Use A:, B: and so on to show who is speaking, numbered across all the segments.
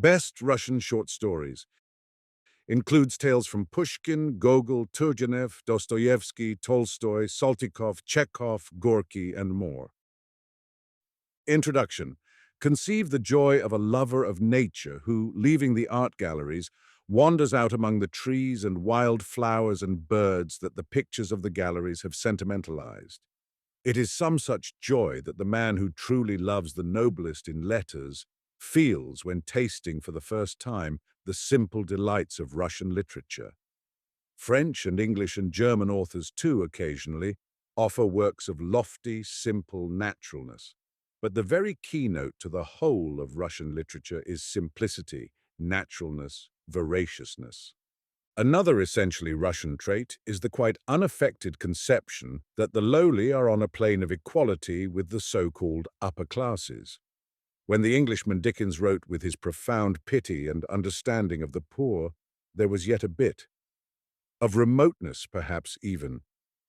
A: Best Russian Short Stories includes tales from Pushkin, Gogol, Turgenev, Dostoevsky, Tolstoy, Saltykov, Chekhov, Gorky, and more. Introduction. Conceive the joy of a lover of nature who, leaving the art galleries, wanders out among the trees and wild flowers and birds that the pictures of the galleries have sentimentalized. It is some such joy that the man who truly loves the noblest in letters feels when tasting for the first time the simple delights of Russian literature. French and English and German authors, too, occasionally offer works of lofty, simple naturalness. But the very keynote to the whole of Russian literature is simplicity, naturalness, veraciousness. Another essentially Russian trait is the quite unaffected conception that the lowly are on a plane of equality with the so-called upper classes. When the Englishman Dickens wrote with his profound pity and understanding of the poor, there was yet a bit of remoteness, perhaps even,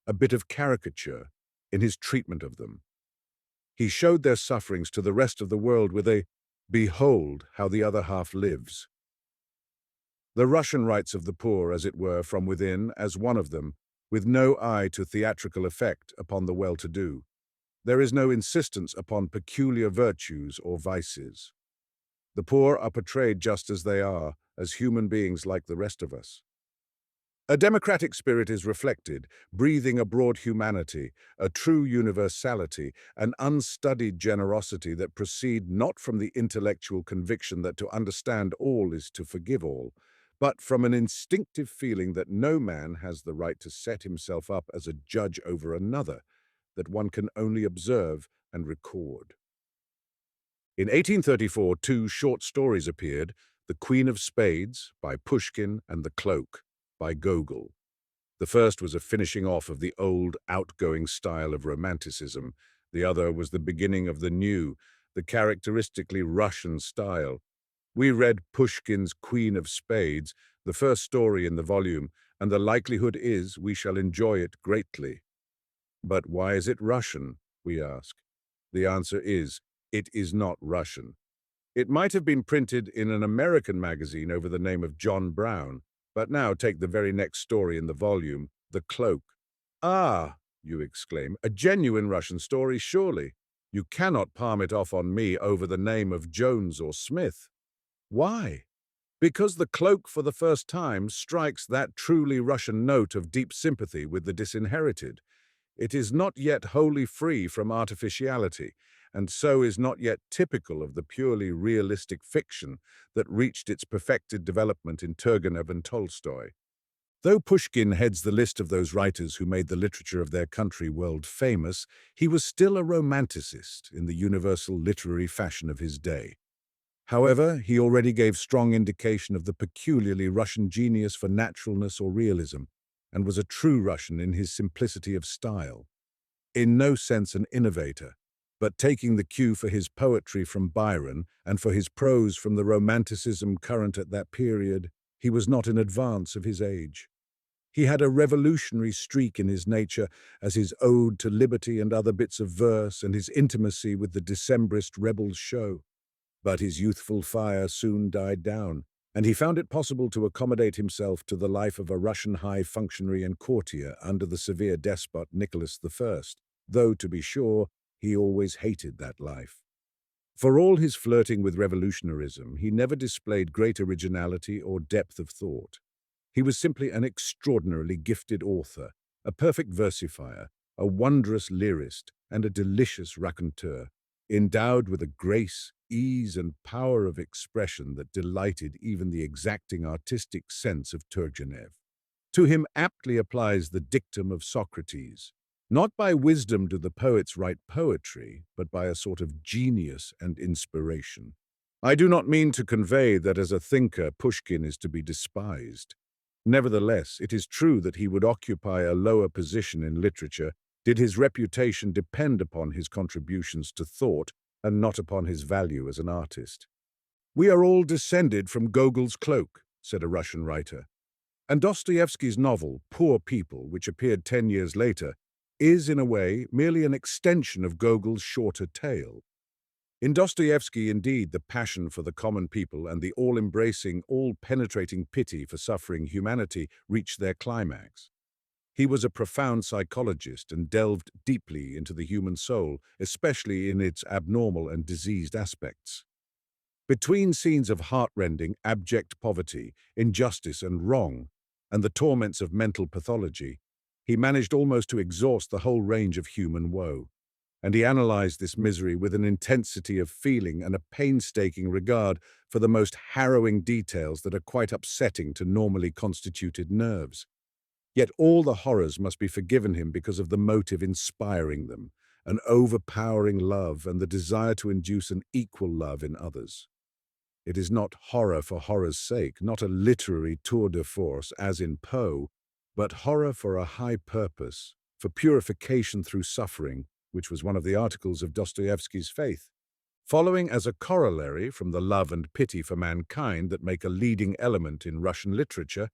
A: a bit of caricature in his treatment of them. He showed their sufferings to the rest of the world with a "Behold how the other half lives." The Russian writes of the poor, as it were, from within, as one of them, with no eye to theatrical effect upon the well-to-do. There is no insistence upon peculiar virtues or vices. The poor are portrayed just as they are, as human beings like the rest of us. A democratic spirit is reflected, breathing a broad humanity, a true universality, an unstudied generosity that proceed not from the intellectual conviction that to understand all is to forgive all, but from an instinctive feeling that no man has the right to set himself up as a judge over another, that one can only observe and record. In 1834, two short stories appeared, The Queen of Spades by Pushkin and The Cloak by Gogol. The first was a finishing off of the old, outgoing style of Romanticism. The other was the beginning of the new, the characteristically Russian style. We read Pushkin's Queen of Spades, the first story in the volume, and the likelihood is we shall enjoy it greatly. But why is it Russian, we ask? The answer is, it is not Russian. It might have been printed in an American magazine over the name of John Brown, but now take the very next story in the volume, The Cloak. Ah, you exclaim, a genuine Russian story, surely. You cannot palm it off on me over the name of Jones or Smith. Why? Because The Cloak for the first time strikes that truly Russian note of deep sympathy with the disinherited. It is not yet wholly free from artificiality, and so is not yet typical of the purely realistic fiction that reached its perfected development in Turgenev and Tolstoy. Though Pushkin heads the list of those writers who made the literature of their country world famous, he was still a romanticist in the universal literary fashion of his day. However, he already gave strong indication of the peculiarly Russian genius for naturalness or realism, and was a true Russian in his simplicity of style. In no sense an innovator, but taking the cue for his poetry from Byron and for his prose from the romanticism current at that period, he was not in advance of his age. He had a revolutionary streak in his nature, as his ode to liberty and other bits of verse and his intimacy with the Decembrist rebels show. But his youthful fire soon died down, and he found it possible to accommodate himself to the life of a Russian high functionary and courtier under the severe despot Nicholas I, though, to be sure, he always hated that life. For all his flirting with revolutionarism, he never displayed great originality or depth of thought. He was simply an extraordinarily gifted author, a perfect versifier, a wondrous lyrist, and a delicious raconteur, endowed with a grace, ease, and power of expression that delighted even the exacting artistic sense of Turgenev. To him aptly applies the dictum of Socrates: "Not by wisdom do the poets write poetry, but by a sort of genius and inspiration." I do not mean to convey that as a thinker Pushkin is to be despised. Nevertheless, it is true that he would occupy a lower position in literature did his reputation depend upon his contributions to thought and not upon his value as an artist. "We are all descended from Gogol's Cloak," said a Russian writer. And Dostoevsky's novel, Poor People, which appeared 10 years later, is, in a way, merely an extension of Gogol's shorter tale. In Dostoevsky, indeed, the passion for the common people and the all-embracing, all-penetrating pity for suffering humanity reached their climax. He was a profound psychologist and delved deeply into the human soul, especially in its abnormal and diseased aspects. Between scenes of heartrending, abject poverty, injustice and wrong, and the torments of mental pathology, he managed almost to exhaust the whole range of human woe. And he analyzed this misery with an intensity of feeling and a painstaking regard for the most harrowing details that are quite upsetting to normally constituted nerves. Yet all the horrors must be forgiven him because of the motive inspiring them, an overpowering love and the desire to induce an equal love in others. It is not horror for horror's sake, not a literary tour de force as in Poe, but horror for a high purpose, for purification through suffering, which was one of the articles of Dostoevsky's faith. Following as a corollary from the love and pity for mankind that make a leading element in Russian literature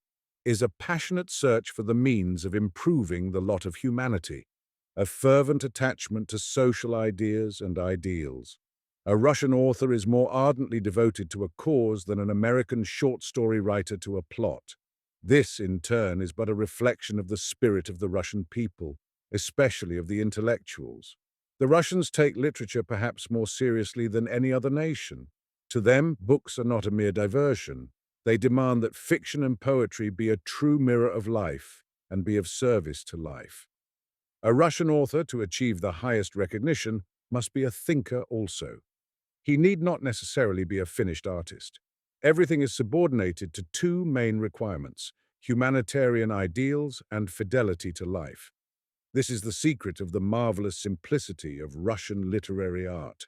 A: is a passionate search for the means of improving the lot of humanity, a fervent attachment to social ideas and ideals. A Russian author is more ardently devoted to a cause than an American short story writer to a plot. This, in turn, is but a reflection of the spirit of the Russian people, especially of the intellectuals. The Russians take literature perhaps more seriously than any other nation. To them, books are not a mere diversion. They demand that fiction and poetry be a true mirror of life and be of service to life. A Russian author, to achieve the highest recognition, must be a thinker also. He need not necessarily be a finished artist. Everything is subordinated to two main requirements: humanitarian ideals and fidelity to life. This is the secret of the marvelous simplicity of Russian literary art.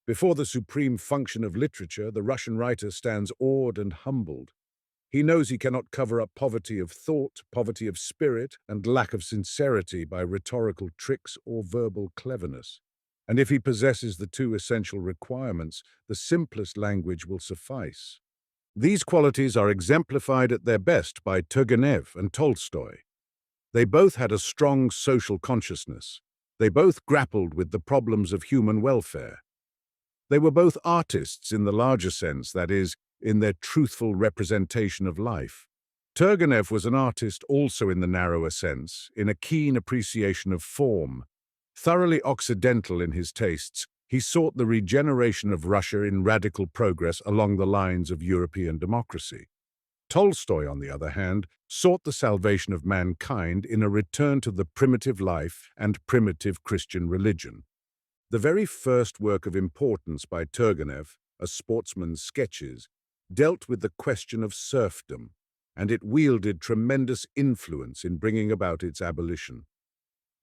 A: Before the supreme function of literature, the Russian writer stands awed and humbled. He knows he cannot cover up poverty of thought, poverty of spirit, and lack of sincerity by rhetorical tricks or verbal cleverness. And if he possesses the two essential requirements, the simplest language will suffice. These qualities are exemplified at their best by Turgenev and Tolstoy. They both had a strong social consciousness. They both grappled with the problems of human welfare. They were both artists in the larger sense, that is, in their truthful representation of life. Turgenev was an artist also in the narrower sense, in a keen appreciation of form. Thoroughly Occidental in his tastes, he sought the regeneration of Russia in radical progress along the lines of European democracy. Tolstoy, on the other hand, sought the salvation of mankind in a return to the primitive life and primitive Christian religion. The very first work of importance by Turgenev, A Sportsman's Sketches, dealt with the question of serfdom, and it wielded tremendous influence in bringing about its abolition.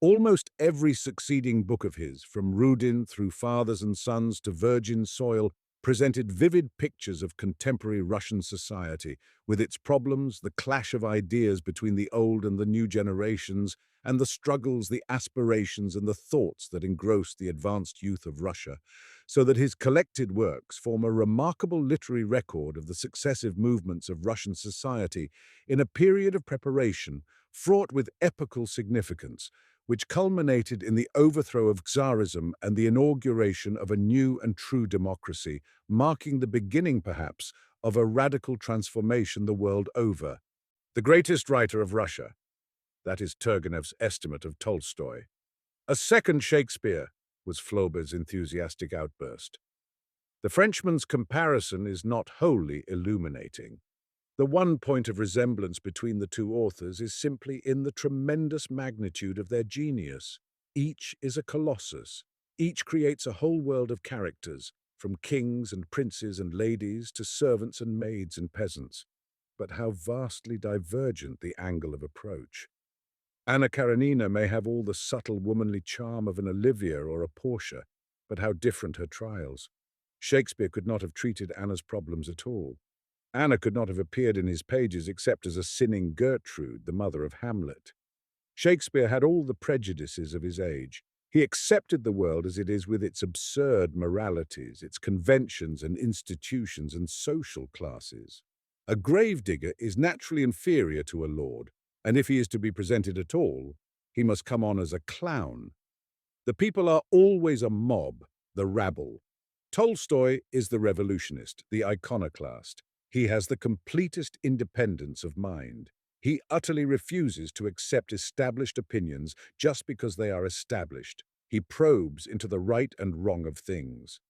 A: Almost every succeeding book of his, from Rudin through Fathers and Sons to Virgin Soil, presented vivid pictures of contemporary Russian society, with its problems, the clash of ideas between the old and the new generations, and the struggles, the aspirations, and the thoughts that engrossed the advanced youth of Russia, so that his collected works form a remarkable literary record of the successive movements of Russian society in a period of preparation fraught with epochal significance, which culminated in the overthrow of Tsarism and the inauguration of a new and true democracy, marking the beginning, perhaps, of a radical transformation the world over. The greatest writer of Russia, that is Turgenev's estimate of Tolstoy. A second Shakespeare, was Flaubert's enthusiastic outburst. The Frenchman's comparison is not wholly illuminating. The one point of resemblance between the two authors is simply in the tremendous magnitude of their genius. Each is a colossus. Each creates a whole world of characters, from kings and princes and ladies to servants and maids and peasants. But how vastly divergent the angle of approach. Anna Karenina may have all the subtle womanly charm of an Olivia or a Portia, but how different her trials. Shakespeare could not have treated Anna's problems at all. Anna could not have appeared in his pages except as a sinning Gertrude, the mother of Hamlet. Shakespeare had all the prejudices of his age. He accepted the world as it is with its absurd moralities, its conventions and institutions and social classes. A gravedigger is naturally inferior to a lord, and if he is to be presented at all, he must come on as a clown. The people are always a mob, the rabble. Tolstoy is the revolutionist, the iconoclast. He has the completest independence of mind. He utterly refuses to accept established opinions just because they are established. He probes into the right and wrong of things.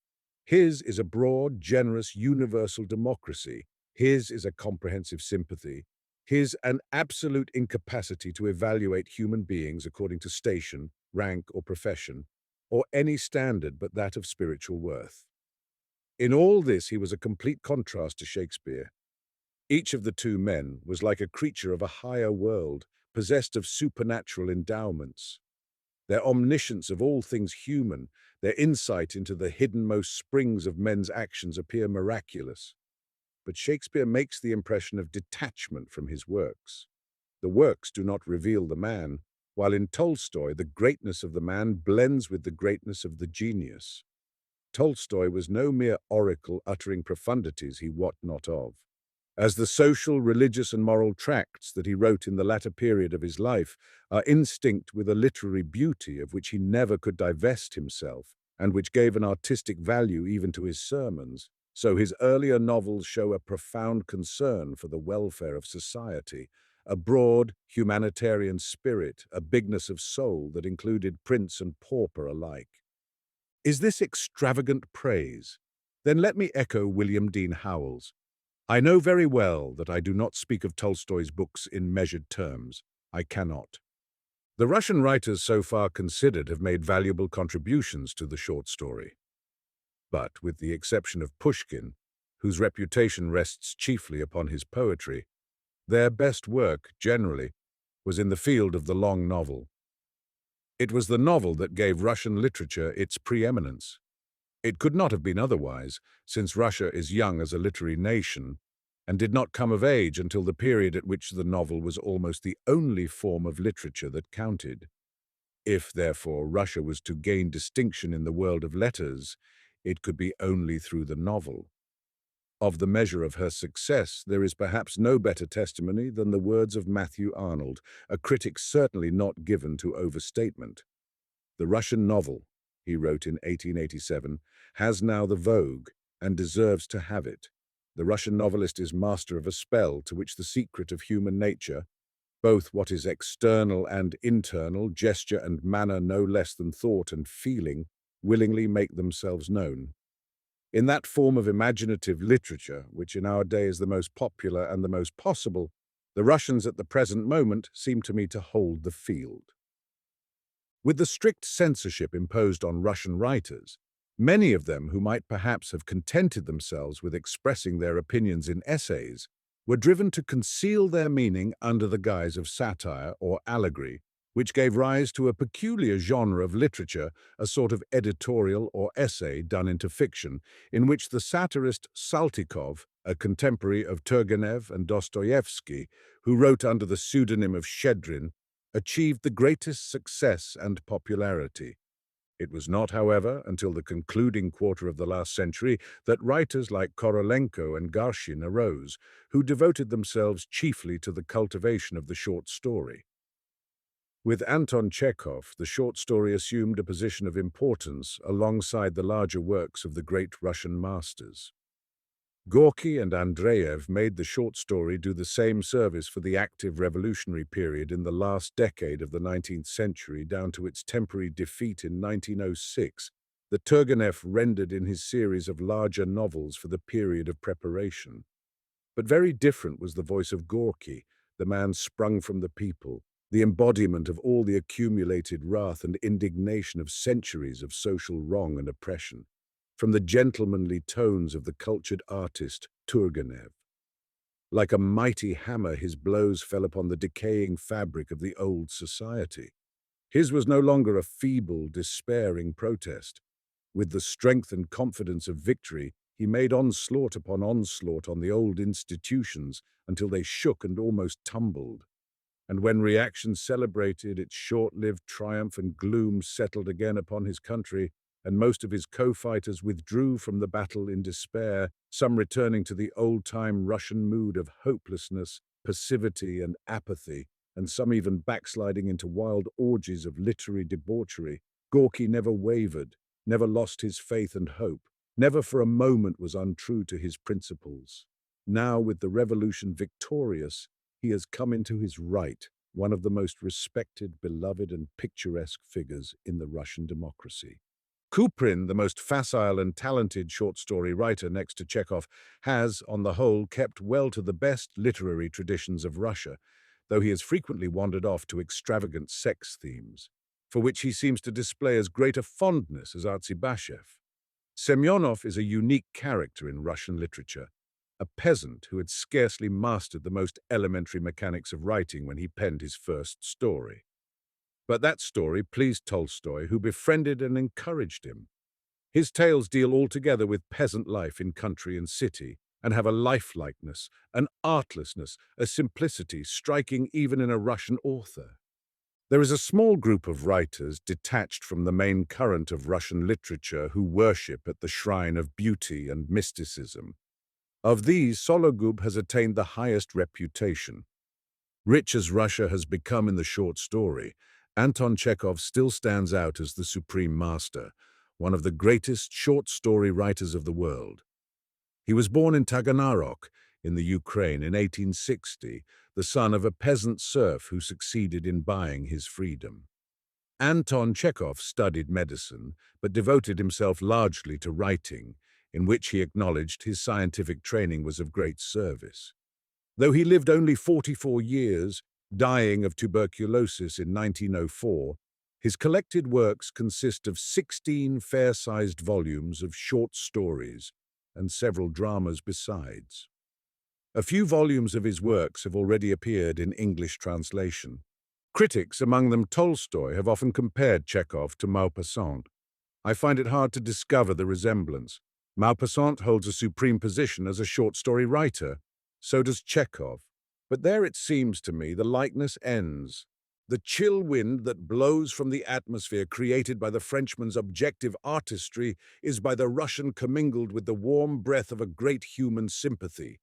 A: His is a broad, generous, universal democracy. His is a comprehensive sympathy. His an absolute incapacity to evaluate human beings according to station, rank, or profession, or any standard but that of spiritual worth. In all this, he was a complete contrast to Shakespeare. Each of the two men was like a creature of a higher world, possessed of supernatural endowments. Their omniscience of all things human, their insight into the hiddenmost springs of men's actions appear miraculous. But Shakespeare makes the impression of detachment from his works. The works do not reveal the man, while in Tolstoy the greatness of the man blends with the greatness of the genius. Tolstoy was no mere oracle uttering profundities he wot not of. As the social, religious, and moral tracts that he wrote in the latter period of his life are instinct with a literary beauty of which he never could divest himself, and which gave an artistic value even to his sermons, so his earlier novels show a profound concern for the welfare of society, a broad, humanitarian spirit, a bigness of soul that included prince and pauper alike. Is this extravagant praise? Then let me echo William Dean Howells. I know very well that I do not speak of Tolstoy's books in measured terms. I cannot. The Russian writers so far considered have made valuable contributions to the short story. But, with the exception of Pushkin, whose reputation rests chiefly upon his poetry, their best work, generally, was in the field of the long novel. It was the novel that gave Russian literature its preeminence. It could not have been otherwise, since Russia is young as a literary nation and did not come of age until the period at which the novel was almost the only form of literature that counted. If, therefore, Russia was to gain distinction in the world of letters, it could be only through the novel. Of the measure of her success, there is perhaps no better testimony than the words of Matthew Arnold, a critic certainly not given to overstatement. The Russian novel, he wrote in 1887, has now the vogue and deserves to have it. The Russian novelist is master of a spell to which the secret of human nature, both what is external and internal, gesture and manner no less than thought and feeling, willingly make themselves known. In that form of imaginative literature, which in our day is the most popular and the most possible, the Russians at the present moment seem to me to hold the field. With the strict censorship imposed on Russian writers, many of them who might perhaps have contented themselves with expressing their opinions in essays were driven to conceal their meaning under the guise of satire or allegory, which gave rise to a peculiar genre of literature, a sort of editorial or essay done into fiction, in which the satirist Saltykov, a contemporary of Turgenev and Dostoevsky, who wrote under the pseudonym of Shchedrin, achieved the greatest success and popularity. It was not, however, until the concluding quarter of the last century that writers like Korolenko and Garshin arose, who devoted themselves chiefly to the cultivation of the short story. With Anton Chekhov, the short story assumed a position of importance alongside the larger works of the great Russian masters. Gorky and Andreev made the short story do the same service for the active revolutionary period in the last decade of the 19th century down to its temporary defeat in 1906, that Turgenev rendered in his series of larger novels for the period of preparation. But very different was the voice of Gorky, the man sprung from the people, the embodiment of all the accumulated wrath and indignation of centuries of social wrong and oppression, from the gentlemanly tones of the cultured artist Turgenev. Like a mighty hammer, his blows fell upon the decaying fabric of the old society. His was no longer a feeble, despairing protest. With the strength and confidence of victory, he made onslaught upon onslaught on the old institutions until they shook and almost tumbled. And when reaction celebrated its short-lived triumph and gloom settled again upon his country, and most of his co-fighters withdrew from the battle in despair, some returning to the old-time Russian mood of hopelessness, passivity, and apathy, and some even backsliding into wild orgies of literary debauchery, Gorky never wavered, never lost his faith and hope. never for a moment was untrue to his principles. Now, with the revolution victorious, he has come into his right, one of the most respected, beloved, and picturesque figures in the Russian democracy. Kuprin, the most facile and talented short story writer next to Chekhov, has, on the whole, kept well to the best literary traditions of Russia, though he has frequently wandered off to extravagant sex themes, for which he seems to display as great a fondness as Artzybashev. Semyonov is a unique character in Russian literature, a peasant who had scarcely mastered the most elementary mechanics of writing when he penned his first story. But that story pleased Tolstoy, who befriended and encouraged him. His tales deal altogether with peasant life in country and city, and have a lifelikeness, an artlessness, a simplicity striking even in a Russian author. There is a small group of writers detached from the main current of Russian literature who worship at the shrine of beauty and mysticism. Of these, Sologub has attained the highest reputation. Rich as Russia has become in the short story, Anton Chekhov still stands out as the supreme master, one of the greatest short story writers of the world. He was born in Taganrog, in the Ukraine, in 1860, the son of a peasant serf who succeeded in buying his freedom. Anton Chekhov studied medicine, but devoted himself largely to writing, in which he acknowledged his scientific training was of great service. Though he lived only 44 years, dying of tuberculosis in 1904, his collected works consist of 16 fair-sized volumes of short stories and several dramas besides. A few volumes of his works have already appeared in English translation. Critics, among them Tolstoy, have often compared Chekhov to Maupassant. I find it hard to discover the resemblance. Maupassant holds a supreme position as a short story writer. So does Chekhov. But there it seems to me the likeness ends. The chill wind that blows from the atmosphere created by the Frenchman's objective artistry is by the Russian commingled with the warm breath of a great human sympathy.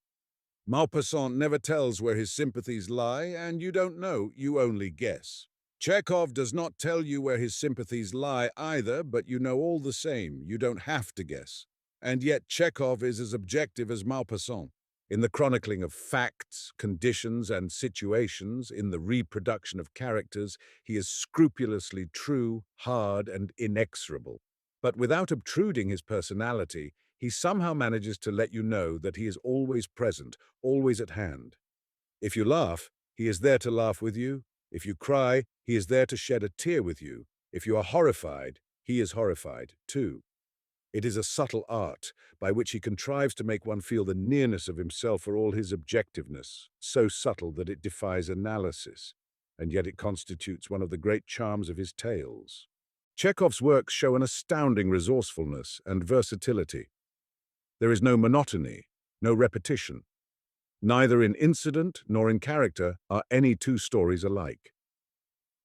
A: Maupassant never tells where his sympathies lie, and you don't know, you only guess. Chekhov does not tell you where his sympathies lie either, but you know all the same, you don't have to guess. And yet Chekhov is as objective as Maupassant. In the chronicling of facts, conditions, and situations, in the reproduction of characters, he is scrupulously true, hard, and inexorable. But without obtruding his personality, he somehow manages to let you know that he is always present, always at hand. If you laugh, he is there to laugh with you. If you cry, he is there to shed a tear with you. If you are horrified, he is horrified, too. It is a subtle art, by which he contrives to make one feel the nearness of himself for all his objectiveness, so subtle that it defies analysis, and yet it constitutes one of the great charms of his tales. Chekhov's works show an astounding resourcefulness and versatility. There is no monotony, no repetition. Neither in incident nor in character are any two stories alike.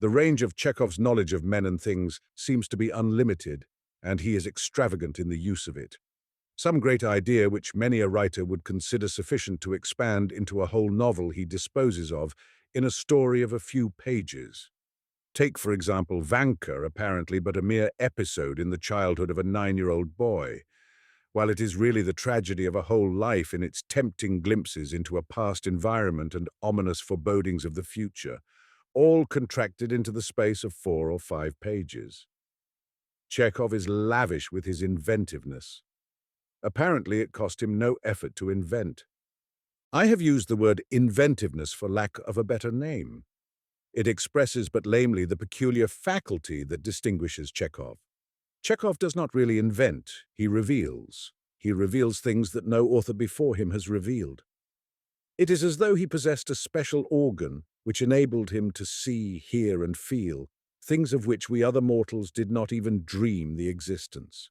A: The range of Chekhov's knowledge of men and things seems to be unlimited, and he is extravagant in the use of it. Some great idea which many a writer would consider sufficient to expand into a whole novel he disposes of in a story of a few pages. Take, for example, Vanka, apparently but a mere episode in the childhood of a 9-year-old boy, while it is really the tragedy of a whole life in its tempting glimpses into a past environment and ominous forebodings of the future, all contracted into the space of 4 or 5 pages. Chekhov is lavish with his inventiveness. Apparently, it cost him no effort to invent. I have used the word inventiveness for lack of a better name. It expresses but lamely the peculiar faculty that distinguishes Chekhov. Chekhov does not really invent, he reveals. He reveals things that no author before him has revealed. It is as though he possessed a special organ which enabled him to see, hear, and feel things of which we other mortals did not even dream the existence.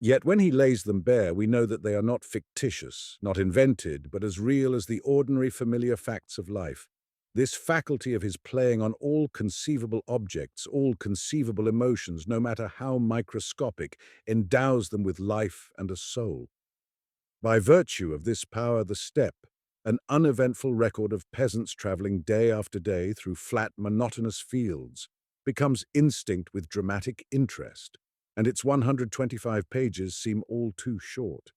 A: Yet when he lays them bare, we know that they are not fictitious, not invented, but as real as the ordinary familiar facts of life. This faculty of his playing on all conceivable objects, all conceivable emotions, no matter how microscopic, endows them with life and a soul. By virtue of this power, the steppe, an uneventful record of peasants traveling day after day through flat, monotonous fields, becomes instinct with dramatic interest. and its 125 pages seem all too short.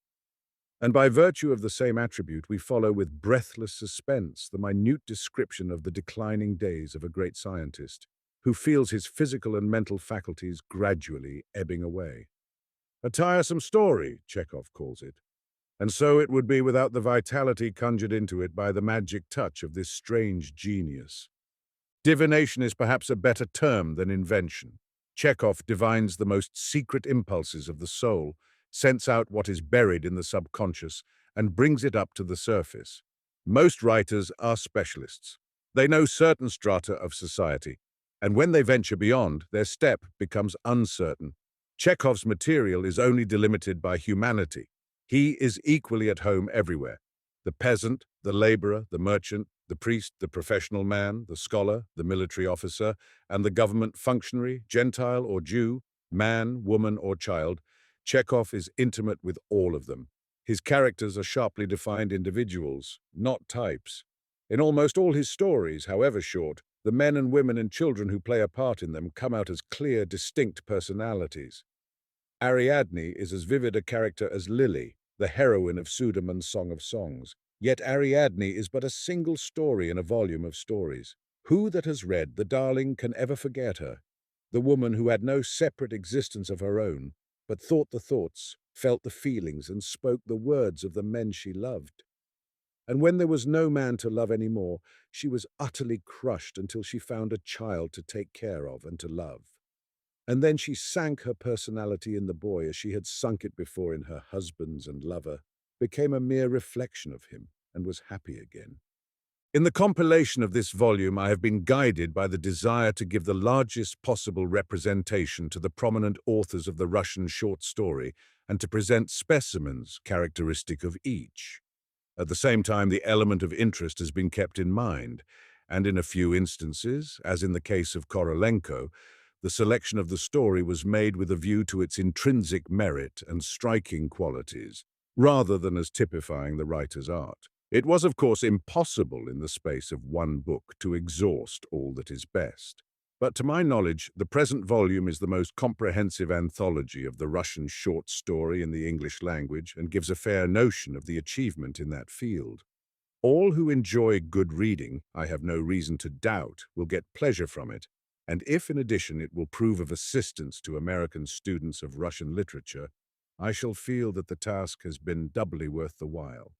A: And by virtue of the same attribute, we follow with breathless suspense the minute description of the declining days of a great scientist, who feels his physical and mental faculties gradually ebbing away. A tiresome story, Chekhov calls it. And so it would be without the vitality conjured into it by the magic touch of this strange genius. Divination is perhaps a better term than invention. Chekhov divines the most secret impulses of the soul, scents out what is buried in the subconscious, and brings it up to the surface. Most writers are specialists. They know certain strata of society, and when they venture beyond, their step becomes uncertain. Chekhov's material is only delimited by humanity. He is equally at home everywhere. The peasant, the laborer, the merchant, the priest, the professional man, the scholar, the military officer, and the government functionary, Gentile or Jew, man, woman, or child, Chekhov is intimate with all of them. His characters are sharply defined individuals, not types. In almost all his stories, however short, the men and women and children who play a part in them come out as clear, distinct personalities. Ariadne is as vivid a character as Lily, the heroine of Sudermann's Song of Songs. Yet Ariadne is but a single story in a volume of stories. Who that has read The Darling can ever forget her? The woman who had no separate existence of her own, but thought the thoughts, felt the feelings, and spoke the words of the men she loved. And when there was no man to love any more, she was utterly crushed until she found a child to take care of and to love. And then she sank her personality in the boy as she had sunk it before in her husbands and lover, became a mere reflection of him, and was happy again. In the compilation of this volume, I have been guided by the desire to give the largest possible representation to the prominent authors of the Russian short story and to present specimens characteristic of each. At the same time, the element of interest has been kept in mind, and in a few instances, as in the case of Korolenko, the selection of the story was made with a view to its intrinsic merit and striking qualities, rather than as typifying the writer's art. It was, of course, impossible in the space of one book to exhaust all that is best. But to my knowledge, the present volume is the most comprehensive anthology of the Russian short story in the English language and gives a fair notion of the achievement in that field. All who enjoy good reading, I have no reason to doubt, will get pleasure from it, and if in addition it will prove of assistance to American students of Russian literature, I shall feel that the task has been doubly worth the while.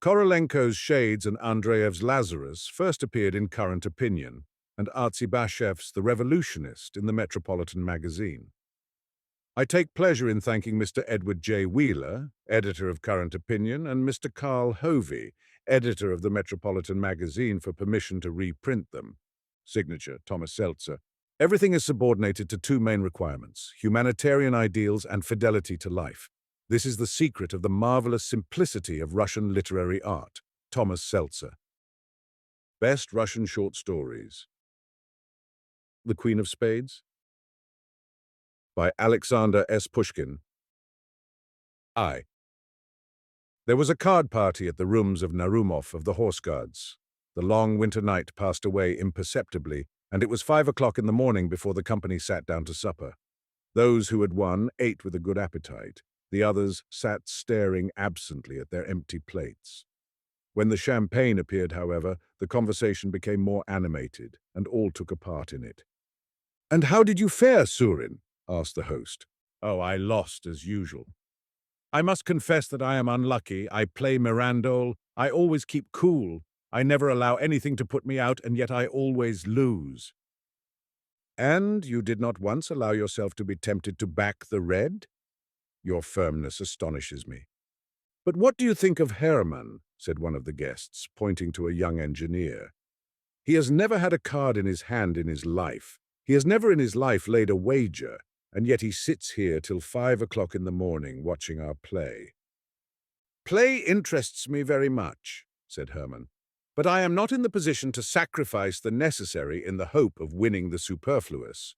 A: Korolenko's Shades and Andreev's Lazarus first appeared in Current Opinion, and Artzybashev's The Revolutionist in the Metropolitan Magazine. I take pleasure in thanking Mr. Edward J. Wheeler, editor of Current Opinion, and Mr. Carl Hovey, editor of the Metropolitan Magazine, for permission to reprint them. Signature, Thomas Seltzer. Everything is subordinated to two main requirements: humanitarian ideals and fidelity to life. This is the secret of the marvelous simplicity of Russian literary art. Thomas Seltzer. Best Russian Short Stories. The Queen of Spades by Alexander S. Pushkin. I. There was a card party at the rooms of Narumov of the Horse Guards. The long winter night passed away imperceptibly, and it was 5 o'clock in the morning before the company sat down to supper. Those who had won ate with a good appetite. The others sat staring absently at their empty plates. When the champagne appeared, however, the conversation became more animated, and all took a part in it. "And how did you fare, Surin?" asked the host. "Oh, I lost as usual. I must confess that I am unlucky. I play Mirandole. I always keep cool. I never allow anything to put me out, and yet I always lose." "And you did not once allow yourself to be tempted to back the red? Your firmness astonishes me." "But what do you think of Hermann?" said one of the guests, pointing to a young engineer. "He has never had a card in his hand in his life. He has never in his life laid a wager, and yet he sits here till 5 o'clock in the morning watching our play." "Play interests me very much," said Hermann, "but I am not in the position to sacrifice the necessary in the hope of winning the superfluous."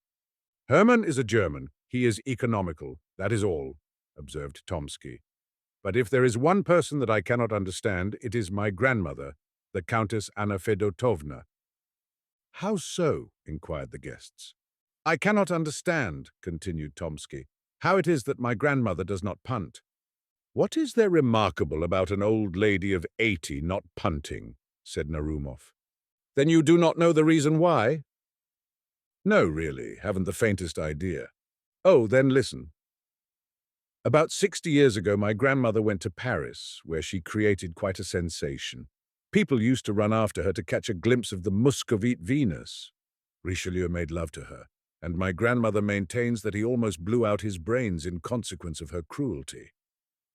A: "Hermann is a German. He is economical, that is all," observed Tomsky. "But if there is one person that I cannot understand, it is my grandmother, the Countess Anna Fedotovna." "How so?" inquired the guests. "I cannot understand," continued Tomsky, how it is that my grandmother does not punt. What is there remarkable about an old lady of 80 not punting? Said Narumov. Then you do not know the reason why? No, really, haven't the faintest idea. Oh, then listen. About 60 years ago, my grandmother went to Paris, where she created quite a sensation. People used to run after her to catch a glimpse of the Muscovite Venus. Richelieu made love to her, and my grandmother maintains that he almost blew out his brains in consequence of her cruelty.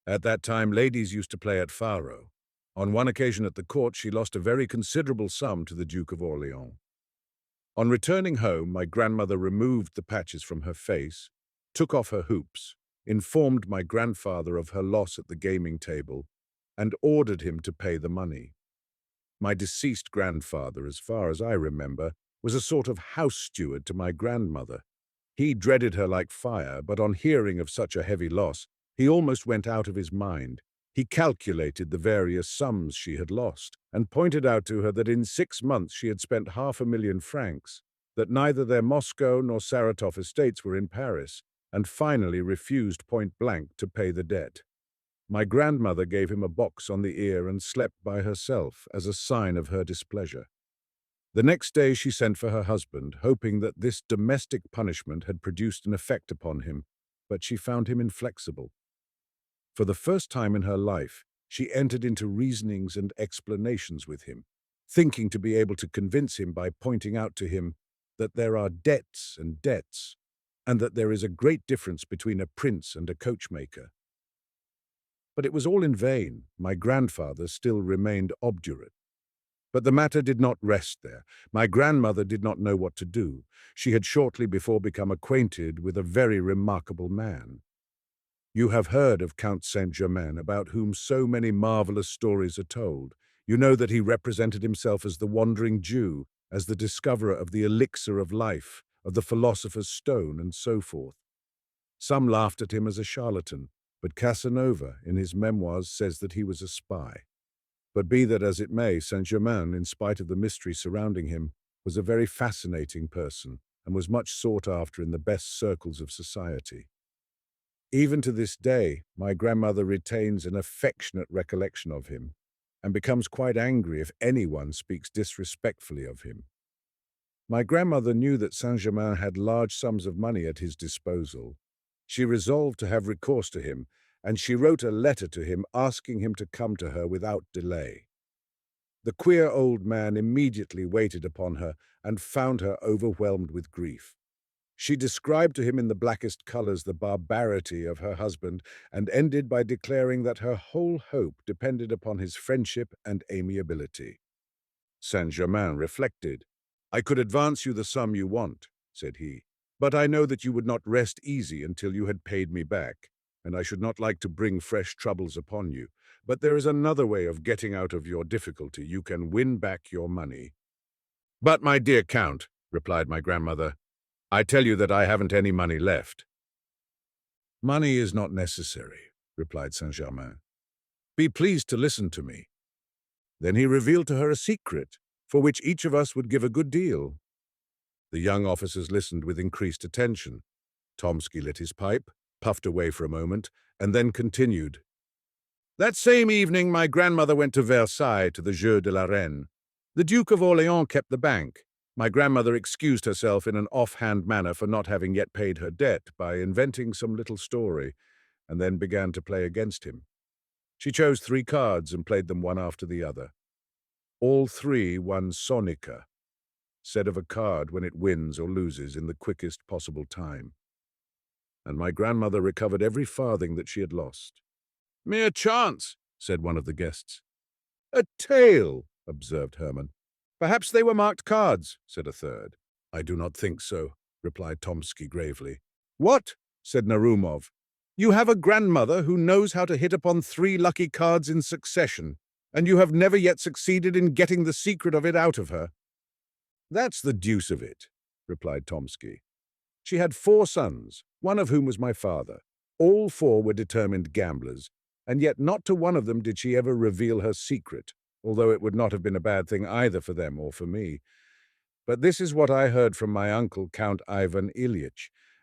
A: At that time, ladies used to play at faro. On one occasion at the court, she lost a very considerable sum to the Duke of Orleans. On returning home, my grandmother removed the patches from her face, took off her hoops, informed my grandfather of her loss at the gaming table, and ordered him to pay the money. My deceased grandfather, as far as I remember, was a sort of house steward to my grandmother. He dreaded her like fire, but on hearing of such a heavy loss, he almost went out of his mind. He calculated the various sums she had lost, and pointed out to her that in 6 months she had spent 500,000 francs, that neither their Moscow nor Saratov estates were in Paris, and finally refused point-blank to pay the debt. My grandmother gave him a box on the ear and slept by herself as a sign of her displeasure. The next day she sent for her husband, hoping that this domestic punishment had produced an effect upon him, but she found him inflexible. For the first time in her life, she entered into reasonings and explanations with him, thinking to be able to convince him by pointing out to him that there are debts and debts, and that there is a great difference between a prince and a coachmaker. But it was all in vain. My grandfather still remained obdurate. But the matter did not rest there. My grandmother did not know what to do. She had shortly before become acquainted with a very remarkable man. You have heard of Count Saint-Germain, about whom so many marvelous stories are told. You know that he represented himself as the wandering Jew, as the discoverer of the elixir of life, of the philosopher's stone, and so forth. Some laughed at him as a charlatan, but Casanova, in his memoirs, says that he was a spy. But be that as it may, Saint-Germain, in spite of the mystery surrounding him, was a very fascinating person, and was much sought after in the best circles of society. Even to this day, my grandmother retains an affectionate recollection of him, and becomes quite angry if anyone speaks disrespectfully of him. My grandmother knew that Saint-Germain had large sums of money at his disposal. She resolved to have recourse to him, and she wrote a letter to him asking him to come to her without delay. The queer old man immediately waited upon her and found her overwhelmed with grief. She described to him in the blackest colors the barbarity of her husband, and ended by declaring that her whole hope depended upon his friendship and amiability. Saint-Germain reflected. "I could advance you the sum you want," said he, "but I know that you would not rest easy until you had paid me back, and I should not like to bring fresh troubles upon you. But there is another way of getting out of your difficulty. You can win back your money." "But, my dear Count," replied my grandmother, "I tell you that I haven't any money left." "Money is not necessary," replied Saint-Germain. "Be pleased to listen to me." Then he revealed to her a secret, for which each of us would give a good deal. The young officers listened with increased attention. Tomsky lit his pipe, puffed away for a moment, and then continued. "That same evening my grandmother went to Versailles to the Jeu de la Reine. The Duke of Orleans kept the bank. My grandmother excused herself in an offhand manner for not having yet paid her debt by inventing some little story, and then began to play against him. She chose 3 cards and played them one after the other. All 3 won sonika, said of a card when it wins or loses in the quickest possible time. And my grandmother recovered every farthing that she had lost. "Mere chance," said one of the guests. "A tale," observed Hermann. "Perhaps they were marked cards," said a third. "I do not think so," replied Tomsky gravely. "What?" said Narumov. "You have a grandmother who knows how to hit upon 3 lucky cards in succession, and you have never yet succeeded in getting the secret of it out of her." "That's the deuce of it," replied Tomsky. "She had 4 sons, one of whom was my father. All 4 were determined gamblers, and yet not to one of them did she ever reveal her secret, although it would not have been a bad thing either for them or for me. But this is what I heard from my uncle, Count Ivan Ilyich,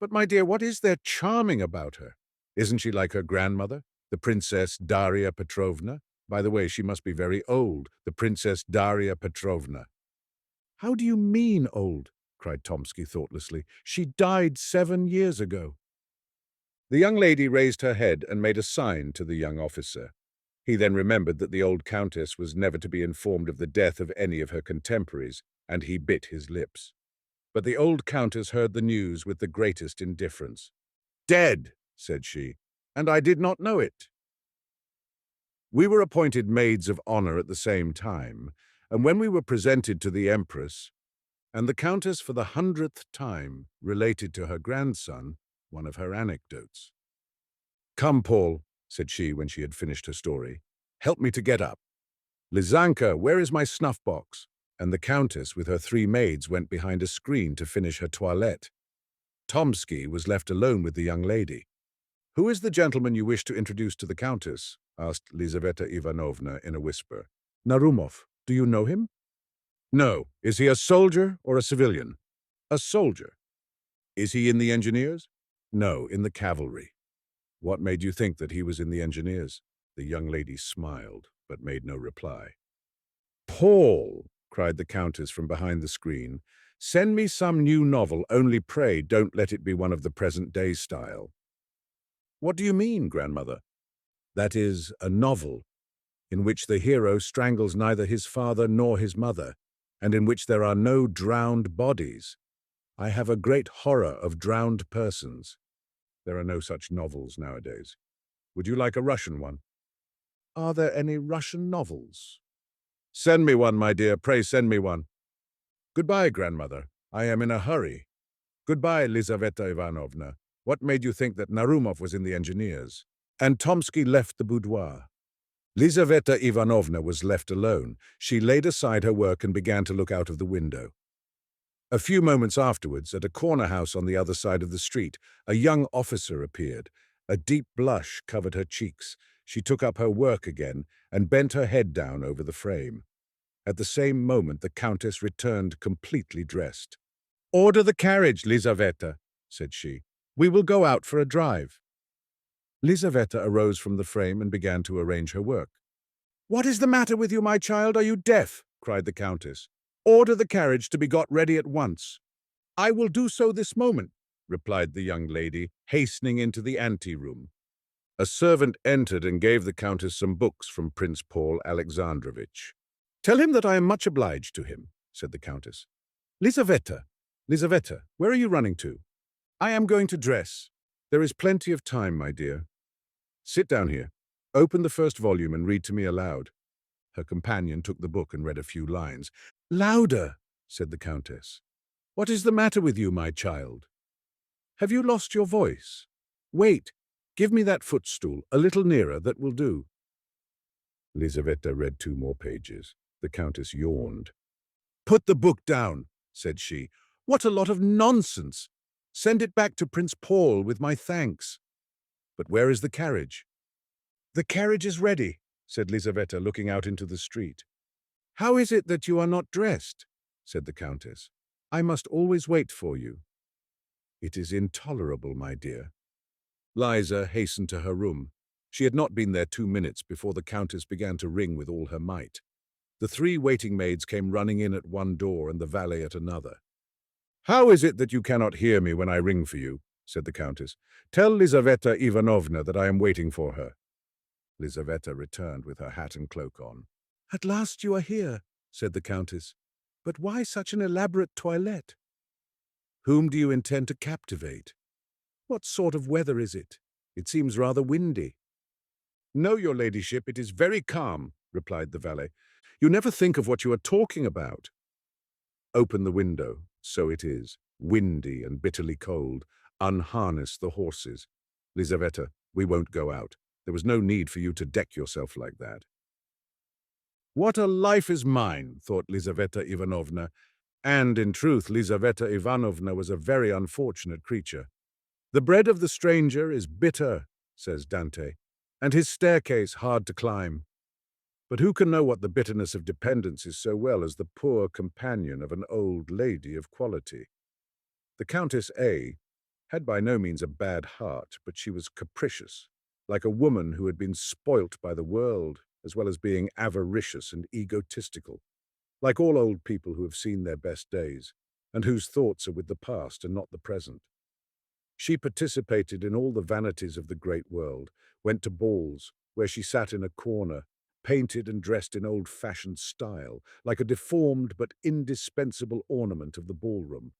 A: But, my dear, what is there charming about her? Isn't she like her grandmother, the Princess Daria Petrovna? By the way, she must be very old, the Princess Daria Petrovna. How do you mean old? Cried Tomsky thoughtlessly. She died 7 years ago. The young lady raised her head and made a sign to the young officer. He then remembered that the old countess was never to be informed of the death of any of her contemporaries, and he bit his lips. But the old countess heard the news with the greatest indifference. "Dead," said she, "and I did not know it." We were appointed maids of honor at the same time, and when we were presented to the Empress, and the Countess for the 100th time related to her grandson one of her anecdotes. "Come, Paul," said she when she had finished her story. "Help me to get up. Lizanka, where is my snuff-box?" And the Countess with her 3 maids went behind a screen to finish her toilette. Tomsky was left alone with the young lady. "Who is the gentleman you wish to introduce to the Countess?" asked Lizaveta Ivanovna in a whisper. "Narumov. Do you know him?" "No. Is he a soldier or a civilian?" "A soldier." "Is he in the engineers?" "No, in the cavalry." "What made you think that he was in the engineers?" The young lady smiled, but made no reply. "Paul," cried the Countess from behind the screen, "send me some new novel, only pray don't let it be one of the present-day style." "What do you mean, grandmother?" "That is, a novel in which the hero strangles neither his father nor his mother, and in which there are no drowned bodies. I have a great horror of drowned persons. There are no such novels nowadays. Would you like a Russian one?" "Are there any Russian novels?" "Send me one, my dear, pray send me one." "Goodbye, grandmother. I am in a hurry." "Goodbye, Lizaveta Ivanovna. What made you think that Narumov was in the engineers?" And Tomsky left the boudoir. Lizaveta Ivanovna was left alone. She laid aside her work and began to look out of the window. A few moments afterwards, at a corner house on the other side of the street, a young officer appeared. A deep blush covered her cheeks. She took up her work again and bent her head down over the frame. At the same moment, the Countess returned completely dressed. "Order the carriage, Lizaveta," said she. "We will go out for a drive." Lizaveta arose from the frame and began to arrange her work. "What is the matter with you, my child? Are you deaf?" cried the Countess. "Order the carriage to be got ready at once." "I will do so this moment," replied the young lady, hastening into the anteroom. A servant entered and gave the Countess some books from Prince Paul Alexandrovitch. "Tell him that I am much obliged to him," said the Countess. "Lizaveta, Lizaveta, where are you running to?" "I am going to dress." "There is plenty of time, my dear. Sit down here. Open the first volume and read to me aloud." Her companion took the book and read a few lines. "Louder," said the Countess. "What is the matter with you, my child? Have you lost your voice? Wait, give me that footstool, a little nearer, that will do." Lizaveta read 2 more pages. The Countess yawned. "Put the book down," said she. "What a lot of nonsense! Send it back to Prince Paul with my thanks." "But where is the carriage?" "The carriage is ready," said Lizaveta, looking out into the street. "How is it that you are not dressed?" said the Countess. "I must always wait for you." "It is intolerable, my dear." Liza hastened to her room. She had not been there 2 minutes before the Countess began to ring with all her might. The 3 waiting maids came running in at one door and the valet at another. "How is it that you cannot hear me when I ring for you?" said the Countess. "Tell Lizaveta Ivanovna that I am waiting for her." Lizaveta returned with her hat and cloak on. "At last you are here," said the Countess. "But why such an elaborate toilette?" "Whom do you intend to captivate?" "What sort of weather is it? It seems rather windy." "No, your ladyship, it is very calm," replied the valet. "You never think of what you are talking about." "Open the window. So it is. Windy and bitterly cold. Unharness the horses. Lizaveta, we won't go out. There was no need for you to deck yourself like that." "What a life is mine," thought Lizaveta Ivanovna, and, in truth, Lizaveta Ivanovna was a very unfortunate creature. "The bread of the stranger is bitter," says Dante, "and his staircase hard to climb. But who can know what the bitterness of dependence is so well as the poor companion of an old lady of quality?" The Countess A. had by no means a bad heart, but she was capricious, like a woman who had been spoilt by the world, as well as being avaricious and egotistical, like all old people who have seen their best days, and whose thoughts are with the past and not the present. She participated in all the vanities of the great world, went to balls, where she sat in a corner, painted and dressed in old-fashioned style, like a deformed but indispensable ornament of the ballroom.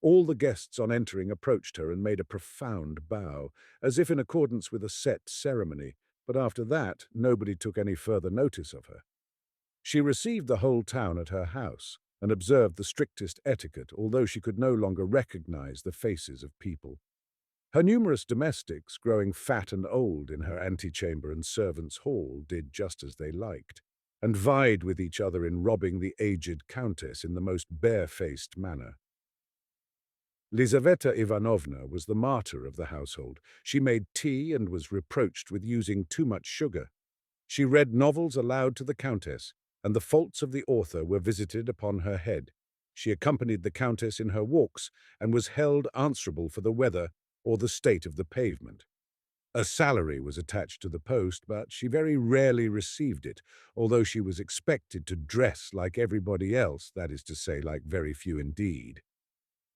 A: All the guests on entering approached her and made a profound bow, as if in accordance with a set ceremony, but after that nobody took any further notice of her. She received the whole town at her house, and observed the strictest etiquette, although she could no longer recognize the faces of people. Her numerous domestics, growing fat and old in her antechamber and servants' hall, did just as they liked, and vied with each other in robbing the aged countess in the most barefaced manner. Lizaveta Ivanovna was the martyr of the household. She made tea and was reproached with using too much sugar. She read novels aloud to the countess, and the faults of the author were visited upon her head. She accompanied the countess in her walks and was held answerable for the weather or the state of the pavement. A salary was attached to the post, but she very rarely received it, although she was expected to dress like everybody else, that is to say, like very few indeed.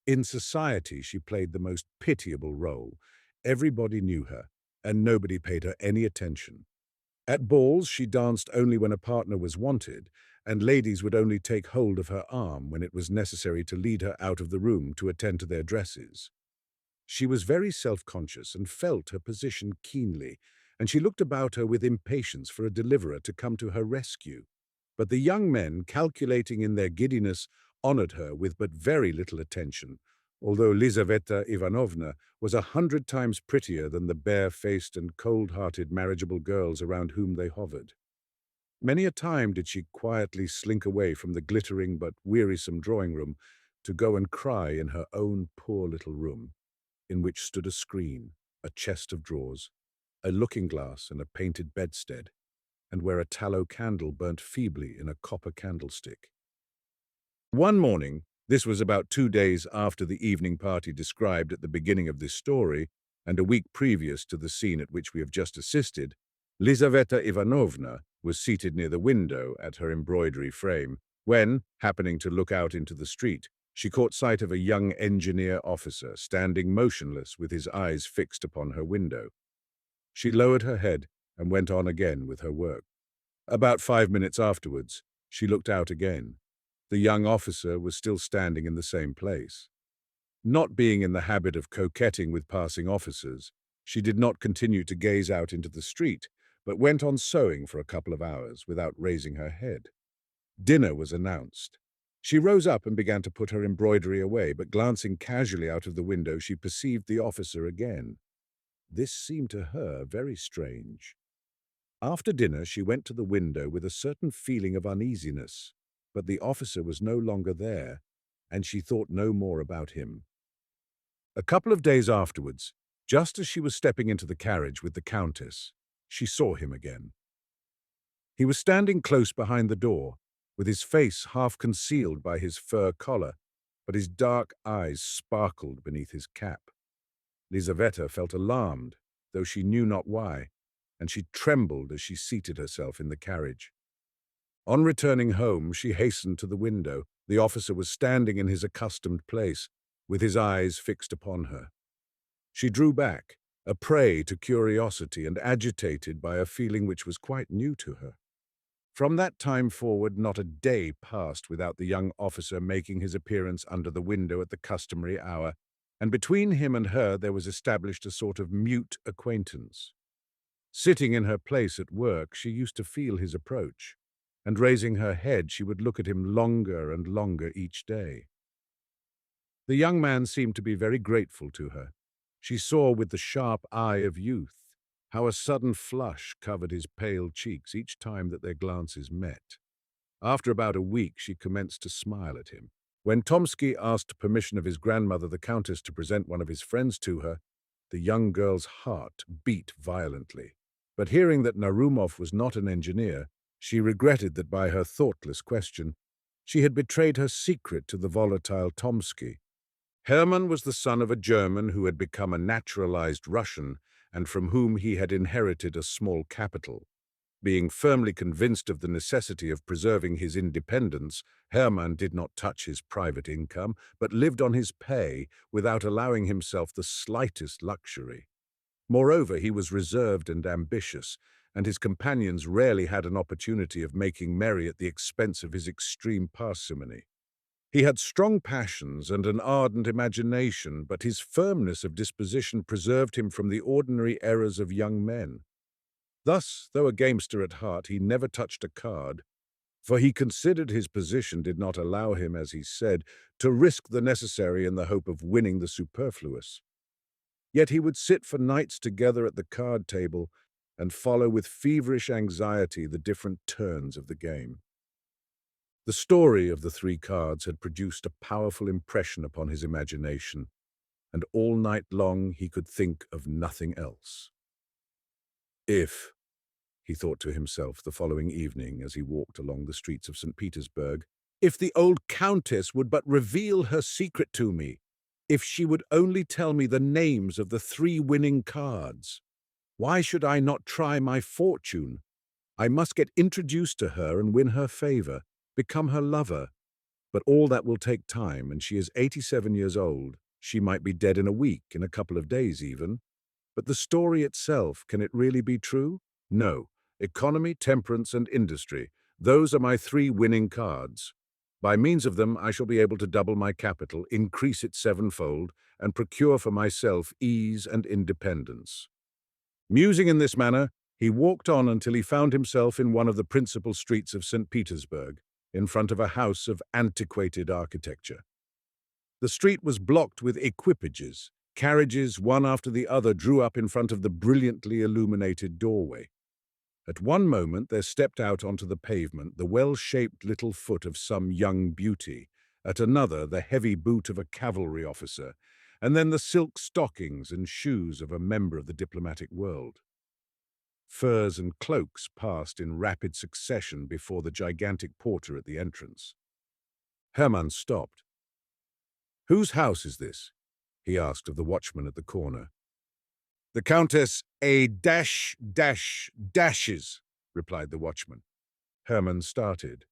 A: In society, she played the most pitiable role. Everybody knew her, and nobody paid her any attention. At balls, she danced only when a partner was wanted, and ladies would only take hold of her arm when it was necessary to lead her out of the room to attend to their dresses. She was very self-conscious and felt her position keenly, and she looked about her with impatience for a deliverer to come to her rescue. But the young men, calculating in their giddiness, honored her with but very little attention, although Lizaveta Ivanovna was 100 times prettier than the bare-faced and cold-hearted marriageable girls around whom they hovered. Many a time did she quietly slink away from the glittering but wearisome drawing-room to go and cry in her own poor little room, in which stood a screen, a chest of drawers, a looking-glass and a painted bedstead, and where a tallow candle burnt feebly in a copper candlestick. One morning, this was about 2 days after the evening party described at the beginning of this story, and a week previous to the scene at which we have just assisted, Lizaveta Ivanovna was seated near the window at her embroidery frame, when, happening to look out into the street, she caught sight of a young engineer officer standing motionless with his eyes fixed upon her window. She lowered her head and went on again with her work. About 5 minutes afterwards, she looked out again. The young officer was still standing in the same place. Not being in the habit of coquetting with passing officers, she did not continue to gaze out into the street, but went on sewing for a couple of hours without raising her head. Dinner was announced. She rose up and began to put her embroidery away, but glancing casually out of the window, she perceived the officer again. This seemed to her very strange. After dinner, she went to the window with a certain feeling of uneasiness, but the officer was no longer there, and she thought no more about him. A couple of days afterwards, just as she was stepping into the carriage with the countess, she saw him again. He was standing close behind the door, with his face half concealed by his fur collar, but his dark eyes sparkled beneath his cap. Lizaveta felt alarmed, though she knew not why, and she trembled as she seated herself in the carriage. On returning home, she hastened to the window. The officer was standing in his accustomed place, with his eyes fixed upon her. She drew back, a prey to curiosity and agitated by a feeling which was quite new to her. From that time forward, not a day passed without the young officer making his appearance under the window at the customary hour, and between him and her there was established a sort of mute acquaintance. Sitting in her place at work, she used to feel his approach, and raising her head, she would look at him longer and longer each day. The young man seemed to be very grateful to her. She saw with the sharp eye of youth how a sudden flush covered his pale cheeks each time that their glances met. After about a week, she commenced to smile at him. When Tomsky asked permission of his grandmother, the countess, to present one of his friends to her, the young girl's heart beat violently. But hearing that Narumov was not an engineer, she regretted that by her thoughtless question, she had betrayed her secret to the volatile Tomsky. Hermann was the son of a German who had become a naturalized Russian and from whom he had inherited a small capital. Being firmly convinced of the necessity of preserving his independence, Hermann did not touch his private income, but lived on his pay without allowing himself the slightest luxury. Moreover, he was reserved and ambitious, and his companions rarely had an opportunity of making merry at the expense of his extreme parsimony. He had strong passions and an ardent imagination, but his firmness of disposition preserved him from the ordinary errors of young men. Thus, though a gamester at heart, he never touched a card, for he considered his position did not allow him, as he said, to risk the necessary in the hope of winning the superfluous. Yet he would sit for nights together at the card table and follow with feverish anxiety the different turns of the game. The story of the three cards had produced a powerful impression upon his imagination, and all night long he could think of nothing else. If, he thought to himself the following evening as he walked along the streets of St. Petersburg, if the old countess would but reveal her secret to me, if she would only tell me the names of the three winning cards. Why should I not try my fortune? I must get introduced to her and win her favor, become her lover. But all that will take time, and she is 87 years old. She might be dead in a week, in a couple of days even. But the story itself, can it really be true? No. Economy, temperance, and industry. Those are my three winning cards. By means of them, I shall be able to double my capital, increase it sevenfold, and procure for myself ease and independence. Musing in this manner, he walked on until he found himself in one of the principal streets of St. Petersburg, in front of a house of antiquated architecture. The street was blocked with equipages. Carriages, one after the other, drew up in front of the brilliantly illuminated doorway. At one moment there stepped out onto the pavement the well-shaped little foot of some young beauty, at another the heavy boot of a cavalry officer, and then the silk stockings and shoes of a member of the diplomatic world. Furs and cloaks passed in rapid succession before the gigantic porter at the entrance. Hermann stopped. "Whose house is this?" he asked of the watchman at the corner. "The Countess dashes," replied the watchman. Hermann started.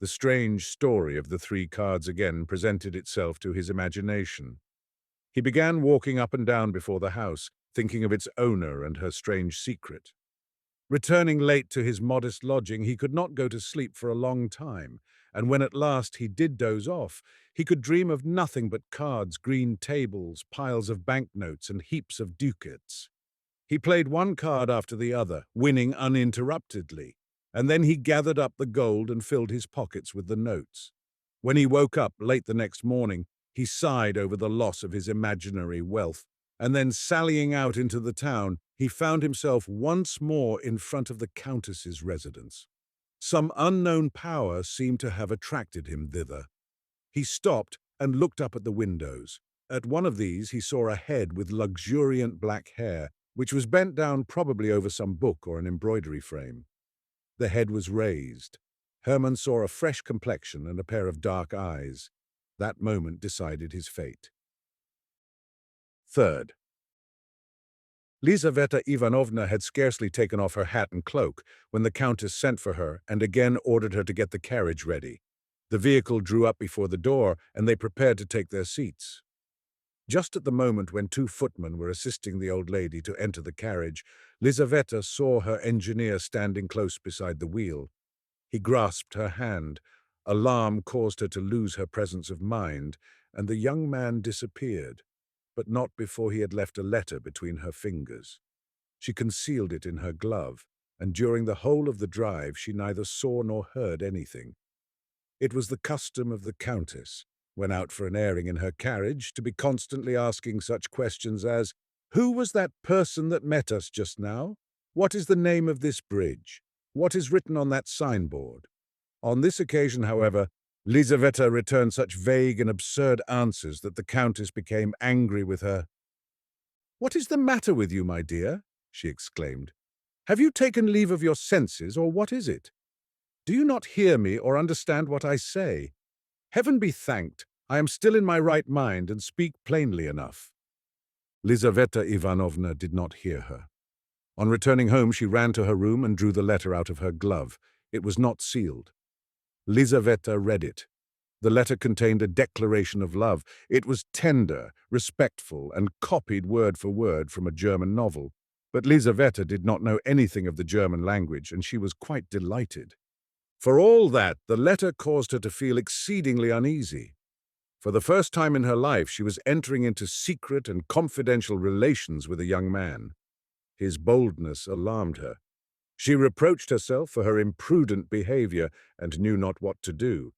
A: The strange story of the three cards again presented itself to his imagination. He began walking up and down before the house, thinking of its owner and her strange secret. Returning late to his modest lodging, he could not go to sleep for a long time, and when at last he did doze off, he could dream of nothing but cards, green tables, piles of banknotes, and heaps of ducats. He played one card after the other, winning uninterruptedly, and then he gathered up the gold and filled his pockets with the notes. When he woke up late the next morning, he sighed over the loss of his imaginary wealth, and then sallying out into the town, he found himself once more in front of the Countess's residence. Some unknown power seemed to have attracted him thither. He stopped and looked up at the windows. At one of these he saw a head with luxuriant black hair, which was bent down probably over some book or an embroidery frame. The head was raised. Hermann saw a fresh complexion and a pair of dark eyes. That moment decided his fate. Third. Lizaveta Ivanovna had scarcely taken off her hat and cloak when the Countess sent for her and again ordered her to get the carriage ready. The vehicle drew up before the door, and they prepared to take their seats. Just at the moment when two footmen were assisting the old lady to enter the carriage, Lizaveta saw her engineer standing close beside the wheel. He grasped her hand. Alarm caused her to lose her presence of mind, and the young man disappeared, but not before he had left a letter between her fingers. She concealed it in her glove, and during the whole of the drive she neither saw nor heard anything. It was the custom of the Countess, when out for an airing in her carriage, to be constantly asking such questions as, "Who was that person that met us just now? What is the name of this bridge? What is written on that signboard?" On this occasion, however, Lizaveta returned such vague and absurd answers that the Countess became angry with her. "What is the matter with you, my dear?" she exclaimed. "Have you taken leave of your senses, or what is it? Do you not hear me or understand what I say? Heaven be thanked, I am still in my right mind and speak plainly enough." Lizaveta Ivanovna did not hear her. On returning home, she ran to her room and drew the letter out of her glove. It was not sealed. Lizaveta read it. The letter contained a declaration of love. It was tender, respectful, and copied word for word from a German novel. But Lizaveta did not know anything of the German language, and she was quite delighted. For all that, the letter caused her to feel exceedingly uneasy. For the first time in her life, she was entering into secret and confidential relations with a young man. His boldness alarmed her. She reproached herself for her imprudent behavior and knew not what to do.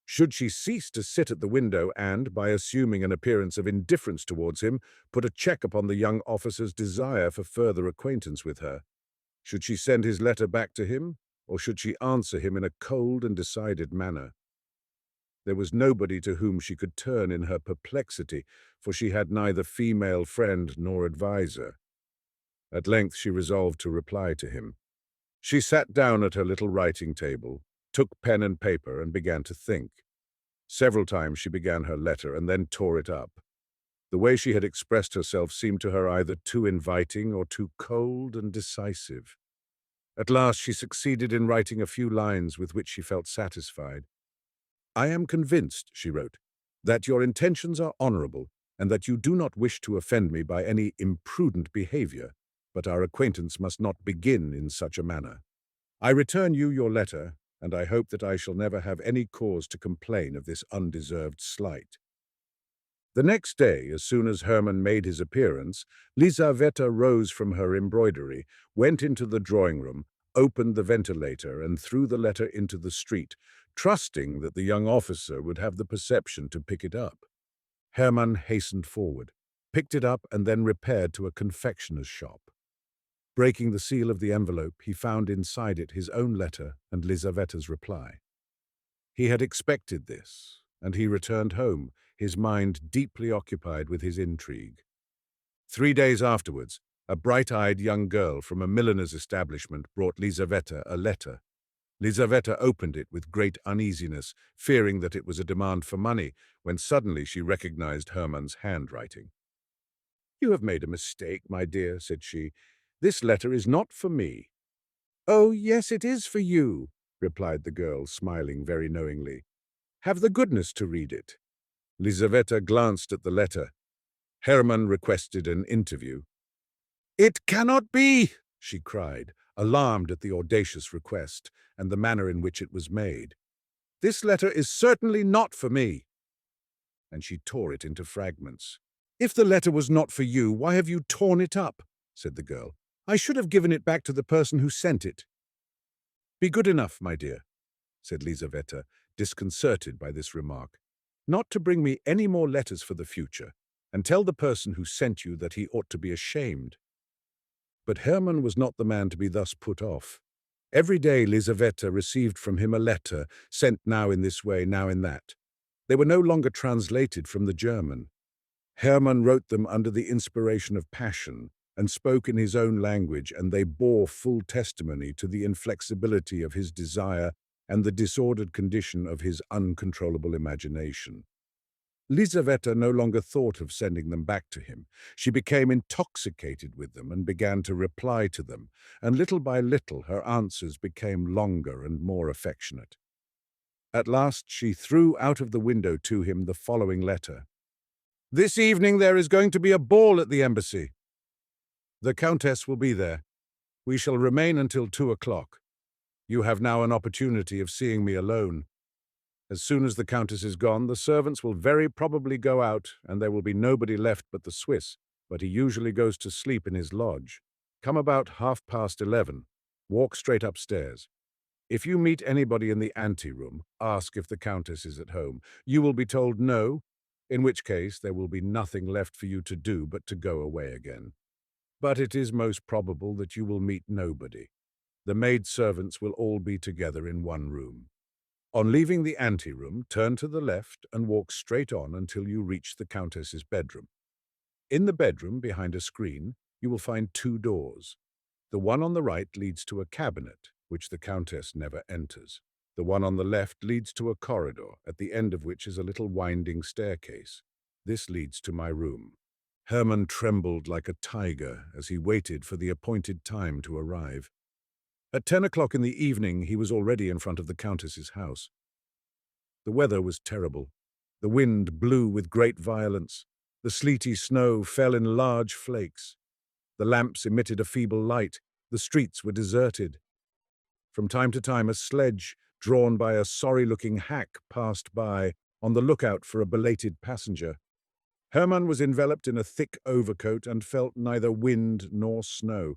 A: Should she cease to sit at the window and, by assuming an appearance of indifference towards him, put a check upon the young officer's desire for further acquaintance with her? Should she send his letter back to him, or should she answer him in a cold and decided manner? There was nobody to whom she could turn in her perplexity, for she had neither female friend nor adviser. At length she resolved to reply to him. She sat down at her little writing table, took pen and paper, and began to think. Several times she began her letter and then tore it up. The way she had expressed herself seemed to her either too inviting or too cold and decisive. At last she succeeded in writing a few lines with which she felt satisfied. "I am convinced," she wrote, "that your intentions are honorable and that you do not wish to offend me by any imprudent behavior, but our acquaintance must not begin in such a manner. I return you your letter, and I hope that I shall never have any cause to complain of this undeserved slight." The next day, as soon as Hermann made his appearance, Lizaveta rose from her embroidery, went into the drawing-room, opened the ventilator, and threw the letter into the street, trusting that the young officer would have the perception to pick it up. Hermann hastened forward, picked it up, and then repaired to a confectioner's shop. Breaking the seal of the envelope, he found inside it his own letter and Lizaveta's reply. He had expected this, and he returned home, his mind deeply occupied with his intrigue. 3 days afterwards, a bright-eyed young girl from a milliner's establishment brought Lizaveta a letter. Lizaveta opened it with great uneasiness, fearing that it was a demand for money, when suddenly she recognized Hermann's handwriting. "You have made a mistake, my dear," said she. "This letter is not for me." "Oh, yes, it is for you," replied the girl, smiling very knowingly. "Have the goodness to read it." Lizaveta glanced at the letter. Hermann requested an interview. "It cannot be!" she cried, alarmed at the audacious request and the manner in which it was made. "This letter is certainly not for me." And she tore it into fragments. "If the letter was not for you, why have you torn it up?" said the girl. "I should have given it back to the person who sent it." "Be good enough, my dear," said Lizaveta, disconcerted by this remark, "not to bring me any more letters for the future, and tell the person who sent you that he ought to be ashamed." But Hermann was not the man to be thus put off. Every day Lizaveta received from him a letter, sent now in this way, now in that. They were no longer translated from the German. Hermann wrote them under the inspiration of passion, and spoke in his own language, and they bore full testimony to the inflexibility of his desire and the disordered condition of his uncontrollable imagination. Lizaveta no longer thought of sending them back to him. She became intoxicated with them and began to reply to them, and little by little her answers became longer and more affectionate. At last she threw out of the window to him the following letter. "This evening there is going to be a ball at the embassy. The Countess will be there. We shall remain until 2 o'clock. You have now an opportunity of seeing me alone. As soon as the Countess is gone, the servants will very probably go out, and there will be nobody left but the Swiss, but he usually goes to sleep in his lodge. Come about 11:30. Walk straight upstairs. If you meet anybody in the ante-room, ask if the Countess is at home. You will be told no, in which case there will be nothing left for you to do but to go away again. But it is most probable that you will meet nobody. The maid-servants will all be together in one room. On leaving the ante-room, turn to the left and walk straight on until you reach the Countess's bedroom. In the bedroom, behind a screen, you will find 2 doors. The one on the right leads to a cabinet, which the Countess never enters. The one on the left leads to a corridor, at the end of which is a little winding staircase. This leads to my room. Hermann trembled like a tiger as he waited for the appointed time to arrive. At 10 o'clock in the evening, he was already in front of the Countess's house. The weather was terrible. The wind blew with great violence. The sleety snow fell in large flakes. The lamps emitted a feeble light. The streets were deserted. From time to time, a sledge, drawn by a sorry-looking hack, passed by, on the lookout for a belated passenger. Hermann was enveloped in a thick overcoat and felt neither wind nor snow.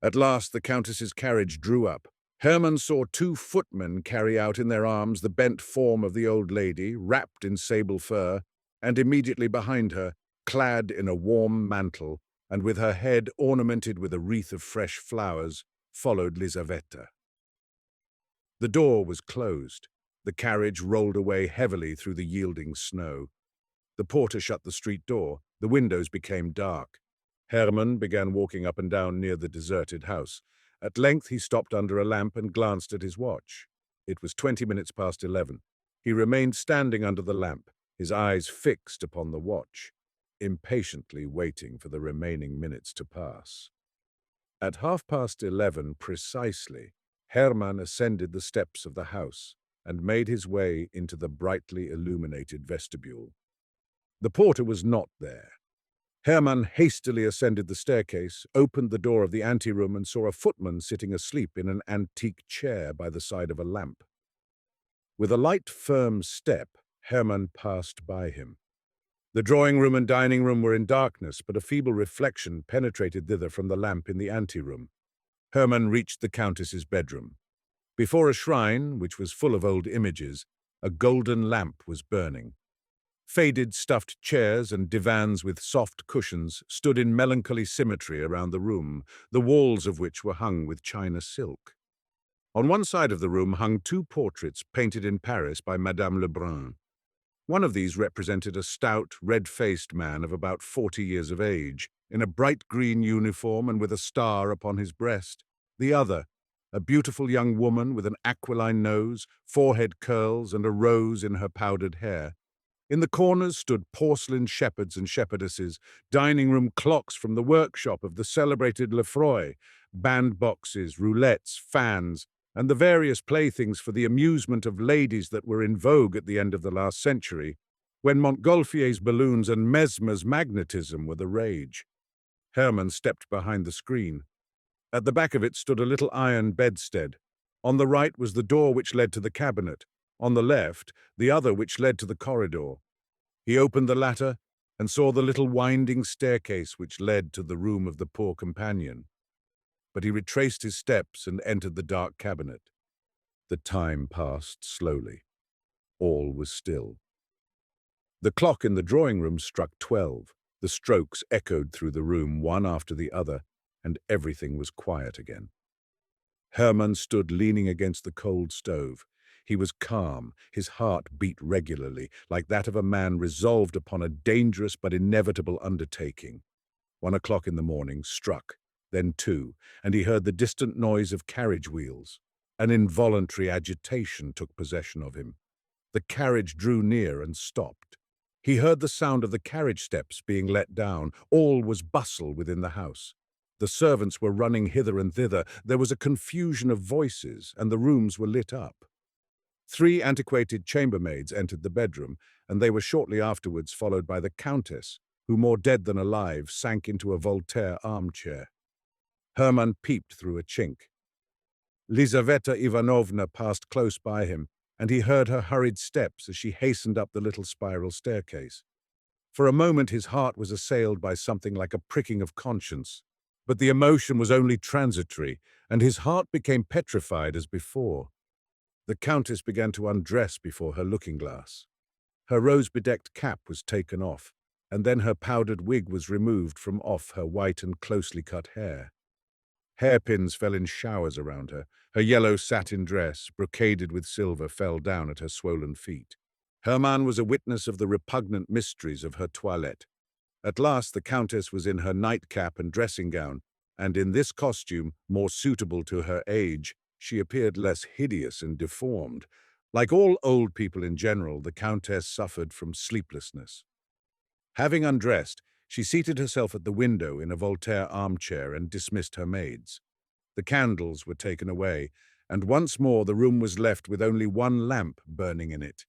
A: At last the Countess's carriage drew up. Hermann saw two footmen carry out in their arms the bent form of the old lady, wrapped in sable fur, and immediately behind her, clad in a warm mantle, and with her head ornamented with a wreath of fresh flowers, followed Lizaveta. The door was closed. The carriage rolled away heavily through the yielding snow. The porter shut the street door. The windows became dark. Hermann began walking up and down near the deserted house. At length he stopped under a lamp and glanced at his watch. It was 20 minutes past 11. He remained standing under the lamp, his eyes fixed upon the watch, impatiently waiting for the remaining minutes to pass. At 11:30 precisely, Hermann ascended the steps of the house and made his way into the brightly illuminated vestibule. The porter was not there. Hermann hastily ascended the staircase, opened the door of the anteroom, and saw a footman sitting asleep in an antique chair by the side of a lamp. With a light, firm step, Hermann passed by him. The drawing-room and dining-room were in darkness, but a feeble reflection penetrated thither from the lamp in the anteroom. Hermann reached the Countess's bedroom. Before a shrine, which was full of old images, a golden lamp was burning. Faded stuffed chairs and divans with soft cushions stood in melancholy symmetry around the room, the walls of which were hung with China silk. On one side of the room hung two portraits painted in Paris by Madame Lebrun. One of these represented a stout, red-faced man of about 40 years of age, in a bright green uniform and with a star upon his breast. The other, a beautiful young woman with an aquiline nose, forehead curls, and a rose in her powdered hair. In the corners stood porcelain shepherds and shepherdesses, dining-room clocks from the workshop of the celebrated Lefroy, bandboxes, roulettes, fans, and the various playthings for the amusement of ladies that were in vogue at the end of the last century, when Montgolfier's balloons and Mesmer's magnetism were the rage. Hermann stepped behind the screen. At the back of it stood a little iron bedstead. On the right was the door which led to the cabinet. On the left, the other which led to the corridor. He opened the latter and saw the little winding staircase which led to the room of the poor companion. But he retraced his steps and entered the dark cabinet. The time passed slowly. All was still. The clock in the drawing-room struck 12. The strokes echoed through the room one after the other, and everything was quiet again. Hermann stood leaning against the cold stove. He was calm, his heart beat regularly, like that of a man resolved upon a dangerous but inevitable undertaking. 1 o'clock in the morning struck, then 2, and he heard the distant noise of carriage wheels. An involuntary agitation took possession of him. The carriage drew near and stopped. He heard the sound of the carriage steps being let down. All was bustle within the house. The servants were running hither and thither. There was a confusion of voices, and the rooms were lit up. 3 antiquated chambermaids entered the bedroom, and they were shortly afterwards followed by the Countess, who, more dead than alive, sank into a Voltaire armchair. Hermann peeped through a chink. Lizaveta Ivanovna passed close by him, and he heard her hurried steps as she hastened up the little spiral staircase. For a moment his heart was assailed by something like a pricking of conscience, but the emotion was only transitory, and his heart became petrified as before. The Countess began to undress before her looking-glass. Her rose-bedecked cap was taken off, and then her powdered wig was removed from off her white and closely cut hair. Hairpins fell in showers around her. Her yellow satin dress, brocaded with silver, fell down at her swollen feet. Hermann was a witness of the repugnant mysteries of her toilette. At last the Countess was in her nightcap and dressing-gown, and in this costume, more suitable to her age, She appeared less hideous and deformed. Like all old people in general, the Countess suffered from sleeplessness. Having undressed, she seated herself at the window in a Voltaire armchair and dismissed her maids. The candles were taken away, and once more the room was left with only one lamp burning in it.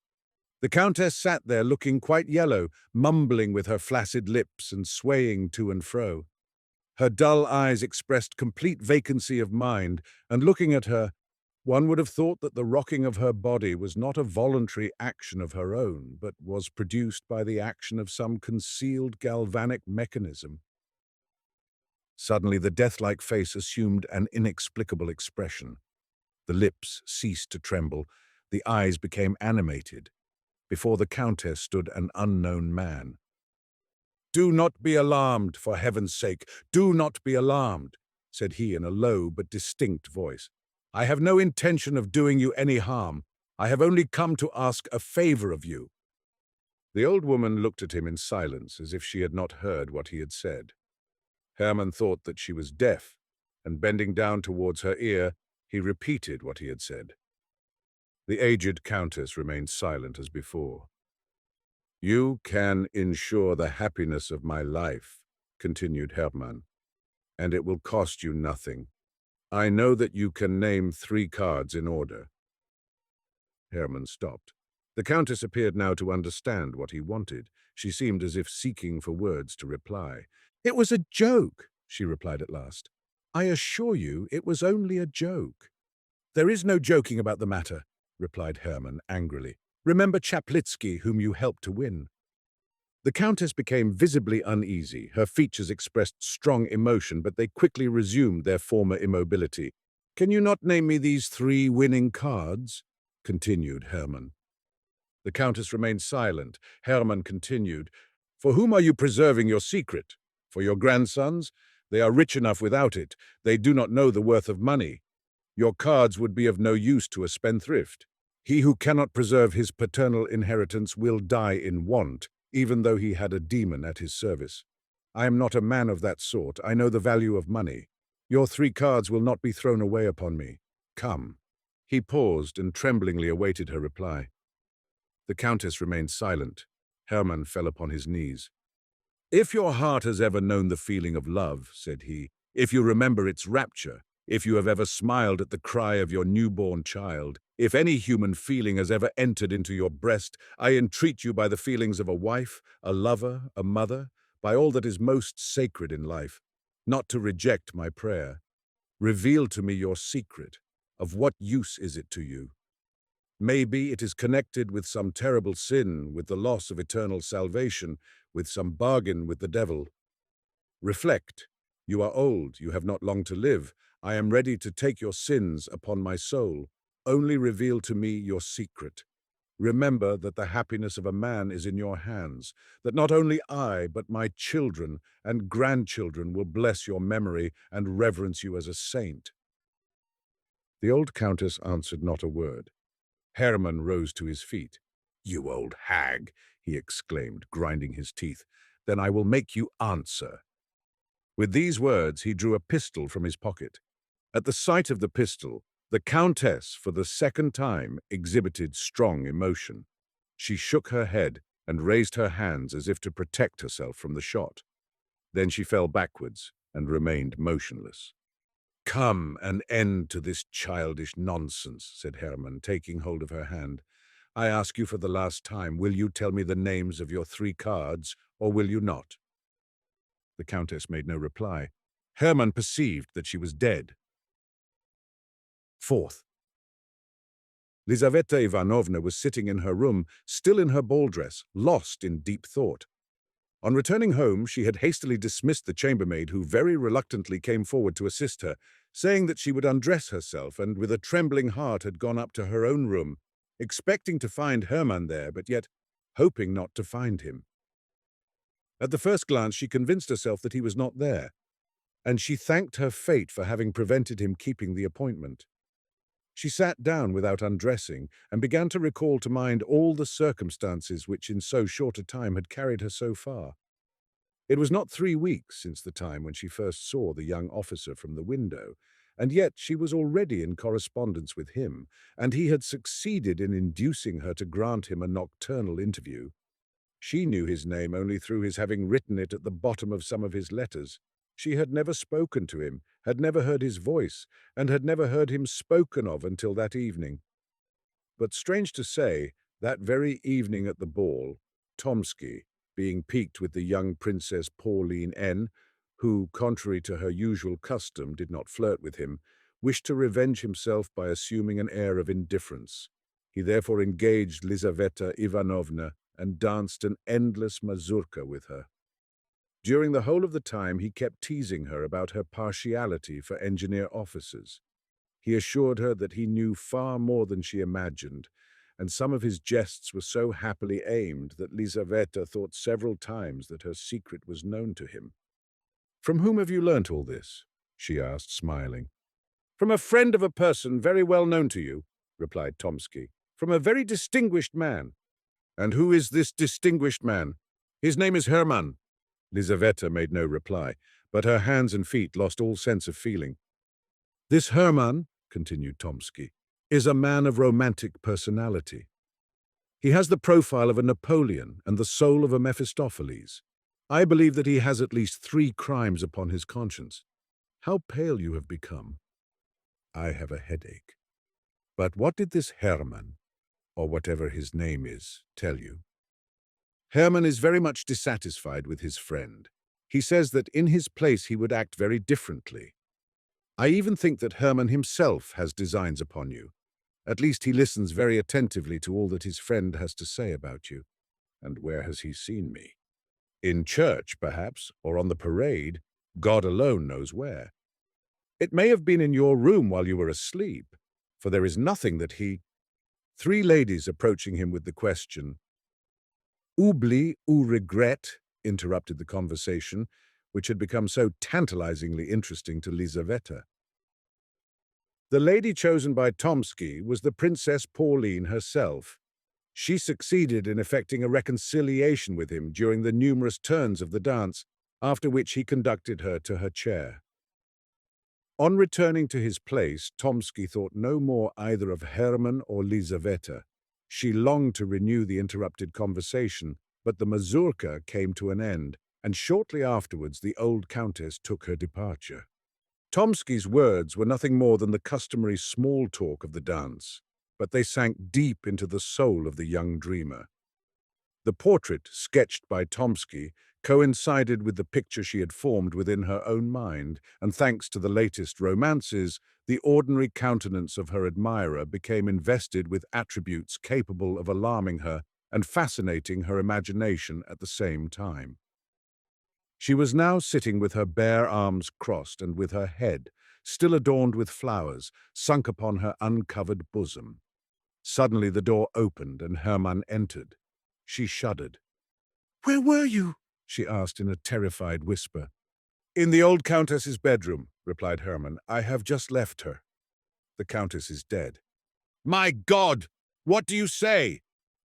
A: The Countess sat there looking quite yellow, mumbling with her flaccid lips and swaying to and fro. Her dull eyes expressed complete vacancy of mind, and looking at her, one would have thought that the rocking of her body was not a voluntary action of her own, but was produced by the action of some concealed galvanic mechanism. Suddenly the death-like face assumed an inexplicable expression. The lips ceased to tremble, the eyes became animated. Before the Countess stood an unknown man. "Do not be alarmed, for heaven's sake, do not be alarmed," said he in a low but distinct voice. "I have no intention of doing you any harm. I have only come to ask a favor of you." The old woman looked at him in silence, as if she had not heard what he had said. Hermann thought that she was deaf, and bending down towards her ear, he repeated what he had said. The aged Countess remained silent as before. "You can ensure the happiness of my life," continued Hermann, "and it will cost you nothing. I know that you can name 3 cards in order." Hermann stopped. The Countess appeared now to understand what he wanted. She seemed as if seeking for words to reply. "It was a joke," she replied at last. "I assure you it was only a joke." "There is no joking about the matter," replied Hermann angrily. "Remember Chaplitsky, whom you helped to win." The Countess became visibly uneasy. Her features expressed strong emotion, but they quickly resumed their former immobility. "Can you not name me these 3 winning cards?" continued Hermann. The Countess remained silent. Hermann continued, "For whom are you preserving your secret? For your grandsons? They are rich enough without it. They do not know the worth of money. Your cards would be of no use to a spendthrift. He who cannot preserve his paternal inheritance will die in want, even though he had a demon at his service. I am not a man of that sort. I know the value of money. Your 3 cards will not be thrown away upon me. Come." He paused and tremblingly awaited her reply. The Countess remained silent. Hermann fell upon his knees. "If your heart has ever known the feeling of love," said he, "if you remember its rapture, if you have ever smiled at the cry of your newborn child, if any human feeling has ever entered into your breast, I entreat you by the feelings of a wife, a lover, a mother, by all that is most sacred in life, not to reject my prayer. Reveal to me your secret. Of what use is it to you? Maybe it is connected with some terrible sin, with the loss of eternal salvation, with some bargain with the devil. Reflect. You are old, you have not long to live. I am ready to take your sins upon my soul. Only reveal to me your secret. Remember that the happiness of a man is in your hands, that not only I, but my children and grandchildren will bless your memory and reverence you as a saint." The old Countess answered not a word. Hermann rose to his feet. "You old hag," he exclaimed, grinding his teeth. "Then I will make you answer." With these words, he drew a pistol from his pocket. At the sight of the pistol, the Countess, for the second time, exhibited strong emotion. She shook her head and raised her hands as if to protect herself from the shot. Then she fell backwards and remained motionless. "Come, an end to this childish nonsense," said Hermann, taking hold of her hand. "I ask you for the last time, will you tell me the names of your 3 cards, or will you not?" The Countess made no reply. Hermann perceived that she was dead. 4th. Lizaveta Ivanovna was sitting in her room, still in her ball dress, lost in deep thought. On returning home, she had hastily dismissed the chambermaid, who very reluctantly came forward to assist her, saying that she would undress herself, and with a trembling heart had gone up to her own room, expecting to find Hermann there, but yet hoping not to find him. At the first glance, she convinced herself that he was not there, and she thanked her fate for having prevented him keeping the appointment. She sat down without undressing and began to recall to mind all the circumstances which in so short a time had carried her so far. It was not 3 weeks since the time when she first saw the young officer from the window, and yet she was already in correspondence with him, and he had succeeded in inducing her to grant him a nocturnal interview. She knew his name only through his having written it at the bottom of some of his letters. She had never spoken to him, had never heard his voice, and had never heard him spoken of until that evening. But strange to say, that very evening at the ball, Tomsky, being piqued with the young Princess Pauline N., who, contrary to her usual custom, did not flirt with him, wished to revenge himself by assuming an air of indifference. He therefore engaged Lizaveta Ivanovna and danced an endless mazurka with her. During the whole of the time he kept teasing her about her partiality for engineer officers. He assured her that he knew far more than she imagined, and some of his jests were so happily aimed that Lizaveta thought several times that her secret was known to him. "From whom have you learnt all this?" she asked, smiling. "From a friend of a person very well known to you," replied Tomsky. "From a very distinguished man." "And who is this distinguished man?" "His name is Hermann." Lizaveta made no reply, but her hands and feet lost all sense of feeling. "This Hermann," continued Tomsky, "is a man of romantic personality. He has the profile of a Napoleon and the soul of a Mephistopheles. I believe that he has at least 3 crimes upon his conscience. How pale you have become." "I have a headache. But what did this Hermann, or whatever his name is, tell you?" "Hermann is very much dissatisfied with his friend. He says that in his place he would act very differently. I even think that Hermann himself has designs upon you. At least he listens very attentively to all that his friend has to say about you." "And where has he seen me?" "In church, perhaps, or on the parade. God alone knows where. It may have been in your room while you were asleep, for there is nothing that he—" 3 ladies approaching him with the question, "Oubli ou regret," interrupted the conversation, which had become so tantalizingly interesting to Lizaveta. The lady chosen by Tomsky was the Princess Pauline herself. She succeeded in effecting a reconciliation with him during the numerous turns of the dance, after which he conducted her to her chair. On returning to his place, Tomsky thought no more either of Hermann or Lizaveta. She longed to renew the interrupted conversation, but the mazurka came to an end, and shortly afterwards the old countess took her departure. Tomsky's words were nothing more than the customary small talk of the dance, but they sank deep into the soul of the young dreamer. The portrait sketched by Tomsky coincided with the picture she had formed within her own mind, and thanks to the latest romances, the ordinary countenance of her admirer became invested with attributes capable of alarming her and fascinating her imagination at the same time. She was now sitting with her bare arms crossed and with her head, still adorned with flowers, sunk upon her uncovered bosom. Suddenly the door opened and Hermann entered. She shuddered. "Where were you?" she asked in a terrified whisper. "In the old countess's bedroom," replied Hermann. "I have just left her. The countess is dead." "My God! What do you say?"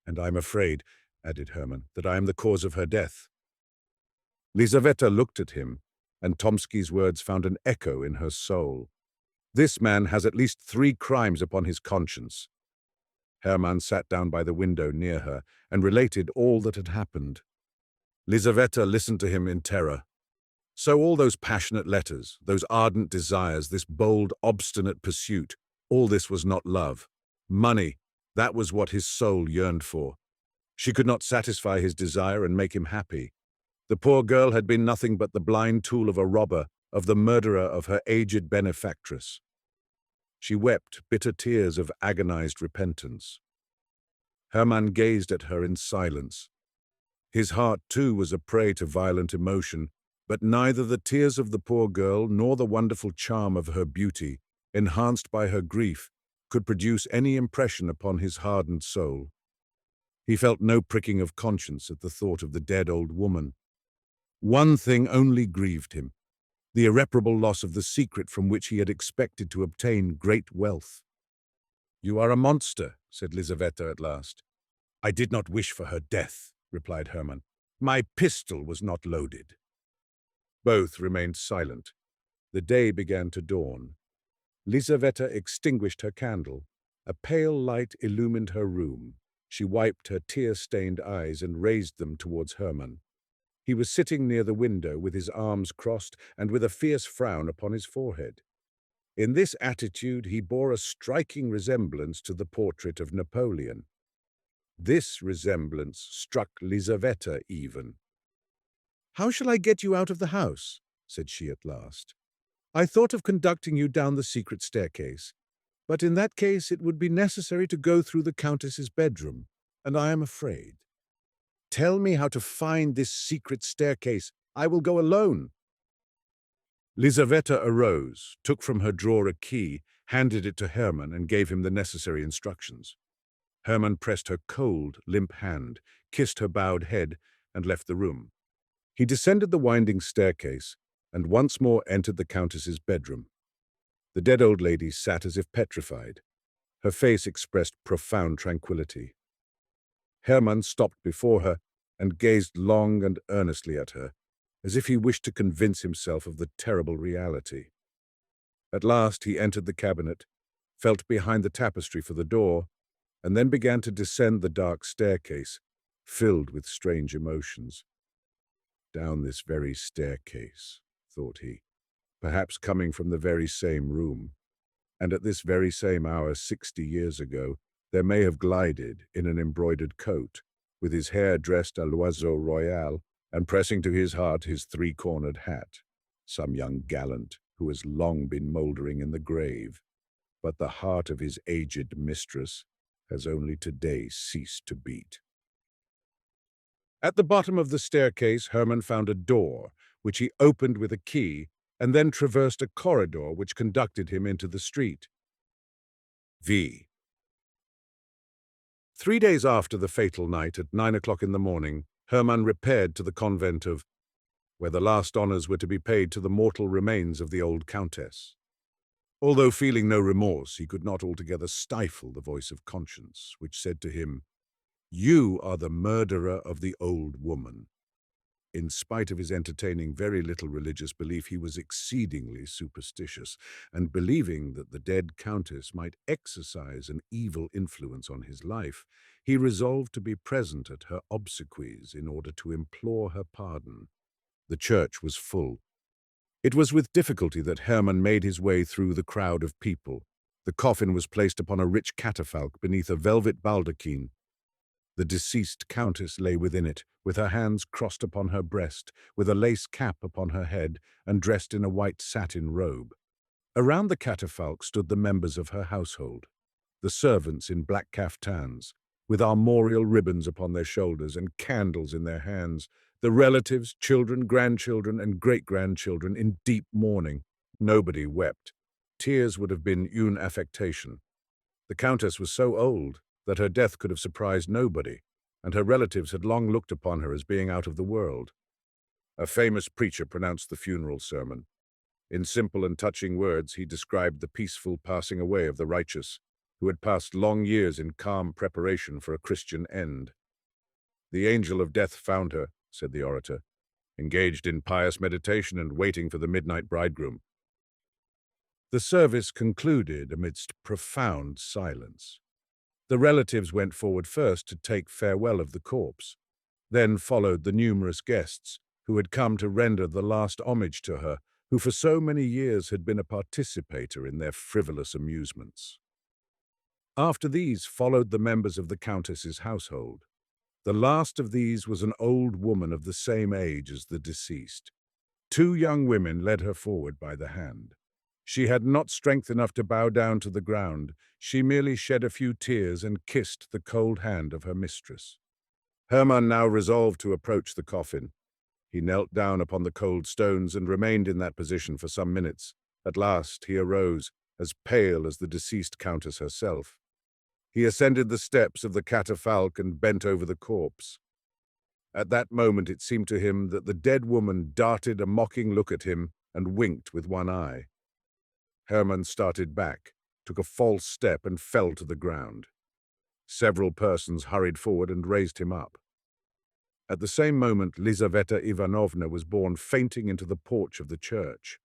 A: "And I'm afraid," added Hermann, "that I am the cause of her death." Lizaveta looked at him, and Tomsky's words found an echo in her soul. This man has at least 3 crimes upon his conscience. Hermann sat down by the window near her and related all that had happened. Lizaveta listened to him in terror. So all those passionate letters, those ardent desires, this bold, obstinate pursuit, all this was not love. Money, that was what his soul yearned for. She could not satisfy his desire and make him happy. The poor girl had been nothing but the blind tool of a robber, of the murderer of her aged benefactress. She wept bitter tears of agonized repentance. Hermann gazed at her in silence. His heart, too, was a prey to violent emotion, but neither the tears of the poor girl nor the wonderful charm of her beauty, enhanced by her grief, could produce any impression upon his hardened soul. He felt no pricking of conscience at the thought of the dead old woman. One thing only grieved him, the irreparable loss of the secret from which he had expected to obtain great wealth. "You are a monster," said Lizaveta at last. "I did not wish for her death," replied Hermann. "My pistol was not loaded." Both remained silent. The day began to dawn. Lizaveta extinguished her candle. A pale light illumined her room. She wiped her tear-stained eyes and raised them towards Hermann. He was sitting near the window with his arms crossed and with a fierce frown upon his forehead. In this attitude he bore a striking resemblance to the portrait of Napoleon. This resemblance struck Lizaveta even. "How shall I get you out of the house?" said she at last. "I thought of conducting you down the secret staircase, but in that case it would be necessary to go through the Countess's bedroom, and I am afraid. Tell me how to find this secret staircase. I will go alone." Lizaveta arose, took from her drawer a key, handed it to Hermann, and gave him the necessary instructions. Hermann pressed her cold, limp hand, kissed her bowed head, and left the room. He descended the winding staircase and once more entered the Countess's bedroom. The dead old lady sat as if petrified. Her face expressed profound tranquility. Hermann stopped before her and gazed long and earnestly at her, as if he wished to convince himself of the terrible reality. At last he entered the cabinet, felt behind the tapestry for the door, and then began to descend the dark staircase, filled with strange emotions. Down this very staircase, thought he, perhaps coming from the very same room, and at this very same hour 60 years ago, there may have glided, in an embroidered coat, with his hair dressed à l'oiseau royal, and pressing to his heart his three-cornered hat, some young gallant who has long been mouldering in the grave, but the heart of his aged mistress has only today ceased to beat. At the bottom of the staircase, Hermann found a door, which he opened with a key, and then traversed a corridor which conducted him into the street. 3 days after the fatal night, at 9 o'clock in the morning, Hermann repaired to the convent of, where the last honours were to be paid to the mortal remains of the old countess. Although feeling no remorse, he could not altogether stifle the voice of conscience, which said to him, "You are the murderer of the old woman." In spite of his entertaining very little religious belief, he was exceedingly superstitious, and believing that the dead countess might exercise an evil influence on his life, he resolved to be present at her obsequies in order to implore her pardon. The church was full. It was with difficulty that Hermann made his way through the crowd of people. The coffin was placed upon a rich catafalque beneath a velvet baldachin. The deceased countess lay within it, with her hands crossed upon her breast, with a lace cap upon her head, and dressed in a white satin robe. Around the catafalque stood the members of her household, the servants in black caftans, with armorial ribbons upon their shoulders and candles in their hands, the relatives, children, grandchildren, and great-grandchildren in deep mourning. Nobody wept. Tears would have been une affectation. The countess was so old that her death could have surprised nobody, and her relatives had long looked upon her as being out of the world. A famous preacher pronounced the funeral sermon. In simple and touching words, he described the peaceful passing away of the righteous, who had passed long years in calm preparation for a Christian end. "The angel of death found her," said the orator, "engaged in pious meditation and waiting for the midnight bridegroom." The service concluded amidst profound silence. The relatives went forward first to take farewell of the corpse. Then followed the numerous guests who had come to render the last homage to her, who for so many years had been a participator in their frivolous amusements. After these followed the members of the countess's household. The last of these was an old woman of the same age as the deceased. 2 young women led her forward by the hand. She had not strength enough to bow down to the ground. She merely shed a few tears and kissed the cold hand of her mistress. Hermann now resolved to approach the coffin. He knelt down upon the cold stones and remained in that position for some minutes. At last he arose, as pale as the deceased countess herself. He ascended the steps of the catafalque and bent over the corpse. At that moment it seemed to him that the dead woman darted a mocking look at him and winked with one eye. Hermann started back, took a false step, and fell to the ground. Several persons hurried forward and raised him up. At the same moment, Lizaveta Ivanovna was borne fainting into the porch of the church.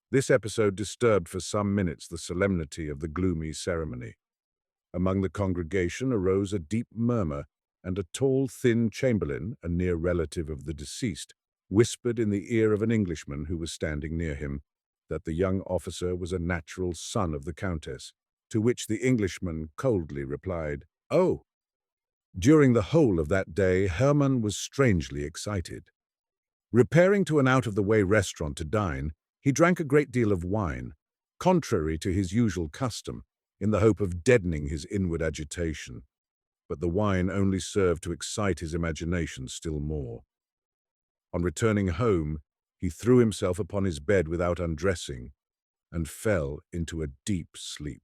A: This episode disturbed for some minutes the solemnity of the gloomy ceremony. Among the congregation arose a deep murmur, and a tall, thin chamberlain, a near relative of the deceased, whispered in the ear of an Englishman who was standing near him that the young officer was a natural son of the Countess, to which the Englishman coldly replied, "Oh!" During the whole of that day, Hermann was strangely excited. Repairing to an out-of-the-way restaurant to dine, he drank a great deal of wine, contrary to his usual custom, in the hope of deadening his inward agitation. But the wine only served to excite his imagination still more. On returning home, he threw himself upon his bed without undressing and fell into a deep sleep.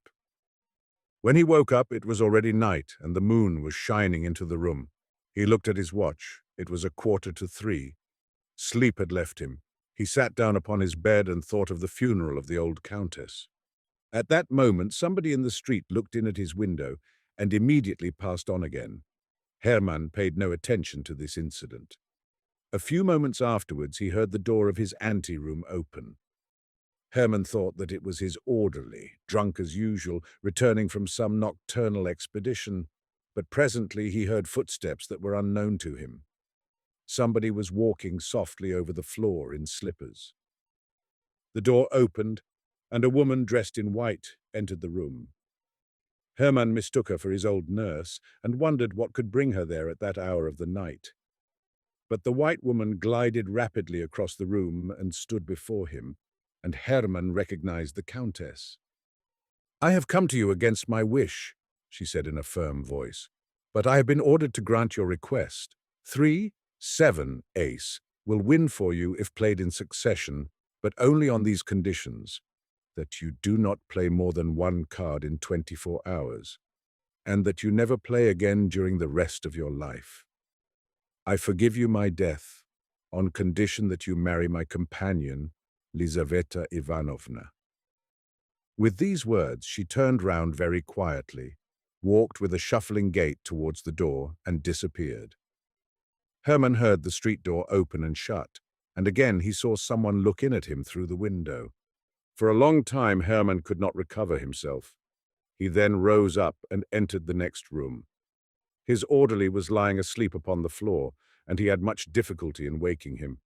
A: When he woke up, it was already night, and the moon was shining into the room. He looked at his watch. It was 3:15. Sleep had left him. He sat down upon his bed and thought of the funeral of the old countess. At that moment, somebody in the street looked in at his window and immediately passed on again. Hermann paid no attention to this incident. A few moments afterwards, he heard the door of his anteroom open. Hermann thought that it was his orderly, drunk as usual, returning from some nocturnal expedition, but presently he heard footsteps that were unknown to him. Somebody was walking softly over the floor in slippers. The door opened, and a woman dressed in white entered the room. Hermann mistook her for his old nurse and wondered what could bring her there at that hour of the night. But the white woman glided rapidly across the room and stood before him, and Hermann recognized the Countess. "I have come to you against my wish," she said in a firm voice, "but I have been ordered to grant your request. 3-7 ace will win for you if played in succession, but only on these conditions: that you do not play more than one card in 24 hours, and that you never play again during the rest of your life. I forgive you my death, on condition that you marry my companion, Lizaveta Ivanovna." With these words, she turned round very quietly, walked with a shuffling gait towards the door, and disappeared. Hermann heard the street door open and shut, and again he saw someone look in at him through the window. For a long time Hermann could not recover himself. He then rose up and entered the next room. His orderly was lying asleep upon the floor, and he had much difficulty in waking him.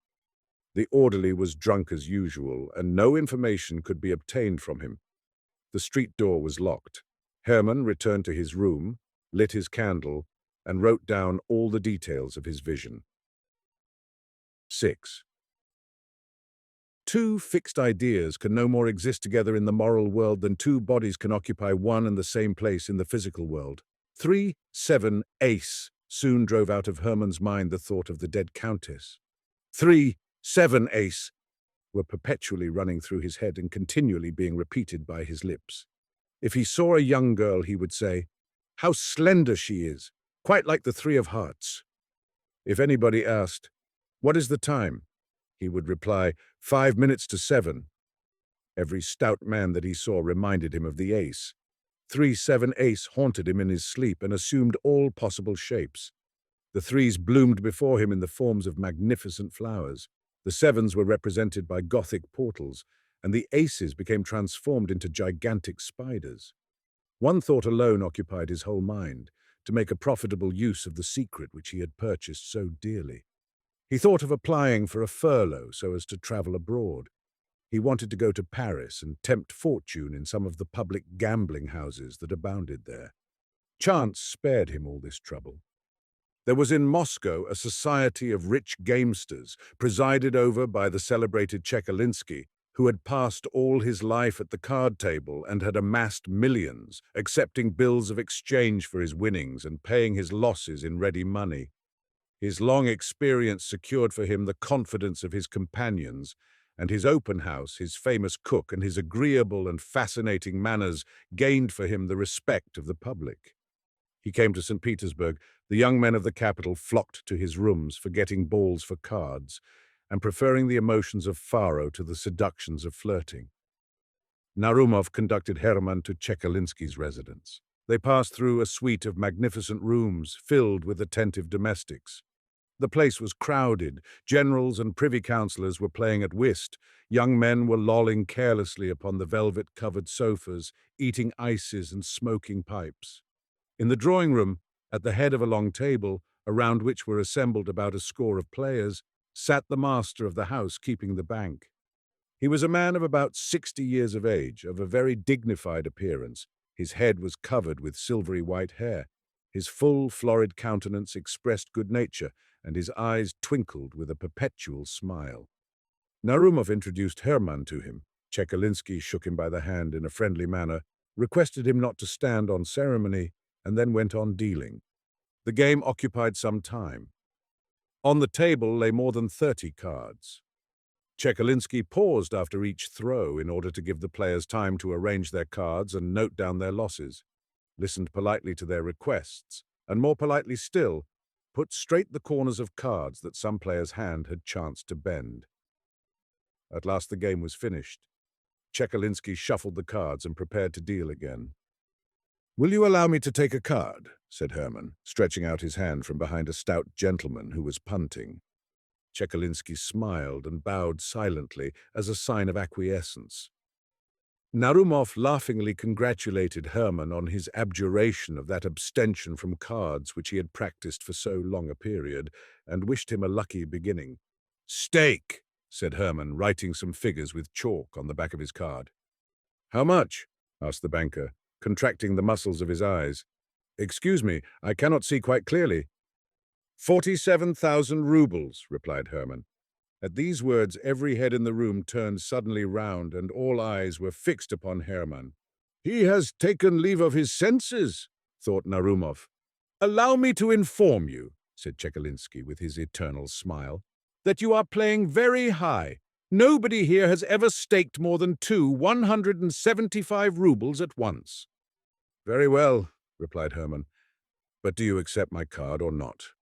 A: The orderly was drunk as usual, and no information could be obtained from him. The street door was locked. Hermann returned to his room, lit his candle, and wrote down all the details of his vision. 6. Two fixed ideas can no more exist together in the moral world than two bodies can occupy one and the same place in the physical world. 3-7 ace soon drove out of Hermann's mind the thought of the dead countess. 3-7 ace were perpetually running through his head and continually being repeated by his lips. If he saw a young girl, he would say, "How slender she is, quite like the 3 of hearts." If anybody asked, "What is the time?" he would reply, 5 minutes to 7. Every stout man that he saw reminded him of the ace. 3-7 ace haunted him in his sleep and assumed all possible shapes. The 3s bloomed before him in the forms of magnificent flowers. The 7s were represented by Gothic portals, and the aces became transformed into gigantic spiders. One thought alone occupied his whole mind: to make a profitable use of the secret which he had purchased so dearly. He thought of applying for a furlough so as to travel abroad. He wanted to go to Paris and tempt fortune in some of the public gambling houses that abounded there. Chance spared him all this trouble. There was in Moscow a society of rich gamesters, presided over by the celebrated Chekhov, who had passed all his life at the card table and had amassed millions, accepting bills of exchange for his winnings and paying his losses in ready money. His long experience secured for him the confidence of his companions, and his open house, his famous cook, and his agreeable and fascinating manners gained for him the respect of the public. He came to St. Petersburg. The young men of the capital flocked to his rooms, forgetting balls for cards, and preferring the emotions of faro to the seductions of flirting. Narumov conducted Hermann to Chekalinsky's residence. They passed through a suite of magnificent rooms filled with attentive domestics. The place was crowded. Generals and privy councillors were playing at whist. Young men were lolling carelessly upon the velvet-covered sofas, eating ices and smoking pipes. In the drawing room, at the head of a long table, around which were assembled about a score of players, sat the master of the house keeping the bank. He was a man of about 60 years of age, of a very dignified appearance. His head was covered with silvery white hair. His full, florid countenance expressed good nature, and his eyes twinkled with a perpetual smile. Narumov introduced Hermann to him. Chekalinsky shook him by the hand in a friendly manner, requested him not to stand on ceremony, and then went on dealing. The game occupied some time. On the table lay more than 30 cards. Chekalinsky paused after each throw in order to give the players time to arrange their cards and note down their losses, listened politely to their requests, and more politely still, put straight the corners of cards that some player's hand had chanced to bend. At last the game was finished. Chekalinsky shuffled the cards and prepared to deal again. "Will you allow me to take a card?" said Hermann, stretching out his hand from behind a stout gentleman who was punting. Chekalinsky smiled and bowed silently as a sign of acquiescence. Narumov laughingly congratulated Hermann on his abjuration of that abstention from cards which he had practiced for so long a period, and wished him a lucky beginning. "Stake," said Hermann, writing some figures with chalk on the back of his card. "How much?" asked the banker, contracting the muscles of his eyes. "Excuse me, I cannot see quite clearly." 47,000 rubles, replied Hermann. At these words, every head in the room turned suddenly round, and all eyes were fixed upon Hermann. "He has taken leave of his senses," thought Narumov. "Allow me to inform you," said Chekalinsky with his eternal smile, "that you are playing very high. Nobody here has ever staked more than 175 rubles at once." "Very well," replied Hermann. "But do you accept my card or not?"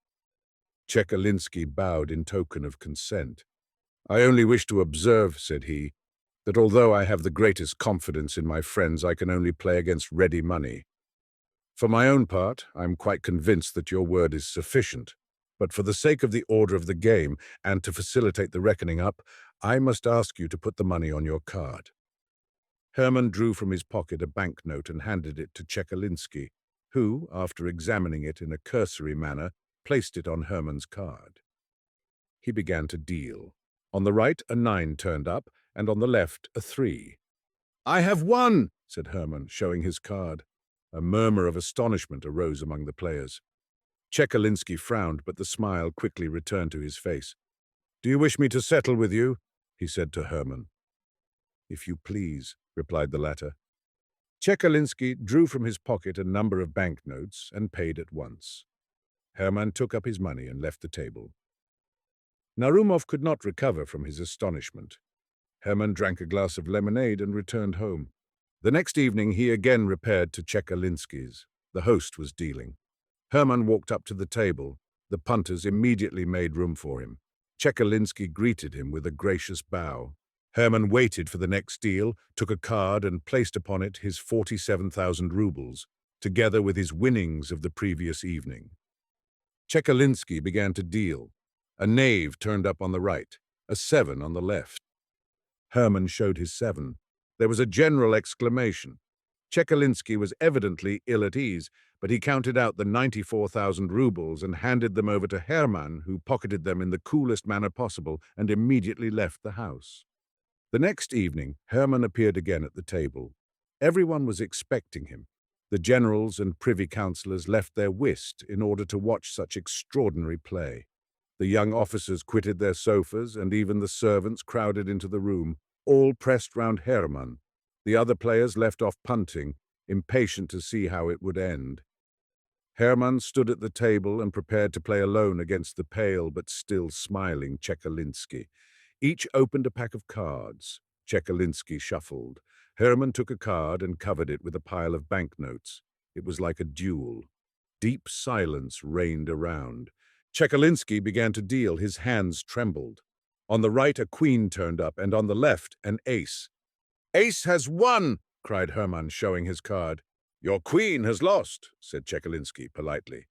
A: Chekalinsky bowed in token of consent. "I only wish to observe," said he, "that although I have the greatest confidence in my friends, I can only play against ready money. For my own part, I am quite convinced that your word is sufficient, but for the sake of the order of the game, and to facilitate the reckoning up, I must ask you to put the money on your card." Hermann drew from his pocket a banknote and handed it to Chekalinsky, who, after examining it in a cursory manner, placed it on Hermann's card. He began to deal. On the right, a 9 turned up, and on the left, a 3. "I have won," said Hermann, showing his card. A murmur of astonishment arose among the players. Chekalinsky frowned, but the smile quickly returned to his face. "Do you wish me to settle with you?" he said to Hermann. "If you please," replied the latter. Chekalinsky drew from his pocket a number of banknotes and paid at once. Hermann took up his money and left the table. Narumov could not recover from his astonishment. Hermann drank a glass of lemonade and returned home. The next evening he again repaired to Chekalinsky's. The host was dealing. Hermann walked up to the table. The punters immediately made room for him. Chekalinsky greeted him with a gracious bow. Hermann waited for the next deal, took a card and placed upon it his 47,000 rubles, together with his winnings of the previous evening. Chekalinsky began to deal. A knave turned up on the right, a 7 on the left. Hermann showed his 7. There was a general exclamation. Chekalinsky was evidently ill at ease, but he counted out the 94,000 rubles and handed them over to Hermann, who pocketed them in the coolest manner possible and immediately left the house. The next evening, Hermann appeared again at the table. Everyone was expecting him. The generals and privy councillors left their whist in order to watch such extraordinary play. The young officers quitted their sofas, and even the servants crowded into the room, all pressed round Hermann. The other players left off punting, impatient to see how it would end. Hermann stood at the table and prepared to play alone against the pale but still smiling Chekalinsky. Each opened a pack of cards. Chekalinsky shuffled. Hermann took a card and covered it with a pile of banknotes. It was like a duel. Deep silence reigned around. Chekalinsky began to deal. His hands trembled. On the right, a queen turned up, and on the left, an ace. "Ace has won!" cried Hermann, showing his card. "Your queen has lost," said Chekalinsky politely.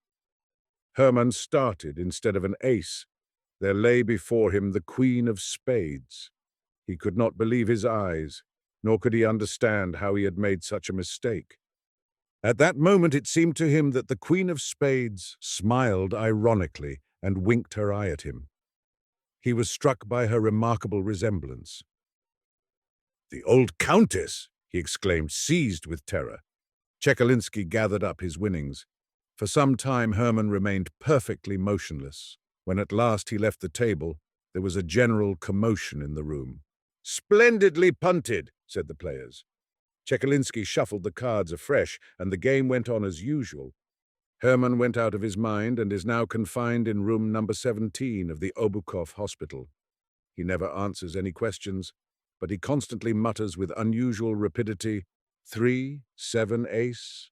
A: Hermann started instead of an ace. There lay before him the Queen of Spades. He could not believe his eyes, nor could he understand how he had made such a mistake. At that moment it seemed to him that the Queen of Spades smiled ironically and winked her eye at him. He was struck by her remarkable resemblance. "The old Countess!" he exclaimed, seized with terror. Chekalinsky gathered up his winnings. For some time Hermann remained perfectly motionless. When at last he left the table, there was a general commotion in the room. "Splendidly punted," said the players. Chekalinsky shuffled the cards afresh, and the game went on as usual. Hermann went out of his mind and is now confined in room number 17 of the Obukhov Hospital. He never answers any questions, but he constantly mutters with unusual rapidity, 3-7 ace,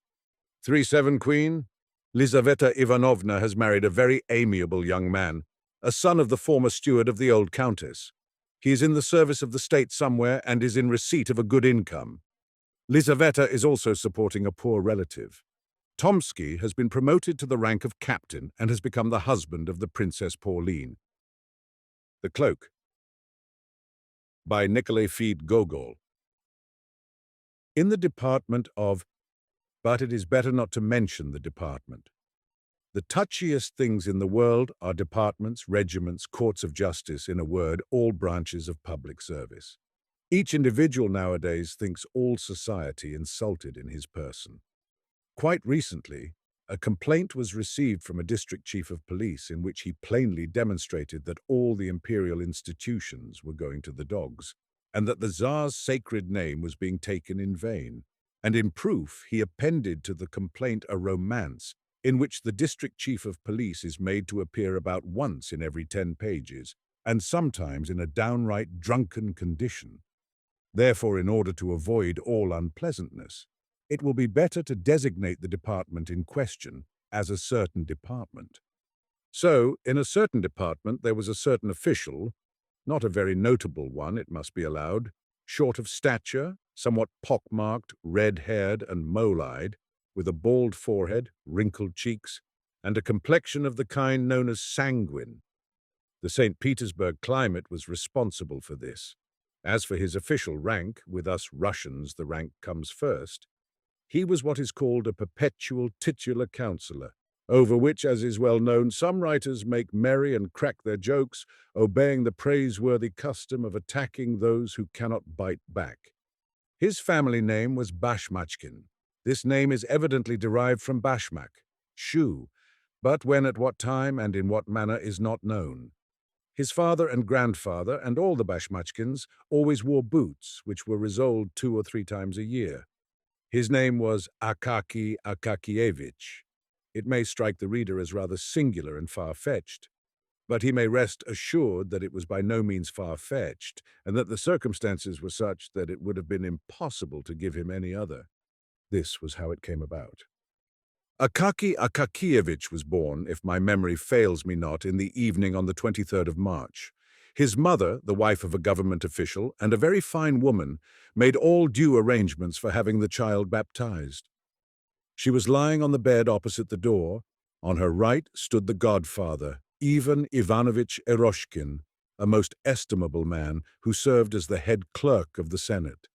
A: 3-7 queen. Lizaveta Ivanovna has married a very amiable young man, a son of the former steward of the old countess. He is in the service of the state somewhere and is in receipt of a good income. Lizaveta is also supporting a poor relative. Tomsky has been promoted to the rank of captain and has become the husband of the Princess Pauline. The Cloak, by Muzhik Fed Gogol. In the department of, but it is better not to mention the department. The touchiest things in the world are departments, regiments, courts of justice, in a word, all branches of public service. Each individual nowadays thinks all society insulted in his person. Quite recently, a complaint was received from a district chief of police in which he plainly demonstrated that all the imperial institutions were going to the dogs, and that the Tsar's sacred name was being taken in vain. And in proof, he appended to the complaint a romance in which the district chief of police is made to appear about once in every 10 pages, and sometimes in a downright drunken condition. Therefore, in order to avoid all unpleasantness, it will be better to designate the department in question as a certain department. So, in a certain department there was a certain official, not a very notable one, it must be allowed, short of stature, somewhat pockmarked, red-haired and mole-eyed, with a bald forehead, wrinkled cheeks, and a complexion of the kind known as sanguine. The St. Petersburg climate was responsible for this. As for his official rank, with us Russians the rank comes first, he was what is called a perpetual titular councillor, over which, as is well known, some writers make merry and crack their jokes, obeying the praiseworthy custom of attacking those who cannot bite back. His family name was Bashmachkin. This name is evidently derived from Bashmak, shoe, but when, at what time, and in what manner is not known. His father and grandfather, and all the Bashmachkins, always wore boots, which were resoled 2 or 3 times a year. His name was Akaki Akakievich. It may strike the reader as rather singular and far-fetched, but he may rest assured that it was by no means far-fetched, and that the circumstances were such that it would have been impossible to give him any other. This was how it came about. Akaki Akakievich was born, if my memory fails me not, in the evening on the 23rd of March. His mother, the wife of a government official, and a very fine woman, made all due arrangements for having the child baptized. She was lying on the bed opposite the door. On her right stood the godfather, Ivan Ivanovich Eroshkin, a most estimable man who served as the head clerk of the Senate,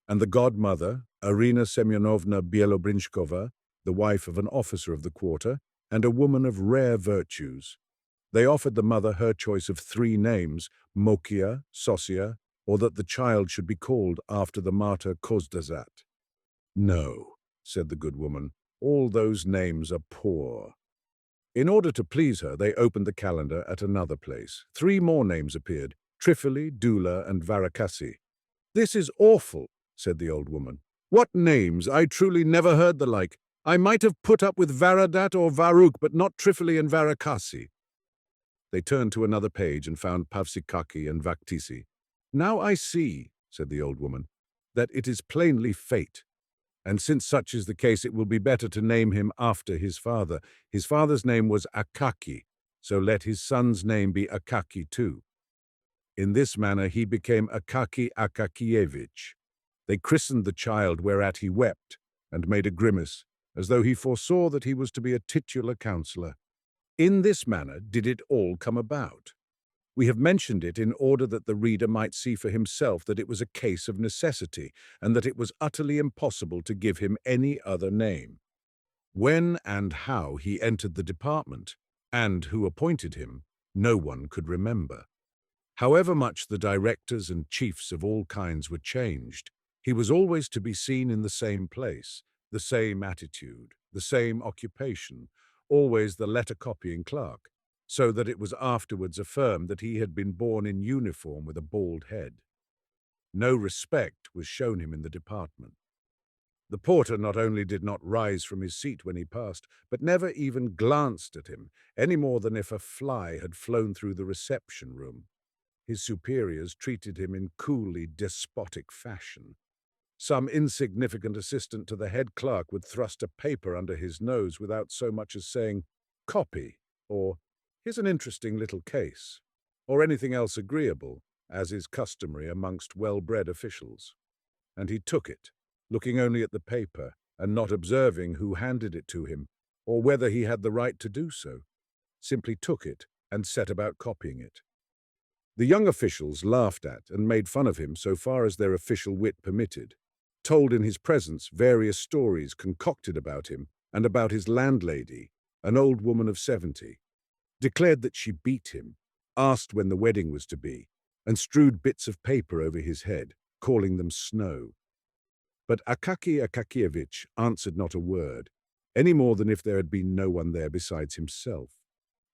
A: and the godmother, Arina Semyonovna Bielobrinchkova, the wife of an officer of the quarter, and a woman of rare virtues. They offered the mother her choice of 3 names, Mokia, Sosia, or that the child should be called after the martyr Kozdazat. "No," said the good woman, "all those names are poor." In order to please her, they opened the calendar at another place. 3 more names appeared, Trifili, Dula, and Varakasi. "This is awful," said the old woman. "What names? I truly never heard the like. I might have put up with Varadat or Varuk, but not Trifili and Varakasi." They turned to another page and found Pavsikaki and Vaktisi. "Now I see," said the old woman, "that it is plainly fate. And since such is the case, it will be better to name him after his father. His father's name was Akaki, so let his son's name be Akaki too." In this manner he became Akaki Akakievich. They christened the child, whereat he wept and made a grimace, as though he foresaw that he was to be a titular councillor. In this manner did it all come about. We have mentioned it in order that the reader might see for himself that it was a case of necessity, and that it was utterly impossible to give him any other name. When and how he entered the department, and who appointed him, no one could remember. However much the directors and chiefs of all kinds were changed, he was always to be seen in the same place, the same attitude, the same occupation, always the letter-copying clerk, so that it was afterwards affirmed that he had been born in uniform with a bald head. No respect was shown him in the department. The porter not only did not rise from his seat when he passed, but never even glanced at him, any more than if a fly had flown through the reception room. His superiors treated him in coolly despotic fashion. Some insignificant assistant to the head clerk would thrust a paper under his nose without so much as saying, "Copy," or "Here's an interesting little case," or anything else agreeable, as is customary amongst well-bred officials. And he took it, looking only at the paper and not observing who handed it to him, or whether he had the right to do so, simply took it and set about copying it. The young officials laughed at and made fun of him so far as their official wit permitted, told in his presence various stories concocted about him and about his landlady, an old woman of 70, declared that she beat him, asked when the wedding was to be, and strewed bits of paper over his head, calling them snow. But Akaky Akakievich answered not a word, any more than if there had been no one there besides himself.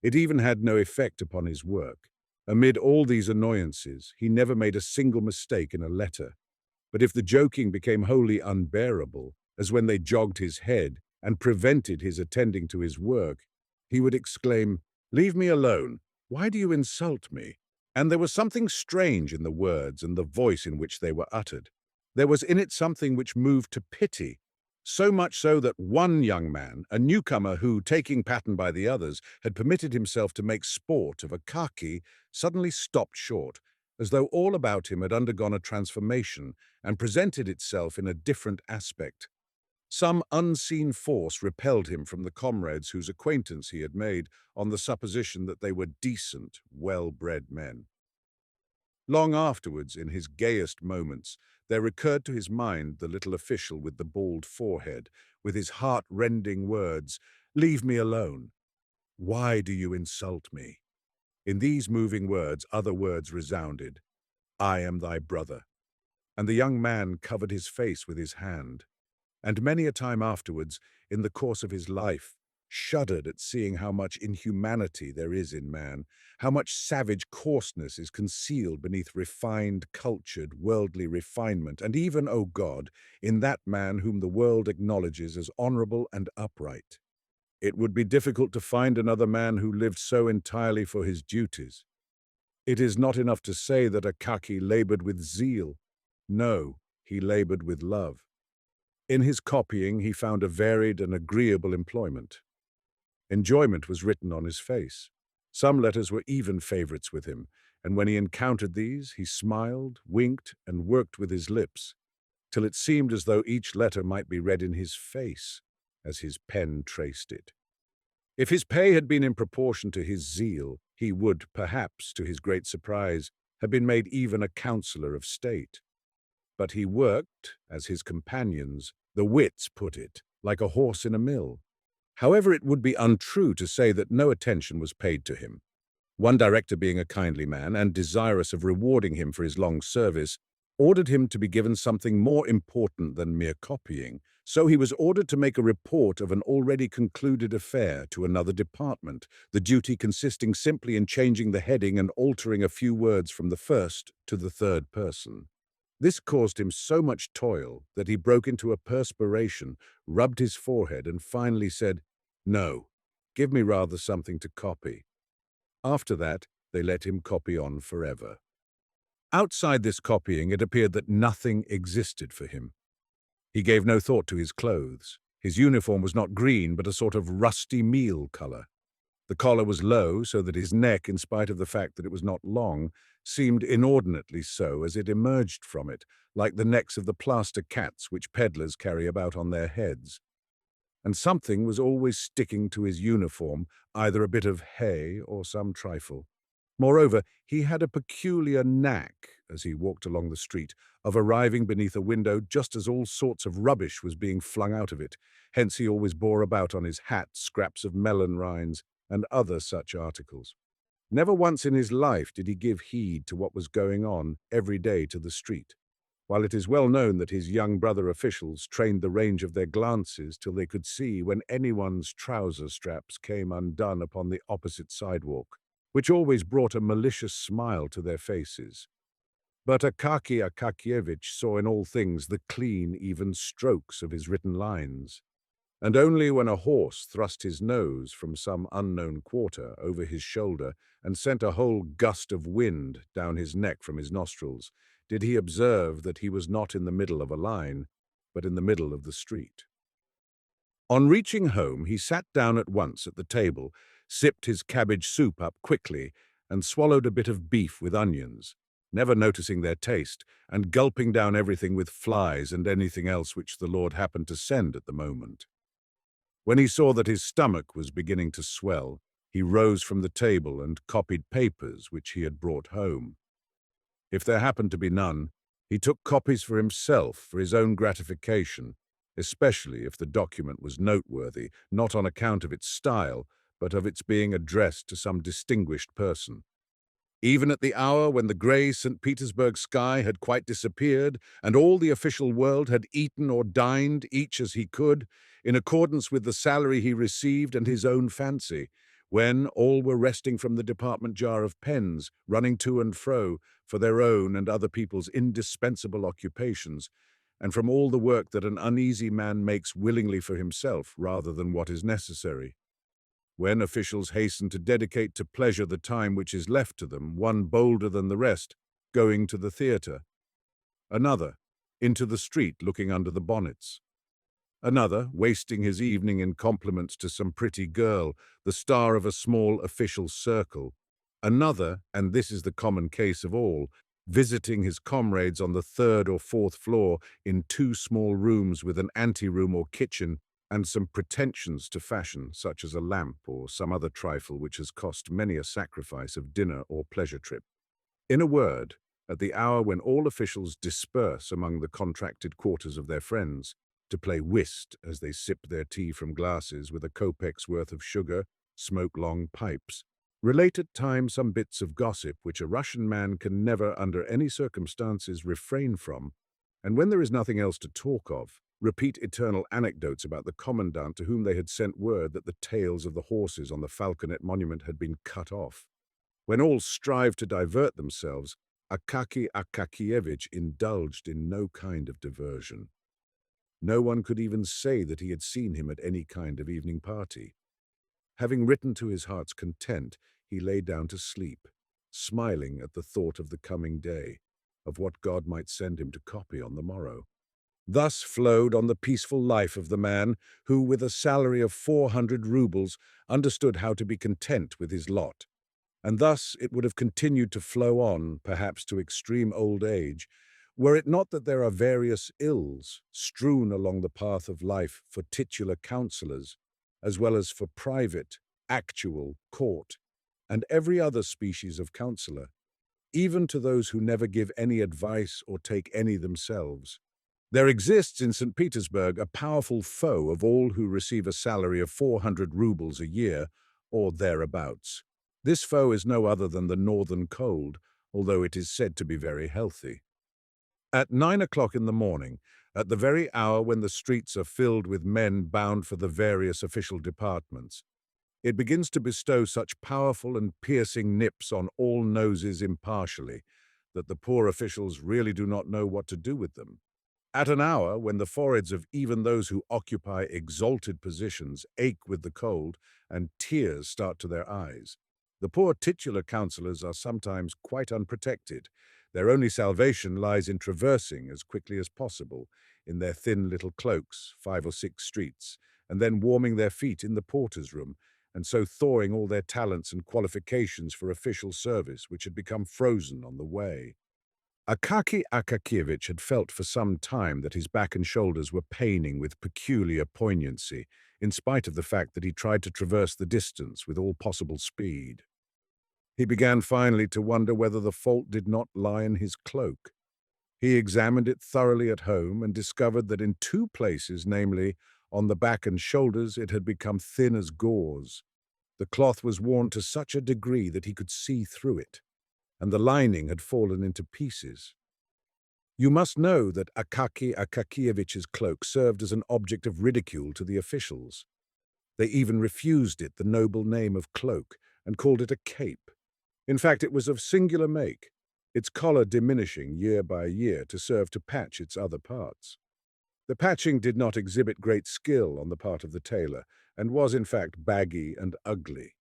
A: It even had no effect upon his work. Amid all these annoyances, he never made a single mistake in a letter. But if the joking became wholly unbearable, as when they jogged his head and prevented his attending to his work, he would exclaim, "Leave me alone. Why do you insult me?" And there was something strange in the words and the voice in which they were uttered. There was in it something which moved to pity, so much so that one young man, a newcomer who, taking pattern by the others, had permitted himself to make sport of a khaki, suddenly stopped short, as though all about him had undergone a transformation and presented itself in a different aspect. Some unseen force repelled him from the comrades whose acquaintance he had made on the supposition that they were decent, well-bred men. Long afterwards, in his gayest moments, there recurred to his mind the little official with the bald forehead, with his heart-rending words, "Leave me alone. Why do you insult me?" In these moving words other words resounded, "I am thy brother." And the young man covered his face with his hand, and many a time afterwards, in the course of his life, shuddered at seeing how much inhumanity there is in man, how much savage coarseness is concealed beneath refined, cultured, worldly refinement, and even, O God, in that man whom the world acknowledges as honorable and upright. It would be difficult to find another man who lived so entirely for his duties. It is not enough to say that Akaki labored with zeal. No, he labored with love. In his copying he found a varied and agreeable employment. Enjoyment was written on his face. Some letters were even favorites with him, and when he encountered these, he smiled, winked, and worked with his lips, till it seemed as though each letter might be read in his face, as his pen traced it. If his pay had been in proportion to his zeal, he would, perhaps, to his great surprise, have been made even a councillor of state. But he worked, as his companions, the wits put it, like a horse in a mill. However, it would be untrue to say that no attention was paid to him. One director, being a kindly man and desirous of rewarding him for his long service, ordered him to be given something more important than mere copying, so he was ordered to make a report of an already concluded affair to another department, the duty consisting simply in changing the heading and altering a few words from the first to the third person. This caused him so much toil that he broke into a perspiration, rubbed his forehead, and finally said, "No, give me rather something to copy." After that, they let him copy on forever. Outside this copying, it appeared that nothing existed for him. He gave no thought to his clothes. His uniform was not green, but a sort of rusty meal color. The collar was low, so that his neck, in spite of the fact that it was not long, seemed inordinately so as it emerged from it, like the necks of the plaster cats which peddlers carry about on their heads. and something was always sticking to his uniform, either a bit of hay or some trifle. Moreover, he had a peculiar knack, as he walked along the street, of arriving beneath a window just as all sorts of rubbish was being flung out of it. Hence he always bore about on his hat scraps of melon rinds and other such articles. Never once in his life did he give heed to what was going on every day to the street, while it is well known that his young brother officials trained the range of their glances till they could see when anyone's trouser straps came undone upon the opposite sidewalk, which always brought a malicious smile to their faces. But Akaky Akakievich saw in all things the clean, even strokes of his written lines, and only when a horse thrust his nose from some unknown quarter over his shoulder and sent a whole gust of wind down his neck from his nostrils did he observe that he was not in the middle of a line, but in the middle of the street. On reaching home, he sat down at once at the table, sipped his cabbage soup up quickly, and swallowed a bit of beef with onions, never noticing their taste, and gulping down everything with flies and anything else which the Lord happened to send at the moment. When he saw that his stomach was beginning to swell, he rose from the table and copied papers which he had brought home. If there happened to be none, he took copies for himself for his own gratification, especially if the document was noteworthy, not on account of its style, but of its being addressed to some distinguished person. Even at the hour when the grey St. Petersburg sky had quite disappeared and all the official world had eaten or dined, each as he could, in accordance with the salary he received and his own fancy, when all were resting from the department jar of pens, running to and fro for their own and other people's indispensable occupations, and from all the work that an uneasy man makes willingly for himself rather than what is necessary. When officials hasten to dedicate to pleasure the time which is left to them, one bolder than the rest, going to the theatre, another, into the street looking under the bonnets, another, wasting his evening in compliments to some pretty girl, the star of a small official circle, another, and this is the common case of all, visiting his comrades on the third or fourth floor in two small rooms with an anteroom or kitchen, and some pretensions to fashion, such as a lamp or some other trifle which has cost many a sacrifice of dinner or pleasure trip. In a word, at the hour when all officials disperse among the contracted quarters of their friends, to play whist as they sip their tea from glasses with a kopek's worth of sugar, smoke long pipes, relate at times some bits of gossip which a Russian man can never under any circumstances refrain from, and when there is nothing else to talk of, repeat eternal anecdotes about the commandant to whom they had sent word that the tails of the horses on the Falconet monument had been cut off. When all strive to divert themselves, Akaky Akakievich indulged in no kind of diversion. No one could even say that he had seen him at any kind of evening party. Having written to his heart's content, he lay down to sleep, smiling at the thought of the coming day, of what God might send him to copy on the morrow. Thus flowed on the peaceful life of the man who, with a salary of 400 roubles, understood how to be content with his lot. And thus it would have continued to flow on, perhaps to extreme old age, were it not that there are various ills strewn along the path of life for titular councillors, as well as for private, actual, court, and every other species of councillor, even to those who never give any advice or take any themselves. There exists in St. Petersburg a powerful foe of all who receive a salary of 400 roubles a year, or thereabouts. This foe is no other than the northern cold, although it is said to be very healthy. At 9 o'clock in the morning, at the very hour when the streets are filled with men bound for the various official departments, it begins to bestow such powerful and piercing nips on all noses impartially that the poor officials really do not know what to do with them. At an hour when the foreheads of even those who occupy exalted positions ache with the cold and tears start to their eyes, the poor titular councillors are sometimes quite unprotected. Their only salvation lies in traversing as quickly as possible in their thin little cloaks 5 or 6 streets, and then warming their feet in the porter's room, and so thawing all their talents and qualifications for official service which had become frozen on the way. Akaky Akakievich had felt for some time that his back and shoulders were paining with peculiar poignancy, in spite of the fact that he tried to traverse the distance with all possible speed. He began finally to wonder whether the fault did not lie in his cloak. He examined it thoroughly at home and discovered that in two places, namely, on the back and shoulders, it had become thin as gauze. The cloth was worn to such a degree that he could see through it, and the lining had fallen into pieces. You must know that Akaki Akakievich's cloak served as an object of ridicule to the officials. They even refused it the noble name of cloak and called it a cape. In fact, it was of singular make, its collar diminishing year by year to serve to patch its other parts. The patching did not exhibit great skill on the part of the tailor, and was in fact baggy and ugly.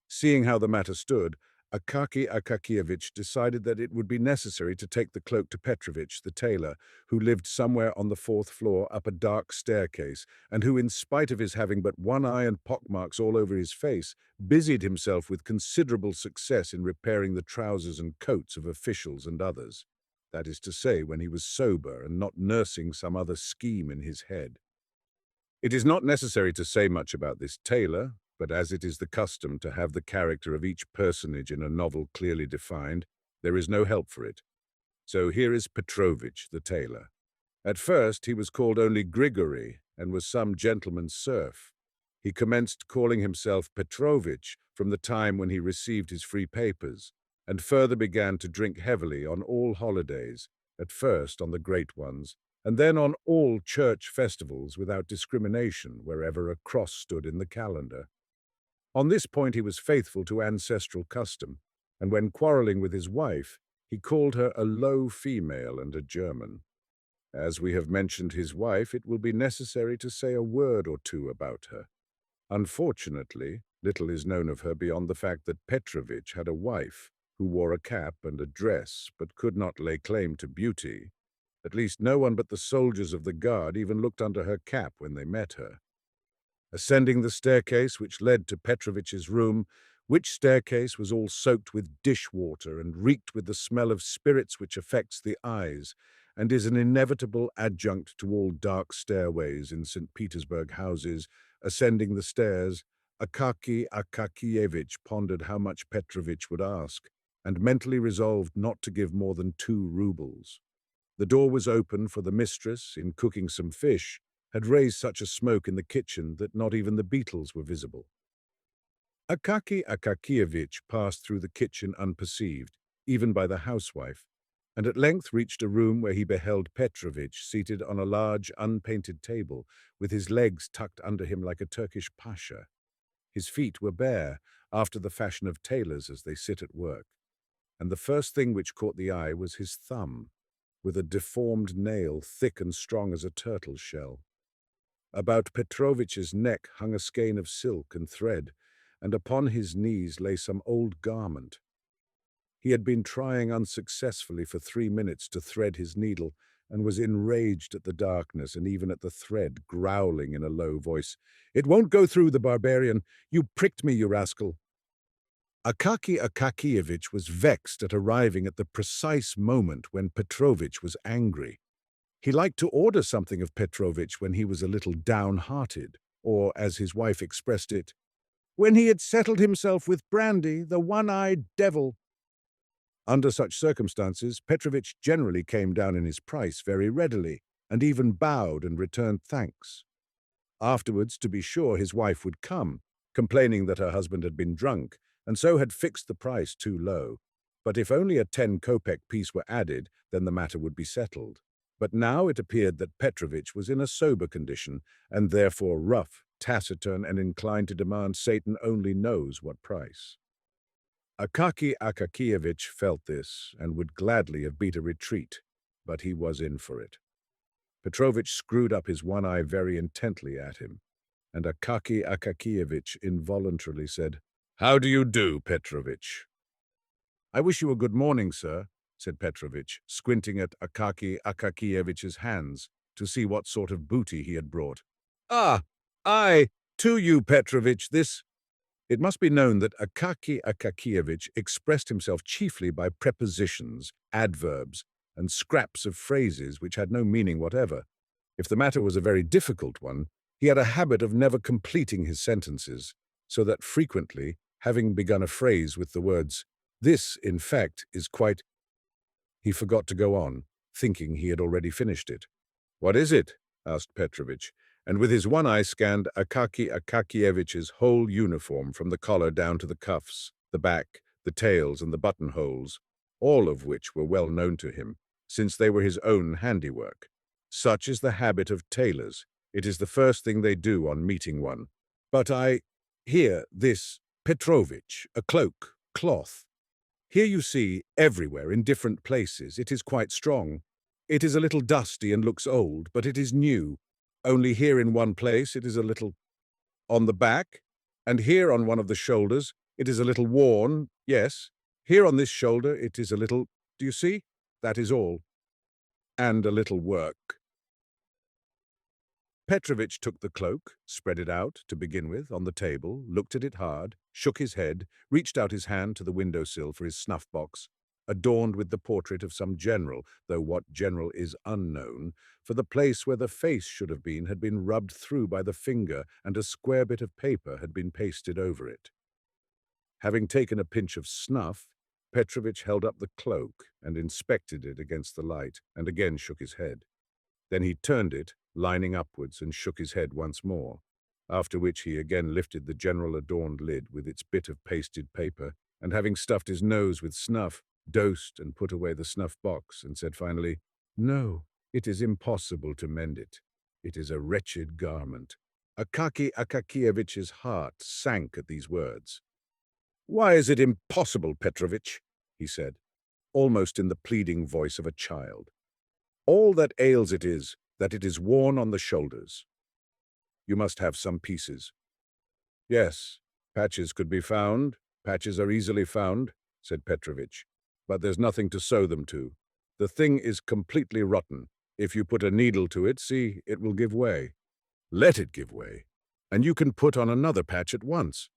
A: Seeing how the matter stood, Akaki Akakievich decided that it would be necessary to take the cloak to Petrovich, the tailor, who lived somewhere on the fourth floor up a dark staircase, and who, in spite of his having but one eye and pockmarks all over his face, busied himself with considerable success in repairing the trousers and coats of officials and others. That is to say, when he was sober and not nursing some other scheme in his head. It is not necessary to say much about this tailor, but as it is the custom to have the character of each personage in a novel clearly defined, there is no help for it. So here is Petrovich, the tailor. At first he was called only Grigory, and was some gentleman's serf. He commenced calling himself Petrovich from the time when he received his free papers, and further began to drink heavily on all holidays, at first on the great ones, and then on all church festivals without discrimination wherever a cross stood in the calendar. On this point he was faithful to ancestral custom, and when quarrelling with his wife, he called her a low female and a German. As we have mentioned his wife, it will be necessary to say a word or two about her. Unfortunately, little is known of her beyond the fact that Petrovich had a wife who wore a cap and a dress but could not lay claim to beauty. At least no one but the soldiers of the guard even looked under her cap when they met her. Ascending the staircase which led to Petrovich's room, which staircase was all soaked with dishwater and reeked with the smell of spirits which affects the eyes, and is an inevitable adjunct to all dark stairways in St. Petersburg houses, ascending the stairs, Akaki Akakievich pondered how much Petrovich would ask, and mentally resolved not to give more than 2 rubles. The door was open, for the mistress, in cooking some fish, had raised such a smoke in the kitchen that not even the beetles were visible. Akaki Akakievich passed through the kitchen unperceived, even by the housewife, and at length reached a room where he beheld Petrovich seated on a large unpainted table, with his legs tucked under him like a Turkish pasha. His feet were bare, after the fashion of tailors as they sit at work, and the first thing which caught the eye was his thumb, with a deformed nail thick and strong as a turtle shell. About Petrovich's neck hung a skein of silk and thread, and upon his knees lay some old garment. He had been trying unsuccessfully for 3 minutes to thread his needle, and was enraged at the darkness and even at the thread, growling in a low voice, "It won't go through, the barbarian! You pricked me, you rascal!" Akaki Akakievich was vexed at arriving at the precise moment when Petrovich was angry. He liked to order something of Petrovich when he was a little downhearted, or, as his wife expressed it, when he had settled himself with brandy, the one-eyed devil. Under such circumstances, Petrovich generally came down in his price very readily, and even bowed and returned thanks. Afterwards, to be sure, his wife would come, complaining that her husband had been drunk, and so had fixed the price too low. But if only a 10-kopeck piece were added, then the matter would be settled. But now it appeared that Petrovich was in a sober condition, and therefore rough, taciturn, and inclined to demand Satan only knows what price. Akaki Akakievich felt this, and would gladly have beat a retreat, but he was in for it. Petrovich screwed up his one eye very intently at him, and Akaki Akakievich involuntarily said, "How do you do, Petrovich?" "I wish you a good morning, sir," said Petrovich, squinting at Akaki Akakievich's hands to see what sort of booty he had brought. "Ah, aye, to you, Petrovich, this—" It must be known that Akaki Akakievich expressed himself chiefly by prepositions, adverbs, and scraps of phrases which had no meaning whatever. If the matter was a very difficult one, He had a habit of never completing his sentences, so that frequently, having begun a phrase with the words, "This, in fact, is quite—" he forgot to go on, thinking he had already finished it. "What is it?" asked Petrovich, and with his one eye scanned Akaky Akakievich's whole uniform from the collar down to the cuffs, the back, the tails, and the buttonholes, all of which were well known to him, since they were his own handiwork. Such is the habit of tailors. It is the first thing they do on meeting one. "But here, this, Petrovich, a cloak, cloth. Here you see, everywhere, in different places, it is quite strong. It is a little dusty and looks old, but it is new. Only here in one place it is a little on the back, and here on one of the shoulders it is a little worn, yes. Here on this shoulder it is a little, do you see? That is all. And a little work." Petrovich took the cloak, spread it out, to begin with, on the table, looked at it hard, shook his head, reached out his hand to the window-sill for his snuff-box, adorned with the portrait of some general, though what general is unknown, for the place where the face should have been had been rubbed through by the finger and a square bit of paper had been pasted over it. Having taken a pinch of snuff, Petrovich held up the cloak and inspected it against the light, and again shook his head. Then he turned it, lining upwards, and shook his head once more, after which he again lifted the general-adorned lid with its bit of pasted paper, and having stuffed his nose with snuff, dosed and put away the snuff-box, and said finally, "No, it is impossible to mend it. It is a wretched garment." Akaky Akakievich's heart sank at these words. "Why is it impossible, Petrovich?" he said, almost in the pleading voice of a child. "All that ails it is that it is worn on the shoulders. You must have some pieces." "Yes, patches could be found. Patches are easily found," said Petrovich. "But there's nothing to sew them to. The thing is completely rotten. If you put a needle to it, see, it will give way. Let it give way, and you can put on another patch at once.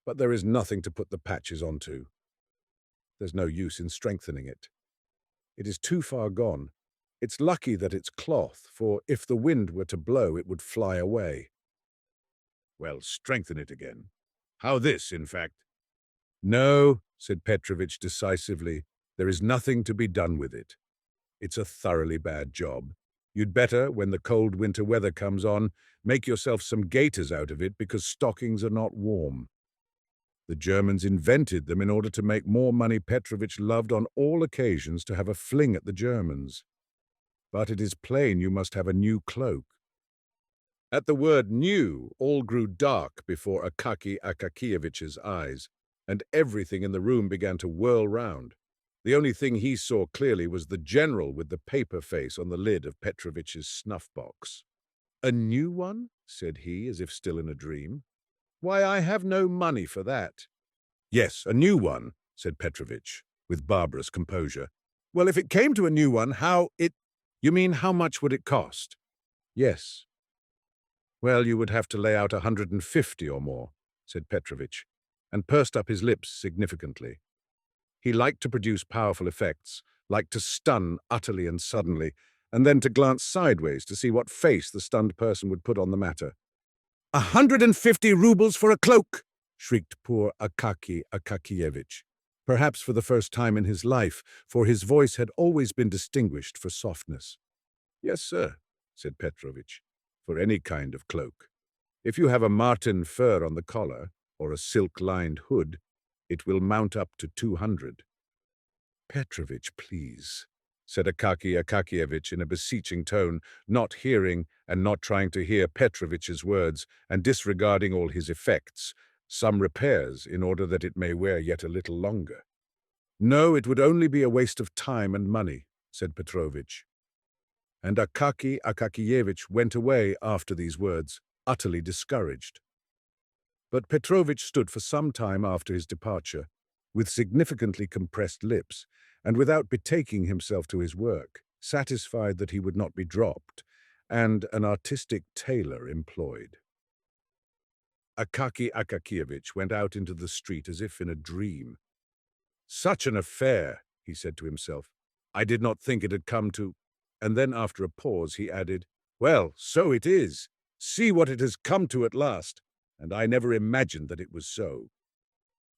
A: But there is nothing to put the patches onto. There's no use in strengthening it. It is too far gone. It's lucky that it's cloth, for if the wind were to blow, it would fly away." "Well, strengthen it again. How this, in fact?" "No," said Petrovich decisively. "There is nothing to be done with it. It's a thoroughly bad job. You'd better, when the cold winter weather comes on, make yourself some gaiters out of it, because stockings are not warm. The Germans invented them in order to make more money. Petrovich loved on all occasions to have a fling at the Germans. But it is plain you must have a new cloak." At the word "new," all grew dark before Akaky Akakievich's eyes, and everything in the room began to whirl round. The only thing he saw clearly was the general with the paper face on the lid of Petrovich's snuff-box. "A new one?" said he, as if still in a dream. "Why, I have no money for that." "Yes, a new one," said Petrovich, with barbarous composure. "Well, if it came to a new one, You mean, how much would it cost?" "Yes." "Well, you would have to lay out 150 or more," said Petrovich, and pursed up his lips significantly. He liked to produce powerful effects, liked to stun utterly and suddenly, and then to glance sideways to see what face the stunned person would put on the matter. 150 rubles for a cloak!" shrieked poor Akaky Akakievich, perhaps for the first time in his life, for his voice had always been distinguished for softness. "Yes, sir," said Petrovich, "for any kind of cloak. If you have a marten fur on the collar, or a silk-lined hood, it will mount up to 200. "Petrovich, please," said Akaky Akakievich in a beseeching tone, not hearing and not trying to hear Petrovich's words, and disregarding all his effects, "some repairs in order that it may wear yet a little longer." "No, it would only be a waste of time and money," said Petrovich. And Akaky Akakievich went away after these words, utterly discouraged. But Petrovich stood for some time after his departure, with significantly compressed lips, and without betaking himself to his work, satisfied that he would not be dropped, and an artistic tailor employed. Akaky Akakievich went out into the street as if in a dream. "Such an affair," he said to himself. "I did not think it had come to—" And then, after a pause, he added, "Well, so it is. See what it has come to at last, and I never imagined that it was so."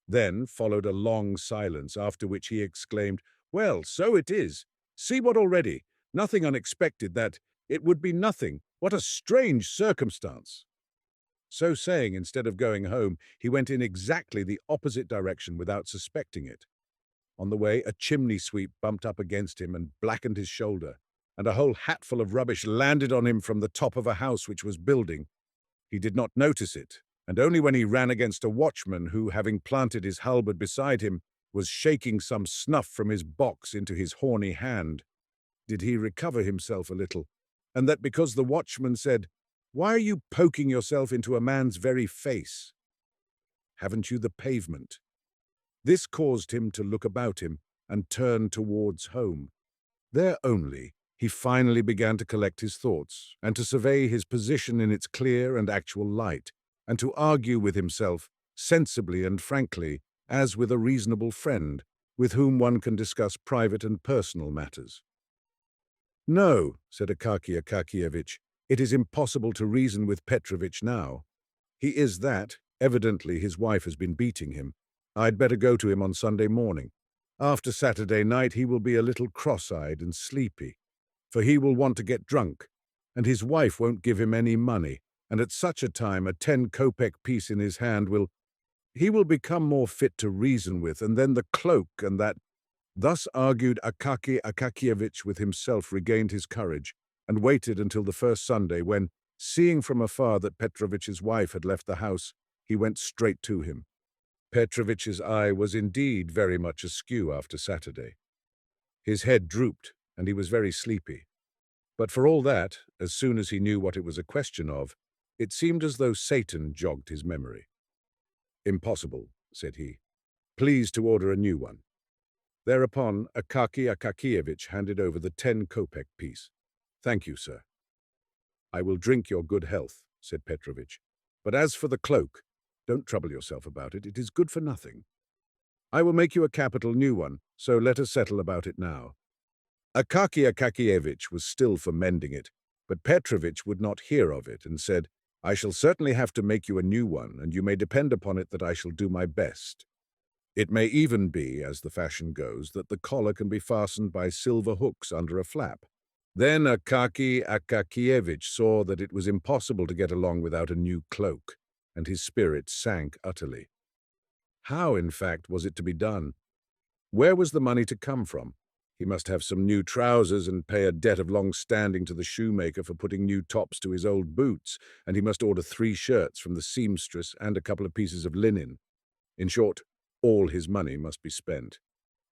A: Then followed a long silence, after which he exclaimed, "Well, so it is. See what already? Nothing unexpected that. It would be nothing. What a strange circumstance." So saying, instead of going home, he went in exactly the opposite direction without suspecting it. On the way, a chimney sweep bumped up against him and blackened his shoulder, and a whole hatful of rubbish landed on him from the top of a house which was building. He did not notice it, and only when he ran against a watchman who, having planted his halberd beside him, was shaking some snuff from his box into his horny hand, did he recover himself a little, and that because the watchman said, "Why are you poking yourself into a man's very face? Haven't you the pavement?" This caused him to look about him and turn towards home. There only, he finally began to collect his thoughts, and to survey his position in its clear and actual light, and to argue with himself, sensibly and frankly, as with a reasonable friend, with whom one can discuss private and personal matters. "No," said Akaky Akakievitch, "it is impossible to reason with Petrovitch now. He is that. Evidently his wife has been beating him. I'd better go to him on Sunday morning. After Saturday night he will be a little cross-eyed and sleepy, for he will want to get drunk, and his wife won't give him any money, and at such a time a 10-kopeck piece in his hand he will become more fit to reason with, and then the cloak and that—" Thus argued Akaky Akakievitch with himself, regained his courage, and waited until the first Sunday when, seeing from afar that Petrovitch's wife had left the house, he went straight to him. Petrovitch's eye was indeed very much askew after Saturday. His head drooped, and he was very sleepy. But for all that, as soon as he knew what it was a question of, it seemed as though Satan jogged his memory. "Impossible," said he. "Please to order a new one." Thereupon Akaky Akakievitch handed over the 10-kopeck piece. "Thank you, sir." "I will drink your good health," said Petrovitch. "But as for the cloak, don't trouble yourself about it. It is good for nothing. I will make you a capital new one, so let us settle about it now." Akaky Akakievitch was still for mending it, but Petrovitch would not hear of it and said, "I shall certainly have to make you a new one, and you may depend upon it that I shall do my best. It may even be, as the fashion goes, that the collar can be fastened by silver hooks under a flap." Then Akaky Akakievitch saw that it was impossible to get along without a new cloak, and his spirits sank utterly. How, in fact, was it to be done? Where was the money to come from? He must have some new trousers and pay a debt of long standing to the shoemaker for putting new tops to his old boots, and he must order 3 shirts from the seamstress and a couple of pieces of linen. In short, all his money must be spent.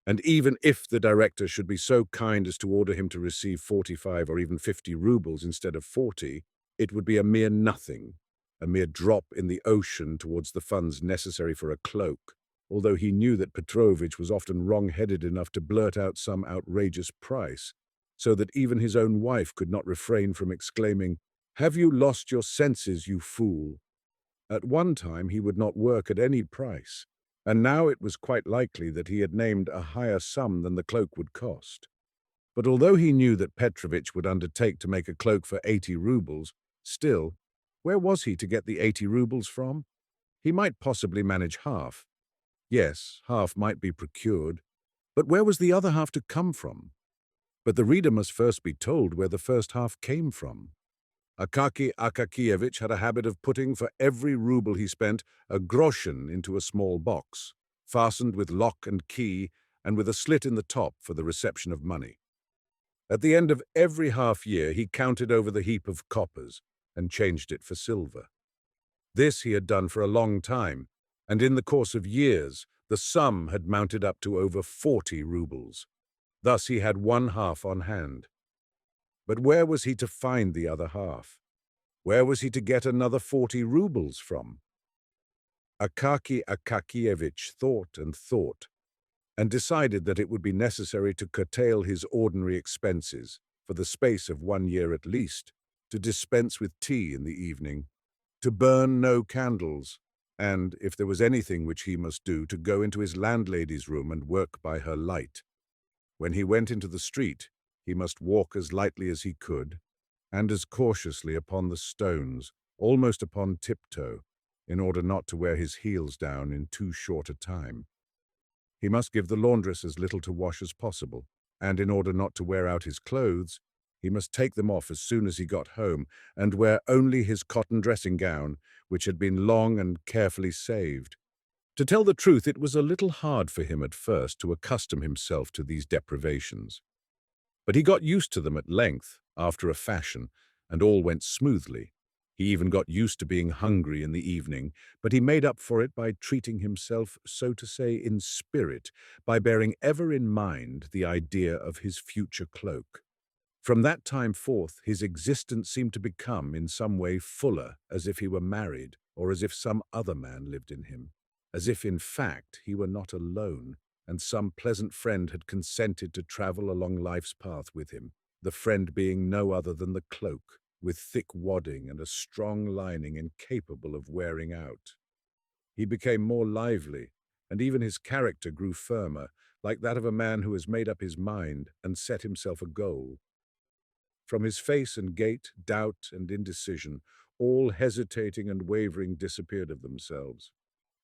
A: And even if the director should be so kind as to order him to receive 45 or even 50 rubles instead of 40, it would be a mere nothing, a mere drop in the ocean towards the funds necessary for a cloak, although he knew that Petrovitch was often wrong-headed enough to blurt out some outrageous price, so that even his own wife could not refrain from exclaiming, "Have you lost your senses, you fool?" At one time he would not work at any price, and now it was quite likely that he had named a higher sum than the cloak would cost. But although he knew that Petrovitch would undertake to make a cloak for 80 rubles, still, where was he to get the 80 rubles from? He might possibly manage half. Yes, half might be procured, but where was the other half to come from? But the reader must first be told where the first half came from. Akaky Akakievitch had a habit of putting for every ruble he spent a groschen into a small box, fastened with lock and key and with a slit in the top for the reception of money. At the end of every half-year he counted over the heap of coppers and changed it for silver. This he had done for a long time, and in the course of years the sum had mounted up to over 40 rubles. Thus he had one half on hand. But where was he to find the other half? Where was he to get another 40 rubles from? Akaky Akakievitch thought, and decided that it would be necessary to curtail his ordinary expenses, for the space of 1 year at least, to dispense with tea in the evening, to burn no candles, and, if there was anything which he must do, to go into his landlady's room and work by her light. When he went into the street, he must walk as lightly as he could, and as cautiously upon the stones, almost upon tiptoe, in order not to wear his heels down in too short a time. He must give the laundress as little to wash as possible, and in order not to wear out his clothes, he must take them off as soon as he got home and wear only his cotton dressing gown, which had been long and carefully saved. To tell the truth, it was a little hard for him at first to accustom himself to these deprivations. But he got used to them at length, after a fashion, and all went smoothly. He even got used to being hungry in the evening, but he made up for it by treating himself, so to say, in spirit, by bearing ever in mind the idea of his future cloak. From that time forth, his existence seemed to become, in some way, fuller, as if he were married, or as if some other man lived in him, as if, in fact, he were not alone, and some pleasant friend had consented to travel along life's path with him, the friend being no other than the cloak, with thick wadding and a strong lining incapable of wearing out. He became more lively, and even his character grew firmer, like that of a man who has made up his mind and set himself a goal. From his face and gait, doubt and indecision, all hesitating and wavering disappeared of themselves.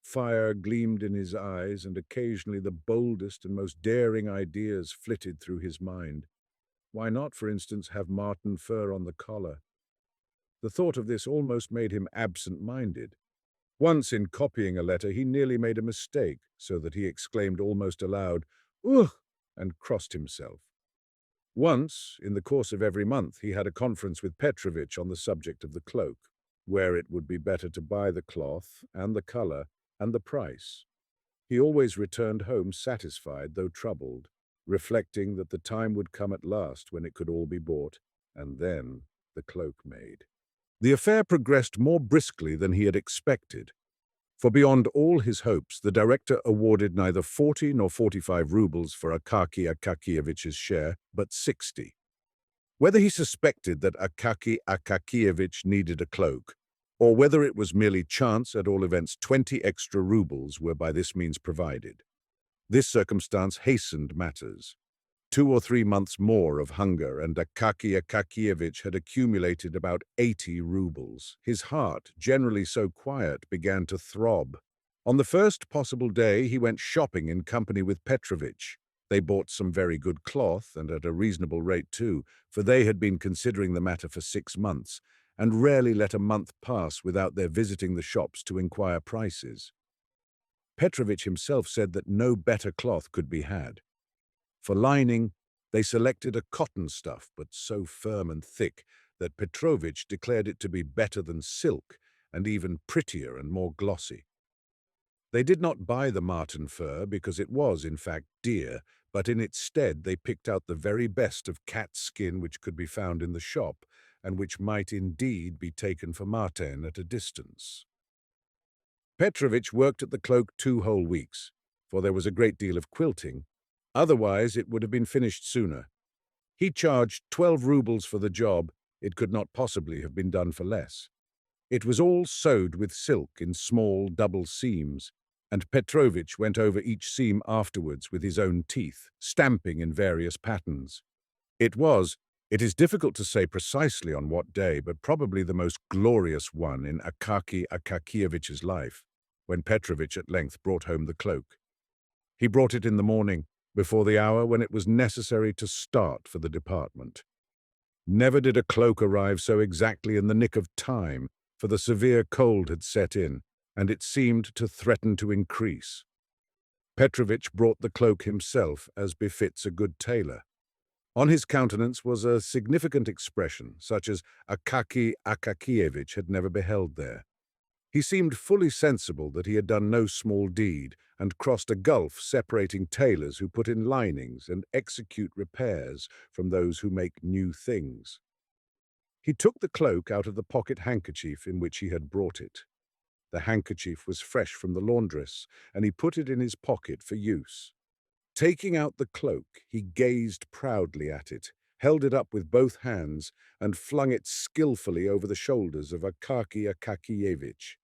A: Fire gleamed in his eyes, and occasionally the boldest and most daring ideas flitted through his mind. Why not, for instance, have marten fur on the collar? The thought of this almost made him absent-minded. Once, in copying a letter, he nearly made a mistake, so that he exclaimed almost aloud, "Ugh!" and crossed himself. Once, in the course of every month, he had a conference with Petrovich on the subject of the cloak, where it would be better to buy the cloth and the color and the price. He always returned home satisfied, though troubled, reflecting that the time would come at last when it could all be bought, and then the cloak made. The affair progressed more briskly than he had expected, for beyond all his hopes, the director awarded neither 40 nor 45 rubles for Akaky Akakievich's share, but 60. Whether he suspected that Akaky Akakievich needed a cloak, or whether it was merely chance, at all events 20 extra rubles were by this means provided. This circumstance hastened matters. 2 or 3 months more of hunger, and Akaky Akakievich had accumulated about 80 rubles. His heart, generally so quiet, began to throb. On the first possible day, he went shopping in company with Petrovich. They bought some very good cloth, and at a reasonable rate too, for they had been considering the matter for 6 months, and rarely let a month pass without their visiting the shops to inquire prices. Petrovich himself said that no better cloth could be had. For lining, they selected a cotton stuff, but so firm and thick that Petrovich declared it to be better than silk, and even prettier and more glossy. They did not buy the marten fur because it was, in fact, dear, but in its stead they picked out the very best of cat's skin which could be found in the shop, and which might indeed be taken for marten at a distance. Petrovich worked at the cloak 2 whole weeks, for there was a great deal of quilting. Otherwise, it would have been finished sooner. He charged 12 rubles for the job. It could not possibly have been done for less. It was all sewed with silk in small double seams, and Petrovich went over each seam afterwards with his own teeth, stamping in various patterns. It is difficult to say precisely on what day, but probably the most glorious one in Akaky Akakievich's life, when Petrovich at length brought home the cloak. He brought it in the morning, before the hour when it was necessary to start for the department. Never did a cloak arrive so exactly in the nick of time, for the severe cold had set in, and it seemed to threaten to increase. Petrovich brought the cloak himself, as befits a good tailor. On his countenance was a significant expression, such as Akaky Akakievich had never beheld there. He seemed fully sensible that he had done no small deed, and crossed a gulf separating tailors who put in linings and execute repairs from those who make new things. He took the cloak out of the pocket handkerchief in which he had brought it. The handkerchief was fresh from the laundress, and he put it in his pocket for use. Taking out the cloak, he gazed proudly at it, held it up with both hands, and flung it skillfully over the shoulders of Akaky Akakievich.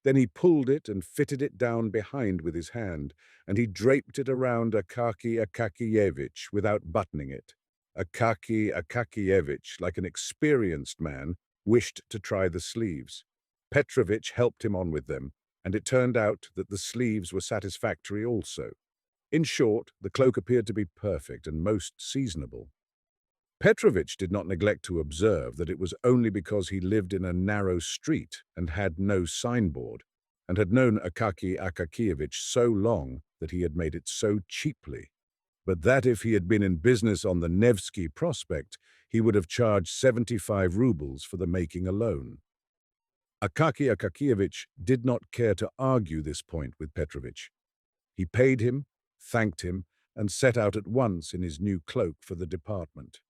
A: Then he pulled it and fitted it down behind with his hand, and he draped it around Akaky Akakievich without buttoning it. Akaky Akakievich, like an experienced man, wished to try the sleeves. Petrovich helped him on with them, and it turned out that the sleeves were satisfactory also. In short, the cloak appeared to be perfect and most seasonable. Petrovich did not neglect to observe that it was only because he lived in a narrow street and had no signboard, and had known Akaky Akakievich so long that he had made it so cheaply, but that if he had been in business on the Nevsky Prospect, he would have charged 75 rubles for the making alone. Akaky Akakievich did not care to argue this point with Petrovich. He paid him, thanked him, and set out at once in his new cloak for the department.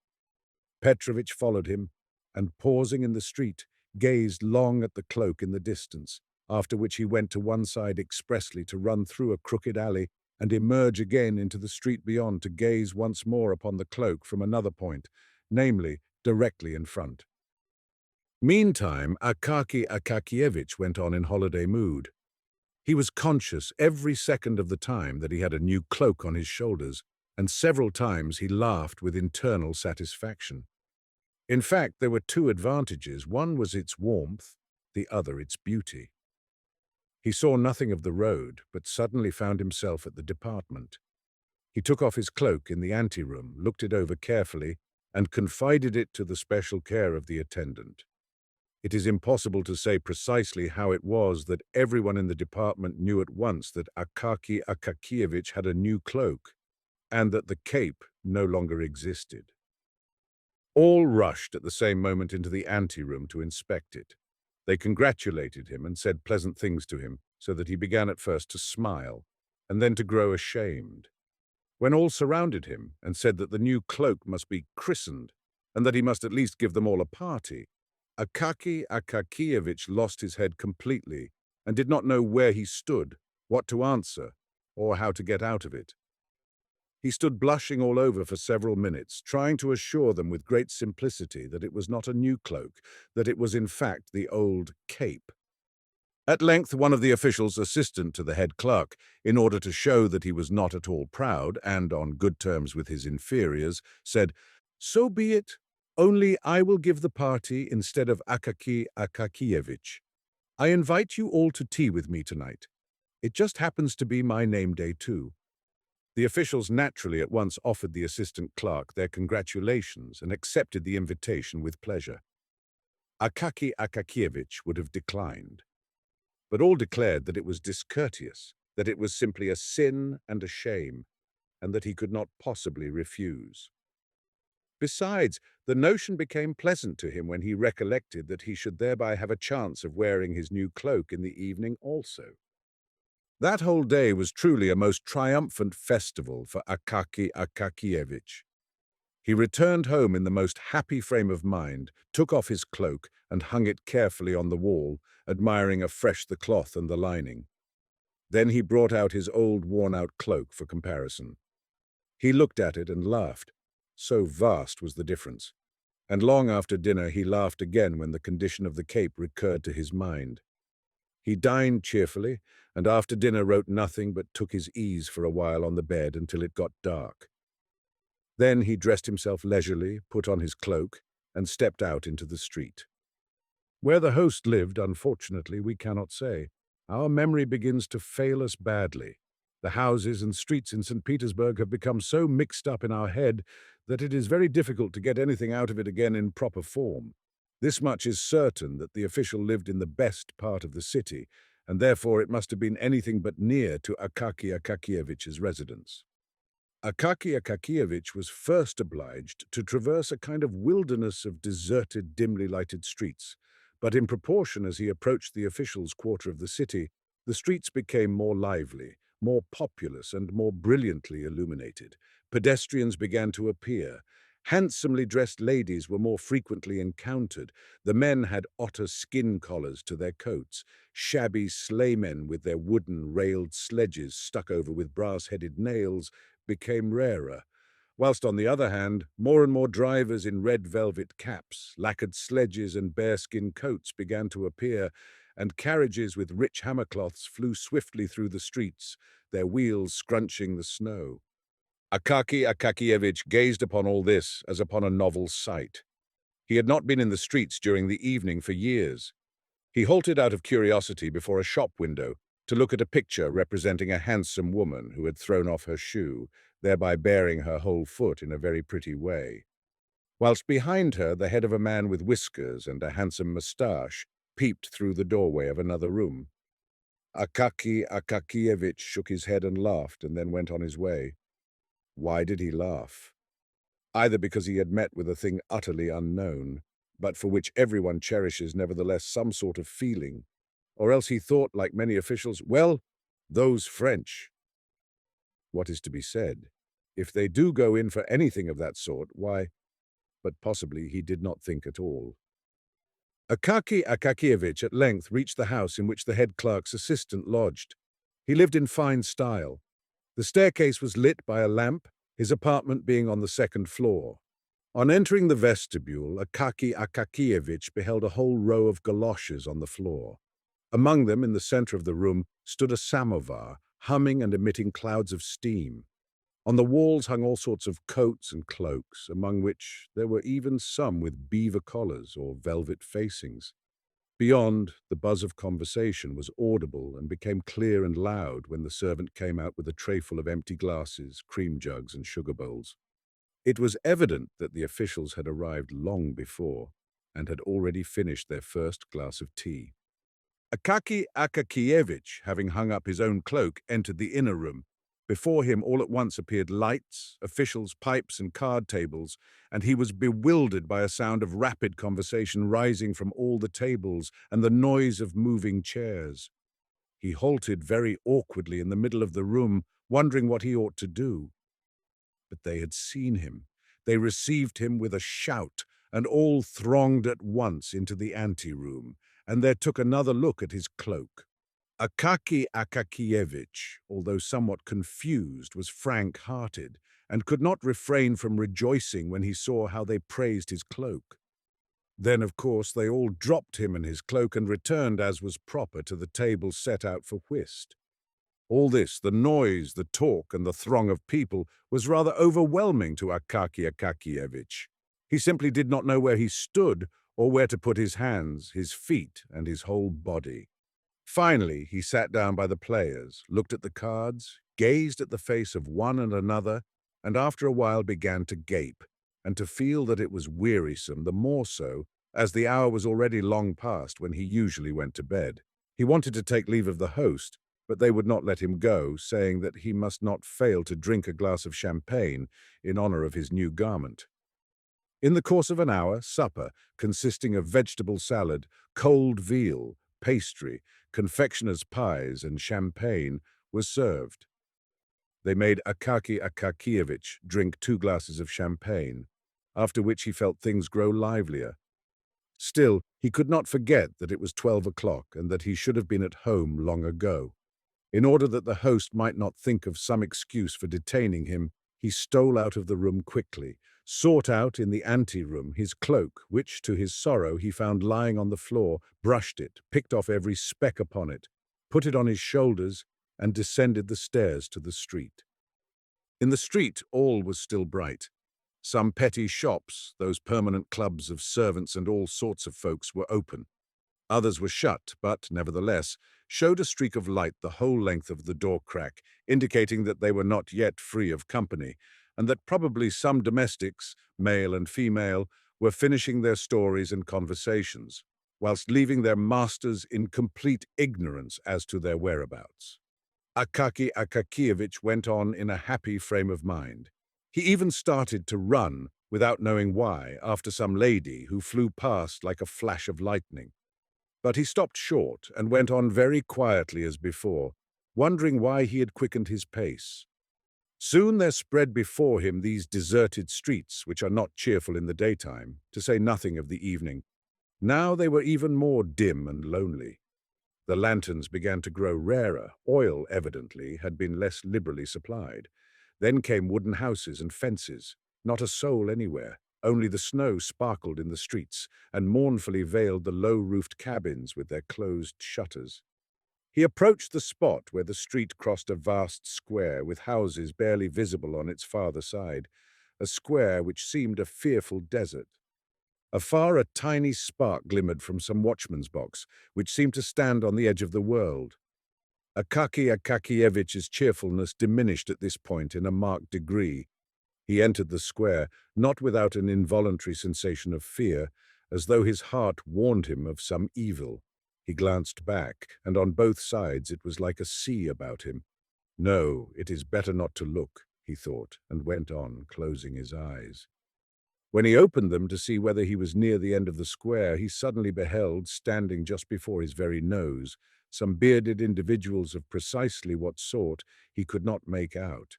A: Petrovich followed him, and pausing in the street, gazed long at the cloak in the distance, after which he went to one side expressly to run through a crooked alley and emerge again into the street beyond to gaze once more upon the cloak from another point, namely, directly in front. Meantime, Akaky Akakievich went on in holiday mood. He was conscious every second of the time that he had a new cloak on his shoulders, and several times he laughed with internal satisfaction. In fact, there were two advantages. One was its warmth, the other its beauty. He saw nothing of the road, but suddenly found himself at the department. He took off his cloak in the anteroom, looked it over carefully, and confided it to the special care of the attendant. It is impossible to say precisely how it was that everyone in the department knew at once that Akaky Akakievich had a new cloak, and that the cape no longer existed. All rushed at the same moment into the anteroom to inspect it. They congratulated him and said pleasant things to him, so that he began at first to smile, and then to grow ashamed. When all surrounded him and said that the new cloak must be christened, and that he must at least give them all a party, Akaky Akakievich lost his head completely and did not know where he stood, what to answer, or how to get out of it. He stood blushing all over for several minutes, trying to assure them with great simplicity that it was not a new cloak, that it was in fact the old cape. At length one of the officials, assistant to the head clerk, in order to show that he was not at all proud and on good terms with his inferiors, said, "So be it, only I will give the party instead of Akaky Akakievich. I invite you all to tea with me tonight. It just happens to be my name day too." The officials naturally at once offered the assistant clerk their congratulations and accepted the invitation with pleasure. Akaky Akakievich would have declined, but all declared that it was discourteous, that it was simply a sin and a shame, and that he could not possibly refuse. Besides, the notion became pleasant to him when he recollected that he should thereby have a chance of wearing his new cloak in the evening also. That whole day was truly a most triumphant festival for Akaky Akakievich. He returned home in the most happy frame of mind, took off his cloak, and hung it carefully on the wall, admiring afresh the cloth and the lining. Then he brought out his old worn-out cloak for comparison. He looked at it and laughed. So vast was the difference. And long after dinner he laughed again when the condition of the cape recurred to his mind. He dined cheerfully, and after dinner wrote nothing but took his ease for a while on the bed until it got dark. Then he dressed himself leisurely, put on his cloak, and stepped out into the street. Where the host lived, unfortunately, we cannot say. Our memory begins to fail us badly. The houses and streets in St. Petersburg have become so mixed up in our head that it is very difficult to get anything out of it again in proper form. This much is certain, that the official lived in the best part of the city, and therefore it must have been anything but near to Akaky Akakievich's residence. Akaky Akakievich was first obliged to traverse a kind of wilderness of deserted, dimly lighted streets, but in proportion as he approached the official's quarter of the city, the streets became more lively, more populous, and more brilliantly illuminated. Pedestrians began to appear. Handsomely dressed ladies were more frequently encountered. The men had otter skin collars to their coats. Shabby sleighmen with their wooden railed sledges stuck over with brass-headed nails became rarer, whilst on the other hand, more and more drivers in red velvet caps, lacquered sledges and bearskin coats began to appear, and carriages with rich hammercloths flew swiftly through the streets, their wheels scrunching the snow. Akaky Akakievich gazed upon all this as upon a novel sight. He had not been in the streets during the evening for years. He halted out of curiosity before a shop window to look at a picture representing a handsome woman who had thrown off her shoe, thereby baring her whole foot in a very pretty way. Whilst behind her the head of a man with whiskers and a handsome moustache peeped through the doorway of another room. Akaki Akakievich shook his head and laughed and then went on his way. Why did he laugh? Either because he had met with a thing utterly unknown, but for which everyone cherishes nevertheless some sort of feeling, or else he thought, like many officials, well, those French. What is to be said? If they do go in for anything of that sort, why, but possibly he did not think at all. Akaki Akakievich at length reached the house in which the head clerk's assistant lodged. He lived in fine style. The staircase was lit by a lamp, his apartment being on the second floor. On entering the vestibule, Akaki Akakievich beheld a whole row of galoshes on the floor. Among them, in the center of the room, stood a samovar, humming and emitting clouds of steam. On the walls hung all sorts of coats and cloaks, among which there were even some with beaver collars or velvet facings. Beyond, the buzz of conversation was audible and became clear and loud when the servant came out with a trayful of empty glasses, cream jugs, and sugar bowls. It was evident that the officials had arrived long before and had already finished their first glass of tea. Akaki Akakievich, having hung up his own cloak, entered the inner room. Before him all at once appeared lights, officials, pipes, and card tables, and he was bewildered by a sound of rapid conversation rising from all the tables and the noise of moving chairs. He halted very awkwardly in the middle of the room, wondering what he ought to do. But they had seen him. They received him with a shout, and all thronged at once into the anteroom, and there took another look at his cloak. Akaki Akakievich, although somewhat confused, was frank-hearted, and could not refrain from rejoicing when he saw how they praised his cloak. Then, of course, they all dropped him and his cloak and returned, as was proper, to the table set out for whist. All this, the noise, the talk, and the throng of people, was rather overwhelming to Akaki Akakievich. He simply did not know where he stood or where to put his hands, his feet, and his whole body. Finally, he sat down by the players, looked at the cards, gazed at the face of one and another, and after a while began to gape, and to feel that it was wearisome, the more so, as the hour was already long past when he usually went to bed. He wanted to take leave of the host, but they would not let him go, saying that he must not fail to drink a glass of champagne in honor of his new garment. In the course of an hour, supper, consisting of vegetable salad, cold veal, pastry, confectioner's pies, and champagne, was served. They made Akaki Akakievich drink 2 glasses of champagne, after which he felt things grow livelier. Still, he could not forget that it was 12 o'clock and that he should have been at home long ago. In order that the host might not think of some excuse for detaining him, he stole out of the room quickly, sought out in the anteroom his cloak, which, to his sorrow, he found lying on the floor, brushed it, picked off every speck upon it, put it on his shoulders, and descended the stairs to the street. In the street all was still bright. Some petty shops, those permanent clubs of servants and all sorts of folks, were open. Others were shut, but, nevertheless, showed a streak of light the whole length of the door crack, indicating that they were not yet free of company, and that probably some domestics, male and female, were finishing their stories and conversations, whilst leaving their masters in complete ignorance as to their whereabouts. Akaki Akakievich went on in a happy frame of mind. He even started to run, without knowing why, after some lady who flew past like a flash of lightning. But he stopped short and went on very quietly as before, wondering why he had quickened his pace. Soon there spread before him these deserted streets, which are not cheerful in the daytime, to say nothing of the evening. Now they were even more dim and lonely. The lanterns began to grow rarer. Oil, evidently, had been less liberally supplied. Then came wooden houses and fences. Not a soul anywhere. Only the snow sparkled in the streets and mournfully veiled the low-roofed cabins with their closed shutters. He approached the spot where the street crossed a vast square with houses barely visible on its farther side, a square which seemed a fearful desert. Afar, a tiny spark glimmered from some watchman's box, which seemed to stand on the edge of the world. Akaki Akakievich's cheerfulness diminished at this point in a marked degree. He entered the square, not without an involuntary sensation of fear, as though his heart warned him of some evil. He glanced back, and on both sides it was like a sea about him. No, it is better not to look, he thought, and went on, closing his eyes. When he opened them to see whether he was near the end of the square, he suddenly beheld, standing just before his very nose, some bearded individuals of precisely what sort he could not make out.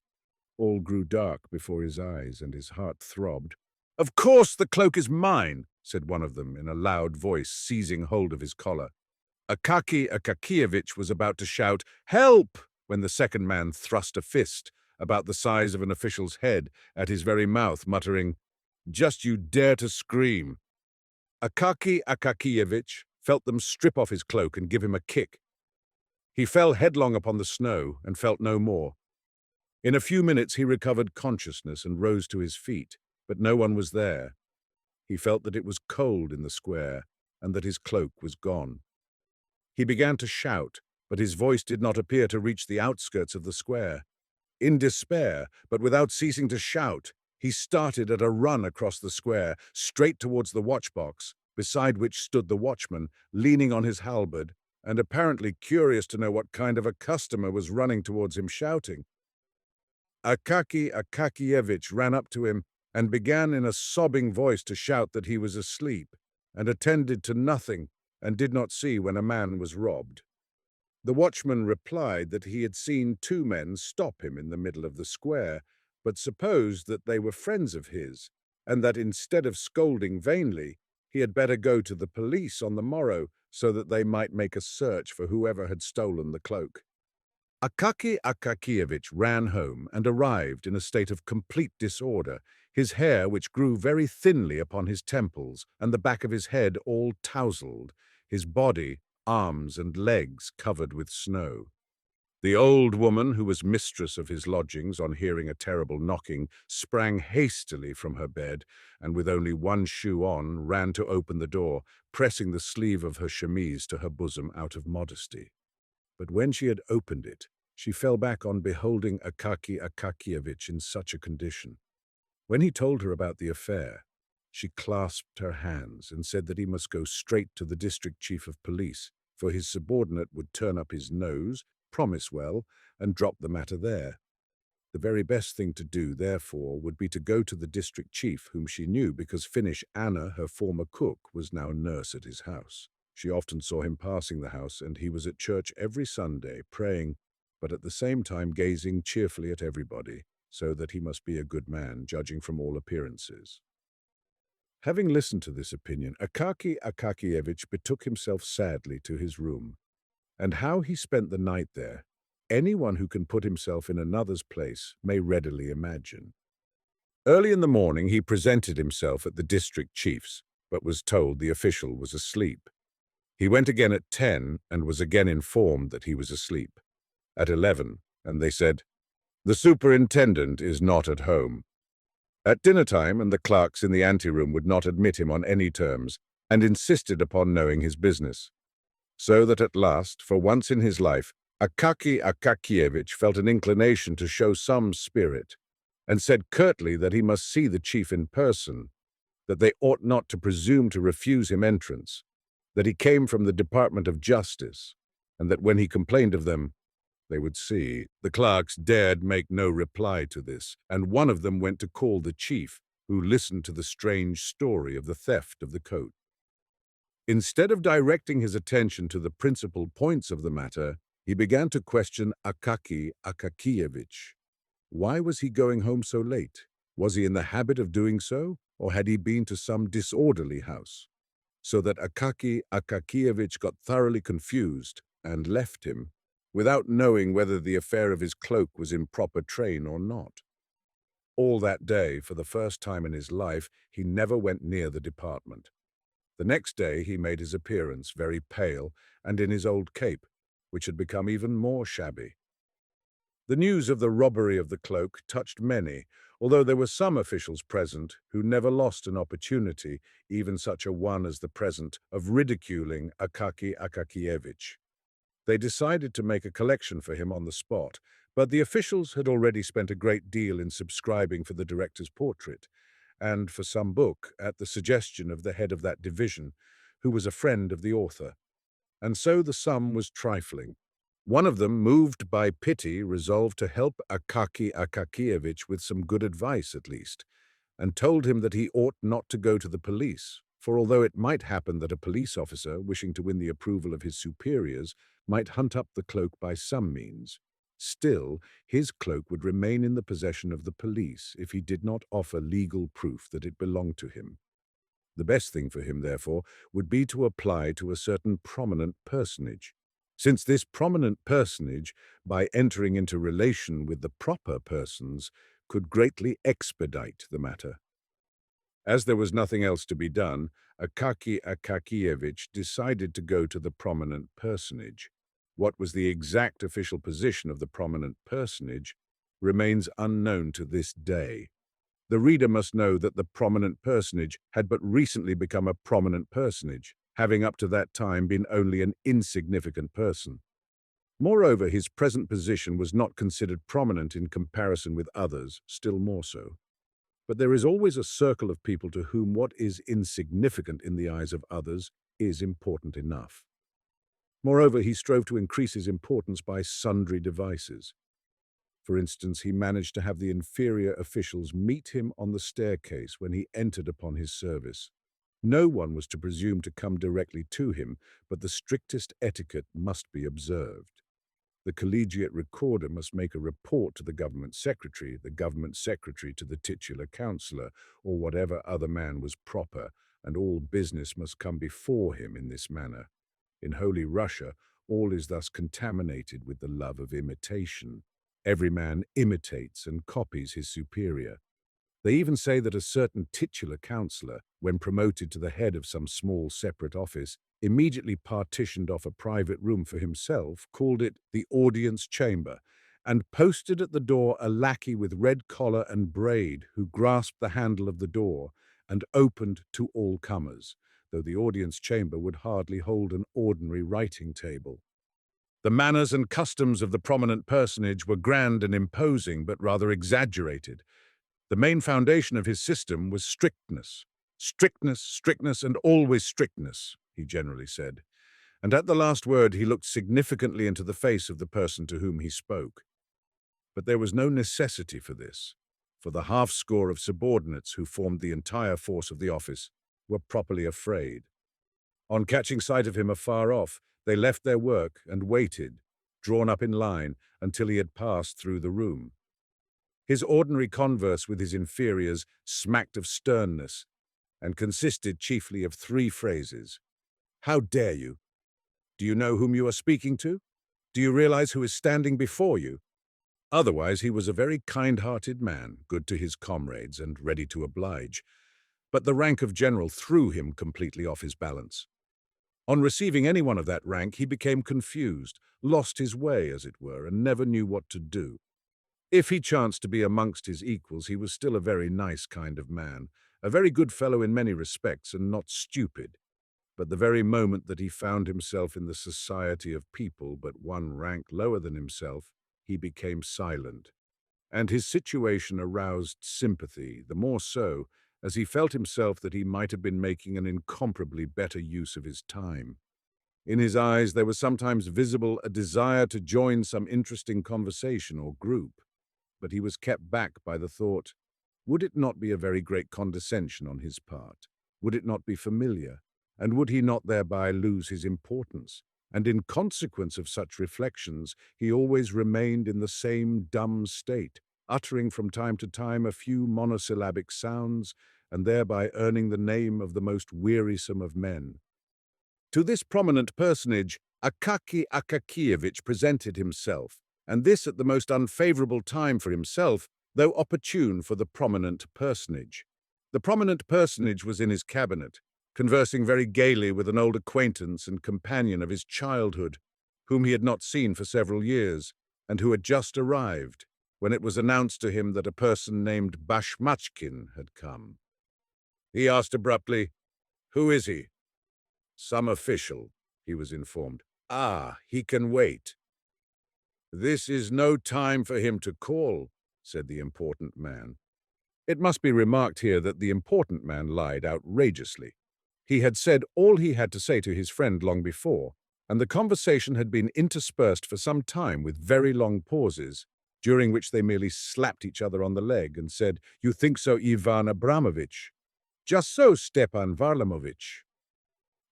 A: All grew dark before his eyes, and his heart throbbed. "Of course the cloak is mine," said one of them in a loud voice, seizing hold of his collar. Akaki Akakievich was about to shout, "Help!" when the second man thrust a fist, about the size of an official's head, at his very mouth, muttering, "Just you dare to scream." Akaki Akakievich felt them strip off his cloak and give him a kick. He fell headlong upon the snow and felt no more. In a few minutes he recovered consciousness and rose to his feet, but no one was there. He felt that it was cold in the square and that his cloak was gone. He began to shout, but his voice did not appear to reach the outskirts of the square. In despair, but without ceasing to shout, he started at a run across the square, straight towards the watchbox, beside which stood the watchman, leaning on his halberd, and apparently curious to know what kind of a customer was running towards him shouting. Akaki Akakievich ran up to him and began in a sobbing voice to shout that he was asleep, and attended to nothing, and did not see when a man was robbed. The watchman replied that he had seen two men stop him in the middle of the square, but supposed that they were friends of his, and that instead of scolding vainly, he had better go to the police on the morrow so that they might make a search for whoever had stolen the cloak. Akaki Akakievich ran home and arrived in a state of complete disorder, his hair, which grew very thinly upon his temples, and the back of his head all tousled, his body, arms and legs covered with snow. The old woman, who was mistress of his lodgings, on hearing a terrible knocking, sprang hastily from her bed, and with only one shoe on, ran to open the door, pressing the sleeve of her chemise to her bosom out of modesty. But when she had opened it, she fell back on beholding Akaki Akakievich in such a condition. When he told her about the affair, she clasped her hands and said that he must go straight to the district chief of police, for his subordinate would turn up his nose, promise well, and drop the matter there. The very best thing to do, therefore, would be to go to the district chief, whom she knew because Finnish Anna, her former cook, was now nurse at his house. She often saw him passing the house, and he was at church every Sunday, praying, but at the same time gazing cheerfully at everybody, so that he must be a good man, judging from all appearances. Having listened to this opinion, Akaki Akakievich betook himself sadly to his room. And how he spent the night there, anyone who can put himself in another's place may readily imagine. Early in the morning he presented himself at the district chief's, but was told the official was asleep. He went again at 10 and was again informed that he was asleep. At 11, and they said, "The superintendent is not at home." At dinner time, and the clerks in the anteroom would not admit him on any terms, and insisted upon knowing his business. So that at last, for once in his life, Akaki Akakievich felt an inclination to show some spirit, and said curtly that he must see the chief in person, that they ought not to presume to refuse him entrance, that he came from the Department of Justice, and that when he complained of them, they would see. The clerks dared make no reply to this, and one of them went to call the chief, who listened to the strange story of the theft of the coat. Instead of directing his attention to the principal points of the matter, he began to question Akaki Akakievich. Why was he going home so late? Was he in the habit of doing so, or had he been to some disorderly house? So that Akaki Akakievich got thoroughly confused and left him, without knowing whether the affair of his cloak was in proper train or not. All that day, for the first time in his life, he never went near the department. The next day he made his appearance, very pale, and in his old cape, which had become even more shabby. The news of the robbery of the cloak touched many, although there were some officials present who never lost an opportunity, even such a one as the present, of ridiculing Akaki Akakievich. They decided to make a collection for him on the spot, but the officials had already spent a great deal in subscribing for the director's portrait, and for some book at the suggestion of the head of that division, who was a friend of the author. And so the sum was trifling. One of them, moved by pity, resolved to help Akaki Akakievich with some good advice at least, and told him that he ought not to go to the police, for although it might happen that a police officer, wishing to win the approval of his superiors, might hunt up the cloak by some means, still his cloak would remain in the possession of the police if he did not offer legal proof that it belonged to him. The best thing for him, therefore, would be to apply to a certain prominent personage, since this prominent personage, by entering into relation with the proper persons, could greatly expedite the matter. As there was nothing else to be done, Akaki Akakievich decided to go to the prominent personage. What was the exact official position of the prominent personage remains unknown to this day. The reader must know that the prominent personage had but recently become a prominent personage, having up to that time been only an insignificant person. Moreover, his present position was not considered prominent in comparison with others, still more so. But there is always a circle of people to whom what is insignificant in the eyes of others is important enough. Moreover, he strove to increase his importance by sundry devices. For instance, he managed to have the inferior officials meet him on the staircase when he entered upon his service. No one was to presume to come directly to him, but the strictest etiquette must be observed. The collegiate recorder must make a report to the government secretary to the titular councillor, or whatever other man was proper, and all business must come before him in this manner. In Holy Russia, all is thus contaminated with the love of imitation. Every man imitates and copies his superior. They even say that a certain titular councillor, when promoted to the head of some small separate office, immediately partitioned off a private room for himself, called it the audience chamber, and posted at the door a lackey with red collar and braid who grasped the handle of the door and opened to all comers, though the audience chamber would hardly hold an ordinary writing table. The manners and customs of the prominent personage were grand and imposing, but rather exaggerated. The main foundation of his system was strictness. Strictness, strictness, and always strictness, he generally said. And at the last word he looked significantly into the face of the person to whom he spoke. But there was no necessity for this, for the half-score of subordinates who formed the entire force of the office were properly afraid. On catching sight of him afar off, they left their work and waited, drawn up in line, until he had passed through the room. His ordinary converse with his inferiors smacked of sternness, and consisted chiefly of three phrases. How dare you? Do you know whom you are speaking to? Do you realize who is standing before you? Otherwise, he was a very kind-hearted man, good to his comrades and ready to oblige. But the rank of general threw him completely off his balance. On receiving anyone of that rank, he became confused, lost his way, as it were, and never knew what to do. If he chanced to be amongst his equals, he was still a very nice kind of man, a very good fellow in many respects, and not stupid. But the very moment that he found himself in the society of people but one rank lower than himself, he became silent. And his situation aroused sympathy, the more so, as he felt himself that he might have been making an incomparably better use of his time. In his eyes there was sometimes visible a desire to join some interesting conversation or group, but he was kept back by the thought, would it not be a very great condescension on his part? Would it not be familiar? And would he not thereby lose his importance? And in consequence of such reflections, he always remained in the same dumb state, uttering from time to time a few monosyllabic sounds, and thereby earning the name of the most wearisome of men. To this prominent personage, Akaki Akakievich presented himself, and this at the most unfavorable time for himself, though opportune for the prominent personage. The prominent personage was in his cabinet, conversing very gaily with an old acquaintance and companion of his childhood, whom he had not seen for several years. and who had just arrived when it was announced to him that a person named Bashmachkin had come. He asked abruptly, "Who is he?" "Some official," he was informed. "Ah, he can wait." "This is no time for him to call," said the important man. It must be remarked here that the important man lied outrageously. He had said all he had to say to his friend long before, and the conversation had been interspersed for some time with very long pauses, during which they merely slapped each other on the leg and said, "You think so, Ivan Abramovich?" "Just so, Stepan Varlamovich."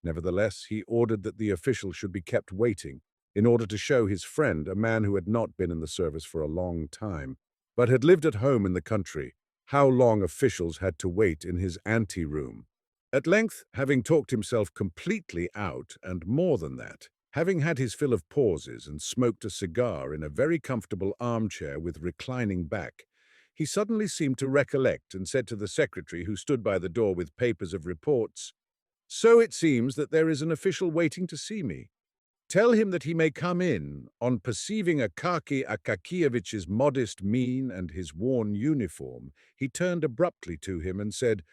A: Nevertheless, he ordered that the official should be kept waiting, in order to show his friend, a man who had not been in the service for a long time, but had lived at home in the country, how long officials had to wait in his ante-room. At length, having talked himself completely out, and more than that, having had his fill of pauses and smoked a cigar in a very comfortable armchair with reclining back, he suddenly seemed to recollect and said to the secretary, who stood by the door with papers of reports, "So it seems that there is an official waiting to see me. Tell him that he may come in." On perceiving Akaky Akakievich's modest mien and his worn uniform, he turned abruptly to him and said,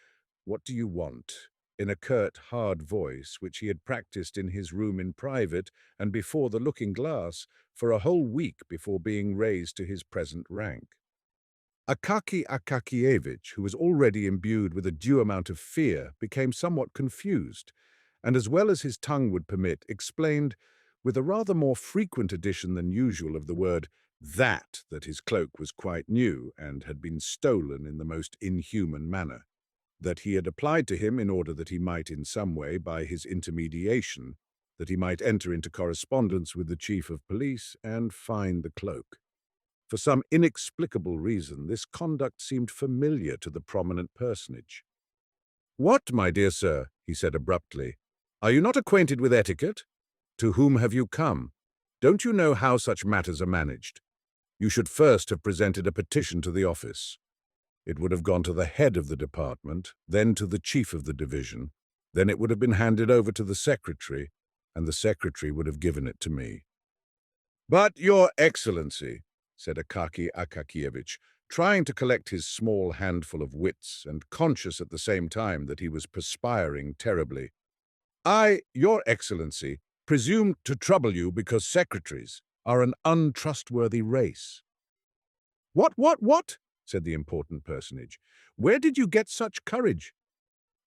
A: "What do you want?" in a curt, hard voice which he had practiced in his room in private and before the looking-glass for a whole week before being raised to his present rank. Akaky Akakievich, who was already imbued with a due amount of fear, became somewhat confused, and as well as his tongue would permit, explained, with a rather more frequent addition than usual of the word that his cloak was quite new and had been stolen in the most inhuman manner, that he had applied to him in order that he might in some way, by his intermediation, that he might enter into correspondence with the chief of police and find the cloak. For some inexplicable reason, this conduct seemed familiar to the prominent personage. "What, my dear sir?" he said abruptly. "Are you not acquainted with etiquette? To whom have you come? Don't you know how such matters are managed? You should first have presented a petition to the office. It would have gone to the head of the department, then to the chief of the division, then it would have been handed over to the secretary, and the secretary would have given it to me." "But, Your Excellency," said Akaky Akakievich, trying to collect his small handful of wits and conscious at the same time that he was perspiring terribly, "I, Your Excellency, presume to trouble you because secretaries are an untrustworthy race." What?" said the important personage. "Where did you get such courage?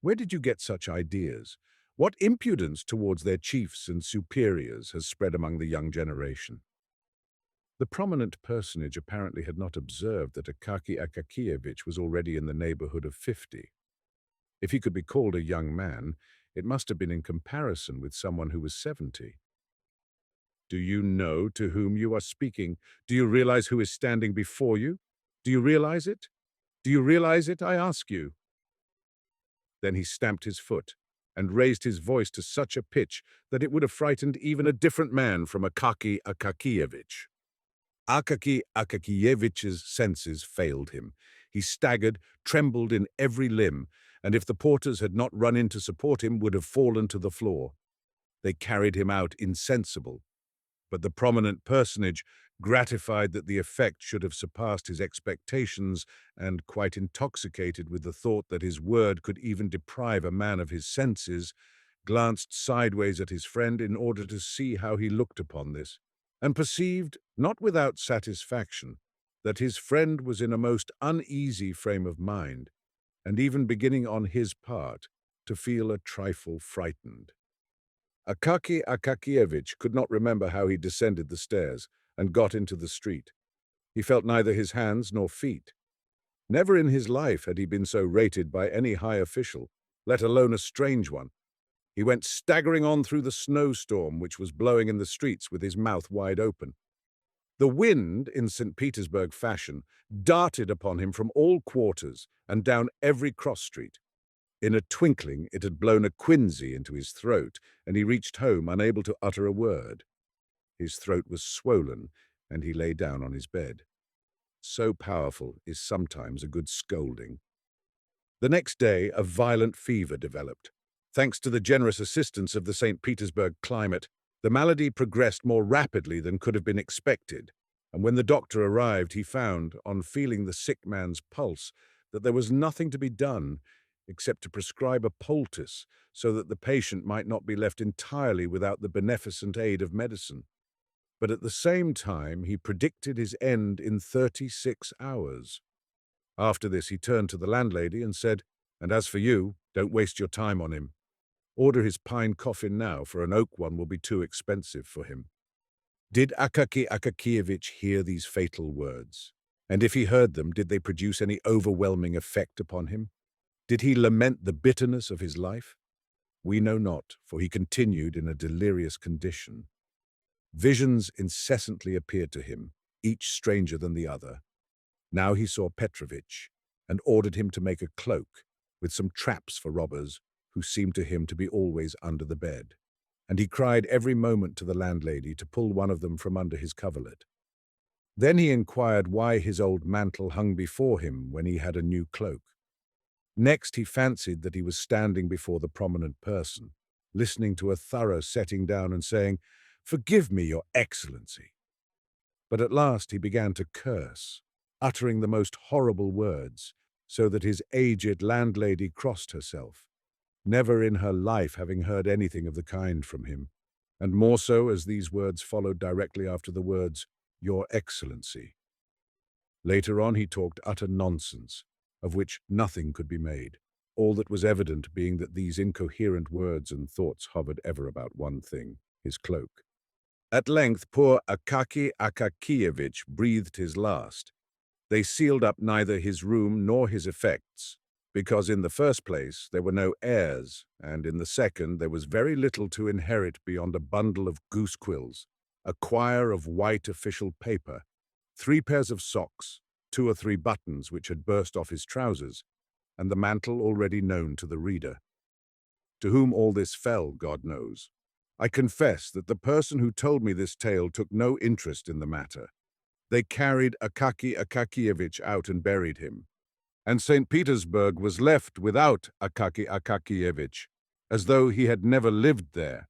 A: Where did you get such ideas? What impudence towards their chiefs and superiors has spread among the young generation?" The prominent personage apparently had not observed that Akaky Akakievich was already in the neighborhood of 50. If he could be called a young man, it must have been in comparison with someone who was 70. "Do you know to whom you are speaking? Do you realize who is standing before you? Do you realize it? Do you realize it, I ask you?" Then he stamped his foot and raised his voice to such a pitch that it would have frightened even a different man from Akaky Akakievich. Akaky Akakievich's senses failed him. He staggered, trembled in every limb, and if the porters had not run in to support him, would have fallen to the floor. They carried him out insensible, but the prominent personage, gratified that the effect should have surpassed his expectations, and quite intoxicated with the thought that his word could even deprive a man of his senses, glanced sideways at his friend in order to see how he looked upon this, and perceived, not without satisfaction, that his friend was in a most uneasy frame of mind, and even beginning on his part to feel a trifle frightened. Akaky Akakievich could not remember how he descended the stairs and got into the street. He felt neither his hands nor feet. Never in his life had he been so rated by any high official, let alone a strange one. He went staggering on through the snowstorm which was blowing in the streets with his mouth wide open. The wind, in St. Petersburg fashion, darted upon him from all quarters and down every cross-street. In a twinkling it had blown a quinsy into his throat, and he reached home unable to utter a word. His throat was swollen, and he lay down on his bed. So powerful is sometimes a good scolding. The next day a violent fever developed. Thanks to the generous assistance of the St. Petersburg climate, the malady progressed more rapidly than could have been expected, And when the doctor arrived, he found, on feeling the sick man's pulse, that there was nothing to be done except to prescribe a poultice so that the patient might not be left entirely without the beneficent aid of medicine. But at the same time, he predicted his end in 36 hours. After this, he turned to the landlady and said, "And as for you, don't waste your time on him. Order his pine coffin now, for an oak one will be too expensive for him." Did Akaki Akakievich hear these fatal words? And if he heard them, did they produce any overwhelming effect upon him? Did he lament the bitterness of his life? We know not, for he continued in a delirious condition. Visions incessantly appeared to him, each stranger than the other. Now he saw Petrovich, and ordered him to make a cloak, with some traps for robbers, who seemed to him to be always under the bed. And he cried every moment to the landlady to pull one of them from under his coverlet. Then he inquired why his old mantle hung before him when he had a new cloak. Next he fancied that he was standing before the prominent person, listening to a thorough setting down and saying, "Forgive me, Your Excellency." But at last he began to curse, uttering the most horrible words, so that his aged landlady crossed herself, never in her life having heard anything of the kind from him, and more so as these words followed directly after the words, "Your Excellency." Later on he talked utter nonsense, of which nothing could be made, all that was evident being that these incoherent words and thoughts hovered ever about one thing, his cloak. At length poor Akaki Akakievich breathed his last. They sealed up neither his room nor his effects, because in the first place there were no heirs, and in the second there was very little to inherit beyond a bundle of goose quills, a quire of white official paper, 3 pairs of socks, 2 or 3 buttons which had burst off his trousers, and the mantle already known to the reader. To whom all this fell, God knows. I confess that the person who told me this tale took no interest in the matter. They carried Akaki Akakievich out and buried him, and St. Petersburg was left without Akaki Akakievich, as though he had never lived there.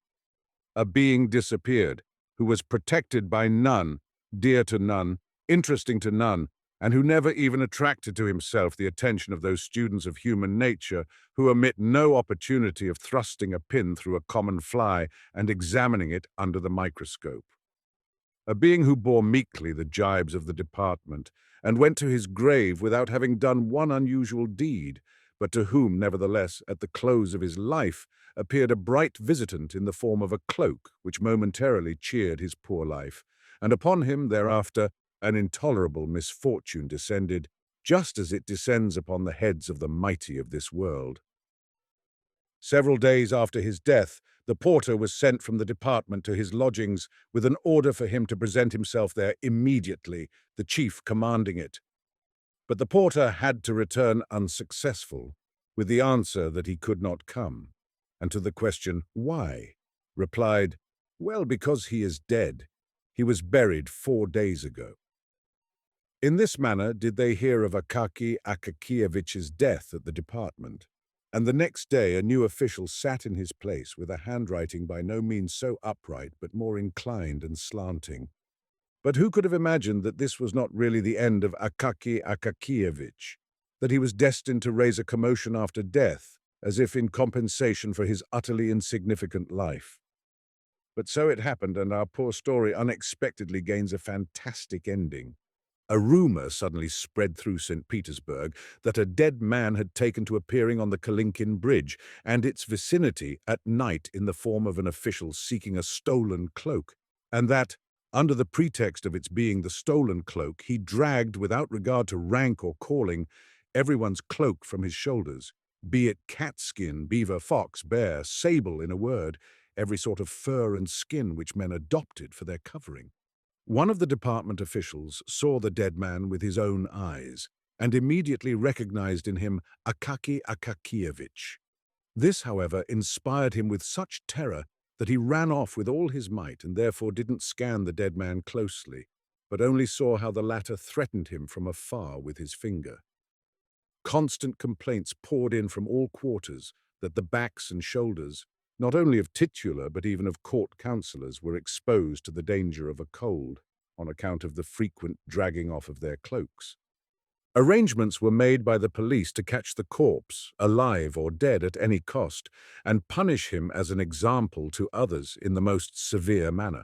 A: A being disappeared, who was protected by none, dear to none, interesting to none, and who never even attracted to himself the attention of those students of human nature who omit no opportunity of thrusting a pin through a common fly and examining it under the microscope. A being who bore meekly the gibes of the department, and went to his grave without having done one unusual deed, but to whom, nevertheless, at the close of his life, appeared a bright visitant in the form of a cloak which momentarily cheered his poor life, and upon him thereafter an intolerable misfortune descended, just as it descends upon the heads of the mighty of this world. Several days after his death, the porter was sent from the department to his lodgings with an order for him to present himself there immediately, the chief commanding it. But the porter had to return unsuccessful, with the answer that he could not come, and to the question, "Why?" replied, "Well, because he is dead. He was buried 4 days ago." In this manner did they hear of Akaki Akakievich's death at the department, and the next day a new official sat in his place with a handwriting by no means so upright but more inclined and slanting. But who could have imagined that this was not really the end of Akaki Akakievich, that he was destined to raise a commotion after death, as if in compensation for his utterly insignificant life? But so it happened, and our poor story unexpectedly gains a fantastic ending. A rumor suddenly spread through St. Petersburg that a dead man had taken to appearing on the Kalinkin Bridge and its vicinity at night in the form of an official seeking a stolen cloak, and that, under the pretext of its being the stolen cloak, he dragged, without regard to rank or calling, everyone's cloak from his shoulders, be it catskin, beaver, fox, bear, sable, in a word, every sort of fur and skin which men adopted for their covering. One of the department officials saw the dead man with his own eyes, and immediately recognized in him Akaki Akakievich. This, however, inspired him with such terror that he ran off with all his might and therefore didn't scan the dead man closely, but only saw how the latter threatened him from afar with his finger. Constant complaints poured in from all quarters that the backs and shoulders, not only of titular but even of court councillors, were exposed to the danger of a cold. on account of the frequent dragging off of their cloaks. Arrangements were made by the police to catch the corpse, alive or dead at any cost, and punish him as an example to others in the most severe manner.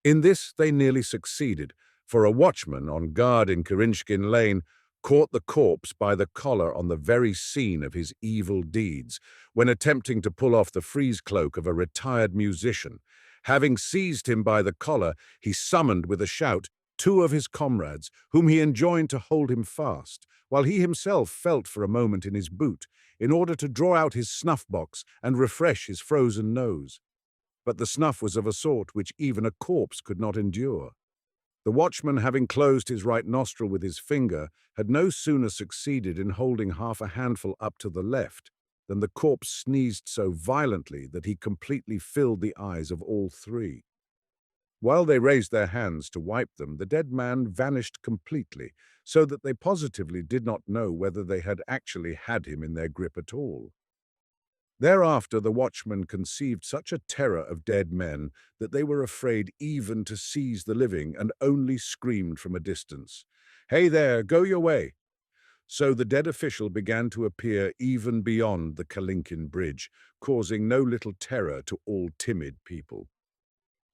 A: In this they nearly succeeded, for a watchman on guard in Kirinshkin Lane caught the corpse by the collar on the very scene of his evil deeds, when attempting to pull off the frieze cloak of a retired musician. Having seized him by the collar, he summoned with a shout two of his comrades, whom he enjoined to hold him fast, while he himself felt for a moment in his boot, in order to draw out his snuff-box and refresh his frozen nose. But the snuff was of a sort which even a corpse could not endure. The watchman, having closed his right nostril with his finger, had no sooner succeeded in holding half a handful up to the left than the corpse sneezed so violently that he completely filled the eyes of all three. While they raised their hands to wipe them, the dead man vanished completely, so that they positively did not know whether they had actually had him in their grip at all. Thereafter the watchmen conceived such a terror of dead men that they were afraid even to seize the living, and only screamed from a distance, "Hey there, go your way!" So the dead official began to appear even beyond the Kalinkin Bridge, causing no little terror to all timid people.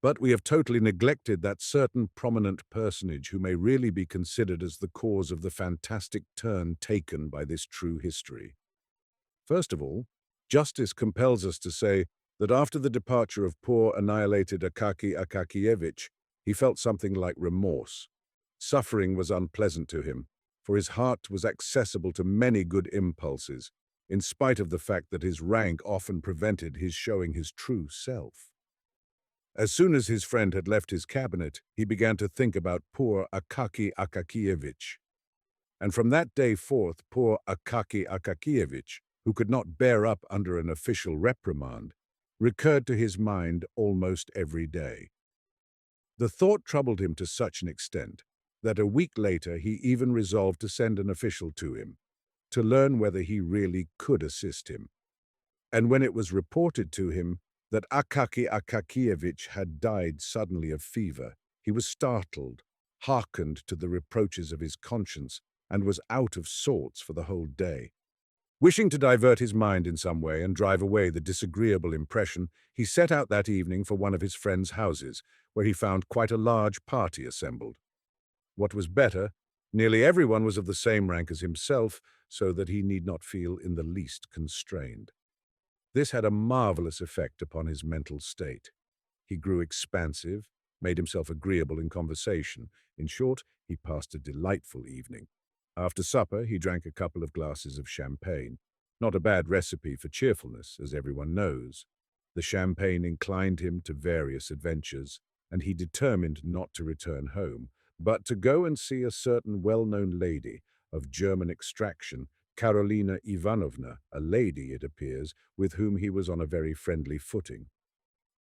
A: But we have totally neglected that certain prominent personage who may really be considered as the cause of the fantastic turn taken by this true history. First of all, justice compels us to say that after the departure of poor annihilated Akaki Akakievich, he felt something like remorse. Suffering was unpleasant to him, for his heart was accessible to many good impulses, in spite of the fact that his rank often prevented his showing his true self. As soon as his friend had left his cabinet, he began to think about poor Akaki Akakievich. And from that day forth, poor Akaki Akakievich, who could not bear up under an official reprimand, recurred to his mind almost every day. The thought troubled him to such an extent that a week later he even resolved to send an official to him, to learn whether he really could assist him. And when it was reported to him that Akaki Akakievich had died suddenly of fever, he was startled, hearkened to the reproaches of his conscience, and was out of sorts for the whole day. Wishing to divert his mind in some way and drive away the disagreeable impression, he set out that evening for one of his friends' houses, where he found quite a large party assembled. What was better, nearly everyone was of the same rank as himself, so that he need not feel in the least constrained. This had a marvelous effect upon his mental state. He grew expansive, made himself agreeable in conversation. In short, he passed a delightful evening. After supper, he drank a couple of glasses of champagne. Not a bad recipe for cheerfulness, as everyone knows. The champagne inclined him to various adventures, and he determined not to return home, but to go and see a certain well-known lady of German extraction, Karolina Ivanovna, a lady, it appears, with whom he was on a very friendly footing.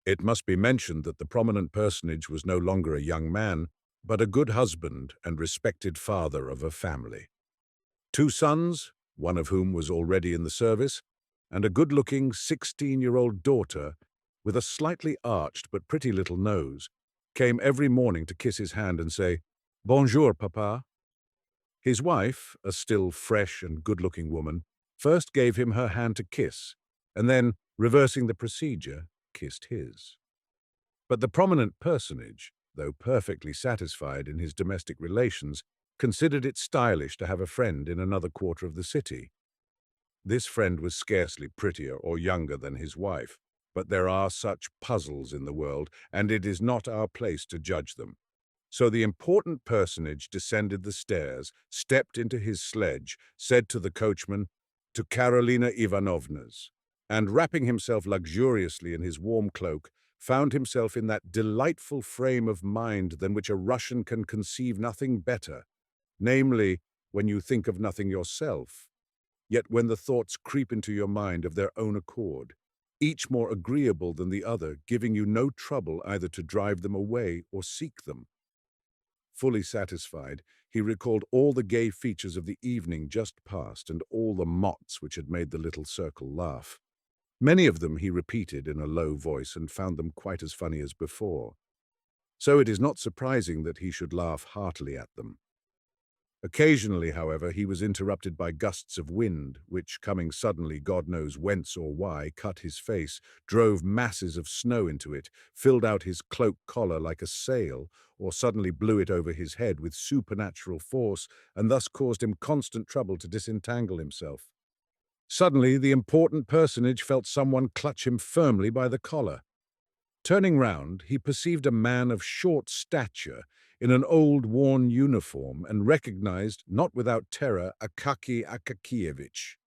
A: It must be mentioned that the prominent personage was no longer a young man, but a good husband and respected father of a family. 2 sons, one of whom was already in the service, and a good-looking 16-year-old daughter with a slightly arched but pretty little nose, came every morning to kiss his hand and say, "Bonjour, papa." His wife, a still fresh and good-looking woman, first gave him her hand to kiss, and then, reversing the procedure, kissed his. But the prominent personage, though perfectly satisfied in his domestic relations, considered it stylish to have a friend in another quarter of the city. This friend was scarcely prettier or younger than his wife, but there are such puzzles in the world, and it is not our place to judge them. So the important personage descended the stairs, stepped into his sledge, said to the coachman, "To Karolina Ivanovna's," and wrapping himself luxuriously in his warm cloak, found himself in that delightful frame of mind than which a Russian can conceive nothing better, namely, when you think of nothing yourself, yet when the thoughts creep into your mind of their own accord, each more agreeable than the other, giving you no trouble either to drive them away or seek them. Fully satisfied, he recalled all the gay features of the evening just past and all the mots which had made the little circle laugh. Many of them he repeated in a low voice and found them quite as funny as before. so it is not surprising that he should laugh heartily at them. Occasionally, however, he was interrupted by gusts of wind, which, coming suddenly, God knows whence or why, cut his face, drove masses of snow into it, filled out his cloak collar like a sail, or suddenly blew it over his head with supernatural force, and thus caused him constant trouble to disentangle himself. Suddenly, the important personage felt someone clutch him firmly by the collar. Turning round, he perceived a man of short stature in an old, worn uniform and recognized, not without terror, Akaky Akakievich.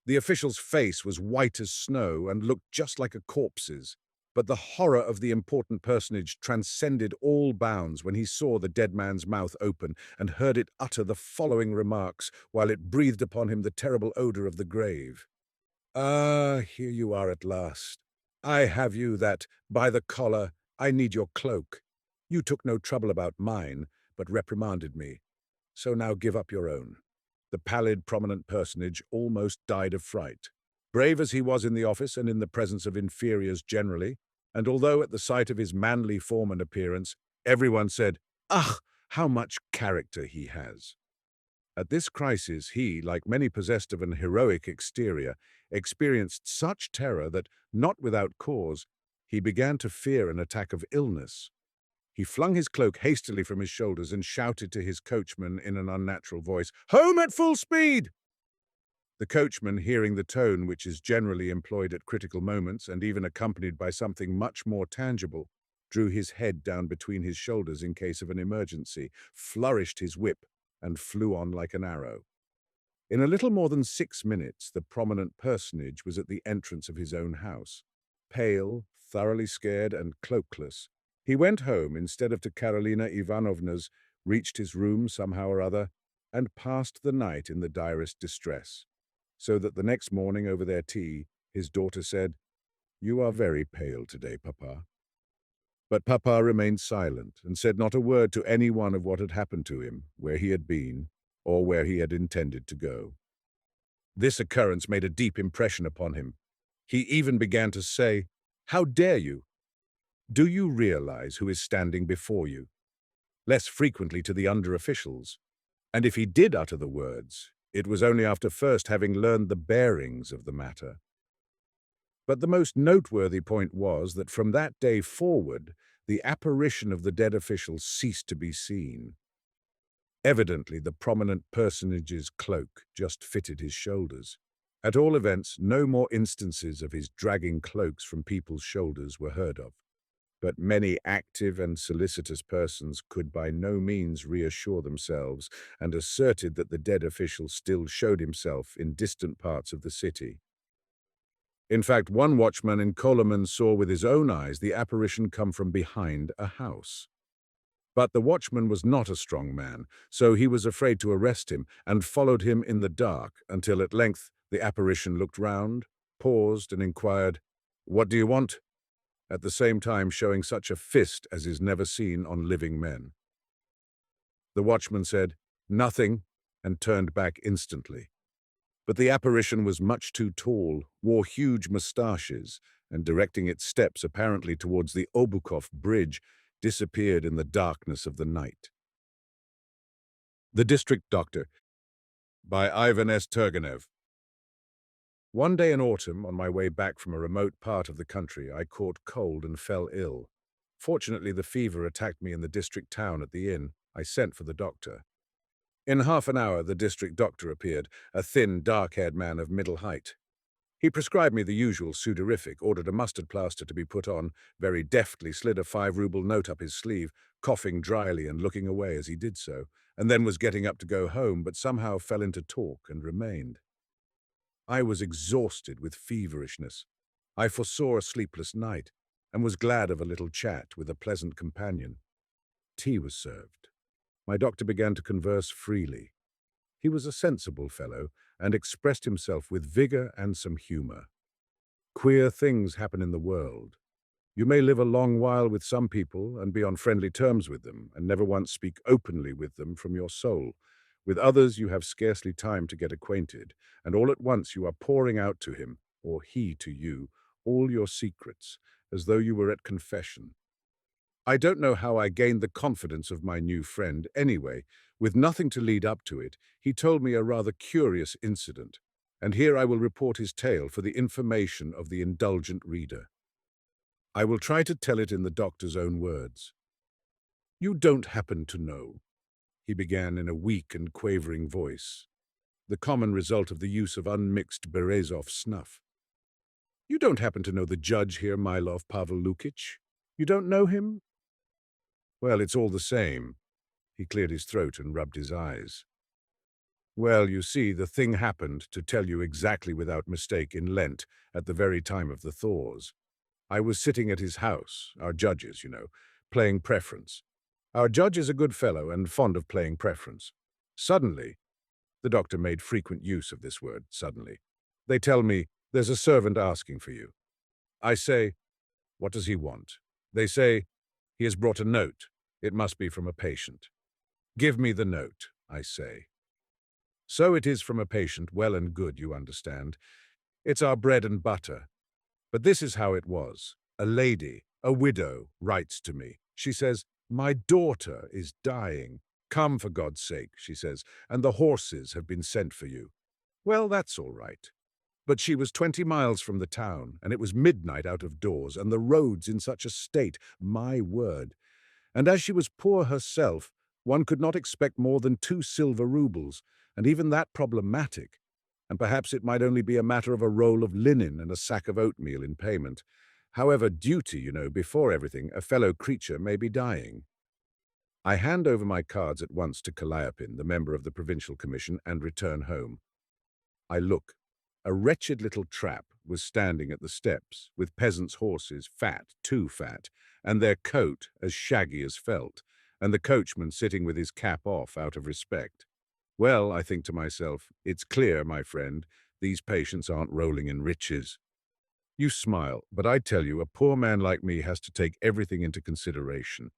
A: The official's face was white as snow and looked just like a corpse's, but the horror of the important personage transcended all bounds when he saw the dead man's mouth open and heard it utter the following remarks while it breathed upon him the terrible odor of the grave. "Ah, here you are at last. I have you that, by the collar, I need your cloak. You took no trouble about mine, but reprimanded me. So now give up your own." The pallid, prominent personage almost died of fright. Brave as he was in the office and in the presence of inferiors generally, and although at the sight of his manly form and appearance, everyone said, "Ah, how much character he has." At this crisis, he, like many possessed of an heroic exterior, experienced such terror that, not without cause, he began to fear an attack of illness. He flung his cloak hastily from his shoulders and shouted to his coachman in an unnatural voice, "Home at full speed!" The coachman, hearing the tone which is generally employed at critical moments and even accompanied by something much more tangible, drew his head down between his shoulders in case of an emergency, flourished his whip, and flew on like an arrow. In a little more than 6 minutes, the prominent personage was at the entrance of his own house. Pale, thoroughly scared, and cloakless, he went home instead of to Karolina Ivanovna's, reached his room somehow or other, and passed the night in the direst distress, so that the next morning over their tea, his daughter said, "You are very pale today, Papa." But Papa remained silent and said not a word to any one of what had happened to him, where he had been, or where he had intended to go. This occurrence made a deep impression upon him. He even began to say, "How dare you? Do you realize who is standing before you?" Less frequently to the under-officials. And if he did utter the words, it was only after first having learned the bearings of the matter. But the most noteworthy point was that from that day forward, the apparition of the dead official ceased to be seen. Evidently, the prominent personage's cloak just fitted his shoulders. At all events, no more instances of his dragging cloaks from people's shoulders were heard of. But many active and solicitous persons could by no means reassure themselves and asserted that the dead official still showed himself in distant parts of the city. In fact, one watchman in Koloman saw with his own eyes the apparition come from behind a house. But the watchman was not a strong man, so he was afraid to arrest him and followed him in the dark until at length the apparition looked round, paused, and inquired, "What do you want?" at the same time showing such a fist as is never seen on living men. The watchman said, "Nothing," and turned back instantly. But the apparition was much too tall, wore huge moustaches, and directing its steps apparently towards the Obukhov Bridge, disappeared in the darkness of the night. The District Doctor, by Ivan S. Turgenev. One day in autumn, on my way back from a remote part of the country, I caught cold and fell ill. Fortunately, the fever attacked me in the district town at the inn. I sent for the doctor. In half an hour, the district doctor appeared, a thin, dark-haired man of middle height. He prescribed me the usual sudorific, ordered a mustard plaster to be put on, very deftly slid a 5-ruble note up his sleeve, coughing dryly and looking away as he did so, and then was getting up to go home, but somehow fell into talk and remained. I was exhausted with feverishness. I foresaw a sleepless night, and was glad of a little chat with a pleasant companion. Tea was served. My doctor began to converse freely. He was a sensible fellow, and expressed himself with vigor and some humor. Queer things happen in the world. You may live a long while with some people and be on friendly terms with them, and never once speak openly with them from your soul. With others you have scarcely time to get acquainted, and all at once you are pouring out to him, or he to you, all your secrets, as though you were at confession. I don't know how I gained the confidence of my new friend anyway. With nothing to lead up to it, he told me a rather curious incident, and here I will report his tale for the information of the indulgent reader. I will try to tell it in the doctor's own words. You don't happen to know, he began in a weak and quavering voice, the common result of the use of unmixed Berezov snuff. You don't happen to know the judge here, Milov Pavlukich? You don't know him? Well, it's all the same. He cleared his throat and rubbed his eyes. Well, you see, the thing happened, to tell you exactly without mistake, in Lent, at the very time of the thaws. I was sitting at his house, our judge's, playing preference. Our judge is a good fellow and fond of playing preference. Suddenly, the doctor made frequent use of this word, suddenly, they tell me, there's a servant asking for you. I say, what does he want? They say, he has brought a note. It must be from a patient. Give me the note, I say. So it is from a patient, well and good, you understand. It's our bread and butter. But this is how it was. A lady, a widow, writes to me. She says, my daughter is dying. Come, for God's sake, she says, and the horses have been sent for you. Well, that's all right. But she was 20 miles from the town, and it was midnight out of doors, and the roads in such a state, my word. And as she was poor herself, one could not expect more than 2 silver roubles, and even that problematic. And perhaps it might only be a matter of a roll of linen and a sack of oatmeal in payment. However, duty, before everything, a fellow creature may be dying. I hand over my cards at once to Calliope, the member of the Provincial Commission, and return home. I look. A wretched little trap was standing at the steps, with peasants' horses, fat, too fat, and their coat as shaggy as felt, and the coachman sitting with his cap off out of respect. Well, I think to myself, it's clear, my friend, these patients aren't rolling in riches. You smile, but I tell you, a poor man like me has to take everything into consideration.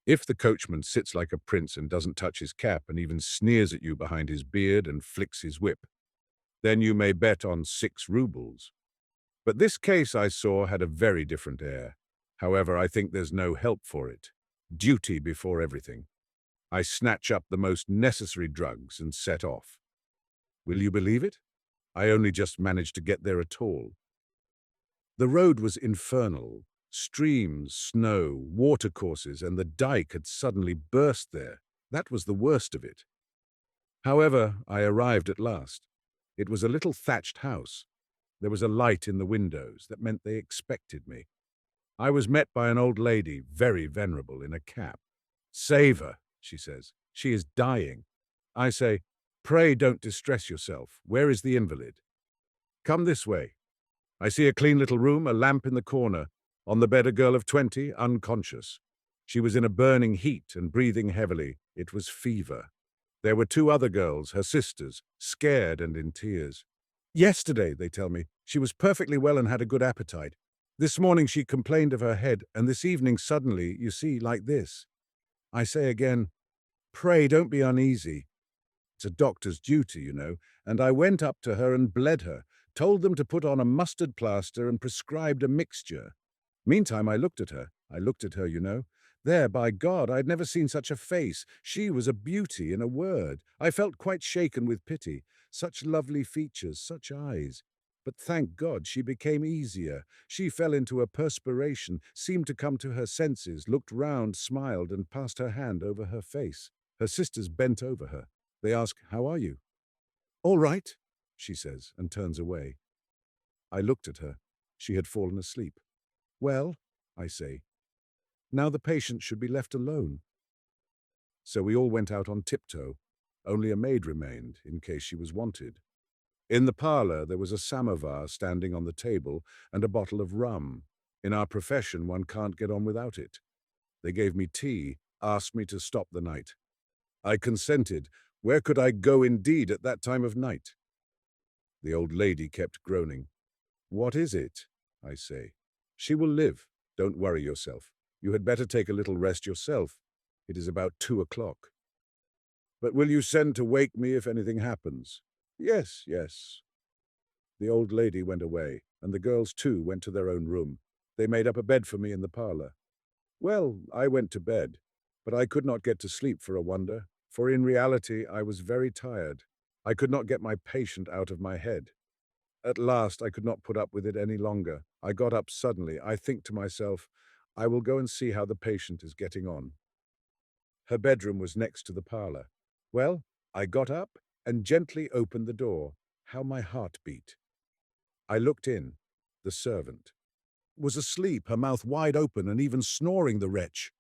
A: If the coachman sits like a prince and doesn't touch his cap and even sneers at you behind his beard and flicks his whip, then you may bet on 6 roubles. But this case I saw had a very different air. However, I think there's no help for it. Duty before everything. I snatch up the most necessary drugs and set off. Will you believe it? I only just managed to get there at all. The road was infernal. Streams, snow, watercourses, and the dike had suddenly burst there. That was the worst of it. However, I arrived at last. It was a little thatched house. There was a light in the windows that meant they expected me. I was met by an old lady, very venerable, in a cap. Save her, she says. She is dying. I say, pray don't distress yourself. Where is the invalid? Come this way. I see a clean little room, a lamp in the corner. On the bed a girl of 20, unconscious. She was in a burning heat and breathing heavily. It was fever. There were 2 other girls, her sisters, scared and in tears. Yesterday, they tell me, she was perfectly well and had a good appetite. This morning she complained of her head, and this evening suddenly, you see, like this. I say again, pray don't be uneasy. It's a doctor's duty, and I went up to her and bled her, told them to put on a mustard plaster and prescribed a mixture. Meantime, I looked at her, There, by God, I had never seen such a face. She was a beauty, in a word. I felt quite shaken with pity. Such lovely features, such eyes. But thank God she became easier. She fell into a perspiration, seemed to come to her senses, looked round, smiled, and passed her hand over her face. Her sisters bent over her. They ask, how are you? All right, she says, and turns away. I looked at her. She had fallen asleep. Well, I say, now the patient should be left alone. So we all went out on tiptoe. Only a maid remained, in case she was wanted. In the parlour there was a samovar standing on the table and a bottle of rum. In our profession one can't get on without it. They gave me tea, asked me to stop the night. I consented. Where could I go indeed at that time of night? The old lady kept groaning. What is it? I say. She will live. Don't worry yourself. You had better take a little rest yourself. It is about 2 o'clock. But will you send to wake me if anything happens? Yes, yes. The old lady went away, and the girls too went to their own room. They made up a bed for me in the parlour. Well, I went to bed, but I could not get to sleep for a wonder, for in reality I was very tired. I could not get my patient out of my head. At last I could not put up with it any longer. I got up suddenly. I think to myself, I will go and see how the patient is getting on. Her bedroom was next to the parlor. Well, I got up and gently opened the door. How my heart beat. I looked in. The servant was asleep, her mouth wide open and even snoring, the wretch.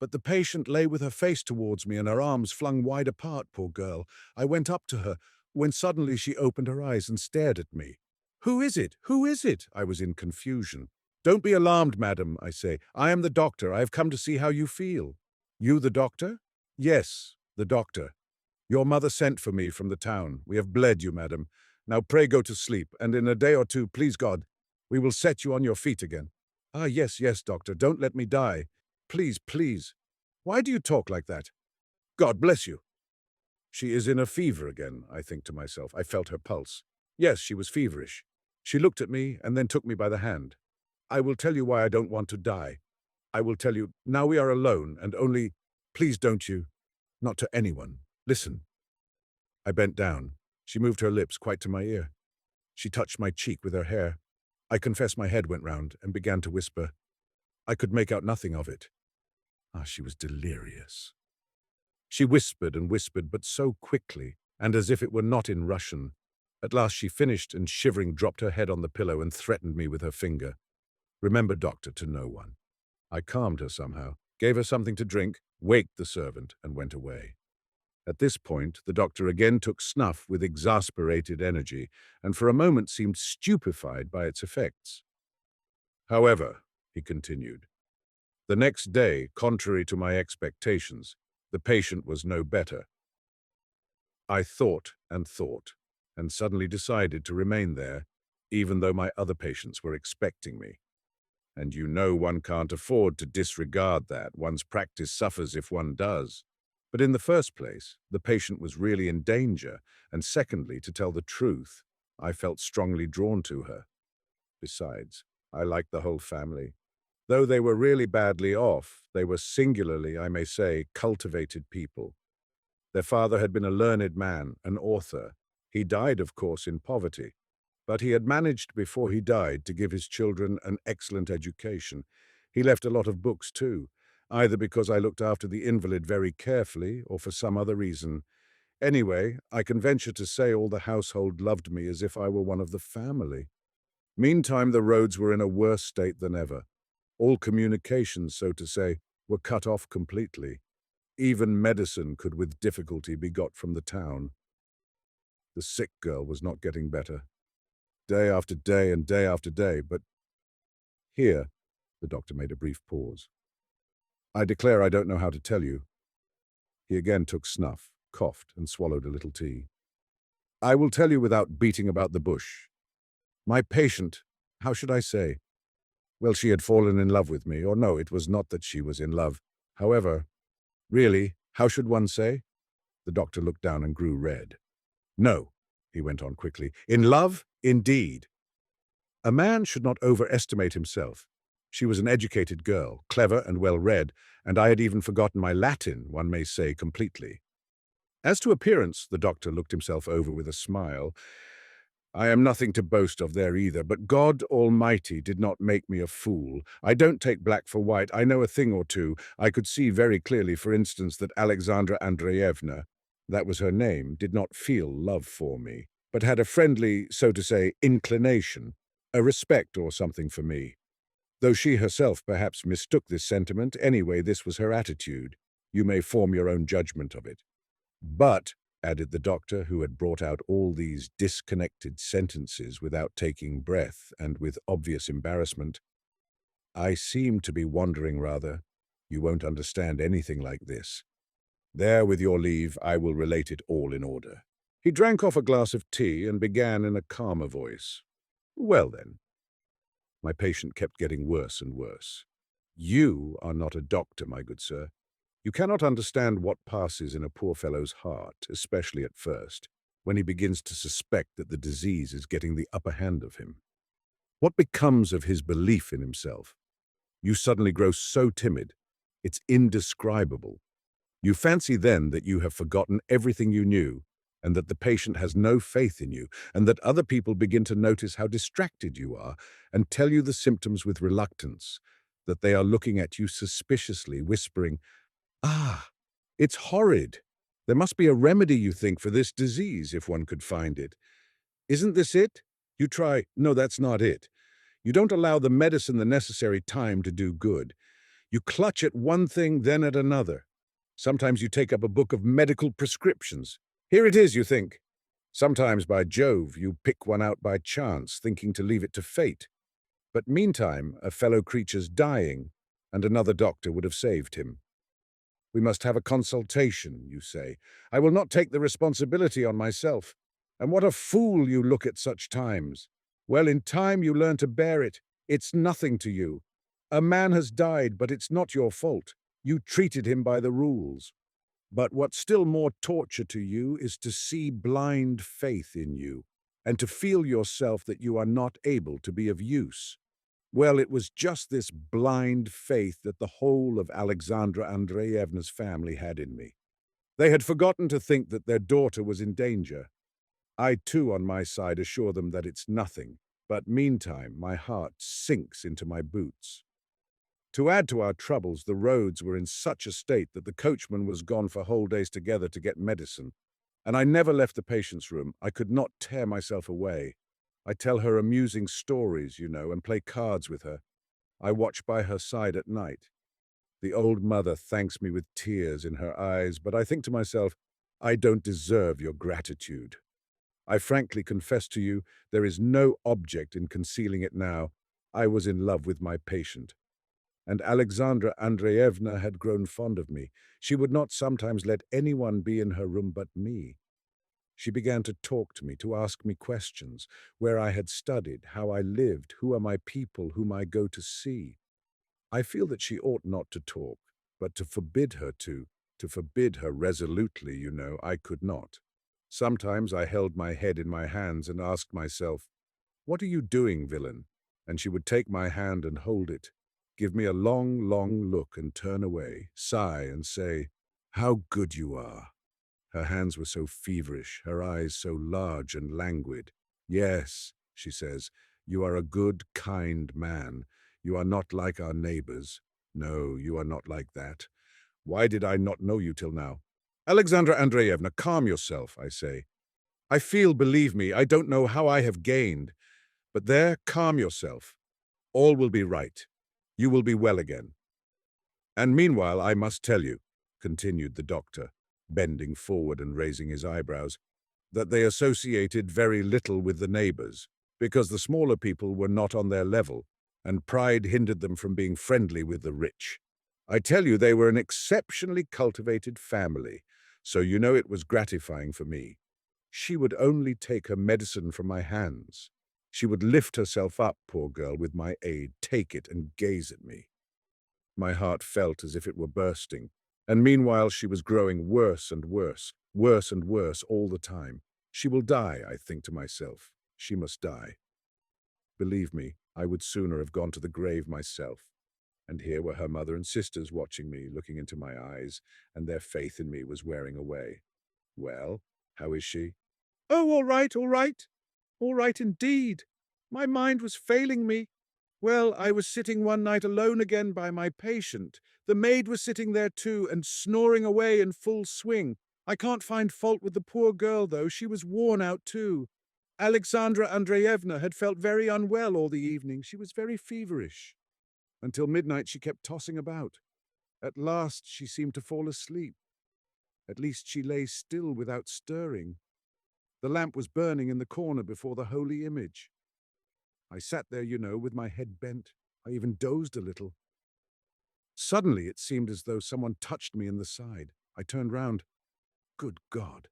A: But the patient lay with her face towards me and her arms flung wide apart, poor girl. I went up to her, when suddenly she opened her eyes and stared at me. "Who is it? Who is it?" I was in confusion. "Don't be alarmed, madam," I say. "I am the doctor. I have come to see how you feel." "You the doctor?" "Yes, the doctor. Your mother sent for me from the town. We have bled you, madam. Now pray go to sleep, and in a day or two, please God, we will set you on your feet again." "Ah, yes, yes, doctor. Don't let me die. Please, please. Why do you talk like that? God bless you." She is in a fever again, I think to myself. I felt her pulse. Yes, she was feverish. She looked at me and then took me by the hand. "I will tell you why I don't want to die. I will tell you, now we are alone, and only, please don't you, not to anyone. Listen." I bent down. She moved her lips quite to my ear. She touched my cheek with her hair. I confess my head went round and began to whisper. I could make out nothing of it. Ah, she was delirious. She whispered and whispered, but so quickly, and as if it were not in Russian. At last she finished and, shivering, dropped her head on the pillow and threatened me with her finger. "Remember, doctor, to no one." I calmed her somehow, gave her something to drink, waked the servant, and went away. At this point, the doctor again took snuff with exasperated energy, and for a moment seemed stupefied by its effects. "However," he continued, "the next day, contrary to my expectations, the patient was no better. I thought, and suddenly decided to remain there, even though my other patients were expecting me. And you know one can't afford to disregard that. One's practice suffers if one does. But in the first place, the patient was really in danger, and secondly, to tell the truth, I felt strongly drawn to her. Besides, I liked the whole family. Though they were really badly off, they were singularly, I may say, cultivated people. Their father had been a learned man, an author. He died, of course, in poverty. But he had managed before he died to give his children an excellent education. He left a lot of books too, either because I looked after the invalid very carefully or for some other reason. Anyway, I can venture to say all the household loved me as if I were one of the family. Meantime, the roads were in a worse state than ever. All communications, so to say, were cut off completely. Even medicine could with difficulty be got from the town. The sick girl was not getting better. Day after day and day after day, but here, the doctor made a brief pause. I declare I don't know how to tell you. He again took snuff, coughed, and swallowed a little tea. I will tell you without beating about the bush. My patient, how should I say? Well, she had fallen in love with me, or no, it was not that she was in love. However, really, how should one say? The doctor looked down and grew red. No, he went on quickly, in love, indeed. A man should not overestimate himself. She was an educated girl, clever and well-read, and I had even forgotten my Latin, one may say, completely. As to appearance, the doctor looked himself over with a smile. I am nothing to boast of there either, but God Almighty did not make me a fool. I don't take black for white. I know a thing or two. I could see very clearly, for instance, that Alexandra Andreevna, that was her name, did not feel love for me, but had a friendly, so to say, inclination, a respect or something for me. Though she herself perhaps mistook this sentiment, anyway, this was her attitude. You may form your own judgment of it. But, added the doctor, who had brought out all these disconnected sentences without taking breath and with obvious embarrassment, I seem to be wandering rather. You won't understand anything like this. There, with your leave, I will relate it all in order. He drank off a glass of tea and began in a calmer voice. Well then. My patient kept getting worse and worse. You are not a doctor, my good sir. You cannot understand what passes in a poor fellow's heart, especially at first, when he begins to suspect that the disease is getting the upper hand of him. What becomes of his belief in himself? You suddenly grow so timid. It's indescribable. You fancy then that you have forgotten everything you knew, and that the patient has no faith in you, and that other people begin to notice how distracted you are and tell you the symptoms with reluctance, that they are looking at you suspiciously, whispering, "Ah, it's horrid. There must be a remedy, you think, for this disease, if one could find it. Isn't this it?" You try, "No, that's not it." You don't allow the medicine the necessary time to do good. You clutch at one thing, then at another. Sometimes you take up a book of medical prescriptions. Here it is, you think. Sometimes, by Jove, you pick one out by chance, thinking to leave it to fate. But meantime, a fellow creature's dying, and another doctor would have saved him. We must have a consultation, you say. I will not take the responsibility on myself. And what a fool you look at such times. Well, in time you learn to bear it. It's nothing to you. A man has died, but it's not your fault. You treated him by the rules. But what's still more torture to you is to see blind faith in you, and to feel yourself that you are not able to be of use. Well, it was just this blind faith that the whole of Alexandra Andreevna's family had in me. They had forgotten to think that their daughter was in danger. I, too, on my side, assure them that it's nothing, but meantime my heart sinks into my boots. To add to our troubles, the roads were in such a state that the coachman was gone for whole days together to get medicine, and I never left the patient's room. I could not tear myself away. I tell her amusing stories, and play cards with her. I watch by her side at night. The old mother thanks me with tears in her eyes, but I think to myself, I don't deserve your gratitude. I frankly confess to you, there is no object in concealing it now. I was in love with my patient. And Alexandra Andreevna had grown fond of me. She would not sometimes let anyone be in her room but me. She began to talk to me, to ask me questions, where I had studied, how I lived, who are my people whom I go to see. I feel that she ought not to talk, but to forbid her to forbid her resolutely, I could not. Sometimes I held my head in my hands and asked myself, "What are you doing, villain?" And she would take my hand and hold it, give me a long, long look and turn away, sigh and say, "How good you are." Her hands were so feverish, her eyes so large and languid. "Yes," she says, "you are a good, kind man. You are not like our neighbors. No, you are not like that. Why did I not know you till now?" "Alexandra Andreevna, calm yourself," I say. "I feel, believe me, I don't know how I have gained. But there, calm yourself. All will be right. You will be well again. And meanwhile, I must tell you," continued the doctor, bending forward and raising his eyebrows, "that they associated very little with the neighbors, because the smaller people were not on their level, and pride hindered them from being friendly with the rich. I tell you, they were an exceptionally cultivated family, so it was gratifying for me. She would only take her medicine from my hands. She would lift herself up, poor girl, with my aid, take it and gaze at me. My heart felt as if it were bursting, and meanwhile she was growing worse and worse all the time. She will die, I think to myself. She must die. Believe me, I would sooner have gone to the grave myself. And here were her mother and sisters watching me, looking into my eyes, and their faith in me was wearing away. "Well, how is she?" "Oh, all right, all right. All right indeed. My mind was failing me. Well, I was sitting one night alone again by my patient. The maid was sitting there too, and snoring away in full swing. I can't find fault with the poor girl, though. She was worn out too. Alexandra Andreevna had felt very unwell all the evening. She was very feverish. Until midnight she kept tossing about. At last she seemed to fall asleep. At least she lay still without stirring. The lamp was burning in the corner before the holy image. I sat there, with my head bent. I even dozed a little. Suddenly it seemed as though someone touched me in the side. I turned round. Good God!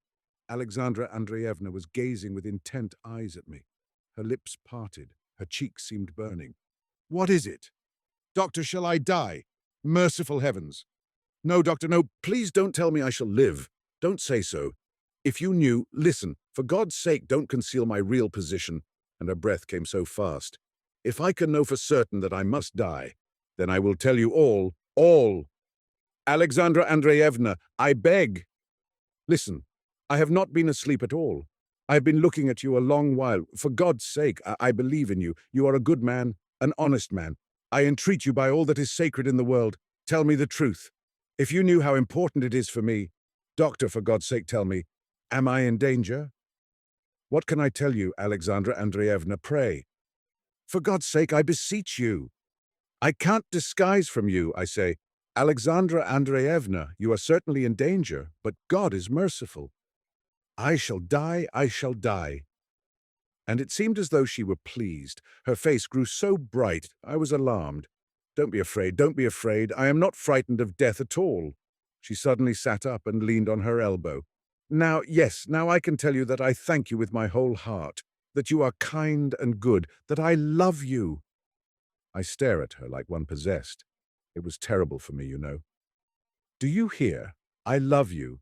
A: Alexandra Andreevna was gazing with intent eyes at me. Her lips parted. Her cheeks seemed burning. "What is it? Doctor, shall I die? Merciful heavens! No, doctor, no, please don't tell me I shall live. Don't say so. If you knew, listen, for God's sake, don't conceal my real position." And her breath came so fast. "If I can know for certain that I must die, Then I will tell you all. Alexandra Andreevna, I beg. Listen, I have not been asleep at all. I have been looking at you a long while. For God's sake, I believe in you. You are a good man, an honest man. I entreat you by all that is sacred in the world, tell me the truth. If you knew how important it is for me, doctor, for God's sake, tell me, am I in danger? What can I tell you, Alexandra Andreevna, pray? For God's sake, I beseech you. I can't disguise from you, I say, Alexandra Andreevna, you are certainly in danger, but God is merciful. I shall die, I shall die. And it seemed as though she were pleased. Her face grew so bright, I was alarmed. Don't be afraid, don't be afraid. I am not frightened of death at all. She suddenly sat up and leaned on her elbow. Now, yes, now I can tell you that I thank you with my whole heart, that you are kind and good, that I love you. I stare at her like one possessed. It was terrible for me, you know. Do you hear? I love you.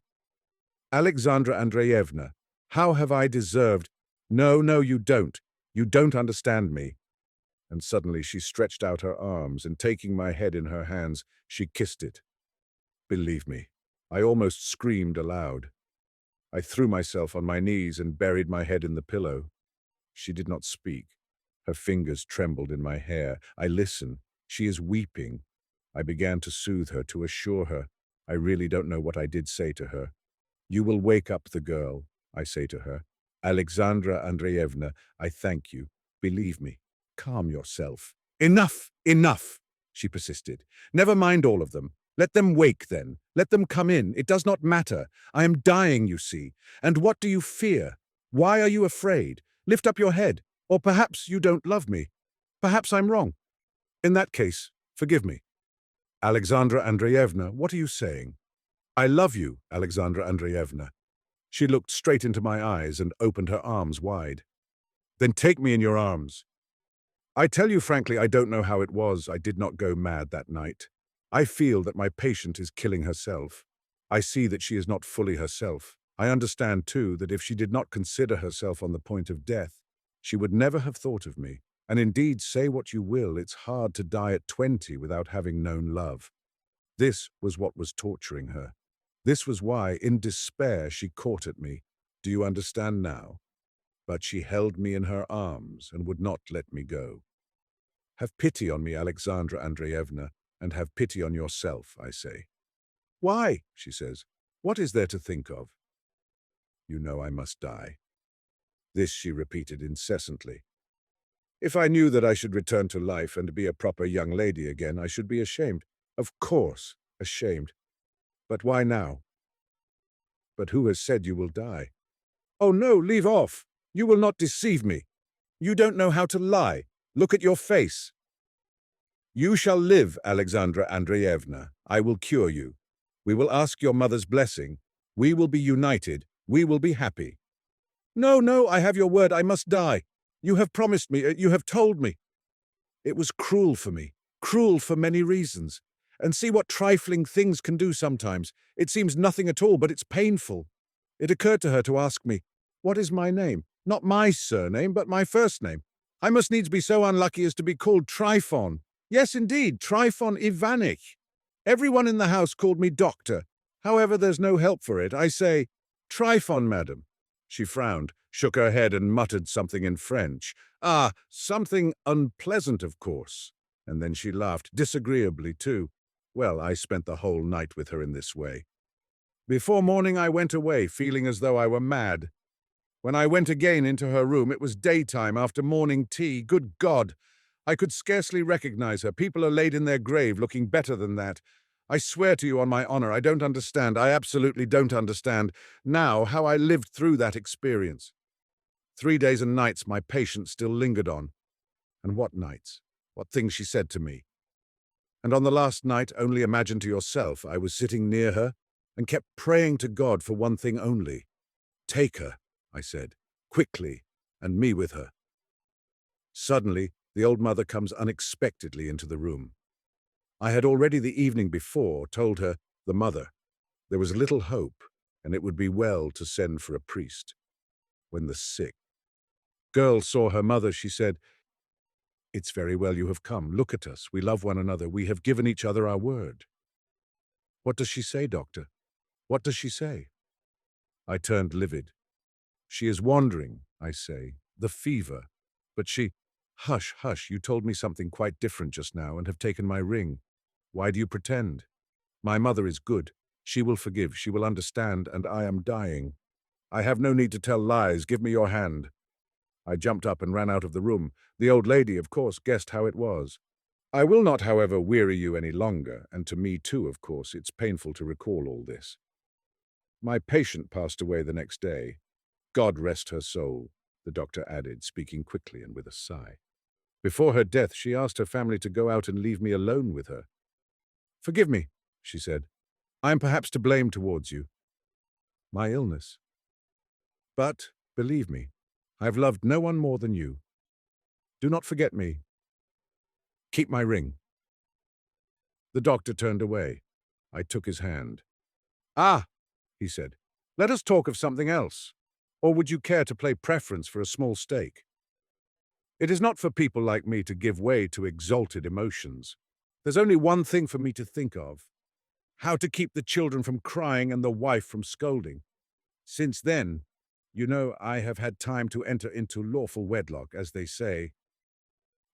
A: Alexandra Andreevna, how have I deserved? No, no, you don't. You don't understand me. And suddenly she stretched out her arms, and taking my head in her hands, she kissed it. Believe me, I almost screamed aloud. I threw myself on my knees and buried my head in the pillow. She did not speak. Her fingers trembled in my hair. I listen. She is weeping. I began to soothe her, to assure her. I really don't know what I did say to her. You will wake up the girl, I say to her. Alexandra Andreevna, I thank you. Believe me. Calm yourself. Enough, enough, she persisted. Never mind all of them. Let them wake then. Let them come in. It does not matter. I am dying, you see. And what do you fear? Why are you afraid? Lift up your head. Or perhaps you don't love me. Perhaps I'm wrong. In that case, forgive me. Alexandra Andreevna, what are you saying? I love you, Alexandra Andreevna. She looked straight into my eyes and opened her arms wide. Then take me in your arms. I tell you frankly, I don't know how it was I did not go mad that night. I feel that my patient is killing herself. I see that she is not fully herself. I understand, too, that if she did not consider herself on the point of death, she would never have thought of me. And indeed, say what you will, it's hard to die at 20 without having known love. This was what was torturing her. This was why, in despair, she caught at me. Do you understand now? But she held me in her arms and would not let me go. Have pity on me, Alexandra Andreevna, and have pity on yourself, I say. Why? She says. What is there to think of? You know I must die. This she repeated incessantly. If I knew that I should return to life and be a proper young lady again, I should be ashamed. Of course, ashamed. But why now? But who has said you will die? Oh no, leave off. You will not deceive me. You don't know how to lie. Look at your face. You shall live, Alexandra Andreevna. I will cure you. We will ask your mother's blessing. We will be united. We will be happy. No, no, I have your word. I must die. You have promised me. You have told me. It was cruel for me. Cruel for many reasons. And see what trifling things can do sometimes. It seems nothing at all, but it's painful. It occurred to her to ask me, what is my name? Not my surname, but my first name. I must needs be so unlucky as to be called Trifon. Yes, indeed, Trifon Ivanich. Everyone in the house called me doctor. However, there's no help for it. I say, Trifon, madam. She frowned, shook her head, and muttered something in French. Ah, something unpleasant, of course. And then she laughed, disagreeably, too. Well, I spent the whole night with her in this way. Before morning I went away, feeling as though I were mad. When I went again into her room, it was daytime after morning tea. Good God! I could scarcely recognize her. People are laid in their grave looking better than that. I swear to you on my honor, I don't understand. I absolutely don't understand now how I lived through that experience. 3 days and nights my patient still lingered on. And what nights? What things she said to me. And on the last night, only imagine to yourself, I was sitting near her and kept praying to God for one thing only. Take her, I said, quickly, and me with her. Suddenly, the old mother comes unexpectedly into the room. I had already the evening before told her, the mother, there was little hope, and it would be well to send for a priest. When the sick girl saw her mother, she said, It's very well you have come. Look at us. We love one another. We have given each other our word. What does she say, doctor? What does she say? I turned livid. She is wandering, I say. The fever. But she... Hush, hush, you told me something quite different just now and have taken my ring. Why do you pretend? My mother is good. She will forgive, she will understand, and I am dying. I have no need to tell lies. Give me your hand. I jumped up and ran out of the room. The old lady, of course, guessed how it was. I will not, however, weary you any longer, and to me too, of course, it's painful to recall all this. My patient passed away the next day. God rest her soul, the doctor added, speaking quickly and with a sigh. Before her death, she asked her family to go out and leave me alone with her. Forgive me, she said. I am perhaps to blame towards you. My illness. But, believe me, I have loved no one more than you. Do not forget me. Keep my ring. The doctor turned away. I took his hand. Ah, he said, let us talk of something else. Or would you care to play preference for a small stake? It is not for people like me to give way to exalted emotions. There's only one thing for me to think of. How to keep the children from crying and the wife from scolding. Since then, you know, I have had time to enter into lawful wedlock, as they say.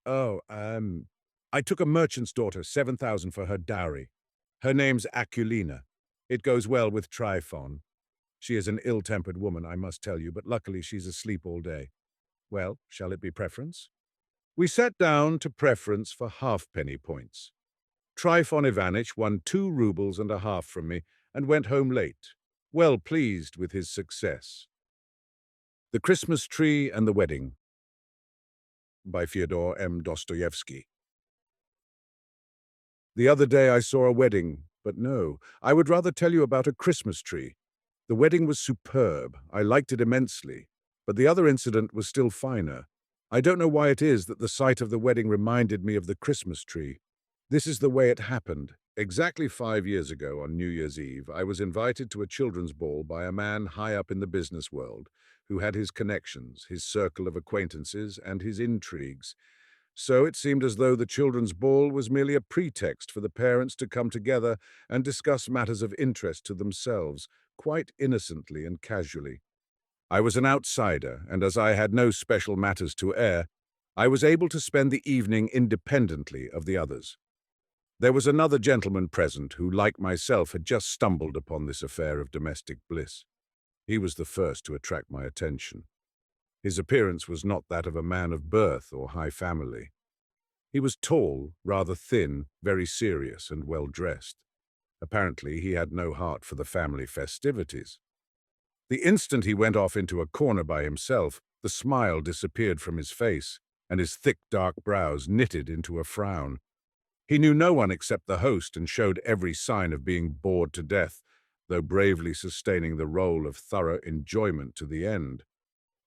A: I took a merchant's daughter, 7,000 for her dowry. Her name's Akulina. It goes well with Tryphon. She is an ill-tempered woman, I must tell you, but luckily she's asleep all day. Well, shall it be preference? We sat down to preference for halfpenny points. Tryphon Ivanitch won 2 roubles and a half from me and went home late, well pleased with his success. The Christmas Tree and the Wedding by Fyodor M. Dostoevsky. The other day I saw a wedding, but no, I would rather tell you about a Christmas tree. The wedding was superb. I liked it immensely. But the other incident was still finer. I don't know why it is that the sight of the wedding reminded me of the Christmas tree. This is the way it happened. Exactly 5 years ago, on New Year's Eve, I was invited to a children's ball by a man high up in the business world, who had his connections, his circle of acquaintances, and his intrigues. So it seemed as though the children's ball was merely a pretext for the parents to come together and discuss matters of interest to themselves, quite innocently and casually. I was an outsider, and as I had no special matters to air, I was able to spend the evening independently of the others. There was another gentleman present who, like myself, had just stumbled upon this affair of domestic bliss. He was the first to attract my attention. His appearance was not that of a man of birth or high family. He was tall, rather thin, very serious and well-dressed. Apparently, he had no heart for the family festivities. The instant he went off into a corner by himself, the smile disappeared from his face, and his thick dark brows knitted into a frown. He knew no one except the host and showed every sign of being bored to death, though bravely sustaining the role of thorough enjoyment to the end.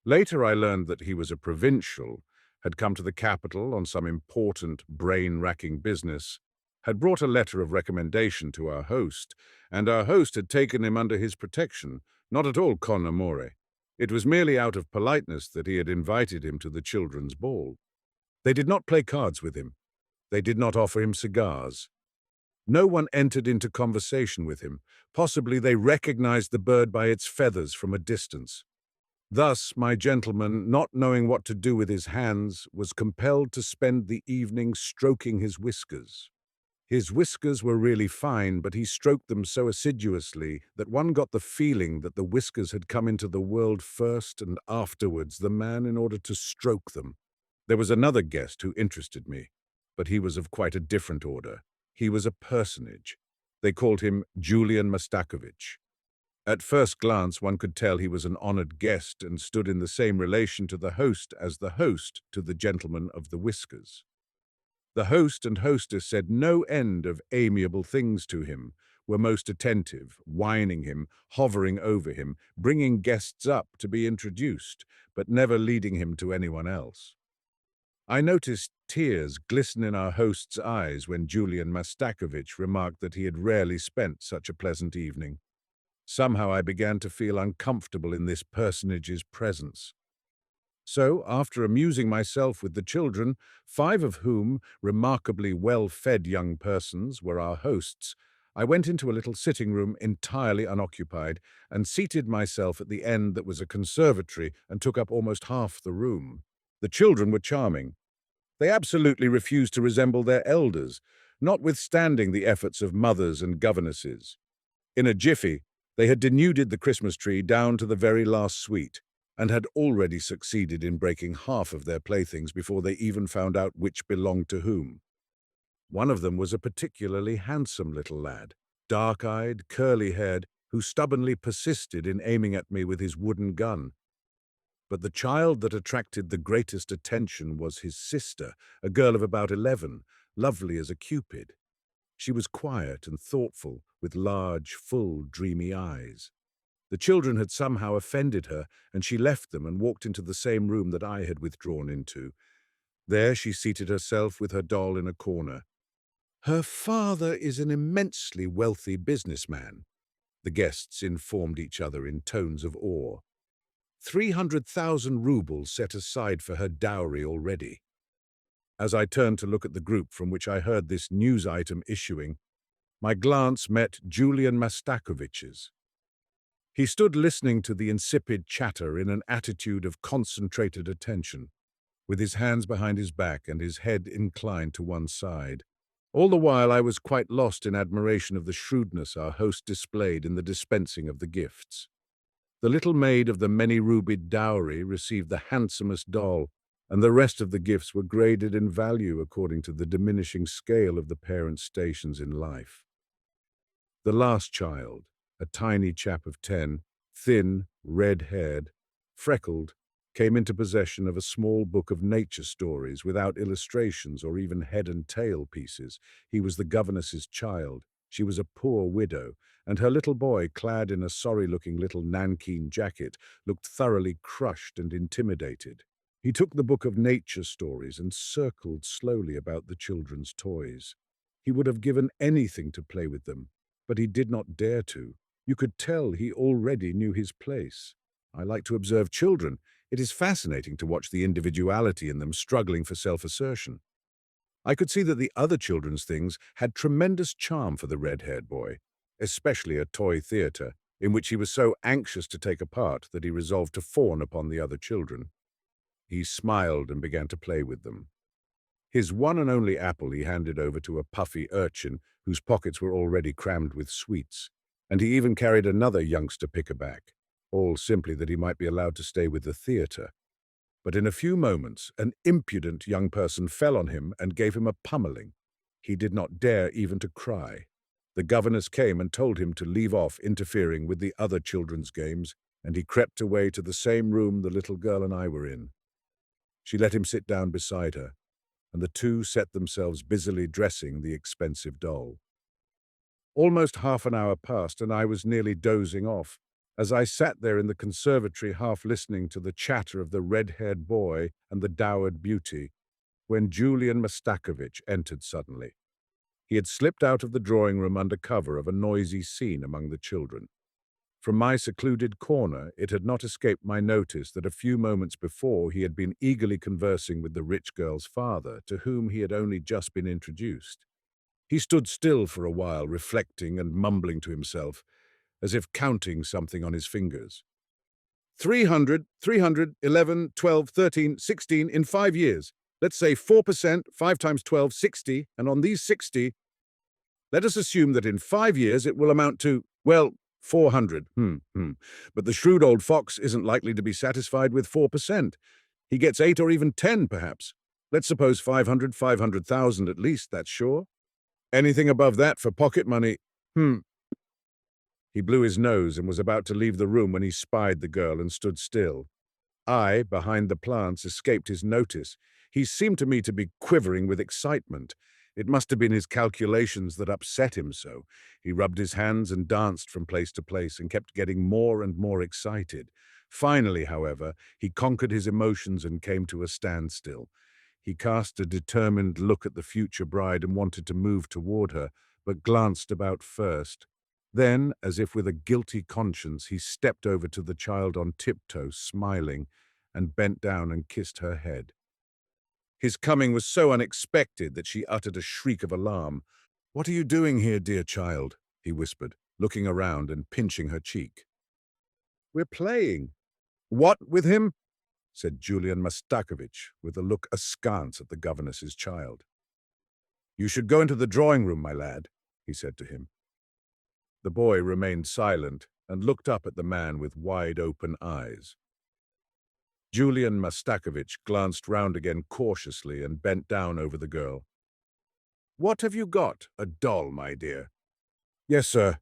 A: Later I learned that he was a provincial, had come to the capital on some important, brain-racking business, had brought a letter of recommendation to our host, and our host had taken him under his protection, not at all con amore. It was merely out of politeness that he had invited him to the children's ball. They did not play cards with him. They did not offer him cigars. No one entered into conversation with him. Possibly they recognized the bird by its feathers from a distance. Thus, my gentleman, not knowing what to do with his hands, was compelled to spend the evening stroking his whiskers. His whiskers were really fine, but he stroked them so assiduously that one got the feeling that the whiskers had come into the world first and afterwards the man in order to stroke them. There was another guest who interested me, but he was of quite a different order. He was a personage. They called him Julian Mastakovich. At first glance, one could tell he was an honored guest and stood in the same relation to the host as the host to the gentleman of the whiskers. The host and hostess said no end of amiable things to him, were most attentive, whining him, hovering over him, bringing guests up to be introduced, but never leading him to anyone else. I noticed tears glisten in our host's eyes when Julian Mastakovich remarked that he had rarely spent such a pleasant evening. Somehow I began to feel uncomfortable in this personage's presence. So, after amusing myself with the children, 5 of whom, remarkably well-fed young persons, were our hosts, I went into a little sitting room entirely unoccupied and seated myself at the end that was a conservatory and took up almost half the room. The children were charming. They absolutely refused to resemble their elders, notwithstanding the efforts of mothers and governesses. In a jiffy, they had denuded the Christmas tree down to the very last sweet, and had already succeeded in breaking half of their playthings before they even found out which belonged to whom. One of them was a particularly handsome little lad, dark-eyed, curly-haired, who stubbornly persisted in aiming at me with his wooden gun. But the child that attracted the greatest attention was his sister, a girl of about 11, lovely as a cupid. She was quiet and thoughtful, with large, full, dreamy eyes. The children had somehow offended her, and she left them and walked into the same room that I had withdrawn into. There she seated herself with her doll in a corner. Her father is an immensely wealthy businessman, the guests informed each other in tones of awe. 300,000 rubles set aside for her dowry already. As I turned to look at the group from which I heard this news item issuing, my glance met Julian Mastakovich's. He stood listening to the insipid chatter in an attitude of concentrated attention, with his hands behind his back and his head inclined to one side. All the while I was quite lost in admiration of the shrewdness our host displayed in the dispensing of the gifts. The little maid of the many-rubied dowry received the handsomest doll, and the rest of the gifts were graded in value according to the diminishing scale of the parents' stations in life. The last child, a tiny chap of 10, thin, red-haired, freckled, came into possession of a small book of nature stories without illustrations or even head and tail pieces. He was the governess's child. She was a poor widow, and her little boy, clad in a sorry-looking little nankeen jacket, looked thoroughly crushed and intimidated. He took the book of nature stories and circled slowly about the children's toys. He would have given anything to play with them, but he did not dare to. You could tell he already knew his place. I like to observe children. It is fascinating to watch the individuality in them struggling for self-assertion. I could see that the other children's things had tremendous charm for the red-haired boy, especially a toy theatre, in which he was so anxious to take a part that he resolved to fawn upon the other children. He smiled and began to play with them. His one and only apple he handed over to a puffy urchin whose pockets were already crammed with sweets, and he even carried another youngster pick-a-back, all simply that he might be allowed to stay with the theatre. But in a few moments, an impudent young person fell on him and gave him a pummeling. He did not dare even to cry. The governess came and told him to leave off interfering with the other children's games, and he crept away to the same room the little girl and I were in. She let him sit down beside her, and the two set themselves busily dressing the expensive doll. Almost half an hour passed, and I was nearly dozing off, as I sat there in the conservatory half listening to the chatter of the red-haired boy and the dowered beauty, when Julian Mastakovich entered suddenly. He had slipped out of the drawing-room under cover of a noisy scene among the children. From my secluded corner, it had not escaped my notice that a few moments before he had been eagerly conversing with the rich girl's father, to whom he had only just been introduced. He stood still for a while, reflecting and mumbling to himself, as if counting something on his fingers. 300, 11, 12, 13, 16 in 5 years. Let's say 4%, 5 times 12, 60, and on these 60, let us assume that in 5 years it will amount to, well, 400. But the shrewd old fox isn't likely to be satisfied with 4%. He gets 8 or even 10, perhaps. Let's suppose 500, 500,000 at least, that's sure. Anything above that for pocket money, He blew his nose and was about to leave the room when he spied the girl and stood still. I, behind the plants, escaped his notice. He seemed to me to be quivering with excitement. It must have been his calculations that upset him so. He rubbed his hands and danced from place to place and kept getting more and more excited. Finally, however, he conquered his emotions and came to a standstill. He cast a determined look at the future bride and wanted to move toward her, but glanced about first. Then, as if with a guilty conscience, he stepped over to the child on tiptoe, smiling, and bent down and kissed her head. His coming was so unexpected that she uttered a shriek of alarm. "What are you doing here, dear child?" he whispered, looking around and pinching her cheek. "We're playing." "What, with him?" said Julian Mastakovich, with a look askance at the governess's child. "You should go into the drawing room, my lad," he said to him. The boy remained silent and looked up at the man with wide-open eyes. Julian Mastakovich glanced round again cautiously and bent down over the girl. "What have you got? A doll, my dear?" "Yes, sir."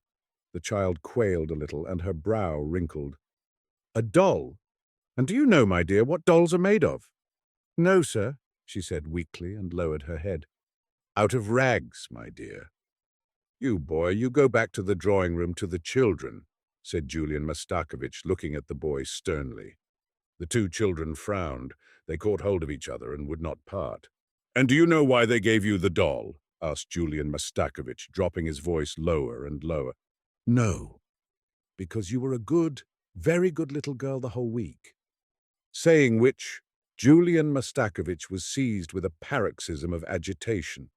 A: The child quailed a little and her brow wrinkled. "A doll? And do you know, my dear, what dolls are made of?" "No, sir," she said weakly and lowered her head. "Out of rags, my dear." "You, boy, you go back to the drawing room to the children," said Julian Mastakovich, looking at the boy sternly. The two children frowned. They caught hold of each other and would not part. "And do you know why they gave you the doll?" asked Julian Mastakovich, dropping his voice lower and lower. "No, because you were a good, very good little girl the whole week." Saying which, Julian Mastakovich was seized with a paroxysm of agitation.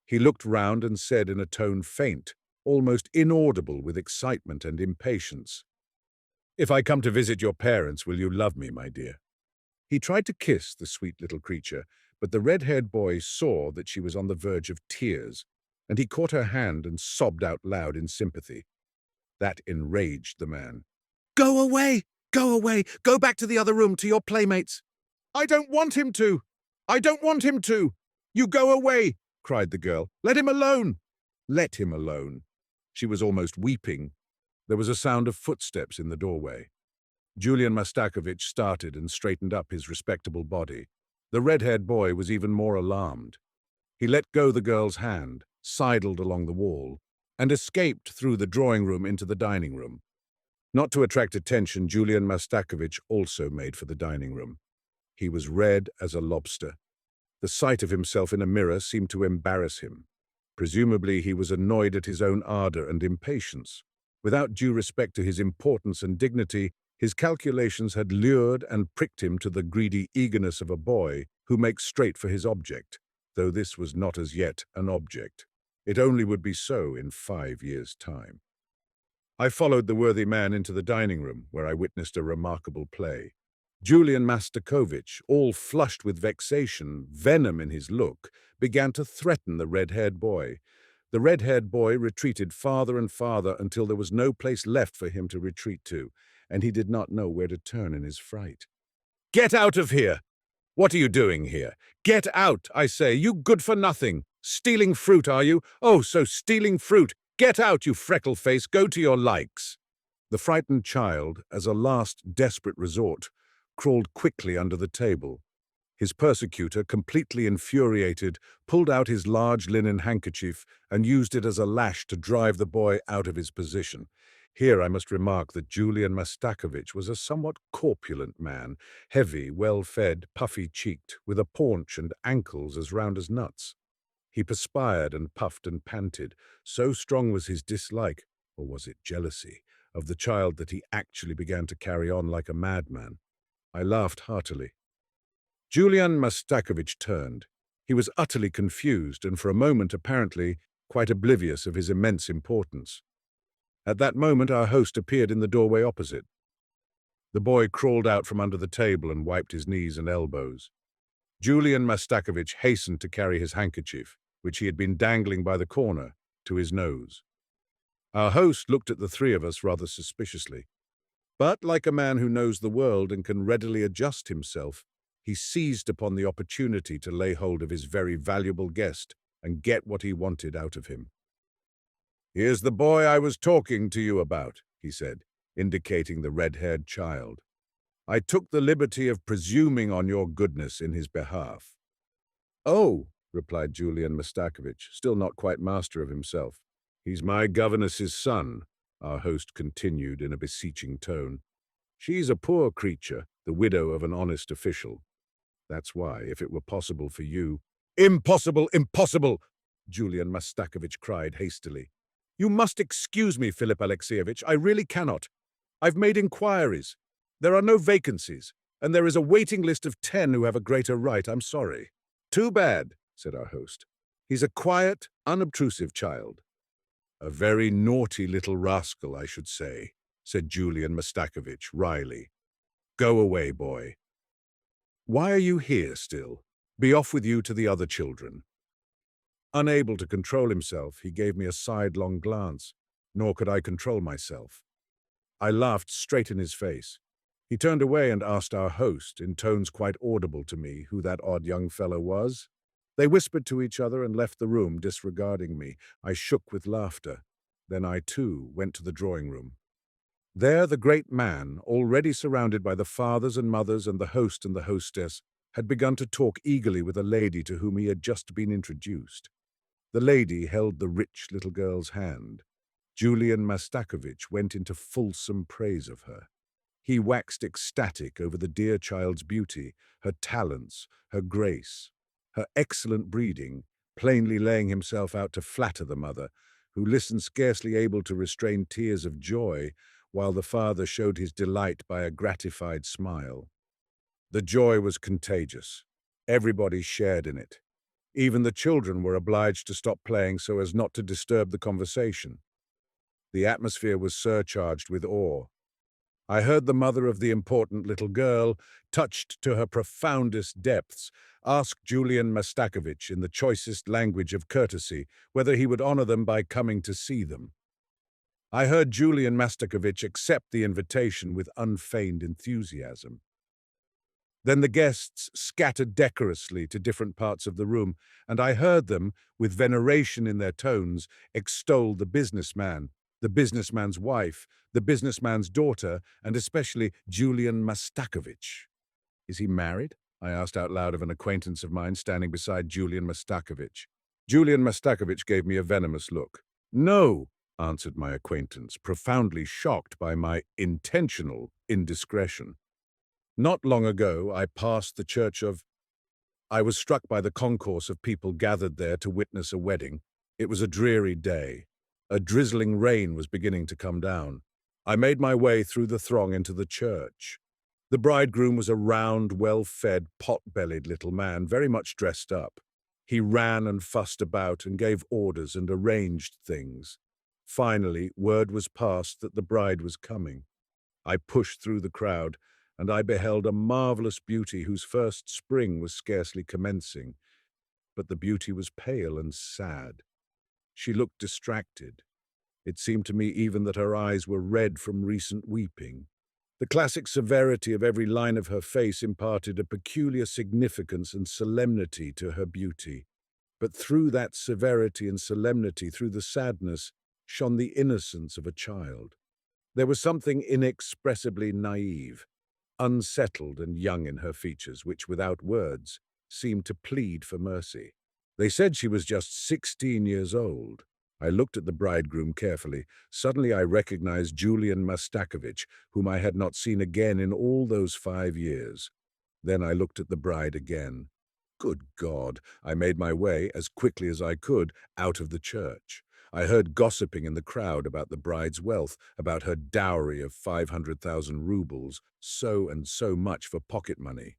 A: He looked round and said in a tone faint, almost inaudible with excitement and impatience, "If I come to visit your parents, will you love me, my dear?" He tried to kiss the sweet little creature, but the red-haired boy saw that she was on the verge of tears, and he caught her hand and sobbed out loud in sympathy. That enraged the man. "Go away! Go away! Go back to the other room, to your playmates!" "I don't want him to! I don't want him to! You go away!" cried the girl. "Let him alone!" Let him alone. She was almost weeping. There was a sound of footsteps in the doorway. Julian Mastakovich started and straightened up his respectable body. The red-haired boy was even more alarmed. He let go the girl's hand, sidled along the wall, and escaped through the drawing room into the dining room. Not to attract attention, Julian Mastakovich also made for the dining room. He was red as a lobster. The sight of himself in a mirror seemed to embarrass him. Presumably he was annoyed at his own ardor and impatience. Without due respect to his importance and dignity, his calculations had lured and pricked him to the greedy eagerness of a boy who makes straight for his object, though this was not as yet an object. It only would be so in 5 years' time. I followed the worthy man into the dining room, where I witnessed a remarkable play. Julian Mastakovich, all flushed with vexation, venom in his look, began to threaten the red-haired boy. The red-haired boy retreated farther and farther until there was no place left for him to retreat to, and he did not know where to turn in his fright. "Get out of here! What are you doing here? Get out, I say, you good-for-nothing! Stealing fruit, are you? Oh, so stealing fruit! Get out, you freckle-face! Go to your likes!" The frightened child, as a last desperate resort, crawled quickly under the table. His persecutor, completely infuriated, pulled out his large linen handkerchief and used it as a lash to drive the boy out of his position. Here I must remark that Julian Mastakovich was a somewhat corpulent man, heavy, well-fed, puffy-cheeked, with a paunch and ankles as round as nuts. He perspired and puffed and panted. So strong was his dislike, or was it jealousy, of the child that he actually began to carry on like a madman. I laughed heartily. Julian Mastakovich turned. He was utterly confused and for a moment, apparently, quite oblivious of his immense importance. At that moment, our host appeared in the doorway opposite. The boy crawled out from under the table and wiped his knees and elbows. Julian Mastakovich hastened to carry his handkerchief, which he had been dangling by the corner, to his nose. Our host looked at the three of us rather suspiciously. But, like a man who knows the world and can readily adjust himself, he seized upon the opportunity to lay hold of his very valuable guest and get what he wanted out of him. "Here's the boy I was talking to you about," he said, indicating the red-haired child. "I took the liberty of presuming on your goodness in his behalf." "Oh," replied Julian Mastakovich, still not quite master of himself. "He's my governess's son," our host continued in a beseeching tone. "She's a poor creature, the widow of an honest official. That's why, if it were possible for you—" "Impossible, impossible!" Julian Mastakovich cried hastily. "You must excuse me, Philip Alexeyevich, I really cannot. I've made inquiries. There are no vacancies, and there is a waiting list of 10 who have a greater right. I'm sorry." "Too bad," said our host. "He's a quiet, unobtrusive child." "A very naughty little rascal, I should say," said Julian Mastakovich wryly. "Go away, boy." "Why are you here still? Be off with you to the other children." Unable to control himself, he gave me a sidelong glance, nor could I control myself. I laughed straight in his face. He turned away and asked our host, in tones quite audible to me, who that odd young fellow was. They whispered to each other and left the room, disregarding me. I shook with laughter. Then I, too, went to the drawing room. There the great man, already surrounded by the fathers and mothers and the host and the hostess, had begun to talk eagerly with a lady to whom he had just been introduced. The lady held the rich little girl's hand. Julian Mastakovich went into fulsome praise of her. He waxed ecstatic over the dear child's beauty, her talents, her grace, her excellent breeding, plainly laying himself out to flatter the mother, who listened scarcely able to restrain tears of joy, while the father showed his delight by a gratified smile. The joy was contagious. Everybody shared in it. Even the children were obliged to stop playing so as not to disturb the conversation. The atmosphere was surcharged with awe. I heard the mother of the important little girl, touched to her profoundest depths, ask Julian Mastakovich in the choicest language of courtesy whether he would honor them by coming to see them. I heard Julian Mastakovich accept the invitation with unfeigned enthusiasm. Then the guests scattered decorously to different parts of the room, and I heard them, with veneration in their tones, extol the businessman's wife, the businessman's daughter, and especially Julian Mastakovich. "Is he married?" I asked out loud of an acquaintance of mine standing beside Julian Mastakovich. Julian Mastakovich gave me a venomous look. "No," answered my acquaintance, profoundly shocked by my intentional indiscretion. "Not long ago, I passed the church of—" I was struck by the concourse of people gathered there to witness a wedding. It was a dreary day. A drizzling rain was beginning to come down. I made my way through the throng into the church. The bridegroom was a round, well-fed, pot-bellied little man, very much dressed up. He ran and fussed about and gave orders and arranged things. Finally, word was passed that the bride was coming. I pushed through the crowd, and I beheld a marvelous beauty whose first spring was scarcely commencing. But the beauty was pale and sad. She looked distracted. It seemed to me even that her eyes were red from recent weeping. The classic severity of every line of her face imparted a peculiar significance and solemnity to her beauty. But through that severity and solemnity, through the sadness, shone the innocence of a child. There was something inexpressibly naive, unsettled and young in her features, which, without words, seemed to plead for mercy. They said she was just 16 years old. I looked at the bridegroom carefully. Suddenly I recognized Julian Mastakovich, whom I had not seen again in all those 5 years. Then I looked at the bride again. Good God! I made my way, as quickly as I could, out of the church. I heard gossiping in the crowd about the bride's wealth, about her dowry of 500,000 rubles, so and so much for pocket money.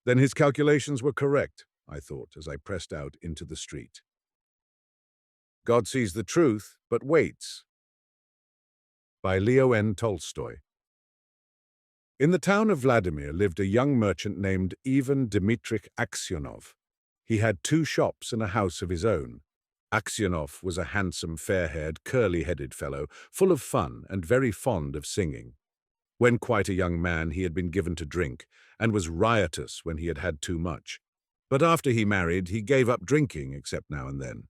A: Then his calculations were correct, I thought, as I pressed out into the street. God sees the truth, but waits. By Leo N. Tolstoy. In the town of Vladimir lived a young merchant named Ivan Dmitrich Aksionov. He had 2 shops and a house of his own. Aksionov was a handsome, fair-haired, curly-headed fellow, full of fun and very fond of singing. When quite a young man, he had been given to drink, and was riotous when he had had too much. But after he married, he gave up drinking, except now and then.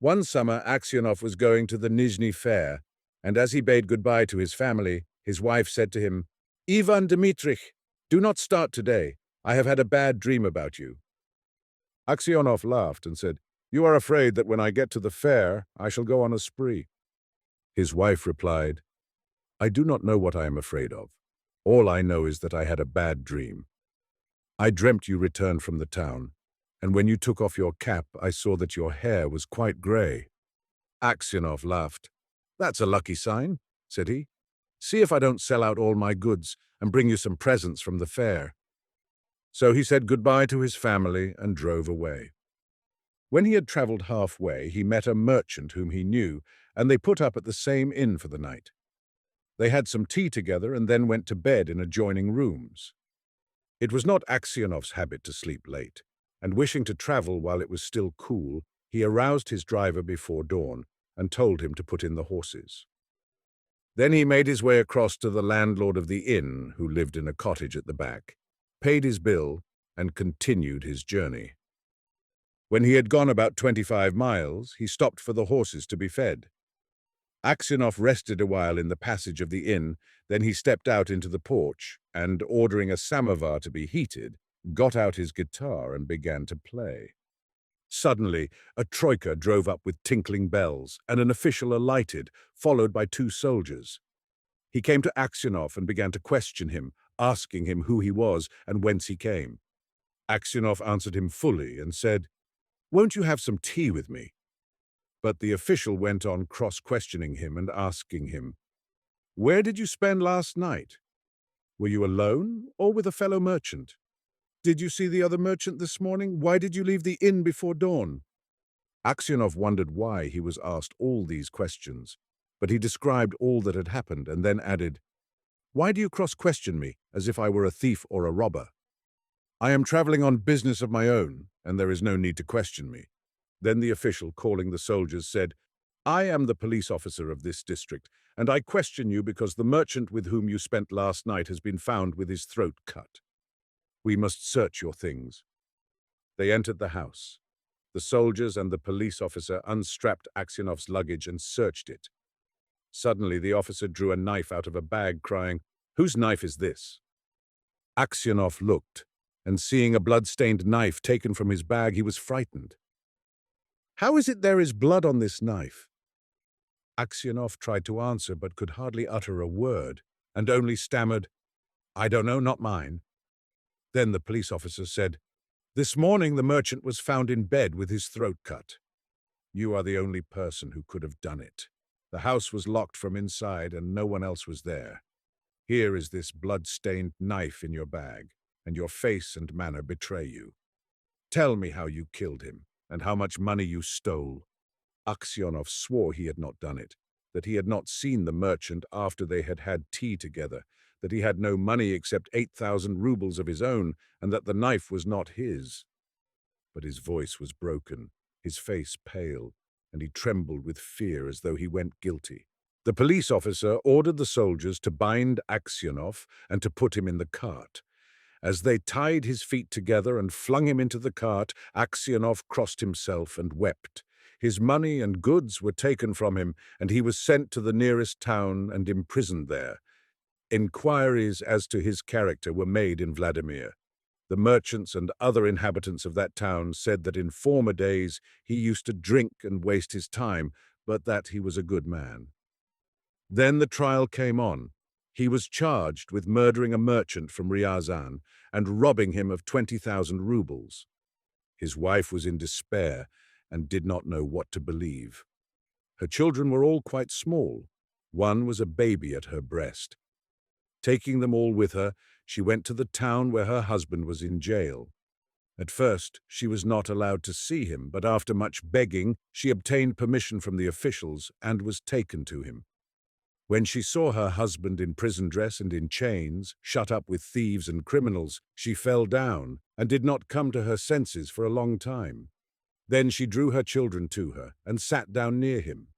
A: One summer, Aksionov was going to the Nizhny Fair, and as he bade goodbye to his family, his wife said to him, "Ivan Dmitrich, do not start today. I have had a bad dream about you." Aksionov laughed and said, "You are afraid that when I get to the fair, I shall go on a spree." His wife replied, "I do not know what I am afraid of. All I know is that I had a bad dream. I dreamt you returned from the town, and when you took off your cap, I saw that your hair was quite grey." Aksionov laughed. "That's a lucky sign," said he. See if I don't sell out all my goods and bring you some presents from the fair." So he said goodbye to his family and drove away. When he had travelled halfway, he met a merchant whom he knew, and they put up at the same inn for the night. They had some tea together and then went to bed in adjoining rooms. It was not Aksionov's habit to sleep late, and wishing to travel while it was still cool, he aroused his driver before dawn and told him to put in the horses. Then he made his way across to the landlord of the inn, who lived in a cottage at the back, paid his bill, and continued his journey. When he had gone about 25 miles, he stopped for the horses to be fed. Aksionov rested a while in the passage of the inn, then he stepped out into the porch and, ordering a samovar to be heated, got out his guitar and began to play. Suddenly, a troika drove up with tinkling bells, and an official alighted, followed by 2 soldiers. He came to Aksionov and began to question him, asking him who he was and whence he came. Aksionov answered him fully and said, "Won't you have some tea with me?" But the official went on cross-questioning him and asking him, "Where did you spend last night? Were you alone or with a fellow merchant? Did you see the other merchant this morning? Why did you leave the inn before dawn?" Aksionov wondered why he was asked all these questions, but he described all that had happened and then added, "Why do you cross-question me as if I were a thief or a robber? I am traveling on business of my own, and there is no need to question me." Then the official, calling the soldiers, said, "I am the police officer of this district, and I question you because the merchant with whom you spent last night has been found with his throat cut. We must search your things." They entered the house. The soldiers and the police officer unstrapped Aksionov's luggage and searched it. Suddenly the officer drew a knife out of a bag, crying, "Whose knife is this?" Aksionov looked, and seeing a blood-stained knife taken from his bag, he was frightened. "How is it there is blood on this knife?" Aksionov tried to answer but could hardly utter a word, and only stammered, "I don't know, not mine." Then the police officer said, "This morning the merchant was found in bed with his throat cut. You are the only person who could have done it. The house was locked from inside and no one else was there. Here is this blood-stained knife in your bag, and your face and manner betray you. Tell me how you killed him, and how much money you stole." Aksionov swore he had not done it, that he had not seen the merchant after they had had tea together, that he had no money except 8,000 rubles of his own, and that the knife was not his. But his voice was broken, his face pale, and he trembled with fear as though he went guilty. The police officer ordered the soldiers to bind Aksionov and to put him in the cart. As they tied his feet together and flung him into the cart, Aksionov crossed himself and wept. His money and goods were taken from him, and he was sent to the nearest town and imprisoned there. Inquiries as to his character were made in Vladimir. The merchants and other inhabitants of that town said that in former days he used to drink and waste his time, but that he was a good man. Then the trial came on. He was charged with murdering a merchant from Ryazan and robbing him of 20,000 rubles. His wife was in despair and did not know what to believe. Her children were all quite small. One was a baby at her breast. Taking them all with her, she went to the town where her husband was in jail. At first, she was not allowed to see him, but after much begging, she obtained permission from the officials and was taken to him. When she saw her husband in prison dress and in chains, shut up with thieves and criminals, she fell down and did not come to her senses for a long time. Then she drew her children to her and sat down near him.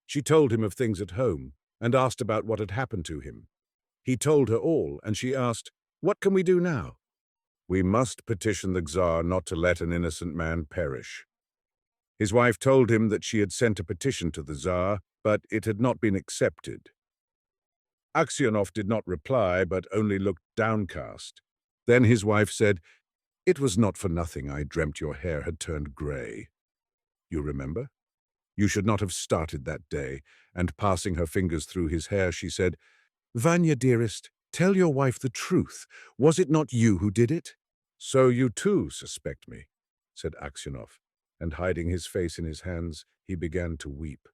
A: She told him of things at home and asked about what had happened to him. He told her all, and she asked, "What can we do now?" "We must petition the Tsar not to let an innocent man perish." His wife told him that she had sent a petition to the Tsar, but it had not been accepted. Aksionov did not reply, but only looked downcast. Then his wife said, "It was not for nothing I dreamt your hair had turned grey. You remember? You should not have started that day." And passing her fingers through his hair, she said, "Vanya, dearest, tell your wife the truth. Was it not you who did it?" "So you too suspect me," said Aksionov, and hiding his face in his hands, he began to weep.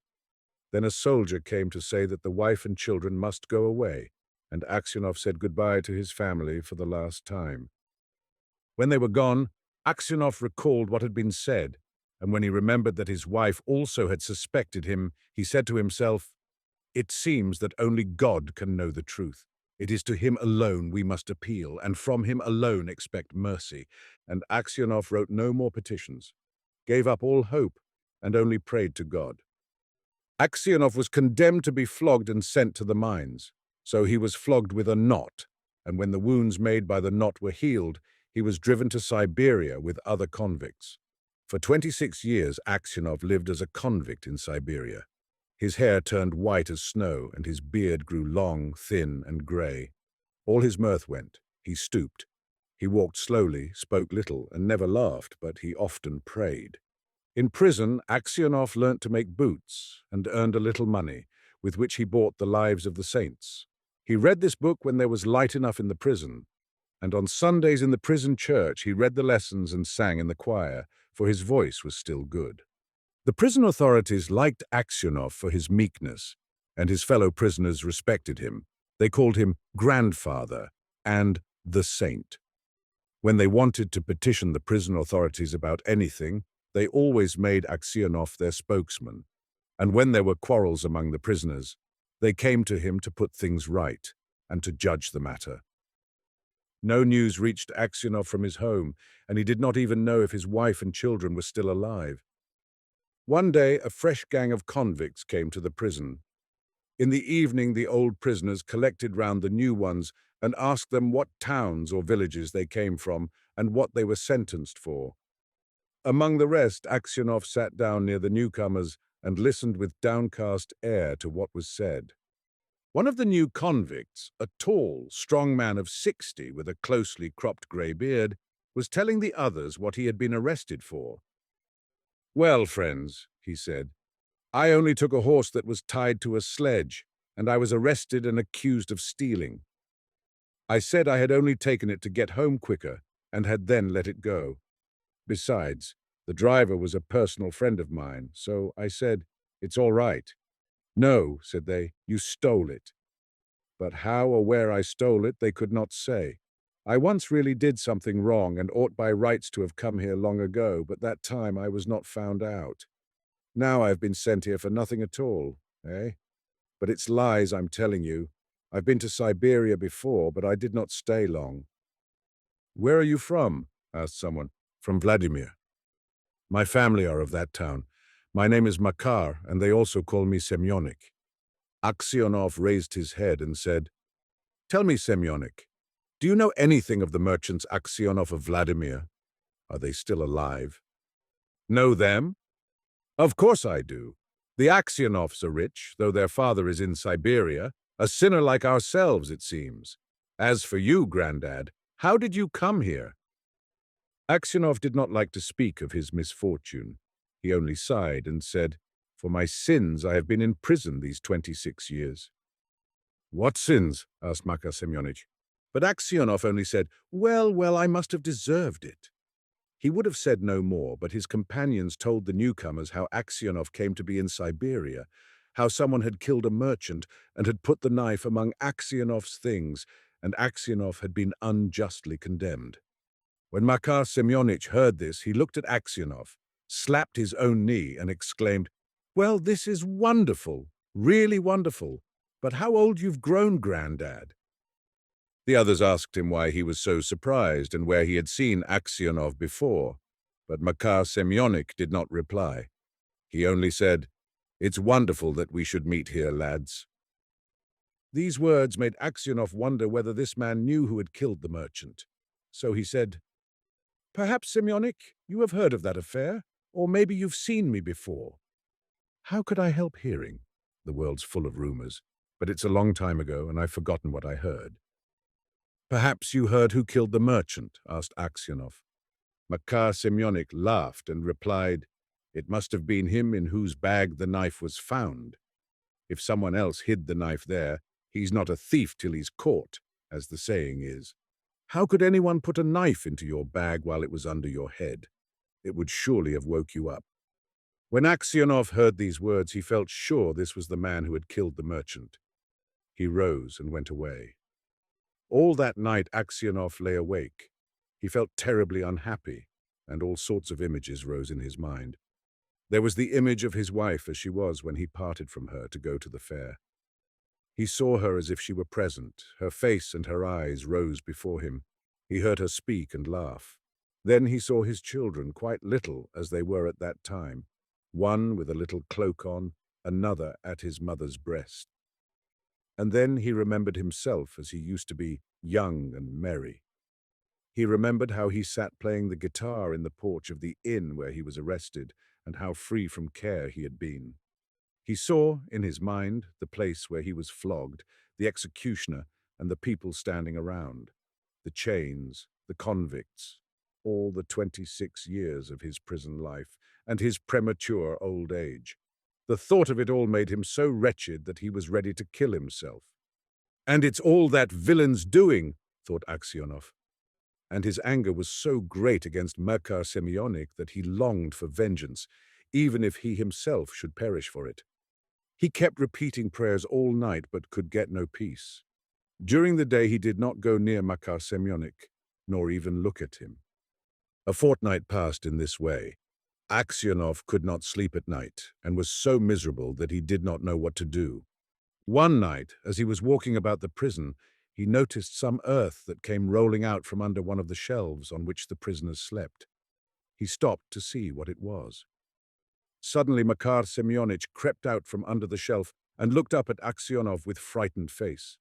A: Then a soldier came to say that the wife and children must go away, and Aksionov said goodbye to his family for the last time. When they were gone, Aksionov recalled what had been said, and when he remembered that his wife also had suspected him, he said to himself, "It seems that only God can know the truth. It is to him alone we must appeal, and from him alone expect mercy." And Aksionov wrote no more petitions, gave up all hope, and only prayed to God. Aksionov was condemned to be flogged and sent to the mines. So he was flogged with a knot, and when the wounds made by the knot were healed, he was driven to Siberia with other convicts. For 26 years, Aksionov lived as a convict in Siberia. His hair turned white as snow, and his beard grew long, thin, and grey. All his mirth went. He stooped. He walked slowly, spoke little, and never laughed, but he often prayed. In prison, Aksionov learnt to make boots and earned a little money, with which he bought the lives of the saints. He read this book when there was light enough in the prison, and on Sundays in the prison church he read the lessons and sang in the choir, for his voice was still good. The prison authorities liked Aksionov for his meekness, and his fellow prisoners respected him. They called him Grandfather and the Saint. When they wanted to petition the prison authorities about anything, they always made Aksionov their spokesman, and when there were quarrels among the prisoners, they came to him to put things right and to judge the matter. No news reached Aksionov from his home, and he did not even know if his wife and children were still alive. One day, a fresh gang of convicts came to the prison. In the evening, the old prisoners collected round the new ones and asked them what towns or villages they came from and what they were sentenced for. Among the rest, Aksionov sat down near the newcomers and listened with downcast air to what was said. One of the new convicts, a tall, strong man of 60 with a closely cropped grey beard, was telling the others what he had been arrested for. "Well, friends," he said, "I only took a horse that was tied to a sledge, and I was arrested and accused of stealing. I said I had only taken it to get home quicker and had then let it go. Besides, the driver was a personal friend of mine, so I said, 'It's all right.' 'No,' said they, 'you stole it.' But how or where I stole it they could not say. I once really did something wrong and ought by rights to have come here long ago, but that time I was not found out. Now I have been sent here for nothing at all, eh? But it's lies I'm telling you. I've been to Siberia before, but I did not stay long." "Where are you from?" asked someone. "From Vladimir. My family are of that town. My name is Makar, and they also call me Semyonik." Aksionov raised his head and said, "Tell me, Semyonik, do you know anything of the merchants Aksionov of Vladimir? Are they still alive?" "Know them? Of course I do. The Aksionovs are rich, though their father is in Siberia, a sinner like ourselves, it seems. As for you, Grandad, how did you come here?" Aksionov did not like to speak of his misfortune. He only sighed and said, "For my sins I have been in prison these 26 years. "What sins?" asked Makar Semyonich. But Aksionov only said, well, I must have deserved it." He would have said no more, but his companions told the newcomers how Aksionov came to be in Siberia, how someone had killed a merchant and had put the knife among Aksionov's things, and Aksionov had been unjustly condemned. When Makar Semyonich heard this, he looked at Aksionov, slapped his own knee, and exclaimed, "Well, this is wonderful, really wonderful. But how old you've grown, Grandad." The others asked him why he was so surprised and where he had seen Aksionov before, but Makar Semyonich did not reply. He only said, "It's wonderful that we should meet here, lads." These words made Aksionov wonder whether this man knew who had killed the merchant. So he said, "Perhaps, Semyonich, you have heard of that affair, or maybe you've seen me before." "How could I help hearing? The world's full of rumors, but it's a long time ago and I've forgotten what I heard." "Perhaps you heard who killed the merchant?" asked Aksionov. Makar Semyonich laughed and replied, "It must have been him in whose bag the knife was found. If someone else hid the knife there, he's not a thief till he's caught, as the saying is. How could anyone put a knife into your bag while it was under your head? It would surely have woke you up." When Aksionov heard these words, he felt sure this was the man who had killed the merchant. He rose and went away. All that night, Aksionov lay awake. He felt terribly unhappy, and all sorts of images rose in his mind. There was the image of his wife as she was when he parted from her to go to the fair. He saw her as if she were present. Her face and her eyes rose before him. He heard her speak and laugh. Then he saw his children, quite little as they were at that time, one with a little cloak on, another at his mother's breast. And then he remembered himself as he used to be, young and merry. He remembered how he sat playing the guitar in the porch of the inn where he was arrested, and how free from care he had been. He saw, in his mind, the place where he was flogged, the executioner, and the people standing around, the chains, the convicts, all the 26 years of his prison life, and his premature old age. The thought of it all made him so wretched that he was ready to kill himself. "And it's all that villain's doing," thought Aksionov. And his anger was so great against Makar Semyonik that he longed for vengeance, even if he himself should perish for it. He kept repeating prayers all night but could get no peace. During the day he did not go near Makar Semyonik, nor even look at him. A fortnight passed in this way. Aksionov could not sleep at night, and was so miserable that he did not know what to do. One night, as he was walking about the prison, he noticed some earth that came rolling out from under one of the shelves on which the prisoners slept. He stopped to see what it was. Suddenly Makar Semyonich crept out from under the shelf and looked up at Aksionov with frightened face.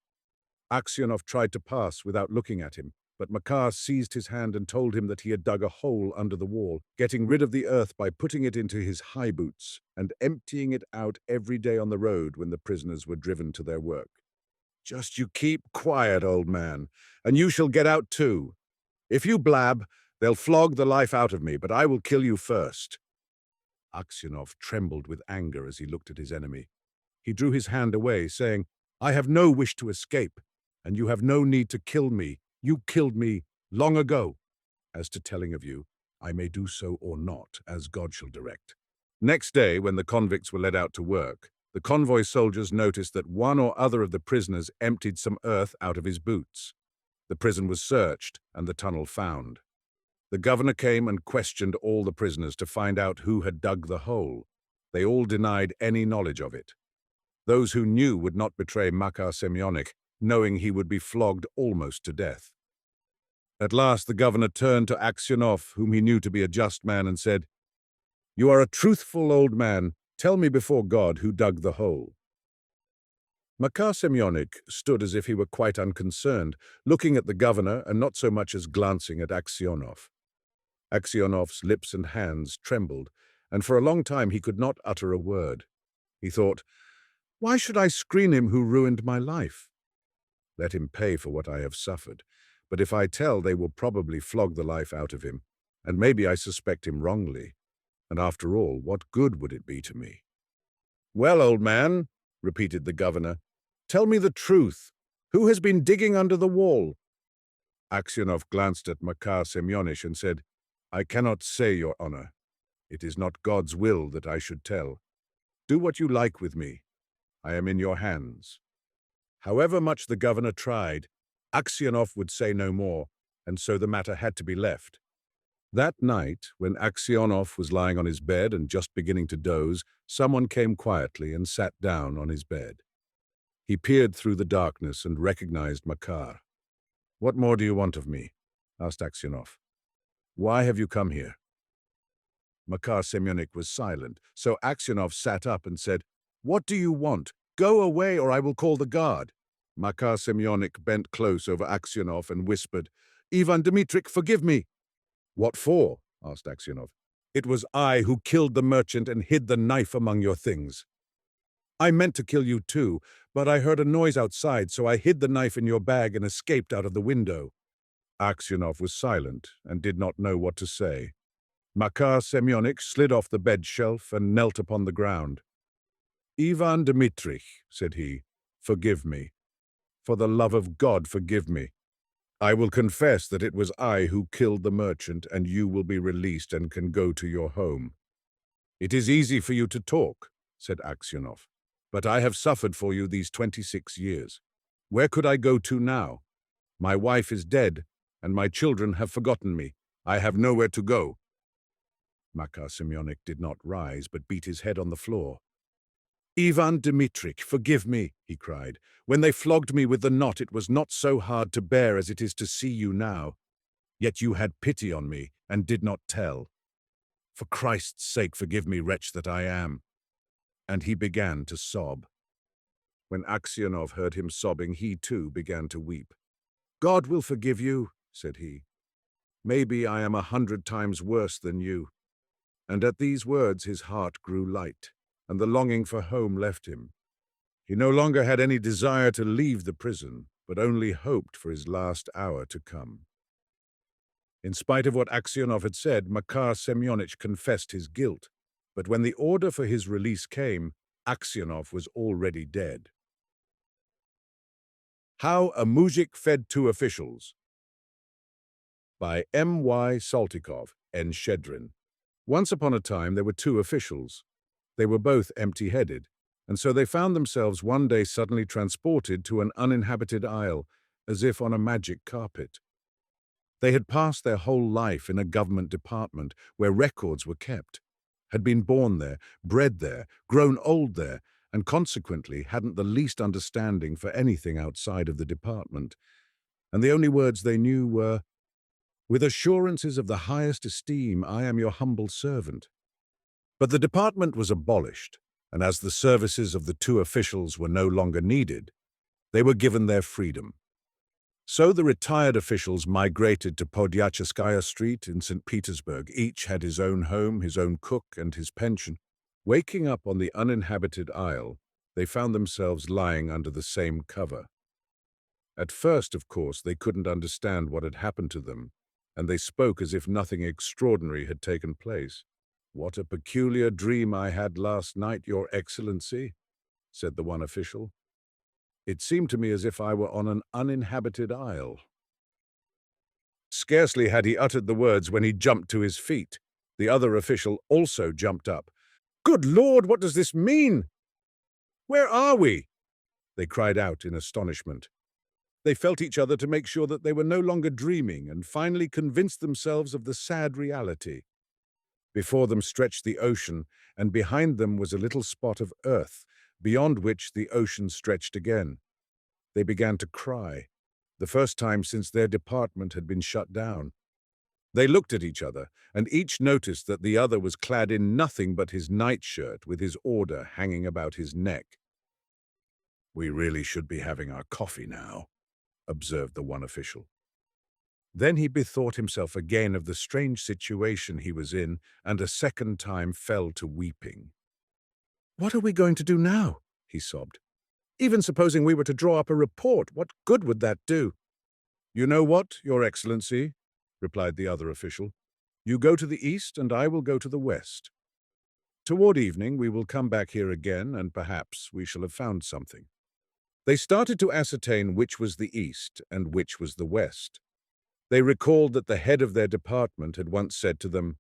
A: Aksionov tried to pass without looking at him, but Makar seized his hand and told him that he had dug a hole under the wall, getting rid of the earth by putting it into his high boots and emptying it out every day on the road when the prisoners were driven to their work. "Just you keep quiet, old man, and you shall get out too. If you blab, they'll flog the life out of me, but I will kill you first." Aksionov trembled with anger as he looked at his enemy. He drew his hand away, saying, "I have no wish to escape, and you have no need to kill me. You killed me long ago. As to telling of you, I may do so or not, as God shall direct." Next day, when the convicts were led out to work, the convoy soldiers noticed that one or other of the prisoners emptied some earth out of his boots. The prison was searched, and the tunnel found. The governor came and questioned all the prisoners to find out who had dug the hole. They all denied any knowledge of it. Those who knew would not betray Makar Semyonik, knowing he would be flogged almost to death. At last the governor turned to Aksionov, whom he knew to be a just man, and said, "You are a truthful old man. Tell me before God who dug the hole." Makar Semyonik stood as if he were quite unconcerned, looking at the governor and not so much as glancing at Aksionov. Aksionov's lips and hands trembled, and for a long time he could not utter a word. He thought, "Why should I screen him who ruined my life? Let him pay for what I have suffered, but if I tell, they will probably flog the life out of him, and maybe I suspect him wrongly. And after all, what good would it be to me?" "Well, old man," repeated the governor, "tell me the truth. Who has been digging under the wall?" Aksionov glanced at Makar Semyonich and said, "I cannot say, Your Honor. It is not God's will that I should tell. Do what you like with me. I am in your hands." However much the governor tried, Aksionov would say no more, and so the matter had to be left. That night, when Aksionov was lying on his bed and just beginning to doze, someone came quietly and sat down on his bed. He peered through the darkness and recognized Makar. "What more do you want of me?" asked Aksionov. "Why have you come here?" Makar Semyonik was silent, so Aksionov sat up and said, "What do you want? Go away or I will call the guard." Makar Semyonik bent close over Aksionov and whispered, "Ivan Dmitrych, forgive me." "What for?" asked Aksionov. "It was I who killed the merchant and hid the knife among your things. I meant to kill you too, but I heard a noise outside, so I hid the knife in your bag and escaped out of the window." Aksionov was silent and did not know what to say. Makar Semyonik slid off the bed shelf and knelt upon the ground. "Ivan Dmitrych," said he, "forgive me. For the love of God, forgive me. I will confess that it was I who killed the merchant, and you will be released and can go to your home." "It is easy for you to talk," said Aksionov, "but I have suffered for you these 26 years. Where could I go to now? My wife is dead, and my children have forgotten me. I have nowhere to go." Makar Semyonich did not rise, but beat his head on the floor. "Ivan Dmitritch, forgive me," he cried. "When they flogged me with the knot, it was not so hard to bear as it is to see you now. Yet you had pity on me, and did not tell. For Christ's sake, forgive me, wretch that I am." And he began to sob. When Aksionov heard him sobbing, he too began to weep. "God will forgive you," said he. "Maybe I am 100 times worse than you." And at these words his heart grew light, and the longing for home left him. He no longer had any desire to leave the prison, but only hoped for his last hour to come. In spite of what Aksionov had said, Makar Semyonich confessed his guilt, but when the order for his release came, Aksionov was already dead. How a Muzhik Fed Two Officials, by M.Y. Saltykov, N. Shedrin. Once upon a time there were two officials. They were both empty-headed, and so they found themselves one day suddenly transported to an uninhabited isle, as if on a magic carpet. They had passed their whole life in a government department where records were kept, had been born there, bred there, grown old there, and consequently hadn't the least understanding for anything outside of the department. And the only words they knew were, "With assurances of the highest esteem, I am your humble servant." But the department was abolished, and as the services of the two officials were no longer needed, they were given their freedom. So the retired officials migrated to Podyachaskaya Street in St. Petersburg. Each had his own home, his own cook, and his pension. Waking up on the uninhabited isle, they found themselves lying under the same cover. At first, of course, they couldn't understand what had happened to them, and they spoke as if nothing extraordinary had taken place. "What a peculiar dream I had last night, Your Excellency," said the one official. "It seemed to me as if I were on an uninhabited isle." Scarcely had he uttered the words when he jumped to his feet. The other official also jumped up. "Good Lord, what does this mean? Where are we?" they cried out in astonishment. They felt each other to make sure that they were no longer dreaming, and finally convinced themselves of the sad reality. Before them stretched the ocean, and behind them was a little spot of earth, beyond which the ocean stretched again. They began to cry, the first time since their department had been shut down. They looked at each other, and each noticed that the other was clad in nothing but his nightshirt with his order hanging about his neck. "We really should be having our coffee now," observed the one official. Then he bethought himself again of the strange situation he was in, and a second time fell to weeping. "What are we going to do now?" he sobbed. "Even supposing we were to draw up a report, what good would that do?" "You know what, Your Excellency," replied the other official. "You go to the east, and I will go to the west. Toward evening we will come back here again, and perhaps we shall have found something." They started to ascertain which was the east and which was the west. They recalled that the head of their department had once said to them,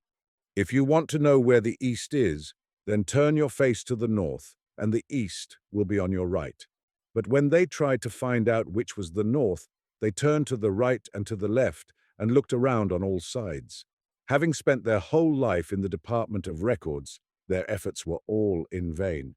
A: "If you want to know where the east is, then turn your face to the north, and the east will be on your right." But when they tried to find out which was the north, they turned to the right and to the left and looked around on all sides. Having spent their whole life in the Department of Records, their efforts were all in vain.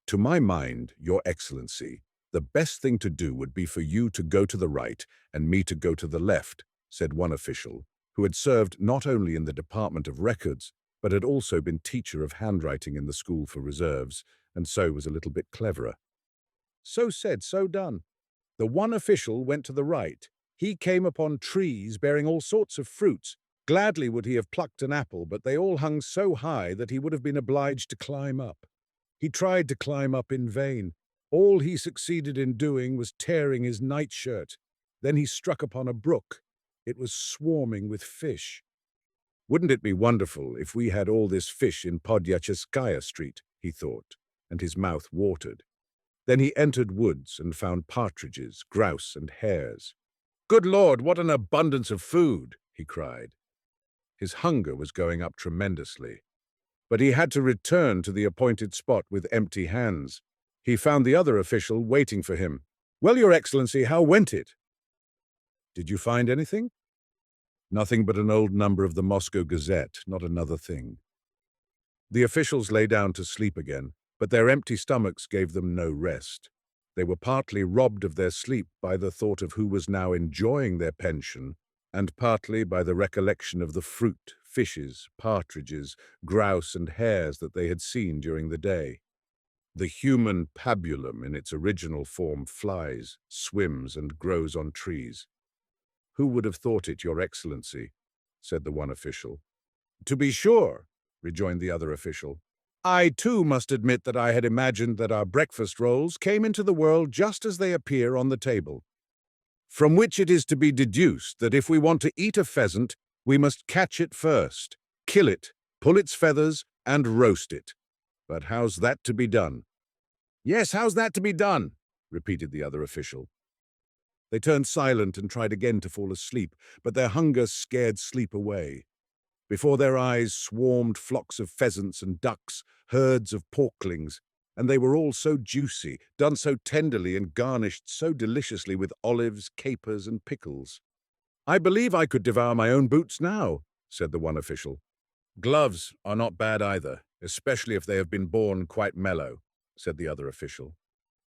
A: "To my mind, Your Excellency, the best thing to do would be for you to go to the right and me to go to the left," said one official, who had served not only in the Department of Records, but had also been teacher of handwriting in the School for Reserves, and so was a little bit cleverer. So said, so done. The one official went to the right. He came upon trees bearing all sorts of fruits. Gladly would he have plucked an apple, but they all hung so high that he would have been obliged to climb up. He tried to climb up in vain. All he succeeded in doing was tearing his nightshirt. Then he struck upon a brook. It was swarming with fish. "Wouldn't it be wonderful if we had all this fish in Podyachaskaya Street?" he thought, and his mouth watered. Then he entered woods and found partridges, grouse, and hares. "Good Lord, what an abundance of food!" he cried. His hunger was going up tremendously. but he had to return to the appointed spot with empty hands. He found the other official waiting for him. "Well, Your Excellency, how went it?" "Did you find anything?" "Nothing but an old number of the Moscow Gazette, not another thing." The officials lay down to sleep again, but their empty stomachs gave them no rest. They were partly robbed of their sleep by the thought of who was now enjoying their pension, and partly by the recollection of the fruit, fishes, partridges, grouse and hares that they had seen during the day. The human pabulum in its original form flies, swims and grows on trees. "Who would have thought it, Your Excellency?" said the one official. "To be sure," rejoined the other official. "I, too, must admit that I had imagined that our breakfast rolls came into the world just as they appear on the table, from which it is to be deduced that if we want to eat a pheasant, we must catch it first, kill it, pull its feathers, and roast it. But how's that to be done?" "Yes, how's that to be done?" repeated the other official. They turned silent and tried again to fall asleep, but their hunger scared sleep away. Before their eyes swarmed flocks of pheasants and ducks, herds of porklings, and they were all so juicy, done so tenderly and garnished so deliciously with olives, capers, and pickles. "I believe I could devour my own boots now," said the one official. "Gloves are not bad either, especially if they have been born quite mellow," said the other official.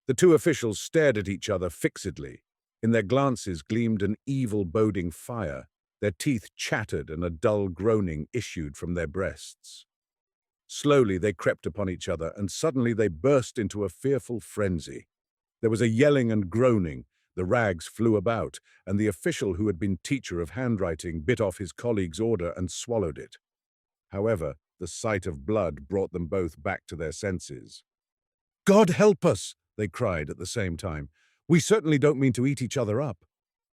A: The two officials stared at each other fixedly. In their glances gleamed an evil-boding fire. Their teeth chattered and a dull groaning issued from their breasts. Slowly they crept upon each other, and suddenly they burst into a fearful frenzy. There was a yelling and groaning, the rags flew about, and the official who had been teacher of handwriting bit off his colleague's order and swallowed it. However, the sight of blood brought them both back to their senses. "God help us!" they cried at the same time. "We certainly don't mean to eat each other up.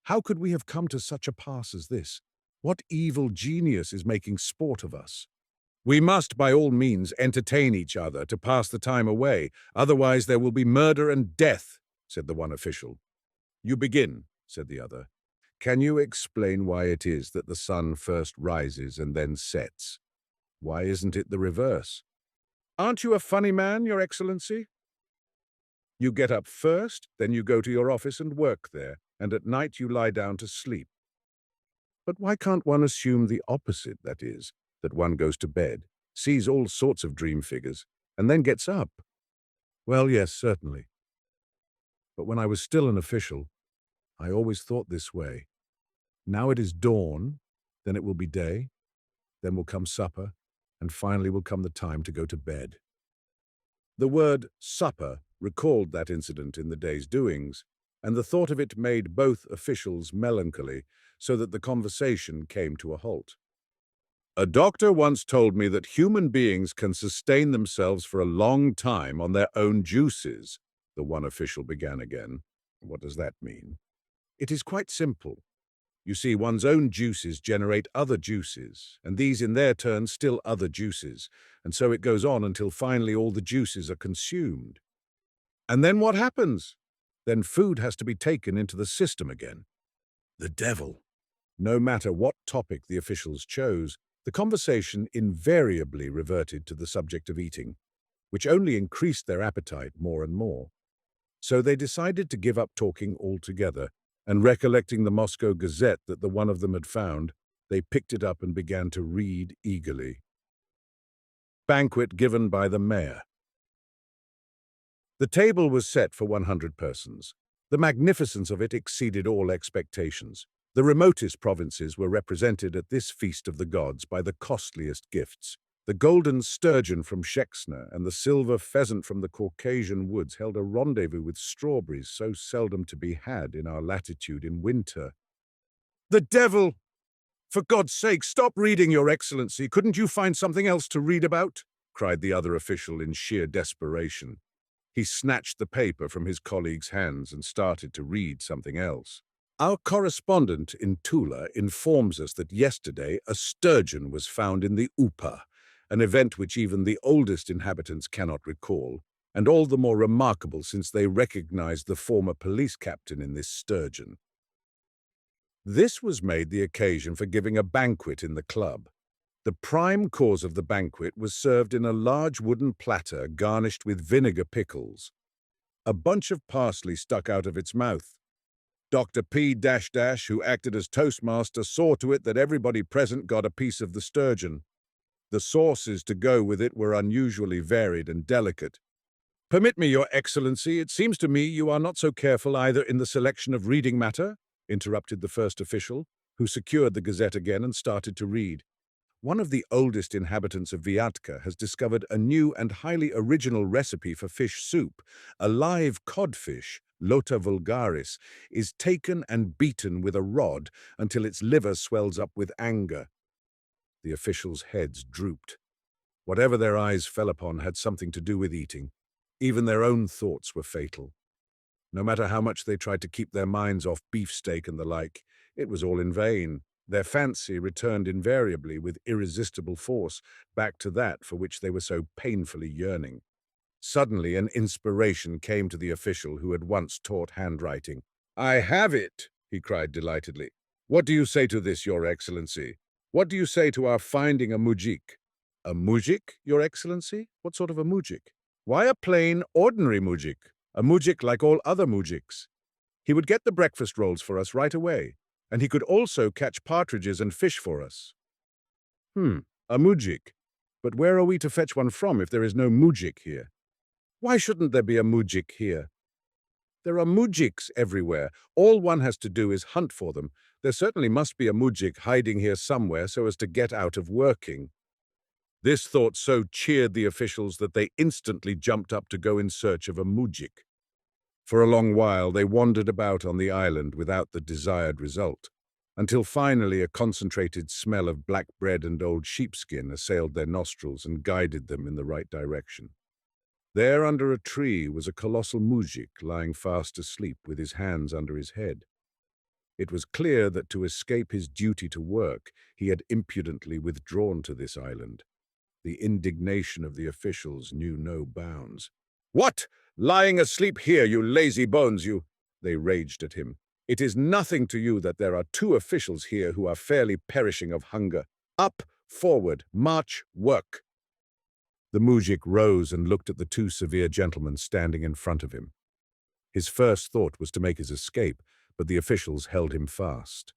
A: How could we have come to such a pass as this? What evil genius is making sport of us? We must, by all means, entertain each other to pass the time away, otherwise there will be murder and death," said the one official. "You begin," said the other. "Can you explain why it is that the sun first rises and then sets? Why isn't it the reverse?" "Aren't you a funny man, Your Excellency? You get up first, then you go to your office and work there, and at night you lie down to sleep. But why can't one assume the opposite, that is, that one goes to bed, sees all sorts of dream figures, and then gets up?" "Well, yes, certainly. But when I was still an official, I always thought this way. Now it is dawn, then it will be day, then will come supper, and finally will come the time to go to bed." The word supper recalled that incident in the day's doings, and the thought of it made both officials melancholy, so that the conversation came to a halt. "A doctor once told me that human beings can sustain themselves for a long time on their own juices," the one official began again. "What does that mean?" "It is quite simple. You see, one's own juices generate other juices, and these in their turn still other juices, and so it goes on until finally all the juices are consumed. And then what happens? Then food has to be taken into the system again." The devil! No matter what topic the officials chose, the conversation invariably reverted to the subject of eating, which only increased their appetite more and more. So they decided to give up talking altogether, and recollecting the Moscow Gazette that the one of them had found, they picked it up and began to read eagerly. Banquet given by the mayor. The table was set for 100 persons. The magnificence of it exceeded all expectations. The remotest provinces were represented at this feast of the gods by the costliest gifts. The golden sturgeon from Shexna and the silver pheasant from the Caucasian woods held a rendezvous with strawberries so seldom to be had in our latitude in winter. "The devil! For God's sake, stop reading, Your Excellency. Couldn't you find something else to read about?" cried the other official in sheer desperation. He snatched the paper from his colleague's hands and started to read something else. "Our correspondent in Tula informs us that yesterday a sturgeon was found in the Upa, an event which even the oldest inhabitants cannot recall, and all the more remarkable since they recognized the former police captain in this sturgeon. This was made the occasion for giving a banquet in the club. The prime course of the banquet was served in a large wooden platter garnished with vinegar pickles. A bunch of parsley stuck out of its mouth. Dr. P dash dash, who acted as toastmaster, saw to it that everybody present got a piece of the sturgeon. The sauces to go with it were unusually varied and delicate. "Permit me, Your Excellency, it seems to me you are not so careful either in the selection of reading matter," interrupted the first official, who secured the Gazette again and started to read. "One of the oldest inhabitants of Vyatka has discovered a new and highly original recipe for fish soup. A live codfish, Lota vulgaris, is taken and beaten with a rod until its liver swells up with anger." The officials' heads drooped. Whatever their eyes fell upon had something to do with eating. Even their own thoughts were fatal. No matter how much they tried to keep their minds off beefsteak and the like, it was all in vain. Their fancy returned invariably with irresistible force back to that for which they were so painfully yearning. Suddenly an inspiration came to the official who had once taught handwriting. "I have it!" he cried delightedly. "What do you say to this, Your Excellency? What do you say to our finding a mujik?" "A mujik, Your Excellency? What sort of a mujik?" "Why, a plain, ordinary mujik. A mujik like all other mujiks. He would get the breakfast rolls for us right away, and he could also catch partridges and fish for us." A mujik. But where are we to fetch one from if there is no mujik here?" "Why shouldn't there be a mujik here?" "There are mujiks everywhere. All one has to do is hunt for them. There certainly must be a mujik hiding here somewhere so as to get out of working." This thought so cheered the officials that they instantly jumped up to go in search of a mujik. For a long while they wandered about on the island without the desired result, until finally a concentrated smell of black bread and old sheepskin assailed their nostrils and guided them in the right direction. There under a tree was a colossal mujik lying fast asleep with his hands under his head. It was clear that to escape his duty to work, he had impudently withdrawn to this island. The indignation of the officials knew no bounds. "What? Lying asleep here, you lazy bones, you!" they raged at him. "It is nothing to you that there are 2 officials here who are fairly perishing of hunger. Up, forward, march, work!" The mujik rose and looked at the 2 severe gentlemen standing in front of him. His first thought was to make his escape, but the officials held him fast.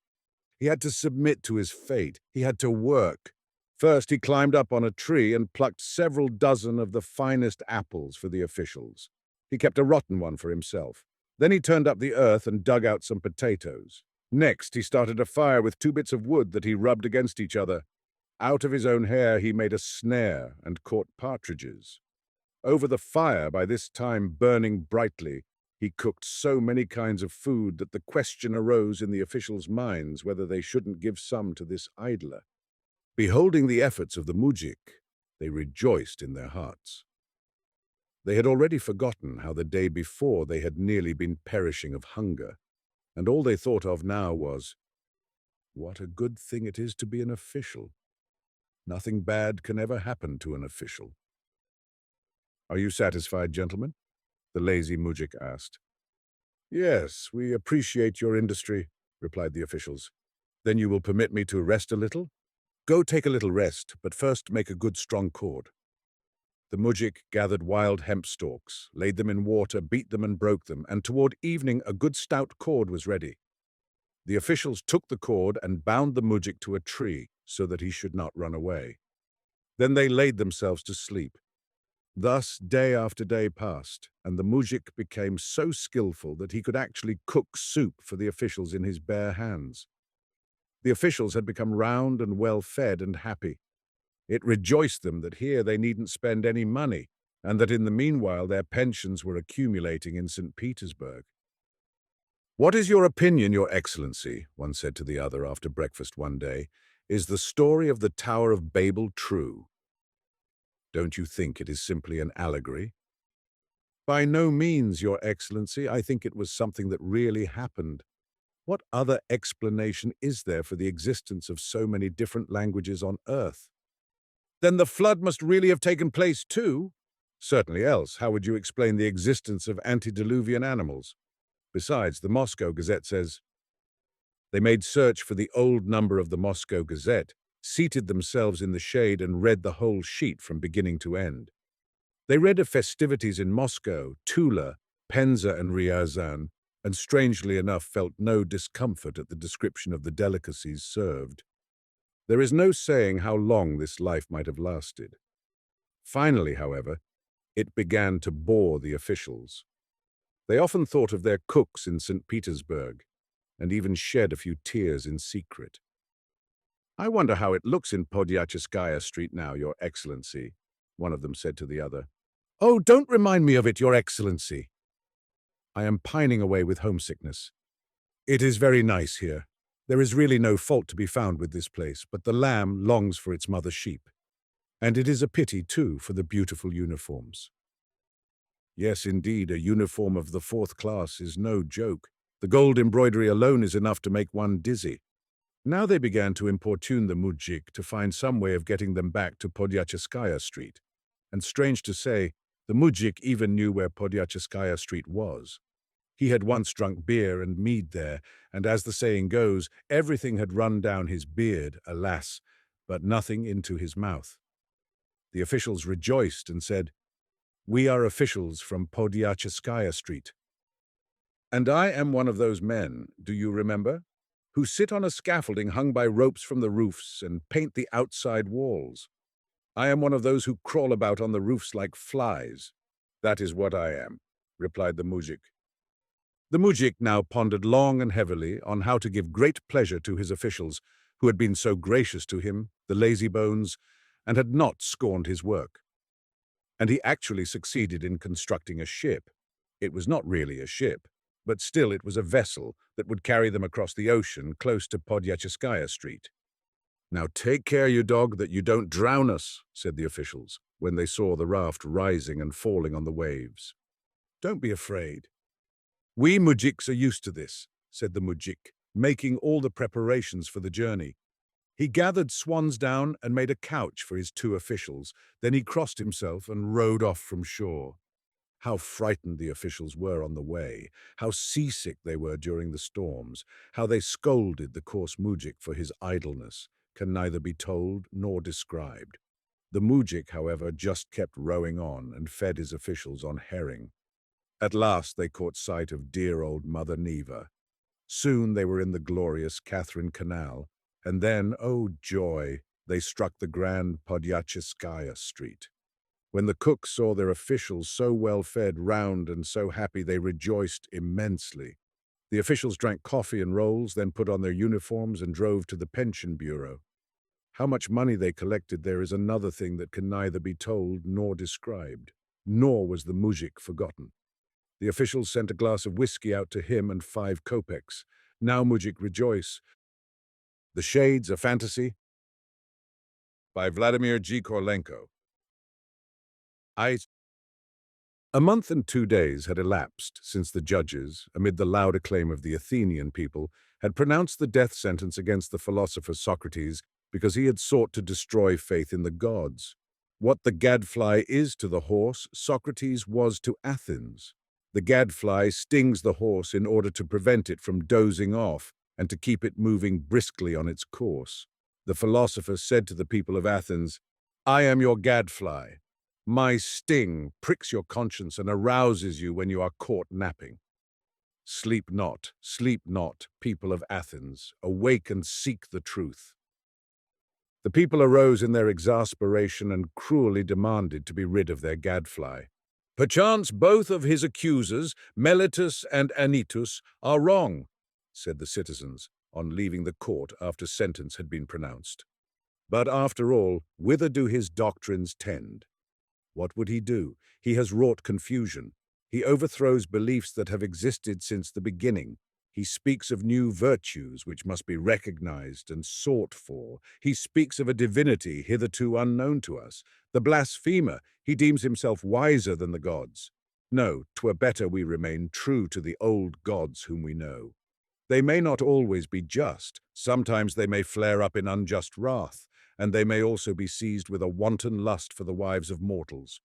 A: He had to submit to his fate. He had to work. First, he climbed up on a tree and plucked several dozen of the finest apples for the officials. He kept a rotten one for himself. Then he turned up the earth and dug out some potatoes. Next, he started a fire with 2 bits of wood that he rubbed against each other. Out of his own hair, he made a snare and caught partridges. Over the fire, by this time burning brightly, he cooked so many kinds of food that the question arose in the officials' minds whether they shouldn't give some to this idler. Beholding the efforts of the mujik, they rejoiced in their hearts. They had already forgotten how the day before they had nearly been perishing of hunger, and all they thought of now was, "What a good thing it is to be an official. Nothing bad can ever happen to an official." "Are you satisfied, gentlemen?" the lazy mujik asked. "Yes, we appreciate your industry," replied the officials. "Then you will permit me to rest a little?" "Go take a little rest, but first make a good strong cord." The mujik gathered wild hemp stalks, laid them in water, beat them and broke them, and toward evening a good stout cord was ready. The officials took the cord and bound the mujik to a tree so that he should not run away. Then they laid themselves to sleep. Thus day after day passed, and the mujik became so skillful that he could actually cook soup for the officials in his bare hands. The officials had become round and well-fed and happy. It rejoiced them that here they needn't spend any money, and that in the meanwhile their pensions were accumulating in St. Petersburg. "What is your opinion, Your Excellency?" one said to the other after breakfast one day. "Is the story of the Tower of Babel true? Don't you think it is simply an allegory?" "By no means, Your Excellency. I think it was something that really happened. What other explanation is there for the existence of so many different languages on Earth?" "Then the flood must really have taken place too?" "Certainly else. How would you explain the existence of antediluvian animals? Besides, the Moscow Gazette says..." They made search for the old number of the Moscow Gazette, seated themselves in the shade and read the whole sheet from beginning to end. They read of festivities in Moscow, Tula, Penza and Ryazan, and strangely enough felt no discomfort at the description of the delicacies served. There is no saying how long this life might have lasted. Finally, however, it began to bore the officials. They often thought of their cooks in St. Petersburg, and even shed a few tears in secret. "I wonder how it looks in Podyachiskaya Street now, Your Excellency," one of them said to the other. "Oh, don't remind me of it, Your Excellency. I am pining away with homesickness. It is very nice here. There is really no fault to be found with this place, but the lamb longs for its mother sheep. And it is a pity, too, for the beautiful uniforms." Yes, indeed, a uniform of the 4th class is no joke. The gold embroidery alone is enough to make one dizzy. Now they began to importune the Muzhik to find some way of getting them back to Podyachiskaya Street. And strange to say, the Muzhik even knew where Podyachiskaya Street was. He had once drunk beer and mead there, and as the saying goes, everything had run down his beard, alas, but nothing into his mouth. The officials rejoiced and said, "We are officials from Podyachiskaya Street. And I am one of those men, do you remember, who sit on a scaffolding hung by ropes from the roofs and paint the outside walls. I am one of those who crawl about on the roofs like flies." "That is what I am," replied the mujik. The mujik now pondered long and heavily on how to give great pleasure to his officials, who had been so gracious to him, the lazybones, and had not scorned his work. And he actually succeeded in constructing a ship. It was not really a ship, but still it was a vessel that would carry them across the ocean close to Podyachiskaya Street. "Now take care, you dog, that you don't drown us," said the officials, when they saw the raft rising and falling on the waves. "Don't be afraid. We mujiks are used to this," said the mujik, making all the preparations for the journey. He gathered swans down and made a couch for his 2 officials. Then he crossed himself and rowed off from shore. How frightened the officials were on the way, how seasick they were during the storms, how they scolded the coarse mujik for his idleness, can neither be told nor described. The mujik, however, just kept rowing on and fed his officials on herring. At last they caught sight of dear old Mother Neva. Soon they were in the glorious Catherine Canal, and then, oh joy, they struck the grand Podyachiskaya Street. When the cooks saw their officials so well fed, round, and so happy, they rejoiced immensely. The officials drank coffee and rolls, then put on their uniforms and drove to the pension bureau. How much money they collected there is another thing that can neither be told nor described. Nor was the mujik forgotten. The officials sent a glass of whiskey out to him and 5 kopecks. Now mujik rejoice. The Shades, a Fantasy, by Vladimir G. Korlenko. A month and 2 days had elapsed since the judges, amid the loud acclaim of the Athenian people, had pronounced the death sentence against the philosopher Socrates because he had sought to destroy faith in the gods. What the gadfly is to the horse, Socrates was to Athens. The gadfly stings the horse in order to prevent it from dozing off and to keep it moving briskly on its course. The philosopher said to the people of Athens, "I am your gadfly. My sting pricks your conscience and arouses you when you are caught napping. Sleep not, people of Athens. Awake and seek the truth." The people arose in their exasperation and cruelly demanded to be rid of their gadfly. "Perchance both of his accusers, Meletus and Anytus, are wrong," said the citizens, on leaving the court after sentence had been pronounced. "But after all, whither do his doctrines tend? What would he do? He has wrought confusion. He overthrows beliefs that have existed since the beginning. He speaks of new virtues which must be recognized and sought for. He speaks of a divinity hitherto unknown to us. The blasphemer, he deems himself wiser than the gods. No, 'twere better we remain true to the old gods whom we know. They may not always be just. Sometimes they may flare up in unjust wrath, and they may also be seized with a wanton lust for the wives of mortals.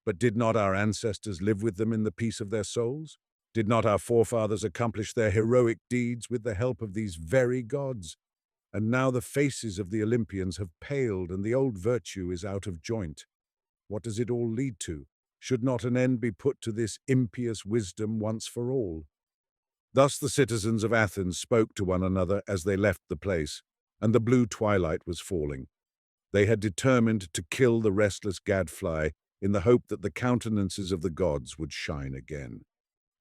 A: But did not our ancestors live with them in the peace of their souls? Did not our forefathers accomplish their heroic deeds with the help of these very gods? And now the faces of the Olympians have paled and the old virtue is out of joint. What does it all lead to? Should not an end be put to this impious wisdom once for all? Thus the citizens of Athens spoke to one another as they left the place, and the blue twilight was falling. They had determined to kill the restless gadfly in the hope that the countenances of the gods would shine again.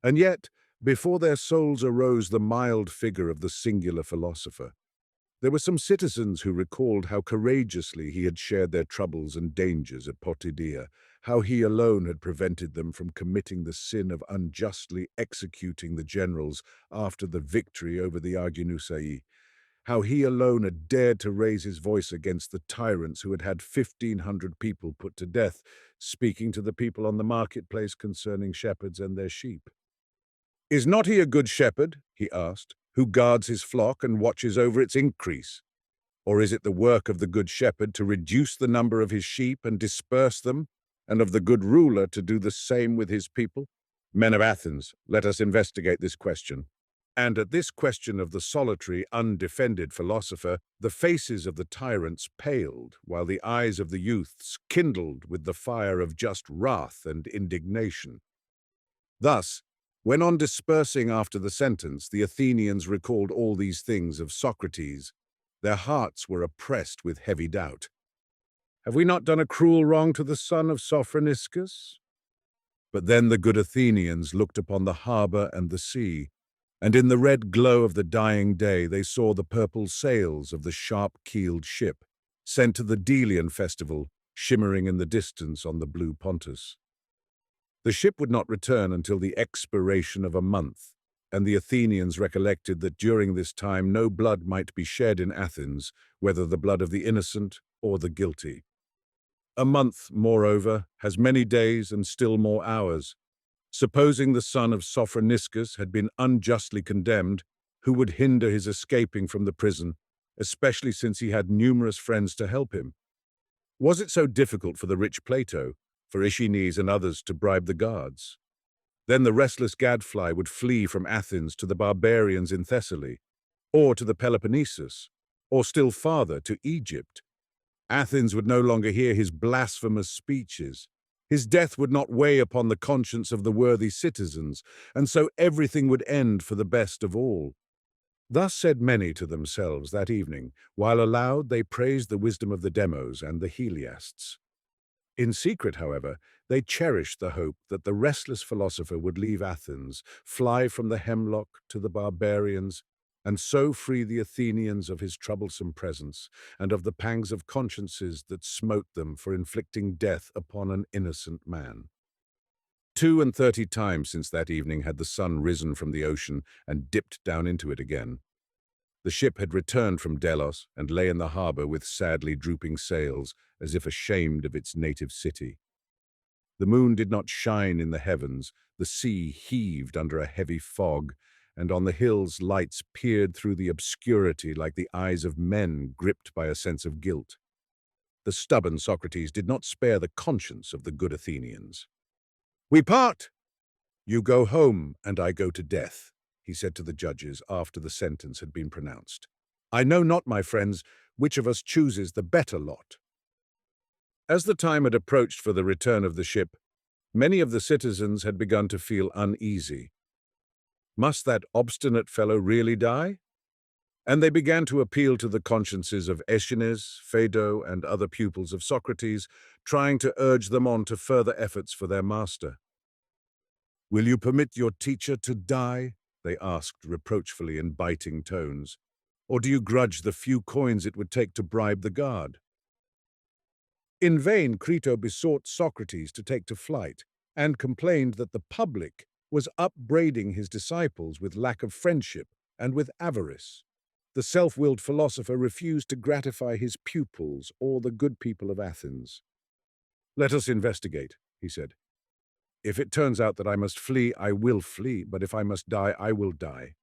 A: And yet, before their souls arose the mild figure of the singular philosopher. There were some citizens who recalled how courageously he had shared their troubles and dangers at Potidaea, how he alone had prevented them from committing the sin of unjustly executing the generals after the victory over the Arginusai, how he alone had dared to raise his voice against the tyrants who had had 1,500 people put to death, speaking to the people on the marketplace concerning shepherds and their sheep. "Is not he a good shepherd," he asked, "who guards his flock and watches over its increase? Or is it the work of the good shepherd to reduce the number of his sheep and disperse them, and of the good ruler to do the same with his people? Men of Athens, let us investigate this question." And at this question of the solitary, undefended philosopher, the faces of the tyrants paled, while the eyes of the youths kindled with the fire of just wrath and indignation. Thus, when on dispersing after the sentence, the Athenians recalled all these things of Socrates, their hearts were oppressed with heavy doubt. Have we not done a cruel wrong to the son of Sophroniscus? But then the good Athenians looked upon the harbour and the sea, and in the red glow of the dying day they saw the purple sails of the sharp-keeled ship, sent to the Delian festival, shimmering in the distance on the blue Pontus. The ship would not return until the expiration of a month, and the Athenians recollected that during this time no blood might be shed in Athens, whether the blood of the innocent or the guilty. A month, moreover, has many days and still more hours. Supposing the son of Sophroniscus had been unjustly condemned, who would hinder his escaping from the prison, especially since he had numerous friends to help him? Was it so difficult for the rich Plato, for Aeschines and others to bribe the guards? Then the restless gadfly would flee from Athens to the barbarians in Thessaly, or to the Peloponnesus, or still farther to Egypt. Athens would no longer hear his blasphemous speeches. His death would not weigh upon the conscience of the worthy citizens, and so everything would end for the best of all. Thus said many to themselves that evening, while aloud they praised the wisdom of the Demos and the Heliasts. In secret, however, they cherished the hope that the restless philosopher would leave Athens, fly from the hemlock to the barbarians, and so free the Athenians of his troublesome presence, and of the pangs of consciences that smote them for inflicting death upon an innocent man. 32 times since that evening had the sun risen from the ocean and dipped down into it again. The ship had returned from Delos and lay in the harbour with sadly drooping sails, as if ashamed of its native city. The moon did not shine in the heavens, the sea heaved under a heavy fog, and on the hills lights peered through the obscurity like the eyes of men gripped by a sense of guilt. The stubborn Socrates did not spare the conscience of the good Athenians. "We part! You go home, and I go to death," he said to the judges after the sentence had been pronounced. "I know not, my friends, which of us chooses the better lot." As the time had approached for the return of the ship, many of the citizens had begun to feel uneasy. Must that obstinate fellow really die? And they began to appeal to the consciences of Aeschines, Phaedo, and other pupils of Socrates, trying to urge them on to further efforts for their master. "Will you permit your teacher to die?" they asked reproachfully in biting tones. "Or do you grudge the few coins it would take to bribe the guard?" In vain Crito besought Socrates to take to flight, and complained that the public was upbraiding his disciples with lack of friendship and with avarice. The self-willed philosopher refused to gratify his pupils or the good people of Athens. "Let us investigate," he said. "If it turns out that I must flee, I will flee, but if I must die, I will die.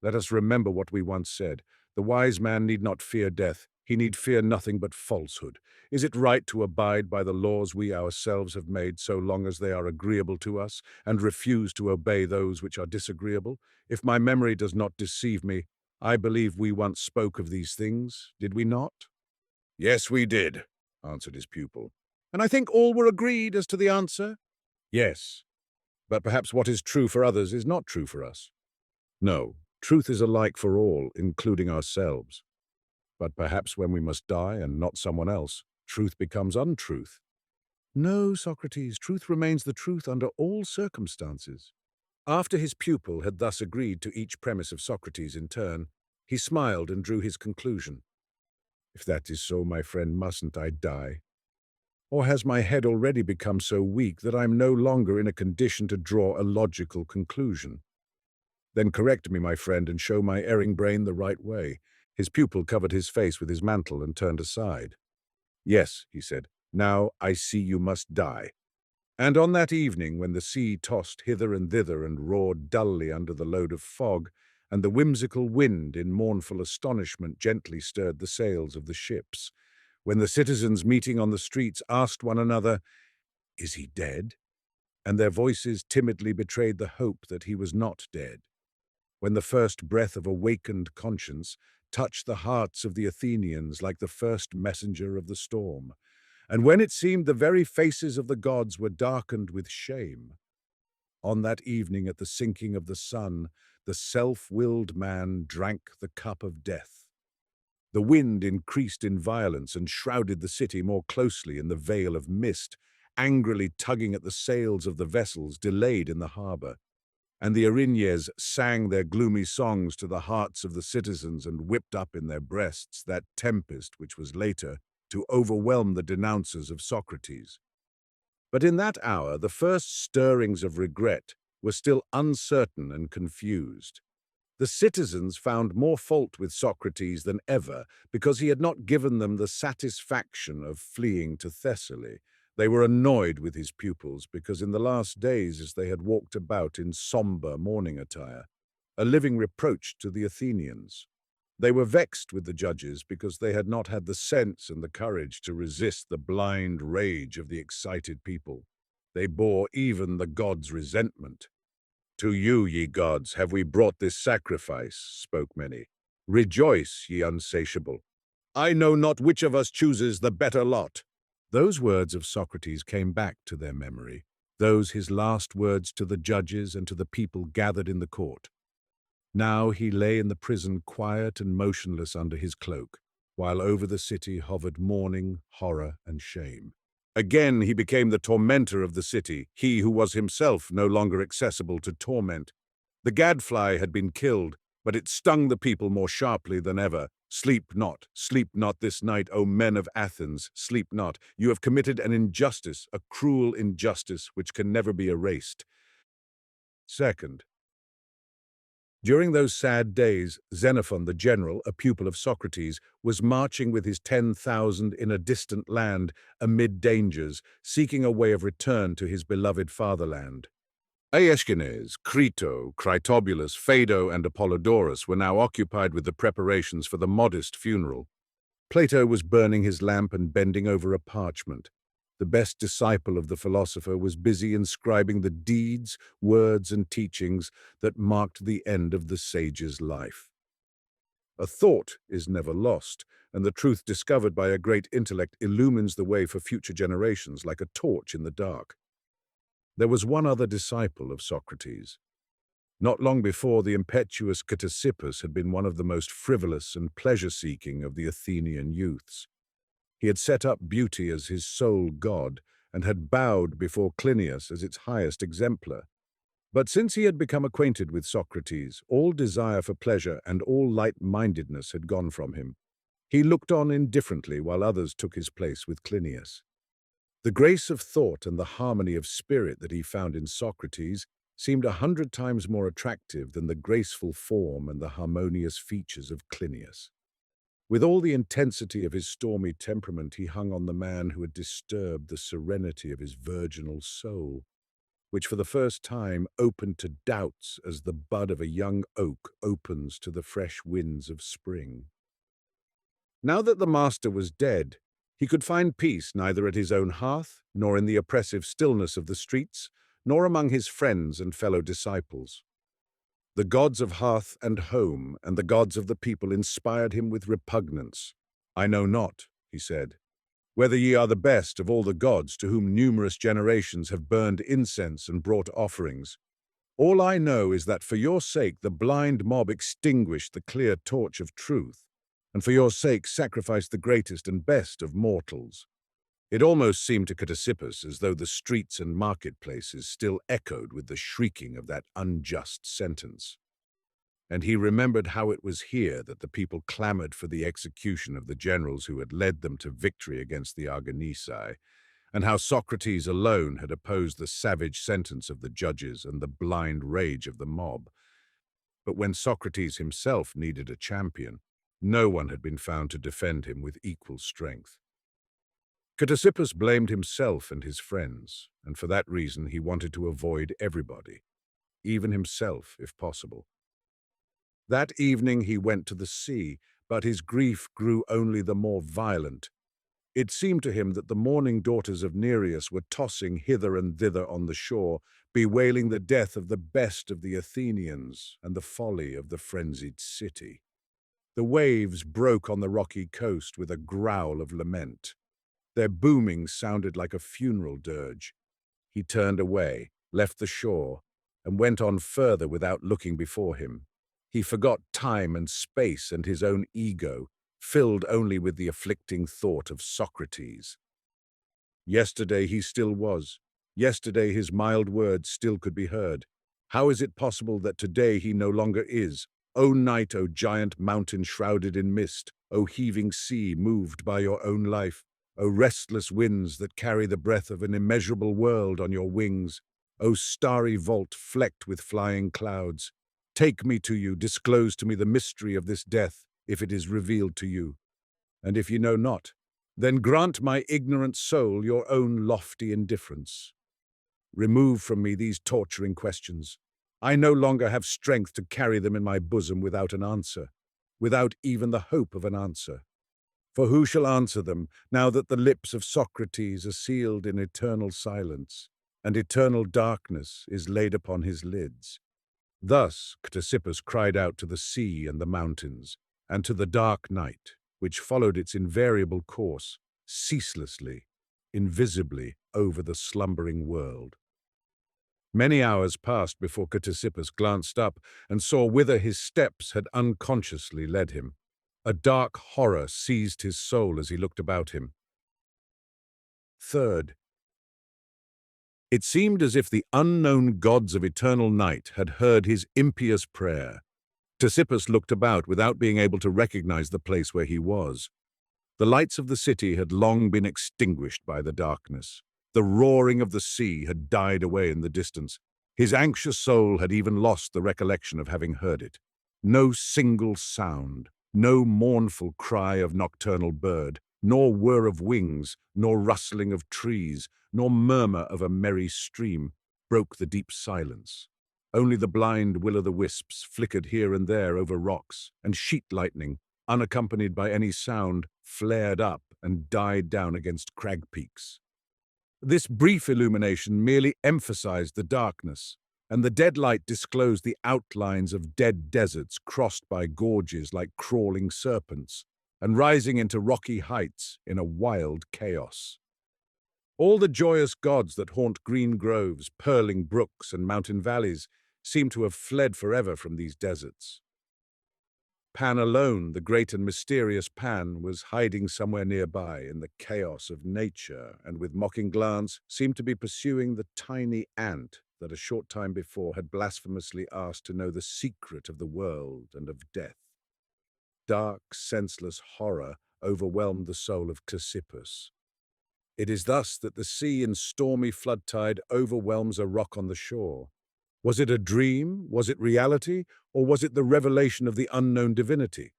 A: Let us remember what we once said. The wise man need not fear death. He need fear nothing but falsehood. Is it right to abide by the laws we ourselves have made so long as they are agreeable to us, and refuse to obey those which are disagreeable? If my memory does not deceive me, I believe we once spoke of these things, did we not? Yes, we did, answered his pupil. And I think all were agreed as to the answer? Yes, but perhaps what is true for others is not true for us. No, truth is alike for all, including ourselves. But perhaps when we must die and not someone else, truth becomes untruth. No, Socrates, truth remains the truth under all circumstances. After his pupil had thus agreed to each premise of Socrates in turn, he smiled and drew his conclusion. If that is so, my friend, mustn't I die? Or has my head already become so weak that I am no longer in a condition to draw a logical conclusion? Then correct me, my friend, and show my erring brain the right way. His pupil covered his face with his mantle and turned aside. Yes, he said, now I see you must die. And on that evening, when the sea tossed hither and thither and roared dully under the load of fog, and the whimsical wind in mournful astonishment gently stirred the sails of the ships, when the citizens meeting on the streets asked one another, "Is he dead?" and their voices timidly betrayed the hope that he was not dead, when the first breath of awakened conscience touched the hearts of the Athenians like the first messenger of the storm, and when it seemed the very faces of the gods were darkened with shame, on that evening at the sinking of the sun, the self-willed man drank the cup of death. The wind increased in violence and shrouded the city more closely in the veil of mist, angrily tugging at the sails of the vessels delayed in the harbor. And the Erinyes sang their gloomy songs to the hearts of the citizens and whipped up in their breasts that tempest which was later to overwhelm the denouncers of Socrates. But in that hour, the first stirrings of regret were still uncertain and confused. The citizens found more fault with Socrates than ever because he had not given them the satisfaction of fleeing to Thessaly. They were annoyed with his pupils because in the last days as they had walked about in sombre mourning attire, a living reproach to the Athenians. They were vexed with the judges because they had not had the sense and the courage to resist the blind rage of the excited people. They bore even the gods' resentment. "To you, ye gods, have we brought this sacrifice," spoke many. "Rejoice, ye unsatiable. I know not which of us chooses the better lot." Those words of Socrates came back to their memory, those his last words to the judges and to the people gathered in the court. Now he lay in the prison quiet and motionless under his cloak, while over the city hovered mourning, horror, and shame. Again he became the tormentor of the city, he who was himself no longer accessible to torment. The gadfly had been killed, but it stung the people more sharply than ever. Sleep not this night, O men of Athens, sleep not. You have committed an injustice, a cruel injustice, which can never be erased. Second, during those sad days, Xenophon the general, a pupil of Socrates, was marching with his 10,000 in a distant land, amid dangers, seeking a way of return to his beloved fatherland. Aeschines, Crito, Critobulus, Phaedo, and Apollodorus were now occupied with the preparations for the modest funeral. Plato was burning his lamp and bending over a parchment. The best disciple of the philosopher was busy inscribing the deeds, words, and teachings that marked the end of the sage's life. A thought is never lost, and the truth discovered by a great intellect illumines the way for future generations like a torch in the dark. There was one other disciple of Socrates. Not long before, the impetuous Ctesippus had been one of the most frivolous and pleasure-seeking of the Athenian youths. He had set up beauty as his sole god, and had bowed before Clinias as its highest exemplar. But since he had become acquainted with Socrates, all desire for pleasure and all light-mindedness had gone from him. He looked on indifferently while others took his place with Clinias. The grace of thought and the harmony of spirit that he found in Socrates seemed 100 times more attractive than the graceful form and the harmonious features of Clinias. With all the intensity of his stormy temperament, he hung on the man who had disturbed the serenity of his virginal soul, which for the first time opened to doubts as the bud of a young oak opens to the fresh winds of spring. Now that the master was dead, he could find peace neither at his own hearth, nor in the oppressive stillness of the streets, nor among his friends and fellow disciples. The gods of hearth and home and the gods of the people inspired him with repugnance. "I know not," he said, "whether ye are the best of all the gods to whom numerous generations have burned incense and brought offerings. All I know is that for your sake the blind mob extinguished the clear torch of truth, and for your sake sacrificed the greatest and best of mortals." It almost seemed to Ctesippus as though the streets and marketplaces still echoed with the shrieking of that unjust sentence. And he remembered how it was here that the people clamored for the execution of the generals who had led them to victory against the Argonesi, and how Socrates alone had opposed the savage sentence of the judges and the blind rage of the mob. But when Socrates himself needed a champion, no one had been found to defend him with equal strength. Ctesippus blamed himself and his friends, and for that reason he wanted to avoid everybody, even himself if possible. That evening he went to the sea, but his grief grew only the more violent. It seemed to him that the mourning daughters of Nereus were tossing hither and thither on the shore, bewailing the death of the best of the Athenians and the folly of the frenzied city. The waves broke on the rocky coast with a growl of lament. Their booming sounded like a funeral dirge. He turned away, left the shore, and went on further without looking before him. He forgot time and space and his own ego, filled only with the afflicting thought of Socrates. Yesterday he still was. Yesterday his mild words still could be heard. How is it possible that today he no longer is? O night, O giant mountain shrouded in mist, O heaving sea moved by your own life, O restless winds that carry the breath of an immeasurable world on your wings, O starry vault flecked with flying clouds. Take me to you, disclose to me the mystery of this death, if it is revealed to you. And if ye know not, then grant my ignorant soul your own lofty indifference. Remove from me these torturing questions. I no longer have strength to carry them in my bosom without an answer, without even the hope of an answer. For who shall answer them, now that the lips of Socrates are sealed in eternal silence, and eternal darkness is laid upon his lids? Thus Ctesippus cried out to the sea and the mountains, and to the dark night, which followed its invariable course, ceaselessly, invisibly, over the slumbering world. Many hours passed before Ctesippus glanced up and saw whither his steps had unconsciously led him. A dark horror seized his soul as he looked about him. Third, it seemed as if the unknown gods of eternal night had heard his impious prayer. Ctesippus looked about without being able to recognize the place where he was. The lights of the city had long been extinguished by the darkness. The roaring of the sea had died away in the distance. His anxious soul had even lost the recollection of having heard it. No single sound, no mournful cry of nocturnal bird, nor whir of wings, nor rustling of trees, nor murmur of a merry stream broke the deep silence. Only the blind will-o'-the-wisps flickered here and there over rocks, and sheet lightning, unaccompanied by any sound, flared up and died down against crag peaks. This brief illumination merely emphasized the darkness, and the dead light disclosed the outlines of dead deserts crossed by gorges like crawling serpents, and rising into rocky heights in a wild chaos. All the joyous gods that haunt green groves, purling brooks, and mountain valleys seemed to have fled forever from these deserts. Pan alone, the great and mysterious Pan, was hiding somewhere nearby in the chaos of nature, and with mocking glance seemed to be pursuing the tiny ant that a short time before had blasphemously asked to know the secret of the world and of death. Dark, senseless horror overwhelmed the soul of Ctesippus. It is thus that the sea in stormy flood tide overwhelms a rock on the shore. Was it a dream? Was it reality? Or was it the revelation of the unknown divinity?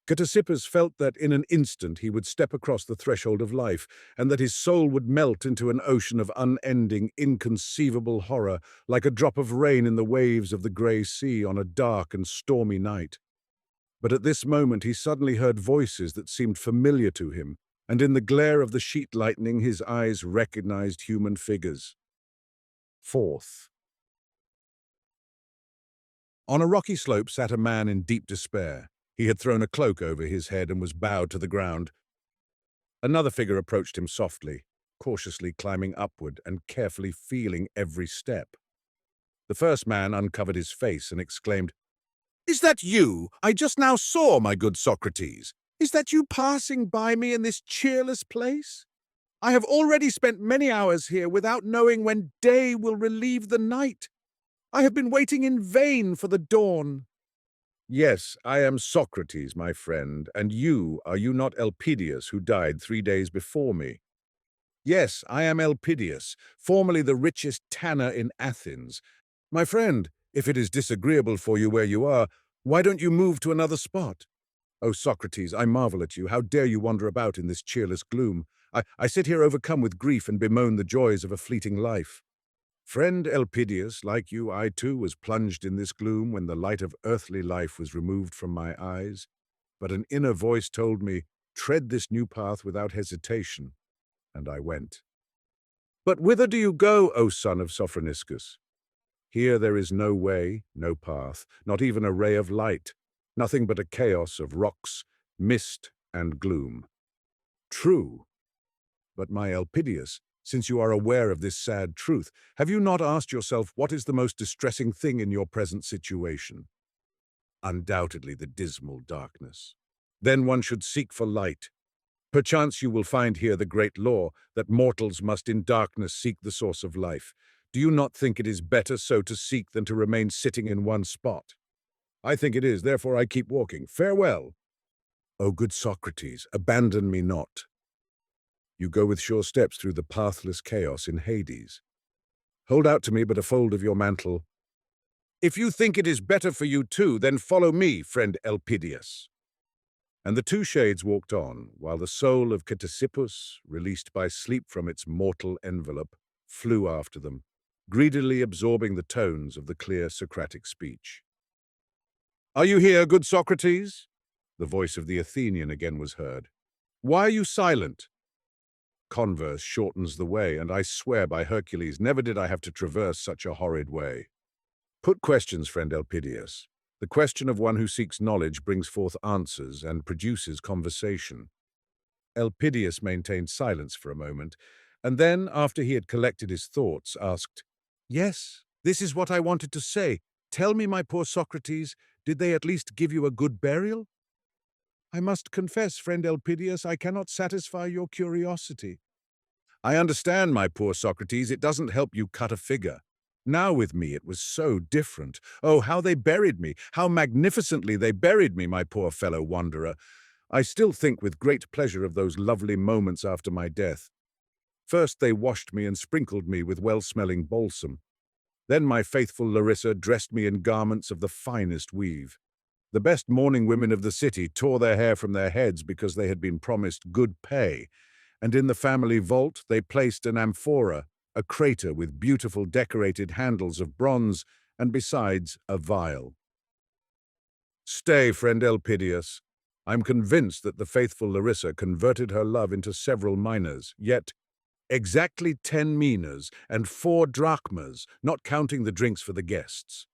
A: Ctesippus felt that in an instant he would step across the threshold of life, and that his soul would melt into an ocean of unending, inconceivable horror, like a drop of rain in the waves of the grey sea on a dark and stormy night. But at this moment he suddenly heard voices that seemed familiar to him, and in the glare of the sheet lightning his eyes recognized human figures. Fourth, On a rocky slope sat a man in deep despair. He had thrown a cloak over his head and was bowed to the ground. Another figure approached him softly, cautiously climbing upward and carefully feeling every step. The first man uncovered his face and exclaimed, "Is that you? I just now saw, my good Socrates. Is that you passing by me in this cheerless place? I have already spent many hours here without knowing when day will relieve the night. I have been waiting in vain for the dawn." "Yes, I am Socrates, my friend, and are you not Elpidias, who died 3 days before me?" "Yes, I am Elpidias, formerly the richest tanner in Athens. My friend, if it is disagreeable for you where you are, why don't you move to another spot?" "Oh, Socrates, I marvel at you. How dare you wander about in this cheerless gloom? I sit here overcome with grief and bemoan the joys of a fleeting life." "Friend Elpidias, like you, I too was plunged in this gloom when the light of earthly life was removed from my eyes. But an inner voice told me, 'Tread this new path without hesitation,' and I went." "But whither do you go, O son of Sophroniscus?" "Here there is no way, no path, not even a ray of light, nothing but a chaos of rocks, mist, and gloom." "True. But my Elpidias, since you are aware of this sad truth, have you not asked yourself what is the most distressing thing in your present situation?" "Undoubtedly the dismal darkness." "Then one should seek for light. Perchance you will find here the great law that mortals must in darkness seek the source of life. Do you not think it is better so to seek than to remain sitting in one spot?" "I think it is, therefore I keep walking. Farewell." "O good Socrates, abandon me not. You go with sure steps through the pathless chaos in Hades. Hold out to me but a fold of your mantle. If you think it is better for you too, then follow me, friend Elpidias." And the two shades walked on, while the soul of Ctesippus, released by sleep from its mortal envelope, flew after them, greedily absorbing the tones of the clear Socratic speech. "Are you here, good Socrates?" The voice of the Athenian again was heard. "Why are you silent?" "Converse shortens the way, and I swear by Hercules, never did I have to traverse such a horrid way." "Put questions, friend Elpidias. The question of one who seeks knowledge brings forth answers and produces conversation." Elpidias maintained silence for a moment, and then, after he had collected his thoughts, asked, "Yes, this is what I wanted to say. Tell me, my poor Socrates, did they at least give you a good burial?" "I must confess, friend Elpidias, I cannot satisfy your curiosity." "I understand, my poor Socrates, it doesn't help you cut a figure. Now with me it was so different. Oh, how they buried me! How magnificently they buried me, my poor fellow wanderer! I still think with great pleasure of those lovely moments after my death. First they washed me and sprinkled me with well-smelling balsam. Then my faithful Larissa dressed me in garments of the finest weave. The best mourning women of the city tore their hair from their heads because they had been promised good pay, and in the family vault they placed an amphora, a crater with beautiful decorated handles of bronze, and besides a vial. Stay, friend Elpidias. I'm convinced that the faithful Larissa converted her love into several minas, yet exactly 10 minas and 4 drachmas, not counting the drinks for the guests.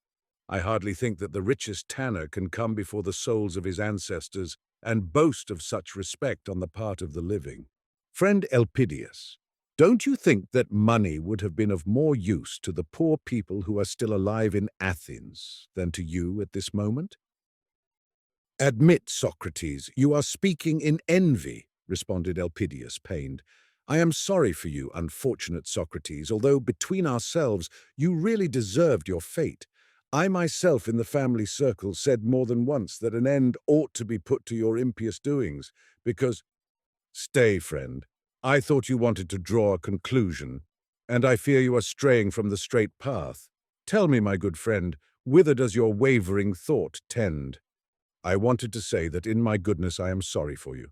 A: I hardly think that the richest tanner can come before the souls of his ancestors and boast of such respect on the part of the living. Friend Elpidias, don't you think that money would have been of more use to the poor people who are still alive in Athens than to you at this moment?" "Admit, Socrates, you are speaking in envy," responded Elpidias, pained. "I am sorry for you, unfortunate Socrates, although between ourselves you really deserved your fate. I myself in the family circle said more than once that an end ought to be put to your impious doings, because— Stay, friend. I thought you wanted to draw a conclusion, and I fear you are straying from the straight path. Tell me, my good friend, whither does your wavering thought tend? I wanted to say that in my goodness I am sorry for you.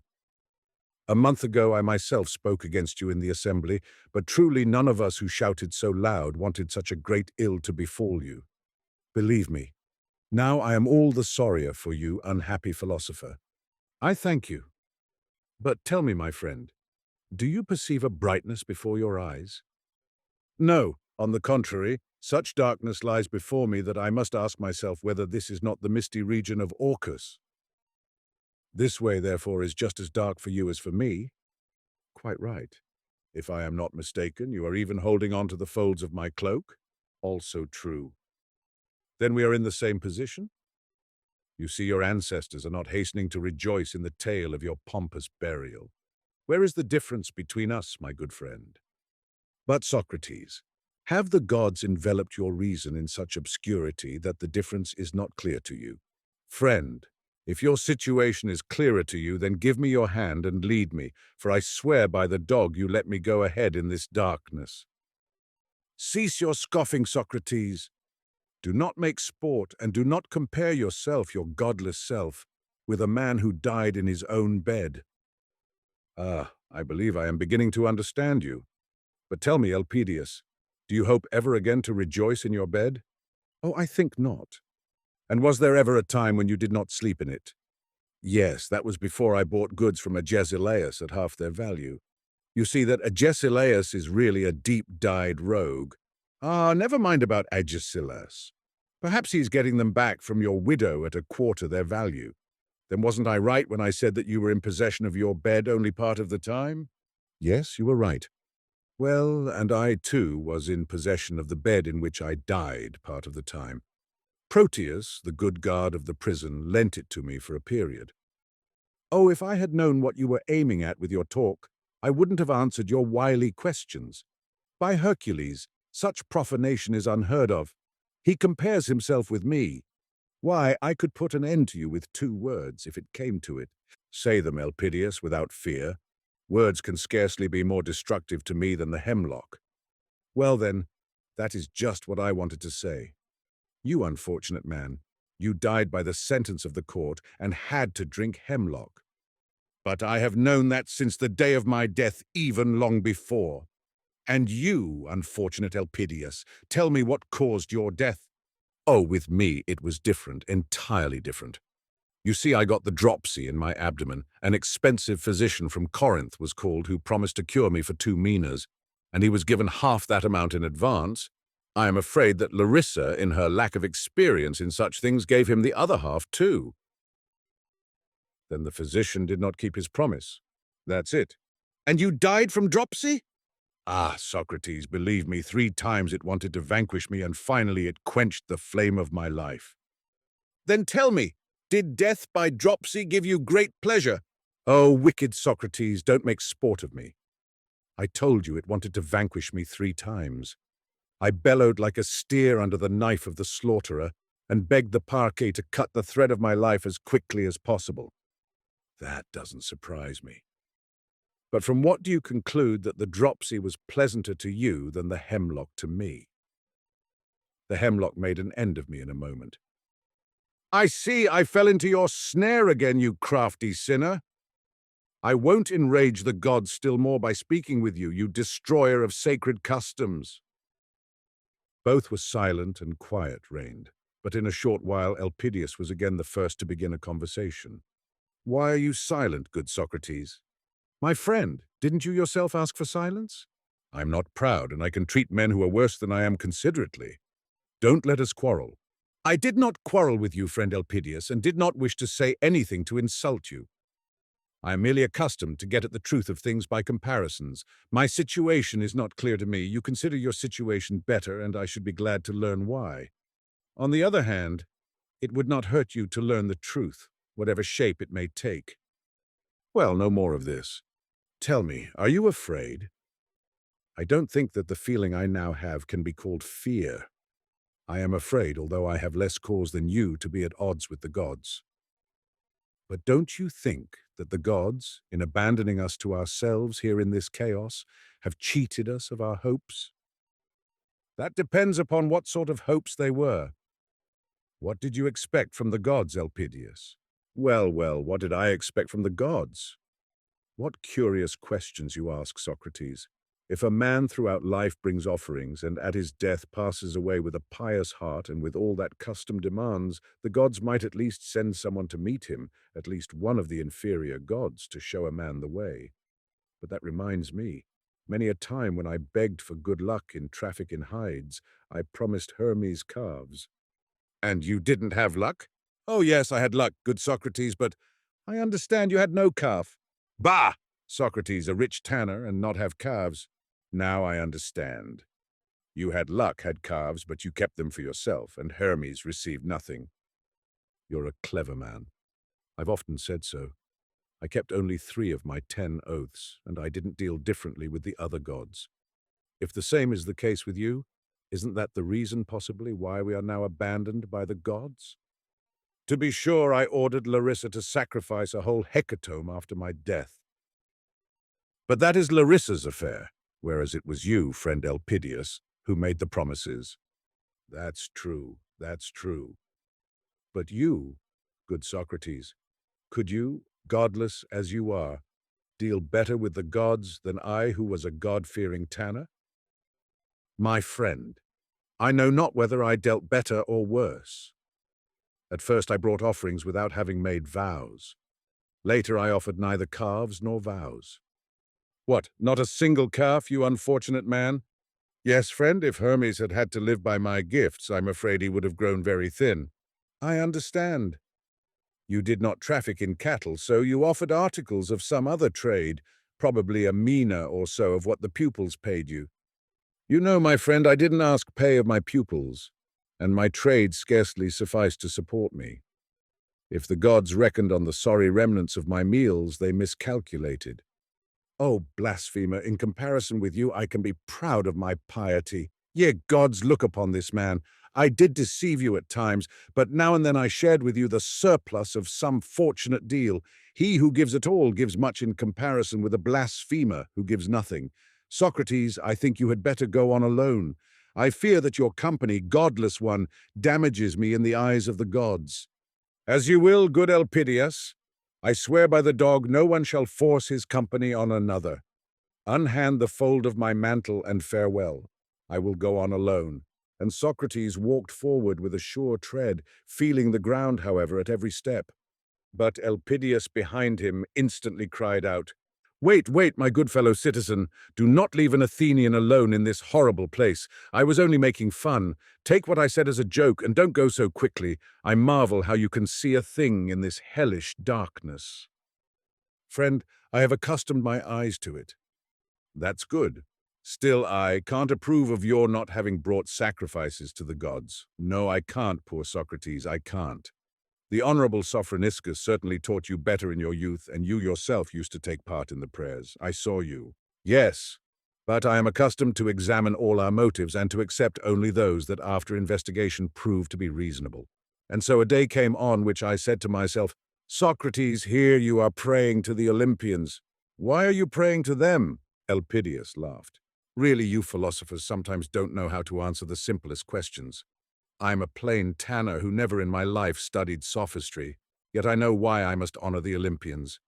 A: A month ago I myself spoke against you in the assembly, but truly none of us who shouted so loud wanted such a great ill to befall you. Believe me, now I am all the sorrier for you, unhappy philosopher. I thank you. But tell me, my friend, do you perceive a brightness before your eyes?" "No, on the contrary, Such darkness lies before me that I must ask myself whether this is not the misty region of Orcus. This way, therefore, is just as dark for you as for me. Quite right. If I am not mistaken, you are even holding on to the folds of my cloak. Also true. Then we are in the same position? You see, your ancestors are not hastening to rejoice in the tale of your pompous burial. Where is the difference between us, my good friend? But Socrates, have the gods enveloped your reason in such obscurity that the difference is not clear to you? Friend, if your situation is clearer to you, then give me your hand and lead me, for I swear by the dog you let me go ahead in this darkness. Cease your scoffing, Socrates. Do not make sport, and do not compare yourself, your godless self, with a man who died in his own bed. Ah, I believe I am beginning to understand you. But tell me, Elpidius, do you hope ever again to rejoice in your bed? Oh, I think not. And was there ever a time when you did not sleep in it? Yes, that was before I bought goods from Agesilaus at half their value. You see that Agesilaus is really a deep-dyed rogue. Ah, never mind about Agesilaus. Perhaps he's getting them back from your widow at a quarter their value. Then wasn't I right when I said that you were in possession of your bed only part of the time? Yes, you were right. Well, and I, too, was in possession of the bed in which I died part of the time. Proteus, the good guard of the prison, lent it to me for a period. Oh, if I had known what you were aiming at with your talk, I wouldn't have answered your wily questions. By Hercules, such profanation is unheard of. He compares himself with me. Why, I could put an end to you with 2 words, if it came to it. Say them, Elpidius, without fear. Words can scarcely be more destructive to me than the hemlock. Well then, that is just what I wanted to say. You unfortunate man, you died by the sentence of the court and had to drink hemlock. But I have known that since the day of my death, even long before. And you, unfortunate Elpidius, tell me what caused your death. Oh, with me it was different, entirely different. You see, I got the dropsy in my abdomen. An expensive physician from Corinth was called who promised to cure me for 2 minas, and he was given half that amount in advance. I am afraid that Larissa, in her lack of experience in such things, gave him the other half too. Then the physician did not keep his promise. That's it. And you died from dropsy? Ah, Socrates, believe me, 3 times it wanted to vanquish me, and finally it quenched the flame of my life. Then tell me, did death by dropsy give you great pleasure? Oh, wicked Socrates, don't make sport of me. I told you it wanted to vanquish me 3 times. I bellowed like a steer under the knife of the slaughterer, and begged the parquet to cut the thread of my life as quickly as possible. That doesn't surprise me. But from what do you conclude that the dropsy was pleasanter to you than the hemlock to me? The hemlock made an end of me in a moment. I see I fell into your snare again, you crafty sinner. I won't enrage the gods still more by speaking with you, you destroyer of sacred customs. Both were silent, and quiet reigned, but in a short while Elpidius was again the first to begin a conversation. Why are you silent, good Socrates? My friend, didn't you yourself ask for silence? I'm not proud, and I can treat men who are worse than I am considerately. Don't let us quarrel. I did not quarrel with you, friend Elpidius, and did not wish to say anything to insult you. I am merely accustomed to get at the truth of things by comparisons. My situation is not clear to me. You consider your situation better, and I should be glad to learn why. On the other hand, it would not hurt you to learn the truth, whatever shape it may take. Well, no more of this. Tell me, are you afraid? I don't think that the feeling I now have can be called fear. I am afraid, although I have less cause than you to be at odds with the gods. But don't you think that the gods, in abandoning us to ourselves here in this chaos, have cheated us of our hopes? That depends upon what sort of hopes they were. What did you expect from the gods, Elpidius? Well, what did I expect from the gods? What curious questions you ask, Socrates. If a man throughout life brings offerings, and at his death passes away with a pious heart and with all that custom demands, the gods might at least send someone to meet him, at least one of the inferior gods, to show a man the way. But that reminds me, Many a time when I begged for good luck in traffic in hides, I promised Hermes calves. And you didn't have luck? Oh yes, I had luck, good Socrates, but I understand you had no calf. Bah! Socrates, a rich tanner, and not have calves. Now I understand. You had luck, had calves, but you kept them for yourself, and Hermes received nothing. You're a clever man. I've often said so. I kept only 3 of my 10 oaths, and I didn't deal differently with the other gods. If the same is the case with you, isn't that the reason, possibly, why we are now abandoned by the gods? To be sure, I ordered Larissa to sacrifice a whole hecatomb after my death. But that is Larissa's affair, whereas it was you, friend Elpidius, who made the promises. That's true, that's true. But you, good Socrates, could you, godless as you are, deal better with the gods than I who was a god-fearing tanner? My friend, I know not whether I dealt better or worse. At first I brought offerings without having made vows. Later I offered neither calves nor vows. What, not a single calf, you unfortunate man? Yes, friend, if Hermes had had to live by my gifts, I'm afraid he would have grown very thin. I understand. You did not traffic in cattle, so you offered articles of some other trade, probably a mina or so of what the pupils paid you. You know, my friend, I didn't ask pay of my pupils, and my trade scarcely sufficed to support me. If the gods reckoned on the sorry remnants of my meals, they miscalculated. Oh, blasphemer, in comparison with you, I can be proud of my piety. Ye gods, look upon this man. I did deceive you at times, but now and then I shared with you the surplus of some fortunate deal. He who gives at all gives much in comparison with a blasphemer who gives nothing. Socrates, I think you had better go on alone. I fear that your company, godless one, damages me in the eyes of the gods. As you will, good Elpidius. I swear by the dog no one shall force his company on another. Unhand the fold of my mantle and farewell. I will go on alone. And Socrates walked forward with a sure tread, feeling the ground, however, at every step. But Elpidius behind him instantly cried out, Wait, wait, my good fellow citizen. Do not leave an Athenian alone in this horrible place. I was only making fun. Take what I said as a joke, and don't go so quickly. I marvel how you can see a thing in this hellish darkness. Friend, I have accustomed my eyes to it. That's good. Still, I can't approve of your not having brought sacrifices to the gods. No, I can't, poor Socrates, I can't. The honorable Sophroniscus certainly taught you better in your youth, and you yourself used to take part in the prayers. I saw you. Yes, but I am accustomed to examine all our motives and to accept only those that after investigation prove to be reasonable. And so a day came on which I said to myself, Socrates, here you are praying to the Olympians. Why are you praying to them? Elpidius laughed. Really, you philosophers sometimes don't know how to answer the simplest questions. I'm a plain tanner who never in my life studied sophistry, yet I know why I must honor the Olympians.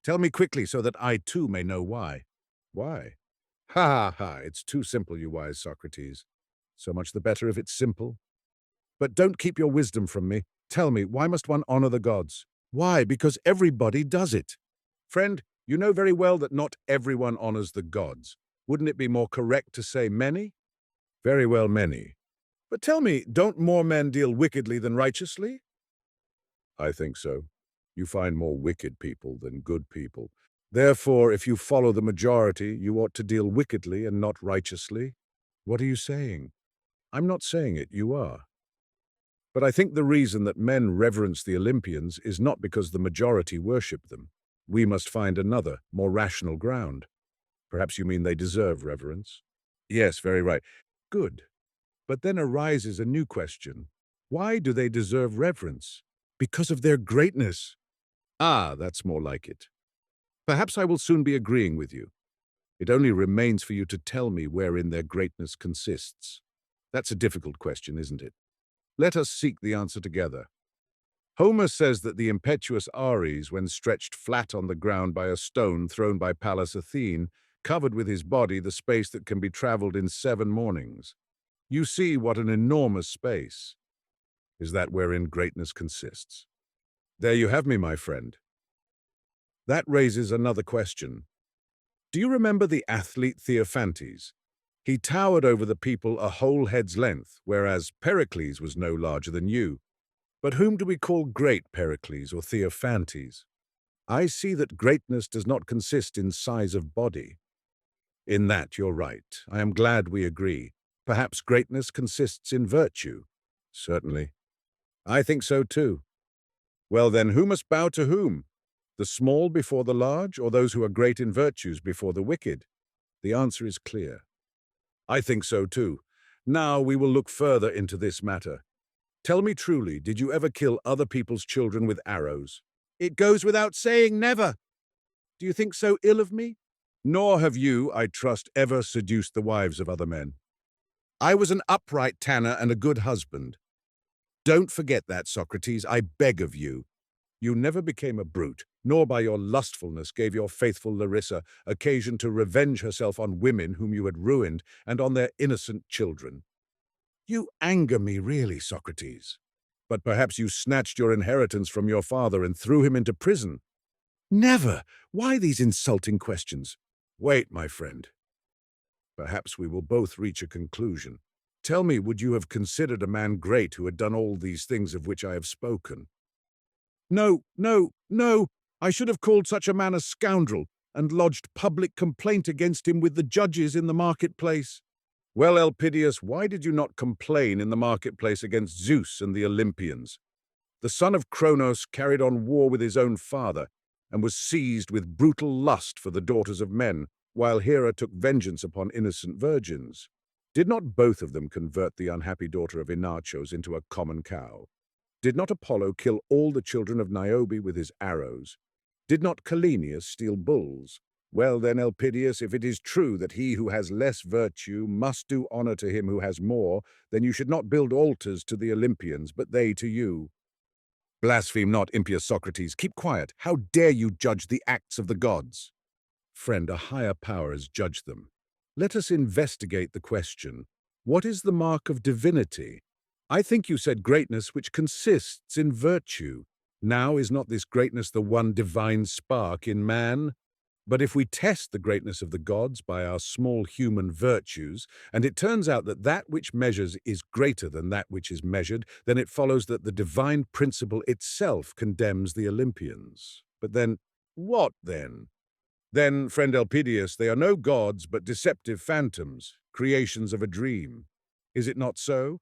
A: Tell me quickly so that I too may know why. Why? Ha ha ha, it's too simple, you wise Socrates. So much the better if it's simple. But don't keep your wisdom from me. Tell me, why must one honor the gods? Why? Because everybody does it. Friend, you know very well that not everyone honors the gods. Wouldn't it be more correct to say many? Very well, many. But tell me, don't more men deal wickedly than righteously? I think so. You find more wicked people than good people. Therefore, if you follow the majority, you ought to deal wickedly and not righteously. What are you saying? I'm not saying it, you are. But I think the reason that men reverence the Olympians is not because the majority worship them. We must find another, more rational ground. Perhaps you mean they deserve reverence? Yes, very right. Good. But then arises a new question. Why do they deserve reverence? Because of their greatness. Ah, that's more like it. Perhaps I will soon be agreeing with you. It only remains for you to tell me wherein their greatness consists. That's a difficult question, isn't it? Let us seek the answer together. Homer says that the impetuous Ares, when stretched flat on the ground by a stone thrown by Pallas Athene, covered with his body the space that can be traveled in 7 mornings. You see what an enormous space. Is that wherein greatness consists? There you have me, my friend. That raises another question. Do you remember the athlete Theophantes? He towered over the people a whole head's length, whereas Pericles was no larger than you. But whom do we call great, Pericles or Theophantes? I see that greatness does not consist in size of body. In that you're right. I am glad we agree. Perhaps greatness consists in virtue. Certainly. I think so too. Well then, who must bow to whom? The small before the large, or those who are great in virtues before the wicked? The answer is clear. I think so too. Now we will look further into this matter. Tell me truly, did you ever kill other people's children with arrows? It goes without saying, never. Do you think so ill of me? Nor have you, I trust, ever seduced the wives of other men. I was an upright tanner and a good husband. Don't forget that, Socrates, I beg of you. You never became a brute, nor by your lustfulness gave your faithful Larissa occasion to revenge herself on women whom you had ruined and on their innocent children. You anger me really, Socrates. But perhaps you snatched your inheritance from your father and threw him into prison. Never! Why these insulting questions? Wait, my friend. Perhaps we will both reach a conclusion. Tell me, would you have considered a man great who had done all these things of which I have spoken? No, no, no! I should have called such a man a scoundrel and lodged public complaint against him with the judges in the marketplace. Well, Elpidius, why did you not complain in the marketplace against Zeus and the Olympians? The son of Cronos carried on war with his own father and was seized with brutal lust for the daughters of men, while Hera took vengeance upon innocent virgins. Did not both of them convert the unhappy daughter of Inachos into a common cow? Did not Apollo kill all the children of Niobe with his arrows? Did not Calenius steal bulls? Well then, Elpidius, if it is true that he who has less virtue must do honor to him who has more, then you should not build altars to the Olympians, but they to you. Blaspheme not, impious Socrates. Keep quiet. How dare you judge the acts of the gods? Friend, a higher power has judged them. Let us investigate the question. What is the mark of divinity? I think you said greatness which consists in virtue. Now, is not this greatness the one divine spark in man? But if we test the greatness of the gods by our small human virtues, and it turns out that that which measures is greater than that which is measured, then it follows that the divine principle itself condemns the Olympians. But then, what then? Then, friend Elpidius, they are no gods but deceptive phantoms, creations of a dream. Is it not so?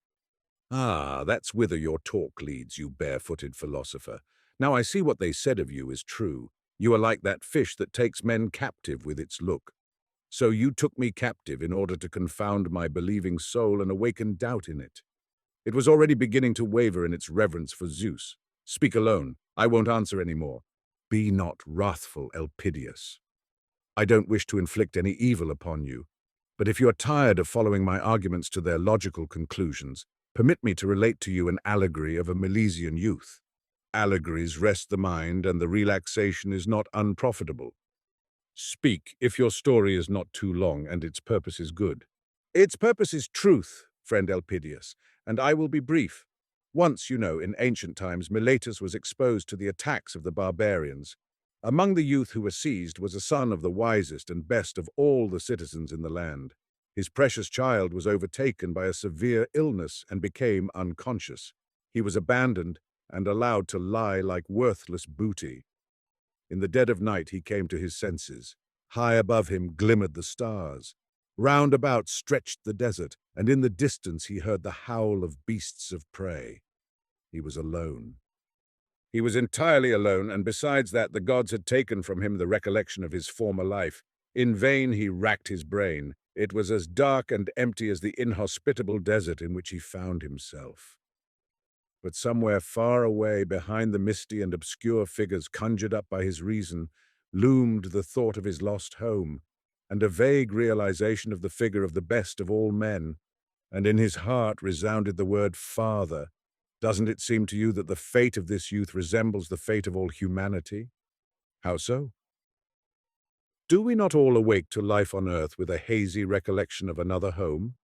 A: Ah, that's whither your talk leads, you barefooted philosopher. Now I see what they said of you is true. You are like that fish that takes men captive with its look. So you took me captive in order to confound my believing soul and awaken doubt in it. It was already beginning to waver in its reverence for Zeus. Speak alone. I won't answer any more. Be not wrathful, Elpidius. I don't wish to inflict any evil upon you, but if you are tired of following my arguments to their logical conclusions, permit me to relate to you an allegory of a Milesian youth. Allegories rest the mind, and the relaxation is not unprofitable. Speak, if your story is not too long and its purpose is good. Its purpose is truth, friend Elpidius, and I will be brief. Once, you know, in ancient times, Miletus was exposed to the attacks of the barbarians. Among the youth who were seized was a son of the wisest and best of all the citizens in the land. His precious child was overtaken by a severe illness and became unconscious. He was abandoned and allowed to lie like worthless booty. In the dead of night he came to his senses. High above him glimmered the stars. Round about stretched the desert, and in the distance he heard the howl of beasts of prey. He was alone. He was entirely alone, and besides that, the gods had taken from him the recollection of his former life. In vain he racked his brain. It was as dark and empty as the inhospitable desert in which he found himself. But somewhere far away, behind the misty and obscure figures conjured up by his reason, loomed the thought of his lost home, and a vague realization of the figure of the best of all men, and in his heart resounded the word Father. Doesn't it seem to you that the fate of this youth resembles the fate of all humanity? How so? Do we not all awake to life on earth with a hazy recollection of another home?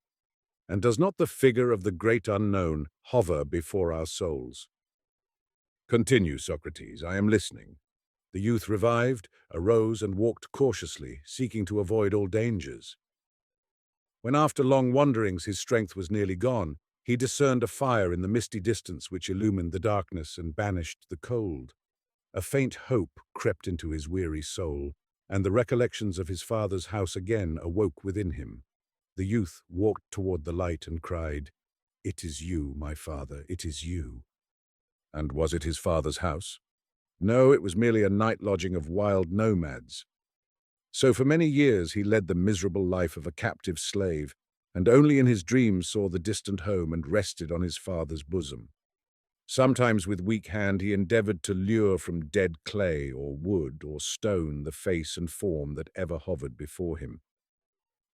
A: And does not the figure of the great unknown hover before our souls? Continue, Socrates, I am listening. The youth revived, arose, and walked cautiously, seeking to avoid all dangers. When after long wanderings his strength was nearly gone, he discerned a fire in the misty distance which illumined the darkness and banished the cold. A faint hope crept into his weary soul, and the recollections of his father's house again awoke within him. The youth walked toward the light and cried, "It is you, my father, it is you." And was it his father's house? No, it was merely a night lodging of wild nomads. So for many years he led the miserable life of a captive slave, and only in his dreams saw the distant home and rested on his father's bosom. Sometimes with weak hand he endeavored to lure from dead clay or wood or stone the face and form that ever hovered before him.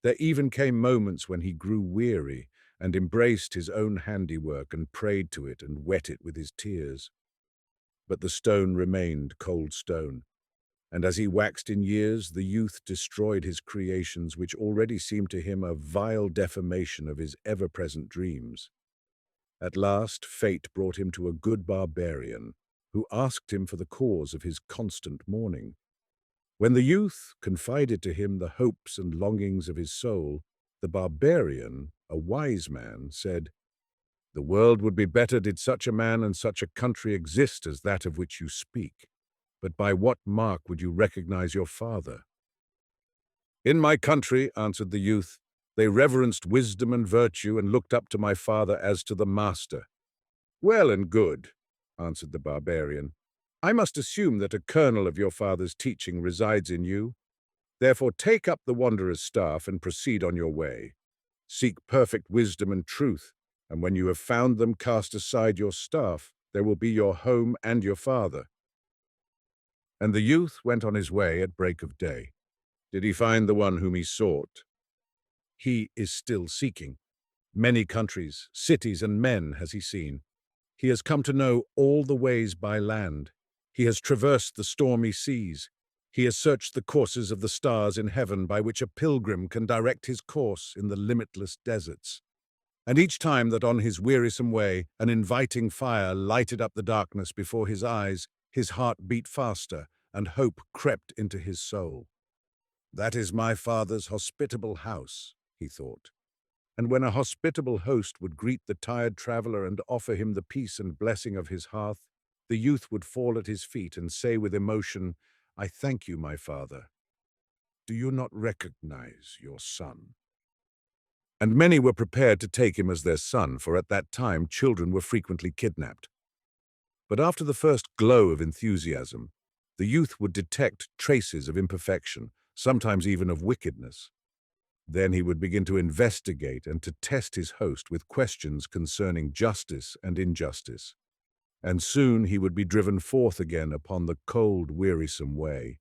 A: There even came moments when he grew weary and embraced his own handiwork and prayed to it and wet it with his tears. But the stone remained cold stone, and as he waxed in years, the youth destroyed his creations, which already seemed to him a vile defamation of his ever-present dreams. At last, fate brought him to a good barbarian, who asked him for the cause of his constant mourning. When the youth confided to him the hopes and longings of his soul, the barbarian, a wise man, said, "The world would be better did such a man and such a country exist as that of which you speak. But by what mark would you recognize your father?" "In my country," answered the youth, "they reverenced wisdom and virtue and looked up to my father as to the master." "Well and good," answered the barbarian. "I must assume that a kernel of your father's teaching resides in you. Therefore take up the wanderer's staff and proceed on your way. Seek perfect wisdom and truth, and when you have found them, cast aside your staff. There will be your home and your father." And the youth went on his way at break of day. Did he find the one whom he sought? He is still seeking. Many countries, cities, and men has he seen. He has come to know all the ways by land. He has traversed the stormy seas. He has searched the courses of the stars in heaven by which a pilgrim can direct his course in the limitless deserts. And each time that on his wearisome way an inviting fire lighted up the darkness before his eyes, his heart beat faster, and hope crept into his soul. "That is my father's hospitable house," he thought. And when a hospitable host would greet the tired traveler and offer him the peace and blessing of his hearth, the youth would fall at his feet and say with emotion, "I thank you, my father. Do you not recognize your son?" And many were prepared to take him as their son, for at that time children were frequently kidnapped. But after the first glow of enthusiasm, the youth would detect traces of imperfection, sometimes even of wickedness. Then he would begin to investigate and to test his host with questions concerning justice and injustice. And soon he would be driven forth again upon the cold, wearisome way.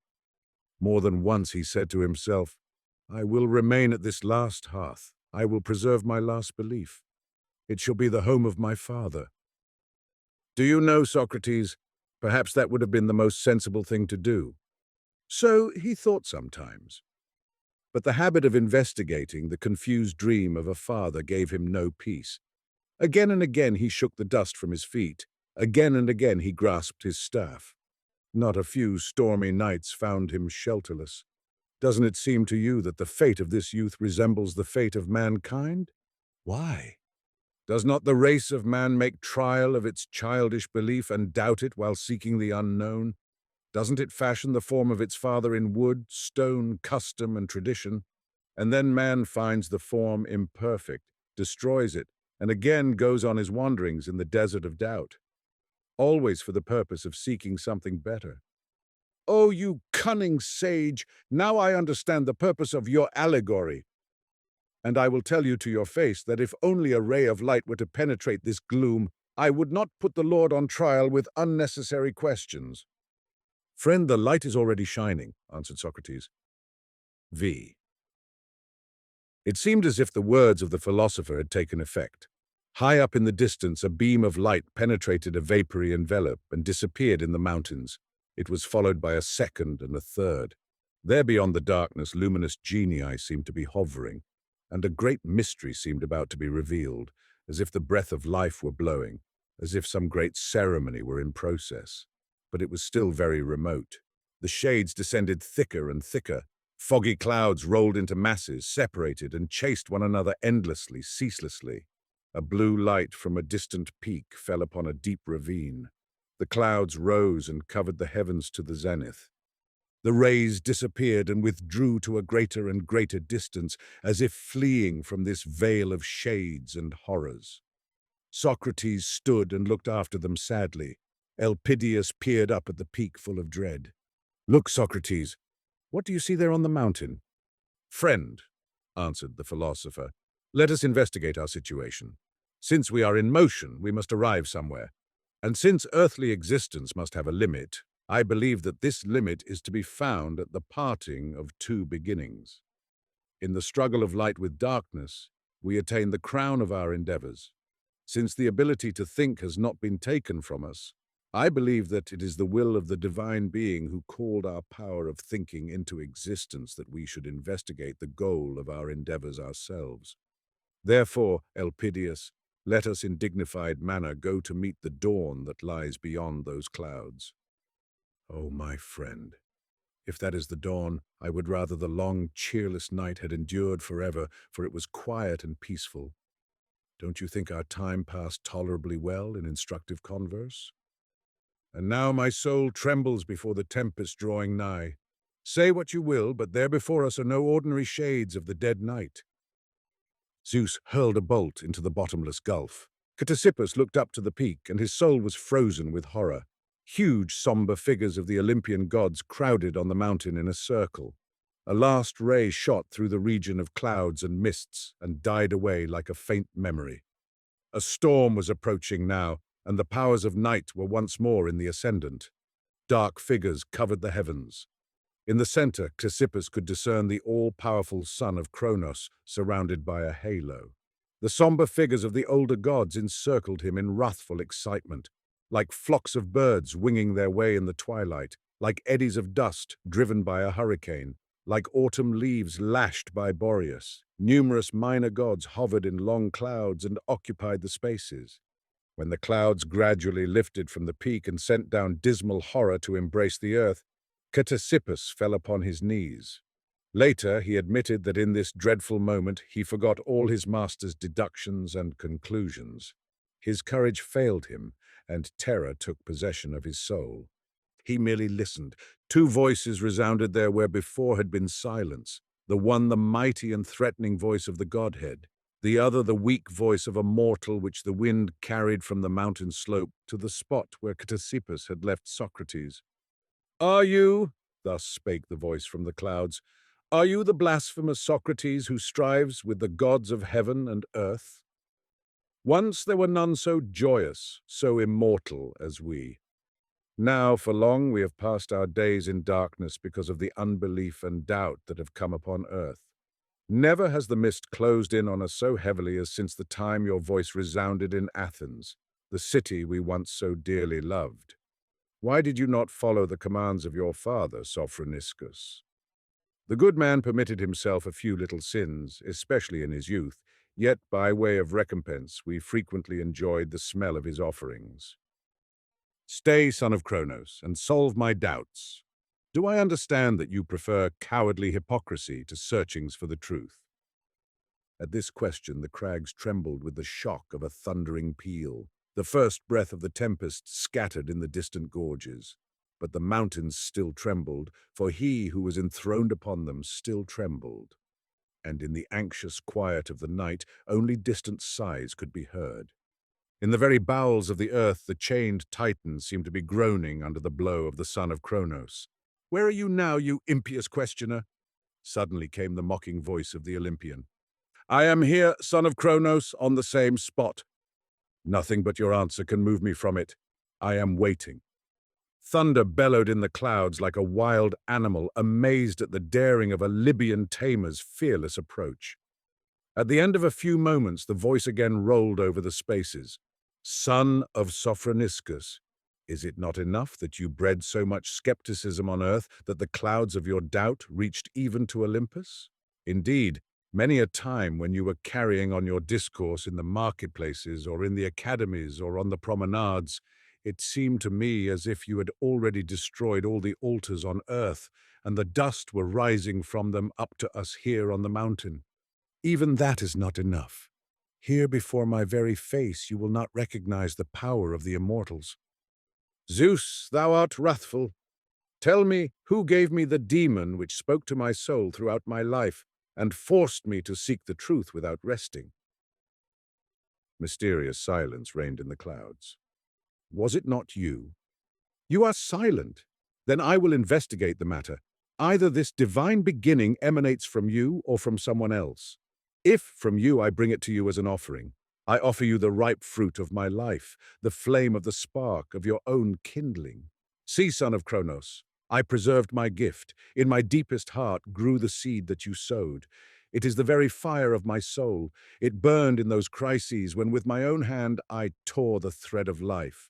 A: More than once he said to himself, "I will remain at this last hearth. I will preserve my last belief. It shall be the home of my father." Do you know, Socrates, perhaps that would have been the most sensible thing to do. So he thought sometimes. But the habit of investigating the confused dream of a father gave him no peace. Again and again he shook the dust from his feet. Again and again he grasped his staff. Not a few stormy nights found him shelterless. Doesn't it seem to you that the fate of this youth resembles the fate of mankind? Why? Does not the race of man make trial of its childish belief and doubt it while seeking the unknown? Doesn't it fashion the form of its father in wood, stone, custom, and tradition? And then man finds the form imperfect, destroys it, and again goes on his wanderings in the desert of doubt, always for the purpose of seeking something better. "Oh, you cunning sage, now I understand the purpose of your allegory. And I will tell you to your face that if only a ray of light were to penetrate this gloom, I would not put the Lord on trial with unnecessary questions." "Friend, the light is already shining," answered Socrates. V. It seemed as if the words of the philosopher had taken effect. High up in the distance, a beam of light penetrated a vapory envelope and disappeared in the mountains. It was followed by a second and a third. There beyond the darkness, luminous genii seemed to be hovering, and a great mystery seemed about to be revealed, as if the breath of life were blowing, as if some great ceremony were in process. But it was still very remote. The shades descended thicker and thicker. Foggy clouds rolled into masses, separated, and chased one another endlessly, ceaselessly. A blue light from a distant peak fell upon a deep ravine. The clouds rose and covered the heavens to the zenith. The rays disappeared and withdrew to a greater and greater distance, as if fleeing from this veil of shades and horrors. Socrates stood and looked after them sadly. Elpidias peered up at the peak full of dread. "Look, Socrates, what do you see there on the mountain?" "Friend," answered the philosopher, "let us investigate our situation. Since we are in motion, we must arrive somewhere. And since earthly existence must have a limit, I believe that this limit is to be found at the parting of two beginnings. In the struggle of light with darkness, we attain the crown of our endeavors. Since the ability to think has not been taken from us, I believe that it is the will of the divine being who called our power of thinking into existence that we should investigate the goal of our endeavors ourselves. Therefore, Elpidias, let us in dignified manner go to meet the dawn that lies beyond those clouds." "Oh, my friend, if that is the dawn, I would rather the long, cheerless night had endured forever, for it was quiet and peaceful. Don't you think our time passed tolerably well in instructive converse? And now my soul trembles before the tempest drawing nigh. Say what you will, but there before us are no ordinary shades of the dead night." Zeus hurled a bolt into the bottomless gulf. Ctesippus looked up to the peak, and his soul was frozen with horror. Huge, somber figures of the Olympian gods crowded on the mountain in a circle. A last ray shot through the region of clouds and mists and died away like a faint memory. A storm was approaching now, and the powers of night were once more in the ascendant. Dark figures covered the heavens. In the center, Ctesippus could discern the all-powerful son of Kronos, surrounded by a halo. The somber figures of the older gods encircled him in wrathful excitement, like flocks of birds winging their way in the twilight, like eddies of dust driven by a hurricane, like autumn leaves lashed by Boreas. Numerous minor gods hovered in long clouds and occupied the spaces. When the clouds gradually lifted from the peak and sent down dismal horror to embrace the earth, Ctesippus fell upon his knees. Later, he admitted that in this dreadful moment he forgot all his master's deductions and conclusions. His courage failed him, and terror took possession of his soul. He merely listened. Two voices resounded there where before had been silence, the one the mighty and threatening voice of the Godhead, the other the weak voice of a mortal which the wind carried from the mountain slope to the spot where Ctesippus had left Socrates. "Are you," thus spake the voice from the clouds, "are you the blasphemous Socrates who strives with the gods of heaven and earth? Once there were none so joyous, so immortal as we. Now, for long, we have passed our days in darkness because of the unbelief and doubt that have come upon earth. Never has the mist closed in on us so heavily as since the time your voice resounded in Athens, the city we once so dearly loved. Why did you not follow the commands of your father, Sophroniscus? The good man permitted himself a few little sins, especially in his youth, yet by way of recompense we frequently enjoyed the smell of his offerings. Stay, son of Kronos, and solve my doubts. Do I understand that you prefer cowardly hypocrisy to searchings for the truth?" At this question the crags trembled with the shock of a thundering peal. The first breath of the tempest scattered in the distant gorges. But the mountains still trembled, for he who was enthroned upon them still trembled. And in the anxious quiet of the night, only distant sighs could be heard. In the very bowels of the earth, the chained Titan seemed to be groaning under the blow of the son of Kronos. "Where are you now, you impious questioner?" Suddenly came the mocking voice of the Olympian. "I am here, son of Kronos, on the same spot. Nothing but your answer can move me from it. I am waiting." Thunder bellowed in the clouds like a wild animal, amazed at the daring of a Libyan tamer's fearless approach. At the end of a few moments, the voice again rolled over the spaces. "Son of Sophroniscus, is it not enough that you bred so much skepticism on earth that the clouds of your doubt reached even to Olympus? Indeed, many a time when you were carrying on your discourse in the marketplaces or in the academies or on the promenades, It seemed to me as if you had already destroyed all the altars on earth, and the dust were rising from them up to us here on the mountain. Even that is not enough. Here before my very face you will not recognize the power of the immortals. Zeus, thou art wrathful. Tell me, who gave me the demon which spoke to my soul throughout my life and forced me to seek the truth without resting? Mysterious silence reigned in the clouds. Was it not you? You are silent. Then I will investigate the matter. Either this divine beginning emanates from you or from someone else. If from you, I bring it to you as an offering. I offer you the ripe fruit of my life, the flame of the spark of your own kindling. See, son of Kronos, I preserved my gift. In my deepest heart grew the seed that you sowed. It is the very fire of my soul. It burned in those crises when with my own hand I tore the thread of life.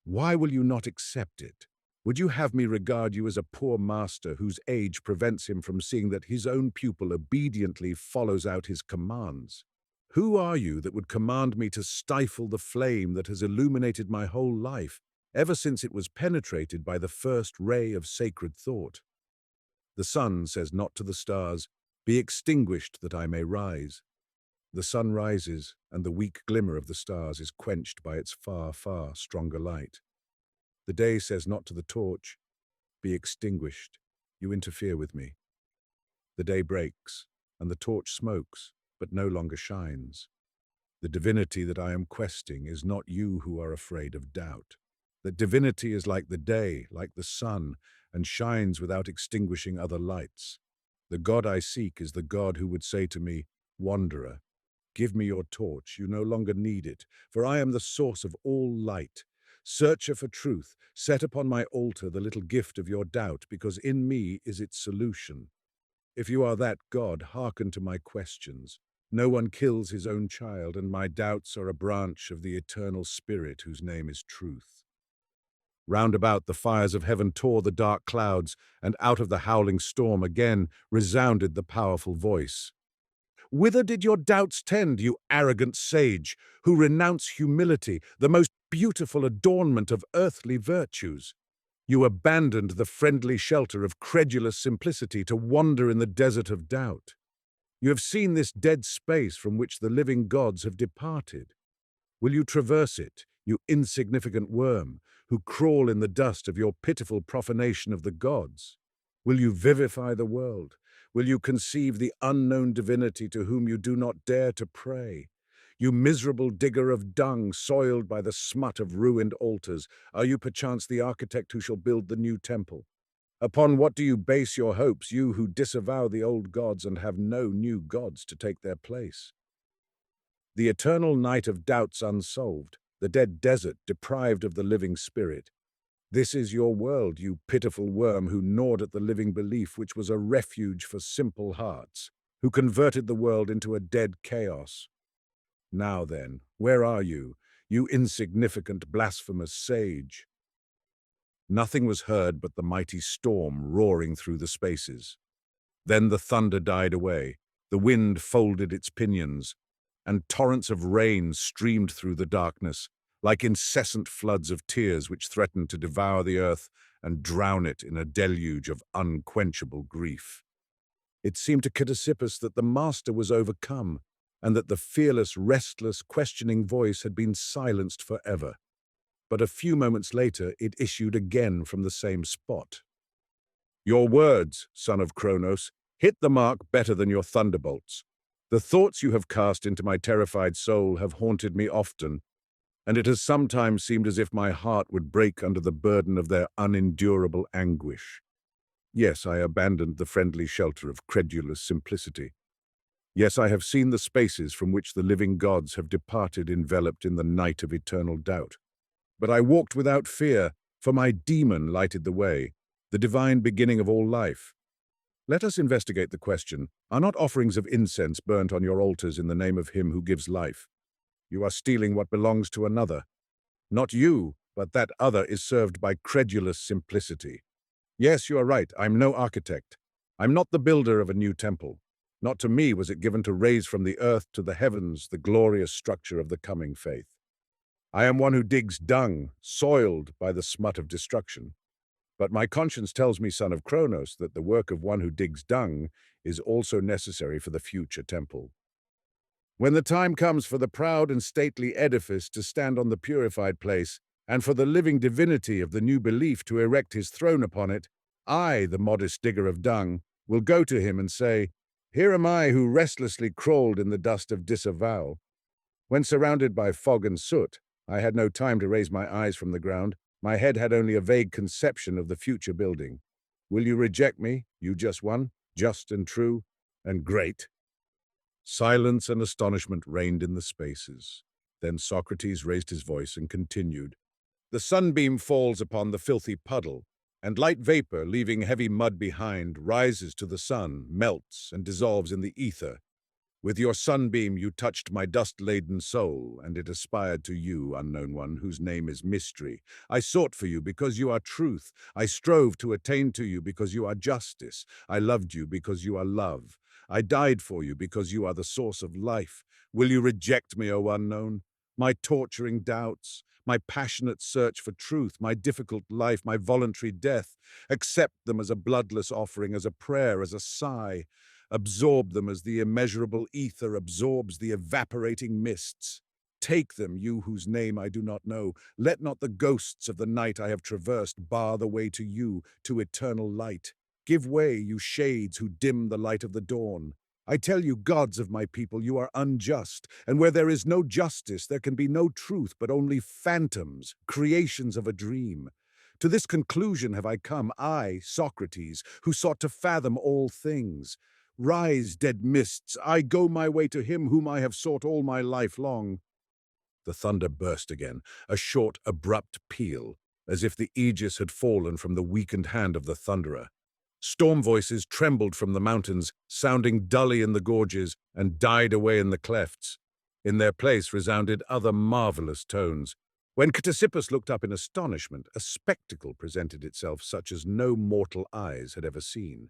A: Why will you not accept it? Would you have me regard you as a poor master whose age prevents him from seeing that his own pupil obediently follows out his commands? Who are you that would command me to stifle the flame that has illuminated my whole life, ever since it was penetrated by the first ray of sacred thought? The sun says not to the stars, "Be extinguished that I may rise." The sun rises, and the weak glimmer of the stars is quenched by its far, far stronger light. The day says not to the torch, "Be extinguished, you interfere with me." The day breaks, and the torch smokes, but no longer shines. The divinity that I am questing is not you who are afraid of doubt. That divinity is like the day, like the sun, and shines without extinguishing other lights. The God I seek is the God who would say to me, "Wanderer, give me your torch, you no longer need it, for I am the source of all light. Searcher for truth, set upon my altar the little gift of your doubt, because in me is its solution. If you are that God, hearken to my questions. No one kills his own child, and my doubts are a branch of the eternal spirit whose name is truth." Round about the fires of heaven tore the dark clouds, and out of the howling storm again resounded the powerful voice. "Whither did your doubts tend, you arrogant sage, who renounce humility, the most beautiful adornment of earthly virtues? You abandoned the friendly shelter of credulous simplicity to wander in the desert of doubt. You have seen this dead space from which the living gods have departed. Will you traverse it, you insignificant worm, who crawl in the dust of your pitiful profanation of the gods? Will you vivify the world? Will you conceive the unknown divinity to whom you do not dare to pray? You miserable digger of dung, soiled by the smut of ruined altars, are you perchance the architect who shall build the new temple? Upon what do you base your hopes, you who disavow the old gods and have no new gods to take their place? The eternal night of doubts unsolved, the dead desert deprived of the living spirit. This is your world, you pitiful worm who gnawed at the living belief which was a refuge for simple hearts, who converted the world into a dead chaos. Now then, where are you, you insignificant, blasphemous sage? Nothing was heard but the mighty storm roaring through the spaces. Then the thunder died away, the wind folded its pinions, and torrents of rain streamed through the darkness, like incessant floods of tears which threatened to devour the earth and drown it in a deluge of unquenchable grief. It seemed to Ctesippus that the master was overcome, and that the fearless, restless, questioning voice had been silenced forever. But a few moments later it issued again from the same spot. "Your words, son of Kronos, hit the mark better than your thunderbolts. The thoughts you have cast into my terrified soul have haunted me often, and it has sometimes seemed as if my heart would break under the burden of their unendurable anguish. Yes, I abandoned the friendly shelter of credulous simplicity. Yes, I have seen the spaces from which the living gods have departed enveloped in the night of eternal doubt. But I walked without fear, for my demon lighted the way, the divine beginning of all life. Let us investigate the question. Are not offerings of incense burnt on your altars in the name of him who gives life? You are stealing what belongs to another. Not you, but that other is served by credulous simplicity. Yes, you are right, I'm no architect. I'm not the builder of a new temple. Not to me was it given to raise from the earth to the heavens the glorious structure of the coming faith. I am one who digs dung, soiled by the smut of destruction. But my conscience tells me, son of Kronos, that the work of one who digs dung is also necessary for the future temple. When the time comes for the proud and stately edifice to stand on the purified place, and for the living divinity of the new belief to erect his throne upon it, I, the modest digger of dung, will go to him and say, "Here am I who restlessly crawled in the dust of disavowal. When surrounded by fog and soot, I had no time to raise my eyes from the ground. My head had only a vague conception of the future building. Will you reject me, you just one, just and true, and great?" Silence and astonishment reigned in the spaces. Then Socrates raised his voice and continued. The sunbeam falls upon the filthy puddle, and light vapor, leaving heavy mud behind, rises to the sun, melts, and dissolves in the ether. With your sunbeam you touched my dust-laden soul, and it aspired to you, unknown one, whose name is mystery. I sought for you because you are truth. I strove to attain to you because you are justice. I loved you because you are love. I died for you because you are the source of life. Will you reject me, O unknown? My torturing doubts, my passionate search for truth, my difficult life, my voluntary death, accept them as a bloodless offering, as a prayer, as a sigh. Absorb them as the immeasurable ether absorbs the evaporating mists. Take them, you whose name I do not know. Let not the ghosts of the night I have traversed bar the way to you, to eternal light. Give way, you shades who dim the light of the dawn. I tell you, gods of my people, you are unjust, and where there is no justice, there can be no truth, but only phantoms, creations of a dream. To this conclusion have I come, I, Socrates, who sought to fathom all things. Rise, dead mists, I go my way to him whom I have sought all my life long. The thunder burst again, a short, abrupt peal, as if the aegis had fallen from the weakened hand of the thunderer. Storm voices trembled from the mountains, sounding dully in the gorges, and died away in the clefts. In their place resounded other marvelous tones. When Ctesippus looked up in astonishment, a spectacle presented itself such as no mortal eyes had ever seen.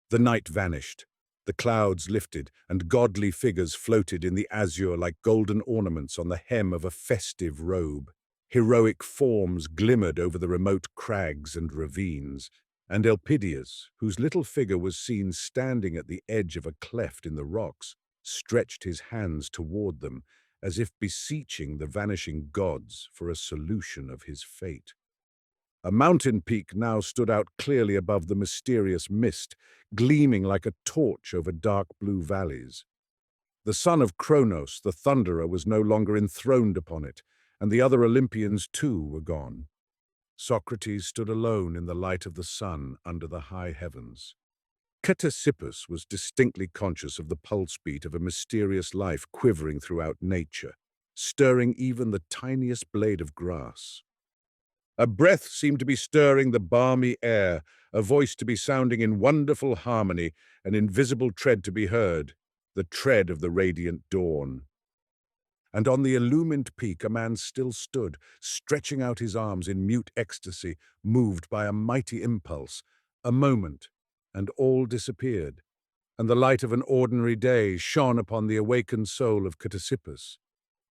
A: The night vanished. The clouds lifted, and godly figures floated in the azure like golden ornaments on the hem of a festive robe. Heroic forms glimmered over the remote crags and ravines, and Elpidias, whose little figure was seen standing at the edge of a cleft in the rocks, stretched his hands toward them, as if beseeching the vanishing gods for a solution of his fate. A mountain peak now stood out clearly above the mysterious mist, gleaming like a torch over dark blue valleys. The son of Kronos, the thunderer, was no longer enthroned upon it, and the other Olympians too were gone. Socrates stood alone in the light of the sun under the high heavens. Ctesippus was distinctly conscious of the pulse beat of a mysterious life quivering throughout nature, stirring even the tiniest blade of grass. A breath seemed to be stirring the balmy air, a voice to be sounding in wonderful harmony, an invisible tread to be heard, the tread of the radiant dawn. And on the illumined peak a man still stood, stretching out his arms in mute ecstasy, moved by a mighty impulse. A moment, and all disappeared, and the light of an ordinary day shone upon the awakened soul of Ctesippus.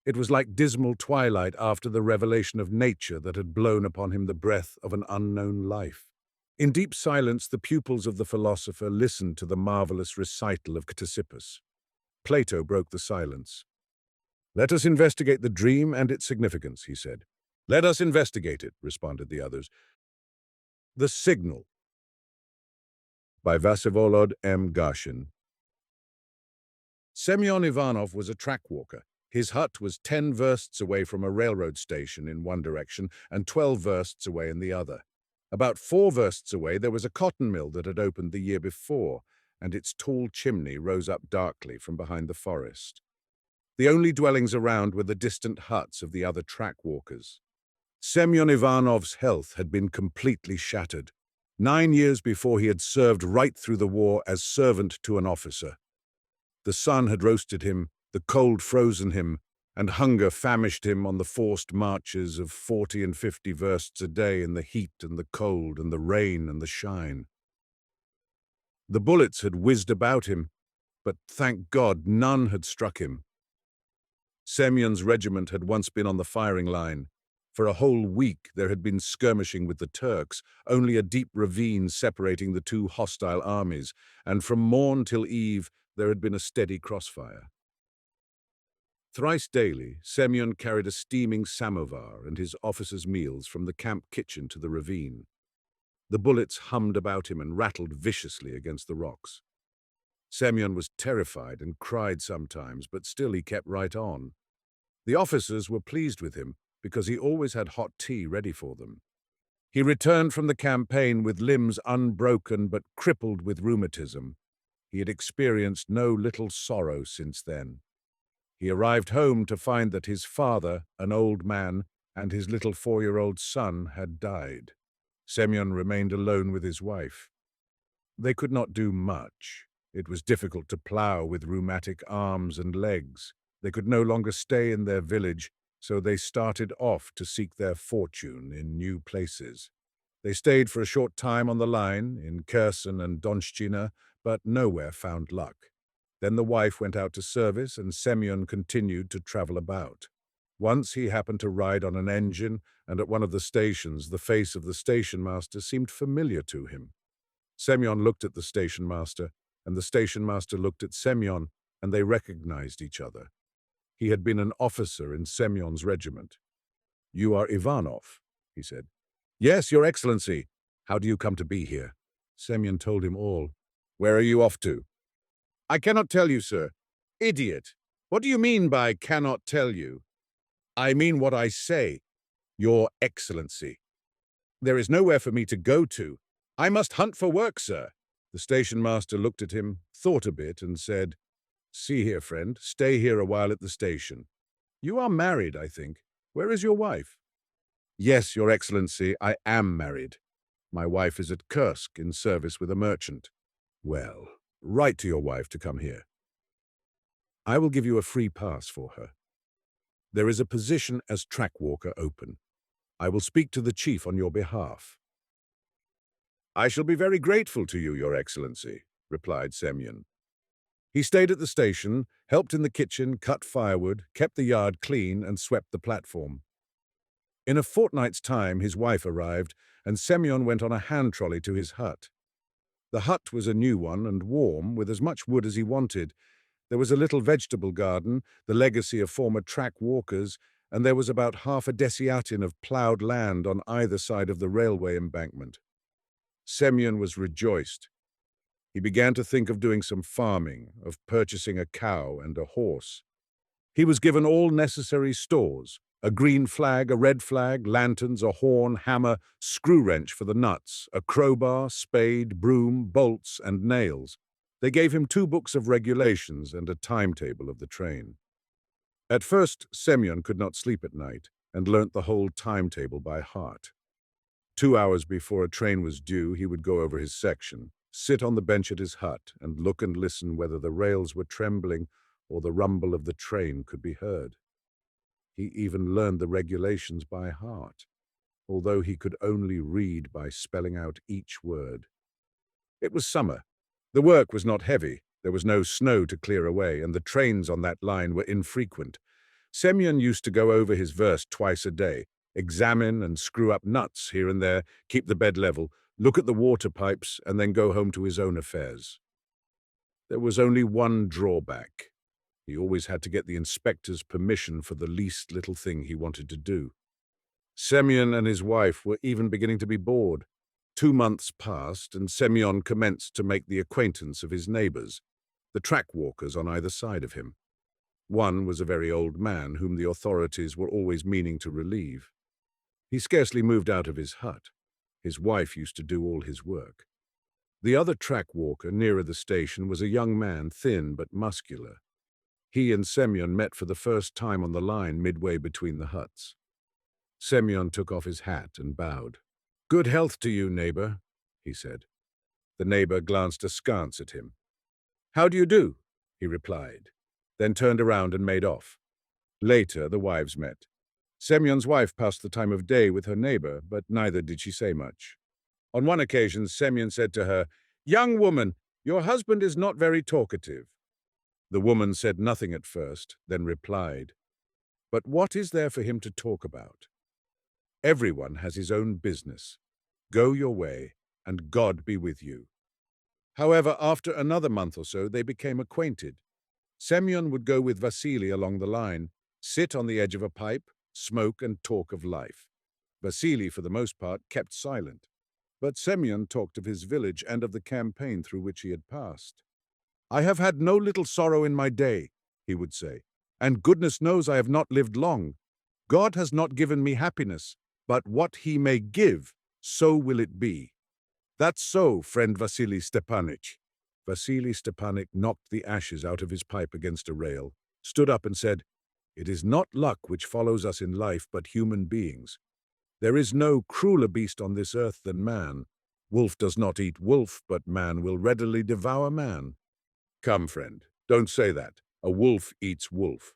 A: It was like dismal twilight after the revelation of nature that had blown upon him the breath of an unknown life. In deep silence, the pupils of the philosopher listened to the marvelous recital of Ctesippus. Plato broke the silence. "Let us investigate the dream and its significance," he said. "Let us investigate it," responded the others. The Signal, by Vasivolod M. Garshin. Semyon Ivanov was a track walker. His hut was 10 versts away from a railroad station in one direction and 12 versts away in the other. About 4 versts away there was a cotton mill that had opened the year before, and its tall chimney rose up darkly from behind the forest. The only dwellings around were the distant huts of the other track walkers. Semyon Ivanov's health had been completely shattered. 9 years before he had served right through the war as servant to an officer. The sun had roasted him, the cold frozen him, and hunger famished him on the forced marches of 40 and 50 versts a day in the heat and the cold and the rain and the shine. The bullets had whizzed about him, but thank God none had struck him. Semyon's regiment had once been on the firing line. For a whole week there had been skirmishing with the Turks, only a deep ravine separating the two hostile armies, and from morn till eve there had been a steady crossfire. Thrice daily, Semyon carried a steaming samovar and his officers' meals from the camp kitchen to the ravine. The bullets hummed about him and rattled viciously against the rocks. Semyon was terrified and cried sometimes, but still he kept right on. The officers were pleased with him because he always had hot tea ready for them. He returned from the campaign with limbs unbroken but crippled with rheumatism. He had experienced no little sorrow since then. He arrived home to find that his father, an old man, and his little 4-year-old son had died. Semyon remained alone with his wife. They could not do much. It was difficult to plough with rheumatic arms and legs. They could no longer stay in their village, so they started off to seek their fortune in new places. They stayed for a short time on the line, in Kherson and Donshchina, but nowhere found luck. Then the wife went out to service, and Semyon continued to travel about. Once he happened to ride on an engine, and at one of the stations the face of the station master seemed familiar to him. Semyon looked at the station master, and the station master looked at Semyon, and they recognized each other. He had been an officer in Semyon's regiment. "You are Ivanov," he said. "Yes, Your Excellency. How do you come to be here?" Semyon told him all. "Where are you off to?" "I cannot tell you, sir." "Idiot! What do you mean by cannot tell you?" "I mean what I say, Your Excellency. There is nowhere for me to go to. I must hunt for work, sir." The station master looked at him, thought a bit, and said, "See here, friend, stay here a while at the station. You are married, I think. Where is your wife?" "Yes, Your Excellency, I am married. My wife is at Kursk in service with a merchant." "Well, write to your wife to come here. I will give you a free pass for her. There is a position as track walker open. I will speak to the chief on your behalf." "I shall be very grateful to you, Your Excellency," replied Semyon. He stayed at the station, helped in the kitchen, cut firewood, kept the yard clean, and swept the platform. In a fortnight's time his wife arrived, and Semyon went on a hand trolley to his hut. The hut was a new one and warm, with as much wood as he wanted. There was a little vegetable garden, the legacy of former track walkers, and there was about half a desiatin of ploughed land on either side of the railway embankment. Semyon was rejoiced. He began to think of doing some farming, of purchasing a cow and a horse. He was given all necessary stores: a green flag, a red flag, lanterns, a horn, hammer, screw-wrench for the nuts, a crowbar, spade, broom, bolts, and nails. They gave him 2 books of regulations and a timetable of the train. At first, Semyon could not sleep at night and learnt the whole timetable by heart. 2 hours before a train was due, he would go over his section, sit on the bench at his hut, and look and listen whether the rails were trembling or the rumble of the train could be heard. He even learned the regulations by heart, although he could only read by spelling out each word. It was summer. The work was not heavy. There was no snow to clear away, and the trains on that line were infrequent. Semyon used to go over his verse twice a day, examine and screw up nuts here and there, keep the bed level, look at the water pipes, and then go home to his own affairs. There was only one drawback. He always had to get the inspector's permission for the least little thing he wanted to do. Semyon and his wife were even beginning to be bored. 2 months passed, and Semyon commenced to make the acquaintance of his neighbors, the track walkers on either side of him. One was a very old man whom the authorities were always meaning to relieve. He scarcely moved out of his hut. His wife used to do all his work. The other track walker nearer the station was a young man, thin but muscular. He and Semyon met for the first time on the line midway between the huts. Semyon took off his hat and bowed. "Good health to you, neighbor," he said. The neighbor glanced askance at him. "How do you do?" he replied, then turned around and made off. Later, the wives met. Semyon's wife passed the time of day with her neighbor, but neither did she say much. On one occasion, Semyon said to her, "Young woman, your husband is not very talkative." The woman said nothing at first, then replied, But what is there for him to talk about? Everyone has his own business. Go your way, and God be with you. However, after another month or so, they became acquainted. Semyon would go with Vasily along the line, sit on the edge of a pipe, smoke and talk of life. Vasily, for the most part, kept silent. But Semyon talked of his village and of the campaign through which he had passed. "I have had no little sorrow in my day," he would say, "and goodness knows I have not lived long. God has not given me happiness, but what he may give, so will it be." "That's so, friend Vasily Stepanich." Vasily Stepanich knocked the ashes out of his pipe against a rail, stood up and said, "It is not luck which follows us in life, but human beings. There is no crueler beast on this earth than man. Wolf does not eat wolf, but man will readily devour man." "Come, friend, don't say that. A wolf eats wolf."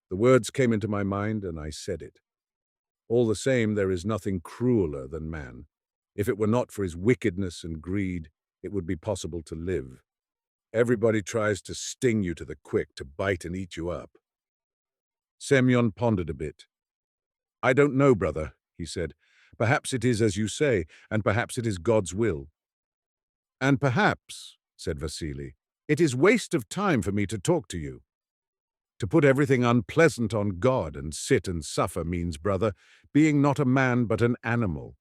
A: The words came into my mind, and I said it. All the same, there is nothing crueler than man. If it were not for his wickedness and greed, it would be possible to live. Everybody tries to sting you to the quick, to bite and eat you up. Semyon pondered a bit. "I don't know, brother," he said. "Perhaps it is as you say, and perhaps it is God's will." "And perhaps," said Vasily, "it is waste of time for me to talk to you. To put everything unpleasant on God and sit and suffer means, brother, being not a man but an animal.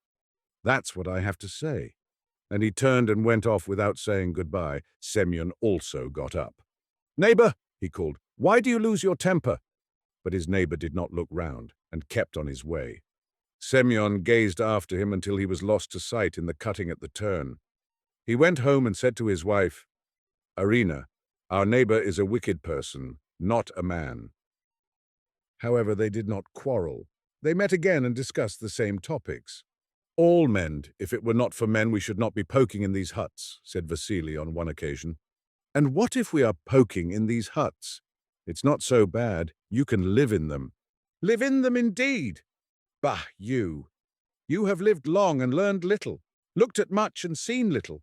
A: That's what I have to say." And he turned and went off without saying goodbye. Semyon also got up. "Neighbor," he called, "why do you lose your temper?" But his neighbor did not look round, and kept on his way. Semyon gazed after him until he was lost to sight in the cutting at the turn. He went home and said to his wife, "Arina, our neighbor is a wicked person, not a man." However, they did not quarrel. They met again and discussed the same topics. "All men, if it were not for men, we should not be poking in these huts," said Vasily on one occasion. "And what if we are poking in these huts? It's not so bad. You can live in them." "Live in them, indeed! Bah, you! You have lived long and learned little, looked at much and seen little.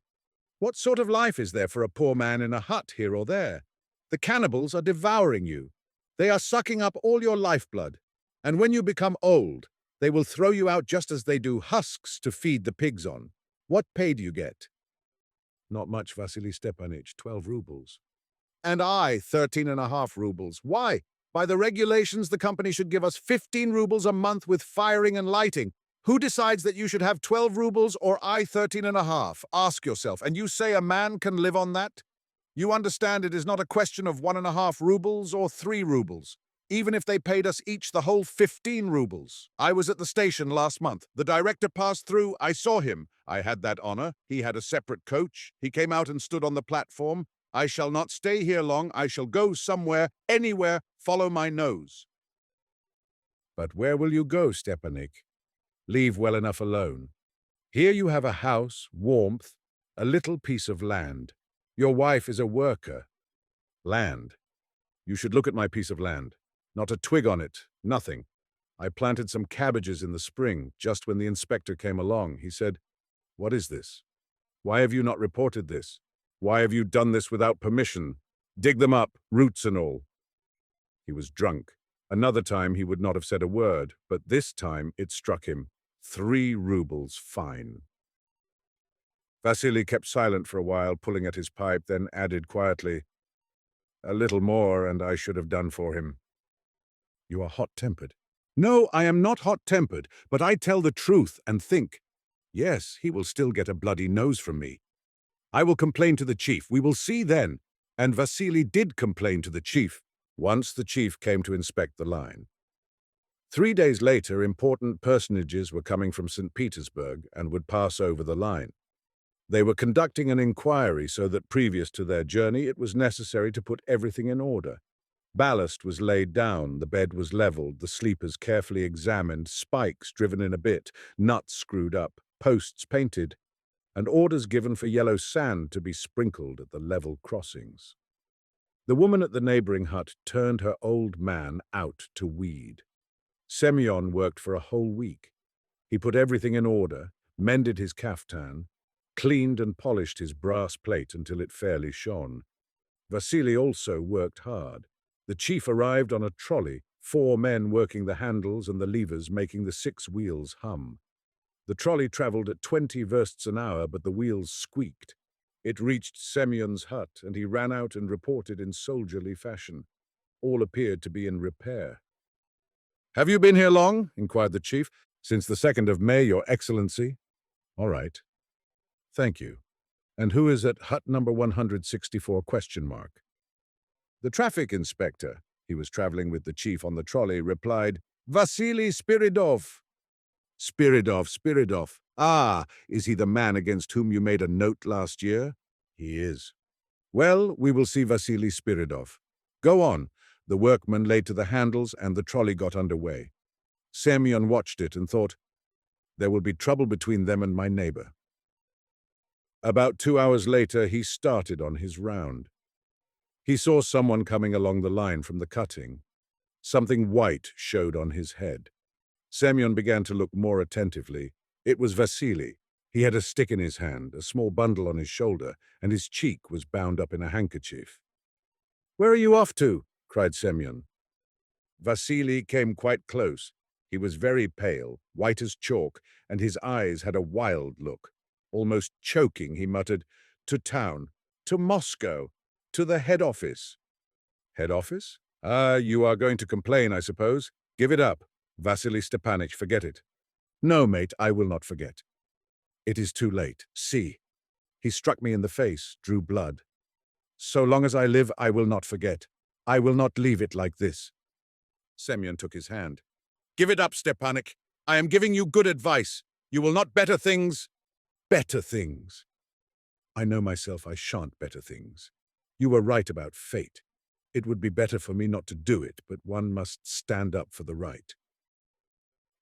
A: What sort of life is there for a poor man in a hut here or there? The cannibals are devouring you. They are sucking up all your lifeblood. And when you become old, they will throw you out just as they do husks to feed the pigs on. What pay do you get?" "Not much, Vasily Stepanich, 12 rubles. "And I, 13.5 rubles. Why? By the regulations, the company should give us 15 rubles a month with firing and lighting. Who decides that you should have 12 rubles or I 13.5? Ask yourself. And you say a man can live on that? You understand it is not a question of 1.5 rubles or 3 rubles. Even if they paid us each the whole 15 rubles. I was at the station last month. The director passed through. I saw him. I had that honor. He had a separate coach. He came out and stood on the platform. I shall not stay here long. I shall go somewhere, anywhere, follow my nose." "But where will you go, Stepanik? Leave well enough alone. Here you have a house, warmth, a little piece of land. Your wife is a worker. Land. You should look at my piece of land. Not a twig on it, nothing. I planted some cabbages in the spring, just when the inspector came along. He said, 'What is this? Why have you not reported this? Why have you done this without permission? Dig them up, roots and all.' He was drunk. Another time he would not have said a word, but this time it struck him. 3 rubles fine." Vasily kept silent for a while, pulling at his pipe, then added quietly, "A little more, and I should have done for him." "You are hot-tempered." "No, I am not hot-tempered, but I tell the truth and think, yes, he will still get a bloody nose from me. I will complain to the chief. We will see then." And Vasily did complain to the chief. Once the chief came to inspect the line. 3 days later, important personages were coming from St. Petersburg and would pass over the line. They were conducting an inquiry so that previous to their journey it was necessary to put everything in order. Ballast was laid down, the bed was leveled, the sleepers carefully examined, spikes driven in a bit, nuts screwed up, posts painted, and orders given for yellow sand to be sprinkled at the level crossings. The woman at the neighboring hut turned her old man out to weed. Semyon worked for a whole week. He put everything in order, mended his kaftan, cleaned and polished his brass plate until it fairly shone. Vasily also worked hard. The chief arrived on a trolley, 4 men working the handles and the levers making the 6 wheels hum. The trolley travelled at 20 versts an hour, but the wheels squeaked. It reached Semyon's hut, and he ran out and reported in soldierly fashion. All appeared to be in repair. "Have you been here long?" inquired the chief. "Since the 2nd of May, Your Excellency." "All right. Thank you. And who is at hut number 164 ? The traffic inspector, he was traveling with the chief on the trolley, replied, "Vasily Spiridov." Spiridov. Ah, is he the man against whom you made a note last year?" "He is." "Well, we will see Vasily Spiridov. Go on." The workman laid to the handles and the trolley got under way. Semyon watched it and thought, there will be trouble between them and my neighbor. About 2 hours later, he started on his round. He saw someone coming along the line from the cutting. Something white showed on his head. Semyon began to look more attentively. It was Vasily. He had a stick in his hand, a small bundle on his shoulder, and his cheek was bound up in a handkerchief. "Where are you off to?" cried Semyon. Vasily came quite close. He was very pale, white as chalk, and his eyes had a wild look. Almost choking, he muttered, "To town, to Moscow, to the head office." "Head office? Ah, you are going to complain, I suppose. Give it up. Vasily Stepanich, forget it." "No, mate, I will not forget. It is too late. See." He struck me in the face, drew blood. "So long as I live, I will not forget. I will not leave it like this." Semyon took his hand. "Give it up, Stepanich. I am giving you good advice. You will not better things." "Better things? I know myself I shan't better things. You were right about fate. It would be better for me not to do it, but one must stand up for the right."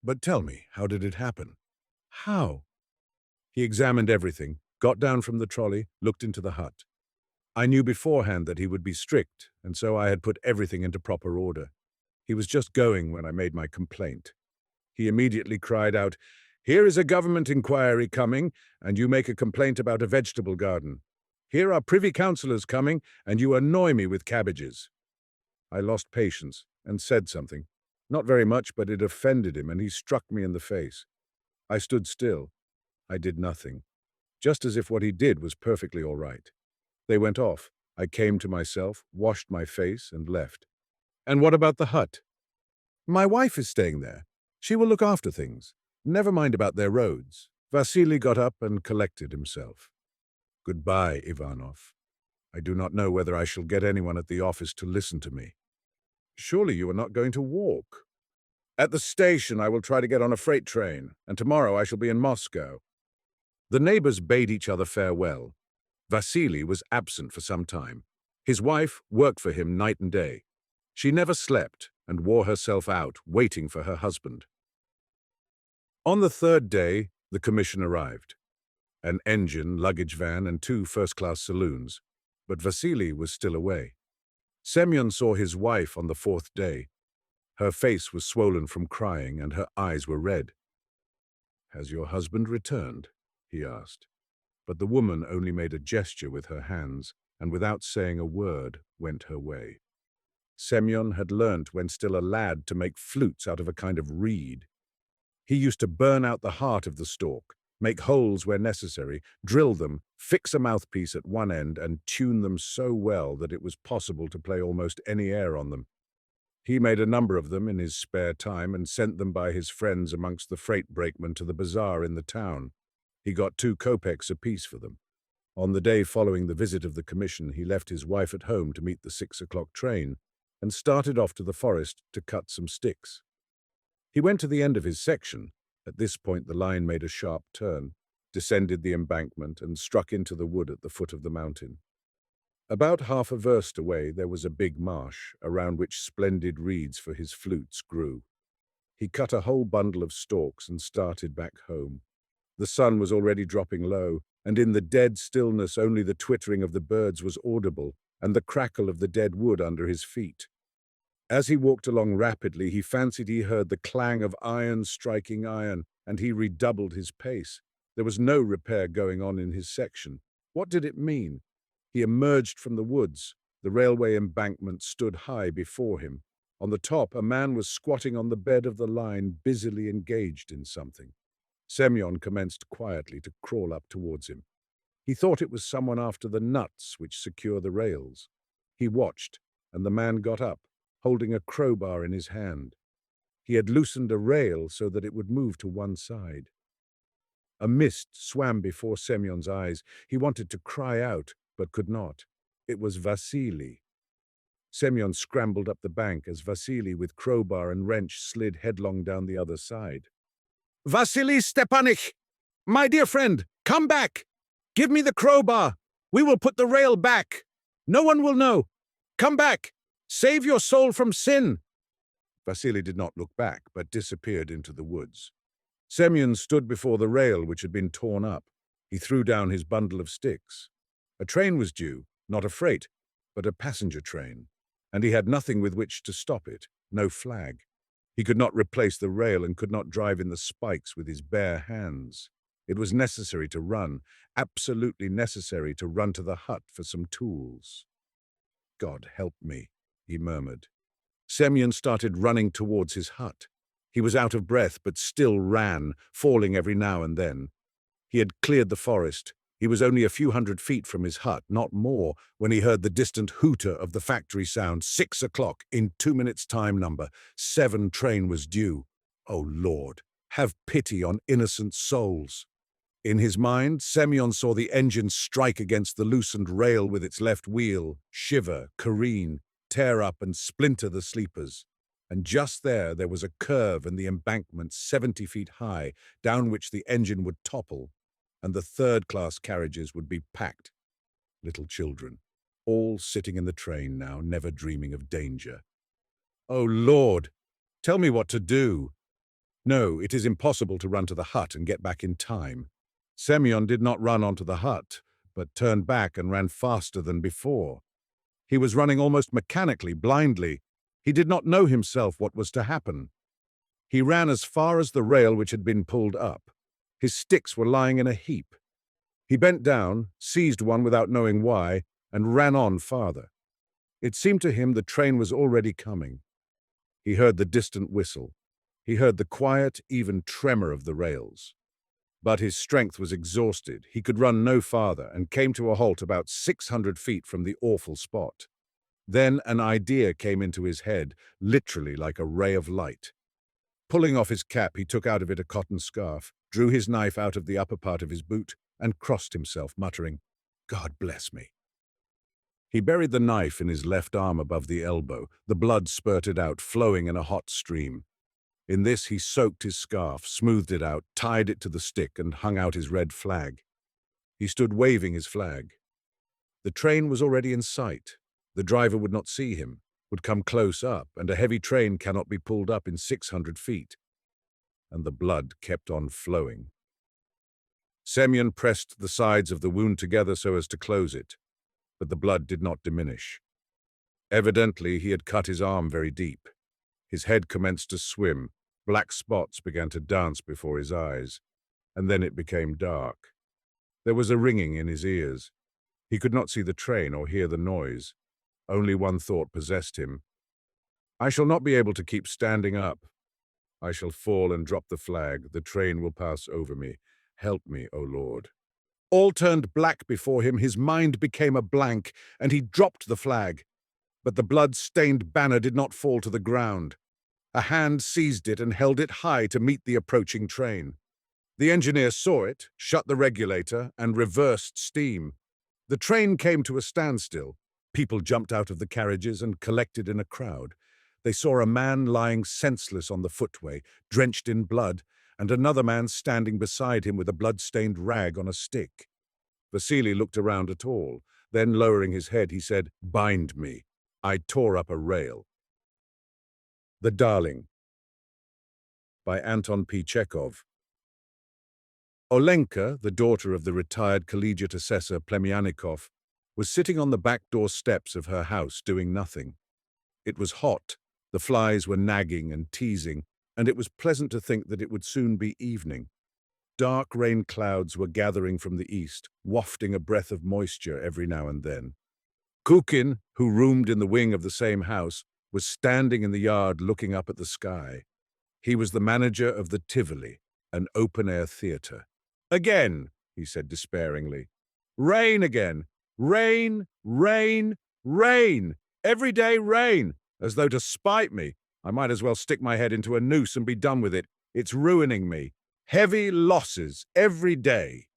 A: "But tell me, how did it happen?" "How?" He examined everything, got down from the trolley, looked into the hut. I knew beforehand that he would be strict, and so I had put everything into proper order. He was just going when I made my complaint. He immediately cried out, "Here is a government inquiry coming, and you make a complaint about a vegetable garden. Here are privy councillors coming, and you annoy me with cabbages." I lost patience and said something. Not very much, but it offended him, and he struck me in the face. I stood still. I did nothing, just as if what he did was perfectly all right. They went off. I came to myself, washed my face, and left. "And what about the hut?" "My wife is staying there. She will look after things. Never mind about their roads." Vasily got up and collected himself. "Goodbye, Ivanov. I do not know whether I shall get anyone at the office to listen to me." "Surely you are not going to walk?" "At the station I will try to get on a freight train, and tomorrow I shall be in Moscow." The neighbors bade each other farewell. Vasily was absent for some time. His wife worked for him night and day. She never slept and wore herself out, waiting for her husband. On the 3rd day, the commission arrived. An engine, luggage van, and 2 first-class saloons. But Vasily was still away. Semyon saw his wife on the 4th day. Her face was swollen from crying, and her eyes were red. "Has your husband returned?" he asked. But the woman only made a gesture with her hands, and without saying a word, went her way. Semyon had learnt when still a lad to make flutes out of a kind of reed. He used to burn out the heart of the stalk, make holes where necessary, drill them, fix a mouthpiece at one end, and tune them so well that it was possible to play almost any air on them. He made a number of them in his spare time and sent them by his friends amongst the freight brakemen to the bazaar in the town. He got 2 kopecks apiece for them. On the day following the visit of the commission, he left his wife at home to meet the 6 o'clock train and started off to the forest to cut some sticks. He went to the end of his section. At this point the line made a sharp turn, descended the embankment, and struck into the wood at the foot of the mountain. About half a verst away there was a big marsh, around which splendid reeds for his flutes grew. He cut a whole bundle of stalks and started back home. The sun was already dropping low, and in the dead stillness only the twittering of the birds was audible, and the crackle of the dead wood under his feet. As he walked along rapidly, he fancied he heard the clang of iron striking iron, and he redoubled his pace. There was no repair going on in his section. What did it mean? He emerged from the woods. The railway embankment stood high before him. On the top, a man was squatting on the bed of the line, busily engaged in something. Semyon commenced quietly to crawl up towards him. He thought it was someone after the nuts which secure the rails. He watched, and the man got up, holding a crowbar in his hand. He had loosened a rail so that it would move to one side. A mist swam before Semyon's eyes. He wanted to cry out, but could not. It was Vasily. Semyon scrambled up the bank as Vasily, with crowbar and wrench, slid headlong down the other side. "Vasily Stepanich! My dear friend, come back! Give me the crowbar! We will put the rail back! No one will know! Come back! Save your soul from sin!" Vasily did not look back, but disappeared into the woods. Semyon stood before the rail, which had been torn up. He threw down his bundle of sticks. A train was due, not a freight, but a passenger train, and he had nothing with which to stop it, no flag. He could not replace the rail and could not drive in the spikes with his bare hands. It was necessary to run, absolutely necessary to run to the hut for some tools. "God help me," he murmured. Semyon started running towards his hut. He was out of breath, but still ran, falling every now and then. He had cleared the forest. He was only a few hundred feet from his hut, not more, when he heard the distant hooter of the factory sound. 6 o'clock, in 2 minutes' time number. 7 train was due. Oh, Lord, have pity on innocent souls. In his mind, Semyon saw the engine strike against the loosened rail with its left wheel, shiver, careen, tear up and splinter the sleepers. And just there was a curve in the embankment 70 feet high, down which the engine would topple, and the third-class carriages would be packed. Little children, all sitting in the train now, never dreaming of danger. "Oh, Lord, tell me what to do." No, it is impossible to run to the hut and get back in time. Semyon did not run onto the hut, but turned back and ran faster than before. He was running almost mechanically, blindly. He did not know himself what was to happen. He ran as far as the rail which had been pulled up. His sticks were lying in a heap. He bent down, seized one without knowing why, and ran on farther. It seemed to him the train was already coming. He heard the distant whistle. He heard the quiet, even tremor of the rails. But his strength was exhausted. He could run no farther and came to a halt about 600 feet from the awful spot. Then an idea came into his head, literally like a ray of light. Pulling off his cap, he took out of it a cotton scarf, drew his knife out of the upper part of his boot, and crossed himself, muttering, "God bless me." He buried the knife in his left arm above the elbow. The blood spurted out, flowing in a hot stream. In this he soaked his scarf, smoothed it out, tied it to the stick, and hung out his red flag. He stood waving his flag. The train was already in sight. The driver would not see him, would come close up, and a heavy train cannot be pulled up in 600 feet. And the blood kept on flowing. Semyon pressed the sides of the wound together so as to close it, but the blood did not diminish. Evidently, he had cut his arm very deep. His head commenced to swim. Black spots began to dance before his eyes, and then it became dark. There was a ringing in his ears. He could not see the train or hear the noise. Only one thought possessed him. "I shall not be able to keep standing up. I shall fall and drop the flag. The train will pass over me. Help me, O Lord." All turned black before him. His mind became a blank, and he dropped the flag. But the blood-stained banner did not fall to the ground. A hand seized it and held it high to meet the approaching train. The engineer saw it, shut the regulator, and reversed steam. The train came to a standstill. People jumped out of the carriages and collected in a crowd. They saw a man lying senseless on the footway, drenched in blood, and another man standing beside him with a blood-stained rag on a stick. Vasily looked around at all. Then, lowering his head, he said, "Bind me." I tore up a rail. The Darling, by Anton P. Chekhov. Olenka, the daughter of the retired collegiate assessor Plemianikov, was sitting on the back door steps of her house doing nothing. It was hot, the flies were nagging and teasing, and it was pleasant to think that it would soon be evening. Dark rain clouds were gathering from the east, wafting a breath of moisture every now and then. Kukin, who roomed in the wing of the same house, was standing in the yard looking up at the sky. He was the manager of the Tivoli, an open-air theatre. "Again," he said despairingly. "Rain again. Rain, rain, rain. Every day rain. As though to spite me. I might as well stick my head into a noose and be done with it. It's ruining me. Heavy losses every day."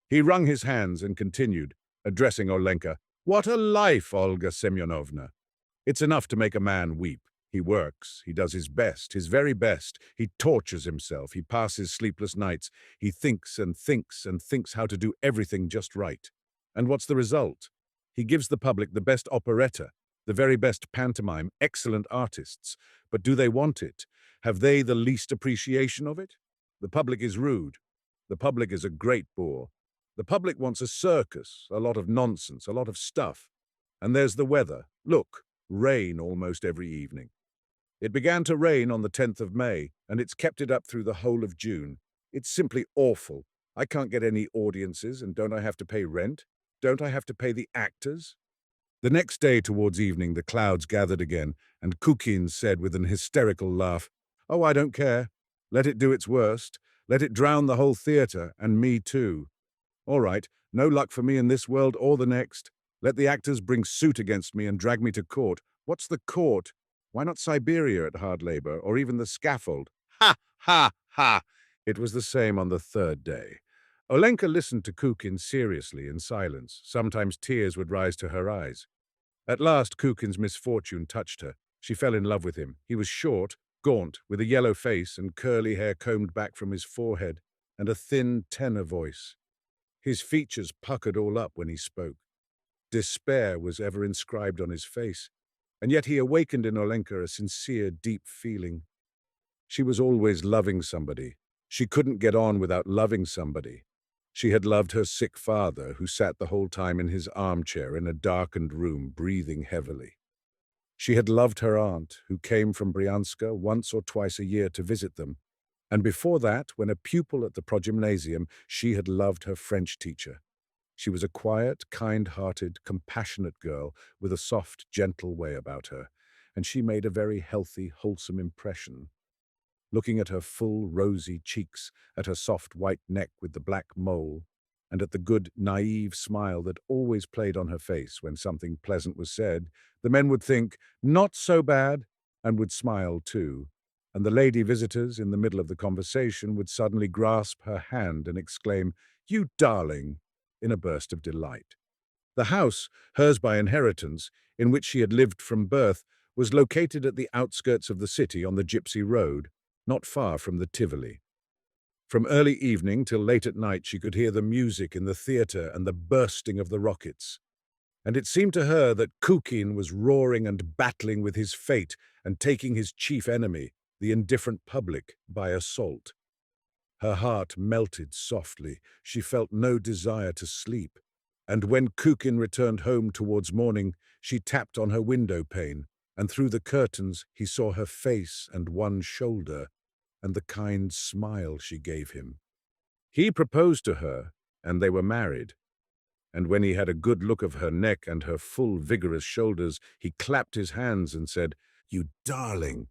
A: He wrung his hands and continued, addressing Olenka. "What a life, Olga Semyonovna! It's enough to make a man weep. He works, he does his best, his very best. He tortures himself, he passes sleepless nights. He thinks and thinks and thinks how to do everything just right. And what's the result? He gives the public the best operetta, the very best pantomime, excellent artists. But do they want it? Have they the least appreciation of it? The public is rude. The public is a great bore. The public wants a circus, a lot of nonsense, a lot of stuff. And there's the weather. Look, rain almost every evening. It began to rain on the 10th of May, and it's kept it up through the whole of June. It's simply awful. I can't get any audiences, and don't I have to pay rent? Don't I have to pay the actors?" The next day towards evening the clouds gathered again, and Kukin said with an hysterical laugh, "Oh, I don't care. Let it do its worst. Let it drown the whole theatre, and me too. All right, no luck for me in this world or the next. Let the actors bring suit against me and drag me to court. What's the court? Why not Siberia at hard labor, or even the scaffold? Ha, ha, ha!" It was the same on the third day. Olenka listened to Kukin seriously in silence. Sometimes tears would rise to her eyes. At last Kukin's misfortune touched her. She fell in love with him. He was short, gaunt, with a yellow face and curly hair combed back from his forehead, and a thin tenor voice. His features puckered all up when he spoke. Despair was ever inscribed on his face, and yet he awakened in Olenka a sincere, deep feeling. She was always loving somebody. She couldn't get on without loving somebody. She had loved her sick father, who sat the whole time in his armchair in a darkened room, breathing heavily. She had loved her aunt, who came from Bryanska once or twice a year to visit them. And before that, when a pupil at the progymnasium, she had loved her French teacher. She was a quiet, kind-hearted, compassionate girl with a soft, gentle way about her, and she made a very healthy, wholesome impression. Looking at her full, rosy cheeks, at her soft white neck with the black mole, and at the good, naive smile that always played on her face when something pleasant was said, the men would think, "Not so bad," and would smile too. And the lady visitors, in the middle of the conversation, would suddenly grasp her hand and exclaim, "You darling," in a burst of delight. The house, hers by inheritance, in which she had lived from birth, was located at the outskirts of the city on the Gypsy Road, not far from the Tivoli. From early evening till late at night she could hear the music in the theatre and the bursting of the rockets. And it seemed to her that Kukin was roaring and battling with his fate and taking his chief enemy, the indifferent public, by assault. Her heart melted softly. She felt no desire to sleep. And when Kukin returned home towards morning, she tapped on her window pane, and through the curtains he saw her face and one shoulder, and the kind smile she gave him. He proposed to her, and they were married. And when he had a good look of her neck and her full, vigorous shoulders, he clapped his hands and said, "You darling!"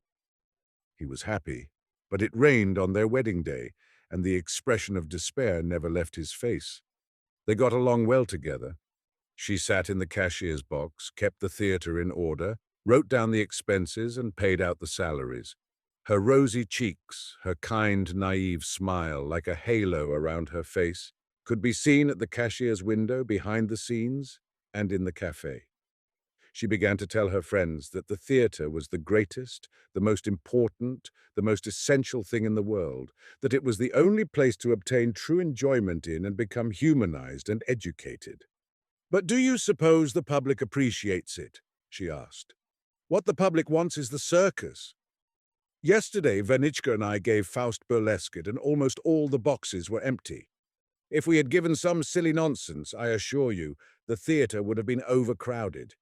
A: He was happy, but it rained on their wedding day, and the expression of despair never left his face. They got along well together. She sat in the cashier's box, kept the theatre in order, wrote down the expenses and paid out the salaries. Her rosy cheeks, her kind, naive smile, like a halo around her face, could be seen at the cashier's window, behind the scenes, and in the café. She began to tell her friends that the theatre was the greatest, the most important, the most essential thing in the world, that it was the only place to obtain true enjoyment in and become humanized and educated. "But do you suppose the public appreciates it?" she asked. "What the public wants is the circus. Yesterday, Vanichka and I gave Faust burlesque it, and almost all the boxes were empty. If we had given some silly nonsense, I assure you, the theatre would have been overcrowded.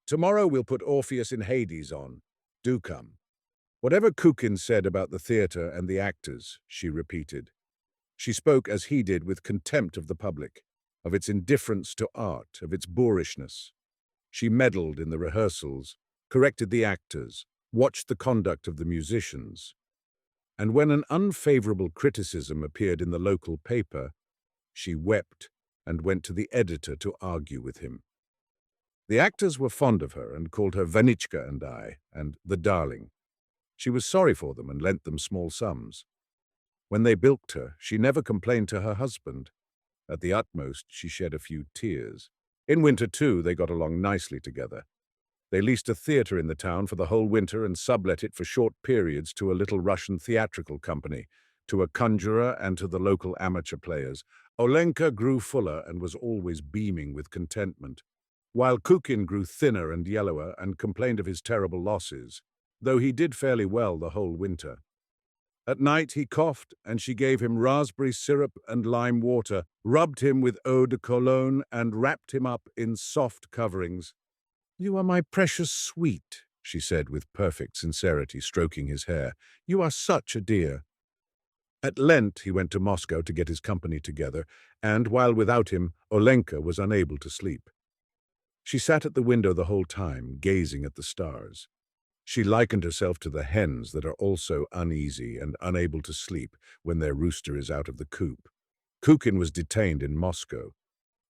A: Tomorrow we'll put Orpheus in Hades on. Do come." Whatever Kukin said about the theatre and the actors, she repeated. She spoke as he did, with contempt of the public, of its indifference to art, of its boorishness. She meddled in the rehearsals. corrected the actors, watched the conduct of the musicians. And when an unfavorable criticism appeared in the local paper, she wept and went to the editor to argue with him. The actors were fond of her and called her Vanichka and I, and the darling. She was sorry for them and lent them small sums. When they bilked her, she never complained to her husband. At the utmost, she shed a few tears. In winter, too, they got along nicely together. They leased a theatre in the town for the whole winter and sublet it for short periods to a little Russian theatrical company, to a conjurer and to the local amateur players. Olenka grew fuller and was always beaming with contentment, while Kukin grew thinner and yellower and complained of his terrible losses, though he did fairly well the whole winter. At night he coughed, and she gave him raspberry syrup and lime water, rubbed him with eau de cologne, and wrapped him up in soft coverings. "You are my precious sweet," she said with perfect sincerity, stroking his hair. "You are such a dear." At Lent he went to Moscow to get his company together, and while without him, Olenka was unable to sleep. She sat at the window the whole time, gazing at the stars. She likened herself to the hens that are also uneasy and unable to sleep when their rooster is out of the coop. Kukin was detained in Moscow.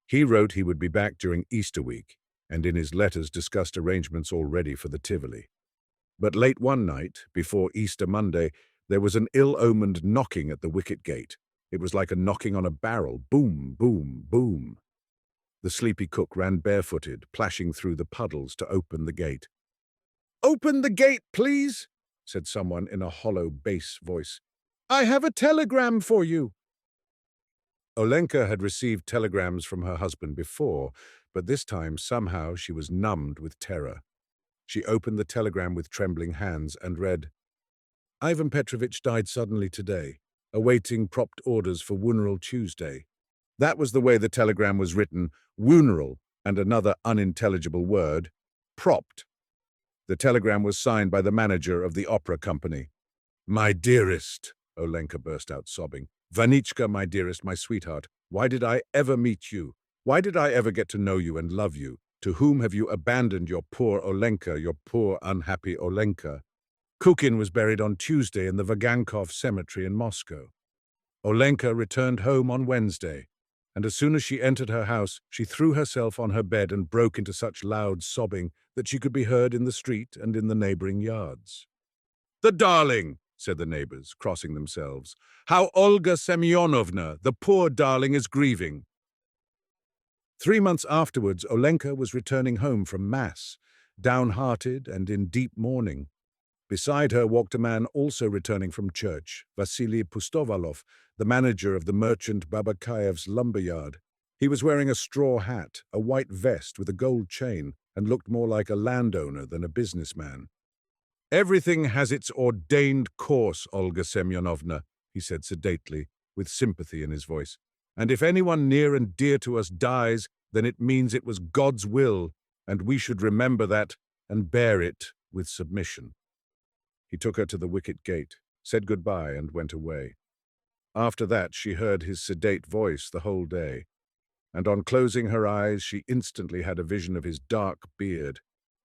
A: He wrote he would be back during Easter week, and in his letters discussed arrangements already for the Tivoli. But late one night, before Easter Monday, there was an ill-omened knocking at the wicket gate. It was like a knocking on a barrel. Boom, boom, boom. The sleepy cook ran barefooted, plashing through the puddles to open the gate. "Open the gate, please," said someone in a hollow bass voice. "I have a telegram for you." Olenka had received telegrams from her husband before, but this time somehow she was numbed with terror. She opened the telegram with trembling hands and read, "Ivan Petrovich died suddenly today, awaiting prompt orders for funeral Tuesday." That was the way the telegram was written, funeral, and another unintelligible word, propped. The telegram was signed by the manager of the opera company. "My dearest," Olenka burst out sobbing. "Vanichka, my dearest, my sweetheart, why did I ever meet you? Why did I ever get to know you and love you? To whom have you abandoned your poor Olenka, your poor unhappy Olenka? Kukin was buried on Tuesday in the Vagankov cemetery in Moscow. Olenka returned home on Wednesday, and as soon as she entered her house, she threw herself on her bed and broke into such loud sobbing that she could be heard in the street and in the neighboring yards." "The darling," said the neighbors, crossing themselves. "How Olga Semyonovna, the poor darling, is grieving." 3 months afterwards, Olenka was returning home from Mass, downhearted and in deep mourning. Beside her walked a man also returning from church, Vasily Pustovalov, the manager of the merchant Babakaev's lumberyard. He was wearing a straw hat, a white vest with a gold chain, and looked more like a landowner than a businessman. "Everything has its ordained course, Olga Semyonovna," he said sedately, with sympathy in his voice. "And if anyone near and dear to us dies, then it means it was God's will, and we should remember that and bear it with submission." He took her to the wicket gate, said goodbye, and went away. After that, she heard his sedate voice the whole day, and on closing her eyes, she instantly had a vision of his dark beard.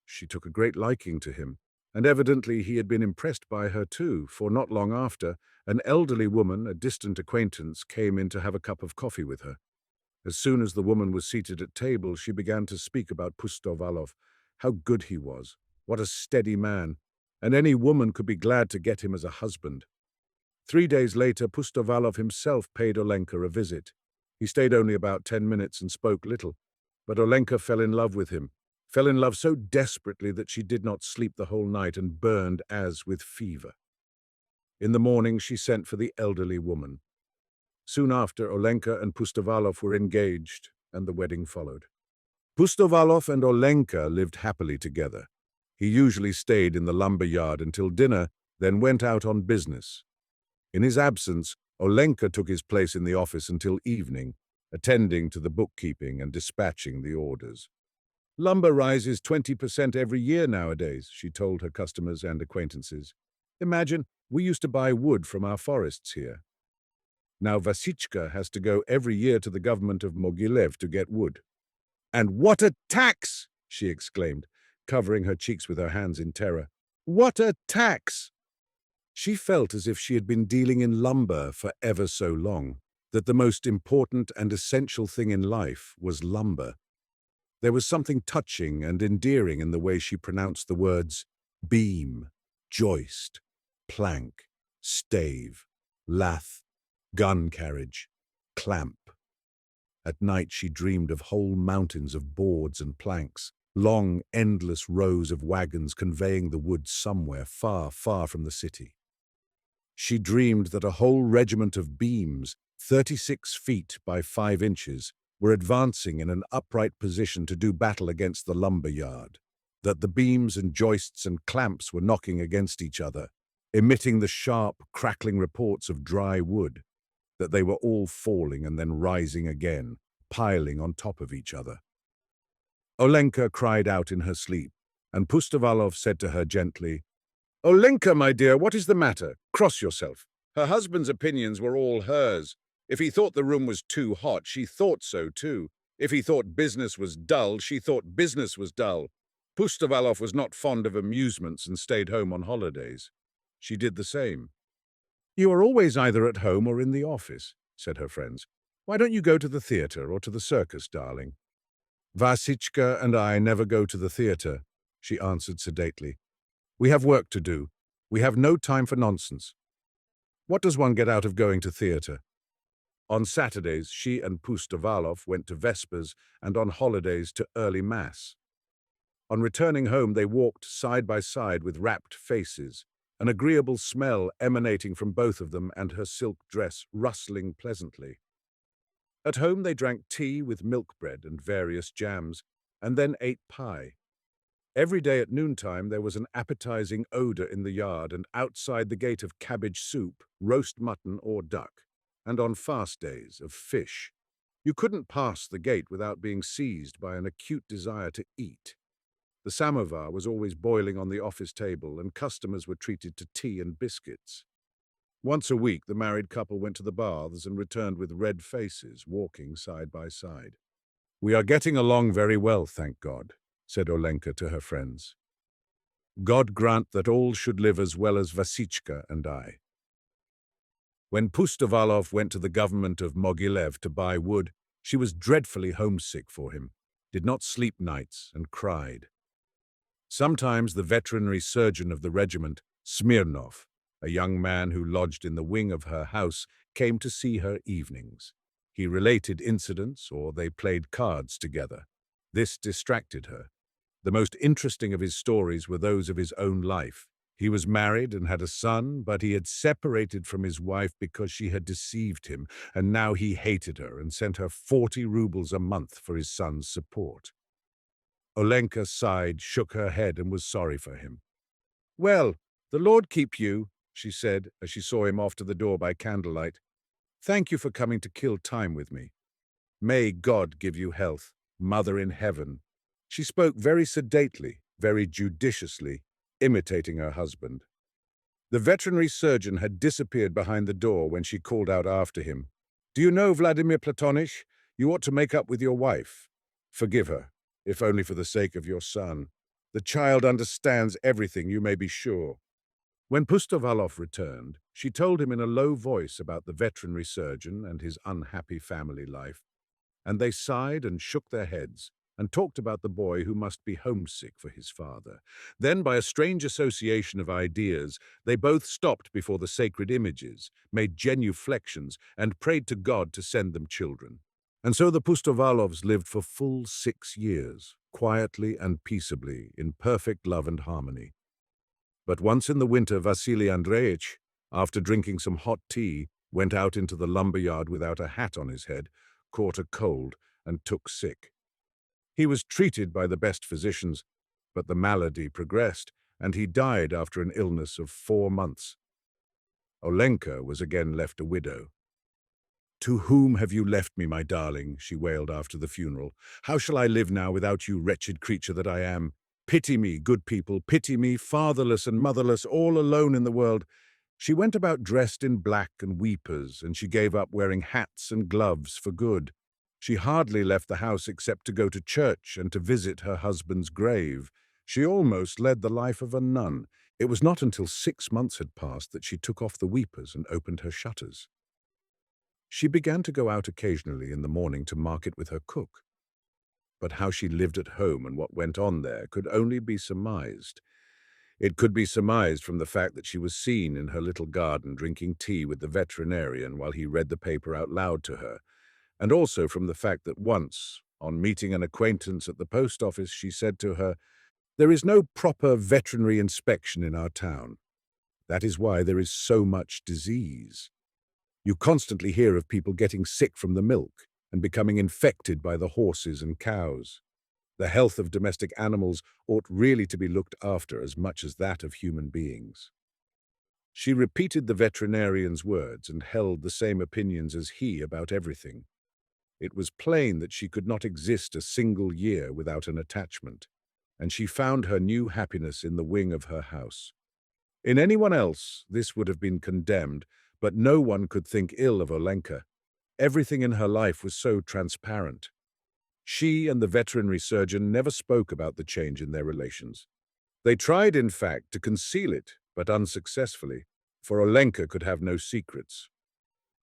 A: She took a great liking to him, and evidently he had been impressed by her too, for not long after, an elderly woman, a distant acquaintance, came in to have a cup of coffee with her. As soon as the woman was seated at table, she began to speak about Pustovalov, how good he was, what a steady man, and any woman could be glad to get him as a husband. 3 days later, Pustovalov himself paid Olenka a visit. He stayed only about 10 minutes and spoke little, but Olenka fell in love with him, fell in love so desperately that she did not sleep the whole night and burned as with fever. In the morning, she sent for the elderly woman. Soon after, Olenka and Pustovalov were engaged, and the wedding followed. Pustovalov and Olenka lived happily together. He usually stayed in the lumber yard until dinner, then went out on business. In his absence, Olenka took his place in the office until evening, attending to the bookkeeping and dispatching the orders. "Lumber rises 20% every year nowadays," she told her customers and acquaintances. "Imagine, we used to buy wood from our forests here. Now Vasichka has to go every year to the government of Mogilev to get wood." "And what a tax!" she exclaimed. covering her cheeks with her hands in terror. "What a tax!" She felt as if she had been dealing in lumber for ever so long, that the most important and essential thing in life was lumber. There was something touching and endearing in the way she pronounced the words beam, joist, plank, stave, lath, gun carriage, clamp. At night she dreamed of whole mountains of boards and planks, long, endless rows of wagons conveying the wood somewhere far, far from the city. She dreamed that a whole regiment of beams, 36 feet by 5 inches, were advancing in an upright position to do battle against the lumber yard, that the beams and joists and clamps were knocking against each other, emitting the sharp, crackling reports of dry wood, that they were all falling and then rising again, piling on top of each other. Olenka cried out in her sleep, and Pustovalov said to her gently, "Olenka, my dear, what is the matter? Cross yourself." Her husband's opinions were all hers. If he thought the room was too hot, she thought so too. If he thought business was dull, she thought business was dull. Pustovalov was not fond of amusements and stayed home on holidays. She did the same. "You are always either at home or in the office," said her friends. "Why don't you go to the theatre or to the circus, darling?" "Vasichka and I never go to the theatre," she answered sedately. "We have work to do. We have no time for nonsense. What does one get out of going to theatre?" On Saturdays, she and Pustovalov went to Vespers and on holidays to early Mass. On returning home, they walked side by side with rapt faces, an agreeable smell emanating from both of them and her silk dress rustling pleasantly. At home, they drank tea with milk bread and various jams, and then ate pie. Every day at noontime there was an appetizing odor in the yard, and outside the gate of cabbage soup, roast mutton or duck, and on fast days of fish. You couldn't pass the gate without being seized by an acute desire to eat. The samovar was always boiling on the office table, and customers were treated to tea and biscuits. Once a week the married couple went to the baths and returned with red faces, walking side by side. "We are getting along very well, thank God," said Olenka to her friends. "God grant that all should live as well as Vasichka and I." When Pustovalov went to the government of Mogilev to buy wood, she was dreadfully homesick for him, did not sleep nights, and cried. Sometimes the veterinary surgeon of the regiment, Smirnov, a young man who lodged in the wing of her house, came to see her evenings. He related incidents, or they played cards together. This distracted her. The most interesting of his stories were those of his own life. He was married and had a son, but he had separated from his wife because she had deceived him, and now he hated her and sent her 40 rubles a month for his son's support. Olenka sighed, shook her head, and was sorry for him. "Well, the Lord keep you," she said, as she saw him off to the door by candlelight. "Thank you for coming to kill time with me. May God give you health, Mother in heaven." She spoke very sedately, very judiciously, imitating her husband. The veterinary surgeon had disappeared behind the door when she called out after him, "Do you know, Vladimir Platonich, you ought to make up with your wife. Forgive her, if only for the sake of your son. The child understands everything, you may be sure." When Pustovalov returned, she told him in a low voice about the veterinary surgeon and his unhappy family life, and they sighed and shook their heads, and talked about the boy who must be homesick for his father. Then, by a strange association of ideas, they both stopped before the sacred images, made genuflections, and prayed to God to send them children. And so the Pustovalovs lived for full 6 years, quietly and peaceably, in perfect love and harmony. But once in the winter, Vasily Andreevich, after drinking some hot tea, went out into the lumberyard without a hat on his head, caught a cold, and took sick. He was treated by the best physicians, but the malady progressed, and he died after an illness of 4 months. Olenka was again left a widow. "To whom have you left me, my darling?" she wailed after the funeral. "How shall I live now without you, wretched creature that I am? Pity me, good people, pity me, fatherless and motherless, all alone in the world." She went about dressed in black and weepers, and she gave up wearing hats and gloves for good. She hardly left the house except to go to church and to visit her husband's grave. She almost led the life of a nun. It was not until 6 months had passed that she took off the weepers and opened her shutters. She began to go out occasionally in the morning to market with her cook. But how she lived at home and what went on there could only be surmised. It could be surmised from the fact that she was seen in her little garden drinking tea with the veterinarian while he read the paper out loud to her, and also from the fact that once, on meeting an acquaintance at the post office, she said to her, "There is no proper veterinary inspection in our town. That is why there is so much disease. You constantly hear of people getting sick from the milk and becoming infected by the horses and cows. The health of domestic animals ought really to be looked after as much as that of human beings." She repeated the veterinarian's words and held the same opinions as he about everything. It was plain that she could not exist a single year without an attachment, and she found her new happiness in the wing of her house. In anyone else, this would have been condemned, but no one could think ill of Olenka. Everything in her life was so transparent. She and the veterinary surgeon never spoke about the change in their relations. They tried, in fact, to conceal it, but unsuccessfully, for Olenka could have no secrets.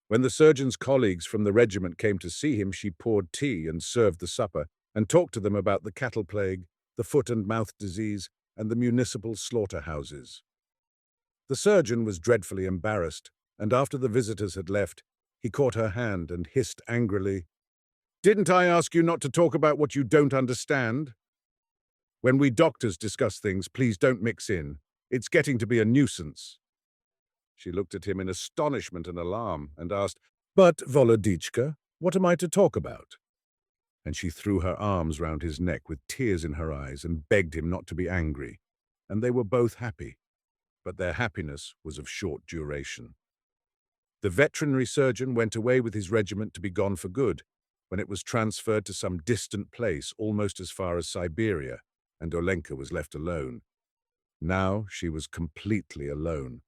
A: When the surgeon's colleagues from the regiment came to see him, she poured tea and served the supper, and talked to them about the cattle plague, the foot and mouth disease, and the municipal slaughterhouses. The surgeon was dreadfully embarrassed, and after the visitors had left, he caught her hand and hissed angrily, "Didn't I ask you not to talk about what you don't understand? When we doctors discuss things, please don't mix in. It's getting to be a nuisance." She looked at him in astonishment and alarm and asked, "But, Volodichka, what am I to talk about?" And she threw her arms round his neck with tears in her eyes and begged him not to be angry. And they were both happy, but their happiness was of short duration. The veterinary surgeon went away with his regiment to be gone for good, when it was transferred to some distant place almost as far as Siberia, and Olenka was left alone. Now she was completely alone.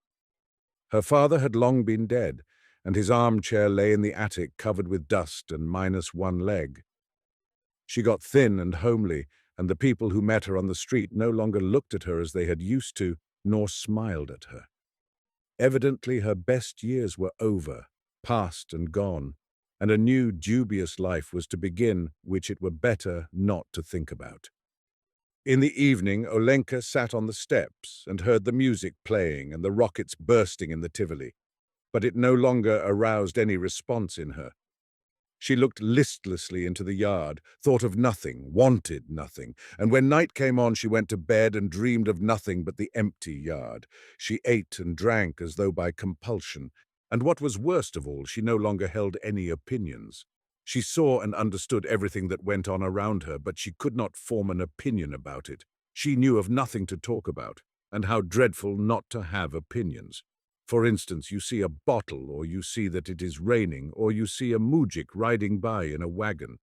A: Her father had long been dead, and his armchair lay in the attic covered with dust and minus one leg. She got thin and homely, and the people who met her on the street no longer looked at her as they had used to, nor smiled at her. Evidently her best years were over, past and gone, and a new dubious life was to begin which it were better not to think about. In the evening, Olenka sat on the steps and heard the music playing and the rockets bursting in the Tivoli, but it no longer aroused any response in her. She looked listlessly into the yard, thought of nothing, wanted nothing, and when night came on she went to bed and dreamed of nothing but the empty yard. She ate and drank as though by compulsion, and what was worst of all, she no longer held any opinions. She saw and understood everything that went on around her, but she could not form an opinion about it. She knew of nothing to talk about, and how dreadful not to have opinions. For instance, you see a bottle, or you see that it is raining, or you see a muzhik riding by in a wagon.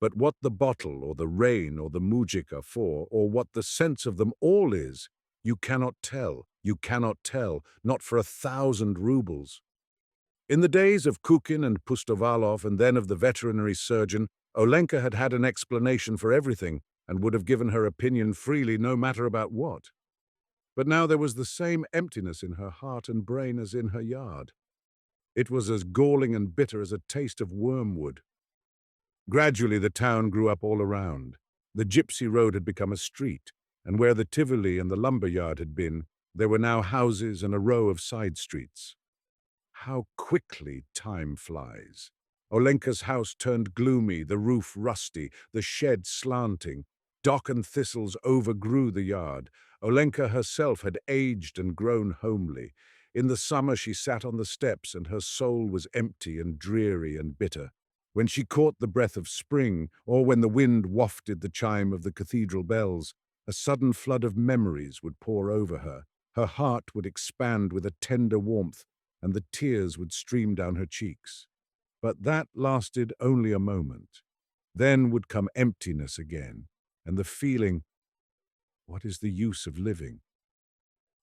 A: But what the bottle, or the rain, or the muzhik are for, or what the sense of them all is, you cannot tell. You cannot tell, not for 1,000 rubles. In the days of Kukin and Pustovalov, and then of the veterinary surgeon, Olenka had had an explanation for everything, and would have given her opinion freely no matter about what. But now there was the same emptiness in her heart and brain as in her yard. It was as galling and bitter as a taste of wormwood. Gradually the town grew up all around. The gypsy road had become a street, and where the Tivoli and the lumber yard had been, there were now houses and a row of side streets. How quickly time flies. Olenka's house turned gloomy, the roof rusty, the shed slanting. Dock and thistles overgrew the yard. Olenka herself had aged and grown homely. In the summer she sat on the steps, and her soul was empty and dreary and bitter. When she caught the breath of spring, or when the wind wafted the chime of the cathedral bells, a sudden flood of memories would pour over her. Her heart would expand with a tender warmth, and the tears would stream down her cheeks. But that lasted only a moment. Then would come emptiness again, and the feeling, what is the use of living?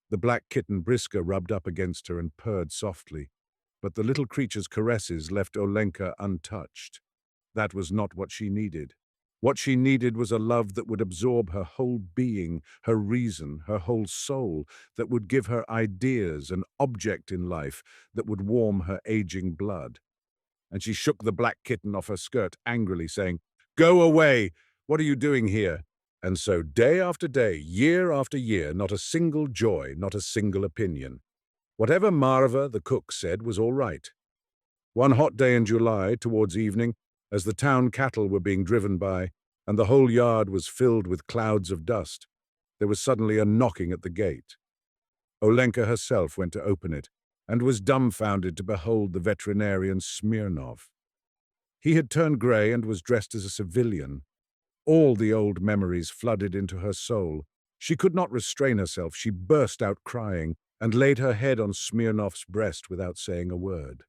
A: The black kitten Briska rubbed up against her and purred softly, but the little creature's caresses left Olenka untouched. That was not what she needed. What she needed was a love that would absorb her whole being, her reason, her whole soul, that would give her ideas, an object in life that would warm her aging blood. And she shook the black kitten off her skirt angrily, saying, "Go away! What are you doing here?" And so day after day, year after year, not a single joy, not a single opinion. Whatever Marva, the cook, said was all right. One hot day in July, towards evening, as the town cattle were being driven by, and the whole yard was filled with clouds of dust, there was suddenly a knocking at the gate. Olenka herself went to open it, and was dumbfounded to behold the veterinarian Smirnov. He had turned grey and was dressed as a civilian. All the old memories flooded into her soul. She could not restrain herself. She burst out crying, and laid her head on Smirnov's breast without saying a word.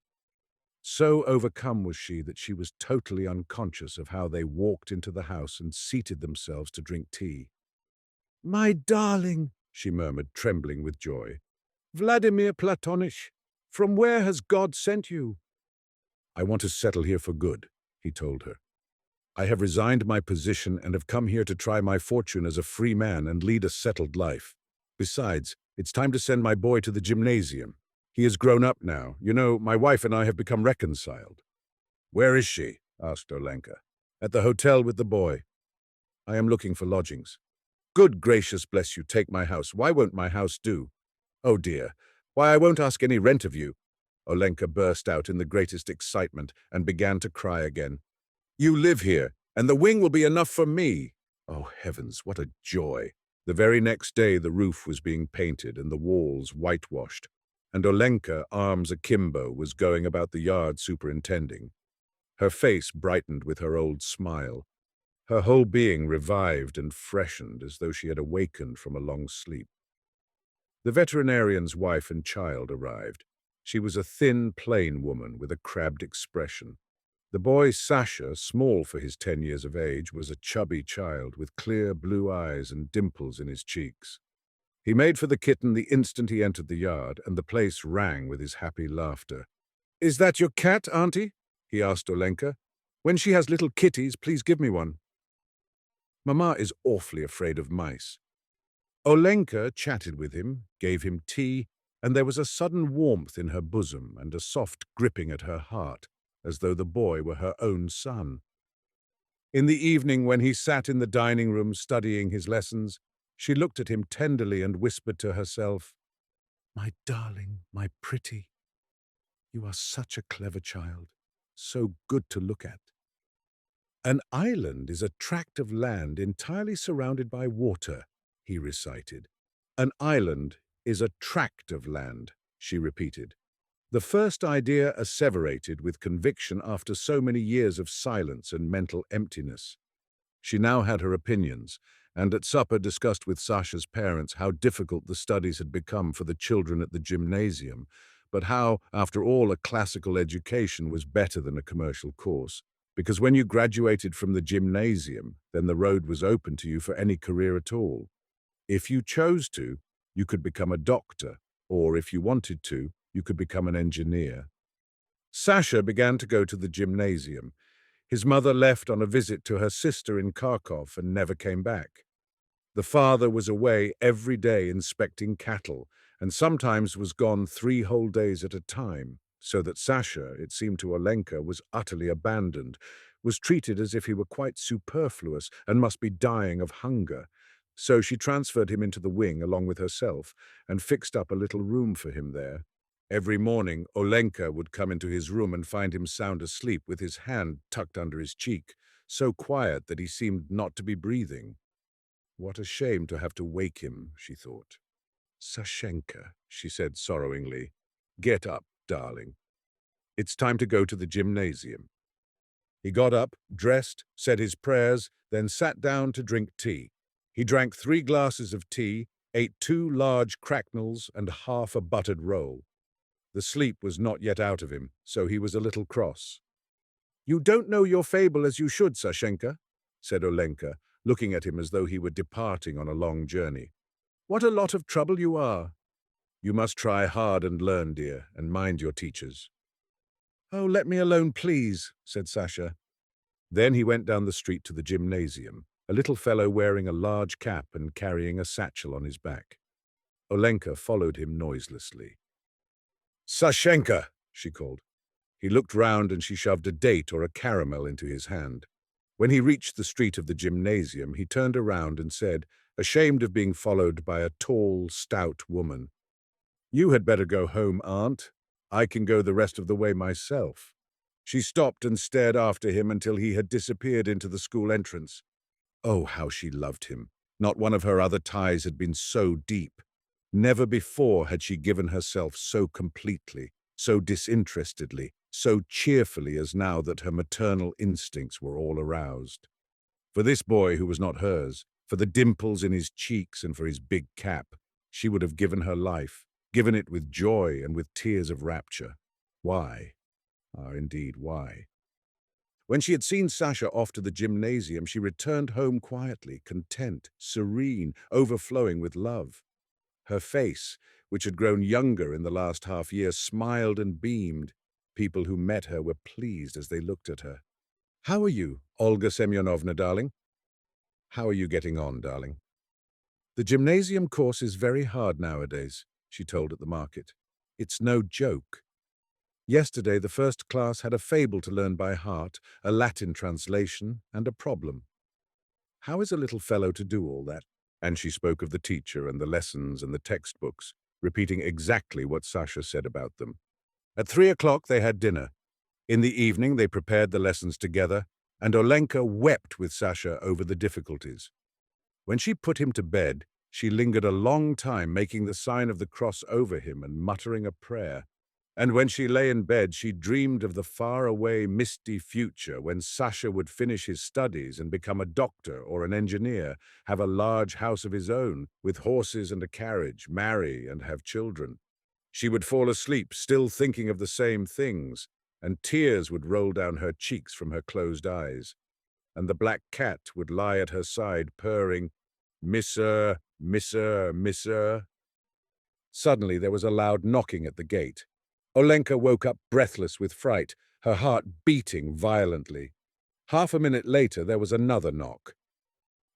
A: So overcome was she that she was totally unconscious of how they walked into the house and seated themselves to drink tea. "My darling," she murmured, trembling with joy. "Vladimir Platonich, from where has God sent you?" "I want to settle here for good," he told her. "I have resigned my position and have come here to try my fortune as a free man and lead a settled life. Besides, it's time to send my boy to the gymnasium. He is grown up now. You know, my wife and I have become reconciled." "Where is she?" asked Olenka. "At the hotel with the boy. I am looking for lodgings." "Good gracious, bless you, take my house. Why won't my house do?" "Oh dear, why I won't ask any rent of you." Olenka burst out in the greatest excitement and began to cry again. "You live here, and the wing will be enough for me." Oh heavens, what a joy! The very next day the roof was being painted and the walls whitewashed, and Olenka, arms akimbo, was going about the yard superintending. Her face brightened with her old smile. Her whole being revived and freshened as though she had awakened from a long sleep. The veterinarian's wife and child arrived. She was a thin, plain woman with a crabbed expression. The boy Sasha, small for his 10 years of age, was a chubby child with clear blue eyes and dimples in his cheeks. He made for the kitten the instant he entered the yard, and the place rang with his happy laughter. "Is that your cat, Auntie?" he asked Olenka. "When she has little kitties, please give me one." "Mama is awfully afraid of mice." Olenka chatted with him, gave him tea, and there was a sudden warmth in her bosom and a soft gripping at her heart, as though the boy were her own son. In the evening, when he sat in the dining room studying his lessons, she looked at him tenderly and whispered to herself, "My darling, my pretty, you are such a clever child, so good to look at." "An island is a tract of land entirely surrounded by water," he recited. "An island is a tract of land," she repeated. The first idea asseverated with conviction after so many years of silence and mental emptiness. She now had her opinions, and at supper discussed with Sasha's parents how difficult the studies had become for the children at the gymnasium, but how, after all, a classical education was better than a commercial course. Because when you graduated from the gymnasium, then the road was open to you for any career at all. If you chose to, you could become a doctor, or if you wanted to, you could become an engineer. Sasha began to go to the gymnasium. His mother left on a visit to her sister in Kharkov and never came back. The father was away every day inspecting cattle, and sometimes was gone 3 whole days at a time, so that Sasha, it seemed to Olenka, was utterly abandoned, was treated as if he were quite superfluous and must be dying of hunger. So she transferred him into the wing along with herself and fixed up a little room for him there. Every morning, Olenka would come into his room and find him sound asleep with his hand tucked under his cheek, so quiet that he seemed not to be breathing. What a shame to have to wake him, she thought. "Sashenka," she said sorrowingly, "get up, darling. It's time to go to the gymnasium." He got up, dressed, said his prayers, then sat down to drink tea. He drank 3 glasses of tea, ate 2 large cracknels and half a buttered roll. The sleep was not yet out of him, so he was a little cross. "You don't know your fable as you should, Sashenka," said Olenka, looking at him as though he were departing on a long journey. "What a lot of trouble you are." "You must try hard and learn, dear, and mind your teachers." "Oh, let me alone, please," said Sasha. Then he went down the street to the gymnasium, a little fellow wearing a large cap and carrying a satchel on his back. Olenka followed him noiselessly. "Sashenka!" she called. He looked round and she shoved a date or a caramel into his hand. When he reached the street of the gymnasium, he turned around and said, ashamed of being followed by a tall, stout woman, "You had better go home, Aunt. I can go the rest of the way myself." She stopped and stared after him until he had disappeared into the school entrance. Oh, how she loved him. Not one of her other ties had been so deep. Never before had she given herself so completely, so disinterestedly, so cheerfully as now that her maternal instincts were all aroused. For this boy who was not hers, for the dimples in his cheeks and for his big cap, she would have given her life, given it with joy and with tears of rapture. Why? Ah, indeed, why? When she had seen Sasha off to the gymnasium, she returned home quietly, content, serene, overflowing with love. Her face, which had grown younger in the last half-year, smiled and beamed. People who met her were pleased as they looked at her. "How are you, Olga Semyonovna, darling?" "How are you getting on, darling?" "The gymnasium course is very hard nowadays," she told at the market. "It's no joke. Yesterday, the first class had a fable to learn by heart, a Latin translation, and a problem. How is a little fellow to do all that?" And she spoke of the teacher and the lessons and the textbooks, repeating exactly what Sasha said about them. At 3 o'clock they had dinner. In the evening they prepared the lessons together, and Olenka wept with Sasha over the difficulties. When she put him to bed, she lingered a long time making the sign of the cross over him and muttering a prayer. And when she lay in bed, she dreamed of the far-away, misty future when Sasha would finish his studies and become a doctor or an engineer, have a large house of his own, with horses and a carriage, marry and have children. She would fall asleep, still thinking of the same things, and tears would roll down her cheeks from her closed eyes. And the black cat would lie at her side, purring, "Misser, misser, misser." Suddenly there was a loud knocking at the gate. Olenka woke up breathless with fright, her heart beating violently. Half a minute later there was another knock.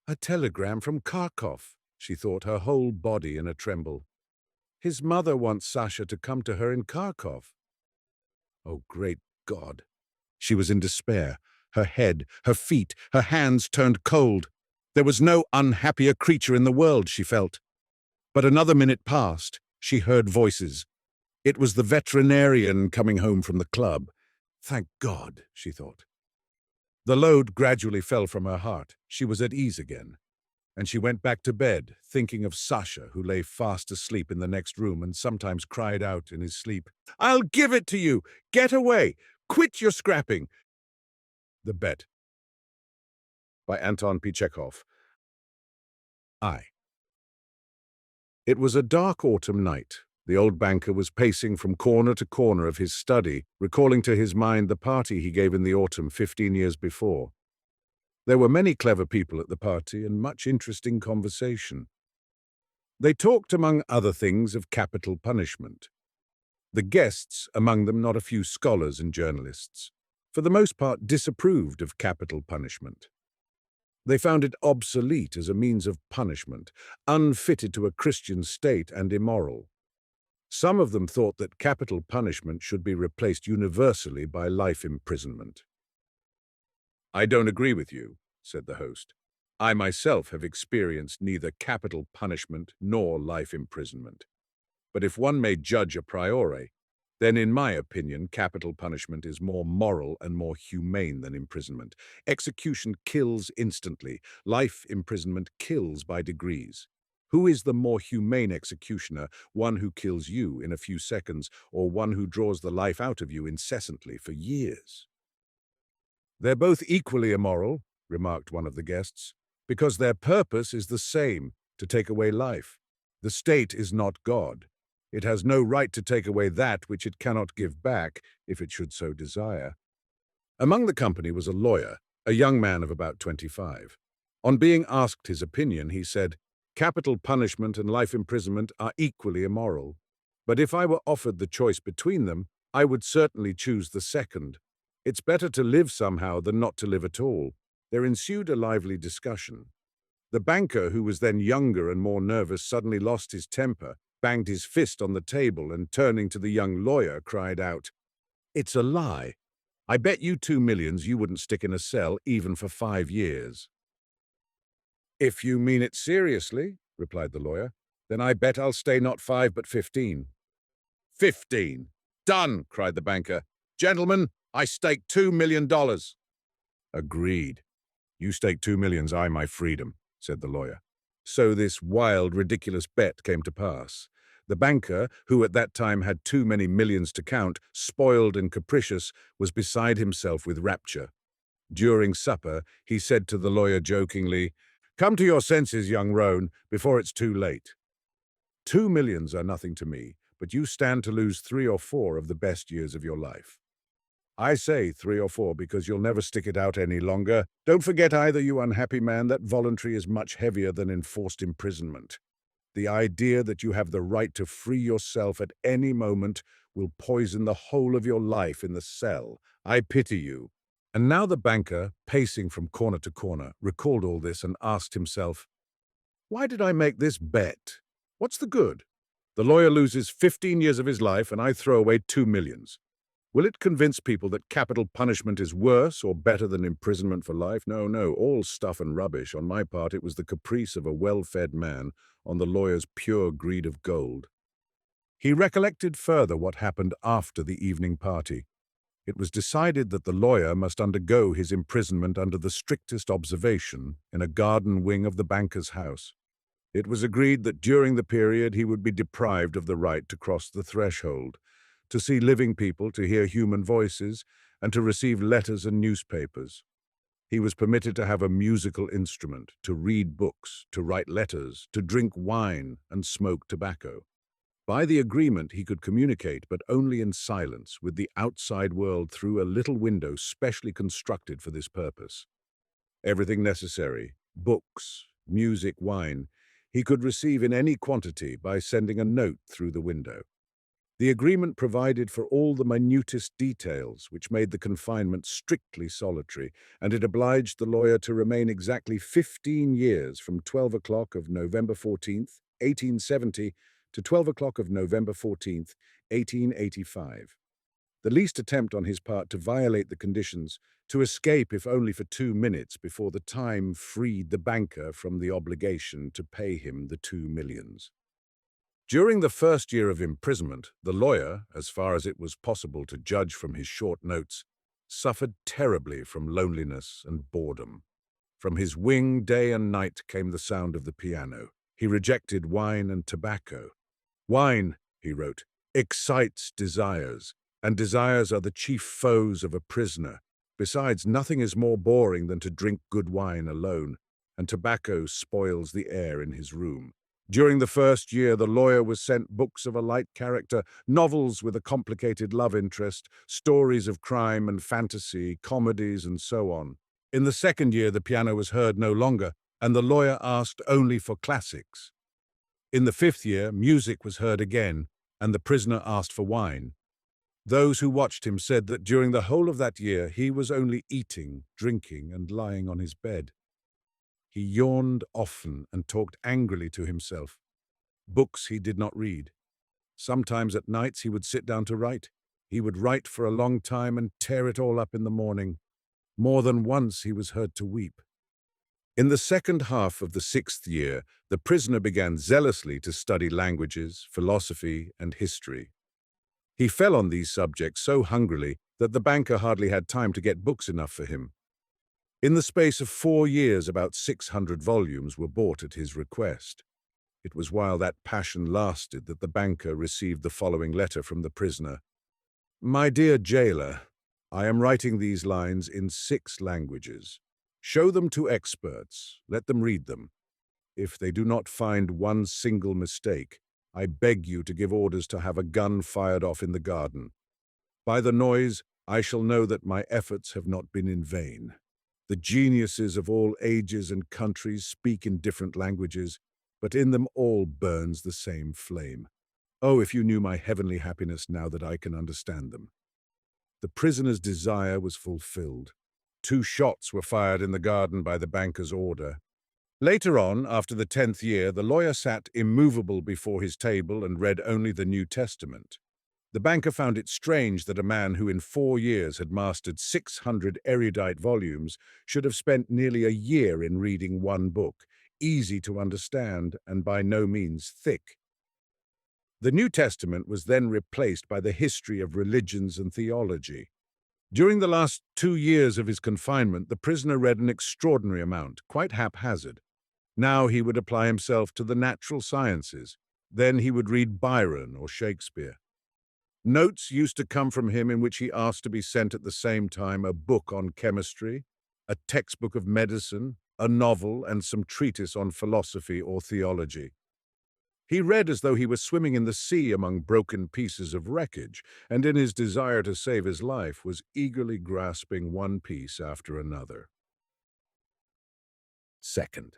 A: A telegram from Kharkov, she thought, her whole body in a tremble. His mother wants Sasha to come to her in Kharkov. Oh, great God! She was in despair. Her head, her feet, her hands turned cold. There was no unhappier creature in the world, she felt. But another minute passed. She heard voices. It was the veterinarian coming home from the club. Thank God, she thought. The load gradually fell from her heart. She was at ease again. And she went back to bed, thinking of Sasha, who lay fast asleep in the next room and sometimes cried out in his sleep, "I'll give it to you! Get away! Quit your scrapping!" The Bet, by Anton P. Chekhov. It was a dark autumn night. The old banker was pacing from corner to corner of his study, recalling to his mind the party he gave in the autumn 15 years before. There were many clever people at the party and much interesting conversation. They talked, among other things, of capital punishment. The guests, among them not a few scholars and journalists, for the most part disapproved of capital punishment. They found it obsolete as a means of punishment, unfitted to a Christian state and immoral. Some of them thought that capital punishment should be replaced universally by life imprisonment. "I don't agree with you," said the host. "I myself have experienced neither capital punishment nor life imprisonment. But if one may judge a priori, then in my opinion capital punishment is more moral and more humane than imprisonment. Execution kills instantly. Life imprisonment kills by degrees. Who is the more humane executioner, one who kills you in a few seconds or one who draws the life out of you incessantly for years?" "They're both equally immoral," remarked one of the guests, "because their purpose is the same, to take away life. The state is not God. It has no right to take away that which it cannot give back, if it should so desire." Among the company was a lawyer, a young man of about 25. On being asked his opinion, he said, "Capital punishment and life imprisonment are equally immoral. But if I were offered the choice between them, I would certainly choose the second. It's better to live somehow than not to live at all. There ensued a lively discussion. The banker, who was then younger and more nervous, suddenly lost his temper, banged his fist on the table, and turning to the young lawyer, cried out, "It's a lie. I bet you 2 millions you wouldn't stick in a cell even for 5 years." "If you mean it seriously," replied the lawyer, "then I bet I'll stay not 5 but 15. 15! Done!" cried the banker. "Gentlemen, I stake $2 million. "Agreed. You stake 2 millions, I my freedom," said the lawyer. So this wild, ridiculous bet came to pass. The banker, who at that time had too many millions to count, spoiled and capricious, was beside himself with rapture. During supper, he said to the lawyer jokingly, "Come to your senses, young roan, before it's too late. 2 millions are nothing to me, but you stand to lose 3 or 4 of the best years of your life. I say 3 or 4 because you'll never stick it out any longer. Don't forget either, you unhappy man, that voluntary is much heavier than enforced imprisonment. The idea that you have the right to free yourself at any moment will poison the whole of your life in the cell. I pity you." And now the banker, pacing from corner to corner, recalled all this and asked himself, "Why did I make this bet? What's the good? The lawyer loses 15 years of his life and I throw away 2 millions. Will it convince people that capital punishment is worse or better than imprisonment for life? No, no, all stuff and rubbish. On my part, it was the caprice of a well-fed man, on the lawyer's pure greed of gold." He recollected further what happened after the evening party. It was decided that the lawyer must undergo his imprisonment under the strictest observation in a garden wing of the banker's house. It was agreed that during the period he would be deprived of the right to cross the threshold, to see living people, to hear human voices, and to receive letters and newspapers. He was permitted to have a musical instrument, to read books, to write letters, to drink wine, and smoke tobacco. By the agreement, he could communicate, but only in silence, with the outside world through a little window specially constructed for this purpose. Everything necessary, books, music, wine, he could receive in any quantity by sending a note through the window. The agreement provided for all the minutest details, which made the confinement strictly solitary, and it obliged the lawyer to remain exactly 15 years from 12 o'clock of November 14th, 1870, to 12 o'clock of November 14th, 1885. The least attempt on his part to violate the conditions, to escape if only for 2 minutes before the time freed the banker from the obligation to pay him the 2 millions. During the first year of imprisonment, the lawyer, as far as it was possible to judge from his short notes, suffered terribly from loneliness and boredom. From his wing day and night came the sound of the piano. He rejected wine and tobacco. "Wine," he wrote, "excites desires, and desires are the chief foes of a prisoner. Besides, nothing is more boring than to drink good wine alone, and tobacco spoils the air in his room." During the first year, the lawyer was sent books of a light character, novels with a complicated love interest, stories of crime and fantasy, comedies, and so on. In the second year, the piano was heard no longer, and the lawyer asked only for classics. In the fifth year, music was heard again, and the prisoner asked for wine. Those who watched him said that during the whole of that year, he was only eating, drinking, and lying on his bed. He yawned often and talked angrily to himself. Books he did not read. Sometimes at nights he would sit down to write. He would write for a long time and tear it all up in the morning. More than once he was heard to weep. In the second half of the sixth year, the prisoner began zealously to study languages, philosophy, and history. He fell on these subjects so hungrily that the banker hardly had time to get books enough for him. In the space of 4 years, about 600 volumes were bought at his request. It was while that passion lasted that the banker received the following letter from the prisoner. "My dear jailer, I am writing these lines in 6 languages. Show them to experts. Let them read them. If they do not find one single mistake, I beg you to give orders to have a gun fired off in the garden. By the noise, I shall know that my efforts have not been in vain. The geniuses of all ages and countries speak in different languages, but in them all burns the same flame. Oh, if you knew my heavenly happiness now that I can understand them." The prisoner's desire was fulfilled. 2 shots were fired in the garden by the banker's order. Later on, after the 10th year, the lawyer sat immovable before his table and read only the New Testament. The banker found it strange that a man who in 4 years had mastered 600 erudite volumes should have spent nearly a year in reading one book, easy to understand and by no means thick. The New Testament was then replaced by the history of religions and theology. During the last 2 years of his confinement, the prisoner read an extraordinary amount, quite haphazard. Now he would apply himself to the natural sciences. Then he would read Byron or Shakespeare. Notes used to come from him in which he asked to be sent at the same time a book on chemistry, a textbook of medicine, a novel, and some treatise on philosophy or theology. He read as though he were swimming in the sea among broken pieces of wreckage, and in his desire to save his life was eagerly grasping one piece after another. Second.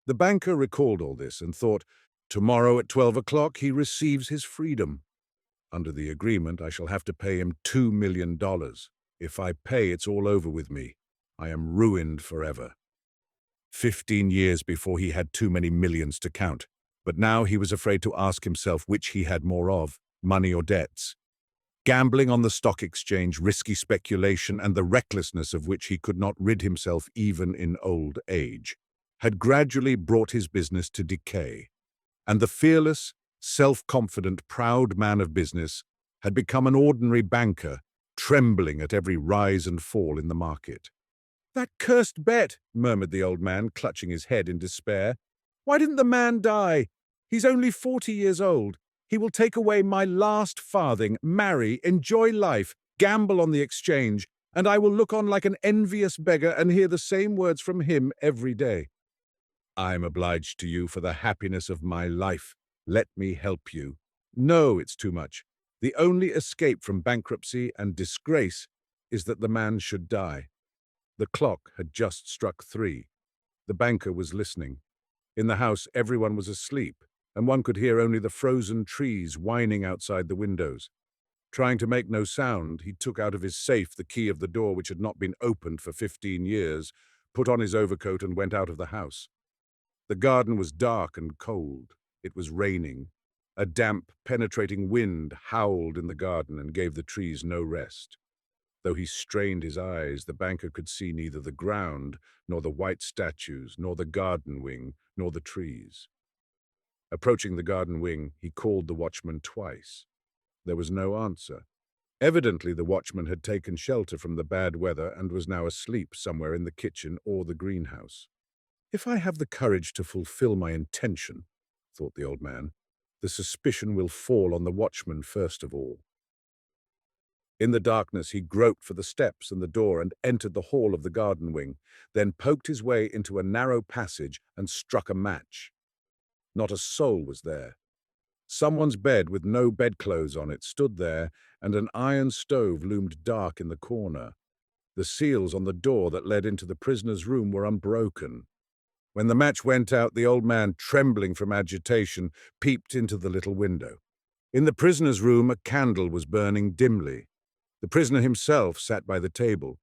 A: The banker recalled all this and thought, tomorrow at 12 o'clock he receives his freedom. Under the agreement, I shall have to pay him $2 million. If I pay, it's all over with me. I am ruined forever. 15 years before he had too many millions to count, but now he was afraid to ask himself which he had more of, money or debts. Gambling on the stock exchange, risky speculation, and the recklessness of which he could not rid himself even in old age, had gradually brought his business to decay, and the fearless, self-confident, proud man of business had become an ordinary banker, trembling at every rise and fall in the market. "That cursed bet," murmured the old man, clutching his head in despair. "Why didn't the man die? He's only 40 years old. He will take away my last farthing, marry, enjoy life, gamble on the exchange, and I will look on like an envious beggar and hear the same words from him every day. I'm obliged to you for the happiness of my life. Let me help you. No, it's too much. The only escape from bankruptcy and disgrace is that the man should die." The clock had just struck 3. The banker was listening. In the house, everyone was asleep, and one could hear only the frozen trees whining outside the windows. Trying to make no sound, he took out of his safe the key of the door which had not been opened for 15 years, put on his overcoat and went out of the house. The garden was dark and cold. It was raining. A damp, penetrating wind howled in the garden and gave the trees no rest. Though he strained his eyes, the banker could see neither the ground, nor the white statues, nor the garden wing, nor the trees. Approaching the garden wing, he called the watchman twice. There was no answer. Evidently, the watchman had taken shelter from the bad weather and was now asleep somewhere in the kitchen or the greenhouse. "If I have the courage to fulfill my intention," thought the old man, "the suspicion will fall on the watchman first of all." In the darkness, he groped for the steps and the door and entered the hall of the garden wing, then poked his way into a narrow passage and struck a match. Not a soul was there. Someone's bed with no bedclothes on it stood there, and an iron stove loomed dark in the corner. The seals on the door that led into the prisoner's room were unbroken. When the match went out, the old man, trembling from agitation, peeped into the little window. In the prisoner's room, a candle was burning dimly. The prisoner himself sat by the table.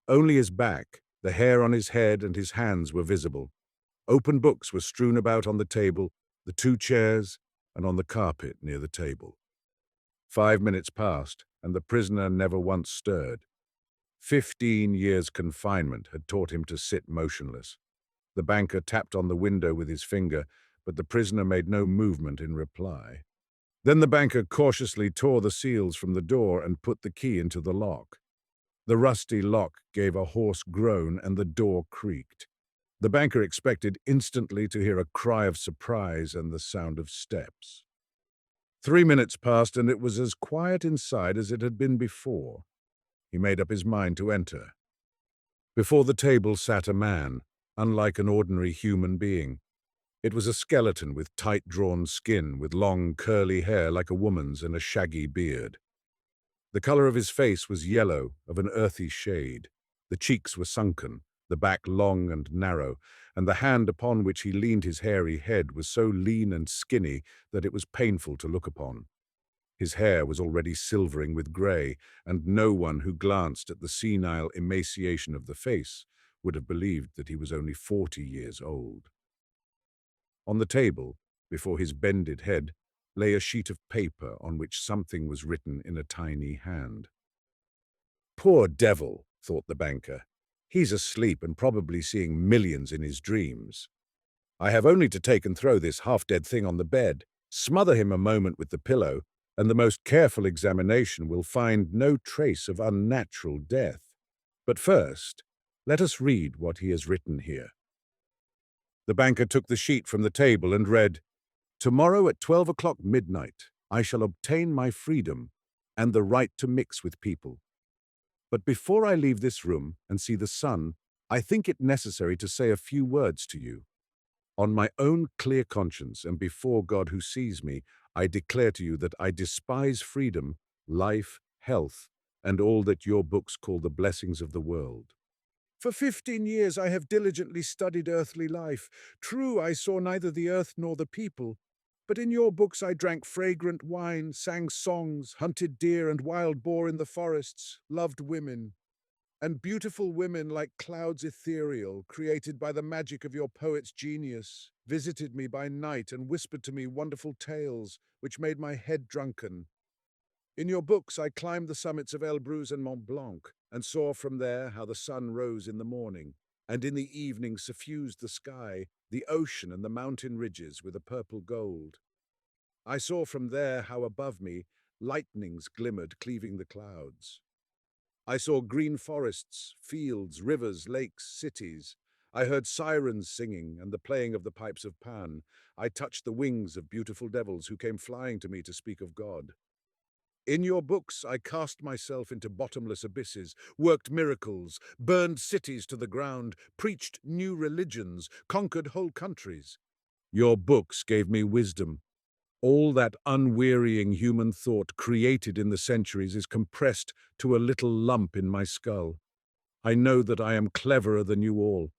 A: Only his back, the hair on his head, and his hands were visible. Open books were strewn about on the table, the 2 chairs, and on the carpet near the table. 5 minutes passed, and the prisoner never once stirred. 15 years' confinement had taught him to sit motionless. The banker tapped on the window with his finger, but the prisoner made no movement in reply. Then the banker cautiously tore the seals from the door and put the key into the lock. The rusty lock gave a hoarse groan and the door creaked. The banker expected instantly to hear a cry of surprise and the sound of steps. 3 minutes passed and it was as quiet inside as it had been before. He made up his mind to enter. Before the table sat a man, unlike an ordinary human being. It was a skeleton with tight-drawn skin, with long, curly hair like a woman's and a shaggy beard. The color of his face was yellow, of an earthy shade. The cheeks were sunken, the back long and narrow, and the hand upon which he leaned his hairy head was so lean and skinny that it was painful to look upon. His hair was already silvering with grey, and no one who glanced at the senile emaciation of the face would have believed that he was only 40 years old. On the table, before his bended head, lay a sheet of paper on which something was written in a tiny hand. "Poor devil," thought the banker. "He's asleep and probably seeing millions in his dreams. I have only to take and throw this half-dead thing on the bed, smother him a moment with the pillow, and the most careful examination will find no trace of unnatural death. But first, let us read what he has written here." The banker took the sheet from the table and read, "Tomorrow at 12 o'clock midnight, I shall obtain my freedom and the right to mix with people. But before I leave this room and see the sun, I think it necessary to say a few words to you. On my own clear conscience and before God who sees me, I declare to you that I despise freedom, life, health, and all that your books call the blessings of the world. For 15 years I have diligently studied earthly life. True, I saw neither the earth nor the people. But in your books I drank fragrant wine, sang songs, hunted deer and wild boar in the forests, loved women. And beautiful women like clouds ethereal, created by the magic of your poet's genius, visited me by night and whispered to me wonderful tales, which made my head drunken. In your books I climbed the summits of Elbrus and Mont Blanc, and saw from there how the sun rose in the morning, and in the evening suffused the sky, the ocean and the mountain ridges with a purple gold. I saw from there how above me lightnings glimmered, cleaving the clouds. I saw green forests, fields, rivers, lakes, cities. I heard sirens singing and the playing of the pipes of Pan. I touched the wings of beautiful devils who came flying to me to speak of God. In your books I cast myself into bottomless abysses, worked miracles, burned cities to the ground, preached new religions, conquered whole countries. Your books gave me wisdom. All that unwearying human thought created in the centuries is compressed to a little lump in my skull. I know that I am cleverer than you all,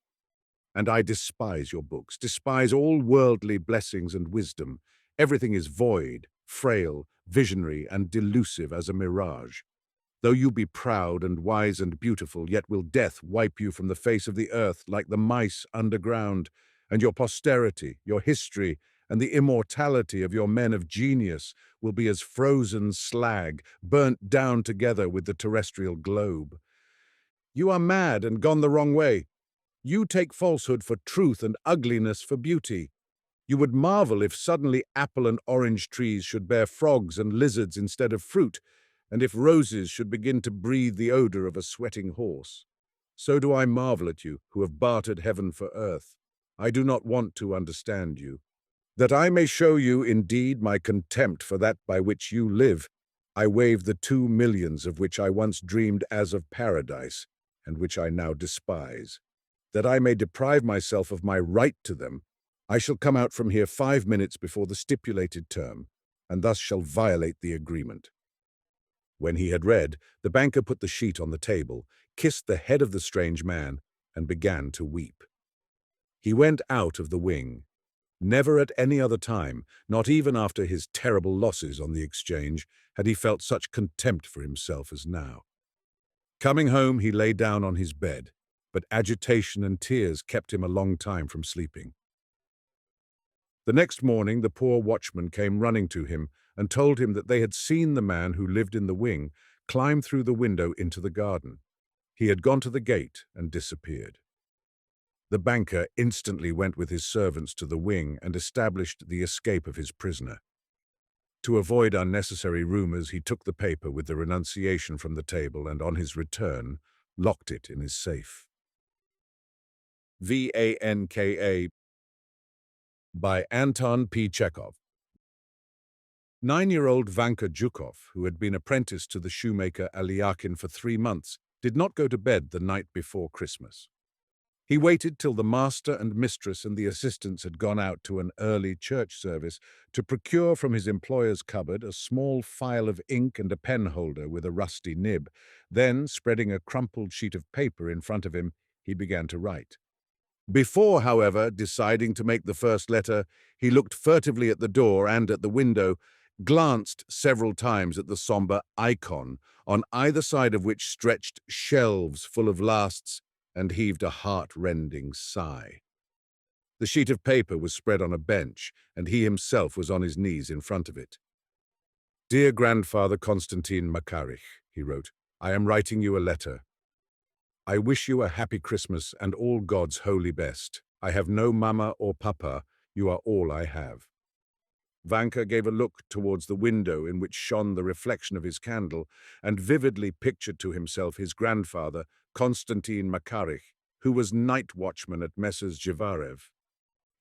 A: and I despise your books, despise all worldly blessings and wisdom. Everything is void, frail, visionary, and delusive as a mirage. Though you be proud and wise and beautiful, yet will death wipe you from the face of the earth like the mice underground, and your posterity, your history, and the immortality of your men of genius will be as frozen slag, burnt down together with the terrestrial globe. You are mad and gone the wrong way. You take falsehood for truth and ugliness for beauty. You would marvel if suddenly apple and orange trees should bear frogs and lizards instead of fruit, and if roses should begin to breathe the odor of a sweating horse. So do I marvel at you, who have bartered heaven for earth. I do not want to understand you. That I may show you indeed my contempt for that by which you live, I waive the 2 millions of which I once dreamed as of paradise, and which I now despise. That I may deprive myself of my right to them, I shall come out from here 5 minutes before the stipulated term, and thus shall violate the agreement." When he had read, the banker put the sheet on the table, kissed the head of the strange man, and began to weep. He went out of the wing. Never at any other time, not even after his terrible losses on the exchange, had he felt such contempt for himself as now. Coming home, he lay down on his bed, but agitation and tears kept him a long time from sleeping. The next morning, the poor watchman came running to him and told him that they had seen the man who lived in the wing climb through the window into the garden. He had gone to the gate and disappeared. The banker instantly went with his servants to the wing and established the escape of his prisoner. To avoid unnecessary rumors, he took the paper with the renunciation from the table and, on his return, locked it in his safe. Vanka by Anton P. Chekhov. 9-year-old Vanka, who had been apprenticed to the shoemaker Alyakin for 3 months, did not go to bed the night before Christmas. He waited till the master and mistress and the assistants had gone out to an early church service to procure from his employer's cupboard a small phial of ink and a pen holder with a rusty nib. Then, spreading a crumpled sheet of paper in front of him, he began to write. Before, however, deciding to make the first letter, he looked furtively at the door and at the window, glanced several times at the somber icon, on either side of which stretched shelves full of lasts, and heaved a heart-rending sigh. The sheet of paper was spread on a bench, and he himself was on his knees in front of it. "Dear Grandfather Konstantin Makarich," he wrote, "I am writing you a letter. I wish you a happy Christmas and all God's holy best. I have no mama or papa. You are all I have." Vanka gave a look towards the window in which shone the reflection of his candle, and vividly pictured to himself his grandfather, Konstantin Makarich, who was night watchman at Messrs. Jivarev.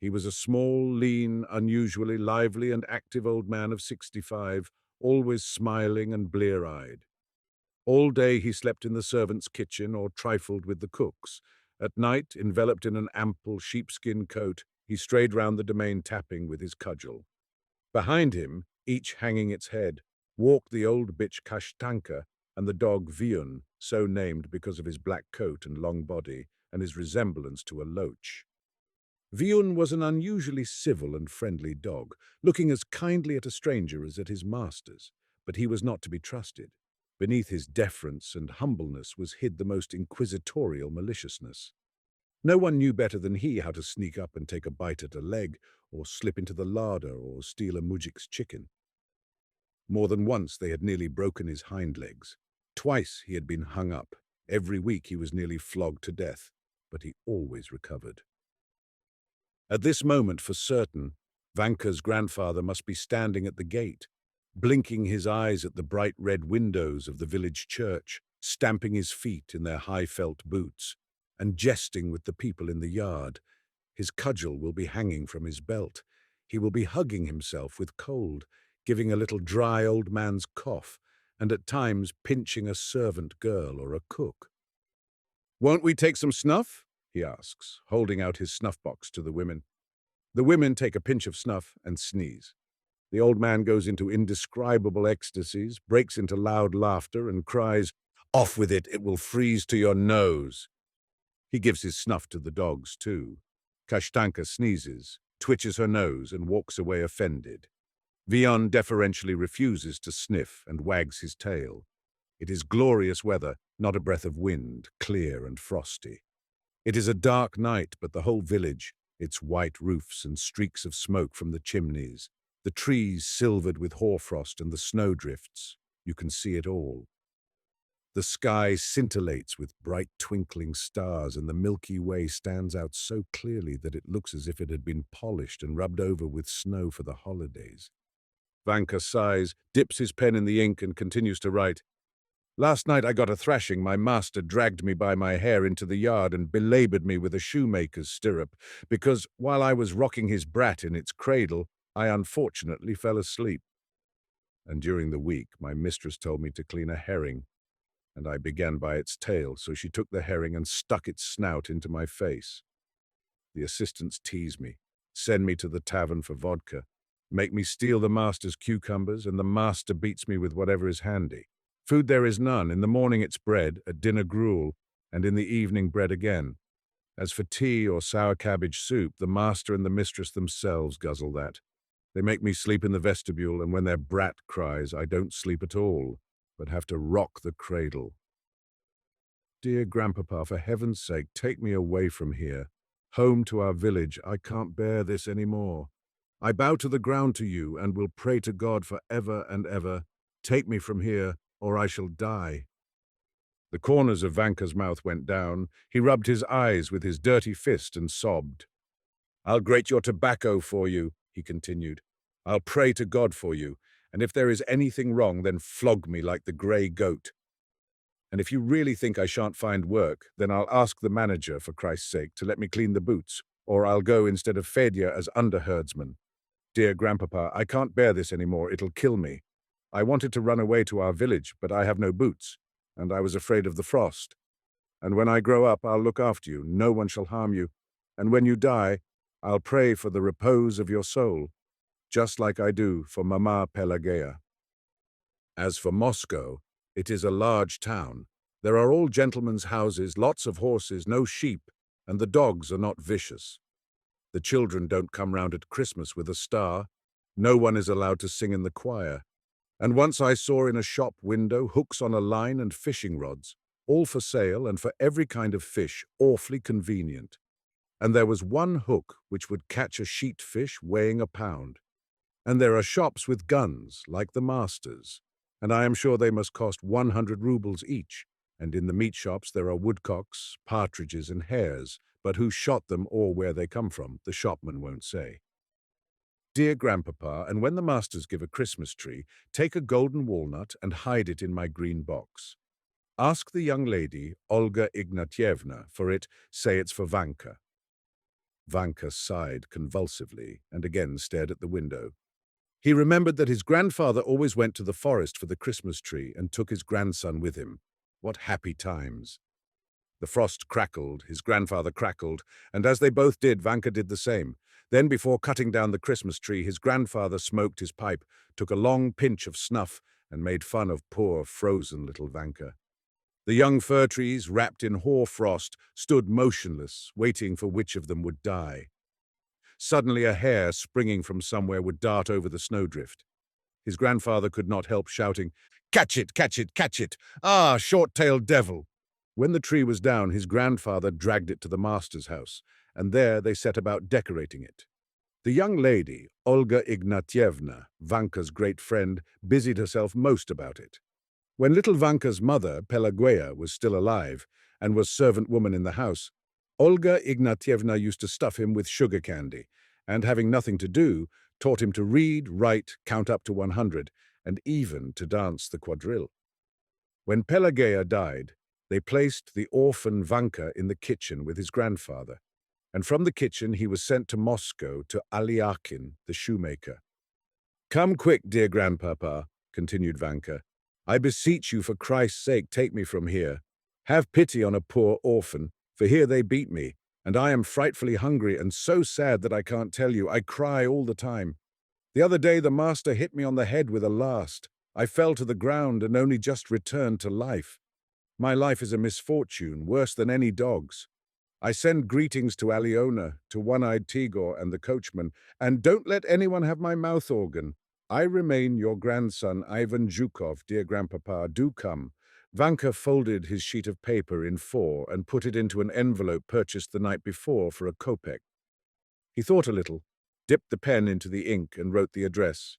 A: He was a small, lean, unusually lively and active old man of 65, always smiling and blear-eyed. All day he slept in the servants' kitchen or trifled with the cooks. At night, enveloped in an ample sheepskin coat, he strayed round the domain tapping with his cudgel. Behind him, each hanging its head, walked the old bitch Kashtanka and the dog Viun, so named because of his black coat and long body and his resemblance to a loach. Viun was an unusually civil and friendly dog, looking as kindly at a stranger as at his masters, but he was not to be trusted. Beneath his deference and humbleness was hid the most inquisitorial maliciousness. No one knew better than he how to sneak up and take a bite at a leg, or slip into the larder, or steal a mujik's chicken. More than once they had nearly broken his hind legs. Twice he had been hung up. Every week he was nearly flogged to death, but he always recovered. At this moment, for certain, Vanka's grandfather must be standing at the gate, blinking his eyes at the bright red windows of the village church, stamping his feet in their high felt boots, and jesting with the people in the yard. His cudgel will be hanging from his belt. He will be hugging himself with cold, giving a little dry old man's cough, and at times pinching a servant girl or a cook. "Won't we take some snuff?" he asks, holding out his snuff-box to the women. The women take a pinch of snuff and sneeze. The old man goes into indescribable ecstasies, breaks into loud laughter, and cries, "Off with it, it will freeze to your nose." He gives his snuff to the dogs, too. Kashtanka sneezes, twitches her nose, and walks away offended. Vion deferentially refuses to sniff and wags his tail. It is glorious weather, not a breath of wind, clear and frosty. It is a dark night, but the whole village, its white roofs and streaks of smoke from the chimneys, the trees silvered with hoarfrost and the snowdrifts, you can see it all. The sky scintillates with bright twinkling stars, and the Milky Way stands out so clearly that it looks as if it had been polished and rubbed over with snow for the holidays. Vanka sighs, dips his pen in the ink, and continues to write. "Last night I got a thrashing. My master dragged me by my hair into the yard and belaboured me with a shoemaker's stirrup, because, while I was rocking his brat in its cradle, I unfortunately fell asleep. And during the week my mistress told me to clean a herring, and I began by its tail, so she took the herring and stuck its snout into my face. The assistants tease me, send me to the tavern for vodka, make me steal the master's cucumbers, and the master beats me with whatever is handy. Food there is none. In the morning it's bread, at dinner gruel, and in the evening bread again. As for tea or sour cabbage soup, the master and the mistress themselves guzzle that. They make me sleep in the vestibule, and when their brat cries, I don't sleep at all, but have to rock the cradle. Dear Grandpapa, for heaven's sake, take me away from here. Home to our village. I can't bear this any more. I bow to the ground to you, and will pray to God for ever and ever. Take me from here, or I shall die." The corners of Vanka's mouth went down. He rubbed his eyes with his dirty fist and sobbed. "I'll grate your tobacco for you," he continued. "I'll pray to God for you, and if there is anything wrong, then flog me like the grey goat. And if you really think I shan't find work, then I'll ask the manager, for Christ's sake, to let me clean the boots, or I'll go instead of Fedya as underherdsman. Dear Grandpapa, I can't bear this any more. It'll kill me. I wanted to run away to our village, but I have no boots, and I was afraid of the frost. And when I grow up, I'll look after you. No one shall harm you. And when you die, I'll pray for the repose of your soul, just like I do for Mama Pelageya. As for Moscow, it is a large town. There are all gentlemen's houses, lots of horses, no sheep, and the dogs are not vicious. The children don't come round at Christmas with a star. No one is allowed to sing in the choir. And once I saw in a shop window hooks on a line and fishing rods, all for sale and for every kind of fish, awfully convenient. And there was one hook which would catch a sheat fish weighing a pound. And there are shops with guns, like the master's, and I am sure they must cost 100 rubles each. And in the meat shops there are woodcocks, partridges, and hares, but who shot them or where they come from, the shopman won't say. Dear Grandpapa, and when the masters give a Christmas tree, take a golden walnut and hide it in my green box. Ask the young lady, Olga Ignatievna, for it, say it's for Vanka. Vanka sighed convulsively and again stared at the window. He remembered that his grandfather always went to the forest for the Christmas tree and took his grandson with him. What happy times! The frost crackled, his grandfather crackled, and as they both did, Vanka did the same. Then, before cutting down the Christmas tree, his grandfather smoked his pipe, took a long pinch of snuff, and made fun of poor, frozen little Vanka. The young fir trees, wrapped in hoar frost, stood motionless, waiting for which of them would die. Suddenly a hare springing from somewhere would dart over the snowdrift. His grandfather could not help shouting, "Catch it, catch it, catch it! Ah, short-tailed devil!" When the tree was down, his grandfather dragged it to the master's house, and there they set about decorating it. The young lady, Olga Ignatievna, Vanka's great friend, busied herself most about it. When little Vanka's mother, Pelagueya, was still alive and was servant woman in the house, Olga Ignatievna used to stuff him with sugar candy, and having nothing to do, taught him to read, write, count up to 100, and even to dance the quadrille. When Pelagueya died, they placed the orphan Vanka in the kitchen with his grandfather, and from the kitchen he was sent to Moscow to Aliakin, the shoemaker. "Come quick, dear grandpapa," continued Vanka. "I beseech you, for Christ's sake, take me from here. Have pity on a poor orphan, for here they beat me, and I am frightfully hungry and so sad that I can't tell you. I cry all the time. The other day the master hit me on the head with a last. I fell to the ground and only just returned to life. My life is a misfortune, worse than any dog's. I send greetings to Aliona, to One-Eyed Tigor and the coachman, and don't let anyone have my mouth organ. I remain your grandson, Ivan Zhukov, dear grandpapa, do come." Vanka folded his sheet of paper in four and put it into an envelope purchased the night before for a kopeck. He thought a little, dipped the pen into the ink and wrote the address,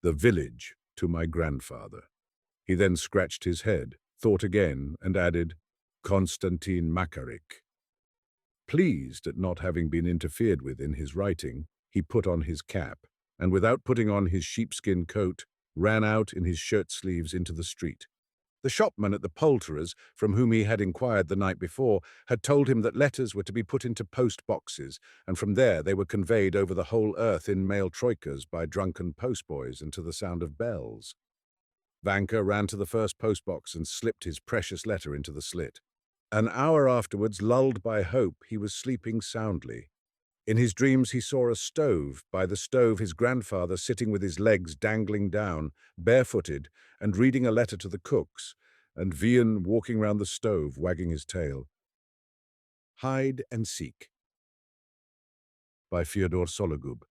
A: "The village to my grandfather." He then scratched his head, thought again, and added, "Konstantin Makarik." Pleased at not having been interfered with in his writing, he put on his cap, and without putting on his sheepskin coat, ran out in his shirt sleeves into the street. The shopman at the poulterer's, from whom he had inquired the night before, had told him that letters were to be put into post boxes, and from there they were conveyed over the whole earth in mail troikas by drunken postboys and to the sound of bells. Vanka ran to the first postbox and slipped his precious letter into the slit. An hour afterwards, lulled by hope, he was sleeping soundly. In his dreams he saw a stove, by the stove his grandfather sitting with his legs dangling down, barefooted, and reading a letter to the cooks, and Vian walking round the stove, wagging his tail. Hide and Seek by Fyodor Sologub.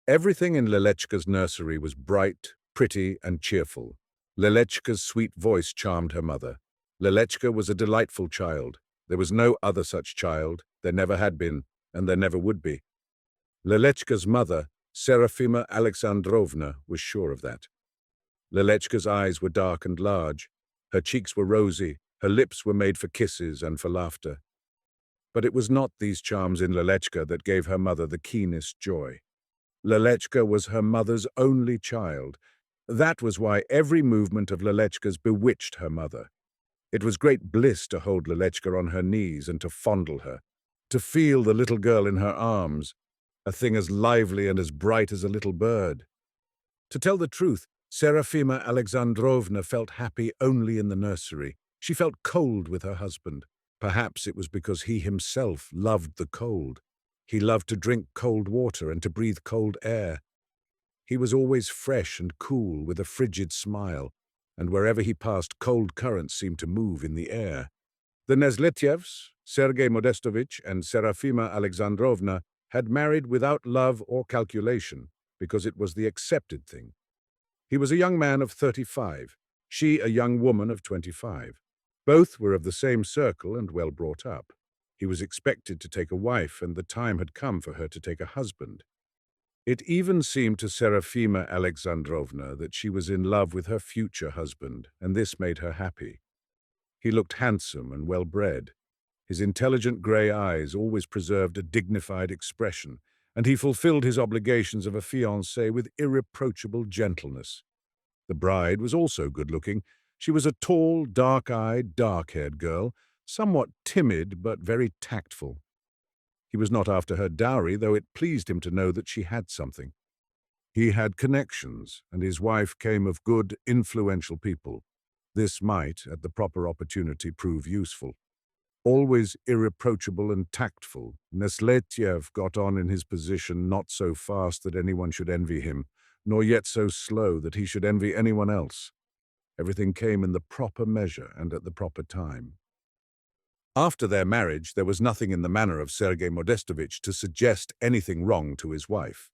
A: Everything in Lelechka's nursery was bright, pretty, and cheerful. Lelechka's sweet voice charmed her mother. Lelechka was a delightful child. There was no other such child, there never had been, and there never would be. Lelechka's mother, Serafima Alexandrovna, was sure of that. Lelechka's eyes were dark and large, her cheeks were rosy, her lips were made for kisses and for laughter. But it was not these charms in Lelechka that gave her mother the keenest joy. Lelechka was her mother's only child. That was why every movement of Lelechka's bewitched her mother. It was great bliss to hold Lelechka on her knees and to fondle her, to feel the little girl in her arms, a thing as lively and as bright as a little bird. To tell the truth, Serafima Alexandrovna felt happy only in the nursery. She felt cold with her husband. Perhaps it was because he himself loved the cold. He loved to drink cold water and to breathe cold air. He was always fresh and cool with a frigid smile, and wherever he passed, cold currents seemed to move in the air. The Nesletyevs, Sergei Modestovich and Serafima Alexandrovna, had married without love or calculation, because it was the accepted thing. He was a young man of 35, she a young woman of 25. Both were of the same circle and well brought up. He was expected to take a wife, and the time had come for her to take a husband. It even seemed to Serafima Alexandrovna that she was in love with her future husband, and this made her happy. He looked handsome and well-bred. His intelligent grey eyes always preserved a dignified expression, and he fulfilled his obligations of a fiancé with irreproachable gentleness. The bride was also good-looking. She was a tall, dark-eyed, dark-haired girl, somewhat timid but very tactful. He was not after her dowry, though it pleased him to know that she had something. He had connections, and his wife came of good, influential people. This might, at the proper opportunity, prove useful. Always irreproachable and tactful, Nesletyev got on in his position not so fast that anyone should envy him, nor yet so slow that he should envy anyone else. Everything came in the proper measure and at the proper time. After their marriage, there was nothing in the manner of Sergei Modestovich to suggest anything wrong to his wife.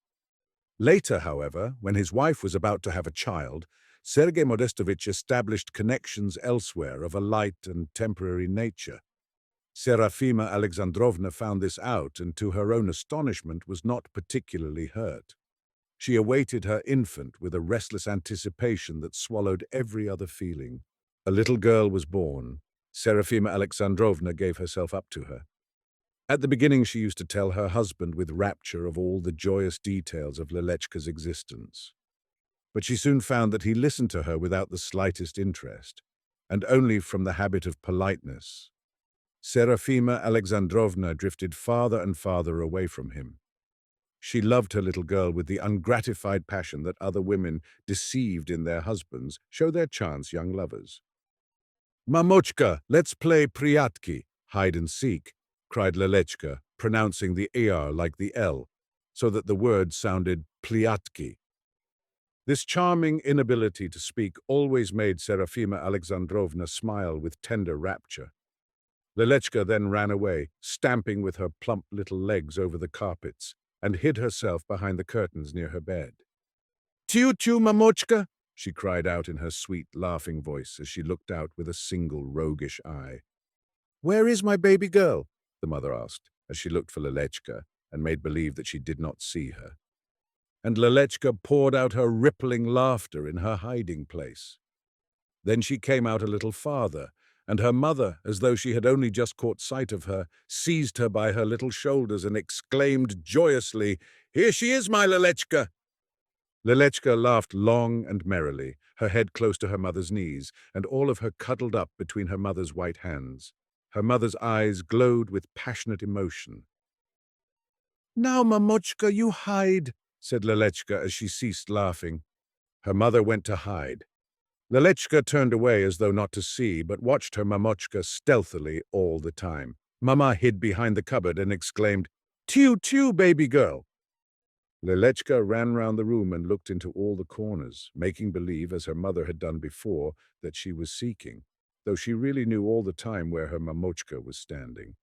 A: Later, however, when his wife was about to have a child, Sergei Modestovich established connections elsewhere of a light and temporary nature. Serafima Alexandrovna found this out and, to her own astonishment, was not particularly hurt. She awaited her infant with a restless anticipation that swallowed every other feeling. A little girl was born. Serafima Alexandrovna gave herself up to her. At the beginning she used to tell her husband with rapture of all the joyous details of Lelechka's existence. But she soon found that he listened to her without the slightest interest, and only from the habit of politeness. Serafima Alexandrovna drifted farther and farther away from him. She loved her little girl with the ungratified passion that other women, deceived in their husbands, show their chance young lovers. "Mamochka, let's play priatki, hide and seek," cried Lelechka, pronouncing the er like the l, so that the word sounded pliatki. This charming inability to speak always made Serafima Alexandrovna smile with tender rapture. Lelechka then ran away, stamping with her plump little legs over the carpets, and hid herself behind the curtains near her bed. "Tiu-tiu, Mamochka!" she cried out in her sweet, laughing voice as she looked out with a single roguish eye. "Where is my baby girl?" the mother asked, as she looked for Lelechka and made believe that she did not see her. And Lelechka poured out her rippling laughter in her hiding place. Then she came out a little farther, and her mother, as though she had only just caught sight of her, seized her by her little shoulders and exclaimed joyously, "Here she is, my Lelechka!" Lelechka laughed long and merrily, her head close to her mother's knees, and all of her cuddled up between her mother's white hands. Her mother's eyes glowed with passionate emotion. "Now, Mamochka, you hide," said Lelechka as she ceased laughing. Her mother went to hide. Lelechka turned away as though not to see, but watched her Mamochka stealthily all the time. Mama hid behind the cupboard and exclaimed, "Tiu-tiu, baby girl!" Lelechka ran round the room and looked into all the corners, making believe, as her mother had done before, that she was seeking, though she really knew all the time where her Mamochka was standing.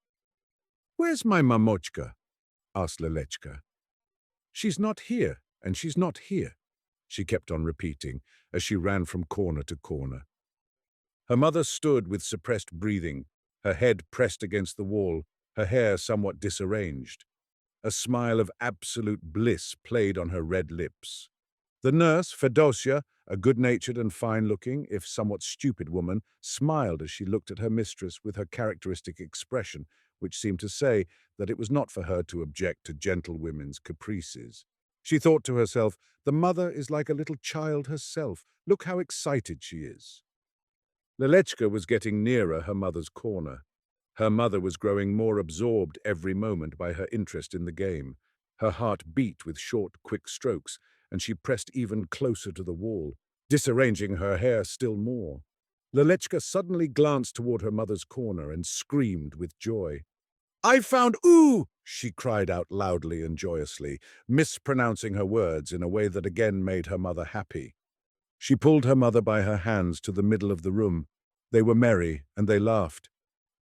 A: "Where's my Mamochka?" asked Lelechka. "She's not here, and she's not here," she kept on repeating as she ran from corner to corner. Her mother stood with suppressed breathing, her head pressed against the wall, her hair somewhat disarranged. A smile of absolute bliss played on her red lips. The nurse, Fedosia, a good-natured and fine-looking, if somewhat stupid woman, smiled as she looked at her mistress with her characteristic expression, which seemed to say that it was not for her to object to gentlewomen's caprices. She thought to herself, "The mother is like a little child herself. Look how excited she is." Lelechka was getting nearer her mother's corner. Her mother was growing more absorbed every moment by her interest in the game. Her heart beat with short, quick strokes, and she pressed even closer to the wall, disarranging her hair still more. Lelechka suddenly glanced toward her mother's corner and screamed with joy. "I found ooh!" she cried out loudly and joyously, mispronouncing her words in a way that again made her mother happy. She pulled her mother by her hands to the middle of the room. They were merry, and they laughed.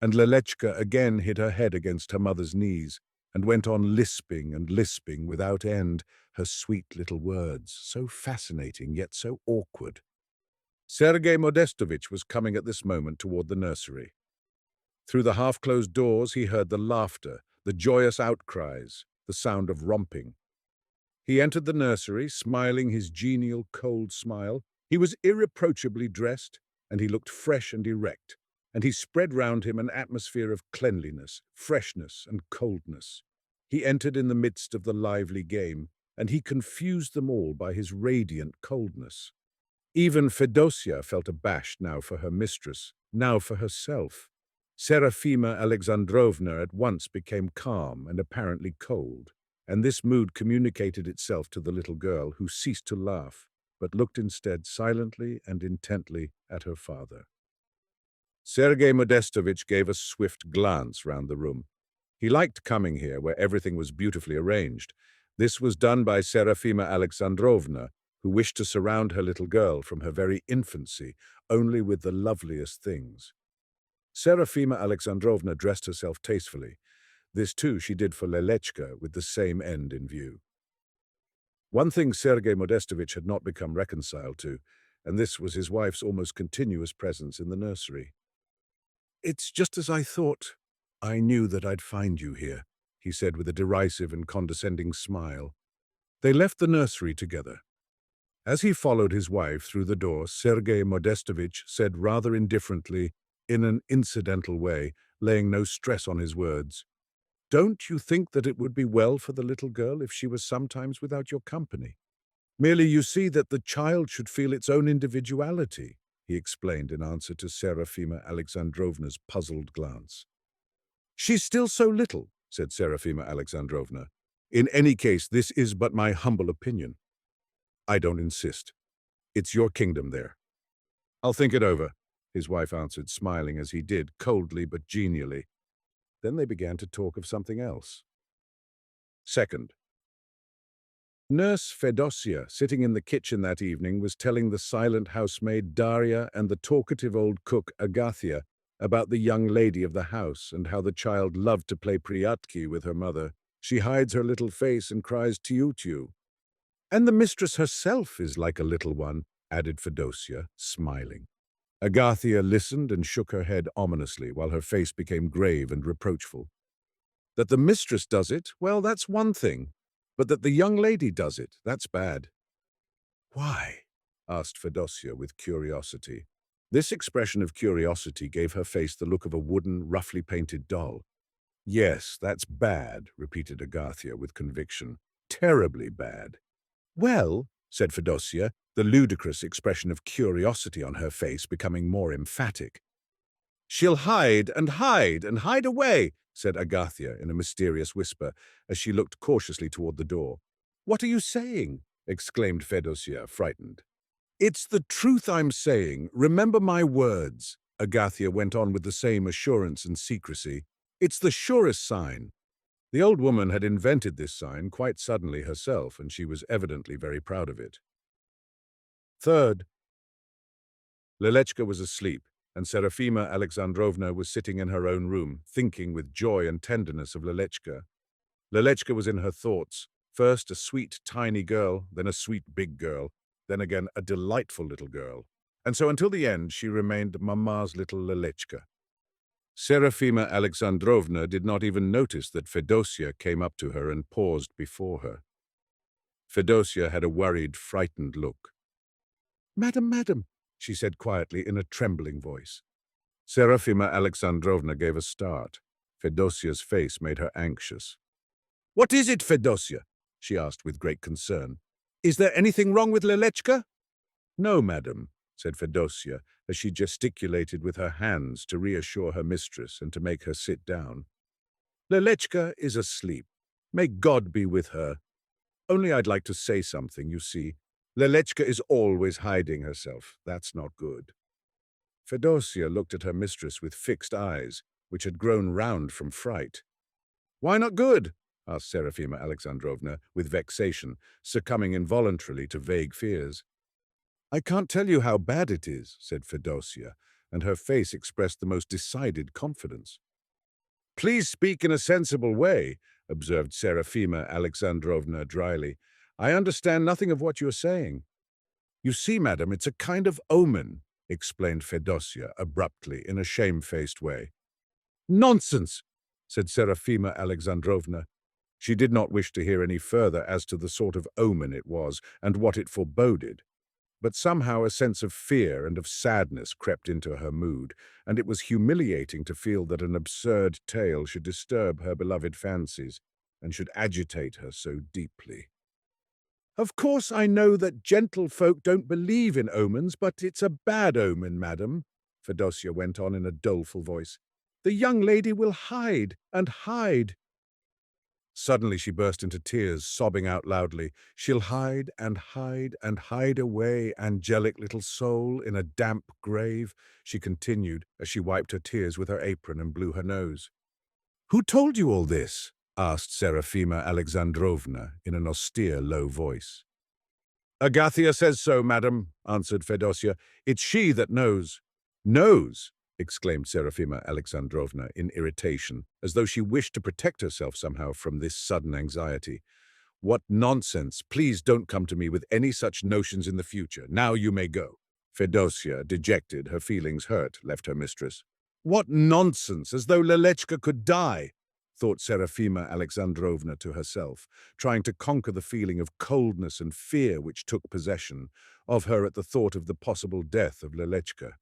A: And Lelechka again hid her head against her mother's knees, and went on lisping and lisping without end, her sweet little words, so fascinating yet so awkward. Sergei Modestovich was coming at this moment toward the nursery. Through the half-closed doors he heard the laughter, the joyous outcries, the sound of romping. He entered the nursery, smiling his genial, cold smile. He was irreproachably dressed, and he looked fresh and erect, and he spread round him an atmosphere of cleanliness, freshness, and coldness. He entered in the midst of the lively game, and he confused them all by his radiant coldness. Even Fedosia felt abashed now for her mistress, now for herself. Serafima Alexandrovna at once became calm and apparently cold, and this mood communicated itself to the little girl, who ceased to laugh, but looked instead silently and intently at her father. Sergei Modestovich gave a swift glance round the room. He liked coming here, where everything was beautifully arranged. This was done by Serafima Alexandrovna, who wished to surround her little girl from her very infancy only with the loveliest things. Serafima Alexandrovna dressed herself tastefully. This too she did for Lelechka, with the same end in view. One thing Sergei Modestovich had not become reconciled to, and this was his wife's almost continuous presence in the nursery. "It's just as I thought. I knew that I'd find you here," he said with a derisive and condescending smile. They left the nursery together. As he followed his wife through the door, Sergei Modestovich said rather indifferently, in an incidental way, laying no stress on his words, "Don't you think that it would be well for the little girl if she was sometimes without your company? Merely you see that the child should feel its own individuality," he explained in answer to Serafima Alexandrovna's puzzled glance. "She's still so little," said Serafima Alexandrovna. "In any case, this is but my humble opinion. I don't insist. It's your kingdom there." "I'll think it over," his wife answered, smiling as he did, coldly but genially. Then they began to talk of something else. Second. Nurse Fedosia, sitting in the kitchen that evening, was telling the silent housemaid Daria and the talkative old cook Agathia about the young lady of the house and how the child loved to play priatki with her mother. She hides her little face and cries tiu-tiu. "And the mistress herself is like a little one," added Fedosia, smiling. Agathia listened and shook her head ominously, while her face became grave and reproachful. "That the mistress does it, well, that's one thing. But that the young lady does it, that's bad." "Why?" asked Fedosia with curiosity. This expression of curiosity gave her face the look of a wooden, roughly painted doll. "Yes, that's bad," repeated Agathia with conviction. "Terribly bad." "Well," said Fedosia, the ludicrous expression of curiosity on her face becoming more emphatic. "She'll hide and hide and hide away," said Agathia in a mysterious whisper, as she looked cautiously toward the door. "What are you saying?" exclaimed Fedosia, frightened. "It's the truth I'm saying. Remember my words," Agathia went on with the same assurance and secrecy. "It's the surest sign." The old woman had invented this sign quite suddenly herself, and she was evidently very proud of it. Third. Lelechka was asleep, and Serafima Alexandrovna was sitting in her own room, thinking with joy and tenderness of Lelechka. Lelechka was in her thoughts, first a sweet, tiny girl, then a sweet, big girl, then again a delightful little girl. And so until the end she remained Mamma's little Lelechka. Serafima Alexandrovna did not even notice that Fedosia came up to her and paused before her. Fedosia had a worried, frightened look. "Madam, madam," she said quietly in a trembling voice. Serafima Alexandrovna gave a start. Fedosia's face made her anxious. "What is it, Fedosia?" she asked with great concern. "Is there anything wrong with Lelechka?" "No, madam," said Fedosia, as she gesticulated with her hands to reassure her mistress and to make her sit down. "Lelechka is asleep. May God be with her. Only I'd like to say something, you see. Lelechka is always hiding herself. That's not good." Fedosia looked at her mistress with fixed eyes, which had grown round from fright. "Why not good?" asked Serafima Alexandrovna, with vexation, succumbing involuntarily to vague fears. "I can't tell you how bad it is," said Fedosia, and her face expressed the most decided confidence. "Please speak in a sensible way. observed Serafima Alexandrovna dryly. "I understand nothing of what you are saying." "You see, madam, it's a kind of omen," explained Fedosia abruptly in a shamefaced way. "Nonsense," said Serafima Alexandrovna. She did not wish to hear any further as to the sort of omen it was and what it foreboded. But somehow a sense of fear and of sadness crept into her mood, and it was humiliating to feel that an absurd tale should disturb her beloved fancies and should agitate her so deeply. "Of course I know that gentlefolk don't believe in omens, but it's a bad omen, madam," Fedosia went on in a doleful voice. "The young lady will hide and hide." Suddenly she burst into tears, sobbing out loudly. "She'll hide and hide and hide away, angelic little soul, in a damp grave," she continued as she wiped her tears with her apron and blew her nose. "Who told you all this?" asked Serafima Alexandrovna in an austere, low voice. "Agathia says so, madam," answered Fedosia. "It's she that knows." "Knows?" exclaimed Serafima Alexandrovna in irritation, as though she wished to protect herself somehow from this sudden anxiety. "What nonsense! Please don't come to me with any such notions in the future. Now you may go." Fedosia, dejected, her feelings hurt, left her mistress. "What nonsense! As though Lelechka could die!" thought Serafima Alexandrovna to herself, trying to conquer the feeling of coldness and fear which took possession of her at the thought of the possible death of Lelechka.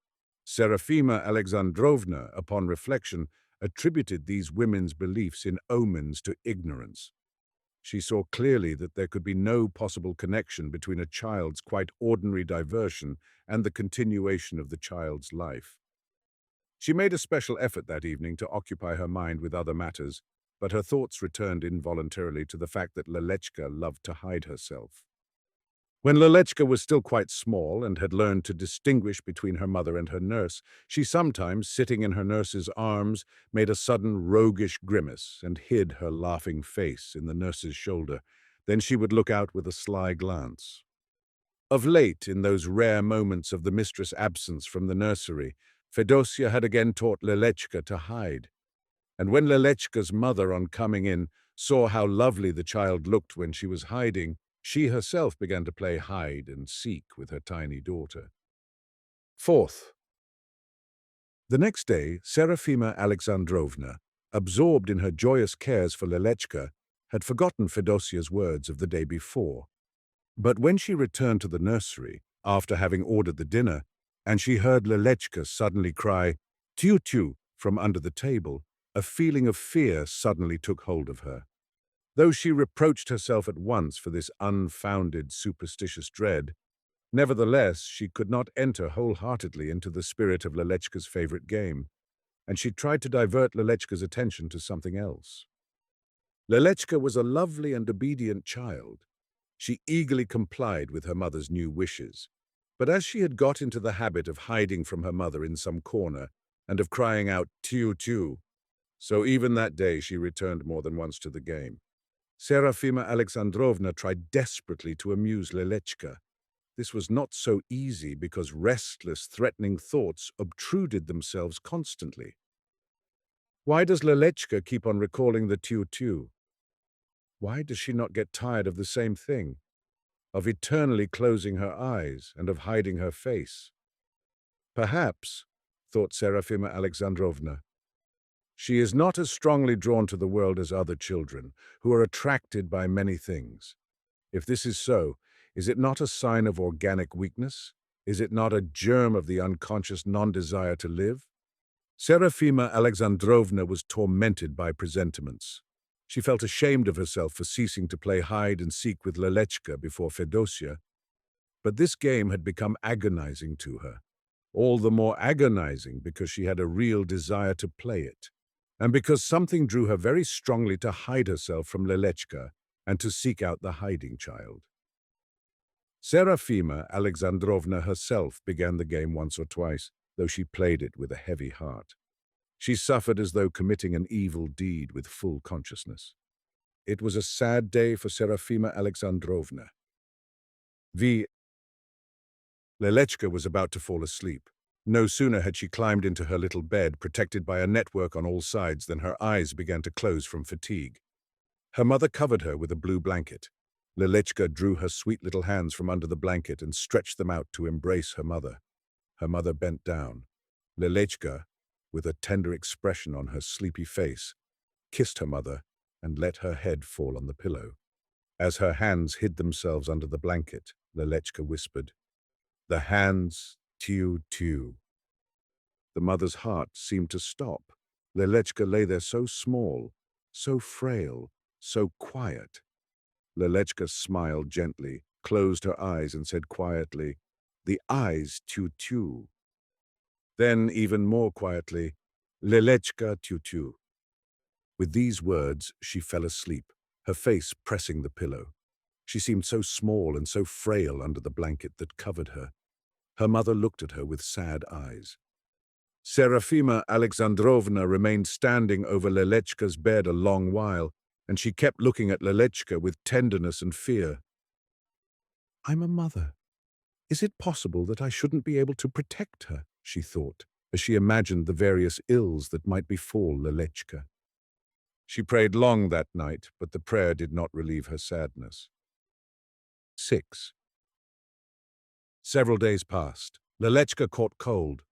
A: Serafima Alexandrovna, upon reflection, attributed these women's beliefs in omens to ignorance. She saw clearly that there could be no possible connection between a child's quite ordinary diversion and the continuation of the child's life. She made a special effort that evening to occupy her mind with other matters, but her thoughts returned involuntarily to the fact that Lelechka loved to hide herself. When Lelechka was still quite small and had learned to distinguish between her mother and her nurse, she sometimes, sitting in her nurse's arms, made a sudden roguish grimace and hid her laughing face in the nurse's shoulder. Then she would look out with a sly glance. Of late, in those rare moments of the mistress' absence from the nursery, Fedosia had again taught Lelechka to hide. And when Lelechka's mother, on coming in, saw how lovely the child looked when she was hiding, she herself began to play hide and seek with her tiny daughter. Fourth. The next day, Serafima Alexandrovna, absorbed in her joyous cares for Lelechka, had forgotten Fedosia's words of the day before. But when she returned to the nursery, after having ordered the dinner, and she heard Lelechka suddenly cry, "Tiu-tiu," from under the table, a feeling of fear suddenly took hold of her. Though she reproached herself at once for this unfounded, superstitious dread, nevertheless she could not enter wholeheartedly into the spirit of Lelechka's favorite game, and she tried to divert Lelechka's attention to something else. Lelechka was a lovely and obedient child. She eagerly complied with her mother's new wishes, but as she had got into the habit of hiding from her mother in some corner and of crying out "tiu-tiu," so even that day she returned more than once to the game. Serafima Alexandrovna tried desperately to amuse Lelechka. This was not so easy because restless, threatening thoughts obtruded themselves constantly. Why does Lelechka keep on recalling the tiu-tiu? Why does she not get tired of the same thing, of eternally closing her eyes and of hiding her face? Perhaps, thought Serafima Alexandrovna, she is not as strongly drawn to the world as other children, who are attracted by many things. If this is so, is it not a sign of organic weakness? Is it not a germ of the unconscious non-desire to live? Serafima Alexandrovna was tormented by presentiments. She felt ashamed of herself for ceasing to play hide and seek with Lelechka before Fedosia, but this game had become agonizing to her, all the more agonizing because she had a real desire to play it, and because something drew her very strongly to hide herself from Lelechka and to seek out the hiding child. Serafima Alexandrovna herself began the game once or twice, though she played it with a heavy heart. She suffered as though committing an evil deed with full consciousness. It was a sad day for Serafima Alexandrovna. Lelechka was about to fall asleep. No sooner had she climbed into her little bed, protected by a network on all sides, than her eyes began to close from fatigue. Her mother covered her with a blue blanket. Lelechka drew her sweet little hands from under the blanket and stretched them out to embrace her mother. Her mother bent down. Lelechka, with a tender expression on her sleepy face, kissed her mother and let her head fall on the pillow. As her hands hid themselves under the blanket, Lelechka whispered, "The hands, tiu-tiu." The mother's heart seemed to stop. Lelechka lay there so small, so frail, so quiet. Lelechka smiled gently, closed her eyes and said quietly, "The eyes, tiu-tiu." Then, even more quietly, "Lelechka, tiu-tiu." With these words, she fell asleep, her face pressing the pillow. She seemed so small and so frail under the blanket that covered her. Her mother looked at her with sad eyes. Serafima Alexandrovna remained standing over Lelechka's bed a long while, and she kept looking at Lelechka with tenderness and fear. "I'm a mother. Is it possible that I shouldn't be able to protect her?" she thought, as she imagined the various ills that might befall Lelechka. She prayed long that night, but the prayer did not relieve her sadness. 6. Several days passed. Lelechka caught cold.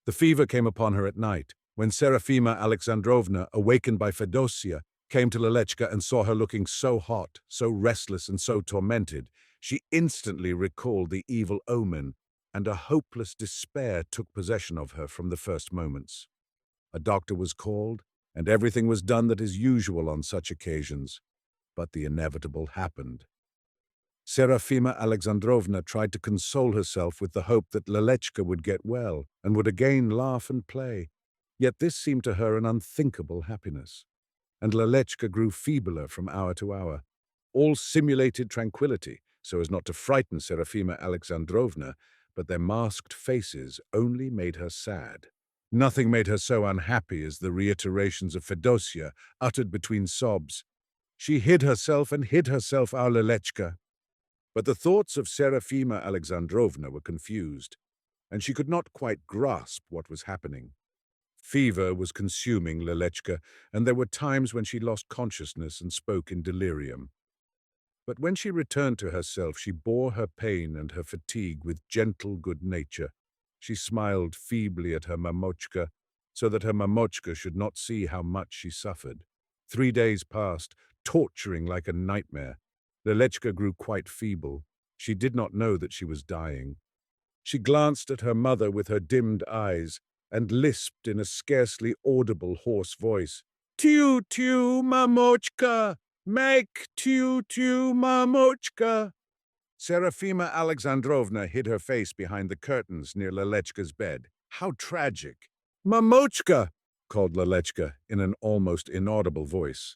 A: The fever came upon her at night, when Serafima Alexandrovna, awakened by Fedosia, came to Lelechka and saw her looking so hot, so restless, and so tormented. She instantly recalled the evil omen, and a hopeless despair took possession of her from the first moments. A doctor was called, and everything was done that is usual on such occasions. But the inevitable happened. Serafima Alexandrovna tried to console herself with the hope that Lelechka would get well and would again laugh and play. Yet this seemed to her an unthinkable happiness. And Lelechka grew feebler from hour to hour. All simulated tranquility, so as not to frighten Serafima Alexandrovna, but their masked faces only made her sad. Nothing made her so unhappy as the reiterations of Fedosia, uttered between sobs. "She hid herself and hid herself, our Lelechka." But the thoughts of Serafima Alexandrovna were confused, and she could not quite grasp what was happening. Fever was consuming Lelechka, and there were times when she lost consciousness and spoke in delirium. But when she returned to herself, she bore her pain and her fatigue with gentle good nature. She smiled feebly at her mamochka, so that her mamochka should not see how much she suffered. 3 days passed, torturing like a nightmare. Lelechka grew quite feeble. She did not know that she was dying. She glanced at her mother with her dimmed eyes and lisped in a scarcely audible hoarse voice, "Tiu-tiu, mamochka! Make tiu-tiu, mamochka!" Serafima Alexandrovna hid her face behind the curtains near Lelechka's bed. How tragic! "Mamochka!" called Lelechka in an almost inaudible voice.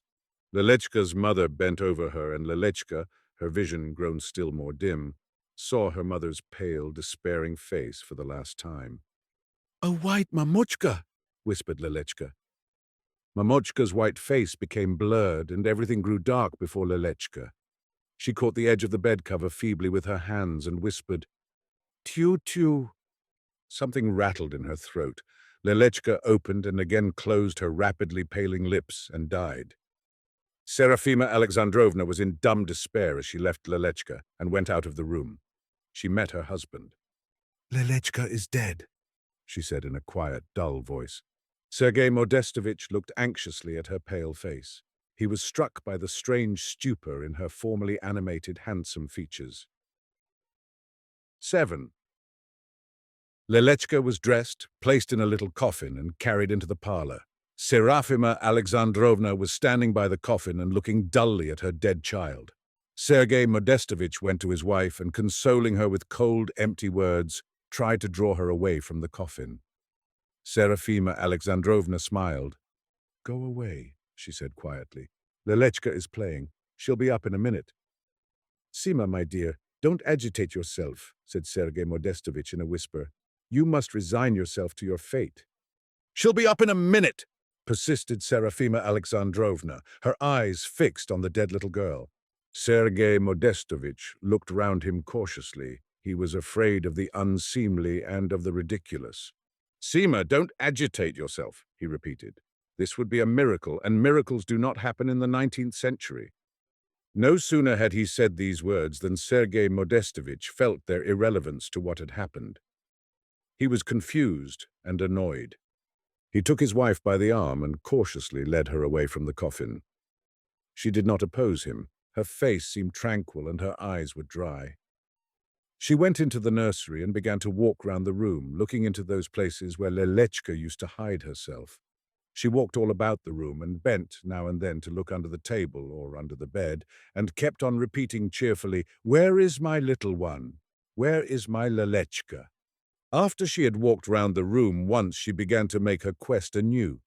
A: Lelechka's mother bent over her, and Lelechka, her vision grown still more dim, saw her mother's pale, despairing face for the last time. "A white mamochka!" whispered Lelechka. Mamochka's white face became blurred, and everything grew dark before Lelechka. She caught the edge of the bed cover feebly with her hands and whispered, "Tiu-tiu." Something rattled in her throat. Lelechka opened and again closed her rapidly paling lips and died. Serafima Alexandrovna was in dumb despair as she left Lelechka and went out of the room. She met her husband. "Lelechka is dead," she said in a quiet, dull voice. Sergei Modestovich looked anxiously at her pale face. He was struck by the strange stupor in her formerly animated, handsome features. 7. Lelechka was dressed, placed in a little coffin, and carried into the parlor. Serafima Alexandrovna was standing by the coffin and looking dully at her dead child. Sergei Modestovich went to his wife and, consoling her with cold, empty words, tried to draw her away from the coffin. Serafima Alexandrovna smiled. "Go away," she said quietly. "Lelechka is playing. She'll be up in a minute." "Sima, my dear, don't agitate yourself," said Sergei Modestovich in a whisper. "You must resign yourself to your fate." "She'll be up in a minute," persisted Serafima Alexandrovna, her eyes fixed on the dead little girl. Sergei Modestovich looked round him cautiously. He was afraid of the unseemly and of the ridiculous. "Sima, don't agitate yourself," he repeated. This would be a miracle, and miracles do not happen in the 19th century. No sooner had he said these words than Sergei Modestovich felt their irrelevance to what had happened. He was confused and annoyed. He took his wife by the arm and cautiously led her away from the coffin. She did not oppose him. Her face seemed tranquil and her eyes were dry. She went into the nursery and began to walk round the room, looking into those places where Lelechka used to hide herself. She walked all about the room and bent now and then to look under the table or under the bed, and kept on repeating cheerfully, "Where is my little one? Where is my Lelechka?" After she had walked round the room once, she began to make her quest anew.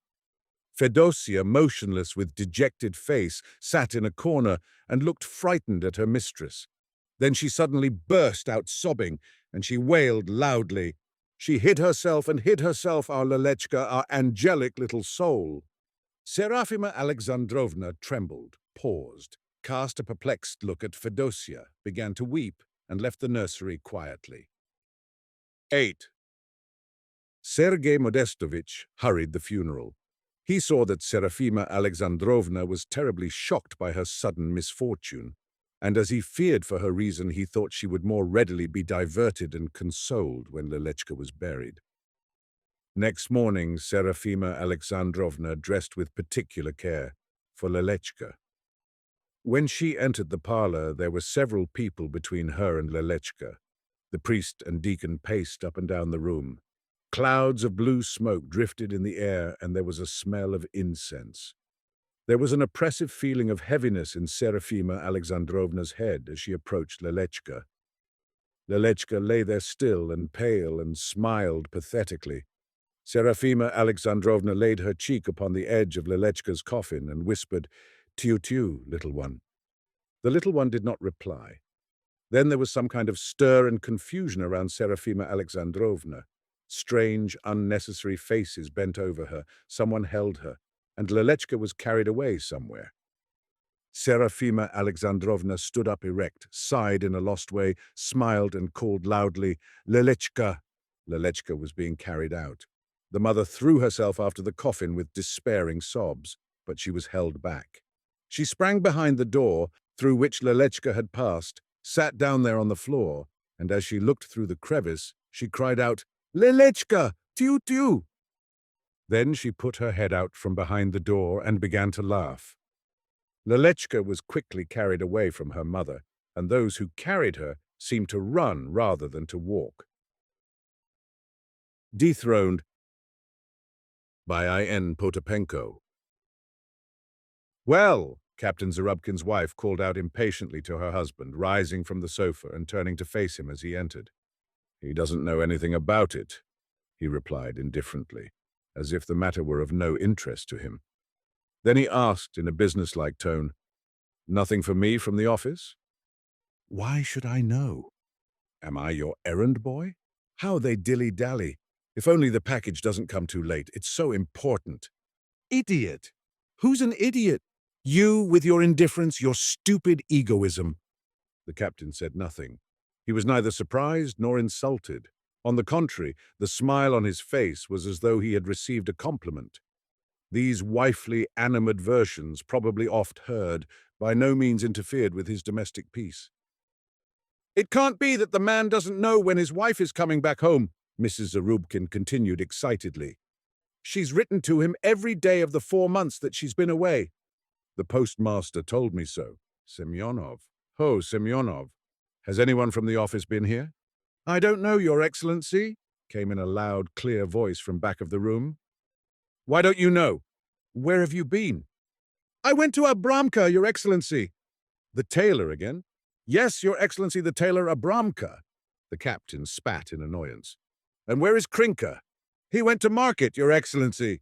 A: Fedosia, motionless with dejected face, sat in a corner and looked frightened at her mistress. Then she suddenly burst out sobbing, and she wailed loudly. She hid herself, our Lelechka, our angelic little soul. Serafima Alexandrovna trembled, paused, cast a perplexed look at Fedosia, began to weep, and left the nursery quietly. 8. Sergei Modestovich hurried the funeral. He saw that Serafima Alexandrovna was terribly shocked by her sudden misfortune, and as he feared for her reason, he thought she would more readily be diverted and consoled when Lelechka was buried. Next morning, Serafima Alexandrovna dressed with particular care for Lelechka. When she entered the parlor, there were several people between her and Lelechka. The priest and deacon paced up and down the room. Clouds of blue smoke drifted in the air, and there was a smell of incense. There was an oppressive feeling of heaviness in Serafima Alexandrovna's head as she approached Lelechka. Lelechka lay there still and pale and smiled pathetically. Serafima Alexandrovna laid her cheek upon the edge of Lelechka's coffin and whispered, "Tiu-tiu, little one." The little one did not reply. Then there was some kind of stir and confusion around Serafima Alexandrovna. Strange, unnecessary faces bent over her, someone held her, and Lelechka was carried away somewhere. Serafima Alexandrovna stood up erect, sighed in a lost way, smiled and called loudly, "Lelechka!" Lelechka was being carried out. The mother threw herself after the coffin with despairing sobs, but she was held back. She sprang behind the door, through which Lelechka had passed, sat down there on the floor, and as she looked through the crevice, she cried out, "Lelechka! Tiu-tiu!" Then she put her head out from behind the door and began to laugh. Lelechka was quickly carried away from her mother, and those who carried her seemed to run rather than to walk. Dethroned by I.N. Potapenko. "Well," Captain Zarubkin's wife called out impatiently to her husband, rising from the sofa and turning to face him as he entered. "He doesn't know anything about it," he replied indifferently, as if the matter were of no interest to him. Then he asked in a businesslike tone, "Nothing for me from the office?" "Why should I know? Am I your errand boy? How they dilly-dally. If only the package doesn't come too late. It's so important." "Idiot! Who's an idiot? You, with your indifference, your stupid egoism." The captain said nothing. He was neither surprised nor insulted. On the contrary, the smile on his face was as though he had received a compliment. These wifely animadversions, probably oft heard, by no means interfered with his domestic peace. "It can't be that the man doesn't know when his wife is coming back home," Mrs. Zarubkin continued excitedly. "She's written to him every day of the 4 months that she's been away." "The postmaster told me so." "Semyonov. Oh, Semyonov. Has anyone from the office been here?" "I don't know, Your Excellency," came in a loud, clear voice from back of the room. "Why don't you know? Where have you been?" "I went to Abramka, Your Excellency." "The tailor again?" "Yes, Your Excellency, the tailor Abramka." The captain spat in annoyance. "And where is Krinka?" "He went to market, Your Excellency."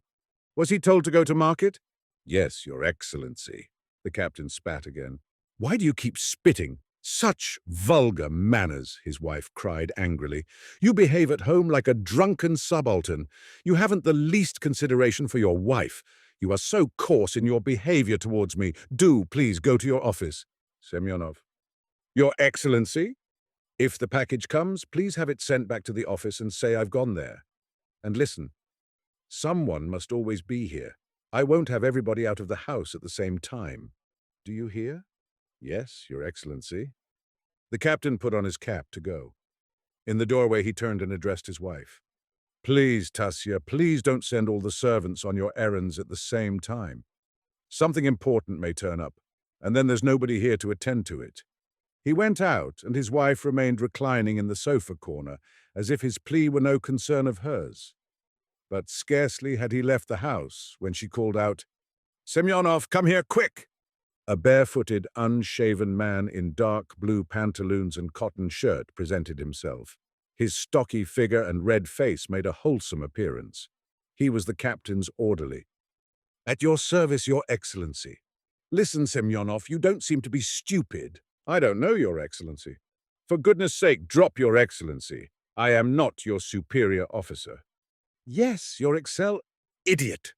A: "Was he told to go to market?" "Yes, Your Excellency." The captain spat again. "Why do you keep spitting? Such vulgar manners," his wife cried angrily. "You behave at home like a drunken subaltern. You haven't the least consideration for your wife. You are so coarse in your behavior towards me. Do please go to your office." Semyonov. "Your Excellency, if the package comes, please have it sent back to the office and say I've gone there. And listen, someone must always be here. I won't have everybody out of the house at the same time. Do you hear? Yes, Your Excellency. The captain put on his cap to go. In the doorway he turned and addressed his wife. Please, Tasya, please don't send all the servants on your errands at the same time. Something important may turn up, and then there's nobody here to attend to it. He went out, and his wife remained reclining in the sofa corner, as if his plea were no concern of hers. But scarcely had he left the house when she called out, "Semyonov, come here, quick!" A barefooted, unshaven man in dark blue pantaloons and cotton shirt presented himself. His stocky figure and red face made a wholesome appearance. He was the captain's orderly. "At your service, Your Excellency." "Listen, Semyonov, you don't seem to be stupid." "I don't know, Your Excellency." "For goodness sake, drop Your Excellency. I am not your superior officer." "Yes, Your Idiot!"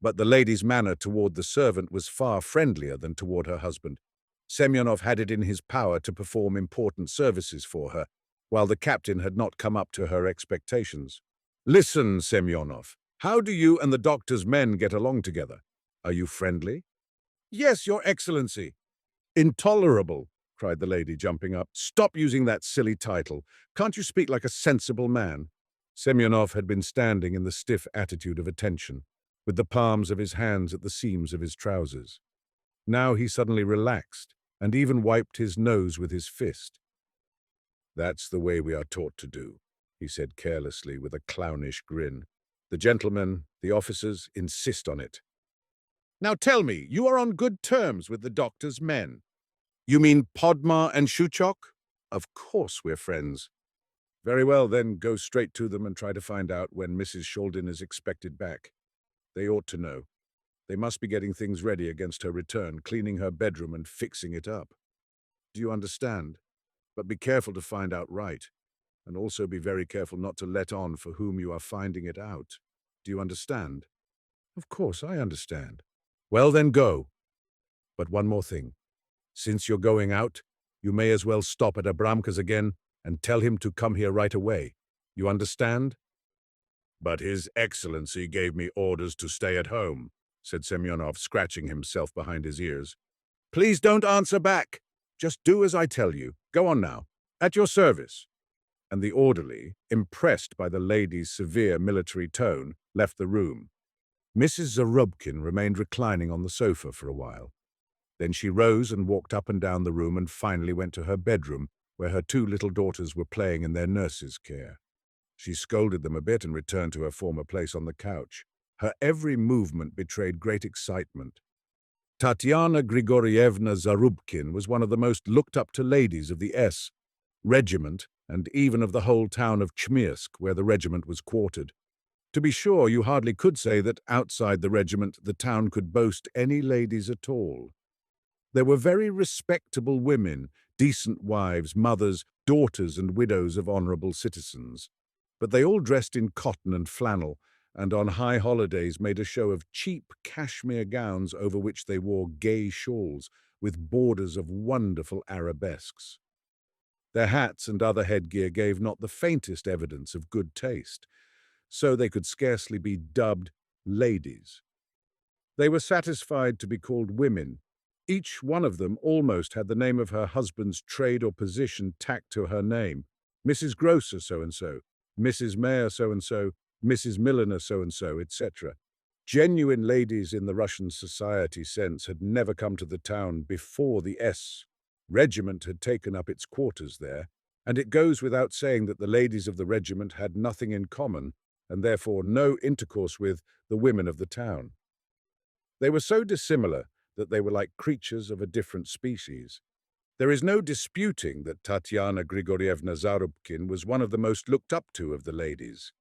A: But the lady's manner toward the servant was far friendlier than toward her husband. Semyonov had it in his power to perform important services for her, while the captain had not come up to her expectations. "Listen, Semyonov, how do you and the doctor's men get along together? Are you friendly?" "Yes, Your Excellency." "Intolerable!" cried the lady, jumping up. "Stop using that silly title. Can't you speak like a sensible man?" Semyonov had been standing in the stiff attitude of attention, with the palms of his hands at the seams of his trousers. Now he suddenly relaxed, and even wiped his nose with his fist. "That's the way we are taught to do," he said carelessly with a clownish grin. "The gentlemen, the officers, insist on it." "Now tell me, you are on good terms with the doctor's men." "You mean Podmar and Shuchok?" "Of course we're friends." "Very well, then go straight to them and try to find out when Mrs. Shaldin is expected back. They ought to know. They must be getting things ready against her return, cleaning her bedroom and fixing it up. Do you understand? But be careful to find out right, and also be very careful not to let on for whom you are finding it out. Do you understand?" "Of course, I understand." "Well, then go. But one more thing. Since you're going out, you may as well stop at Abramka's again and tell him to come here right away. You understand?" "But His Excellency gave me orders to stay at home," said Semyonov, scratching himself behind his ears. "Please don't answer back. Just do as I tell you. Go on now. At your service." And the orderly, impressed by the lady's severe military tone, left the room. Mrs. Zarubkin remained reclining on the sofa for a while. Then she rose and walked up and down the room and finally went to her bedroom, where her two little daughters were playing in their nurse's care. She scolded them a bit and returned to her former place on the couch. Her every movement betrayed great excitement. Tatyana Grigorievna Zarubkin was one of the most looked-up-to ladies of the S regiment and even of the whole town of Chmyrsk, where the regiment was quartered. To be sure, you hardly could say that outside the regiment the town could boast any ladies at all. There were very respectable women, decent wives, mothers, daughters and widows of honourable citizens. But they all dressed in cotton and flannel, and on high holidays made a show of cheap cashmere gowns over which they wore gay shawls with borders of wonderful arabesques. Their hats and other headgear gave not the faintest evidence of good taste, so they could scarcely be dubbed ladies. They were satisfied to be called women. Each one of them almost had the name of her husband's trade or position tacked to her name. Mrs. Grocer so-and-so, Mrs. Mayor so-and-so, Mrs. Milliner so-and-so, etc. Genuine ladies in the Russian society sense had never come to the town before the S regiment had taken up its quarters there, and it goes without saying that the ladies of the regiment had nothing in common, and therefore no intercourse with, the women of the town. They were so dissimilar that they were like creatures of a different species. There is no disputing that Tatyana Grigorievna Zarubkin was one of the most looked up to of the ladies.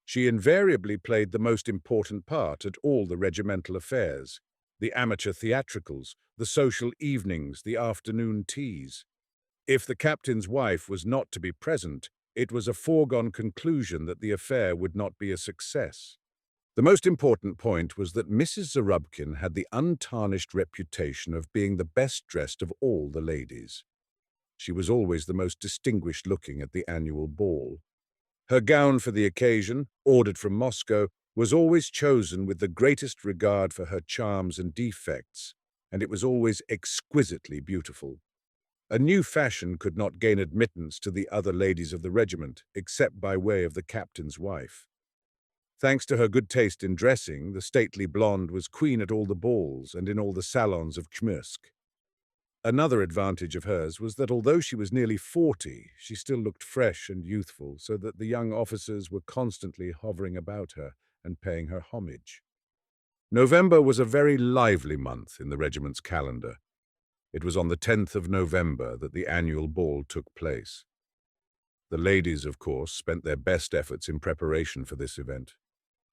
A: She invariably played the most important part at all the regimental affairs, the amateur theatricals, the social evenings, the afternoon teas. If the captain's wife was not to be present, it was a foregone conclusion that the affair would not be a success. The most important point was that Mrs. Zarubkin had the untarnished reputation of being the best dressed of all the ladies. She was always the most distinguished-looking at the annual ball. Her gown for the occasion, ordered from Moscow, was always chosen with the greatest regard for her charms and defects, and it was always exquisitely beautiful. A new fashion could not gain admittance to the other ladies of the regiment, except by way of the captain's wife. Thanks to her good taste in dressing, the stately blonde was queen at all the balls and in all the salons of Khmysk. Another advantage of hers was that although she was nearly 40, she still looked fresh and youthful, so that the young officers were constantly hovering about her and paying her homage. November was a very lively month in the regiment's calendar. It was on the 10th of November that the annual ball took place. The ladies, of course, spent their best efforts in preparation for this event.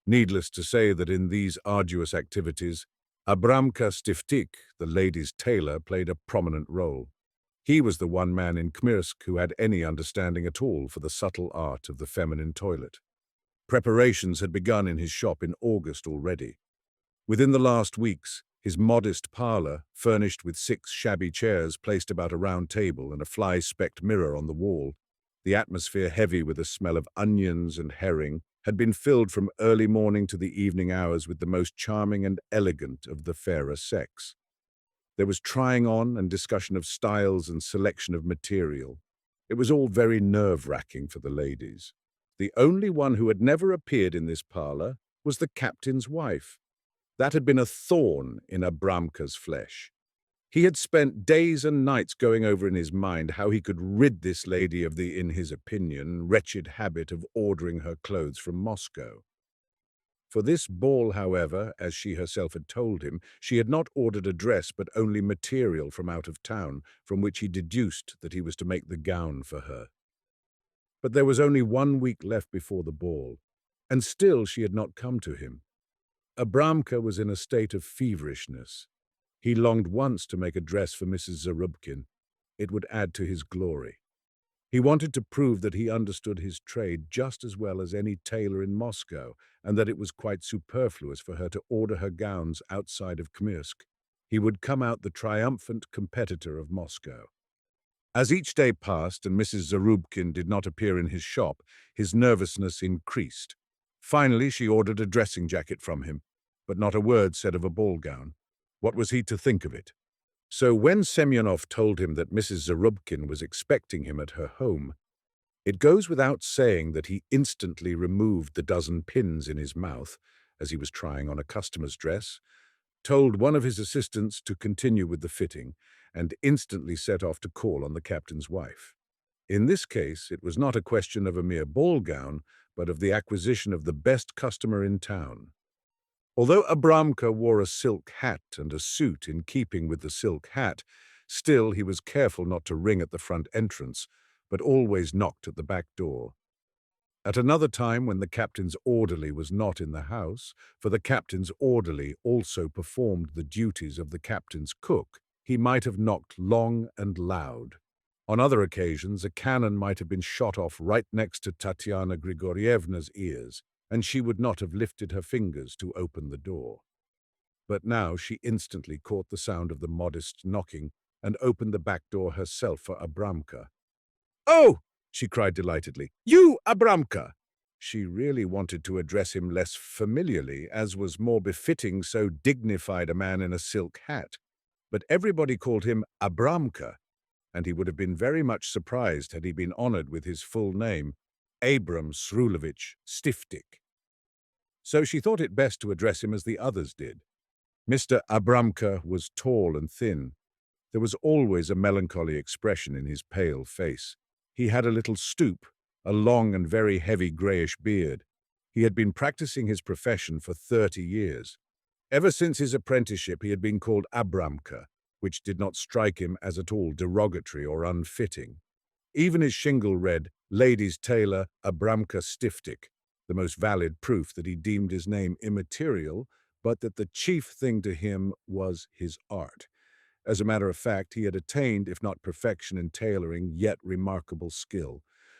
A: Needless to say that in these arduous activities, Abramka Stiftik, the ladies' tailor, played a prominent role. He was the one man in Khmysk who had any understanding at all for the subtle art of the feminine toilet. Preparations had begun in his shop in August already. Within the last weeks, his modest parlour, furnished with 6 shabby chairs placed about a round table and a fly-specked mirror on the wall, the atmosphere heavy with the smell of onions and herring, had been filled from early morning to the evening hours with the most charming and elegant of the fairer sex. There was trying on and discussion of styles and selection of material. It was all very nerve-wracking for the ladies. The only one who had never appeared in this parlour was the captain's wife. That had been a thorn in Abramka's flesh. He had spent days and nights going over in his mind how he could rid this lady of the, in his opinion, wretched habit of ordering her clothes from Moscow. For this ball, however, as she herself had told him, she had not ordered a dress but only material from out of town, from which he deduced that he was to make the gown for her. But there was only 1 week left before the ball, and still she had not come to him. Abramka was in a state of feverishness. He longed once to make a dress for Mrs. Zarubkin. It would add to his glory. He wanted to prove that he understood his trade just as well as any tailor in Moscow, and that it was quite superfluous for her to order her gowns outside of Khmysk. He would come out the triumphant competitor of Moscow. As each day passed and Mrs. Zarubkin did not appear in his shop, his nervousness increased. Finally, she ordered a dressing jacket from him, but not a word said of a ball gown. What was he to think of it? So when Semyonov told him that Mrs. Zarubkin was expecting him at her home, it goes without saying that he instantly removed the dozen pins in his mouth as he was trying on a customer's dress, told one of his assistants to continue with the fitting, and instantly set off to call on the captain's wife. In this case, it was not a question of a mere ball gown, but of the acquisition of the best customer in town. Although Abramka wore a silk hat and a suit in keeping with the silk hat, still he was careful not to ring at the front entrance, but always knocked at the back door. At another time, when the captain's orderly was not in the house, for the captain's orderly also performed the duties of the captain's cook, he might have knocked long and loud. On other occasions, a cannon might have been shot off right next to Tatyana Grigorievna's ears, and she would not have lifted her fingers to open the door. But now she instantly caught the sound of the modest knocking and opened the back door herself for Abramka. "Oh!" she cried delightedly. "You, Abramka!" She really wanted to address him less familiarly, as was more befitting so dignified a man in a silk hat. But everybody called him Abramka, and he would have been very much surprised had he been honored with his full name, Abram Srulovich Stiftik. So she thought it best to address him as the others did. Mr. Abramka was tall and thin. There was always a melancholy expression in his pale face. He had a little stoop, a long and very heavy greyish beard. He had been practicing his profession for 30 years. Ever since his apprenticeship he had been called Abramka, which did not strike him as at all derogatory or unfitting. Even his shingle read, "Ladies' Tailor Abramka Stiftik," the most valid proof that he deemed his name immaterial, but that the chief thing to him was his art. As a matter of fact, he had attained, if not perfection in tailoring, yet remarkable skill.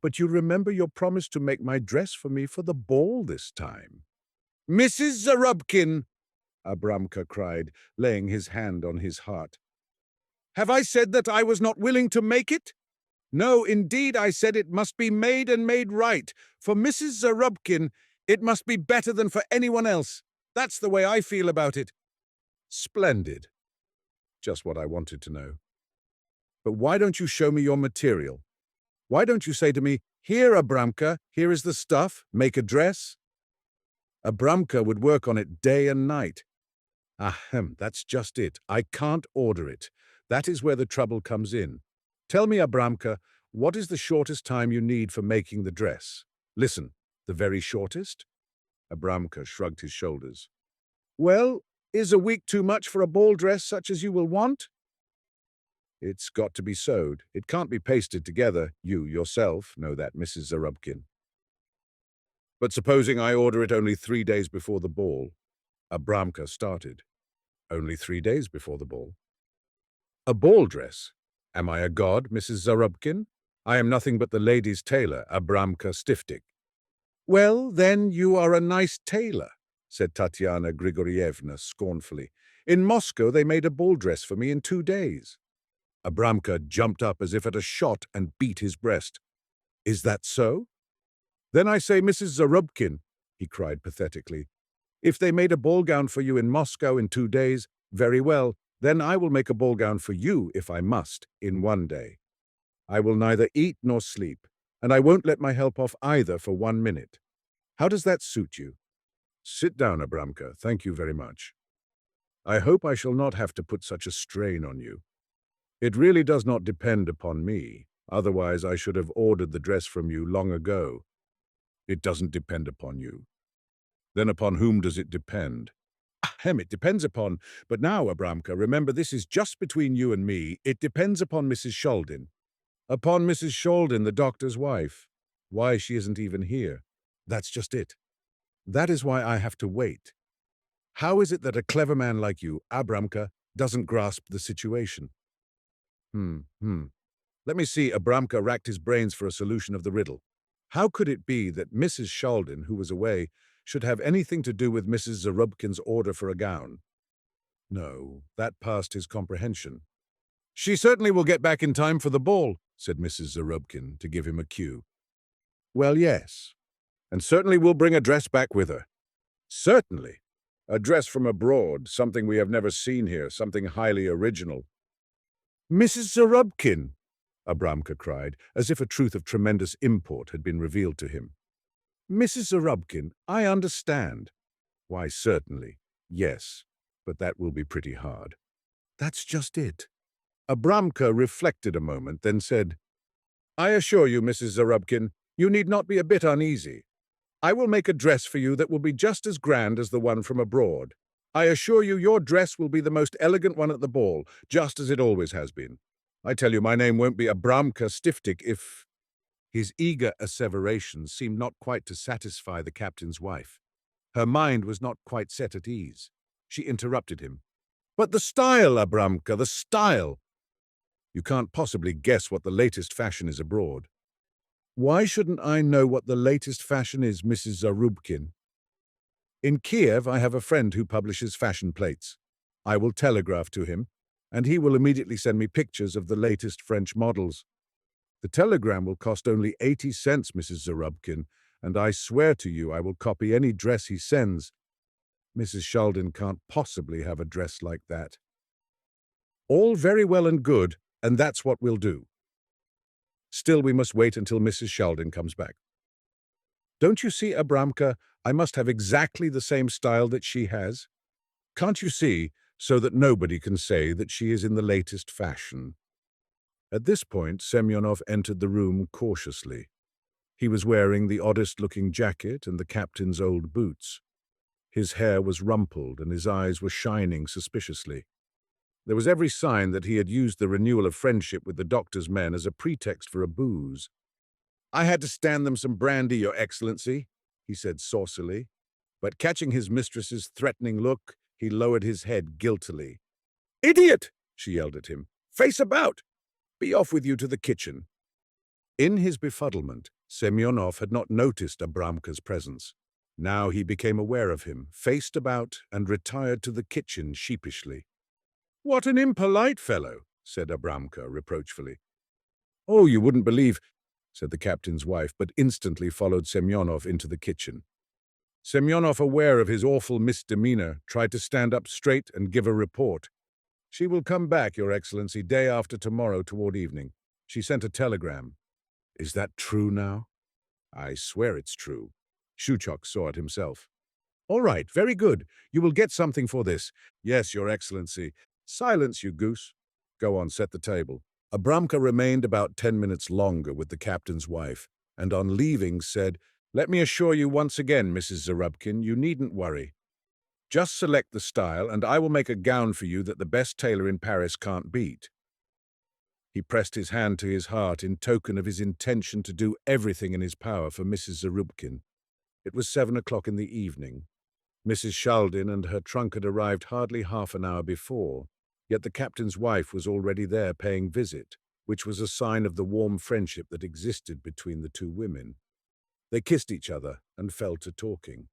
A: But you remember your promise to make my dress for me for the ball this time. Mrs. Zarubkin, Abramka cried, laying his hand on his heart. Have I said that I was not willing to make it? No, indeed, I said it must be made and made right. For Mrs. Zarubkin, it must be better than for anyone else. That's the way I feel about it. Splendid. Just what I wanted to know. But why don't you show me your material? Why don't you say to me, here, Abramka, here is the stuff, make a dress? Abramka would work on it day and night. Ahem, that's just it. I can't order it. That is where the trouble comes in. Tell me, Abramka, what is the shortest time you need for making the dress? Listen, the very shortest? Abramka shrugged his shoulders. Well, is a week too much for a ball dress such as you will want? It's got to be sewed. It can't be pasted together. You, yourself, know that, Mrs. Zarubkin. But supposing I order it only 3 days before the ball? Abramka started. Only 3 days before the ball? A ball dress? Am I a god, Mrs. Zarubkin? I am nothing but the lady's tailor, Abramka Stiftik. Well, then you are a nice tailor, said Tatyana Grigorievna scornfully. In Moscow they made a ball dress for me in 2 days. Abramka jumped up as if at a shot and beat his breast. Is that so? Then I say, Mrs. Zarubkin, he cried pathetically, if they made a ball gown for you in Moscow in 2 days, very well, then I will make a ball gown for you, if I must, in 1 day. I will neither eat nor sleep, and I won't let my help off either for 1 minute. How does that suit you? Sit down, Abramka, thank you very much. I hope I shall not have to put such a strain on you. It really does not depend upon me, otherwise I should have ordered the dress from you long ago. It doesn't depend upon you. Then upon whom does it depend? Ahem, it depends upon, but now, Abramka, remember this is just between you and me, it depends upon Mrs. Shaldin. Upon Mrs. Shaldin, the doctor's wife. Why, she isn't even here. That's just it. That is why I have to wait. How is it that a clever man like you, Abramka, doesn't grasp the situation? Let me see. Abramka racked his brains for a solution of the riddle. How could it be that Mrs. Shaldin, who was away, should have anything to do with Mrs. Zarubkin's order for a gown? No, that passed his comprehension. She certainly will get back in time for the ball, said Mrs. Zarubkin, to give him a cue. Well, yes, and certainly will bring a dress back with her. Certainly. A dress from abroad, something we have never seen here, something highly original. Mrs. Zarubkin, Abramka cried, as if a truth of tremendous import had been revealed to him. Mrs. Zarubkin, I understand. Why, certainly, yes, but that will be pretty hard. That's just it. Abramka reflected a moment, then said, I assure you, Mrs. Zarubkin, you need not be a bit uneasy. I will make a dress for you that will be just as grand as the one from abroad. I assure you your dress will be the most elegant one at the ball, just as it always has been. I tell you, my name won't be Abramka Stiftik if— His eager asseveration seemed not quite to satisfy the captain's wife. Her mind was not quite set at ease. She interrupted him. But the style, Abramka, the style! You can't possibly guess what the latest fashion is abroad. Why shouldn't I know what the latest fashion is, Mrs. Zarubkin? In Kiev, I have a friend who publishes fashion plates. I will telegraph to him, and he will immediately send me pictures of the latest French models. The telegram will cost only 80 cents, Mrs. Zarubkin, and I swear to you I will copy any dress he sends. Mrs. Shaldin can't possibly have a dress like that. All very well and good, and that's what we'll do. Still, we must wait until Mrs. Shaldin comes back. Don't you see, Abramka, I must have exactly the same style that she has? Can't you see, so that nobody can say that she is in the latest fashion? At this point, Semyonov entered the room cautiously. He was wearing the oddest-looking jacket and the captain's old boots. His hair was rumpled and his eyes were shining suspiciously. There was every sign that he had used the renewal of friendship with the doctor's men as a pretext for a booze. I had to stand them some brandy, Your Excellency, he said saucily, but catching his mistress's threatening look, he lowered his head guiltily. Idiot! She yelled at him. Face about! Be off with you to the kitchen. In his befuddlement, Semyonov had not noticed Abramka's presence. Now he became aware of him, faced about, and retired to the kitchen sheepishly. "What an impolite fellow," said Abramka reproachfully. "Oh, you wouldn't believe," said the captain's wife, but instantly followed Semyonov into the kitchen. Semyonov, aware of his awful misdemeanor, tried to stand up straight and give a report. "She will come back, Your Excellency, day after tomorrow toward evening. She sent a telegram." "Is that true now?" "I swear it's true." Shuchok saw it himself. "All right, very good. You will get something for this." "Yes, Your Excellency." "Silence, you goose. Go on, set the table." Abramka remained about 10 minutes longer with the captain's wife, and on leaving said, "Let me assure you once again, Mrs. Zarubkin, you needn't worry. Just select the style, and I will make a gown for you that the best tailor in Paris can't beat." He pressed his hand to his heart in token of his intention to do everything in his power for Mrs. Zarubkin. It was 7 o'clock in the evening. Mrs. Shaldin and her trunk had arrived hardly half an hour before, yet the captain's wife was already there paying visit, which was a sign of the warm friendship that existed between the two women. They kissed each other and fell to talking.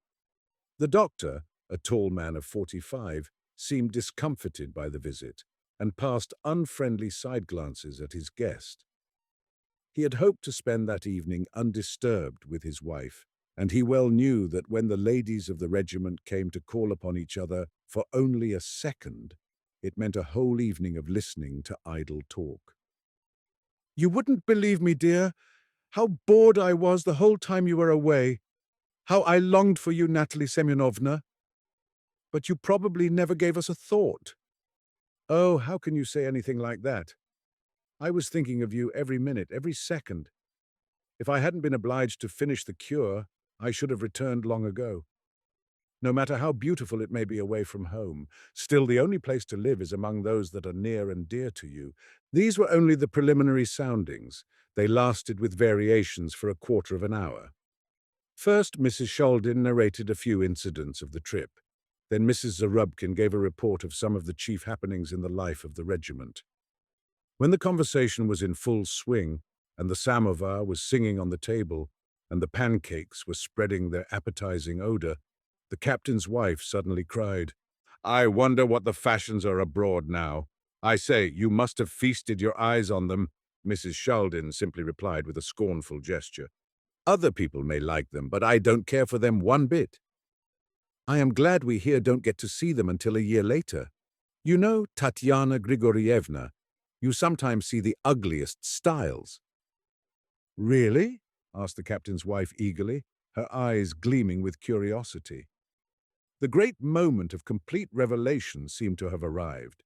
A: The doctor, a tall man of 45, seemed discomfited by the visit and passed unfriendly side glances at his guest. He had hoped to spend that evening undisturbed with his wife, and he well knew that when the ladies of the regiment came to call upon each other for only a second, it meant a whole evening of listening to idle talk. "You wouldn't believe me, dear, how bored I was the whole time you were away. How I longed for you, Natalie Semyonovna. But you probably never gave us a thought." "Oh, how can you say anything like that? I was thinking of you every minute, every second. If I hadn't been obliged to finish the cure, I should have returned long ago. No matter how beautiful it may be away from home, still the only place to live is among those that are near and dear to you." These were only the preliminary soundings. They lasted with variations for a quarter of an hour. First, Mrs. Shaldin narrated a few incidents of the trip. Then Mrs. Zarubkin gave a report of some of the chief happenings in the life of the regiment. When the conversation was in full swing, and the samovar was singing on the table, and the pancakes were spreading their appetizing odor, the captain's wife suddenly cried, "I wonder what the fashions are abroad now. I say, you must have feasted your eyes on them." Mrs. Shaldin simply replied with a scornful gesture. "Other people may like them, but I don't care for them one bit. I am glad we here don't get to see them until a year later. You know, Tatyana Grigorievna, you sometimes see the ugliest styles." "Really?" asked the captain's wife eagerly, her eyes gleaming with curiosity. The great moment of complete revelation seemed to have arrived.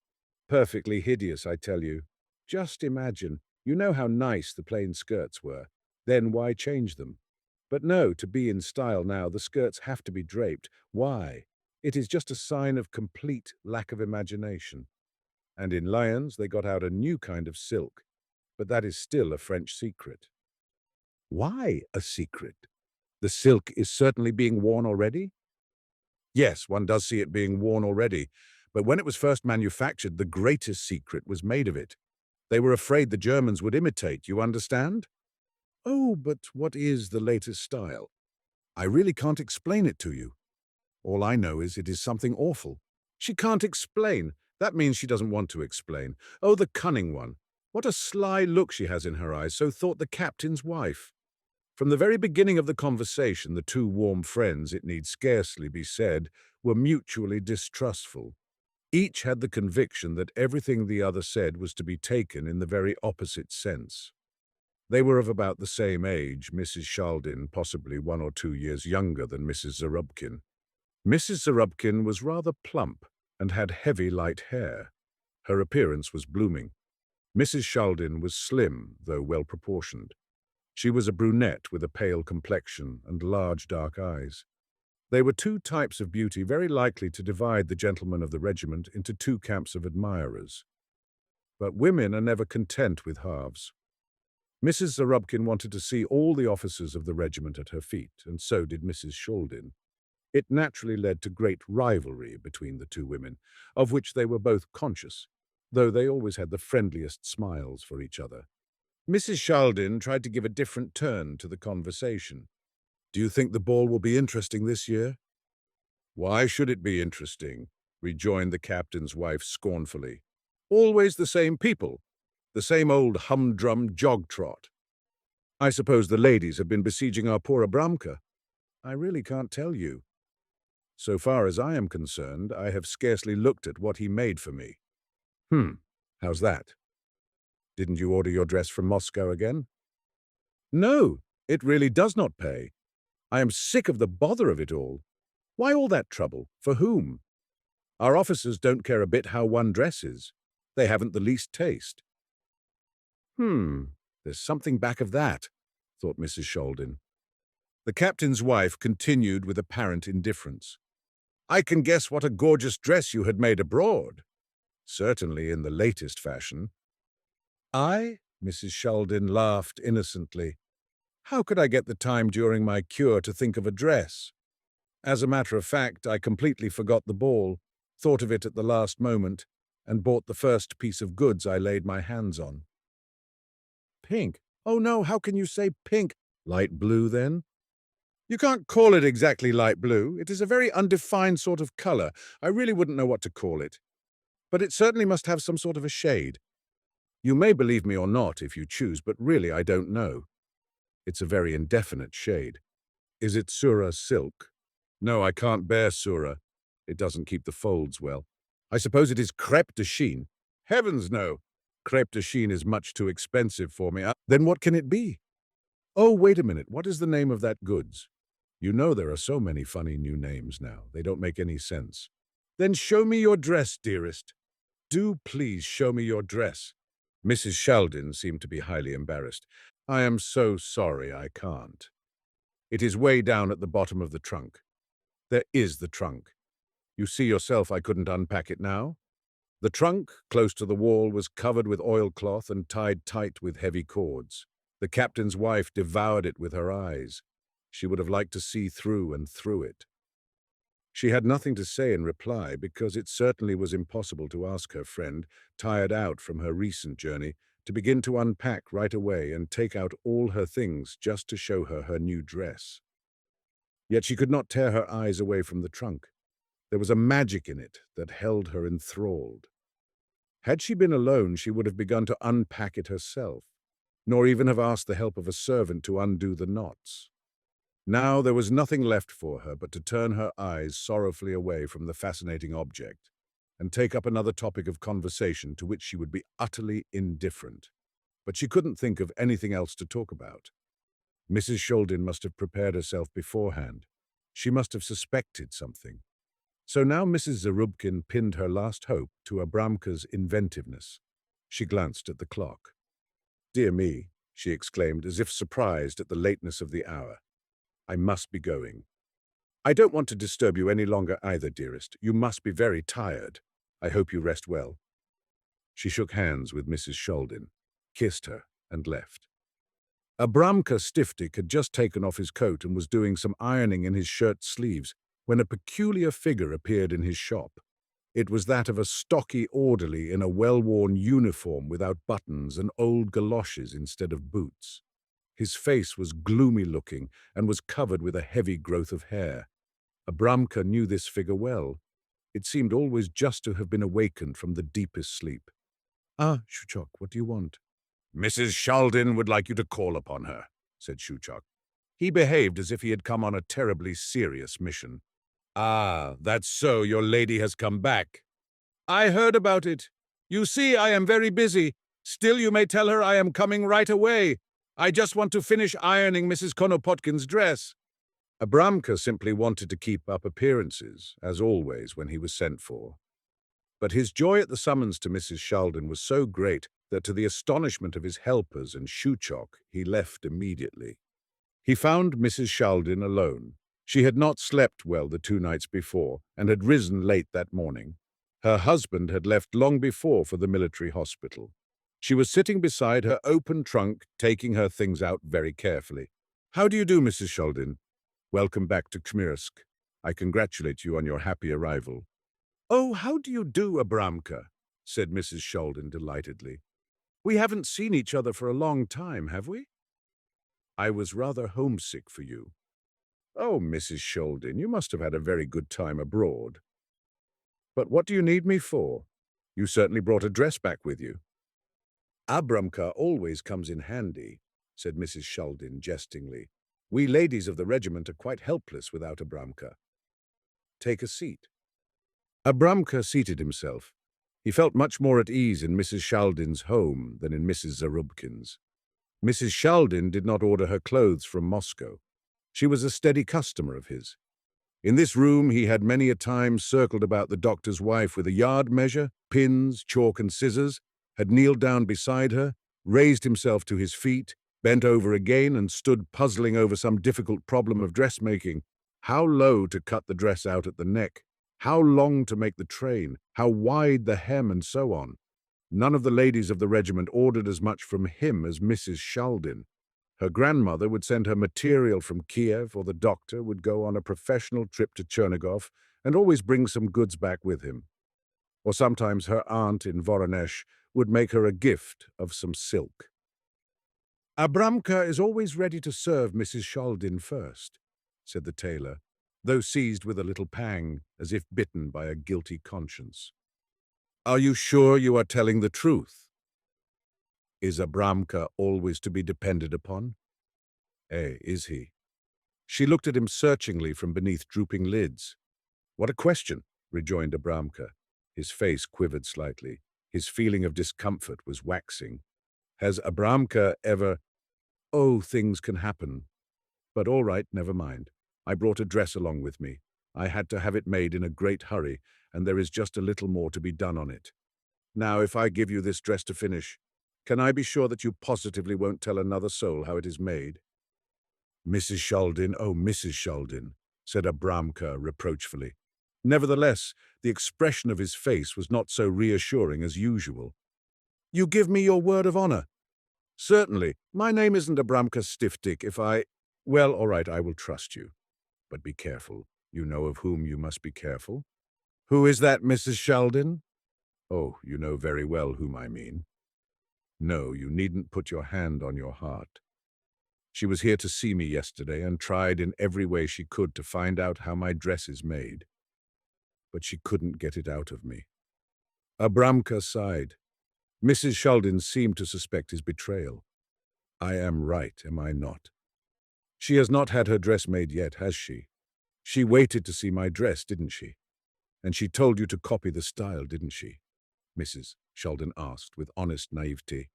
A: "Perfectly hideous, I tell you. Just imagine, you know how nice the plain skirts were. Then why change them? But no, to be in style now, the skirts have to be draped. Why? It is just a sign of complete lack of imagination. And in Lyons, they got out a new kind of silk. But that is still a French secret." "Why a secret? The silk is certainly being worn already?" "Yes, one does see it being worn already. But when it was first manufactured, the greatest secret was made of it. They were afraid the Germans would imitate, you understand?" "Oh, but what is the latest style?" "I really can't explain it to you. All I know is it is something awful." "She can't explain. That means she doesn't want to explain. Oh, the cunning one. What a sly look she has in her eyes, so thought the captain's wife." From the very beginning of the conversation, the two warm friends, it need scarcely be said, were mutually distrustful. Each had the conviction that everything the other said was to be taken in the very opposite sense. They were of about the same age, Mrs. Shaldin possibly 1 or 2 years younger than Mrs. Zarubkin. Mrs. Zarubkin was rather plump and had heavy light hair. Her appearance was blooming. Mrs. Shaldin was slim, though well-proportioned. She was a brunette with a pale complexion and large dark eyes. They were two types of beauty very likely to divide the gentlemen of the regiment into two camps of admirers. But women are never content with halves. Mrs. Zarubkin wanted to see all the officers of the regiment at her feet, and so did Mrs. Shaldin. It naturally led to great rivalry between the two women, of which they were both conscious, though they always had the friendliest smiles for each other. Mrs. Shaldin tried to give a different turn to the conversation. Do you think the ball will be interesting this year? Why should it be interesting? Rejoined the captain's wife scornfully. Always the same people, the same old humdrum jog-trot. I suppose the ladies have been besieging our poor Abramka. I really can't tell you. So far as I am concerned, I have scarcely looked at what he made for me. How's that? Didn't you order your dress from Moscow again? No, it really does not pay. I am sick of the bother of it all. Why all that trouble? For whom? Our officers don't care a bit how one dresses. They haven't the least taste. There's something back of that, thought Mrs. Shaldin. The captain's wife continued with apparent indifference. I can guess what a gorgeous dress you had made abroad. Certainly in the latest fashion. I? Mrs. Shaldin laughed innocently. How could I get the time during my cure to think of a dress? As a matter of fact, I completely forgot the ball, thought of it at the last moment, and bought the first piece of goods I laid my hands on. Pink? Oh no, how can you say pink? Light blue, then? You can't call it exactly light blue. It is a very undefined sort of color. I really wouldn't know what to call it. But it certainly must have some sort of a shade. You may believe me or not if you choose, but really I don't know. It's a very indefinite shade. Is it Sura silk? No, I can't bear Sura. It doesn't keep the folds well. I suppose it is crêpe de chine. Heavens, no. Crêpe de chine is much too expensive for me. Then what can it be? Oh, wait a minute. What is the name of that goods? You know there are so many funny new names now. They don't make any sense. Then show me your dress, dearest. Do please show me your dress. Mrs. Shaldin seemed to be highly embarrassed. I am so sorry I can't. It is way down at the bottom of the trunk. There is the trunk. You see yourself I couldn't unpack it now. The trunk, close to the wall, was covered with oilcloth and tied tight with heavy cords. The captain's wife devoured it with her eyes. She would have liked to see through and through it. She had nothing to say in reply because it certainly was impossible to ask her friend, tired out from her recent journey, to begin to unpack right away and take out all her things just to show her her new dress. Yet she could not tear her eyes away from the trunk. There was a magic in it that held her enthralled. Had she been alone, she would have begun to unpack it herself, nor even have asked the help of a servant to undo the knots. Now there was nothing left for her but to turn her eyes sorrowfully away from the fascinating object and take up another topic of conversation to which she would be utterly indifferent. But she couldn't think of anything else to talk about. Mrs. Shaldin must have prepared herself beforehand. She must have suspected something. So now Mrs. Zarubkin pinned her last hope to Abramka's inventiveness. She glanced at the clock. Dear me, she exclaimed, as if surprised at the lateness of the hour. I must be going. I don't want to disturb you any longer either, dearest. You must be very tired. I hope you rest well. She shook hands with Mrs. Shaldin, kissed her, and left. Abramka Stiftik had just taken off his coat and was doing some ironing in his shirt sleeves when a peculiar figure appeared in his shop. It was that of a stocky orderly in a well-worn uniform without buttons and old galoshes instead of boots. His face was gloomy-looking and was covered with a heavy growth of hair. Abramka knew this figure well. It seemed always just to have been awakened from the deepest sleep. Ah, Shuchok, what do you want? Mrs. Shaldin would like you to call upon her, said Shuchok. He behaved as if he had come on a terribly serious mission. Ah, that's so, your lady has come back. I heard about it. You see, I am very busy. Still, you may tell her I am coming right away. I just want to finish ironing Mrs. Konopotkin's dress. Abramka simply wanted to keep up appearances, as always when he was sent for. But his joy at the summons to Mrs. Shaldin was so great that to the astonishment of his helpers and Shuchok, he left immediately. He found Mrs. Shaldin alone. She had not slept well the 2 nights before and had risen late that morning. Her husband had left long before for the military hospital. She was sitting beside her open trunk, taking her things out very carefully. How do you do, Mrs. Shaldin? Welcome back to Khmyrovsk. I congratulate you on your happy arrival. Oh, how do you do, Abramka? Said Mrs. Shaldin delightedly. We haven't seen each other for a long time, have we? I was rather homesick for you. Oh, Mrs. Sheldon, you must have had a very good time abroad. But what do you need me for? You certainly brought a dress back with you. Abramka always comes in handy, said Mrs. Sheldon jestingly. We ladies of the regiment are quite helpless without Abramka. Take a seat. Abramka seated himself. He felt much more at ease in Mrs. Sheldon's home than in Mrs. Zarubkin's. Mrs. Sheldon did not order her clothes from Moscow. She was a steady customer of his. In this room he had many a time circled about the doctor's wife with a yard measure, pins, chalk and scissors, had kneeled down beside her, raised himself to his feet, bent over again and stood puzzling over some difficult problem of dressmaking. How low to cut the dress out at the neck, how long to make the train, how wide the hem and so on. None of the ladies of the regiment ordered as much from him as Mrs. Sheldon. Her grandmother would send her material from Kiev, or the doctor would go on a professional trip to Chernigov and always bring some goods back with him. Or sometimes her aunt in Voronezh would make her a gift of some silk. Abramka is always ready to serve Mrs. Sheldon first, said the tailor, though seized with a little pang, as if bitten by a guilty conscience. Are you sure you are telling the truth? Is Abramka always to be depended upon? Is he? She looked at him searchingly from beneath drooping lids. What a question, rejoined Abramka. His face quivered slightly. His feeling of discomfort was waxing. Has Abramka ever— Oh, things can happen. But all right, never mind. I brought a dress along with me. I had to have it made in a great hurry, and there is just a little more to be done on it. Now, if I give you this dress to finish, can I be sure that you positively won't tell another soul how it is made? Mrs. Sheldon, oh, Mrs. Sheldon, said Abramka reproachfully. Nevertheless, the expression of his face was not so reassuring as usual. You give me your word of honor? Certainly. My name isn't Abramka Stiffdick if I— Well, all right, I will trust you. But be careful. You know of whom you must be careful? Who is that, Mrs. Sheldon? Oh, you know very well whom I mean. No, you needn't put your hand on your heart. She was here to see me yesterday and tried in every way she could to find out how my dress is made. But she couldn't get it out of me. Abramka sighed. Mrs. Sheldon seemed to suspect his betrayal. I am right, am I not? She has not had her dress made yet, has she? She waited to see my dress, didn't she? And she told you to copy the style, didn't she? Mrs. Sheldon asked with honest naivety.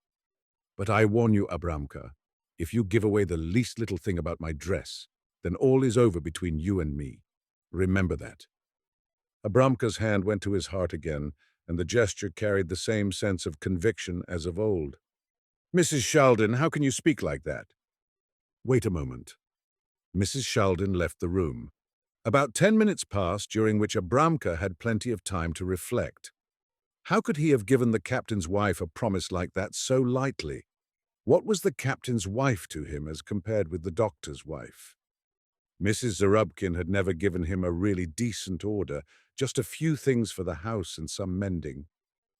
A: But I warn you, Abramka, if you give away the least little thing about my dress, then all is over between you and me. Remember that. Abramka's hand went to his heart again, and the gesture carried the same sense of conviction as of old. Mrs. Sheldon, how can you speak like that? Wait a moment. Mrs. Sheldon left the room. About 10 minutes passed, during which Abramka had plenty of time to reflect. How could he have given the captain's wife a promise like that so lightly? What was the captain's wife to him as compared with the doctor's wife? Mrs. Zarubkin had never given him a really decent order, just a few things for the house and some mending.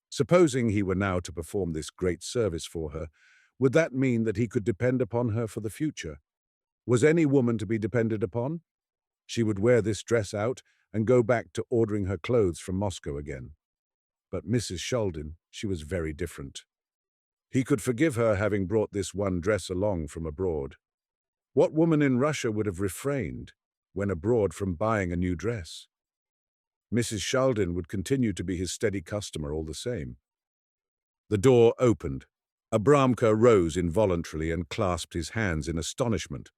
A: Supposing he were now to perform this great service for her, would that mean that he could depend upon her for the future? Was any woman to be depended upon? She would wear this dress out and go back to ordering her clothes from Moscow again. But Mrs. Sheldon, she was very different. He could forgive her having brought this one dress along from abroad. What woman in Russia would have refrained, when abroad, from buying a new dress? Mrs. Sheldon would continue to be his steady customer all the same. The door opened. Abramka rose involuntarily and clasped his hands in astonishment.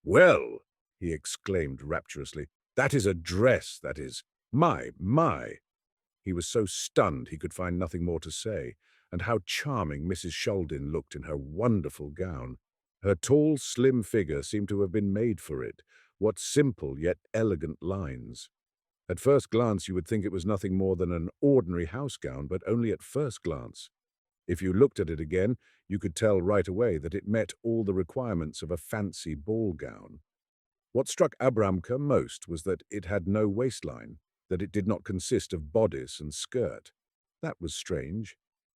A: Well, he exclaimed rapturously, that is a dress, that is. My. He was so stunned he could find nothing more to say, and how charming Mrs. Sheldon looked in her wonderful gown. Her tall, slim figure seemed to have been made for it. What simple yet elegant lines. At first glance you would think it was nothing more than an ordinary house gown, but only at first glance. If you looked at it again, you could tell right away that it met all the requirements of a fancy ball gown. What struck Abramka most was that it had no waistline, that it did not consist of bodice and skirt. That was strange.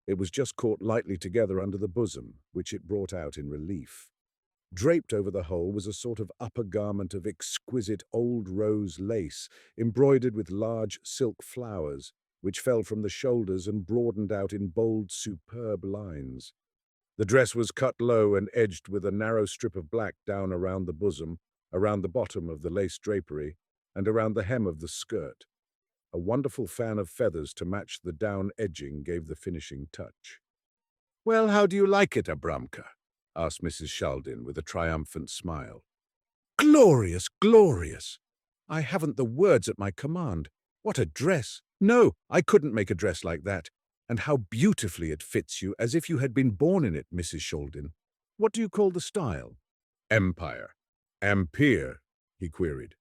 A: It was just caught lightly together under the bosom, which it brought out in relief. Draped over the whole was a sort of upper garment of exquisite old rose lace, embroidered with large silk flowers, which fell from the shoulders and broadened out in bold, superb lines. The dress was cut low and edged with a narrow strip of black down around the bosom, around the bottom of the lace drapery, and around the hem of the skirt. A wonderful fan of feathers to match the down edging gave the finishing touch. "Well, how do you like it, Abramka?" asked Mrs. Shaldin with a triumphant smile. "Glorious, glorious! I haven't the words at my command. What a dress! No, I couldn't make a dress like that. And how beautifully it fits you, as if you had been born in it, Mrs. Shaldin. What do you call the style?" "Empire. Ampere," he queried.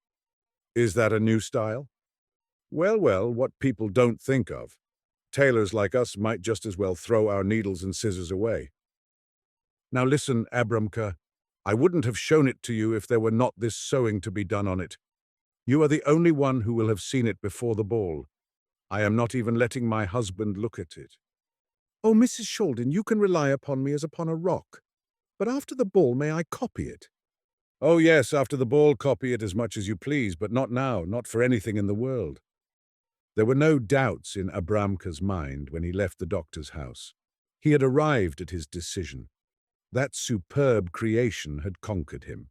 A: "Is that a new style?" "Well, well, what people don't think of. Tailors like us might just as well throw our needles and scissors away. Now listen, Abramka, I wouldn't have shown it to you if there were not this sewing to be done on it. You are the only one who will have seen it before the ball. I am not even letting my husband look at it." "Oh, Mrs. Shaldin, you can rely upon me as upon a rock. But after the ball, may I copy it?" "Oh, yes, after the ball, copy it as much as you please, but not now, not for anything in the world." There were no doubts in Abramka's mind when he left the doctor's house. He had arrived at his decision. That superb creation had conquered him.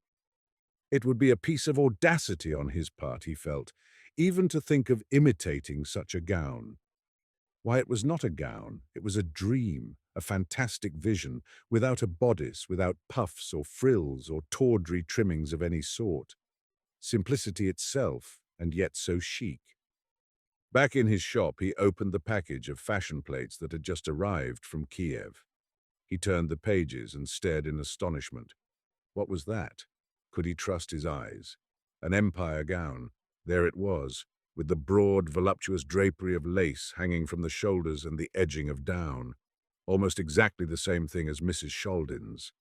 A: It would be a piece of audacity on his part, he felt, even to think of imitating such a gown. Why, it was not a gown, it was a dream, a fantastic vision, without a bodice, without puffs or frills or tawdry trimmings of any sort. Simplicity itself, and yet so chic. Back in his shop, he opened the package of fashion plates that had just arrived from Kiev. He turned the pages and stared in astonishment. What was that? Could he trust his eyes? An empire gown. There it was, with the broad, voluptuous drapery of lace hanging from the shoulders and the edging of down. Almost exactly the same thing as Mrs. Shaldin's.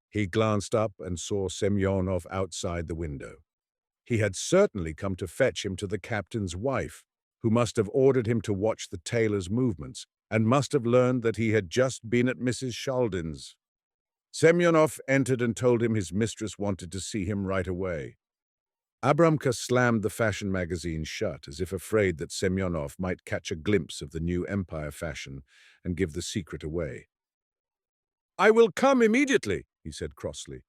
A: He glanced up and saw Semyonov outside the window. He had certainly come to fetch him to the captain's wife, who must have ordered him to watch the tailor's movements, and must have learned that he had just been at Mrs. Shaldin's. Semyonov entered and told him his mistress wanted to see him right away. Abramka slammed the fashion magazine shut, as if afraid that Semyonov might catch a glimpse of the new empire fashion and give the secret away. "I will come immediately," he said crossly.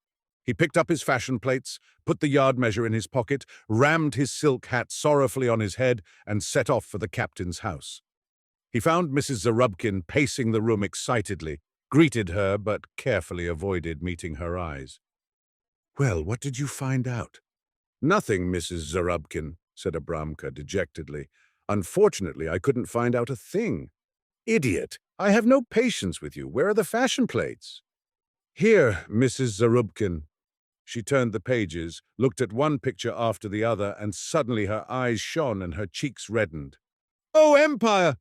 A: He picked up his fashion plates, put the yard measure in his pocket, rammed his silk hat sorrowfully on his head, and set off for the captain's house. He found Mrs. Zarubkin pacing the room excitedly, greeted her, but carefully avoided meeting her eyes. "Well, what did you find out?" "Nothing, Mrs. Zarubkin," said Abramka dejectedly. "Unfortunately, I couldn't find out a thing." "Idiot! I have no patience with you. Where are the fashion plates?" "Here, Mrs. Zarubkin." She turned the pages, looked at one picture after the other, and suddenly her eyes shone and her cheeks reddened. "Oh, Empire!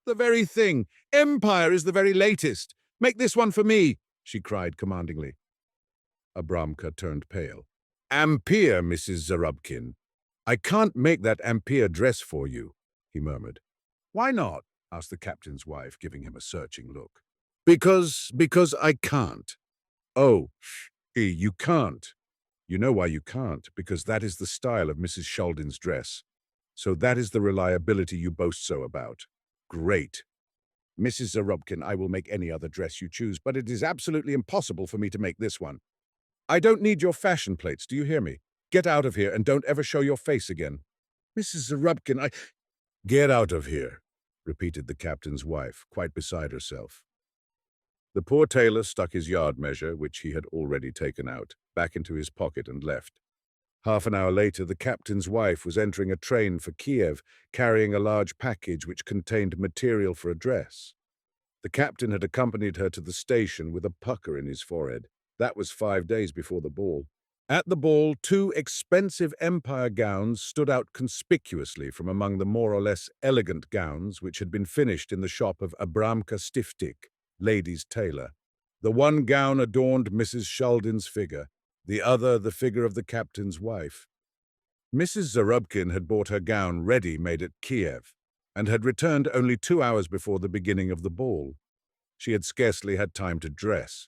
A: The very thing! Empire is the very latest! Make this one for me!" she cried commandingly. Abramka turned pale. "Ampere, Mrs. Zarubkin. I can't make that Ampere dress for you," he murmured. "Why not?" asked the captain's wife, giving him a searching look. Because I can't." "Oh, you can't. You know why you can't, because that is the style of Mrs. Shaldin's dress. So that is the reliability you boast so about. Great. Mrs. Zarubkin, I will make any other dress you choose, but it is absolutely impossible for me to make this one. I don't need your fashion plates, do you hear me? Get out of here and don't ever show your face again." "Mrs. Zarubkin, Get out of here," repeated the captain's wife, quite beside herself. The poor tailor stuck his yard measure, which he had already taken out, back into his pocket and left. Half an hour later, the captain's wife was entering a train for Kiev, carrying a large package which contained material for a dress. The captain had accompanied her to the station with a pucker in his forehead. That was 5 days before the ball. At the ball, 2 expensive empire gowns stood out conspicuously from among the more or less elegant gowns which had been finished in the shop of Abramka Stiftik, ladies' tailor. The one gown adorned Mrs. Shaldin's figure, the other the figure of the captain's wife. Mrs. Zarubkin had bought her gown ready-made at Kiev, and had returned only 2 hours before the beginning of the ball. She had scarcely had time to dress.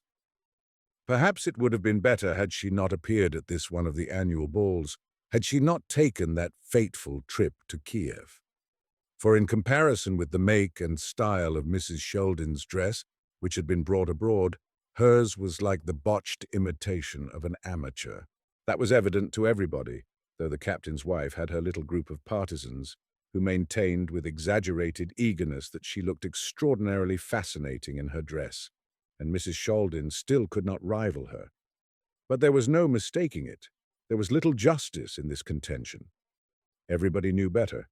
A: Perhaps it would have been better had she not appeared at this one of the annual balls, had she not taken that fateful trip to Kiev. For in comparison with the make and style of Mrs. Sheldon's dress, which had been brought abroad, hers was like the botched imitation of an amateur. That was evident to everybody, though the captain's wife had her little group of partisans, who maintained with exaggerated eagerness that she looked extraordinarily fascinating in her dress, and Mrs. Sheldon still could not rival her. But there was no mistaking it. There was little justice in this contention. Everybody knew better.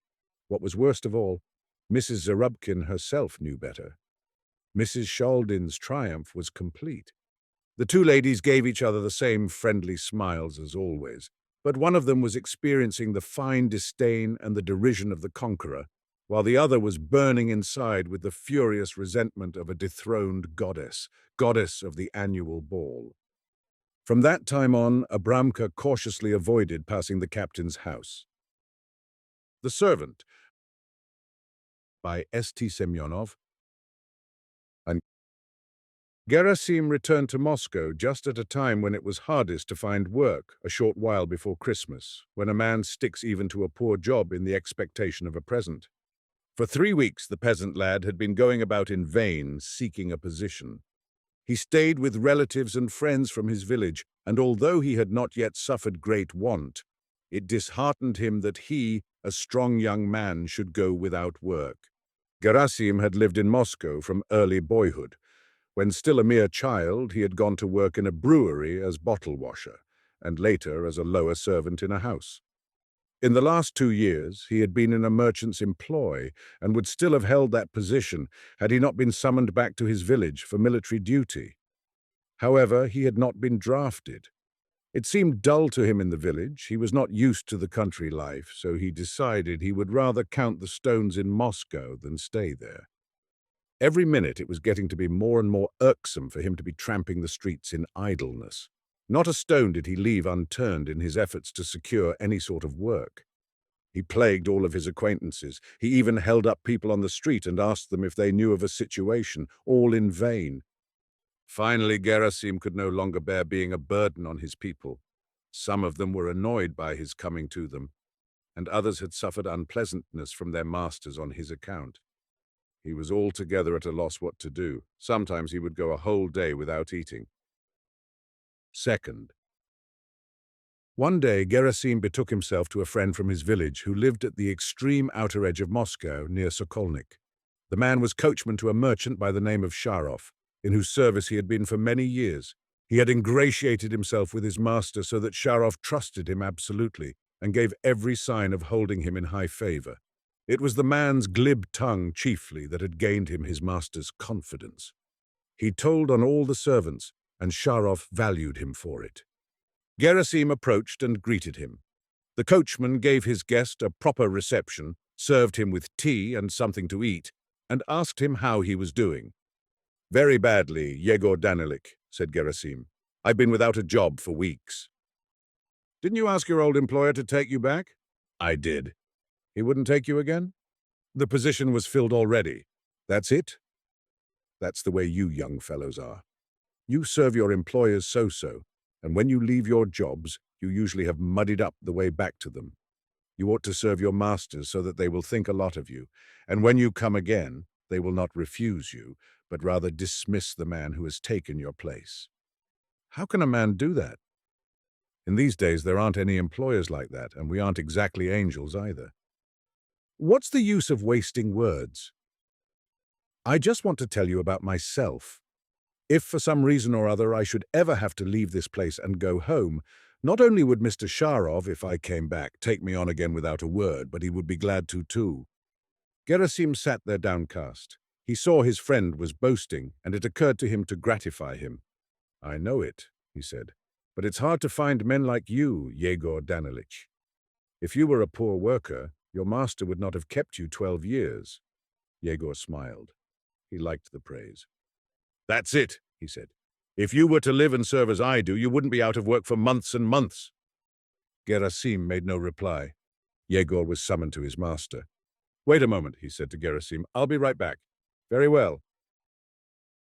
A: What was worst of all, Mrs. Zarubkin herself knew better. Mrs. Sheldon's triumph was complete. The two ladies gave each other the same friendly smiles as always, but one of them was experiencing the fine disdain and the derision of the conqueror, while the other was burning inside with the furious resentment of a dethroned goddess of the annual ball. From that time on, Abramka cautiously avoided passing the captain's house. The Servant, by S.T. Semyonov. And Gerasim returned to Moscow just at a time when it was hardest to find work, a short while before Christmas, when a man sticks even to a poor job in the expectation of a present. For 3 weeks the peasant lad had been going about in vain, seeking a position. He stayed with relatives and friends from his village, and although he had not yet suffered great want, it disheartened him that he, a strong young man, should go without work. Gerasim had lived in Moscow from early boyhood. When still a mere child, he had gone to work in a brewery as bottle washer, and later as a lower servant in a house. In the last 2 years, he had been in a merchant's employ, and would still have held that position had he not been summoned back to his village for military duty. However, he had not been drafted. It seemed dull to him in the village. He was not used to the country life, so he decided he would rather count the stones in Moscow than stay there. Every minute it was getting to be more and more irksome for him to be tramping the streets in idleness. Not a stone did he leave unturned in his efforts to secure any sort of work. He plagued all of his acquaintances. He even held up people on the street and asked them if they knew of a situation, all in vain. Finally, Gerasim could no longer bear being a burden on his people. Some of them were annoyed by his coming to them, and others had suffered unpleasantness from their masters on his account. He was altogether at a loss what to do. Sometimes he would go a whole day without eating. Second, one day Gerasim betook himself to a friend from his village who lived at the extreme outer edge of Moscow, near Sokolnik. The man was coachman to a merchant by the name of Sharov, in whose service he had been for many years. He had ingratiated himself with his master so that Sharov trusted him absolutely and gave every sign of holding him in high favor. It was the man's glib tongue, chiefly, that had gained him his master's confidence. He told on all the servants, and Sharov valued him for it. Gerasim approached and greeted him. The coachman gave his guest a proper reception, served him with tea and something to eat, and asked him how he was doing. "Very badly, Yegor Danilich," said Gerasim. "I've been without a job for weeks." "Didn't you ask your old employer to take you back?" "I did." "He wouldn't take you again?" "The position was filled already." "That's it?" "That's the way you young fellows are. You serve your employers so-so, and when you leave your jobs, you usually have muddied up the way back to them. You ought to serve your masters so that they will think a lot of you, and when you come again, they will not refuse you, but rather dismiss the man who has taken your place." "How can a man do that?" "In these days, there aren't any employers like that, and we aren't exactly angels either." "What's the use of wasting words?" "I just want to tell you about myself. If for some reason or other I should ever have to leave this place and go home, not only would Mr. Sharov, if I came back, take me on again without a word, but he would be glad to too." Gerasim sat there downcast. He saw his friend was boasting, and it occurred to him to gratify him. "I know it," he said, "but it's hard to find men like you, Yegor Danilich. If you were a poor worker, your master would not have kept you 12 years. Yegor smiled. He liked the praise. "That's it," he said. "If you were to live and serve as I do, you wouldn't be out of work for months and months." Gerasim made no reply. Yegor was summoned to his master. "Wait a moment," he said to Gerasim. "I'll be right back." "Very well."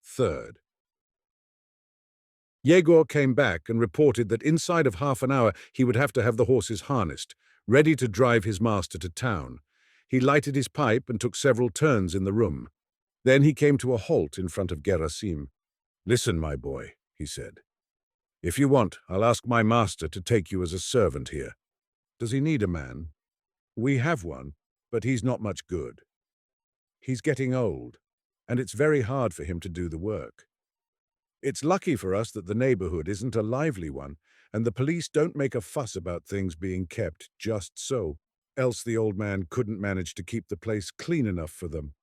A: Third. Yegor came back and reported that inside of half an hour he would have to have the horses harnessed, ready to drive his master to town. He lighted his pipe and took several turns in the room. Then he came to a halt in front of Gerasim. "Listen, my boy," he said. "If you want, I'll ask my master to take you as a servant here." "Does he need a man?" "We have one, but he's not much good. He's getting old, and it's very hard for him to do the work. It's lucky for us that the neighborhood isn't a lively one, and the police don't make a fuss about things being kept just so, else the old man couldn't manage to keep the place clean enough for them.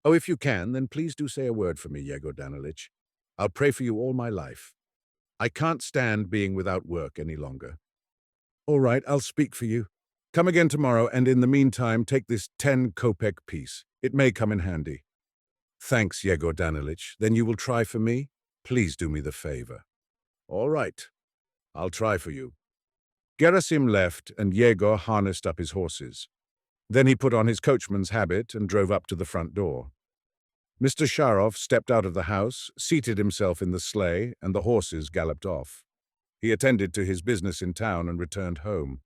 A: Oh, if you can, then please do say a word for me, Yegor Danilich. I'll pray for you all my life. I can't stand being without work any longer." "All right, I'll speak for you. Come again tomorrow, and in the meantime, take this 10-kopeck piece. It may come in handy." "Thanks, Yegor Danilich. Then you will try for me? Please do me the favor." "All right. I'll try for you." Gerasim left, and Yegor harnessed up his horses. Then he put on his coachman's habit and drove up to the front door. Mr. Sharov stepped out of the house, seated himself in the sleigh, and the horses galloped off. He attended to his business in town and returned home.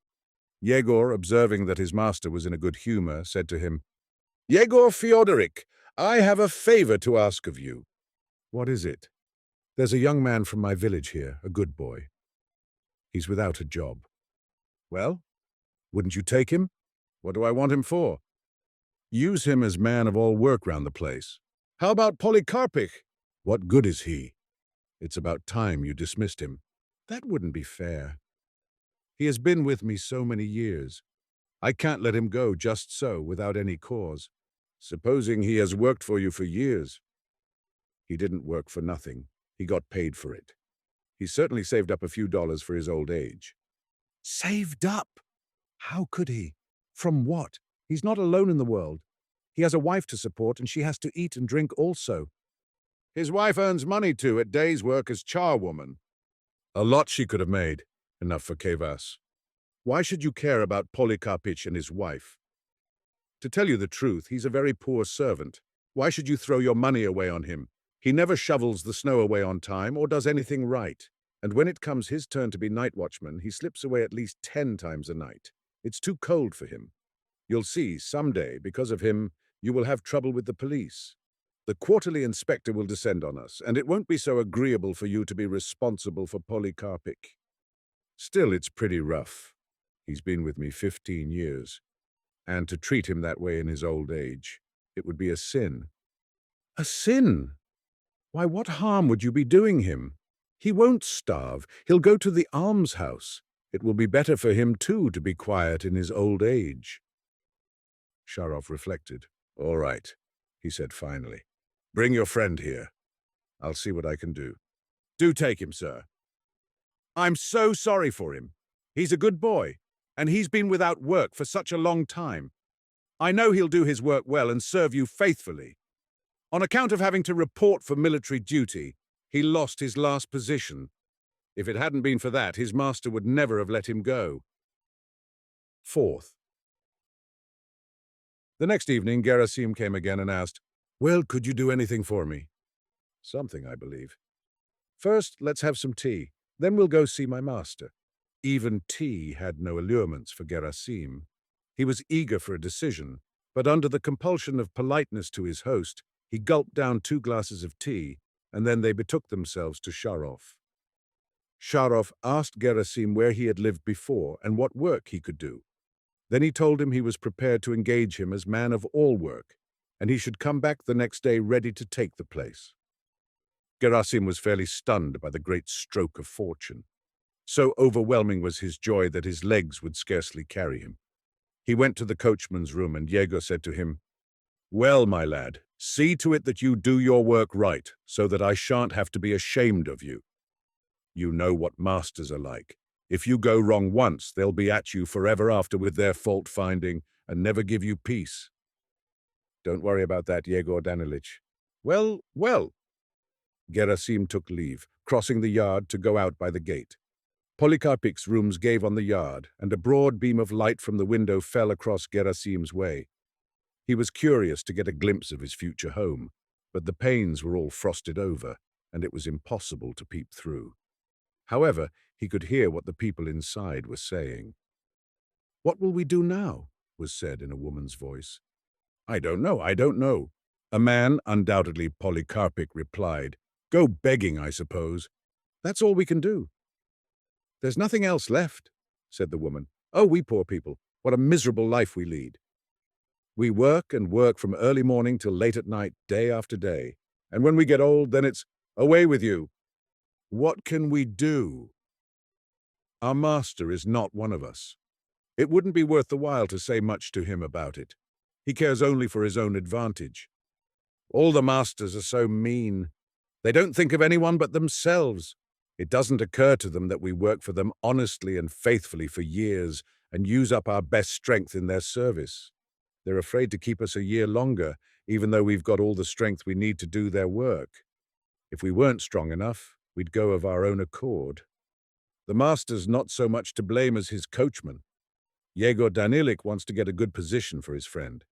A: Yegor, observing that his master was in a good humor, said to him, "Yegor Fyodorich, I have a favor to ask of you." "What is it?" "There's a young man from my village here, a good boy. He's without a job." "Well, wouldn't you take him?" "What do I want him for?" "Use him as man of all work round the place." "How about Polikarpych?" "What good is he? It's about time you dismissed him." "That wouldn't be fair. He has been with me so many years. I can't let him go just so, without any cause." "Supposing he has worked for you for years?" "He didn't work for nothing. He got paid for it. He certainly saved up a few dollars for his old age." "Saved up? How could he? From what? He's not alone in the world. He has a wife to support, and she has to eat and drink also." "His wife earns money, too, at day's work as charwoman." "A lot she could have made. Enough for Kvass. Why should you care about Polikarpych and his wife? To tell you the truth, he's a very poor servant. Why should you throw your money away on him? He never shovels the snow away on time or does anything right. And when it comes his turn to be night watchman, he slips away at least 10 times a night. It's too cold for him. You'll see, someday, because of him, you will have trouble with the police. The quarterly inspector will descend on us, and it won't be so agreeable for you to be responsible for Polikarpych. Still, it's pretty rough. He's been with me 15 years. And to treat him that way in his old age, it would be a sin." "A sin? Why, what harm would you be doing him? He won't starve. He'll go to the almshouse. It will be better for him, too, to be quiet in his old age." Sharov reflected. "All right," he said finally. "Bring your friend here. I'll see what I can do." "Do take him, sir. I'm so sorry for him. He's a good boy, and he's been without work for such a long time. I know he'll do his work well and serve you faithfully. On account of having to report for military duty, he lost his last position. If it hadn't been for that, his master would never have let him go." Fourth. The next evening, Gerasim came again and asked, "Well, could you do anything for me?" "Something, I believe." "First, let's have some tea. Then we'll go see my master." Even tea had no allurements for Gerasim. He was eager for a decision, but under the compulsion of politeness to his host, he gulped down 2 glasses of tea, and then they betook themselves to Sharov. Sharov asked Gerasim where he had lived before and what work he could do. Then he told him he was prepared to engage him as man of all work, and he should come back the next day ready to take the place. Gerasim was fairly stunned by the great stroke of fortune. So overwhelming was his joy that his legs would scarcely carry him. He went to the coachman's room, and Yegor said to him, "Well, my lad, see to it that you do your work right, so that I shan't have to be ashamed of you. You know what masters are like. If you go wrong once, they'll be at you forever after with their fault-finding and never give you peace." "Don't worry about that, Yegor Danilich." Well. Gerasim took leave, crossing the yard to go out by the gate. Polikarpych's rooms gave on the yard, and a broad beam of light from the window fell across Gerasim's way. He was curious to get a glimpse of his future home. but the panes were all frosted over, and it was impossible to peep through. However, he could hear what the people inside were saying. "What will we do now?" was said in a woman's voice. I don't know." A man, undoubtedly Polycarpic, replied, "Go begging, I suppose. That's all we can do." "There's nothing else left," said the woman. "Oh, we poor people, what a miserable life we lead. We work and work from early morning till late at night, day after day. And when we get old, then it's, 'Away with you.' What can we do? Our master is not one of us. It wouldn't be worth the while to say much to him about it. He cares only for his own advantage. All the masters are so mean. They don't think of anyone but themselves. It doesn't occur to them that we work for them honestly and faithfully for years and use up our best strength in their service. They're afraid to keep us a year longer, even though we've got all the strength we need to do their work. If we weren't strong enough, we'd go of our own accord. The master's not so much to blame as his coachman. Yegor Danilik wants to get a good position for his friend.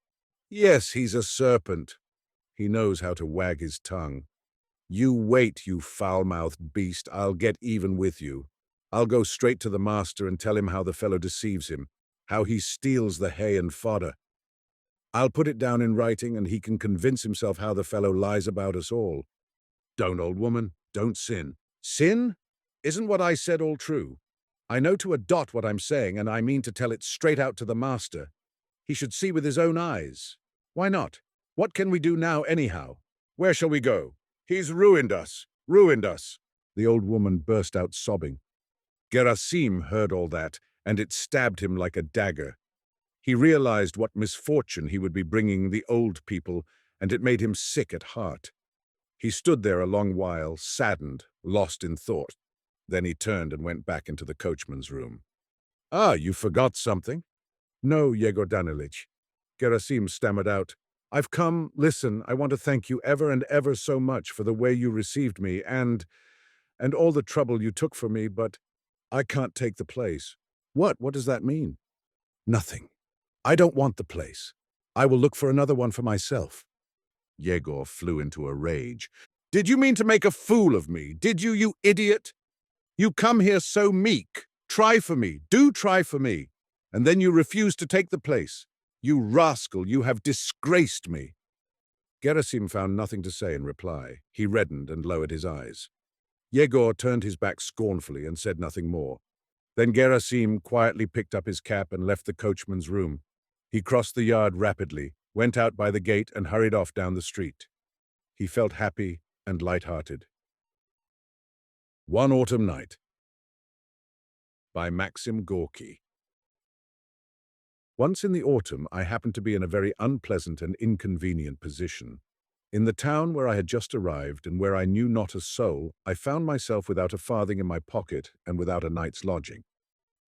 A: Yes, he's a serpent. He knows how to wag his tongue. You wait, you foul-mouthed beast. I'll get even with you. I'll go straight to the master and tell him how the fellow deceives him, how he steals the hay and fodder. I'll put it down in writing, and he can convince himself how the fellow lies about us all. Don't, old woman, don't sin. Sin? Isn't what I said all true? I know to a dot what I'm saying, and I mean to tell it straight out to the master. He should see with his own eyes. Why not? What can we do now, anyhow? Where shall we go? He's ruined us, ruined us. The old woman burst out sobbing. Gerasim heard all that, and it stabbed him like a dagger. He realized what misfortune he would be bringing the old people, and it made him sick at heart. He stood there a long while, saddened, lost in thought. Then he turned and went back into the coachman's room. "Ah, you forgot something?" "No, Yegor Danilich." Gerasim stammered out. "I've come, listen, I want to thank you ever and ever so much for the way you received me and all the trouble you took for me, but I can't take the place." What does that mean?" "Nothing. I don't want the place. I will look for another one for myself." Yegor flew into a rage. "Did you mean to make a fool of me? Did you, you idiot? You come here so meek. Try for me. Do try for me. And then you refuse to take the place. You rascal, you have disgraced me." Gerasim found nothing to say in reply. He reddened and lowered his eyes. Yegor turned his back scornfully and said nothing more. Then Gerasim quietly picked up his cap and left the coachman's room. He crossed the yard rapidly, went out by the gate and hurried off down the street. He felt happy and light-hearted. One Autumn Night by Maxim Gorky. Once in the autumn, I happened to be in a very unpleasant and inconvenient position. In the town where I had just arrived and where I knew not a soul, I found myself without a farthing in my pocket and without a night's lodging.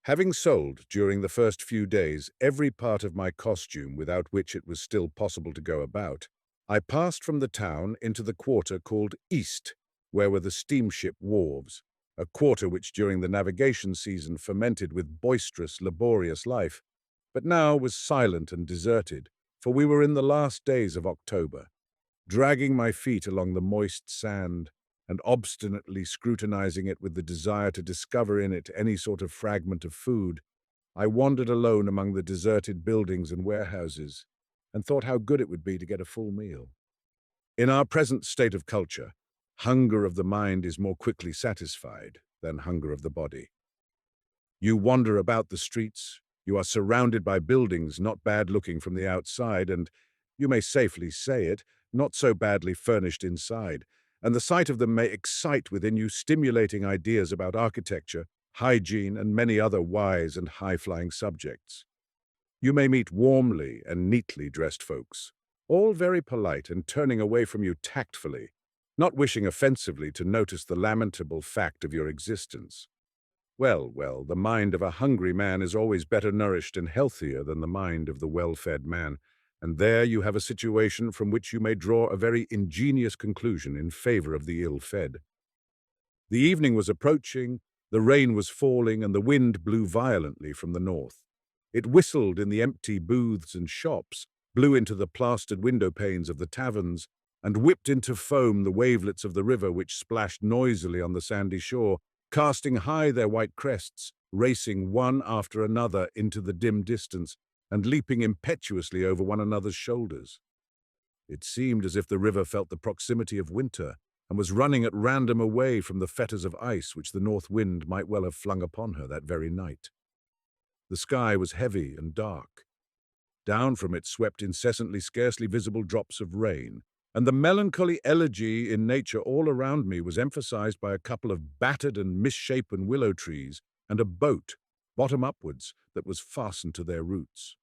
A: Having sold, during the first few days, every part of my costume without which it was still possible to go about, I passed from the town into the quarter called East, where were the steamship wharves, a quarter which during the navigation season fermented with boisterous, laborious life, but now was silent and deserted, for we were in the last days of October. Dragging my feet along the moist sand, and obstinately scrutinizing it with the desire to discover in it any sort of fragment of food, I wandered alone among the deserted buildings and warehouses, and thought how good it would be to get a full meal. In our present state of culture, hunger of the mind is more quickly satisfied than hunger of the body. You wander about the streets, you are surrounded by buildings not bad-looking from the outside, and, you may safely say it, not so badly furnished inside, and the sight of them may excite within you stimulating ideas about architecture, hygiene, and many other wise and high-flying subjects. You may meet warmly and neatly dressed folks, all very polite and turning away from you tactfully, not wishing offensively to notice the lamentable fact of your existence. Well, the mind of a hungry man is always better nourished and healthier than the mind of the well-fed man, and there you have a situation from which you may draw a very ingenious conclusion in favor of the ill-fed. The evening was approaching, the rain was falling, and the wind blew violently from the north. It whistled in the empty booths and shops, blew into the plastered window panes of the taverns, and whipped into foam the wavelets of the river which splashed noisily on the sandy shore, casting high their white crests, racing one after another into the dim distance, and leaping impetuously over one another's shoulders. It seemed as if the river felt the proximity of winter, and was running at random away from the fetters of ice which the north wind might well have flung upon her that very night. The sky was heavy and dark. Down from it swept incessantly scarcely visible drops of rain, and the melancholy elegy in nature all around me was emphasized by a couple of battered and misshapen willow trees and a boat, bottom upwards, that was fastened to their roots.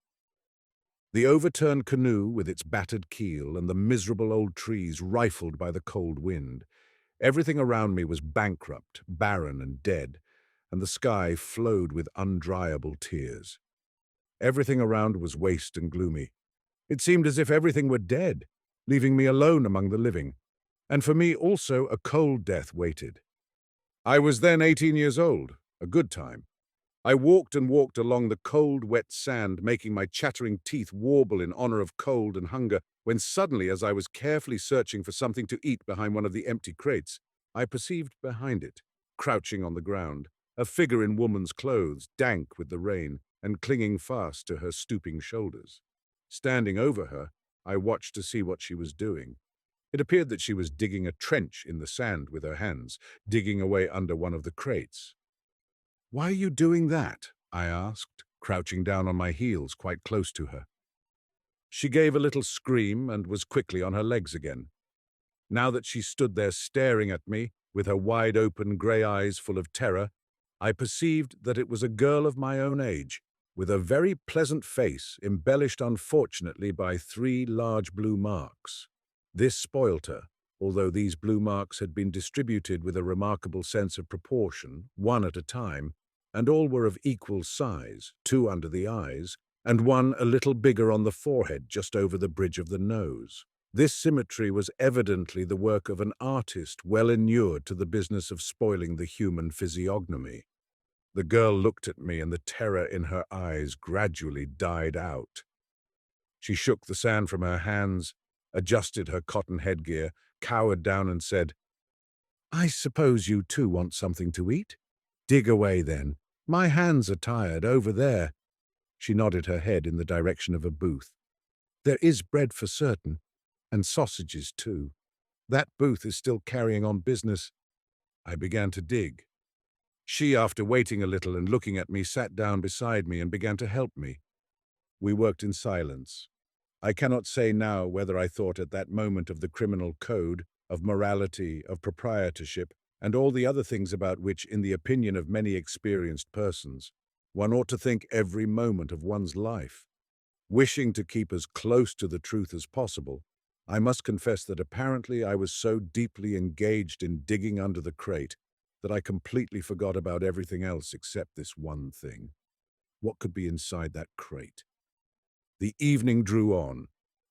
A: The overturned canoe with its battered keel and the miserable old trees rifled by the cold wind. Everything around me was bankrupt, barren and dead, and the sky flowed with undryable tears. Everything around was waste and gloomy. It seemed as if everything were dead, leaving me alone among the living, and for me also a cold death waited. I was then 18 years old, a good time. I walked and walked along the cold, wet sand, making my chattering teeth warble in honor of cold and hunger, when suddenly, as I was carefully searching for something to eat behind one of the empty crates, I perceived behind it, crouching on the ground, a figure in woman's clothes, dank with the rain, and clinging fast to her stooping shoulders. Standing over her, I watched to see what she was doing. It appeared that she was digging a trench in the sand with her hands, digging away under one of the crates. "Why are you doing that?" I asked, crouching down on my heels quite close to her. She gave a little scream and was quickly on her legs again. Now that she stood there staring at me, with her wide-open grey eyes full of terror, I perceived that it was a girl of my own age, with a very pleasant face embellished unfortunately by 3 large blue marks. This spoilt her, although these blue marks had been distributed with a remarkable sense of proportion, one at a time, and all were of equal size, 2 under the eyes, and 1 a little bigger on the forehead, just over the bridge of the nose. This symmetry was evidently the work of an artist well inured to the business of spoiling the human physiognomy. The girl looked at me, and the terror in her eyes gradually died out. She shook the sand from her hands, adjusted her cotton headgear, cowered down and said, "I suppose you too want something to eat? Dig away then. My hands are tired, over there." She nodded her head in the direction of a booth. "There is bread for certain, and sausages too. That booth is still carrying on business." I began to dig. She, after waiting a little and looking at me, sat down beside me and began to help me. We worked in silence. I cannot say now whether I thought at that moment of the criminal code, of morality, of proprietorship, and all the other things about which, in the opinion of many experienced persons, one ought to think every moment of one's life. Wishing to keep as close to the truth as possible, I must confess that apparently I was so deeply engaged in digging under the crate that I completely forgot about everything else except this one thing. What could be inside that crate? The evening drew on.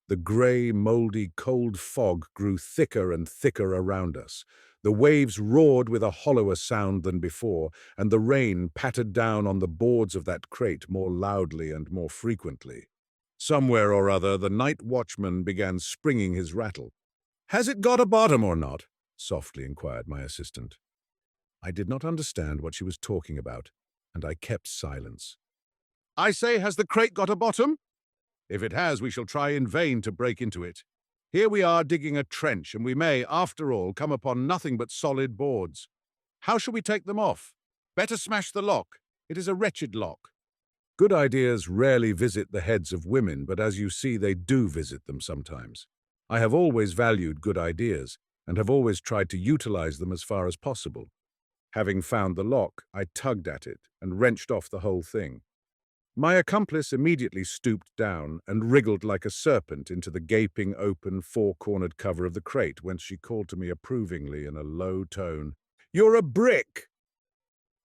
A: The grey, mouldy, cold fog grew thicker and thicker around us. The waves roared with a hollower sound than before, and the rain pattered down on the boards of that crate more loudly and more frequently. Somewhere or other, the night watchman began springing his rattle. "Has it got a bottom or not?" softly inquired my assistant. I did not understand what she was talking about, and I kept silence. "I say, has the crate got a bottom? If it has, we shall try in vain to break into it. Here we are digging a trench, and we may, after all, come upon nothing but solid boards. How shall we take them off? Better smash the lock. It is a wretched lock." Good ideas rarely visit the heads of women, but as you see, they do visit them sometimes. I have always valued good ideas, and have always tried to utilize them as far as possible. Having found the lock, I tugged at it and wrenched off the whole thing. My accomplice immediately stooped down and wriggled like a serpent into the gaping, open, 4-cornered cover of the crate, whence she called to me approvingly in a low tone, "You're a brick!"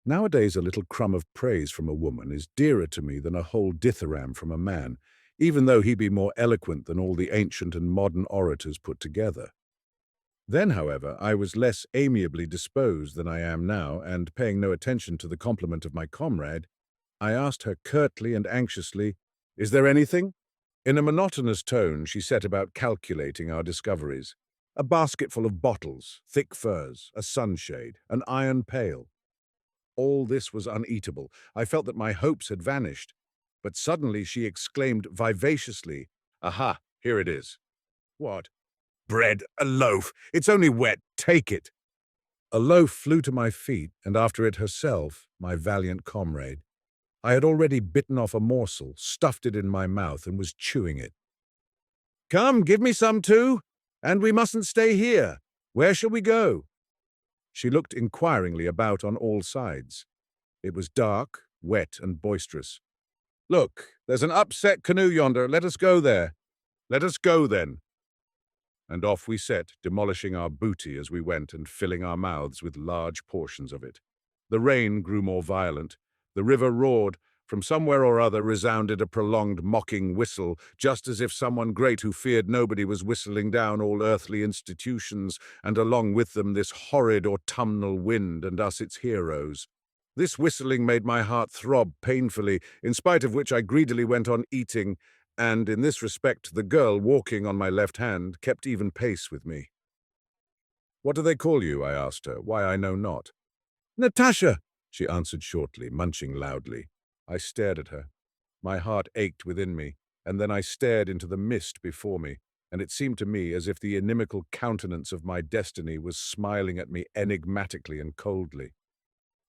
A: Nowadays, a little crumb of praise from a woman is dearer to me than a whole dithyramb from a man, even though he be more eloquent than all the ancient and modern orators put together. Then, however, I was less amiably disposed than I am now, and paying no attention to the compliment of my comrade, I asked her curtly and anxiously, "Is there anything?" In a monotonous tone, she set about calculating our discoveries. A basket full of bottles, thick furs, a sunshade, an iron pail. All this was uneatable. I felt that my hopes had vanished. But suddenly she exclaimed vivaciously, "Aha, here it is." "What?" "Bread, a loaf. It's only wet. Take it." A loaf flew to my feet, and after it herself, my valiant comrade. I had already bitten off a morsel, stuffed it in my mouth, and was chewing it. "Come, give me some too. And we mustn't stay here. Where shall we go?" She looked inquiringly about on all sides. It was dark, wet, and boisterous. "Look, there's an upset canoe yonder. Let us go there." "Let us go, then." And off we set, demolishing our booty as we went and filling our mouths with large portions of it. The rain grew more violent. The river roared. From somewhere or other resounded a prolonged mocking whistle, just as if someone great who feared nobody was whistling down all earthly institutions, and along with them this horrid autumnal wind and us its heroes. This whistling made my heart throb painfully, in spite of which I greedily went on eating, and in this respect the girl walking on my left hand kept even pace with me. "What do they call you?" I asked her. "Why, I know not." "Natasha," she answered shortly, munching loudly. I stared at her. My heart ached within me, and then I stared into the mist before me, and it seemed to me as if the inimical countenance of my destiny was smiling at me enigmatically and coldly.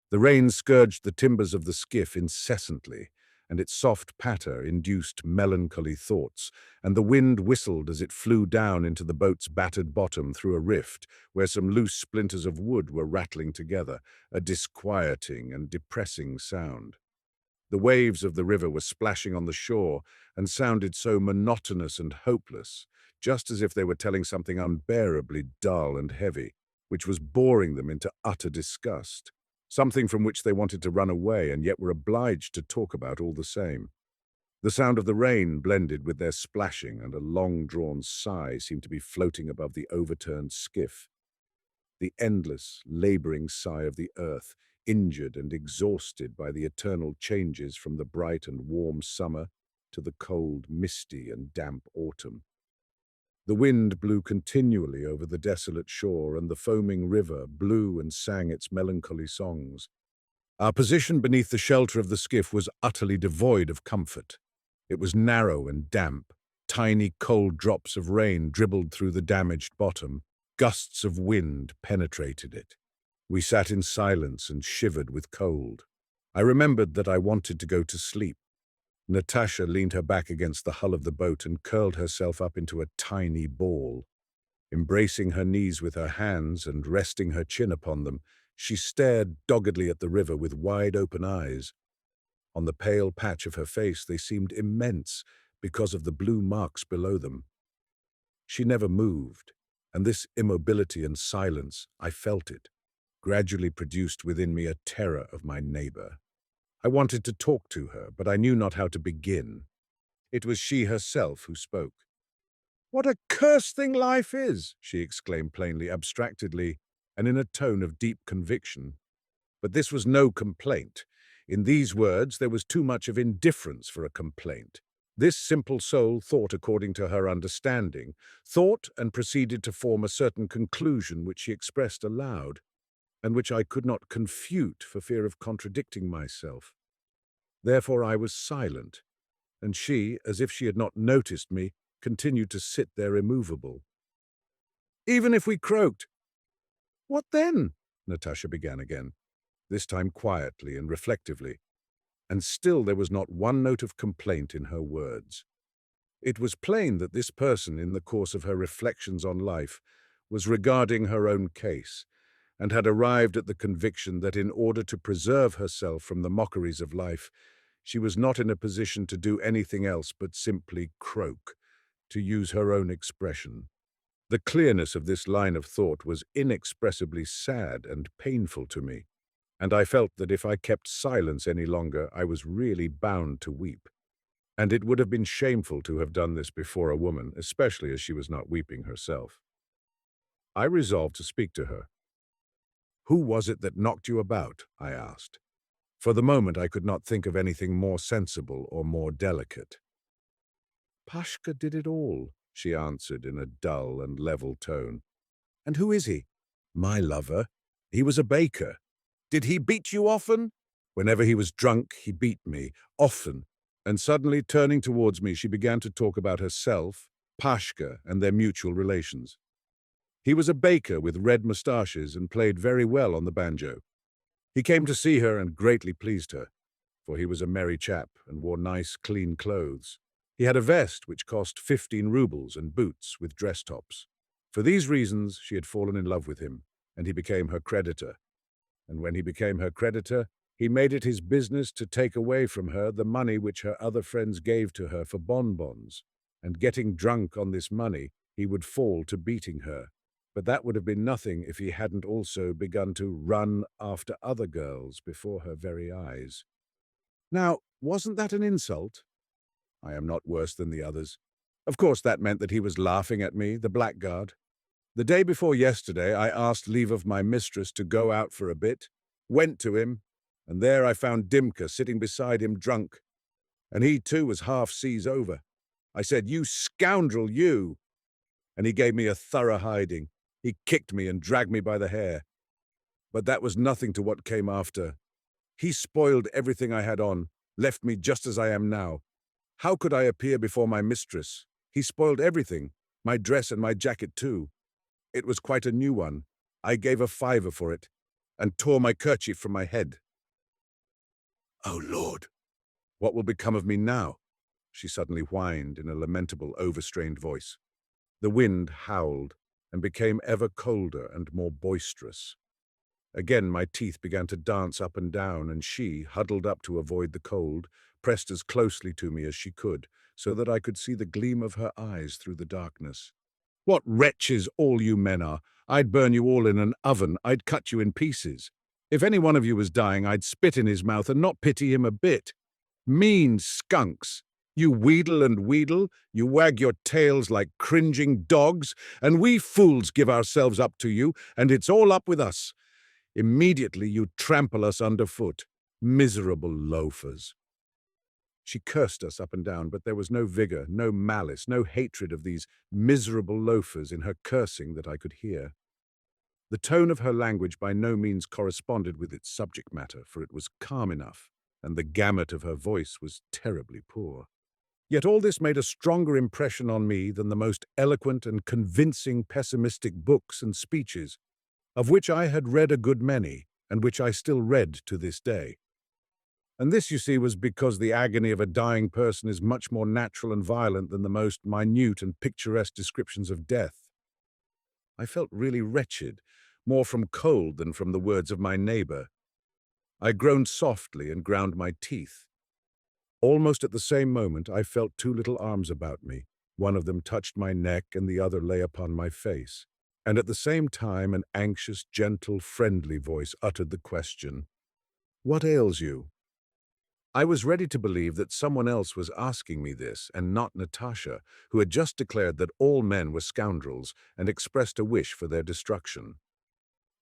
A: The rain scourged the timbers of the skiff incessantly, and its soft patter induced melancholy thoughts, and the wind whistled as it flew down into the boat's battered bottom through a rift, where some loose splinters of wood were rattling together, a disquieting and depressing sound. The waves of the river were splashing on the shore and sounded so monotonous and hopeless, just as if they were telling something unbearably dull and heavy, which was boring them into utter disgust, something from which they wanted to run away and yet were obliged to talk about all the same. The sound of the rain blended with their splashing, and a long-drawn sigh seemed to be floating above the overturned skiff. The endless, laboring sigh of the earth, injured and exhausted by the eternal changes from the bright and warm summer to the cold, misty and damp autumn. The wind blew continually over the desolate shore, and the foaming river blew and sang its melancholy songs. Our position beneath the shelter of the skiff was utterly devoid of comfort. It was narrow and damp. Tiny cold drops of rain dribbled through the damaged bottom. Gusts of wind penetrated it. We sat in silence and shivered with cold. I remembered that I wanted to go to sleep. Natasha leaned her back against the hull of the boat and curled herself up into a tiny ball. Embracing her knees with her hands and resting her chin upon them, she stared doggedly at the river with wide-open eyes. On the pale patch of her face they seemed immense because of the blue marks below them. She never moved, and this immobility and silence, I felt it, gradually produced within me a terror of my neighbor. I wanted to talk to her, but I knew not how to begin. It was she herself who spoke. "What a cursed thing life is!" she exclaimed plainly, abstractedly, and in a tone of deep conviction. But this was no complaint. In these words there was too much of indifference for a complaint. This simple soul thought according to her understanding, thought and proceeded to form a certain conclusion which she expressed aloud, and which I could not confute for fear of contradicting myself. Therefore I was silent, and she, as if she had not noticed me, continued to sit there immovable. "Even if we croaked—" "What then?" Natasha began again, this time quietly and reflectively, and still there was not one note of complaint in her words. It was plain that this person, in the course of her reflections on life, was regarding her own case, and had arrived at the conviction that in order to preserve herself from the mockeries of life, she was not in a position to do anything else but simply croak, to use her own expression. The clearness of this line of thought was inexpressibly sad and painful to me, and I felt that if I kept silence any longer, I was really bound to weep. And it would have been shameful to have done this before a woman, especially as she was not weeping herself. I resolved to speak to her. "Who was it that knocked you about?" I asked. For the moment I could not think of anything more sensible or more delicate. "Pashka did it all," she answered in a dull and level tone. And who is he? My lover. He was a baker. Did he beat you often? Whenever he was drunk, he beat me, often. And suddenly, turning towards me, she began to talk about herself, Pashka, and their mutual relations. He was a baker with red moustaches and played very well on the banjo. He came to see her and greatly pleased her, for he was a merry chap and wore nice, clean clothes. He had a vest which cost 15 rubles and boots with dress tops. For these reasons, she had fallen in love with him, and he became her creditor. And when he became her creditor, he made it his business to take away from her the money which her other friends gave to her for bonbons, and getting drunk on this money, he would fall to beating her. But that would have been nothing if he hadn't also begun to run after other girls before her very eyes. Now, wasn't that an insult? I am not worse than the others. Of course, that meant that he was laughing at me, the blackguard. The day before yesterday, I asked leave of my mistress to go out for a bit, went to him, and there I found Dimka sitting beside him drunk, and he too was half seas over. I said, "You scoundrel, you!" And he gave me a thorough hiding. He kicked me and dragged me by the hair. But that was nothing to what came after. He spoiled everything I had on, left me just as I am now. How could I appear before my mistress? He spoiled everything, my dress and my jacket too. It was quite a new one. I gave a 5 for it, and tore my kerchief from my head. Oh, Lord, what will become of me now? She suddenly whined in a lamentable, overstrained voice. The wind howled and became ever colder and more boisterous. Again my teeth began to dance up and down, and she, huddled up to avoid the cold, pressed as closely to me as she could, so that I could see the gleam of her eyes through the darkness. What wretches all you men are! I'd burn you all in an oven, I'd cut you in pieces. If any one of you was dying, I'd spit in his mouth and not pity him a bit. Mean skunks! You wheedle and wheedle, you wag your tails like cringing dogs, and we fools give ourselves up to you, and it's all up with us. Immediately you trample us underfoot. Miserable loafers. She cursed us up and down, but there was no vigor, no malice, no hatred of these miserable loafers in her cursing that I could hear. The tone of her language by no means corresponded with its subject matter, for it was calm enough, and the gamut of her voice was terribly poor. Yet all this made a stronger impression on me than the most eloquent and convincing pessimistic books and speeches, of which I had read a good many, and which I still read to this day. And this, you see, was because the agony of a dying person is much more natural and violent than the most minute and picturesque descriptions of death. I felt really wretched, more from cold than from the words of my neighbor. I groaned softly and ground my teeth. Almost at the same moment, I felt 2 little arms about me. One of them touched my neck and the other lay upon my face. And at the same time, an anxious, gentle, friendly voice uttered the question, "What ails you?" I was ready to believe that someone else was asking me this, and not Natasha, who had just declared that all men were scoundrels and expressed a wish for their destruction.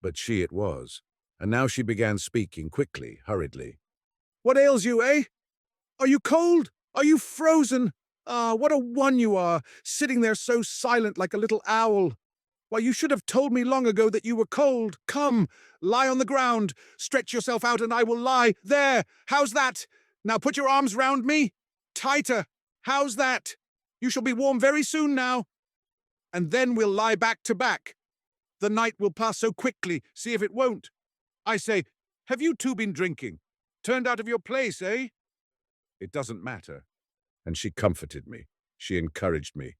A: But she it was, and now she began speaking quickly, hurriedly. "What ails you, eh? Are you cold? Are you frozen? Ah, what a one you are, sitting there so silent like a little owl. Why, you should have told me long ago that you were cold. Come, lie on the ground. Stretch yourself out and I will lie. There, how's that? Now put your arms round me. Tighter. How's that? You shall be warm very soon now. And then we'll lie back to back. The night will pass so quickly, see if it won't. I say, have you two been drinking? Turned out of your place, eh? It doesn't matter. And she comforted me. She encouraged me.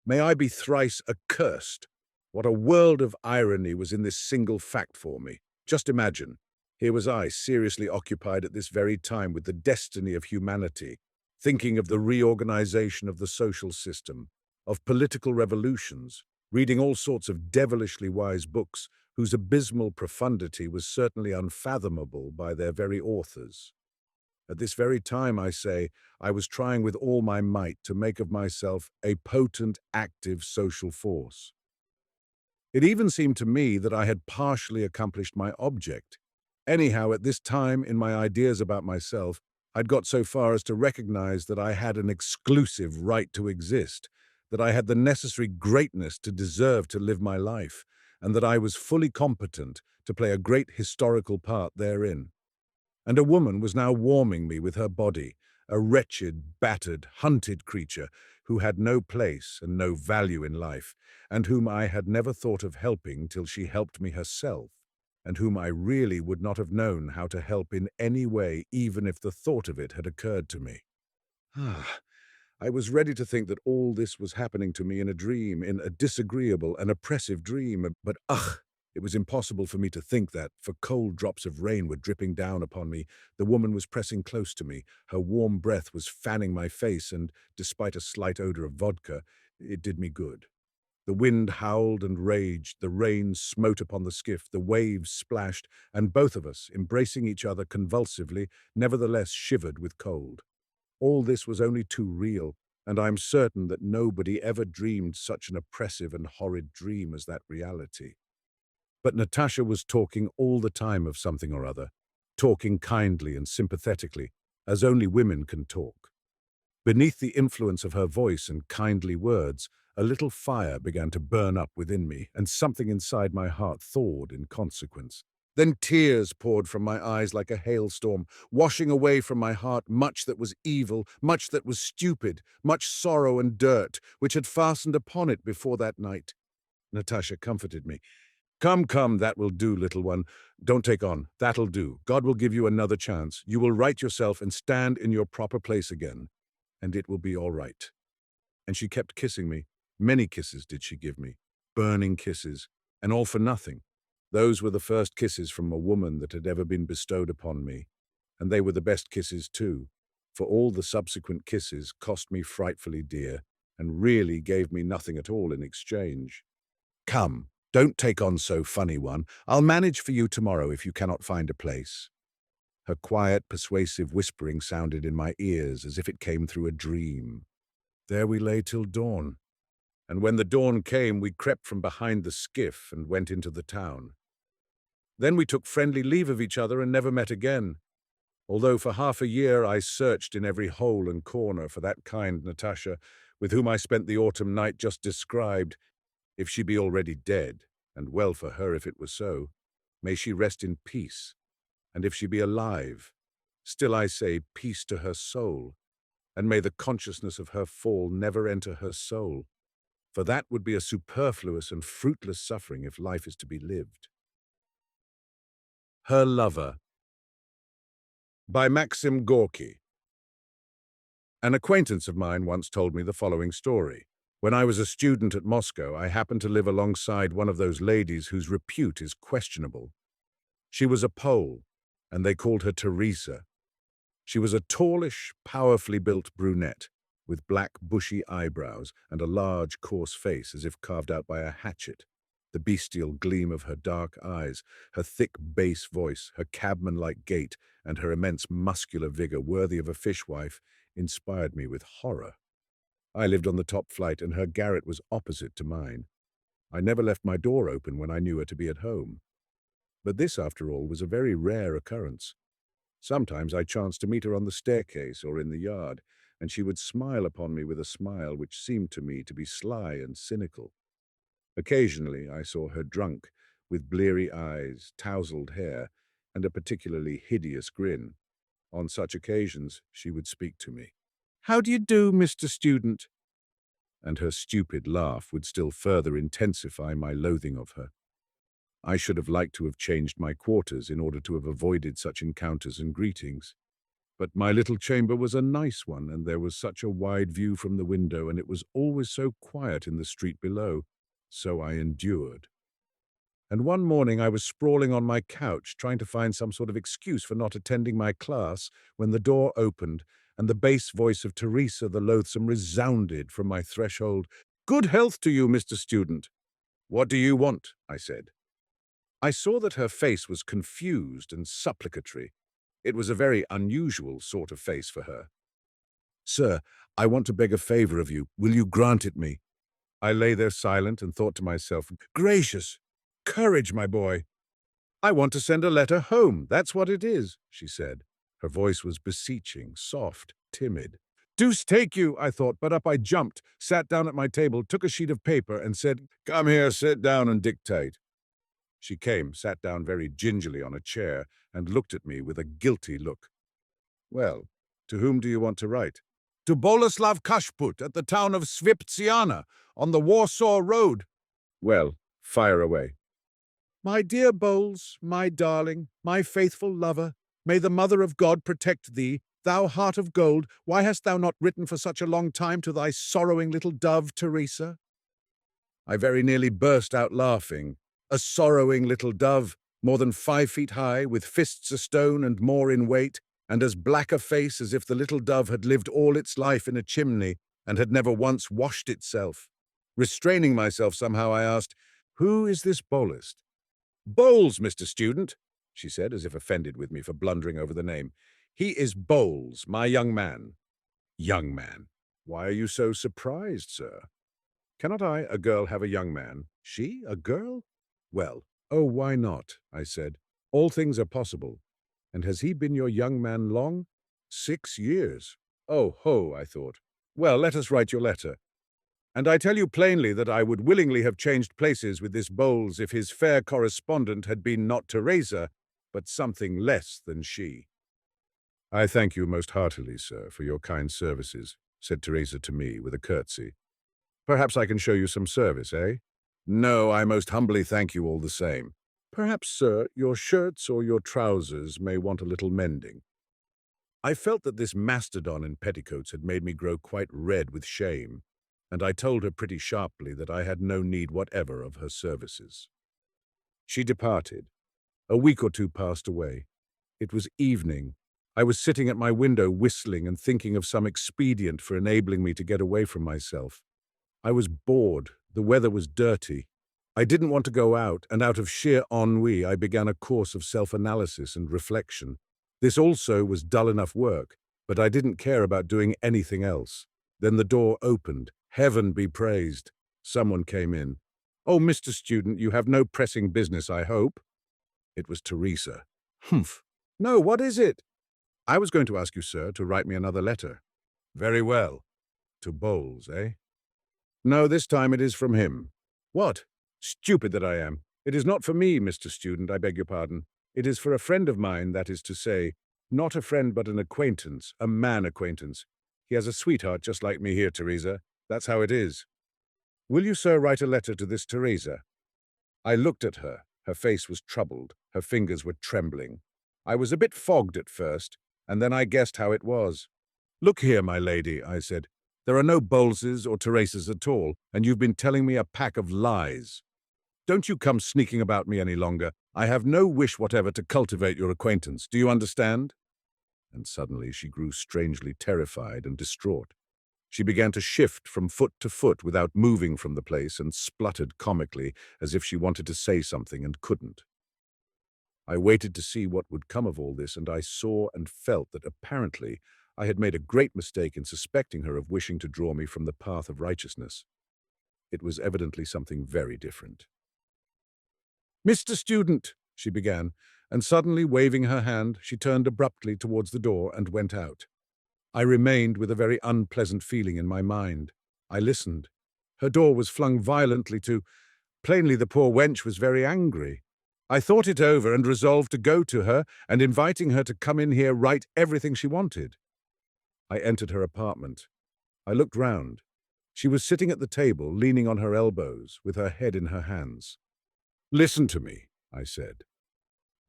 A: May I be thrice accursed. What a world of irony was in this single fact for me. Just imagine, here was I, seriously occupied at this very time with the destiny of humanity, thinking of the reorganization of the social system, of political revolutions, reading all sorts of devilishly wise books whose abysmal profundity was certainly unfathomable by their very authors. At this very time, I say, I was trying with all my might to make of myself a potent, active social force. It even seemed to me that I had partially accomplished my object. Anyhow, at this time, in my ideas about myself, I'd got so far as to recognize that I had an exclusive right to exist, that I had the necessary greatness to deserve to live my life, and that I was fully competent to play a great historical part therein. And a woman was now warming me with her body, a wretched, battered, hunted creature who had no place and no value in life, and whom I had never thought of helping till she helped me herself, and whom I really would not have known how to help in any way even if the thought of it had occurred to me. I was ready to think that all this was happening to me in a dream, in a disagreeable and oppressive dream, but it was impossible for me to think that, for cold drops of rain were dripping down upon me, the woman was pressing close to me, her warm breath was fanning my face, and, despite a slight odor of vodka, it did me good. The wind howled and raged, the rain smote upon the skiff, the waves splashed, and both of us, embracing each other convulsively, nevertheless shivered with cold. All this was only too real, and I am certain that nobody ever dreamed such an oppressive and horrid dream as that reality. But Natasha was talking all the time of something or other, talking kindly and sympathetically, as only women can talk. Beneath the influence of her voice and kindly words, a little fire began to burn up within me, and something inside my heart thawed in consequence. Then tears poured from my eyes like a hailstorm, washing away from my heart much that was evil, much that was stupid, much sorrow and dirt, which had fastened upon it before that night. Natasha comforted me. Come, come, that will do, little one. Don't take on. That'll do. God will give you another chance. You will right yourself and stand in your proper place again, and it will be all right. And she kept kissing me. Many kisses did she give me, burning kisses, and all for nothing. Those were the first kisses from a woman that had ever been bestowed upon me, and they were the best kisses too, for all the subsequent kisses cost me frightfully dear, and really gave me nothing at all in exchange. Come, don't take on so, funny one. I'll manage for you tomorrow if you cannot find a place. Her quiet, persuasive whispering sounded in my ears as if it came through a dream. There we lay till dawn, and when the dawn came we crept from behind the skiff and went into the town. Then we took friendly leave of each other and never met again, although for half a year I searched in every hole and corner for that kind Natasha, with whom I spent the autumn night just described. If she be already dead, and well for her if it were so, may she rest in peace, and if she be alive, still I say peace to her soul, and may the consciousness of her fall never enter her soul, for that would be a superfluous and fruitless suffering if life is to be lived. Her Lover by Maxim Gorky. An acquaintance of mine once told me the following story. When I was a student at Moscow, I happened to live alongside one of those ladies whose repute is questionable. She was a Pole, and they called her Teresa. She was a tallish, powerfully built brunette, with black, bushy eyebrows and a large, coarse face as if carved out by a hatchet. The bestial gleam of her dark eyes, her thick bass voice, her cabman-like gait, and her immense muscular vigor worthy of a fishwife inspired me with horror. I lived on the top flight, and her garret was opposite to mine. I never left my door open when I knew her to be at home. But this, after all, was a very rare occurrence. Sometimes I chanced to meet her on the staircase or in the yard, and she would smile upon me with a smile which seemed to me to be sly and cynical. Occasionally I saw her drunk, with bleary eyes, tousled hair, and a particularly hideous grin. On such occasions she would speak to me. "How do you do, Mr. Student?" And her stupid laugh would still further intensify my loathing of her. I should have liked to have changed my quarters in order to have avoided such encounters and greetings. But my little chamber was a nice one, and there was such a wide view from the window, and it was always so quiet in the street below. So I endured. And one morning I was sprawling on my couch, trying to find some sort of excuse for not attending my class, when the door opened, and the bass voice of Teresa the Loathsome resounded from my threshold. "Good health to you, Mr. Student." "What do you want?" I said. I saw that her face was confused and supplicatory. It was a very unusual sort of face for her. "Sir, I want to beg a favor of you. Will you grant it me?" I lay there silent and thought to myself, "Gracious! Courage, my boy." "I want to send a letter home, that's what it is," she said. Her voice was beseeching, soft, timid. "Deuce take you," I thought, but up I jumped, sat down at my table, took a sheet of paper, and said, "Come here, sit down and dictate." She came, sat down very gingerly on a chair, and looked at me with a guilty look. Well, to whom do you want to write? To Boleslav Kashput at the town of Sviptsiana, on the Warsaw Road. Well, fire away. My dear Bowles, my darling, my faithful lover, may the Mother of God protect thee, thou heart of gold. Why hast thou not written for such a long time to thy sorrowing little dove, Teresa? I very nearly burst out laughing. A sorrowing little dove, more than 5 feet high, with fists a stone and more in weight, and as black a face as if the little dove had lived all its life in a chimney and had never once washed itself. Restraining myself somehow, I asked, "Who is this Bolest?" "Bowles, Mr. Student," she said, as if offended with me for blundering over the name. "He is Bowles, my young man." Young man? Why are you so surprised, sir? Cannot I, a girl, have a young man? She, a girl? Well, oh, why not? I said. All things are possible. And has he been your young man long? 6 years. Oh, ho, I thought. Well, let us write your letter. And I tell you plainly that I would willingly have changed places with this Bowles if his fair correspondent had been not Teresa, but something less than she. I thank you most heartily, sir, for your kind services, said Teresa to me with a curtsy. Perhaps I can show you some service, eh? No, I most humbly thank you all the same. Perhaps, sir, your shirts or your trousers may want a little mending. I felt that this mastodon in petticoats had made me grow quite red with shame, and I told her pretty sharply that I had no need whatever of her services. She departed. A week or two passed away. It was evening. I was sitting at my window whistling and thinking of some expedient for enabling me to get away from myself. I was bored. The weather was dirty. I didn't want to go out, and out of sheer ennui I began a course of self-analysis and reflection. This also was dull enough work, but I didn't care about doing anything else. Then the door opened. Heaven be praised. Someone came in. "Oh, Mr. Student, you have no pressing business, I hope?" It was Teresa. "Humph. No, what is it?" "I was going to ask you, sir, to write me another letter." "Very well. To Bowles, eh?" "No, this time it is from him." "What? Stupid that I am. It is not for me, Mr. Student, I beg your pardon. It is for a friend of mine, that is to say, not a friend but an acquaintance, a man acquaintance. He has a sweetheart just like me here, Teresa. That's how it is. Will you, sir, write a letter to this Teresa?" I looked at her. Her face was troubled. Her fingers were trembling. I was a bit fogged at first, and then I guessed how it was. "Look here, my lady," I said. "There are no Bowleses or Teresas at all, and you've been telling me a pack of lies. Don't you come sneaking about me any longer. I have no wish whatever to cultivate your acquaintance. Do you understand?" And suddenly she grew strangely terrified and distraught. She began to shift from foot to foot without moving from the place and spluttered comically as if she wanted to say something and couldn't. I waited to see what would come of all this, and I saw and felt that apparently I had made a great mistake in suspecting her of wishing to draw me from the path of righteousness. It was evidently something very different. "Mr. Student," she began, and suddenly waving her hand, she turned abruptly towards the door and went out. I remained with a very unpleasant feeling in my mind. I listened. Her door was flung violently to. Plainly the poor wench was very angry. I thought it over and resolved to go to her and, inviting her to come in here, write everything she wanted. I entered her apartment. I looked round. She was sitting at the table, leaning on her elbows, with her head in her hands. "Listen to me," I said.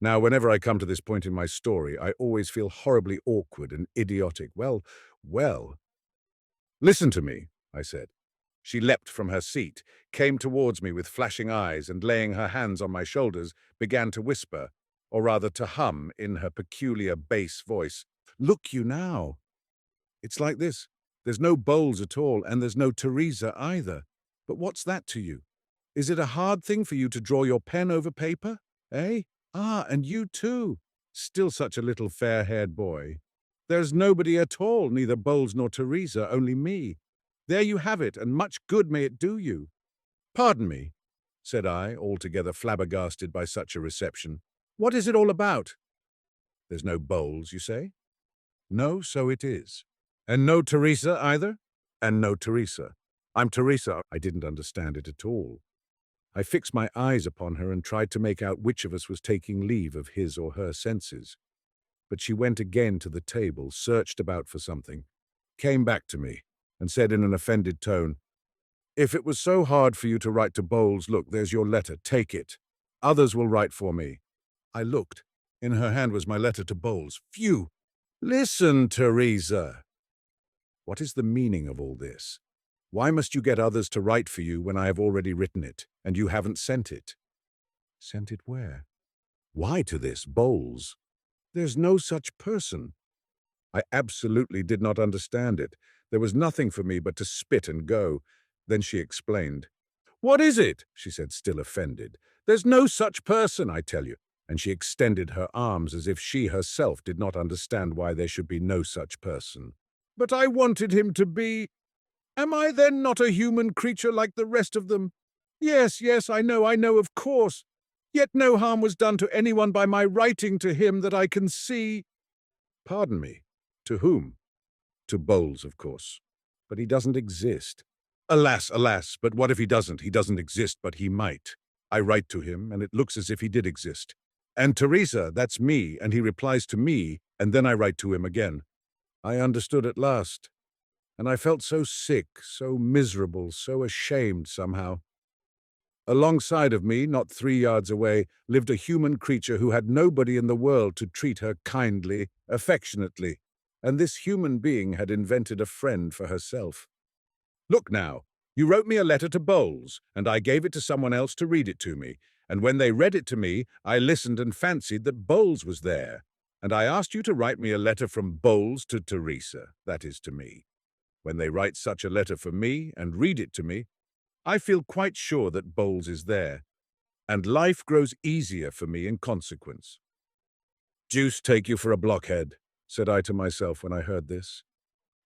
A: Now, whenever I come to this point in my story, I always feel horribly awkward and idiotic. Well. "Listen to me," I said. She leapt from her seat, came towards me with flashing eyes, and laying her hands on my shoulders, began to whisper, or rather to hum in her peculiar bass voice. "Look you now. It's like this. There's no Bowles at all, and there's no Teresa either. But what's that to you? Is it a hard thing for you to draw your pen over paper, eh? Ah, and you too. Still such a little fair-haired boy. There's nobody at all, neither Bowles nor Teresa, only me. There you have it, and much good may it do you." "Pardon me," said I, altogether flabbergasted by such a reception. "What is it all about?" "There's no Bowles, you say?" "No, so it is." "And no Teresa either?" "And no Teresa. I'm Teresa." I didn't understand it at all. I fixed my eyes upon her and tried to make out which of us was taking leave of his or her senses. But she went again to the table, searched about for something, came back to me, and said in an offended tone, "If it was so hard for you to write to Bowles, look, there's your letter, take it. Others will write for me." I looked. In her hand was my letter to Bowles. Phew! "Listen, Teresa. What is the meaning of all this? Why must you get others to write for you when I have already written it, and you haven't sent it?" "Sent it where?" "Why to this, Bowles? There's no such person." I absolutely did not understand it. There was nothing for me but to spit and go. Then she explained. "What is it?" she said, still offended. "There's no such person, I tell you." And she extended her arms as if she herself did not understand why there should be no such person. "But I wanted him to be. Am I then not a human creature like the rest of them? Yes, yes, I know, of course. Yet no harm was done to anyone by my writing to him that I can see." "Pardon me. To whom?" "To Bowles, of course. But he doesn't exist." "Alas, alas, but what if he doesn't? He doesn't exist, but he might. I write to him, and it looks as if he did exist. And Teresa, that's me, and he replies to me, and then I write to him again." I understood at last, and I felt so sick, so miserable, so ashamed somehow. Alongside of me, not 3 yards away, lived a human creature who had nobody in the world to treat her kindly, affectionately, and this human being had invented a friend for herself. "Look now, you wrote me a letter to Bowles, and I gave it to someone else to read it to me, and when they read it to me, I listened and fancied that Bowles was there, and I asked you to write me a letter from Bowles to Teresa, that is to me. When they write such a letter for me and read it to me, I feel quite sure that Bowles is there, and life grows easier for me in consequence." "Deuce take you for a blockhead," said I to myself when I heard this.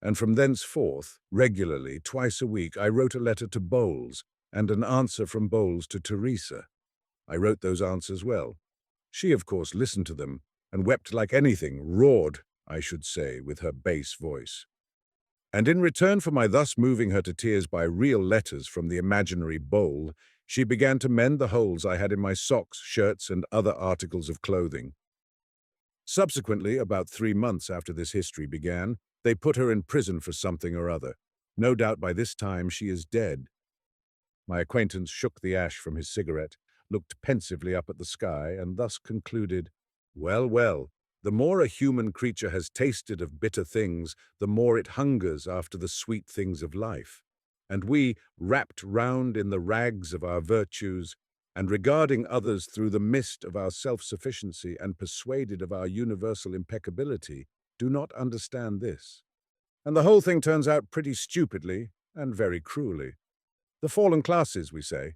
A: And from thenceforth, regularly, twice a week, I wrote a letter to Bowles, and an answer from Bowles to Teresa. I wrote those answers well. She, of course, listened to them, and wept like anything, roared, I should say, with her bass voice. And in return for my thus moving her to tears by real letters from the imaginary bowl, she began to mend the holes I had in my socks, shirts, and other articles of clothing. Subsequently, about 3 months after this history began, they put her in prison for something or other. No doubt by this time she is dead. My acquaintance shook the ash from his cigarette, looked pensively up at the sky, and thus concluded, "Well, well, the more a human creature has tasted of bitter things, the more it hungers after the sweet things of life. And we, wrapped round in the rags of our virtues, and regarding others through the mist of our self-sufficiency and persuaded of our universal impeccability, do not understand this. And the whole thing turns out pretty stupidly and very cruelly. The fallen classes, we say.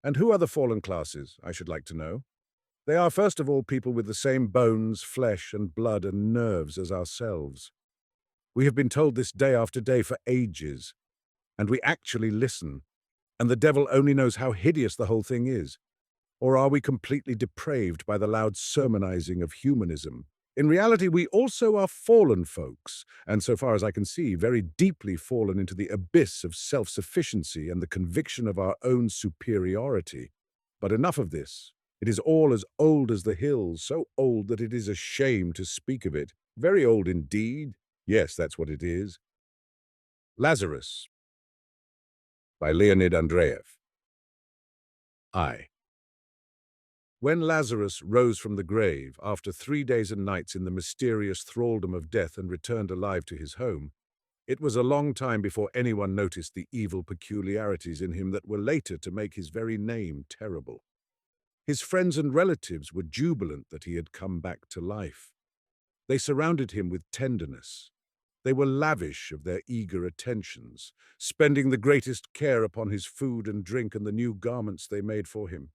A: And who are the fallen classes, I should like to know? They are, first of all, people with the same bones, flesh, and blood and nerves as ourselves. We have been told this day after day for ages, and we actually listen, and the devil only knows how hideous the whole thing is. Or are we completely depraved by the loud sermonizing of humanism? In reality, we also are fallen folks, and so far as I can see, very deeply fallen into the abyss of self-sufficiency and the conviction of our own superiority. But enough of this. It is all as old as the hills, so old that it is a shame to speak of it. Very old indeed. Yes, that's what it is. Lazarus, by Leonid Andreyev. I. When Lazarus rose from the grave after 3 days and nights in the mysterious thraldom of death and returned alive to his home, it was a long time before anyone noticed the evil peculiarities in him that were later to make his very name terrible. His friends and relatives were jubilant that he had come back to life. They surrounded him with tenderness. They were lavish of their eager attentions, spending the greatest care upon his food and drink and the new garments they made for him.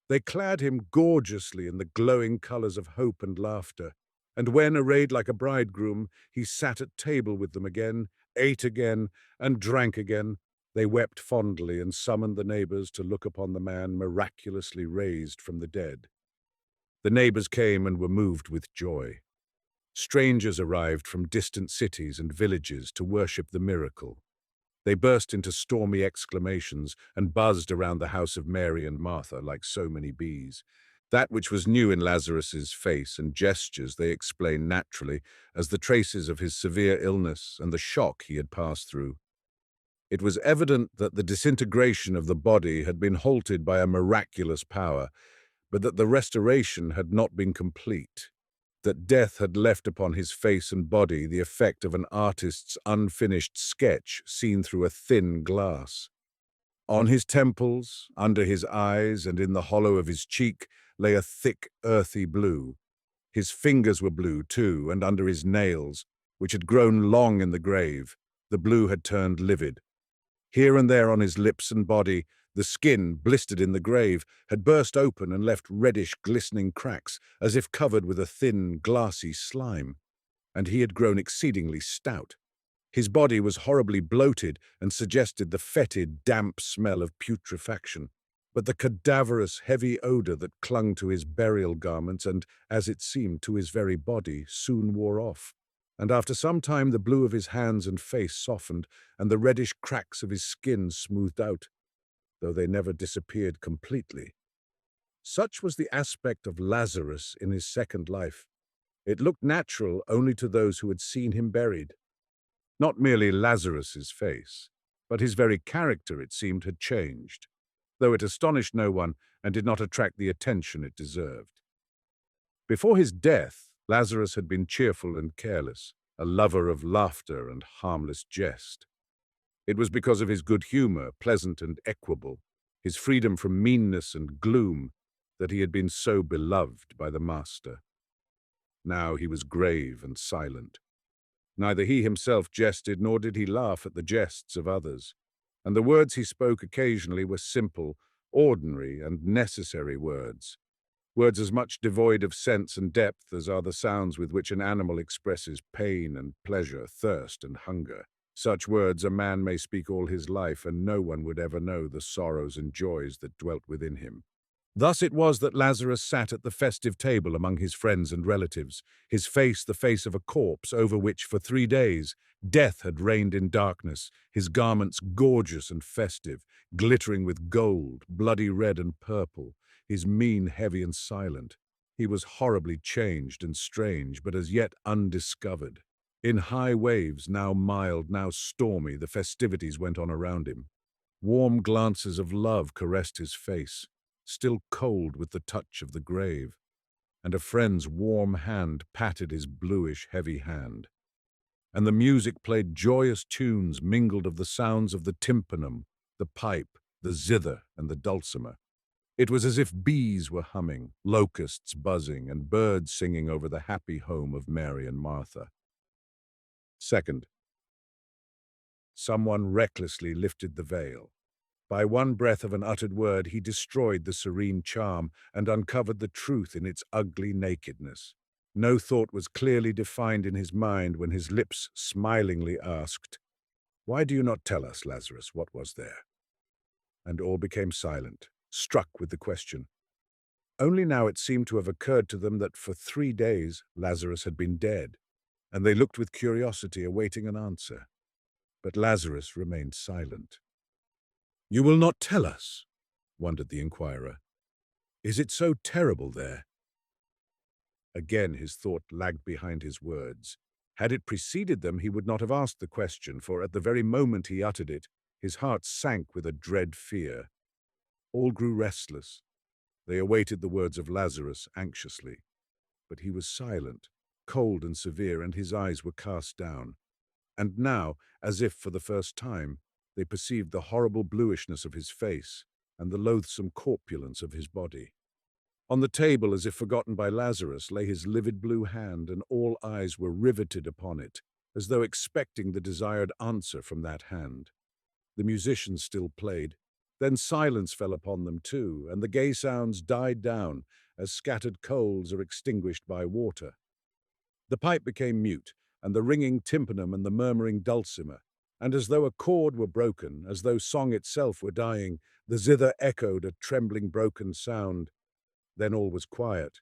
A: They clad him gorgeously in the glowing colors of hope and laughter, and when, arrayed like a bridegroom, he sat at table with them again, ate again, and drank again, they wept fondly and summoned the neighbors to look upon the man miraculously raised from the dead. The neighbors came and were moved with joy. Strangers arrived from distant cities and villages to worship the miracle. They burst into stormy exclamations and buzzed around the house of Mary and Martha like so many bees. That which was new in Lazarus's face and gestures they explained naturally as the traces of his severe illness and the shock he had passed through. It was evident that the disintegration of the body had been halted by a miraculous power, but that the restoration had not been complete, that death had left upon his face and body the effect of an artist's unfinished sketch seen through a thin glass. On his temples, under his eyes, and in the hollow of his cheek lay a thick, earthy blue. His fingers were blue, too, and under his nails, which had grown long in the grave, the blue had turned livid. Here and there on his lips and body, the skin, blistered in the grave, had burst open and left reddish, glistening cracks, as if covered with a thin, glassy slime. And he had grown exceedingly stout. His body was horribly bloated and suggested the fetid, damp smell of putrefaction. But the cadaverous, heavy odor that clung to his burial garments and, as it seemed, to his very body, soon wore off. And after some time the blue of his hands and face softened, and the reddish cracks of his skin smoothed out, though they never disappeared completely. Such was the aspect of Lazarus in his second life. It looked natural only to those who had seen him buried. Not merely Lazarus's face, but his very character, it seemed, had changed, though it astonished no one and did not attract the attention it deserved. Before his death, Lazarus had been cheerful and careless, a lover of laughter and harmless jest. It was because of his good humor, pleasant and equable, his freedom from meanness and gloom, that he had been so beloved by the master. Now he was grave and silent. Neither he himself jested nor did he laugh at the jests of others, and the words he spoke occasionally were simple, ordinary and necessary words. Words as much devoid of sense and depth as are the sounds with which an animal expresses pain and pleasure, thirst and hunger. Such words a man may speak all his life, and no one would ever know the sorrows and joys that dwelt within him. Thus it was that Lazarus sat at the festive table among his friends and relatives, his face the face of a corpse over which for 3 days death had reigned in darkness, his garments gorgeous and festive, glittering with gold, bloody red and purple, his mien heavy and silent. He was horribly changed and strange, but as yet undiscovered. In high waves, now mild, now stormy, the festivities went on around him. Warm glances of love caressed his face, still cold with the touch of the grave, and a friend's warm hand patted his bluish, heavy hand. And the music played joyous tunes mingled of the sounds of the tympanum, the pipe, the zither, and the dulcimer. It was as if bees were humming, locusts buzzing, and birds singing over the happy home of Mary and Martha. Second, someone recklessly lifted the veil. By one breath of an uttered word, he destroyed the serene charm and uncovered the truth in its ugly nakedness. No thought was clearly defined in his mind when his lips smilingly asked, "Why do you not tell us, Lazarus, what was there?" And all became silent, struck with the question. Only now it seemed to have occurred to them that for 3 days Lazarus had been dead, and they looked with curiosity, awaiting an answer. But Lazarus remained silent. "You will not tell us?" wondered the inquirer. "Is it so terrible there?" Again his thought lagged behind his words. Had it preceded them, he would not have asked the question, for at the very moment he uttered it, his heart sank with a dread fear. All grew restless. They awaited the words of Lazarus anxiously. But he was silent, cold and severe, and his eyes were cast down. And now, as if for the first time, they perceived the horrible bluishness of his face and the loathsome corpulence of his body. On the table, as if forgotten by Lazarus, lay his livid blue hand, and all eyes were riveted upon it, as though expecting the desired answer from that hand. The musicians still played. Then silence fell upon them too, and the gay sounds died down, as scattered coals are extinguished by water. The pipe became mute, and the ringing tympanum and the murmuring dulcimer, and as though a chord were broken, as though song itself were dying, the zither echoed a trembling broken sound. Then all was quiet.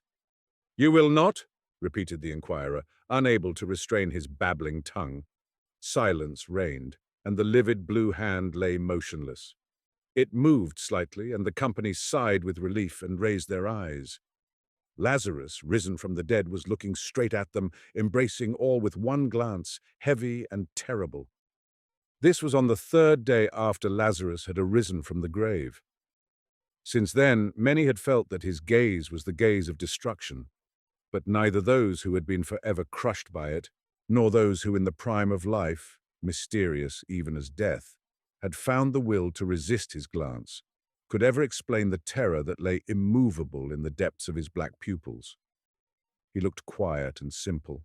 A: "You will not?" repeated the inquirer, unable to restrain his babbling tongue. Silence reigned. and the livid blue hand lay motionless. It moved slightly, and the company sighed with relief and raised their eyes. Lazarus, risen from the dead, was looking straight at them, embracing all with one glance, heavy and terrible. This was on the third day after Lazarus had arisen from the grave. Since then, many had felt that his gaze was the gaze of destruction, but neither those who had been forever crushed by it, nor those who in the prime of life, mysterious even as death, had found the will to resist his glance, could ever explain the terror that lay immovable in the depths of his black pupils. He looked quiet and simple.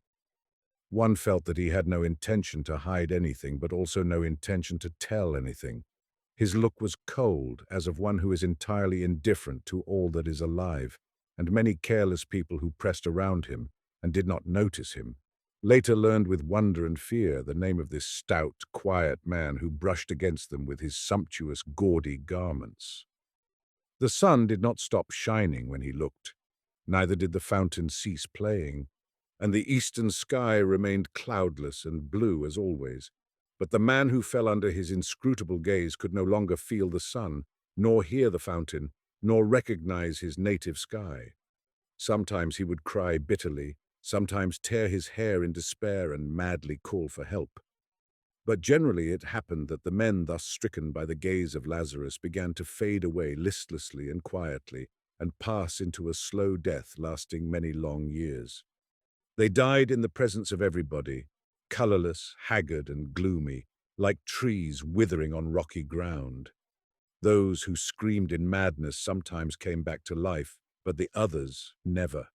A: One felt that he had no intention to hide anything, but also no intention to tell anything. His look was cold, as of one who is entirely indifferent to all that is alive, and many careless people who pressed around him and did not notice him later learned with wonder and fear the name of this stout, quiet man who brushed against them with his sumptuous, gaudy garments. The sun did not stop shining when he looked, neither did the fountain cease playing, and the eastern sky remained cloudless and blue as always. But the man who fell under his inscrutable gaze could no longer feel the sun, nor hear the fountain, nor recognize his native sky. Sometimes he would cry bitterly, sometimes tear his hair in despair and madly call for help. But generally it happened that the men thus stricken by the gaze of Lazarus began to fade away listlessly and quietly, and pass into a slow death lasting many long years. They died in the presence of everybody, colorless, haggard, and gloomy, like trees withering on rocky ground. Those who screamed in madness sometimes came back to life, but the others never.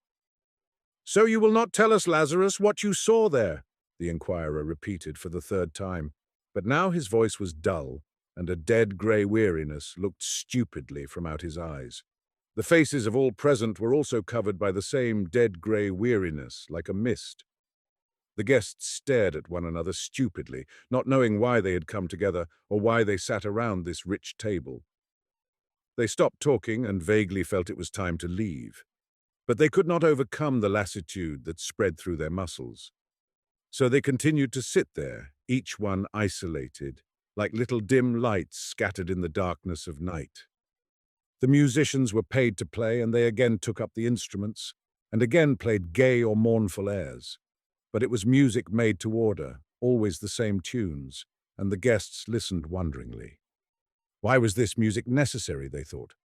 A: "So you will not tell us, Lazarus, what you saw there?" the inquirer repeated for the third time. But now his voice was dull, and a dead grey weariness looked stupidly from out his eyes. The faces of all present were also covered by the same dead grey weariness, like a mist. The guests stared at one another stupidly, not knowing why they had come together or why they sat around this rich table. They stopped talking and vaguely felt it was time to leave. But they could not overcome the lassitude that spread through their muscles. So they continued to sit there, each one isolated, like little dim lights scattered in the darkness of night. The musicians were paid to play, and they again took up the instruments, and again played gay or mournful airs. But it was music made to order, always the same tunes, and the guests listened wonderingly. Why was this music necessary, they thought?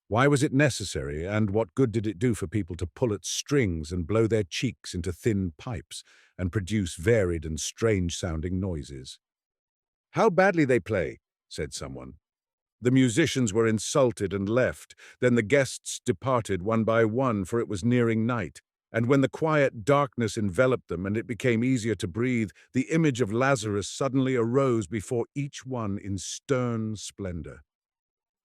A: Why was it necessary, and what good did it do for people to pull at strings and blow their cheeks into thin pipes and produce varied and strange-sounding noises? "How badly they play," said someone. The musicians were insulted and left. Then the guests departed one by one, for it was nearing night. And when the quiet darkness enveloped them and it became easier to breathe, the image of Lazarus suddenly arose before each one in stern splendor.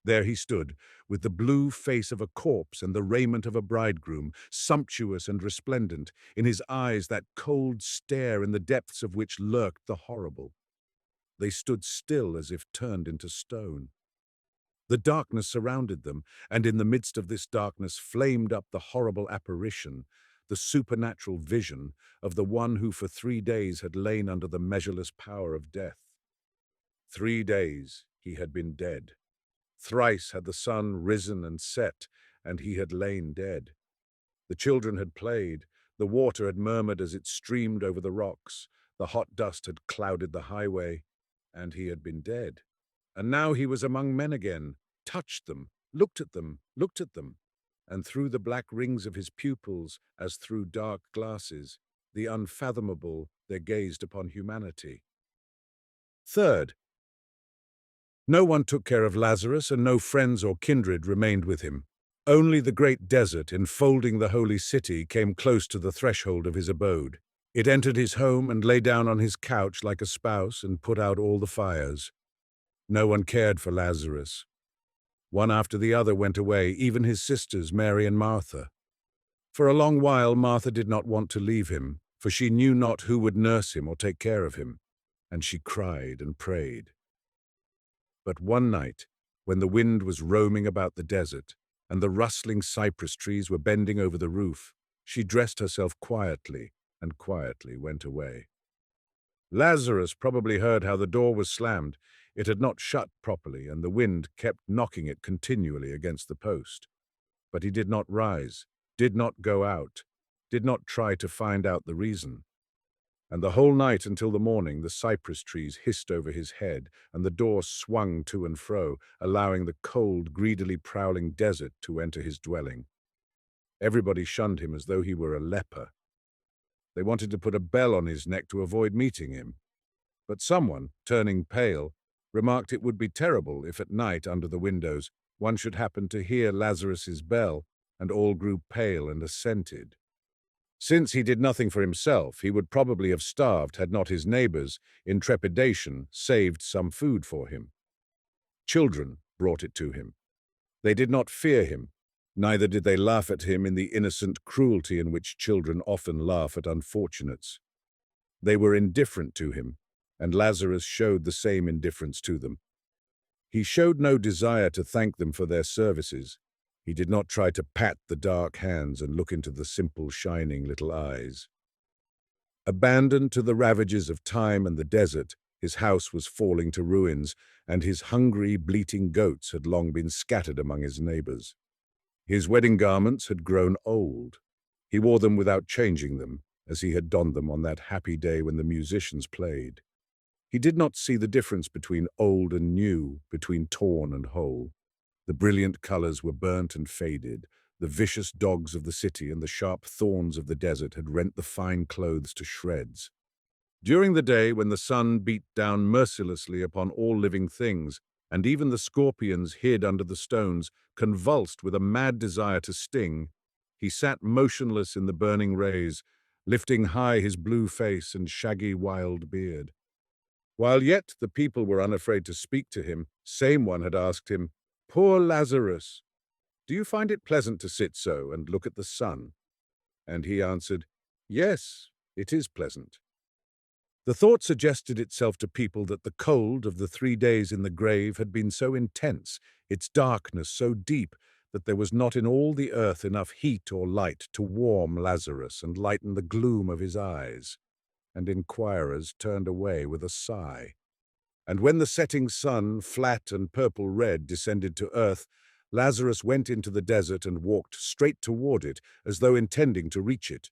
A: There he stood, with the blue face of a corpse and the raiment of a bridegroom, sumptuous and resplendent, in his eyes that cold stare in the depths of which lurked the horrible. They stood still as if turned into stone. The darkness surrounded them, and in the midst of this darkness flamed up the horrible apparition, the supernatural vision of the one who for 3 days had lain under the measureless power of death. 3 days he had been dead. Thrice had the sun risen and set, and he had lain dead. The children had played, the water had murmured as it streamed over the rocks, the hot dust had clouded the highway, and he had been dead. And now he was among men again, touched them, looked at them, and through the black rings of his pupils, as through dark glasses, the unfathomable there gazed upon humanity. Third, no one took care of Lazarus, and no friends or kindred remained with him. Only the great desert, enfolding the holy city, came close to the threshold of his abode. It entered his home and lay down on his couch like a spouse and put out all the fires. No one cared for Lazarus. One after the other went away, even his sisters, Mary and Martha. For a long while Martha did not want to leave him, for she knew not who would nurse him or take care of him, and she cried and prayed. But one night, when the wind was roaming about the desert, and the rustling cypress trees were bending over the roof, she dressed herself quietly and quietly went away. Lazarus probably heard how the door was slammed. It had not shut properly, and the wind kept knocking it continually against the post. But he did not rise, did not go out, did not try to find out the reason. And the whole night until the morning, the cypress trees hissed over his head, and the door swung to and fro, allowing the cold, greedily prowling desert to enter his dwelling. Everybody shunned him as though he were a leper. They wanted to put a bell on his neck to avoid meeting him. But someone, turning pale, remarked it would be terrible if at night, under the windows, one should happen to hear Lazarus's bell, and all grew pale and assented. Since he did nothing for himself, he would probably have starved had not his neighbors, in trepidation, saved some food for him. Children brought it to him. They did not fear him, neither did they laugh at him in the innocent cruelty in which children often laugh at unfortunates. They were indifferent to him, and Lazarus showed the same indifference to them. He showed no desire to thank them for their services. He did not try to pat the dark hands and look into the simple, shining little eyes. Abandoned to the ravages of time and the desert, his house was falling to ruins, and his hungry, bleating goats had long been scattered among his neighbors. His wedding garments had grown old. He wore them without changing them, as he had donned them on that happy day when the musicians played. He did not see the difference between old and new, between torn and whole. The brilliant colors were burnt and faded. The vicious dogs of the city and the sharp thorns of the desert had rent the fine clothes to shreds. During the day, when the sun beat down mercilessly upon all living things, and even the scorpions hid under the stones, convulsed with a mad desire to sting, he sat motionless in the burning rays, lifting high his blue face and shaggy wild beard. While yet the people were unafraid to speak to him, same one had asked him, "Poor Lazarus, do you find it pleasant to sit so and look at the sun?" And he answered, "Yes, it is pleasant." The thought suggested itself to people that the cold of the 3 days in the grave had been so intense, its darkness so deep, that there was not in all the earth enough heat or light to warm Lazarus and lighten the gloom of his eyes. And inquirers turned away with a sigh. And when the setting sun, flat and purple-red, descended to earth, Lazarus went into the desert and walked straight toward it, as though intending to reach it.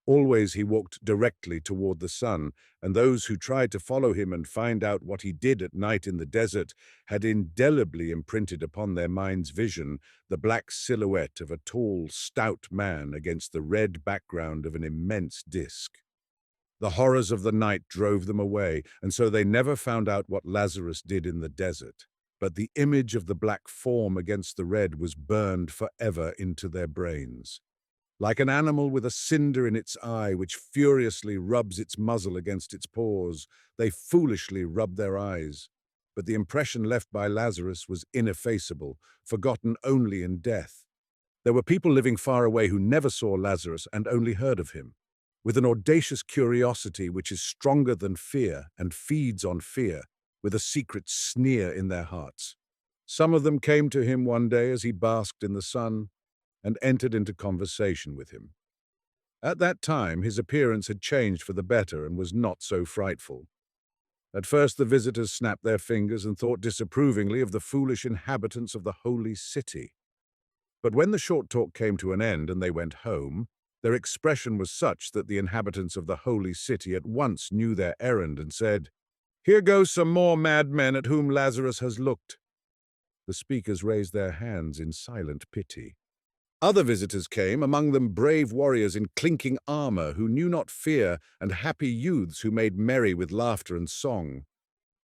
A: Always he walked directly toward the sun, and those who tried to follow him and find out what he did at night in the desert had indelibly imprinted upon their mind's vision the black silhouette of a tall, stout man against the red background of an immense disk. The horrors of the night drove them away, and so they never found out what Lazarus did in the desert. But the image of the black form against the red was burned forever into their brains. Like an animal with a cinder in its eye which furiously rubs its muzzle against its paws, they foolishly rubbed their eyes. But the impression left by Lazarus was ineffaceable, forgotten only in death. There were people living far away who never saw Lazarus and only heard of him. With an audacious curiosity which is stronger than fear and feeds on fear, with a secret sneer in their hearts. Some of them came to him one day as he basked in the sun, and entered into conversation with him. At that time, his appearance had changed for the better and was not so frightful. At first, the visitors snapped their fingers and thought disapprovingly of the foolish inhabitants of the holy city. But when the short talk came to an end and they went home, their expression was such that the inhabitants of the holy city at once knew their errand and said, "Here go some more madmen at whom Lazarus has looked." The speakers raised their hands in silent pity. Other visitors came, among them brave warriors in clinking armor who knew not fear, and happy youths who made merry with laughter and song.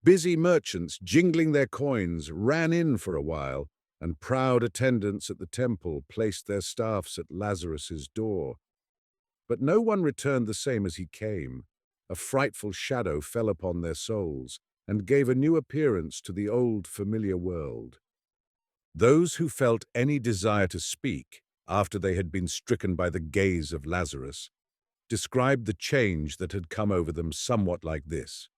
A: Busy merchants, jingling their coins, ran in for a while, and proud attendants at the temple placed their staffs at Lazarus's door. But no one returned the same as he came. A frightful shadow fell upon their souls, and gave a new appearance to the old familiar world. Those who felt any desire to speak, after they had been stricken by the gaze of Lazarus, described the change that had come over them somewhat like this.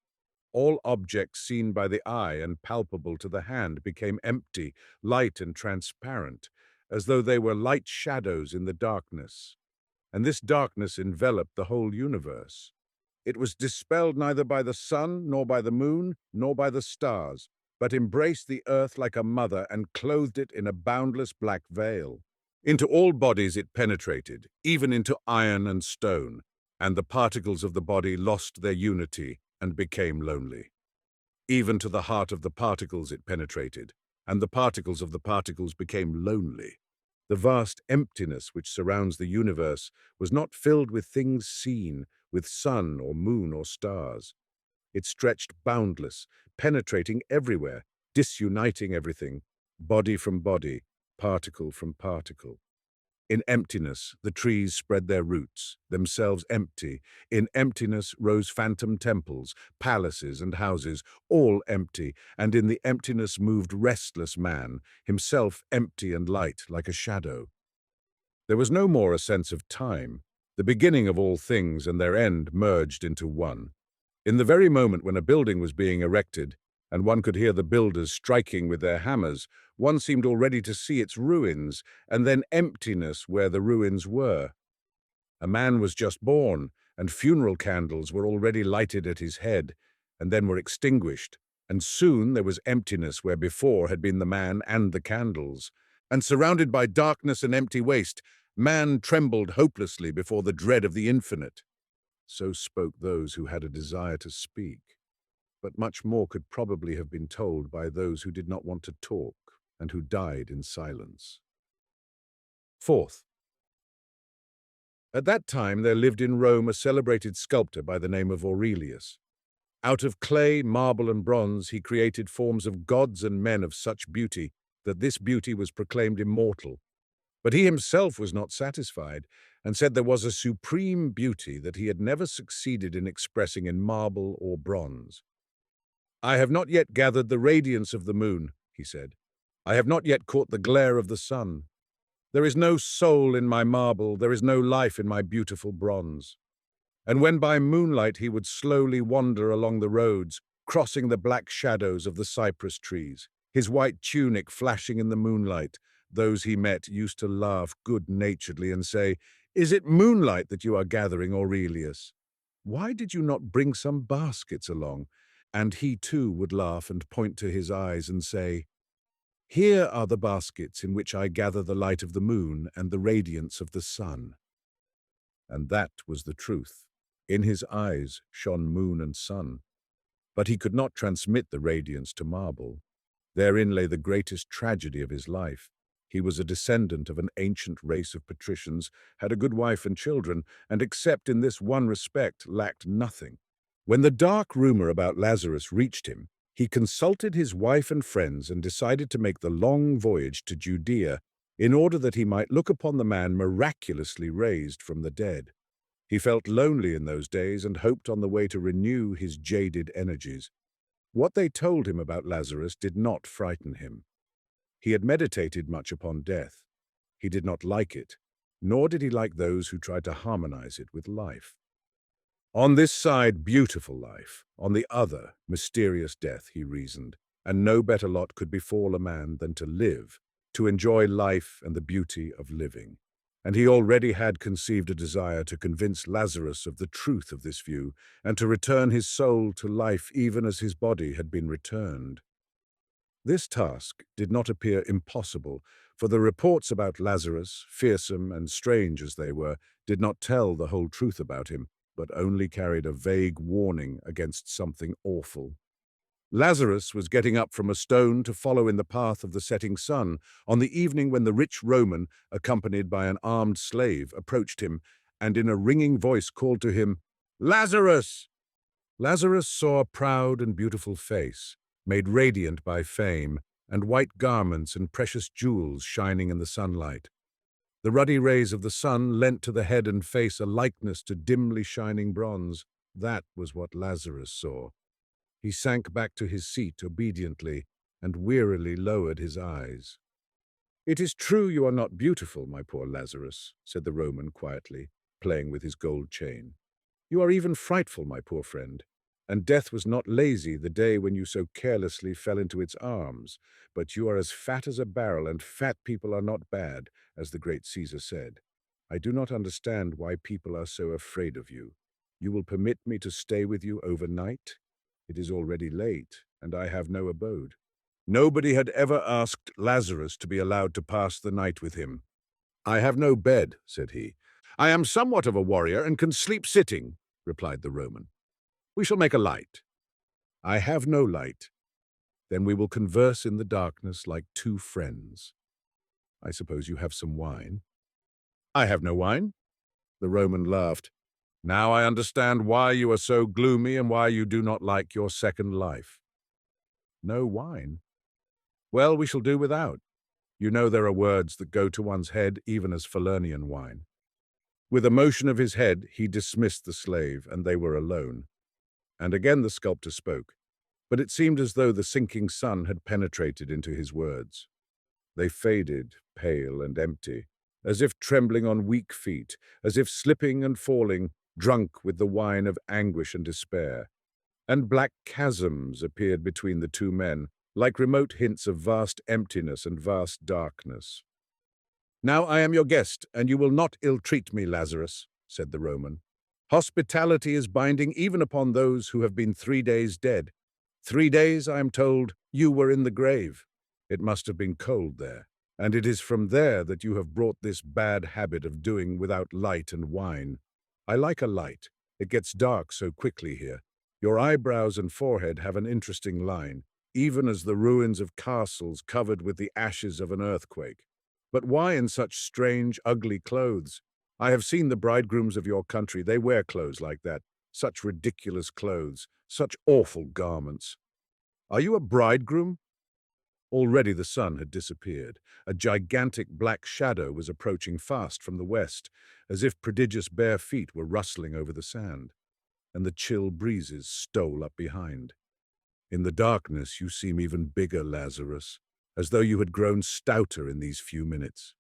A: All objects seen by the eye and palpable to the hand became empty, light and transparent, as though they were light shadows in the darkness. And this darkness enveloped the whole universe. It was dispelled neither by the sun, nor by the moon, nor by the stars, but embraced the earth like a mother and clothed it in a boundless black veil. Into all bodies it penetrated, even into iron and stone, and the particles of the body lost their unity and became lonely. Even to the heart of the particles it penetrated, and the particles of the particles became lonely. The vast emptiness which surrounds the universe was not filled with things seen, with sun or moon or stars. It stretched boundless, penetrating everywhere, disuniting everything, body from body, particle from particle. In emptiness, the trees spread their roots, themselves empty. In emptiness rose phantom temples, palaces and houses, all empty, and in the emptiness moved restless man, himself empty and light like a shadow. There was no more a sense of time. The beginning of all things and their end merged into one. In the very moment when a building was being erected, and one could hear the builders striking with their hammers, one seemed already to see its ruins, and then emptiness where the ruins were. A man was just born, and funeral candles were already lighted at his head, and then were extinguished, and soon there was emptiness where before had been the man and the candles. And surrounded by darkness and empty waste, man trembled hopelessly before the dread of the infinite. So spoke those who had a desire to speak. But much more could probably have been told by those who did not want to talk and who died in silence. Fourth, at that time there lived in Rome a celebrated sculptor by the name of Aurelius. Out of clay, marble, and bronze he created forms of gods and men of such beauty that this beauty was proclaimed immortal. But he himself was not satisfied, and said there was a supreme beauty that he had never succeeded in expressing in marble or bronze. "I have not yet gathered the radiance of the moon," he said. "I have not yet caught the glare of the sun. There is no soul in my marble, there is no life in my beautiful bronze." And when by moonlight he would slowly wander along the roads, crossing the black shadows of the cypress trees, his white tunic flashing in the moonlight, those he met used to laugh good-naturedly and say, "Is it moonlight that you are gathering, Aurelius? Why did you not bring some baskets along?" And he too would laugh and point to his eyes and say, "Here are the baskets in which I gather the light of the moon and the radiance of the sun." And that was the truth. In his eyes shone moon and sun, but he could not transmit the radiance to marble. Therein lay the greatest tragedy of his life. He was a descendant of an ancient race of patricians, had a good wife and children, and except in this one respect lacked nothing. When the dark rumor about Lazarus reached him, he consulted his wife and friends and decided to make the long voyage to Judea in order that he might look upon the man miraculously raised from the dead. He felt lonely in those days and hoped on the way to renew his jaded energies. What they told him about Lazarus did not frighten him. He had meditated much upon death. He did not like it, nor did he like those who tried to harmonize it with life. On this side, beautiful life, on the other, mysterious death, he reasoned, and no better lot could befall a man than to live, to enjoy life and the beauty of living. And he already had conceived a desire to convince Lazarus of the truth of this view, and to return his soul to life even as his body had been returned. This task did not appear impossible, for the reports about Lazarus, fearsome and strange as they were, did not tell the whole truth about him, but only carried a vague warning against something awful. Lazarus was getting up from a stone to follow in the path of the setting sun on the evening when the rich Roman, accompanied by an armed slave, approached him, and in a ringing voice called to him, "Lazarus!" Lazarus saw a proud and beautiful face, made radiant by fame, and white garments and precious jewels shining in the sunlight. The ruddy rays of the sun lent to the head and face a likeness to dimly shining bronze. That was what Lazarus saw. He sank back to his seat obediently and wearily lowered his eyes. "It is true you are not beautiful, my poor Lazarus," said the Roman quietly, playing with his gold chain. "You are even frightful, my poor friend, and death was not lazy the day when you so carelessly fell into its arms, but you are as fat as a barrel, and fat people are not bad, as the great Caesar said. I do not understand why people are so afraid of you. You will permit me to stay with you overnight? It is already late, and I have no abode. Nobody had ever asked Lazarus to be allowed to pass the night with him. I have no bed, said he. I am somewhat of a warrior and can sleep sitting, replied the Roman. We shall make a light. I have no light. Then we will converse in the darkness like two friends. I suppose you have some wine? I have no wine. The Roman laughed. Now I understand why you are so gloomy and why you do not like your second life. No wine? Well, we shall do without. You know there are words that go to one's head even as Falernian wine. With a motion of his head, he dismissed the slave, and they were alone. And again the sculptor spoke, but it seemed as though the sinking sun had penetrated into his words. They faded, pale and empty, as if trembling on weak feet, as if slipping and falling, drunk with the wine of anguish and despair. And black chasms appeared between the two men, like remote hints of vast emptiness and vast darkness. Now I am your guest, and you will not ill-treat me, Lazarus, said the Roman. Hospitality is binding even upon those who have been 3 days dead. 3 days, I am told, you were in the grave. It must have been cold there, and it is from there that you have brought this bad habit of doing without light and wine. I like a light. It gets dark so quickly here. Your eyebrows and forehead have an interesting line, even as the ruins of castles covered with the ashes of an earthquake. But why in such strange, ugly clothes? I have seen the bridegrooms of your country. They wear clothes like that. Such ridiculous clothes. Such awful garments. Are you a bridegroom? Already the sun had disappeared. A gigantic black shadow was approaching fast from the west, as if prodigious bare feet were rustling over the sand, and the chill breezes stole up behind. In the darkness you seem even bigger, Lazarus, as though you had grown stouter in these few minutes.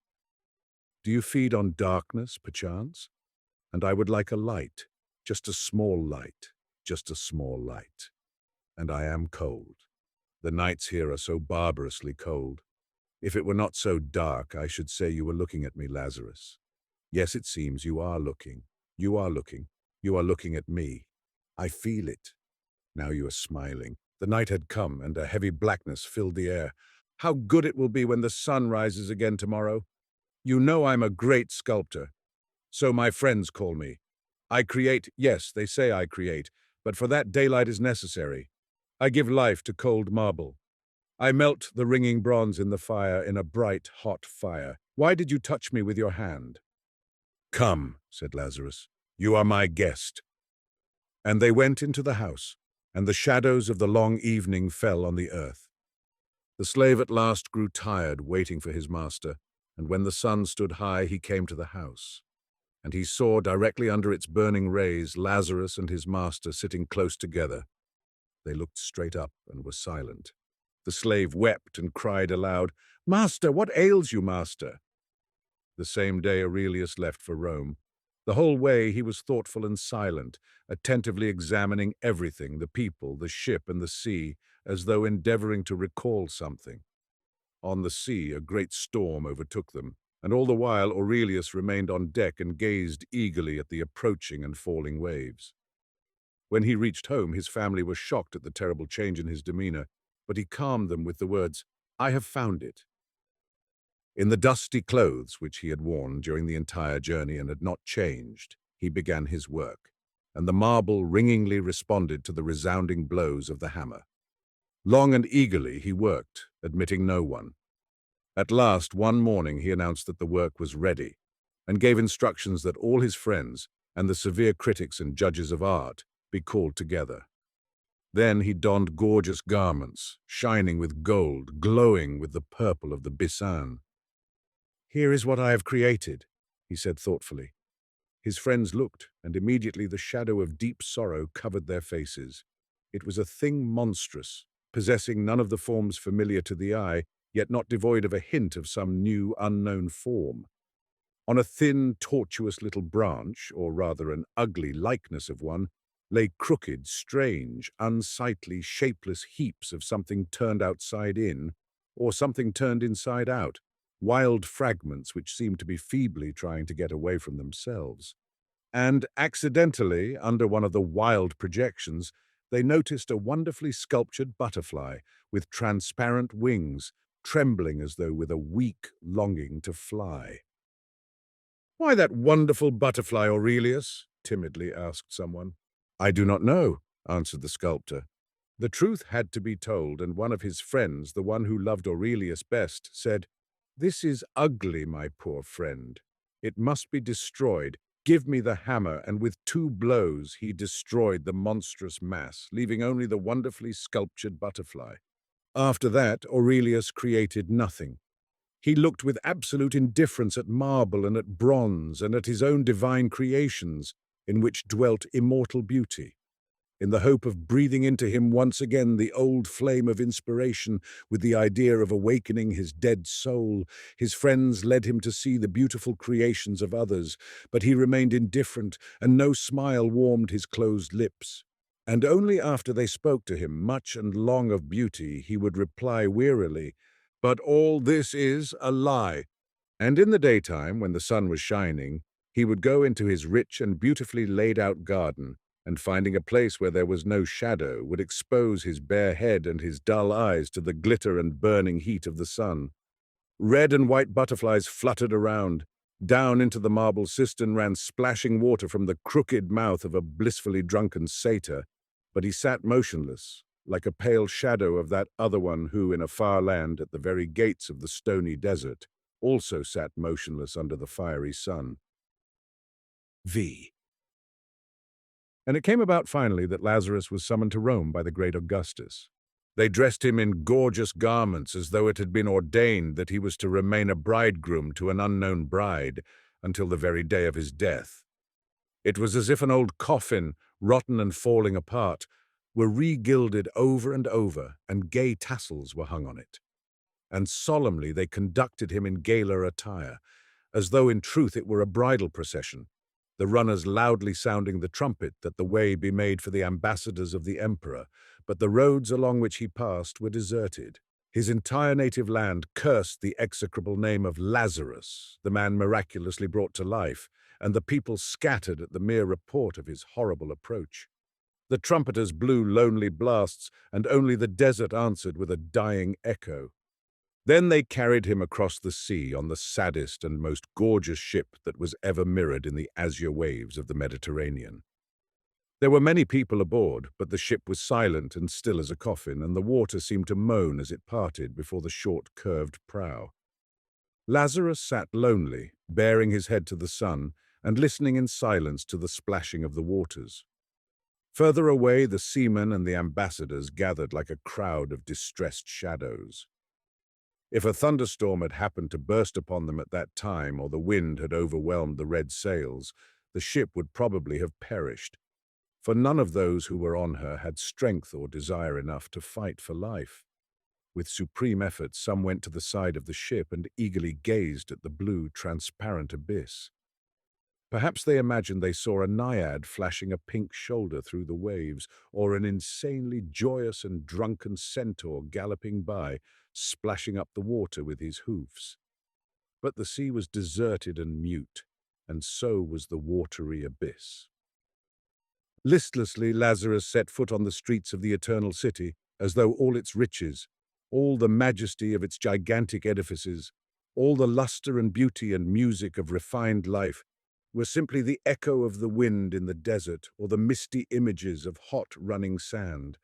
A: Do you feed on darkness, perchance? And I would like a light, just a small light, just a small light. And I am cold. The nights here are so barbarously cold. If it were not so dark, I should say you were looking at me, Lazarus. Yes, it seems you are looking. You are looking. You are looking at me. I feel it. Now you are smiling. The night had come, and a heavy blackness filled the air. How good it will be when the sun rises again tomorrow. You know I'm a great sculptor. So my friends call me. I create, yes, they say I create, but for that daylight is necessary. I give life to cold marble. I melt the ringing bronze in the fire, in a bright, hot fire. Why did you touch me with your hand? Come, said Lazarus. You are my guest. And they went into the house, and the shadows of the long evening fell on the earth. The slave at last grew tired waiting for his master, and when the sun stood high, he came to the house. And he saw directly under its burning rays Lazarus and his master sitting close together. They looked straight up and were silent. The slave wept and cried aloud, Master, what ails you, master? The same day Aurelius left for Rome. The whole way he was thoughtful and silent, attentively examining everything, the people, the ship, and the sea, as though endeavoring to recall something. On the sea a great storm overtook them, and all the while Aurelius remained on deck and gazed eagerly at the approaching and falling waves. When he reached home, his family was shocked at the terrible change in his demeanor, but he calmed them with the words, I have found it. In the dusty clothes which he had worn during the entire journey and had not changed, he began his work, and the marble ringingly responded to the resounding blows of the hammer. Long and eagerly he worked, admitting no one. At last, one morning he announced that the work was ready, and gave instructions that all his friends, and the severe critics and judges of art, be called together. Then he donned gorgeous garments, shining with gold, glowing with the purple of the Bisan. Here is what I have created, he said thoughtfully. His friends looked, and immediately the shadow of deep sorrow covered their faces. It was a thing monstrous, possessing none of the forms familiar to the eye, yet not devoid of a hint of some new, unknown form. On a thin, tortuous little branch, or rather an ugly likeness of one, lay crooked, strange, unsightly, shapeless heaps of something turned outside in, or something turned inside out, wild fragments which seemed to be feebly trying to get away from themselves. And accidentally, under one of the wild projections, they noticed a wonderfully sculptured butterfly with transparent wings, trembling as though with a weak longing to fly. "Why that wonderful butterfly, Aurelius?" timidly asked someone. "I do not know," answered the sculptor. The truth had to be told, and one of his friends, the one who loved Aurelius best, said, "This is ugly, my poor friend. It must be destroyed. Give me the hammer," and with 2 blows he destroyed the monstrous mass, leaving only the wonderfully sculptured butterfly. After that, Aurelius created nothing. He looked with absolute indifference at marble and at bronze and at his own divine creations, in which dwelt immortal beauty. In the hope of breathing into him once again the old flame of inspiration with the idea of awakening his dead soul, his friends led him to see the beautiful creations of others, but he remained indifferent, and no smile warmed his closed lips. And only after they spoke to him much and long of beauty, he would reply wearily, "But all this is a lie." And in the daytime, when the sun was shining, he would go into his rich and beautifully laid-out garden, and finding a place where there was no shadow, would expose his bare head and his dull eyes to the glitter and burning heat of the sun. Red and white butterflies fluttered around. Down into the marble cistern ran splashing water from the crooked mouth of a blissfully drunken satyr, but he sat motionless, like a pale shadow of that other one who, in a far land at the very gates of the stony desert, also sat motionless under the fiery sun. V. And it came about finally that Lazarus was summoned to Rome by the great Augustus. They dressed him in gorgeous garments as though it had been ordained that he was to remain a bridegroom to an unknown bride until the very day of his death. It was as if an old coffin, rotten and falling apart, were re-gilded over and over, and gay tassels were hung on it. And solemnly they conducted him in gala attire, as though in truth it were a bridal procession, the runners loudly sounding the trumpet that the way be made for the ambassadors of the emperor, but the roads along which he passed were deserted. His entire native land cursed the execrable name of Lazarus, the man miraculously brought to life, and the people scattered at the mere report of his horrible approach. The trumpeters blew lonely blasts, and only the desert answered with a dying echo. Then they carried him across the sea on the saddest and most gorgeous ship that was ever mirrored in the azure waves of the Mediterranean. There were many people aboard, but the ship was silent and still as a coffin, and the water seemed to moan as it parted before the short, curved prow. Lazarus sat lonely, baring his head to the sun, and listening in silence to the splashing of the waters. Further away, the seamen and the ambassadors gathered like a crowd of distressed shadows. If a thunderstorm had happened to burst upon them at that time, or the wind had overwhelmed the red sails, the ship would probably have perished, for none of those who were on her had strength or desire enough to fight for life. With supreme effort, some went to the side of the ship and eagerly gazed at the blue, transparent abyss. Perhaps they imagined they saw a naiad flashing a pink shoulder through the waves, or an insanely joyous and drunken centaur galloping by, splashing up the water with his hoofs. But the sea was deserted and mute, and so was the watery abyss. Listlessly, Lazarus set foot on the streets of the eternal city, as though all its riches, all the majesty of its gigantic edifices, all the luster and beauty and music of refined life, were simply the echo of the wind in the desert or the misty images of hot running sand.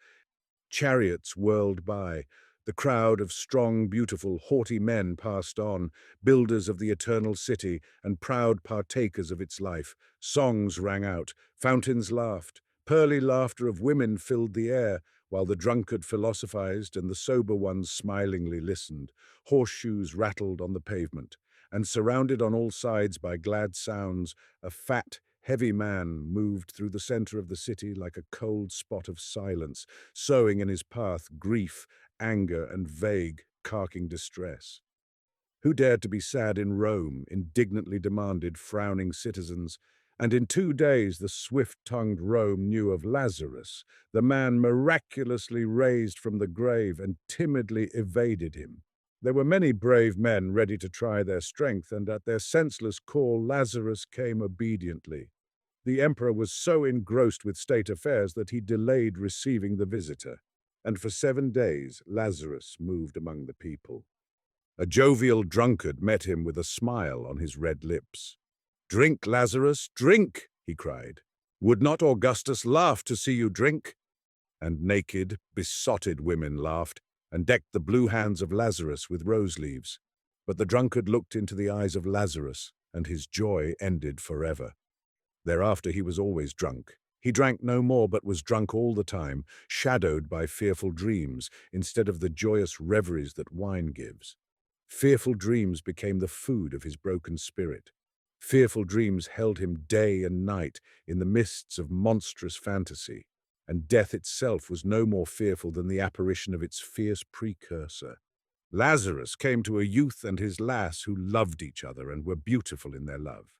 A: Chariots whirled by. The crowd of strong, beautiful, haughty men passed on, builders of the eternal city and proud partakers of its life. Songs rang out, fountains laughed, pearly laughter of women filled the air, while the drunkard philosophized and the sober ones smilingly listened. Horseshoes rattled on the pavement, and surrounded on all sides by glad sounds, a fat, heavy man moved through the center of the city like a cold spot of silence, sowing in his path grief, anger, and vague, carking distress. Who dared to be sad in Rome, indignantly demanded frowning citizens, and in 2 days the swift-tongued Rome knew of Lazarus, the man miraculously raised from the grave, and timidly evaded him. There were many brave men ready to try their strength, and at their senseless call Lazarus came obediently. The emperor was so engrossed with state affairs that he delayed receiving the visitor, and for 7 days Lazarus moved among the people. A jovial drunkard met him with a smile on his red lips. "Drink, Lazarus, drink!" he cried. "Would not Augustus laugh to see you drink?" And naked, besotted women laughed and decked the blue hands of Lazarus with rose leaves. But the drunkard looked into the eyes of Lazarus, and his joy ended forever. Thereafter he was always drunk. He drank no more, but was drunk all the time, shadowed by fearful dreams, instead of the joyous reveries that wine gives. Fearful dreams became the food of his broken spirit. Fearful dreams held him day and night in the mists of monstrous fantasy, and death itself was no more fearful than the apparition of its fierce precursor. Lazarus came to a youth and his lass who loved each other and were beautiful in their love.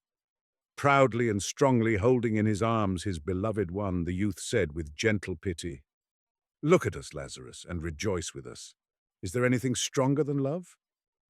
A: Proudly and strongly holding in his arms his beloved one, the youth said with gentle pity, "Look at us, Lazarus, and rejoice with us. Is there anything stronger than love?"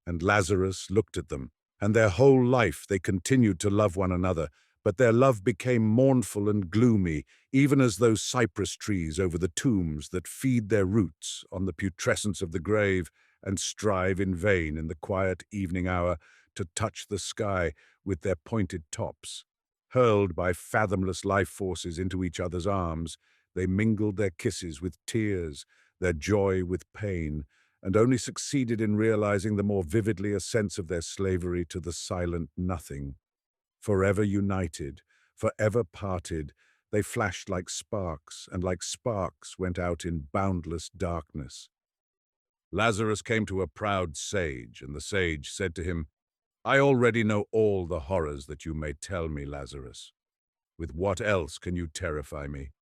A: And Lazarus looked at them, and their whole life they continued to love one another, but their love became mournful and gloomy, even as those cypress trees over the tombs that feed their roots on the putrescence of the grave and strive in vain in the quiet evening hour to touch the sky with their pointed tops. Hurled by fathomless life forces into each other's arms, they mingled their kisses with tears, their joy with pain, and only succeeded in realizing the more vividly a sense of their slavery to the silent nothing. Forever united, forever parted, they flashed like sparks, and like sparks went out in boundless darkness. Lazarus came to a proud sage, and the sage said to him, "I already know all the horrors that you may tell me, Lazarus. With what else can you terrify me?"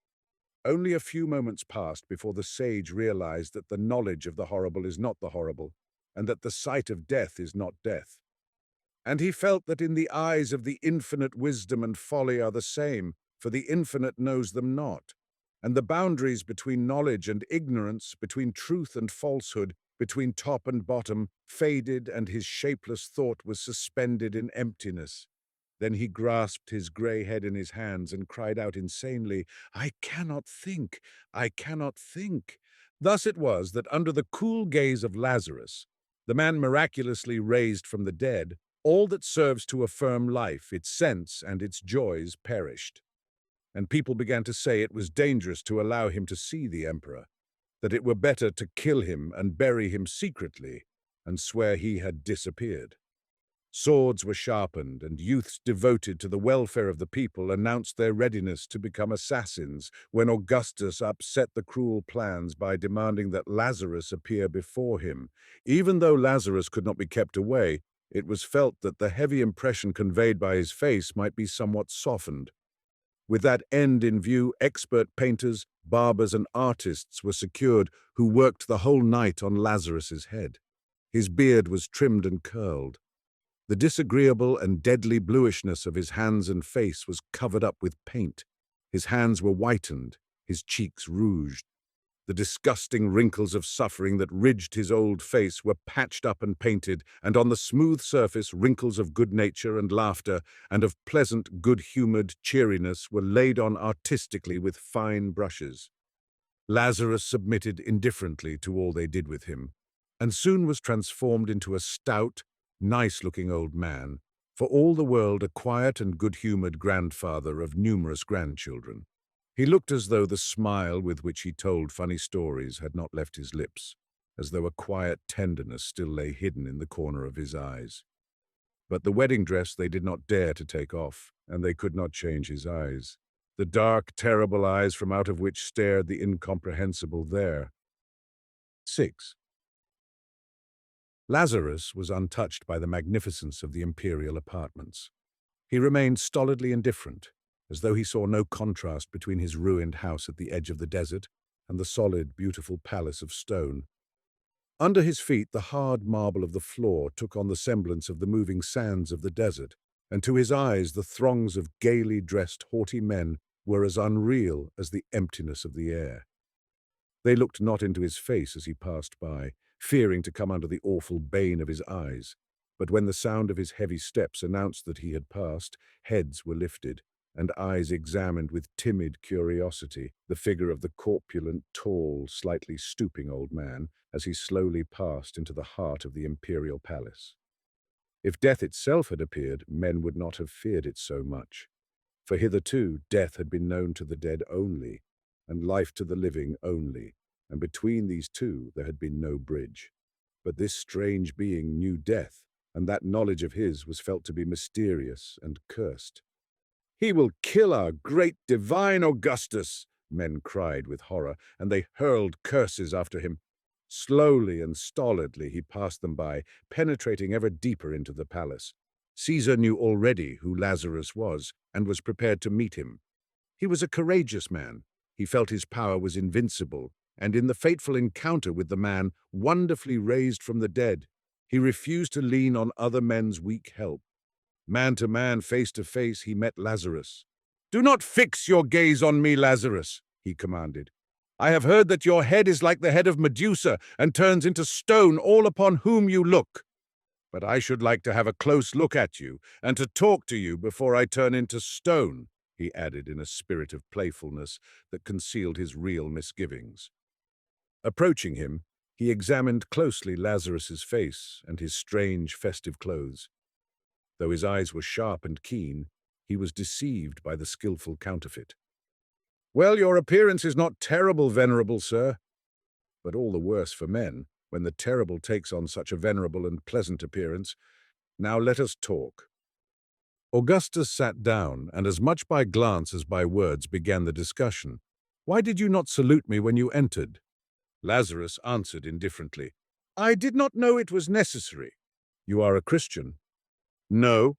A: Only a few moments passed before the sage realized that the knowledge of the horrible is not the horrible, and that the sight of death is not death. And he felt that in the eyes of the infinite wisdom and folly are the same, for the infinite knows them not. And the boundaries between knowledge and ignorance, between truth and falsehood, between top and bottom, faded, and his shapeless thought was suspended in emptiness. Then he grasped his grey head in his hands and cried out insanely, "I cannot think! I cannot think!" Thus it was that under the cool gaze of Lazarus, the man miraculously raised from the dead, all that serves to affirm life, its sense and its joys, perished. And people began to say it was dangerous to allow him to see the emperor, that it were better to kill him and bury him secretly, and swear he had disappeared. Swords were sharpened, and youths devoted to the welfare of the people announced their readiness to become assassins when Augustus upset the cruel plans by demanding that Lazarus appear before him. Even though Lazarus could not be kept away, it was felt that the heavy impression conveyed by his face might be somewhat softened. With that end in view, expert painters, barbers, and artists were secured who worked the whole night on Lazarus's head. His beard was trimmed and curled. The disagreeable and deadly bluishness of his hands and face was covered up with paint. His hands were whitened, his cheeks rouged. The disgusting wrinkles of suffering that ridged his old face were patched up and painted, and on the smooth surface wrinkles of good nature and laughter and of pleasant, good-humored cheeriness were laid on artistically with fine brushes. Lazarus submitted indifferently to all they did with him, and soon was transformed into a stout, nice-looking old man, for all the world a quiet and good-humored grandfather of numerous grandchildren. He looked as though the smile with which he told funny stories had not left his lips, as though a quiet tenderness still lay hidden in the corner of his eyes. But the wedding dress they did not dare to take off, and they could not change his eyes. The dark, terrible eyes from out of which stared the incomprehensible there. 6. Lazarus was untouched by the magnificence of the imperial apartments. He remained stolidly indifferent, as though he saw no contrast between his ruined house at the edge of the desert and the solid, beautiful palace of stone. Under his feet, the hard marble of the floor took on the semblance of the moving sands of the desert, and to his eyes the throngs of gaily dressed, haughty men were as unreal as the emptiness of the air. They looked not into his face as he passed by, fearing to come under the awful bane of his eyes. But when the sound of his heavy steps announced that he had passed, heads were lifted, and eyes examined with timid curiosity the figure of the corpulent, tall, slightly stooping old man as he slowly passed into the heart of the imperial palace. If death itself had appeared, men would not have feared it so much, for hitherto death had been known to the dead only, and life to the living only, and between these two there had been no bridge. But this strange being knew death, and that knowledge of his was felt to be mysterious and cursed. "He will kill our great divine Augustus," men cried with horror, and they hurled curses after him. Slowly and stolidly he passed them by, penetrating ever deeper into the palace. Caesar knew already who Lazarus was, and was prepared to meet him. He was a courageous man. He felt his power was invincible, and in the fateful encounter with the man wonderfully raised from the dead, he refused to lean on other men's weak help. Man to man, face to face, he met Lazarus. "Do not fix your gaze on me, Lazarus," he commanded. "I have heard that your head is like the head of Medusa and turns into stone all upon whom you look. But I should like to have a close look at you and to talk to you before I turn into stone," he added in a spirit of playfulness that concealed his real misgivings. Approaching him, he examined closely Lazarus's face and his strange festive clothes. Though his eyes were sharp and keen, he was deceived by the skillful counterfeit. "Well, your appearance is not terrible, venerable sir, but all the worse for men, when the terrible takes on such a venerable and pleasant appearance. Now let us talk." Augustus sat down, and as much by glance as by words began the discussion. "Why did you not salute me when you entered?" Lazarus answered indifferently, "I did not know it was necessary." "You are a Christian?" "No."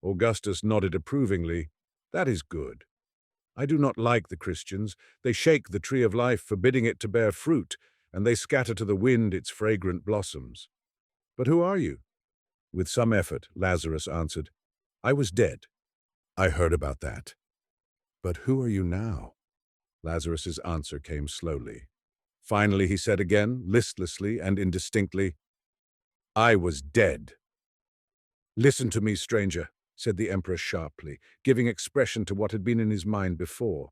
A: Augustus nodded approvingly. "That is good. I do not like the Christians. They shake the tree of life, forbidding it to bear fruit, and they scatter to the wind its fragrant blossoms. But who are you?" With some effort, Lazarus answered, "I was dead." "I heard about that. But who are you now?" Lazarus's answer came slowly. Finally he said again, listlessly and indistinctly, "I was dead." "Listen to me, stranger," said the emperor sharply, giving expression to what had been in his mind before.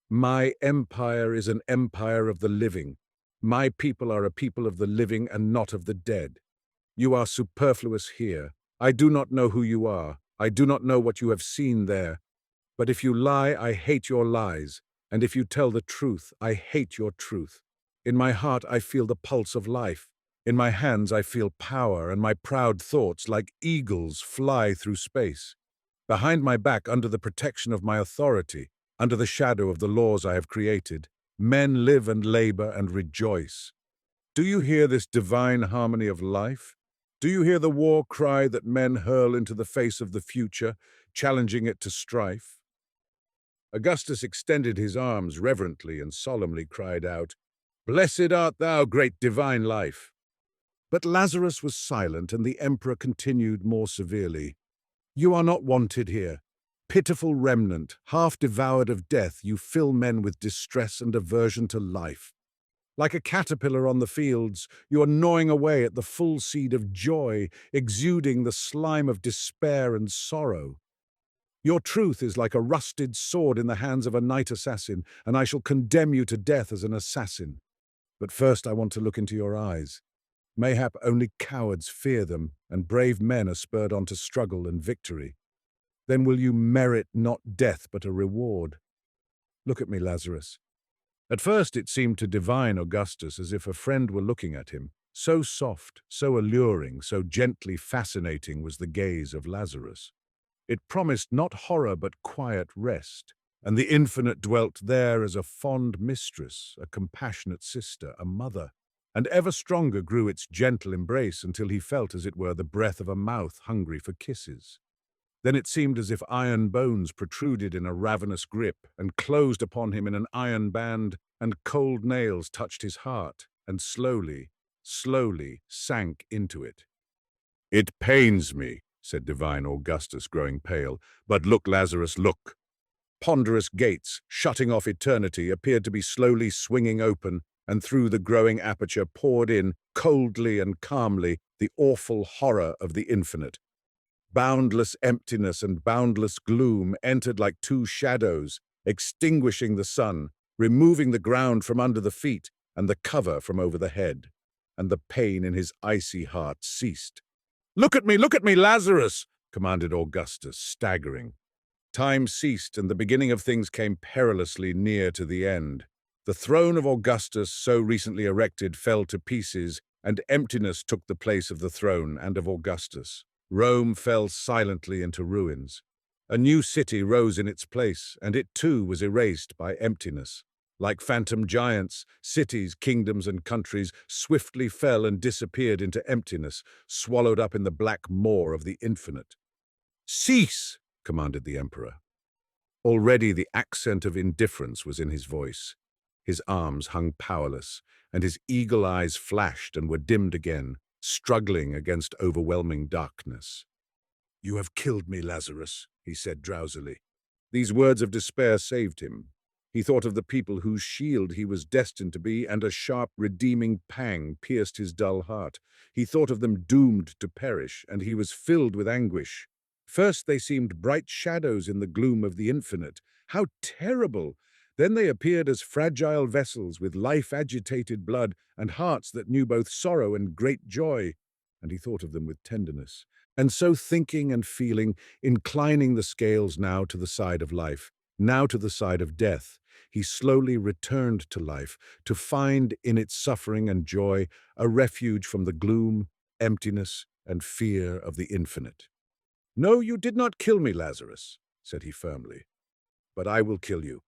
A: "My empire is an empire of the living. My people are a people of the living and not of the dead. You are superfluous here. I do not know who you are. I do not know what you have seen there. But if you lie, I hate your lies. And if you tell the truth, I hate your truth. In my heart, I feel the pulse of life. In my hands, I feel power, and my proud thoughts, like eagles, fly through space. Behind my back, under the protection of my authority, under the shadow of the laws I have created, men live and labor and rejoice. Do you hear this divine harmony of life? Do you hear the war cry that men hurl into the face of the future, challenging it to strife?" Augustus extended his arms reverently and solemnly cried out, "Blessed art thou, great divine life!" But Lazarus was silent, and the emperor continued more severely, "You are not wanted here. Pitiful remnant, half devoured of death, you fill men with distress and aversion to life. Like a caterpillar on the fields, you are gnawing away at the full seed of joy, exuding the slime of despair and sorrow. Your truth is like a rusted sword in the hands of a night assassin, and I shall condemn you to death as an assassin. But first I want to look into your eyes. Mayhap only cowards fear them, and brave men are spurred on to struggle and victory. Then will you merit not death but a reward. Look at me, Lazarus." At first it seemed to divine Augustus as if a friend were looking at him. So soft, so alluring, so gently fascinating was the gaze of Lazarus. It promised not horror but quiet rest, and the infinite dwelt there as a fond mistress, a compassionate sister, a mother. And ever stronger grew its gentle embrace until he felt as it were the breath of a mouth hungry for kisses. Then it seemed as if iron bones protruded in a ravenous grip and closed upon him in an iron band, and cold nails touched his heart and slowly, slowly sank into it. "It pains me," said divine Augustus, growing pale, "but look, Lazarus, look." Ponderous gates, shutting off eternity, appeared to be slowly swinging open, and through the growing aperture poured in, coldly and calmly, the awful horror of the infinite. Boundless emptiness and boundless gloom entered like two shadows, extinguishing the sun, removing the ground from under the feet and the cover from over the head. And the pain in his icy heart ceased. Look at me, Lazarus!" commanded Augustus, staggering. Time ceased, and the beginning of things came perilously near to the end. The throne of Augustus, so recently erected, fell to pieces, and emptiness took the place of the throne and of Augustus. Rome fell silently into ruins. A new city rose in its place, and it too was erased by emptiness. Like phantom giants, cities, kingdoms, and countries swiftly fell and disappeared into emptiness, swallowed up in the black maw of the infinite. "Cease!" commanded the emperor. Already the accent of indifference was in his voice. His arms hung powerless, and his eagle eyes flashed and were dimmed again, struggling against overwhelming darkness. "You have killed me, Lazarus," he said drowsily. These words of despair saved him. He thought of the people whose shield he was destined to be, and a sharp, redeeming pang pierced his dull heart. He thought of them doomed to perish, and he was filled with anguish. First they seemed bright shadows in the gloom of the infinite. How terrible! Then they appeared as fragile vessels with life-agitated blood and hearts that knew both sorrow and great joy. And he thought of them with tenderness. And so thinking and feeling, inclining the scales now to the side of life, now to the side of death, he slowly returned to life, to find in its suffering and joy a refuge from the gloom, emptiness, and fear of the infinite. "No, you did not kill me, Lazarus," said he firmly, "but I will kill you.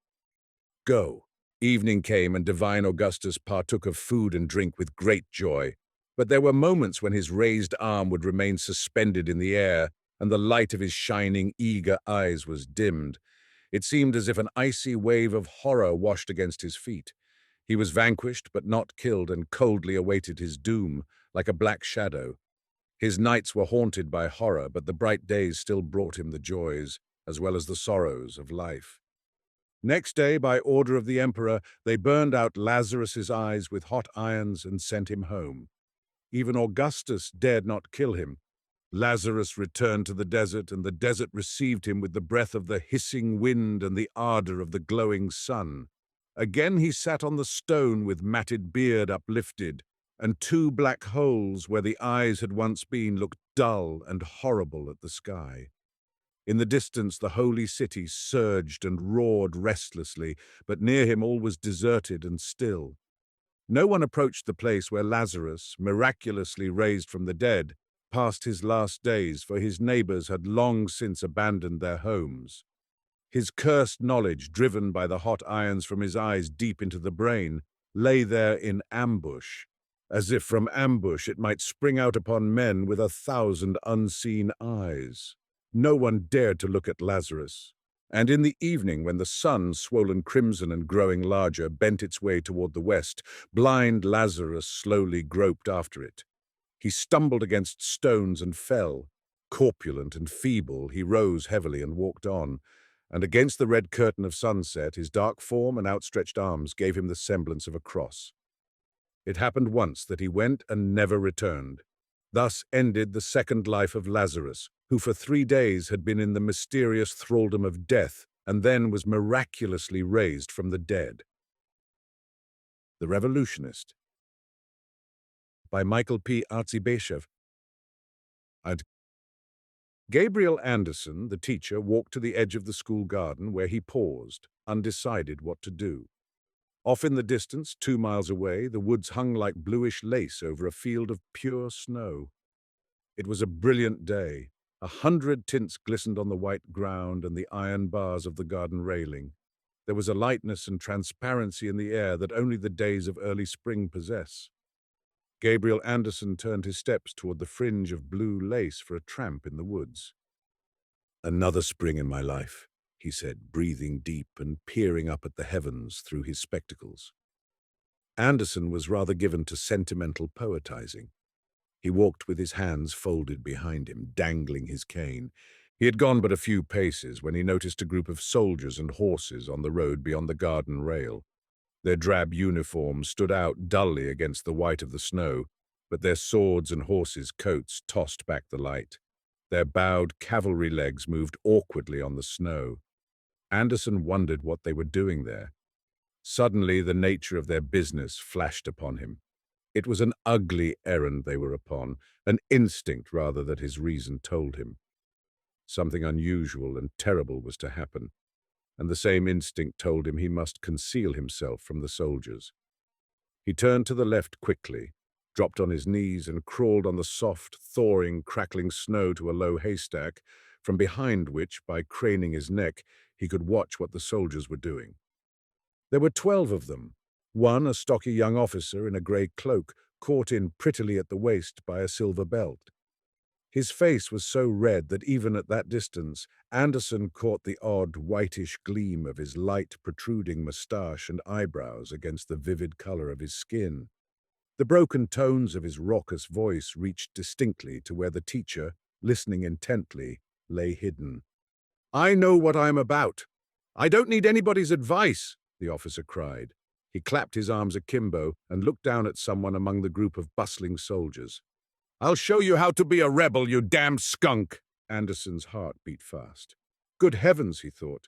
A: Go." Evening came, and divine Augustus partook of food and drink with great joy. But there were moments when his raised arm would remain suspended in the air, and the light of his shining, eager eyes was dimmed. It seemed as if an icy wave of horror washed against his feet. He was vanquished but not killed, and coldly awaited his doom, like a black shadow. His nights were haunted by horror, but the bright days still brought him the joys, as well as the sorrows, of life. Next day, by order of the emperor, they burned out Lazarus's eyes with hot irons and sent him home. Even Augustus dared not kill him. Lazarus returned to the desert, and the desert received him with the breath of the hissing wind and the ardor of the glowing sun. Again he sat on the stone with matted beard uplifted, and two black holes where the eyes had once been looked dull and horrible at the sky. In the distance the holy city surged and roared restlessly, but near him all was deserted and still. No one approached the place where Lazarus, miraculously raised from the dead, passed his last days, for his neighbors had long since abandoned their homes. His cursed knowledge, driven by the hot irons from his eyes deep into the brain, lay there in ambush, as if from ambush it might spring out upon men with 1,000 unseen eyes. No one dared to look at Lazarus. And in the evening, when the sun, swollen crimson and growing larger, bent its way toward the west, blind Lazarus slowly groped after it. He stumbled against stones and fell. Corpulent and feeble, he rose heavily and walked on, and against the red curtain of sunset, his dark form and outstretched arms gave him the semblance of a cross. It happened once that he went and never returned. Thus ended the second life of Lazarus, who for 3 days had been in the mysterious thraldom of death and then was miraculously raised from the dead. The Revolutionist, by Michael P. Artzybashev. Gabriel Anderson, the teacher, walked to the edge of the school garden, where he paused, undecided what to do. Off in the distance, 2 miles away, the woods hung like bluish lace over a field of pure snow. It was a brilliant day. 100 tints glistened on the white ground and the iron bars of the garden railing. There was a lightness and transparency in the air that only the days of early spring possess. Gabriel Anderson turned his steps toward the fringe of blue lace for a tramp in the woods. "Another spring in my life," he said, breathing deep and peering up at the heavens through his spectacles. Anderson was rather given to sentimental poetizing. He walked with his hands folded behind him, dangling his cane. He had gone but a few paces when he noticed a group of soldiers and horses on the road beyond the garden rail. Their drab uniforms stood out dully against the white of the snow, but their swords and horses' coats tossed back the light. Their bowed cavalry legs moved awkwardly on the snow. Anderson wondered what they were doing there. Suddenly, the nature of their business flashed upon him. It was an ugly errand they were upon, an instinct rather that his reason told him. Something unusual and terrible was to happen, and the same instinct told him he must conceal himself from the soldiers. He turned to the left quickly, dropped on his knees and crawled on the soft, thawing, crackling snow to a low haystack, from behind which, by craning his neck, he could watch what the soldiers were doing. There were 12 of them, one a stocky young officer in a grey cloak, caught in prettily at the waist by a silver belt. His face was so red that even at that distance, Anderson caught the odd whitish gleam of his light protruding moustache and eyebrows against the vivid colour of his skin. The broken tones of his raucous voice reached distinctly to where the teacher, listening intently, lay hidden. "I know what I am about. I don't need anybody's advice," the officer cried. He clapped his arms akimbo and looked down at someone among the group of bustling soldiers. "I'll show you how to be a rebel, you damned skunk!" Anderson's heart beat fast. Good heavens, he thought.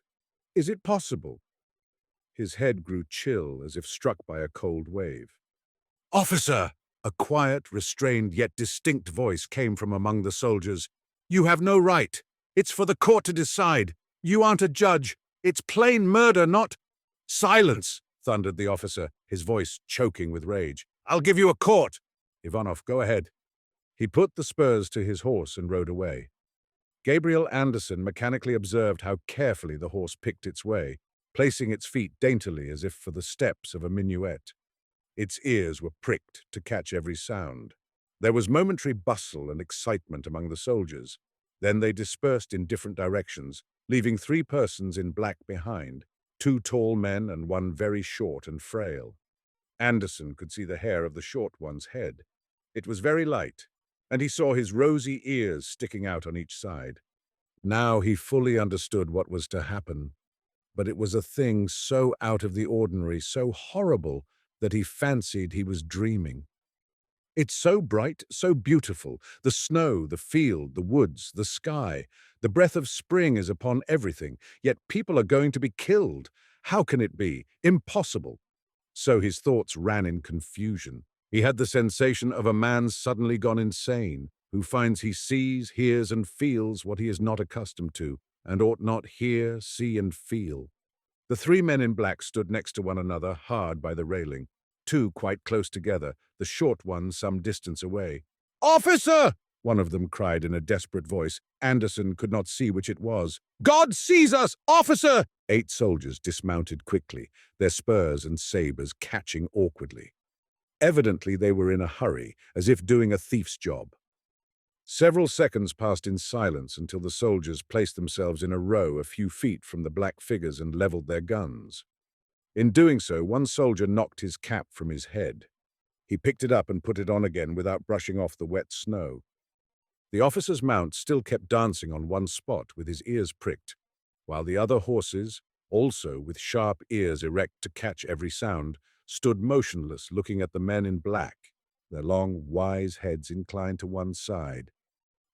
A: Is it possible? His head grew chill as if struck by a cold wave. "Officer!" A quiet, restrained yet distinct voice came from among the soldiers. "You have no right. It's for the court to decide. You aren't a judge. It's plain murder, not—" "Silence!" thundered the officer, his voice choking with rage. "I'll give you a court." "Ivanov, go ahead." He put the spurs to his horse and rode away. Gabriel Anderson mechanically observed how carefully the horse picked its way, placing its feet daintily as if for the steps of a minuet. Its ears were pricked to catch every sound. There was momentary bustle and excitement among the soldiers. Then they dispersed in different directions, leaving 3 persons in black behind, 2 tall men and 1 very short and frail. Anderson could see the hair of the short one's head. It was very light, and he saw his rosy ears sticking out on each side. Now he fully understood what was to happen, but it was a thing so out of the ordinary, so horrible, that he fancied he was dreaming. It's so bright, so beautiful, the snow, the field, the woods, the sky. The breath of spring is upon everything, yet people are going to be killed. How can it be? Impossible. So his thoughts ran in confusion. He had the sensation of a man suddenly gone insane, who finds he sees, hears, and feels what he is not accustomed to, and ought not hear, see, and feel. The 3 men in black stood next to one another, hard by the railing, 2 quite close together, the short one some distance away. "Officer!" one of them cried in a desperate voice. Anderson could not see which it was. "God sees us! Officer!" 8 soldiers dismounted quickly, their spurs and sabres catching awkwardly. Evidently they were in a hurry, as if doing a thief's job. Several seconds passed in silence until the soldiers placed themselves in a row a few feet from the black figures and leveled their guns. In doing so, one soldier knocked his cap from his head. He picked it up and put it on again without brushing off the wet snow. The officer's mount still kept dancing on one spot with his ears pricked, while the other horses, also with sharp ears erect to catch every sound, stood motionless looking at the men in black, their long, wise heads inclined to one side.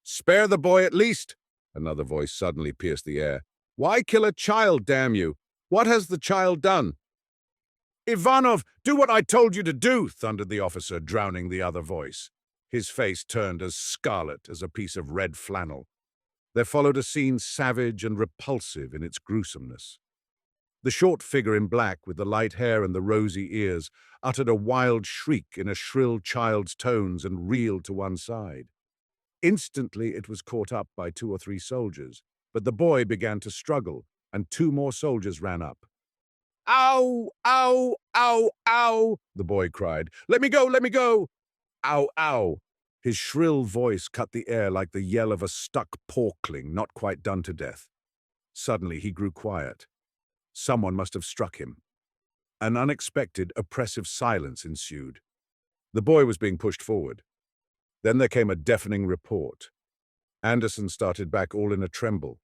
A: "Spare the boy at least!" Another voice suddenly pierced the air. "Why kill a child, damn you? What has the child done?" "Ivanov, do what I told you to do!" thundered the officer, drowning the other voice. His face turned as scarlet as a piece of red flannel. There followed a scene savage and repulsive in its gruesomeness. The short figure in black, with the light hair and the rosy ears, uttered a wild shriek in a shrill child's tones and reeled to one side. Instantly it was caught up by 2 or 3 soldiers, but the boy began to struggle, and 2 more soldiers ran up. "Ow! Ow! Ow! Ow!" the boy cried. "Let me go! Let me go!" "Ow! Ow!" His shrill voice cut the air like the yell of a stuck porkling not quite done to death. Suddenly he grew quiet. Someone must have struck him. An unexpected, oppressive silence ensued. The boy was being pushed forward. Then there came a deafening report. Anderson started back all in a tremble.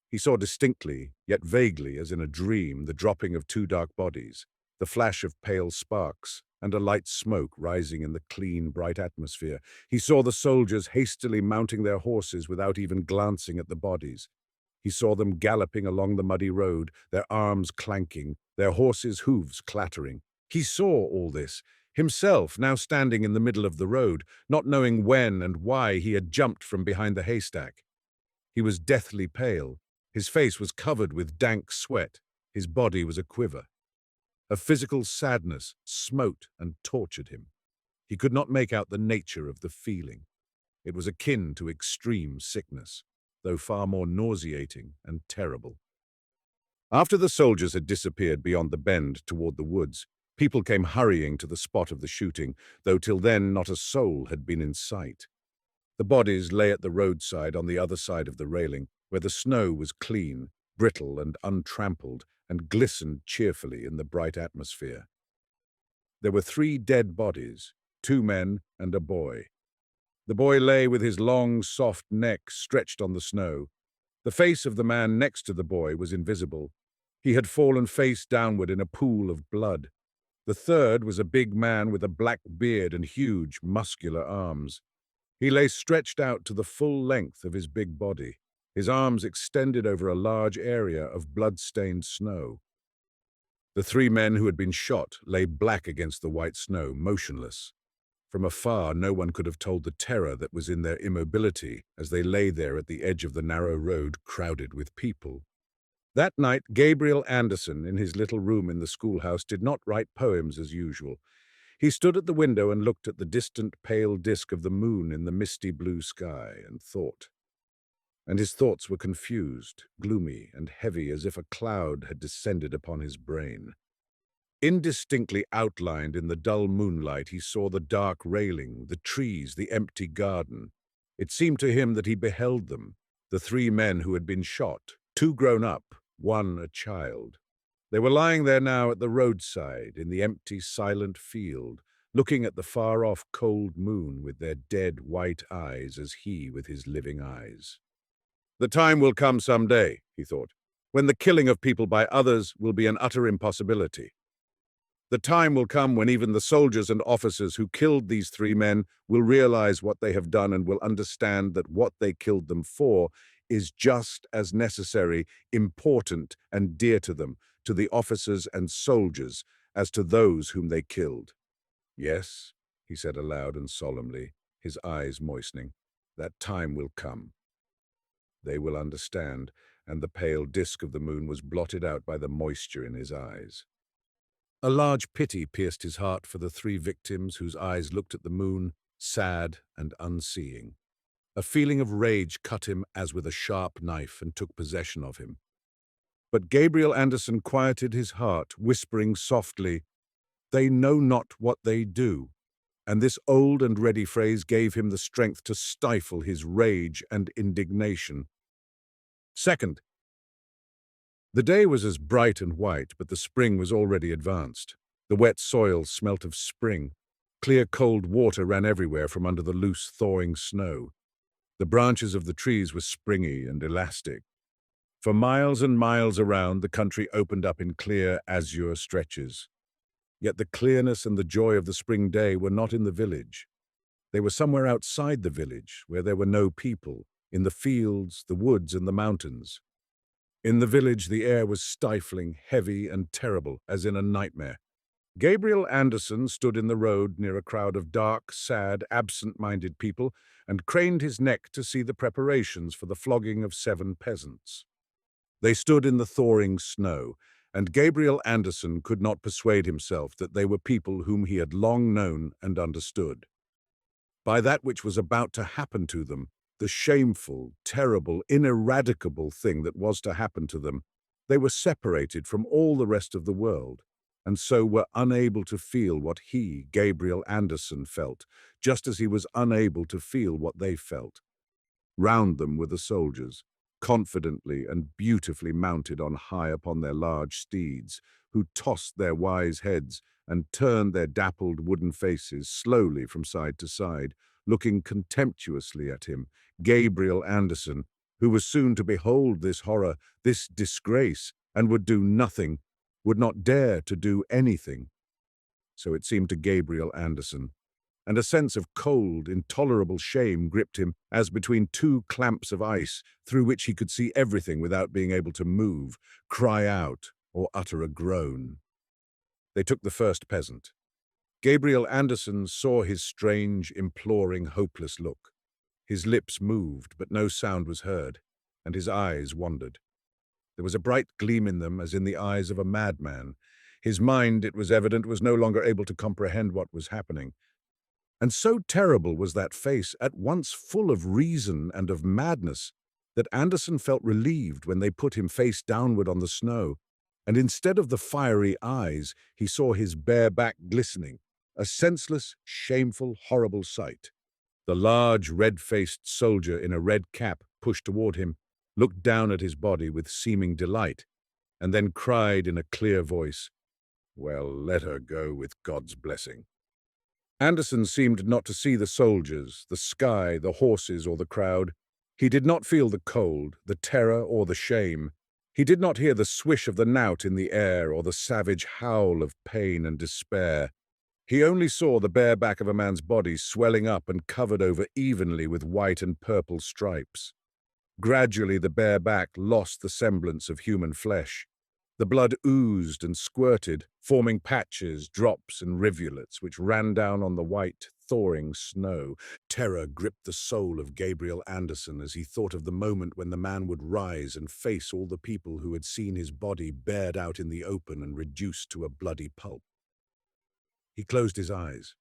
A: He saw distinctly, yet vaguely as in a dream, the dropping of 2 dark bodies. the flash of pale sparks, and a light smoke rising in the clean, bright atmosphere. He saw the soldiers hastily mounting their horses without even glancing at the bodies. He saw them galloping along the muddy road, their arms clanking, their horses' hooves clattering. He saw all this, himself now standing in the middle of the road, not knowing when and why he had jumped from behind the haystack. He was deathly pale. His face was covered with dank sweat. His body was aquiver. A physical sadness smote and tortured him. He could not make out the nature of the feeling. It was akin to extreme sickness, though far more nauseating and terrible. After the soldiers had disappeared beyond the bend toward the woods, people came hurrying to the spot of the shooting, though till then not a soul had been in sight. The bodies lay at the roadside on the other side of the railing, where the snow was clean, brittle and untrampled, and glistened cheerfully in the bright atmosphere. There were 3 dead bodies, 2 men and a boy. The boy lay with his long, soft neck stretched on the snow. The face of the man next to the boy was invisible. He had fallen face downward in a pool of blood. The third was a big man with a black beard and huge, muscular arms. He lay stretched out to the full length of his big body, his arms extended over a large area of blood-stained snow. The 3 men who had been shot lay black against the white snow, motionless. From afar, no one could have told the terror that was in their immobility as they lay there at the edge of the narrow road crowded with people. That night, Gabriel Anderson, in his little room in the schoolhouse, did not write poems as usual. He stood at the window and looked at the distant pale disk of the moon in the misty blue sky and thought. And his thoughts were confused, gloomy, and heavy as if a cloud had descended upon his brain. Indistinctly outlined in the dull moonlight, he saw the dark railing, the trees, the empty garden. It seemed to him that he beheld them, the 3 men who had been shot, 2 grown up, 1 a child. They were lying there now at the roadside, in the empty, silent field, looking at the far-off cold moon with their dead white eyes as he with his living eyes. The time will come some day, he thought, when the killing of people by others will be an utter impossibility. The time will come when even the soldiers and officers who killed these 3 men will realize what they have done and will understand that what they killed them for is just as necessary, important, and dear to them, to the officers and soldiers, as to those whom they killed. Yes, he said aloud and solemnly, his eyes moistening, that time will come. They will understand, and the pale disk of the moon was blotted out by the moisture in his eyes. A large pity pierced his heart for the 3 victims whose eyes looked at the moon, sad and unseeing. A feeling of rage cut him as with a sharp knife and took possession of him. But Gabriel Anderson quieted his heart, whispering softly, "They know not what they do," and this old and ready phrase gave him the strength to stifle his rage and indignation. Second, the day was as bright and white, but the spring was already advanced. The wet soil smelt of spring. Clear cold water ran everywhere from under the loose thawing snow. The branches of the trees were springy and elastic. For miles and miles around, the country opened up in clear, azure stretches. Yet the clearness and the joy of the spring day were not in the village. They were somewhere outside the village, where there were no people, in the fields, the woods, and the mountains. In the village, the air was stifling, heavy, and terrible, as in a nightmare. Gabriel Anderson stood in the road near a crowd of dark, sad, absent-minded people and craned his neck to see the preparations for the flogging of 7 peasants. They stood in the thawing snow, and Gabriel Anderson could not persuade himself that they were people whom he had long known and understood. By that which was about to happen to them, the shameful, terrible, ineradicable thing that was to happen to them, they were separated from all the rest of the world, and so were unable to feel what he, Gabriel Anderson, felt, just as he was unable to feel what they felt. Round them were the soldiers, confidently and beautifully mounted on high upon their large steeds, who tossed their wise heads and turned their dappled wooden faces slowly from side to side, looking contemptuously at him, Gabriel Anderson, who was soon to behold this horror, this disgrace, and would do nothing, would not dare to do anything. So it seemed to Gabriel Anderson, and a sense of cold, intolerable shame gripped him as between two clamps of ice through which he could see everything without being able to move, cry out, or utter a groan. They took the first peasant. Gabriel Anderson saw his strange, imploring, hopeless look. His lips moved, but no sound was heard, and his eyes wandered. There was a bright gleam in them as in the eyes of a madman. His mind, it was evident, was no longer able to comprehend what was happening. And so terrible was that face, at once full of reason and of madness, that Anderson felt relieved when they put him face downward on the snow, and instead of the fiery eyes, he saw his bare back glistening, a senseless, shameful, horrible sight. The large, red-faced soldier in a red cap pushed toward him, looked down at his body with seeming delight, and then cried in a clear voice, "Well, let her go with God's blessing." Anderson seemed not to see the soldiers, the sky, the horses, or the crowd. He did not feel the cold, the terror, or the shame. He did not hear the swish of the knout in the air or the savage howl of pain and despair. He only saw the bare back of a man's body swelling up and covered over evenly with white and purple stripes. Gradually the bare back lost the semblance of human flesh. The blood oozed and squirted, forming patches, drops, and rivulets which ran down on the white, thawing snow. Terror gripped the soul of Gabriel Anderson as he thought of the moment when the man would rise and face all the people who had seen his body bared out in the open and reduced to a bloody pulp. He closed his eyes.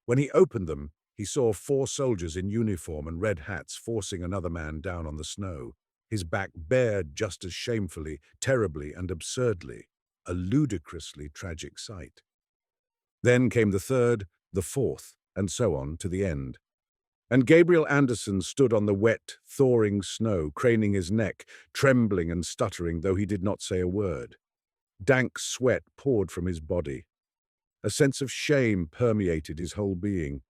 A: When he opened them, he saw 4 soldiers in uniform and red hats forcing another man down on the snow, his back bared just as shamefully, terribly, and absurdly, a ludicrously tragic sight. Then came the third, the fourth, and so on to the end. And Gabriel Anderson stood on the wet, thawing snow, craning his neck, trembling and stuttering, though he did not say a word. Dank sweat poured from his body. A sense of shame permeated his whole being.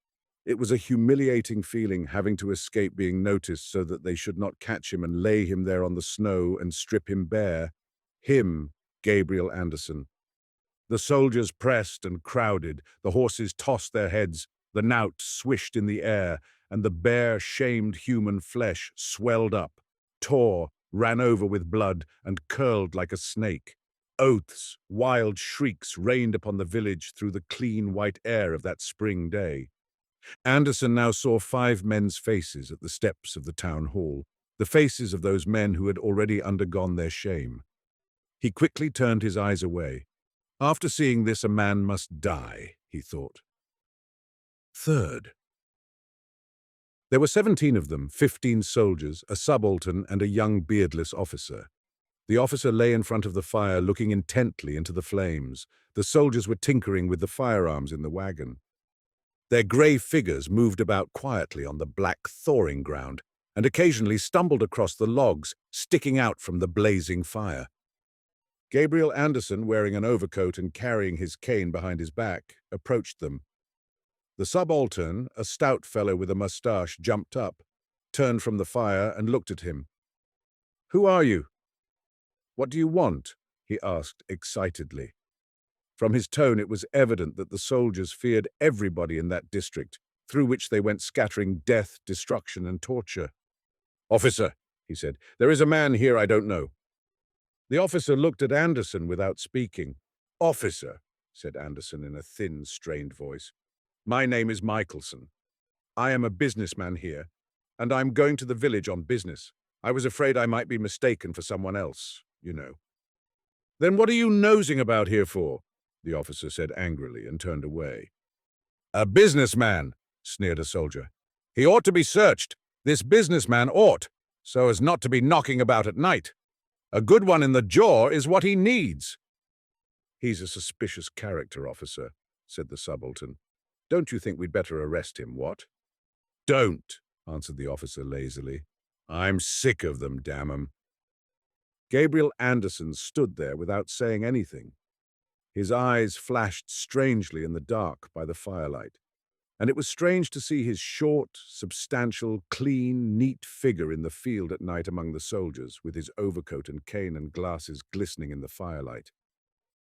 A: It was a humiliating feeling having to escape being noticed so that they should not catch him and lay him there on the snow and strip him bare. Him, Gabriel Anderson. The soldiers pressed and crowded, the horses tossed their heads, the knout swished in the air, and the bare, shamed human flesh swelled up, tore, ran over with blood, and curled like a snake. Oaths, wild shrieks rained upon the village through the clean white air of that spring day. Anderson now saw 5 men's faces at the steps of the town hall, the faces of those men who had already undergone their shame. He quickly turned his eyes away. After seeing this, a man must die, he thought. Third. There were 17 of them, 15 soldiers, a subaltern, and a young beardless officer. The officer lay in front of the fire, looking intently into the flames. The soldiers were tinkering with the firearms in the wagon. Their grey figures moved about quietly on the black thawing ground and occasionally stumbled across the logs sticking out from the blazing fire. Gabriel Anderson, wearing an overcoat and carrying his cane behind his back, approached them. The subaltern, a stout fellow with a moustache, jumped up, turned from the fire and looked at him. "Who are you? What do you want?" he asked excitedly. From his tone, it was evident that the soldiers feared everybody in that district, through which they went scattering death, destruction, and torture. "Officer," he said, "there is a man here I don't know." The officer looked at Anderson without speaking. "Officer," said Anderson in a thin, strained voice, "my name is Michelson. I am a businessman here, and I'm going to the village on business. I was afraid I might be mistaken for someone else, you know." "Then what are you nosing about here for?" the officer said angrily and turned away. "A businessman," sneered a soldier. "He ought to be searched. This businessman ought, so as not to be knocking about at night. A good one in the jaw is what he needs." "He's a suspicious character, officer," said the subaltern. "Don't you think we'd better arrest him, what?" "Don't," answered the officer lazily. "I'm sick of them, damn 'em." Gabriel Anderson stood there without saying anything. His eyes flashed strangely in the dark by the firelight, and it was strange to see his short, substantial, clean, neat figure in the field at night among the soldiers, with his overcoat and cane and glasses glistening in the firelight.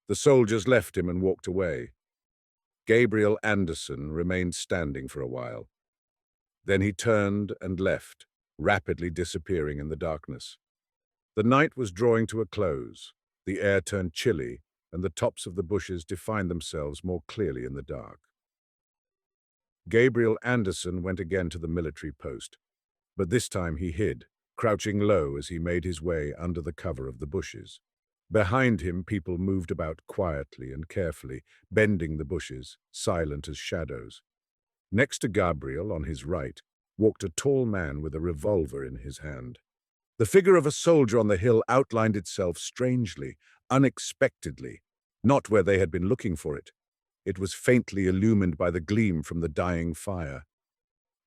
A: The soldiers left him and walked away. Gabriel Anderson remained standing for a while. Then he turned and left, rapidly disappearing in the darkness. The night was drawing to a close. The air turned chilly, and the tops of the bushes defined themselves more clearly in the dark. Gabriel Anderson went again to the military post, but this time he hid, crouching low as he made his way under the cover of the bushes. Behind him, people moved about quietly and carefully, bending the bushes, silent as shadows. Next to Gabriel, on his right, walked a tall man with a revolver in his hand. The figure of a soldier on the hill outlined itself strangely, unexpectedly, not where they had been looking for it. It was faintly illumined by the gleam from the dying fire.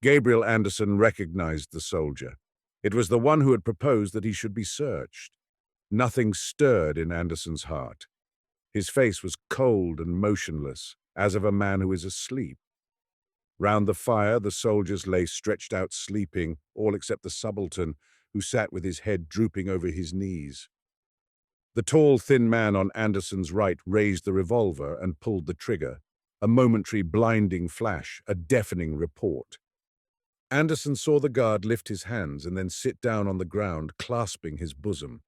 A: Gabriel Anderson recognized the soldier. It was the one who had proposed that he should be searched. Nothing stirred in Anderson's heart. His face was cold and motionless, as of a man who is asleep. Round the fire, the soldiers lay stretched out sleeping, all except the subaltern, who sat with his head drooping over his knees. The tall, thin man on Anderson's right raised the revolver and pulled the trigger. A momentary blinding flash, a deafening report. Anderson saw the guard lift his hands and then sit down on the ground, clasping his bosom.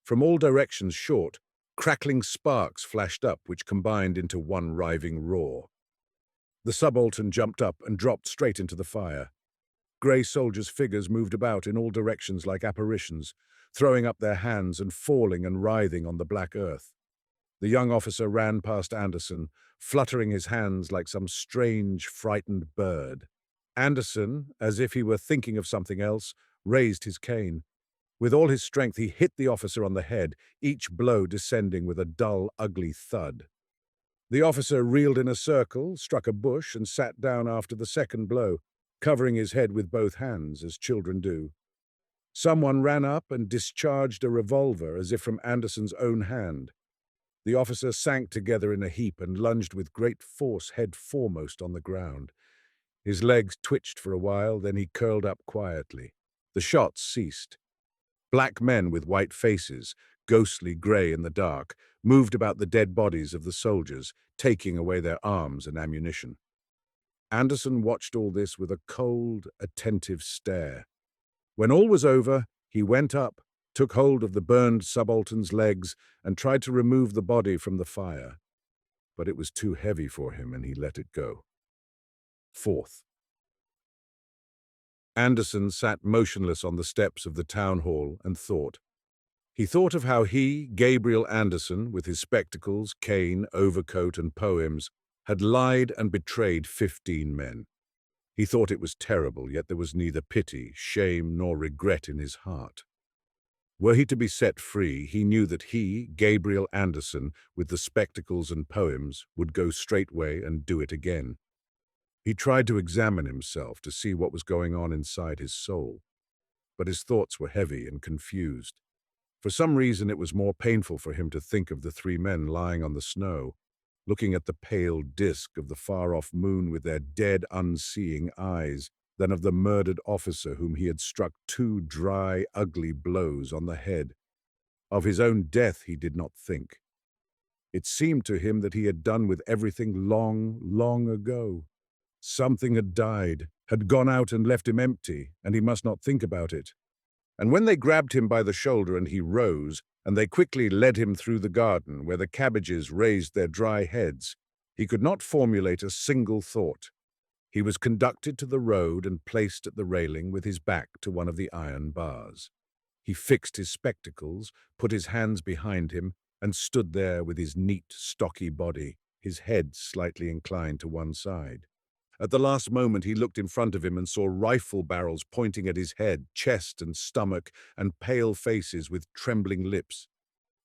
A: From all directions short, crackling sparks flashed up, which combined into one riving roar. The subaltern jumped up and dropped straight into the fire. Grey soldiers' figures moved about in all directions like apparitions, throwing up their hands and falling and writhing on the black earth. The young officer ran past Anderson, fluttering his hands like some strange, frightened bird. Anderson, as if he were thinking of something else, raised his cane. With all his strength, he hit the officer on the head, each blow descending with a dull, ugly thud. The officer reeled in a circle, struck a bush, and sat down after the second blow, covering his head with both hands, as children do. Someone ran up and discharged a revolver as if from Anderson's own hand. The officer sank together in a heap and lunged with great force head foremost on the ground. His legs twitched for a while, then he curled up quietly. The shots ceased. Black men with white faces, ghostly grey in the dark, moved about the dead bodies of the soldiers, taking away their arms and ammunition. Anderson watched all this with a cold, attentive stare. When all was over, he went up, took hold of the burned subaltern's legs, and tried to remove the body from the fire. But it was too heavy for him, and he let it go. Fourth. Anderson sat motionless on the steps of the town hall and thought. He thought of how he, Gabriel Anderson, with his spectacles, cane, overcoat, and poems, had lied and betrayed 15 men. He thought it was terrible, yet there was neither pity, shame, nor regret in his heart. Were he to be set free, he knew that he, Gabriel Anderson, with the spectacles and poems, would go straightway and do it again. He tried to examine himself to see what was going on inside his soul, but his thoughts were heavy and confused. For some reason, it was more painful for him to think of the 3 men lying on the snow, looking at the pale disk of the far-off moon with their dead, unseeing eyes, than of the murdered officer whom he had struck 2 dry, ugly blows on the head. Of his own death he did not think. It seemed to him that he had done with everything long, long ago. Something had died, had gone out and left him empty, and he must not think about it. And when they grabbed him by the shoulder and he rose, and they quickly led him through the garden where the cabbages raised their dry heads, he could not formulate a single thought. He was conducted to the road and placed at the railing with his back to one of the iron bars. He fixed his spectacles, put his hands behind him, and stood there with his neat, stocky body, his head slightly inclined to one side. At the last moment he looked in front of him and saw rifle barrels pointing at his head, chest and stomach, and pale faces with trembling lips.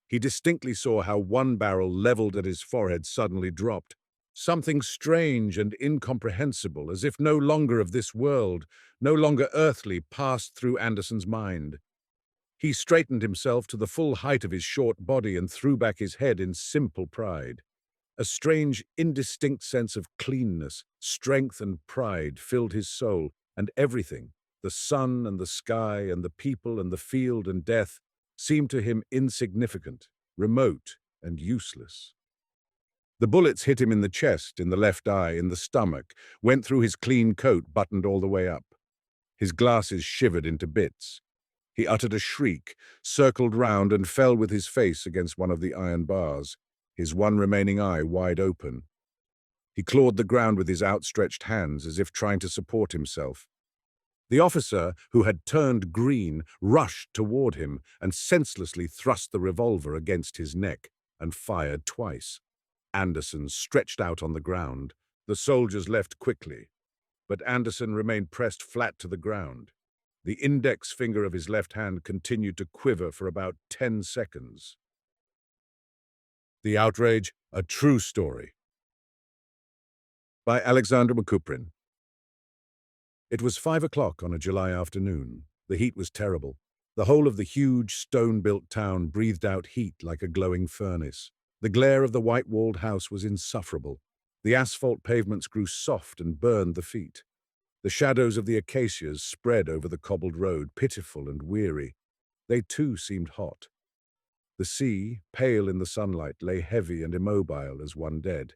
A: He distinctly saw how one barrel leveled at his forehead suddenly dropped. Something strange and incomprehensible, as if no longer of this world, no longer earthly, passed through Anderson's mind. He straightened himself to the full height of his short body and threw back his head in simple pride. A strange, indistinct sense of cleanness, strength and pride filled his soul, and everything, the sun and the sky and the people and the field and death, seemed to him insignificant, remote, and useless. The bullets hit him in the chest, in the left eye, in the stomach, went through his clean coat buttoned all the way up. His glasses shivered into bits. He uttered a shriek, circled round and fell with his face against one of the iron bars, his one remaining eye wide open. He clawed the ground with his outstretched hands as if trying to support himself. The officer, who had turned green, rushed toward him and senselessly thrust the revolver against his neck and fired twice. Anderson stretched out on the ground. The soldiers left quickly, but Anderson remained pressed flat to the ground. The index finger of his left hand continued to quiver for about 10 seconds. The Outrage, a True Story. By Alexander McCuprin. It was 5 o'clock on a July afternoon. The heat was terrible. The whole of the huge, stone-built town breathed out heat like a glowing furnace. The glare of the white-walled house was insufferable. The asphalt pavements grew soft and burned the feet. The shadows of the acacias spread over the cobbled road, pitiful and weary. They too seemed hot. The sea, pale in the sunlight, lay heavy and immobile as one dead.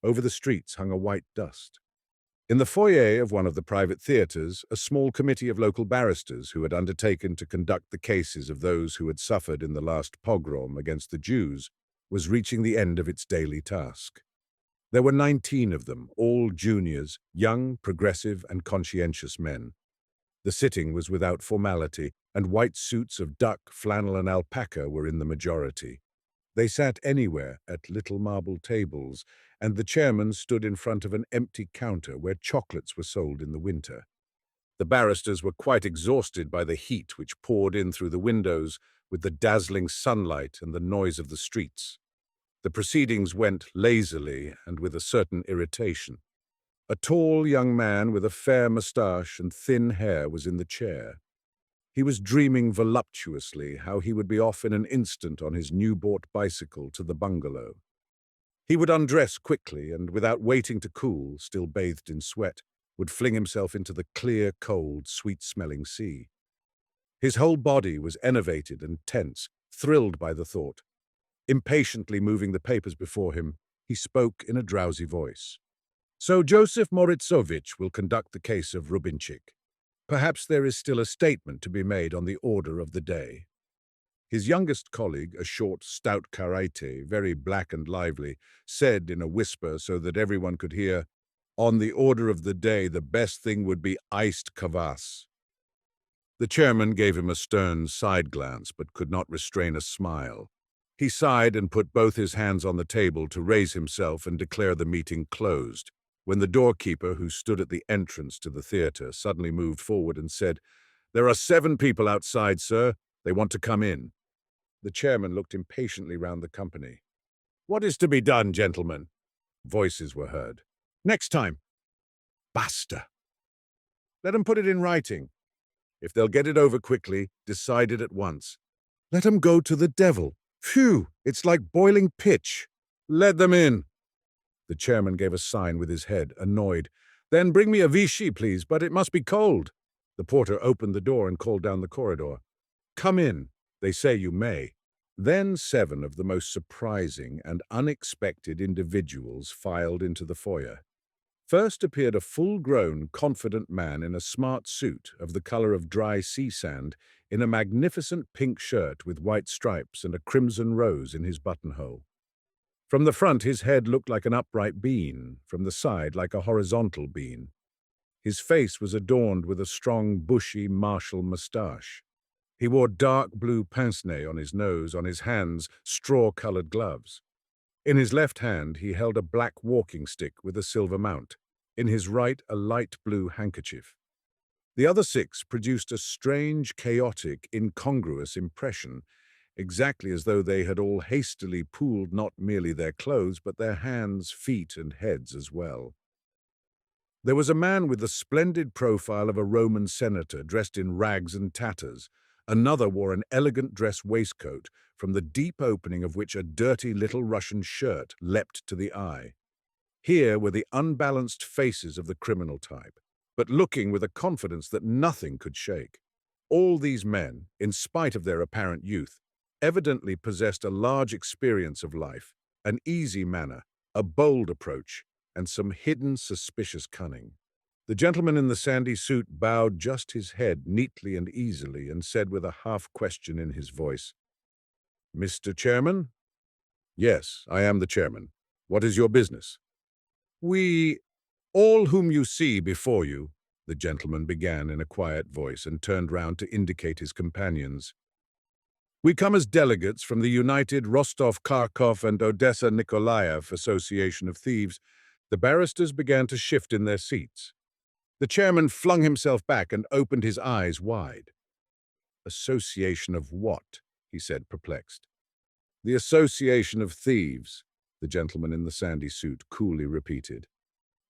A: Over the streets hung a white dust. In the foyer of one of the private theatres, a small committee of local barristers who had undertaken to conduct the cases of those who had suffered in the last pogrom against the Jews was reaching the end of its daily task. There were 19 of them, all juniors, young, progressive, and conscientious men. The sitting was without formality, and white suits of duck, flannel, and alpaca were in the majority. They sat anywhere at little marble tables, and the chairman stood in front of an empty counter where chocolates were sold in the winter. The barristers were quite exhausted by the heat which poured in through the windows with the dazzling sunlight and the noise of the streets. The proceedings went lazily and with a certain irritation. A tall young man with a fair moustache and thin hair was in the chair. He was dreaming voluptuously how he would be off in an instant on his new-bought bicycle to the bungalow. He would undress quickly and, without waiting to cool, still bathed in sweat, would fling himself into the clear, cold, sweet-smelling sea. His whole body was enervated and tense, thrilled by the thought. Impatiently moving the papers before him, he spoke in a drowsy voice. "So Joseph Moritzovich will conduct the case of Rubinchik. Perhaps there is still a statement to be made on the order of the day." His youngest colleague, a short, stout karaite, very black and lively, said in a whisper so that everyone could hear, "On the order of the day, the best thing would be iced kvass." The chairman gave him a stern side glance, but could not restrain a smile. He sighed and put both his hands on the table to raise himself and declare the meeting closed, when the doorkeeper, who stood at the entrance to the theatre, suddenly moved forward and said, "There are 7 people outside, sir. They want to come in." The chairman looked impatiently round the company. "What is to be done, gentlemen?" Voices were heard. "Next time." "Basta." "Let 'em put it in writing. If they'll get it over quickly, decide it at once." "Let 'em go to the devil. Phew, it's like boiling pitch." "Let them in." The chairman gave a sign with his head, annoyed. "Then bring me a Vichy, please, but it must be cold." The porter opened the door and called down the corridor. "Come in. They say you may." Then 7 of the most surprising and unexpected individuals filed into the foyer. First appeared a full-grown, confident man in a smart suit of the color of dry sea sand, in a magnificent pink shirt with white stripes and a crimson rose in his buttonhole. From the front, his head looked like an upright bean, from the side like a horizontal bean. His face was adorned with a strong, bushy, martial moustache. He wore dark blue pince-nez on his nose, on his hands, straw-colored gloves. In his left hand, he held a black walking stick with a silver mount. In his right, a light blue handkerchief. The other 6 produced a strange, chaotic, incongruous impression, exactly as though they had all hastily pooled not merely their clothes, but their hands, feet, and heads as well. There was a man with the splendid profile of a Roman senator, dressed in rags and tatters. Another wore an elegant dress waistcoat, from the deep opening of which a dirty little Russian shirt leapt to the eye. Here were the unbalanced faces of the criminal type, but looking with a confidence that nothing could shake. All these men, in spite of their apparent youth, evidently possessed a large experience of life, an easy manner, a bold approach, and some hidden suspicious cunning. The gentleman in the sandy suit bowed just his head neatly and easily and said with a half-question in his voice, "Mr. Chairman?" "Yes, I am the chairman. What is your business?" "We, all whom you see before you," the gentleman began in a quiet voice and turned round to indicate his companions. "We come as delegates from the United Rostov-Kharkov and Odessa-Nikolaev Association of Thieves." The barristers began to shift in their seats. The chairman flung himself back and opened his eyes wide. "Association of what?" he said, perplexed. "The Association of Thieves," the gentleman in the sandy suit coolly repeated.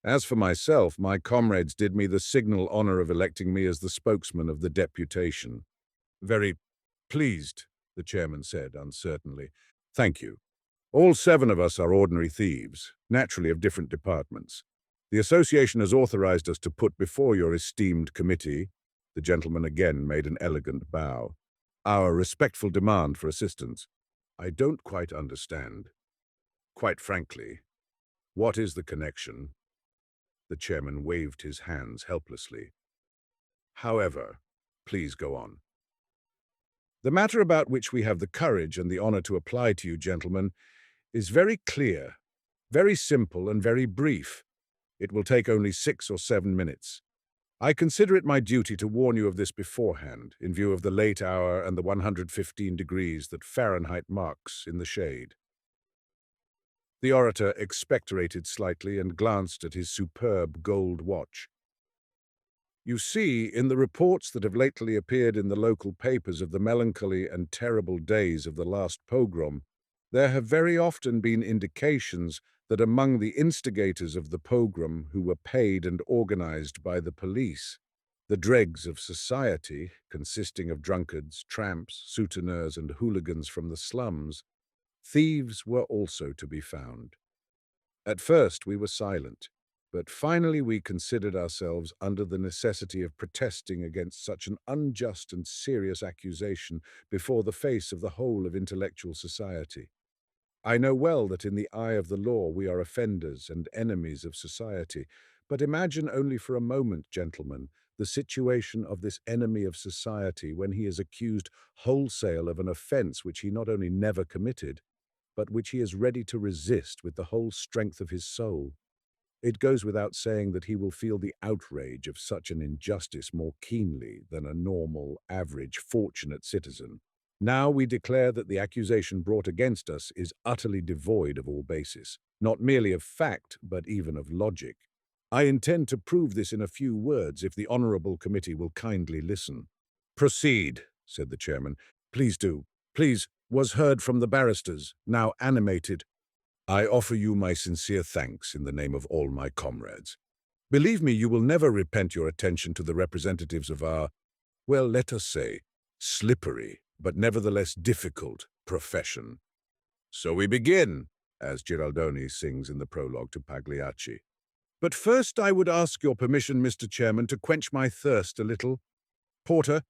A: "As for myself, my comrades did me the signal honor of electing me as the spokesman of the deputation." "Very pleased," the chairman said uncertainly. "Thank you. All 7 of us are ordinary thieves, naturally of different departments. The association has authorized us to put before your esteemed committee," the gentleman again made an elegant bow, "our respectful demand for assistance. I don't quite understand. Quite frankly, what is the connection?" The chairman waved his hands helplessly. "However, please go on." "The matter about which we have the courage and the honor to apply to you, gentlemen, is very clear, very simple, and very brief. It will take only 6 or 7 minutes. I consider it my duty to warn you of this beforehand, in view of the late hour and the 115 degrees that Fahrenheit marks in the shade." The orator expectorated slightly and glanced at his superb gold watch. "You see, in the reports that have lately appeared in the local papers of the melancholy and terrible days of the last pogrom, there have very often been indications that among the instigators of the pogrom who were paid and organized by the police, the dregs of society, consisting of drunkards, tramps, souteneurs, and hooligans from the slums, thieves were also to be found. At first we were silent, but finally we considered ourselves under the necessity of protesting against such an unjust and serious accusation before the face of the whole of intellectual society. I know well that in the eye of the law we are offenders and enemies of society, but imagine only for a moment, gentlemen, the situation of this enemy of society when he is accused wholesale of an offense which he not only never committed, but which he is ready to resist with the whole strength of his soul. It goes without saying that he will feel the outrage of such an injustice more keenly than a normal, average, fortunate citizen. Now we declare that the accusation brought against us is utterly devoid of all basis, not merely of fact, but even of logic. I intend to prove this in a few words if the honorable committee will kindly listen." "Proceed," said the chairman. "Please do. Please," was heard from the barristers, now animated. "I offer you my sincere thanks in the name of all my comrades. Believe me, you will never repent your attention to the representatives of our, well, let us say, slippery, but nevertheless difficult, profession. So we begin, as Giraldoni sings in the prologue to Pagliacci. But first I would ask your permission, Mr. Chairman, to quench my thirst a little. Porter,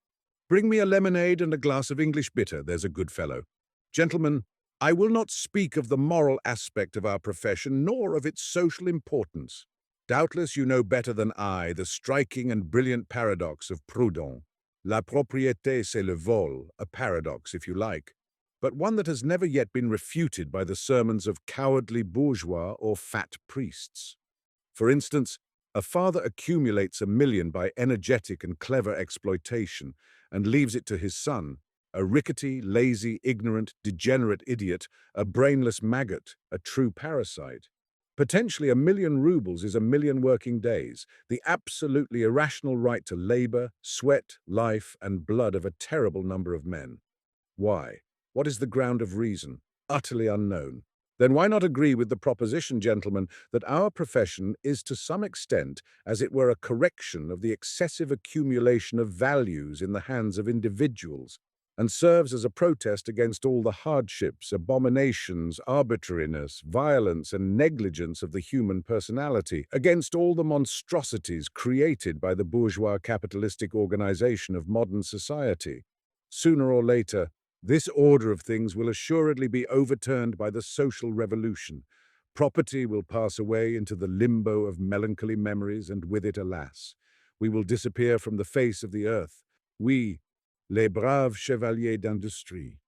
A: bring me a lemonade and a glass of English bitter, there's a good fellow. Gentlemen, I will not speak of the moral aspect of our profession, nor of its social importance. Doubtless you know better than I the striking and brilliant paradox of Proudhon. La propriété c'est le vol, a paradox if you like, but one that has never yet been refuted by the sermons of cowardly bourgeois or fat priests. For instance, a father accumulates 1 million by energetic and clever exploitation and leaves it to his son, a rickety, lazy, ignorant, degenerate idiot, a brainless maggot, a true parasite. Potentially 1 million rubles is 1 million working days, the absolutely irrational right to labor, sweat, life, and blood of a terrible number of men. Why? What is the ground of reason? Utterly unknown. Then why not agree with the proposition, gentlemen, that our profession is to some extent, as it were, a correction of the excessive accumulation of values in the hands of individuals, and serves as a protest against all the hardships, abominations, arbitrariness, violence, and negligence of the human personality, against all the monstrosities created by the bourgeois capitalistic organization of modern society? Sooner or later, This order of things will assuredly be overturned by the social revolution. Property will pass away into the limbo of melancholy memories, and with it, alas, we will disappear from the face of the earth. We, les braves chevaliers d'industrie.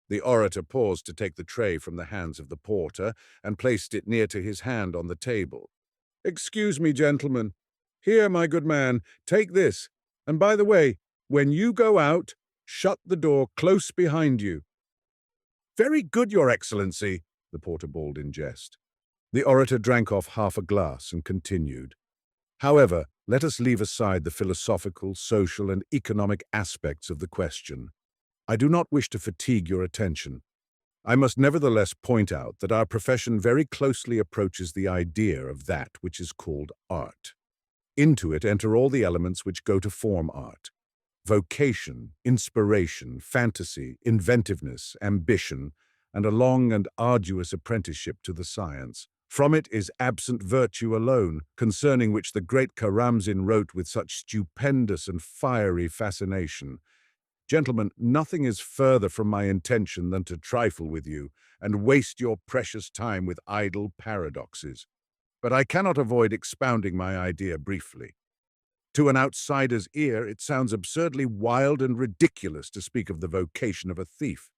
A: The orator paused to take the tray from the hands of the porter and placed it near to his hand on the table. "Excuse me, gentlemen. Here, my good man, take this. And by the way, when you go out, shut the door close behind you." "Very good, Your Excellency," the porter bawled in jest. The orator drank off half a glass and continued. "However, let us leave aside the philosophical, social, and economic aspects of the question. I do not wish to fatigue your attention. I must nevertheless point out that our profession very closely approaches the idea of that which is called art. Into it enter all the elements which go to form art: vocation, inspiration, fantasy, inventiveness, ambition, and a long and arduous apprenticeship to the science. From it is absent virtue alone, concerning which the great Karamzin wrote with such stupendous and fiery fascination. Gentlemen, nothing is further from my intention than to trifle with you and waste your precious time with idle paradoxes. But I cannot avoid expounding my idea briefly. To an outsider's ear, it sounds absurdly wild and ridiculous to speak of the vocation of a thief.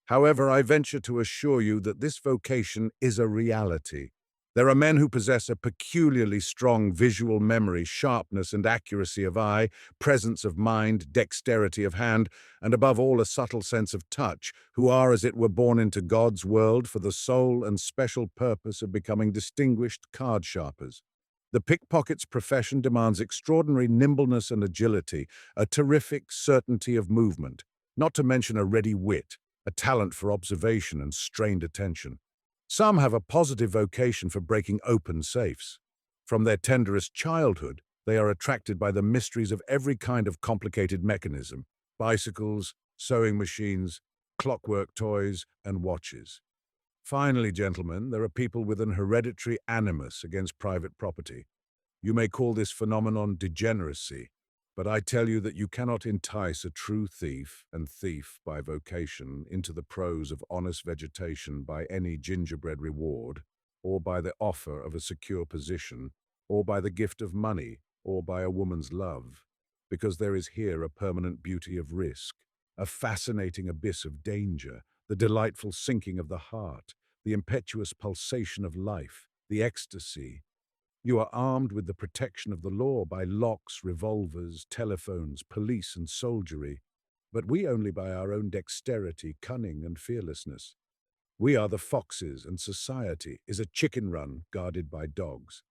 A: However, I venture to assure you that this vocation is a reality. There are men who possess a peculiarly strong visual memory, sharpness and accuracy of eye, presence of mind, dexterity of hand, and above all a subtle sense of touch, who are as it were born into God's world for the sole and special purpose of becoming distinguished card sharpers. The pickpocket's profession demands extraordinary nimbleness and agility, a terrific certainty of movement, not to mention a ready wit, a talent for observation and strained attention. Some have a positive vocation for breaking open safes. From their tenderest childhood, they are attracted by the mysteries of every kind of complicated mechanism: bicycles, sewing machines, clockwork toys, and watches. Finally, gentlemen, there are people with an hereditary animus against private property. You may call this phenomenon degeneracy, but I tell you that you cannot entice a true thief, and thief by vocation, into the prose of honest vegetation by any gingerbread reward, or by the offer of a secure position, or by the gift of money, or by a woman's love, because there is here a permanent beauty of risk, a fascinating abyss of danger, the delightful sinking of the heart, the impetuous pulsation of life, the ecstasy. You are armed with the protection of the law by locks, revolvers, telephones, police, and soldiery, but we only by our own dexterity, cunning, and fearlessness. We are the foxes, and society is a chicken run guarded by dogs.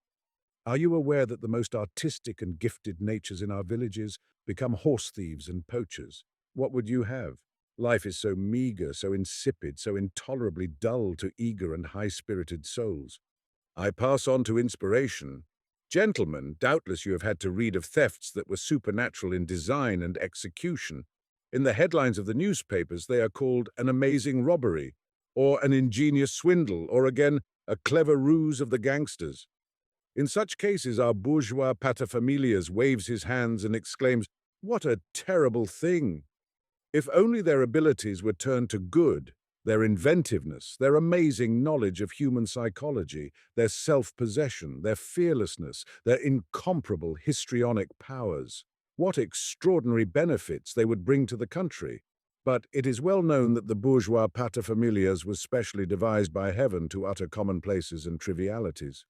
A: Are you aware that the most artistic and gifted natures in our villages become horse thieves and poachers? What would you have? Life is so meager, so insipid, so intolerably dull to eager and high-spirited souls. I pass on to inspiration. Gentlemen, doubtless you have had to read of thefts that were supernatural in design and execution. In the headlines of the newspapers, they are called an amazing robbery, or an ingenious swindle, or again, a clever ruse of the gangsters. In such cases, our bourgeois paterfamilias waves his hands and exclaims, "What a terrible thing!" If only their abilities were turned to good, their inventiveness, their amazing knowledge of human psychology, their self-possession, their fearlessness, their incomparable histrionic powers, what extraordinary benefits they would bring to the country. But it is well known that the bourgeois paterfamilias was specially devised by heaven to utter commonplaces and trivialities.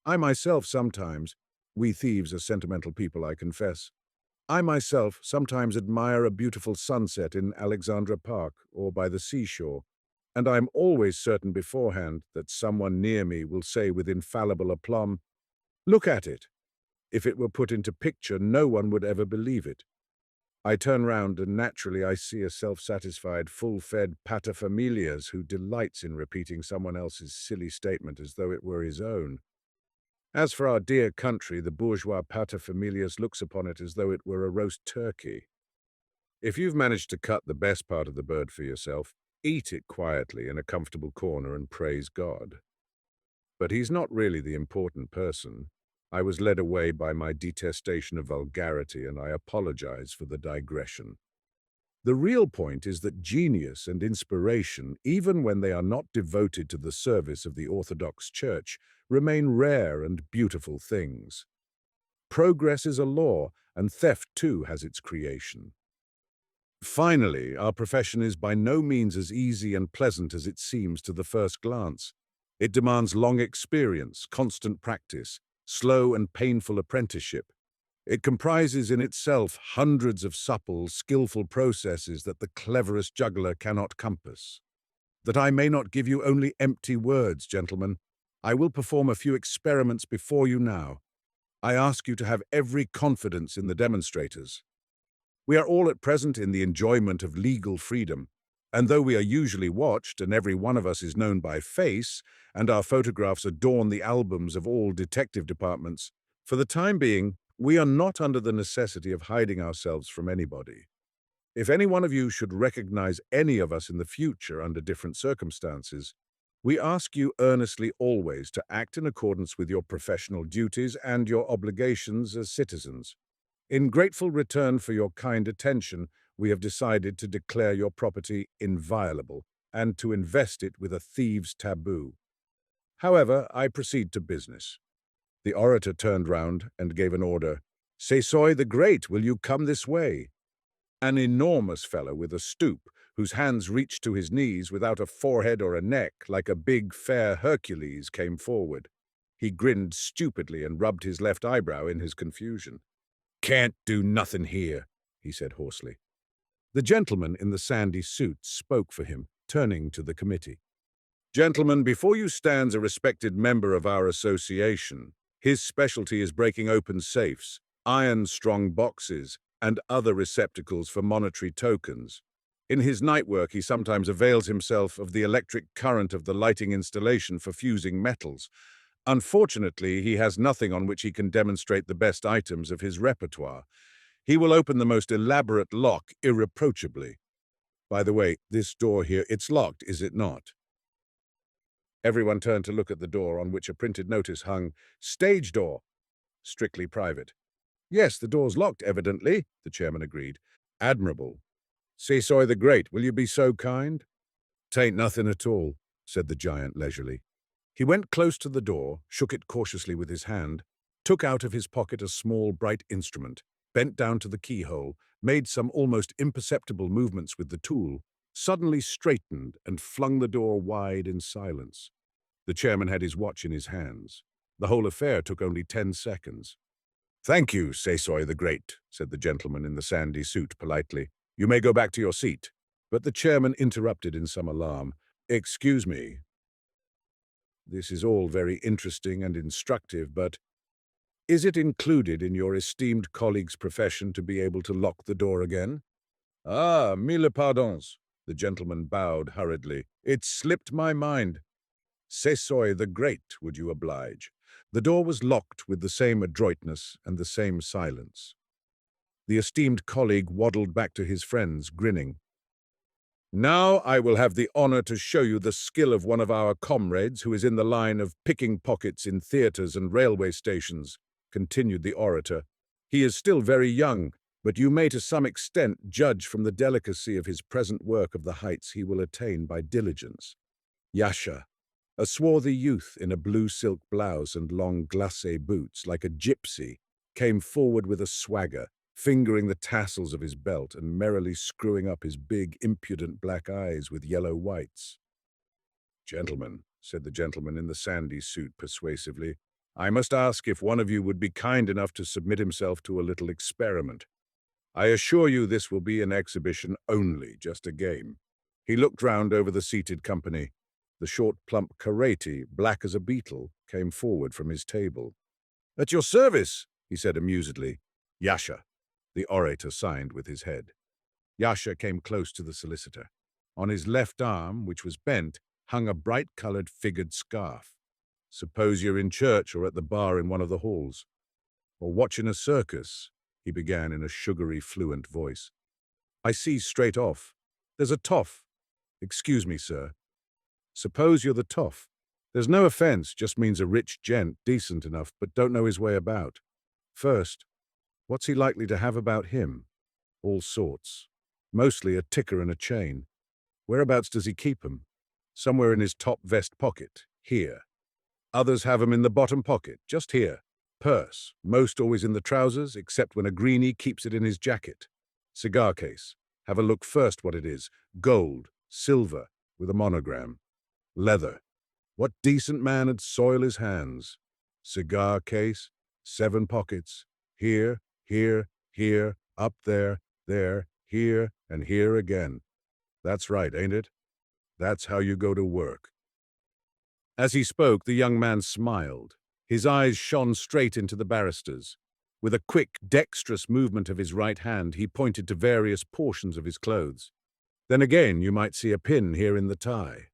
A: I myself sometimes, we thieves are sentimental people, I confess, I myself sometimes admire a beautiful sunset in Alexandra Park or by the seashore, and I am always certain beforehand that someone near me will say with infallible aplomb, "Look at it." If it were put into picture, no one would ever believe it. I turn round and naturally I see a self-satisfied, full-fed paterfamilias who delights in repeating someone else's silly statement as though it were his own. As for our dear country, the bourgeois paterfamilias looks upon it as though it were a roast turkey. If you've managed to cut the best part of the bird for yourself, eat it quietly in a comfortable corner and praise God. But he's not really the important person. I was led away by my detestation of vulgarity, and I apologize for the digression. The real point is that genius and inspiration, even when they are not devoted to the service of the Orthodox Church, remain rare and beautiful things. Progress is a law, and theft too has its creation. Finally, our profession is by no means as easy and pleasant as it seems to the first glance. It demands long experience, constant practice, slow and painful apprenticeship. It comprises in itself hundreds of supple, skillful processes that the cleverest juggler cannot compass. That I may not give you only empty words, gentlemen, I will perform a few experiments before you now. I ask you to have every confidence in the demonstrators. We are all at present in the enjoyment of legal freedom, and though we are usually watched and every one of us is known by face, and our photographs adorn the albums of all detective departments, for the time being, we are not under the necessity of hiding ourselves from anybody. If any one of you should recognize any of us in the future under different circumstances, we ask you earnestly always to act in accordance with your professional duties and your obligations as citizens. In grateful return for your kind attention, we have decided to declare your property inviolable and to invest it with a thieves' taboo. However, I proceed to business. The orator turned round and gave an order. "Sesoy the Great, will you come this way?" An enormous fellow with a stoop, whose hands reached to his knees without a forehead or a neck, like a big, fair Hercules, came forward. He grinned stupidly and rubbed his left eyebrow in his confusion. "Can't do nothing here," he said hoarsely. The gentleman in the sandy suit spoke for him, turning to the committee. "Gentlemen, before you stands a respected member of our association. His specialty is breaking open safes, iron-strong boxes, and other receptacles for monetary tokens. In his night work, he sometimes avails himself of the electric current of the lighting installation for fusing metals. Unfortunately, he has nothing on which he can demonstrate the best items of his repertoire. He will open the most elaborate lock irreproachably. By the way, this door here, it's locked, is it not?" Everyone turned to look at the door on which a printed notice hung, "Stage door, strictly private." "Yes, the door's locked, evidently," the chairman agreed. "Admirable. Sesoy the Great, will you be so kind?" "'Tain't nothing at all," said the giant leisurely. He went close to the door, shook it cautiously with his hand, took out of his pocket a small, bright instrument, bent down to the keyhole, made some almost imperceptible movements with the tool, suddenly straightened and flung the door wide in silence. The chairman had his watch in his hands. The whole affair took only 10 seconds. "Thank you, Sesoy the Great," said the gentleman in the sandy suit politely. "You may go back to your seat." But the chairman interrupted in some alarm. "Excuse me. This is all very interesting and instructive, but is it included in your esteemed colleague's profession to be able to lock the door again?" "Ah, mille pardons." The gentleman bowed hurriedly. "It slipped my mind. Sesoy the Great, would you oblige?" The door was locked with the same adroitness and the same silence. The esteemed colleague waddled back to his friends, grinning. "Now I will have the honor to show you the skill of one of our comrades who is in the line of picking pockets in theaters and railway stations," continued the orator. "He is still very young, but you may to some extent judge from the delicacy of his present work of the heights he will attain by diligence. Yasha, a swarthy youth in a blue silk blouse and long glacé boots, like a gypsy, came forward with a swagger, fingering the tassels of his belt and merrily screwing up his big, impudent black eyes with yellow whites. "Gentlemen," said the gentleman in the sandy suit persuasively, "I must ask if one of you would be kind enough to submit himself to a little experiment. I assure you this will be an exhibition only, just a game." He looked round over the seated company. The short, plump Karate, black as a beetle, came forward from his table. "At your service," he said amusedly. "Yasha." The orator signed with his head. Yasha came close to the solicitor. On his left arm, which was bent, hung a bright-colored figured scarf. "Suppose you're in church or at the bar in one of the halls. Or watching a circus," he began in a sugary, fluent voice. "I see straight off. There's a toff. Excuse me, sir. Suppose you're the toff. There's no offense, just means a rich gent, decent enough, but don't know his way about. First, what's he likely to have about him? All sorts. Mostly a ticker and a chain. Whereabouts does he keep 'em? Somewhere in his top vest pocket. Here. Others have 'em in the bottom pocket. Just here. Purse. Most always in the trousers, except when a greenie keeps it in his jacket. Cigar case. Have a look first what it is. Gold. Silver. With a monogram. Leather. What decent man would soil his hands? Cigar case. 7 pockets. Here, here, here, up there, here, and here again. That's right, ain't it? That's how you go to work. As he spoke, the young man smiled. His eyes shone straight into the barrister's. With a quick, dexterous movement of his right hand, he pointed to various portions of his clothes. Then again, you might see a pin here in the tie.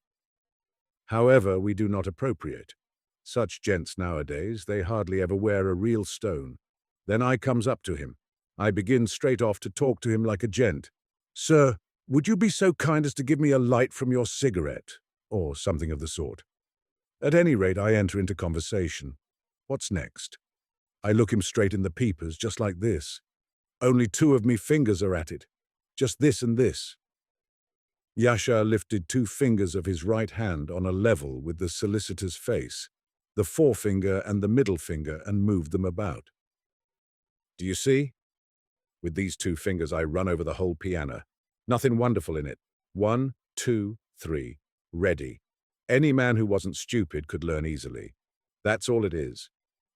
A: However, we do not appropriate. Such gents nowadays, they hardly ever wear a real stone. Then I comes up to him. I begin straight off to talk to him like a gent. Sir, would you be so kind as to give me a light from your cigarette? Or something of the sort. At any rate, I enter into conversation. What's next? I look him straight in the peepers, just like this. Only 2 of me fingers are at it. Just this and this. Yasha lifted 2 fingers of his right hand on a level with the solicitor's face, the forefinger and the middle finger, and moved them about. Do you see? With these 2 fingers I run over the whole piano. Nothing wonderful in it. 1, 2, 3. Ready. Any man who wasn't stupid could learn easily. That's all it is.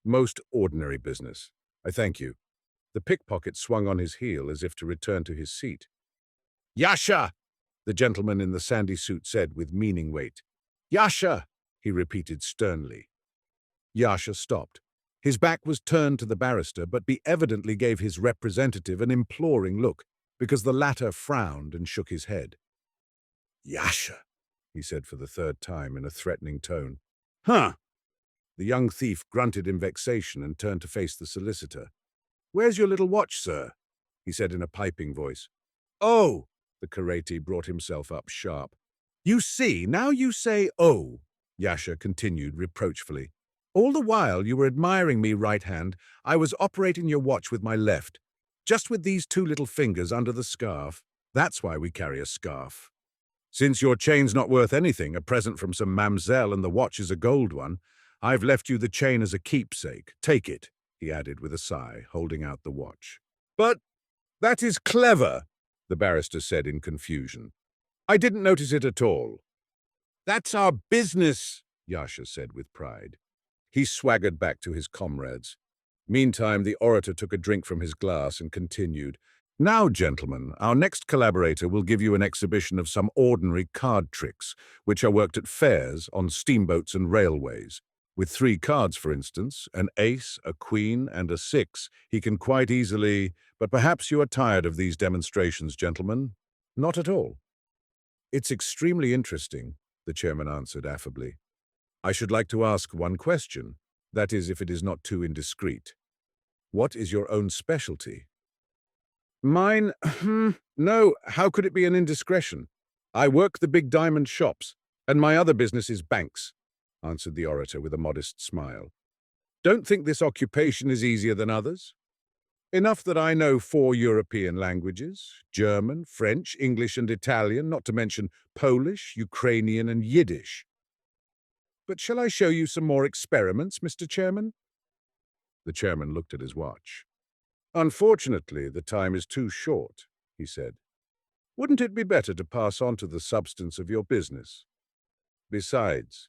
A: Most ordinary business. I thank you. The pickpocket swung on his heel as if to return to his seat. Yasha! The gentleman in the sandy suit said with meaning weight. Yasha! He repeated sternly. Yasha stopped. His back was turned to the barrister, but he evidently gave his representative an imploring look, because the latter frowned and shook his head. Yasha! He said for the 3rd time in a threatening tone. Huh! The young thief grunted in vexation and turned to face the solicitor. Where's your little watch, sir? He said in a piping voice. Oh! The karate brought himself up sharp. You see, now you say, oh, Yasha continued reproachfully. All the while you were admiring me right hand, I was operating your watch with my left, just with these 2 little fingers under the scarf. That's why we carry a scarf. Since your chain's not worth anything, a present from some mamselle, and the watch is a gold one, I've left you the chain as a keepsake. Take it, he added with a sigh, holding out the watch. But that is clever, the barrister said in confusion. I didn't notice it at all. That's our business, Yasha said with pride. He swaggered back to his comrades. Meantime, the orator took a drink from his glass and continued. Now, gentlemen, our next collaborator will give you an exhibition of some ordinary card tricks, which are worked at fairs, on steamboats and railways. With 3 cards, for instance, an ace, a queen, and a 6, he can quite easily— But perhaps you are tired of these demonstrations, gentlemen? Not at all. It's extremely interesting, the chairman answered affably. I should like to ask one question, that is, if it is not too indiscreet. What is your own specialty? Mine? No, how could it be an indiscretion? I work the big diamond shops, and my other business is banks, answered the orator with a modest smile. Don't think this occupation is easier than others. Enough that I know 4 European languages, German, French, English, and Italian, not to mention Polish, Ukrainian, and Yiddish. But shall I show you some more experiments, Mr. Chairman? The chairman looked at his watch. Unfortunately, the time is too short, he said. Wouldn't it be better to pass on to the substance of your business? Besides,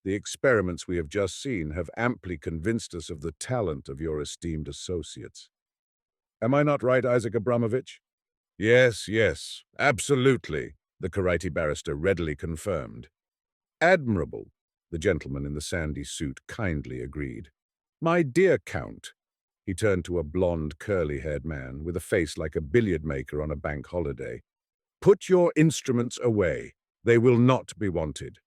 A: the experiments we have just seen have amply convinced us of the talent of your esteemed associates. Am I not right, Isaac Abramovich? Yes, absolutely, the karate barrister readily confirmed. Admirable, the gentleman in the sandy suit kindly agreed. My dear Count, he turned to a blond, curly-haired man with a face like a billiard maker on a bank holiday. Put your instruments away. They will not be wanted.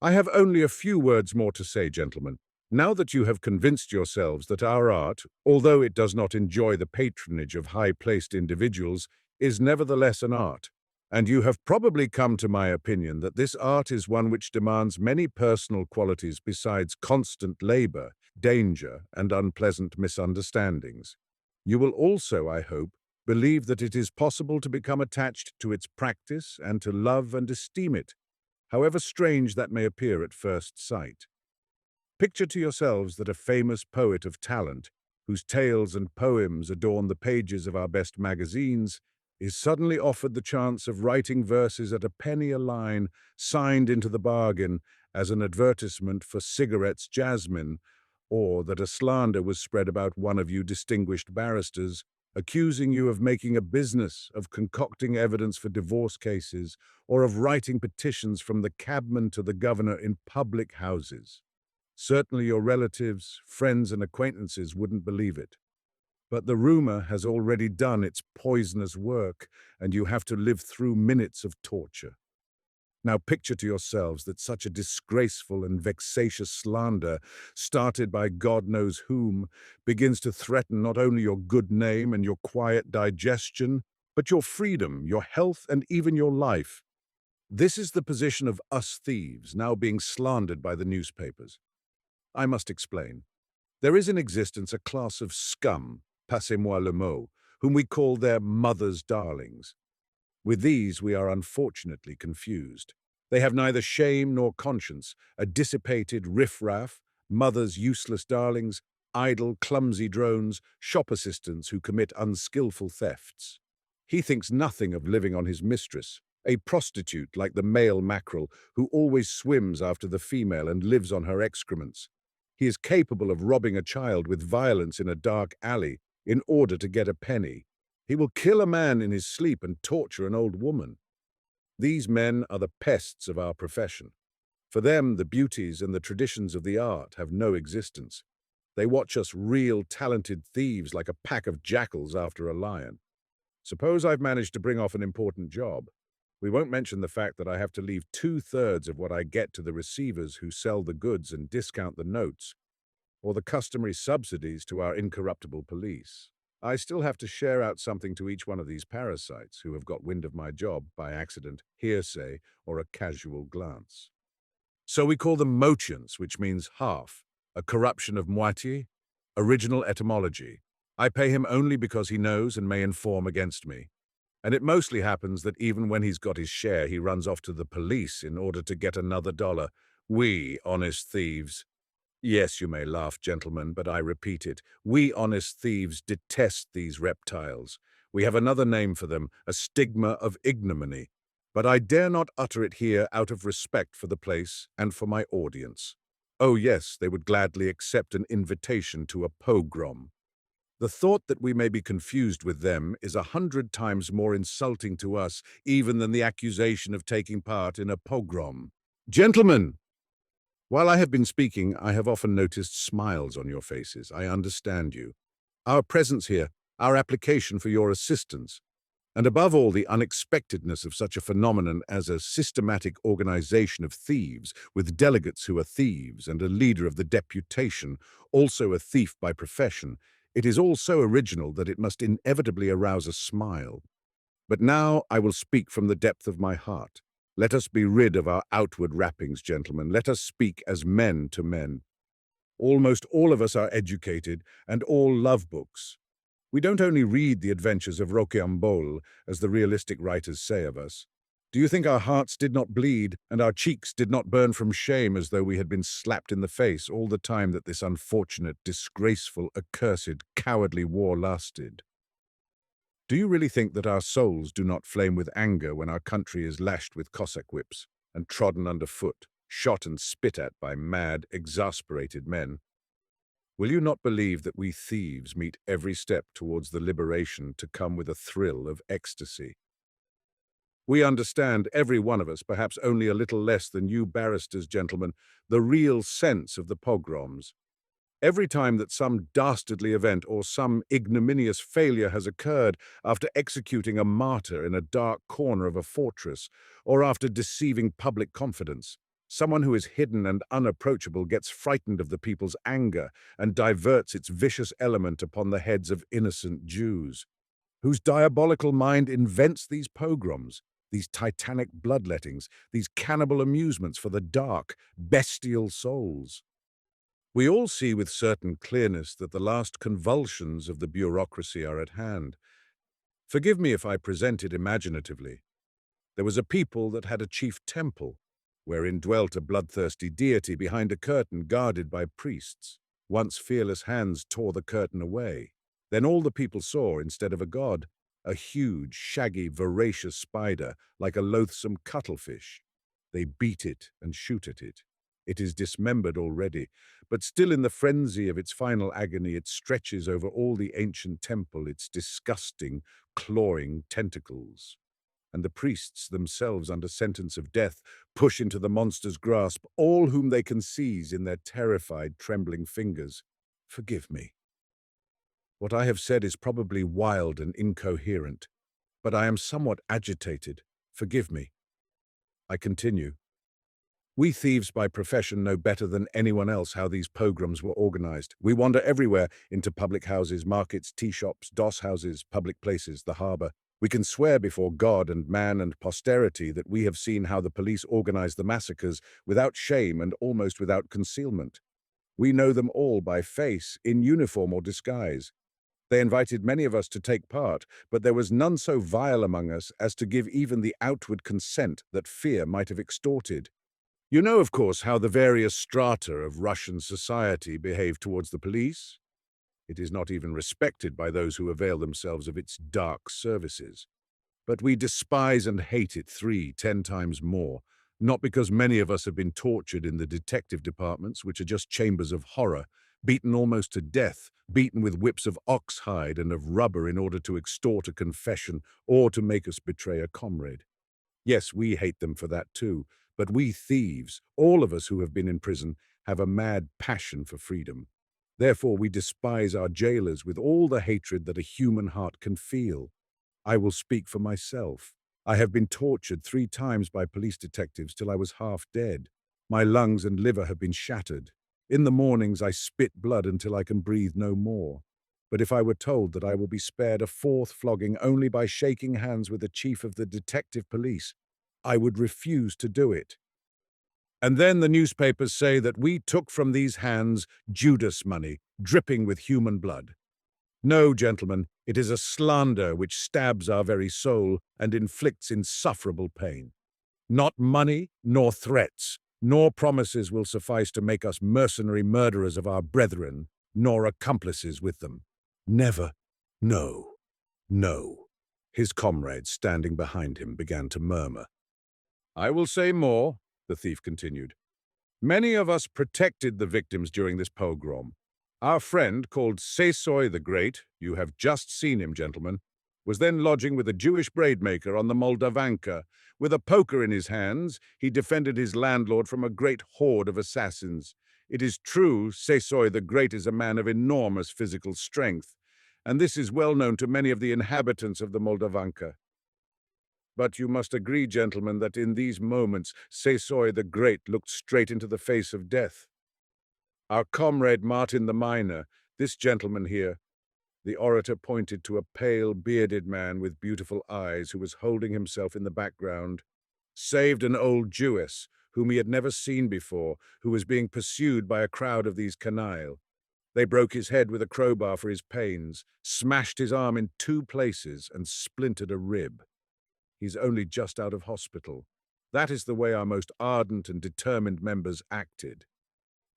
A: I have only a few words more to say, gentlemen. Now that you have convinced yourselves that our art, although it does not enjoy the patronage of high-placed individuals, is nevertheless an art, and you have probably come to my opinion that this art is one which demands many personal qualities besides constant labor, danger, and unpleasant misunderstandings. You will also, I hope, believe that it is possible to become attached to its practice and to love and esteem it, however strange that may appear at first sight. Picture to yourselves that a famous poet of talent, whose tales and poems adorn the pages of our best magazines, is suddenly offered the chance of writing verses at a penny a line, signed into the bargain as an advertisement for cigarettes jasmine, or that a slander was spread about one of you distinguished barristers, accusing you of making a business of concocting evidence for divorce cases, or of writing petitions from the cabman to the governor in public houses. Certainly your relatives, friends, and acquaintances wouldn't believe it. But the rumor has already done its poisonous work, and you have to live through minutes of torture. Now picture to yourselves that such a disgraceful and vexatious slander, started by God knows whom, begins to threaten not only your good name and your quiet digestion, but your freedom, your health, and even your life. This is the position of us thieves, now being slandered by the newspapers. I must explain. There is in existence a class of scum, passez-moi le mot, whom we call their mother's darlings. With these we are unfortunately confused. They have neither shame nor conscience, a dissipated riffraff, mother's useless darlings, idle, clumsy drones, shop assistants who commit unskillful thefts. He thinks nothing of living on his mistress, a prostitute like the male mackerel who always swims after the female and lives on her excrements. He is capable of robbing a child with violence in a dark alley in order to get a penny. He will kill a man in his sleep and torture an old woman. These men are the pests of our profession. For them, the beauties and the traditions of the art have no existence. They watch us real talented thieves like a pack of jackals after a lion. Suppose I've managed to bring off an important job. We won't mention the fact that I have to leave 2/3 of what I get to the receivers who sell the goods and discount the notes, or the customary subsidies to our incorruptible police. I still have to share out something to each one of these parasites who have got wind of my job by accident, hearsay, or a casual glance. So we call them motients, which means half, a corruption of moitié, original etymology. I pay him only because he knows and may inform against me. And it mostly happens that even when he's got his share, he runs off to the police in order to get another dollar. We, honest thieves. Yes, you may laugh, gentlemen, but I repeat it. We honest thieves detest these reptiles. We have another name for them, a stigma of ignominy. But I dare not utter it here out of respect for the place and for my audience. Oh yes, they would gladly accept an invitation to a pogrom. The thought that we may be confused with them is 100 times more insulting to us even than the accusation of taking part in a pogrom. Gentlemen! While I have been speaking, I have often noticed smiles on your faces. I understand you. Our presence here, our application for your assistance, and above all the unexpectedness of such a phenomenon as a systematic organization of thieves, with delegates who are thieves and a leader of the deputation, also a thief by profession, it is all so original that it must inevitably arouse a smile. But now I will speak from the depth of my heart. Let us be rid of our outward wrappings, gentlemen. Let us speak as men to men. Almost all of us are educated, and all love books. We don't only read the adventures of Rocambole, as the realistic writers say of us. Do you think our hearts did not bleed, and our cheeks did not burn from shame as though we had been slapped in the face all the time that this unfortunate, disgraceful, accursed, cowardly war lasted? Do you really think that our souls do not flame with anger when our country is lashed with Cossack whips and trodden underfoot, shot and spit at by mad, exasperated men? Will you not believe that we thieves meet every step towards the liberation to come with a thrill of ecstasy? We understand, every one of us, perhaps only a little less than you barristers, gentlemen, the real sense of the pogroms. Every time that some dastardly event or some ignominious failure has occurred after executing a martyr in a dark corner of a fortress, or after deceiving public confidence, someone who is hidden and unapproachable gets frightened of the people's anger and diverts its vicious element upon the heads of innocent Jews, whose diabolical mind invents these pogroms, these titanic bloodlettings, these cannibal amusements for the dark, bestial souls. We all see with certain clearness that the last convulsions of the bureaucracy are at hand. Forgive me if I present it imaginatively. There was a people that had a chief temple, wherein dwelt a bloodthirsty deity behind a curtain guarded by priests. Once fearless hands tore the curtain away. Then all the people saw, instead of a god, a huge, shaggy, voracious spider, like a loathsome cuttlefish. They beat it and shoot at it. It is dismembered already, but still in the frenzy of its final agony it stretches over all the ancient temple its disgusting, clawing tentacles. And the priests themselves, under sentence of death, push into the monster's grasp all whom they can seize in their terrified, trembling fingers. Forgive me. What I have said is probably wild and incoherent, but I am somewhat agitated. Forgive me. I continue. We thieves by profession know better than anyone else how these pogroms were organized. We wander everywhere, into public houses, markets, tea shops, doss houses, public places, the harbor. We can swear before God and man and posterity that we have seen how the police organized the massacres without shame and almost without concealment. We know them all by face, in uniform or disguise. They invited many of us to take part, but there was none so vile among us as to give even the outward consent that fear might have extorted. You know, of course, how the various strata of Russian society behave towards the police. It is not even respected by those who avail themselves of its dark services. But we despise and hate it 10 times more, not because many of us have been tortured in the detective departments, which are just chambers of horror, beaten almost to death, beaten with whips of oxhide and of rubber in order to extort a confession or to make us betray a comrade. Yes, we hate them for that too, but we thieves, all of us who have been in prison, have a mad passion for freedom. Therefore we despise our jailers with all the hatred that a human heart can feel. I will speak for myself. I have been tortured 3 times by police detectives till I was half dead. My lungs and liver have been shattered. In the mornings I spit blood until I can breathe no more. But if I were told that I will be spared a 4th flogging only by shaking hands with the chief of the detective police, I would refuse to do it. And then the newspapers say that we took from these hands Judas money, dripping with human blood. No, gentlemen, it is a slander which stabs our very soul and inflicts insufferable pain. Not money, nor threats, nor promises will suffice to make us mercenary murderers of our brethren, nor accomplices with them. Never. No. No. His comrades standing behind him began to murmur. I will say more, the thief continued. Many of us protected the victims during this pogrom. Our friend, called Sesoy the Great, you have just seen him, gentlemen, was then lodging with a Jewish braid-maker on the Vanka. With a poker in his hands, he defended his landlord from a great horde of assassins. It is true, Sesoy the Great is a man of enormous physical strength, and this is well known to many of the inhabitants of the Vanka. But you must agree, gentlemen, that in these moments Sesoy the Great looked straight into the face of death. Our comrade Martin the Miner, this gentleman here, the orator pointed to a pale, bearded man with beautiful eyes who was holding himself in the background, saved an old Jewess, whom he had never seen before, who was being pursued by a crowd of these canaille. They broke his head with a crowbar for his pains, smashed his arm in 2 places, and splintered a rib. He's only just out of hospital. That is the way our most ardent and determined members acted.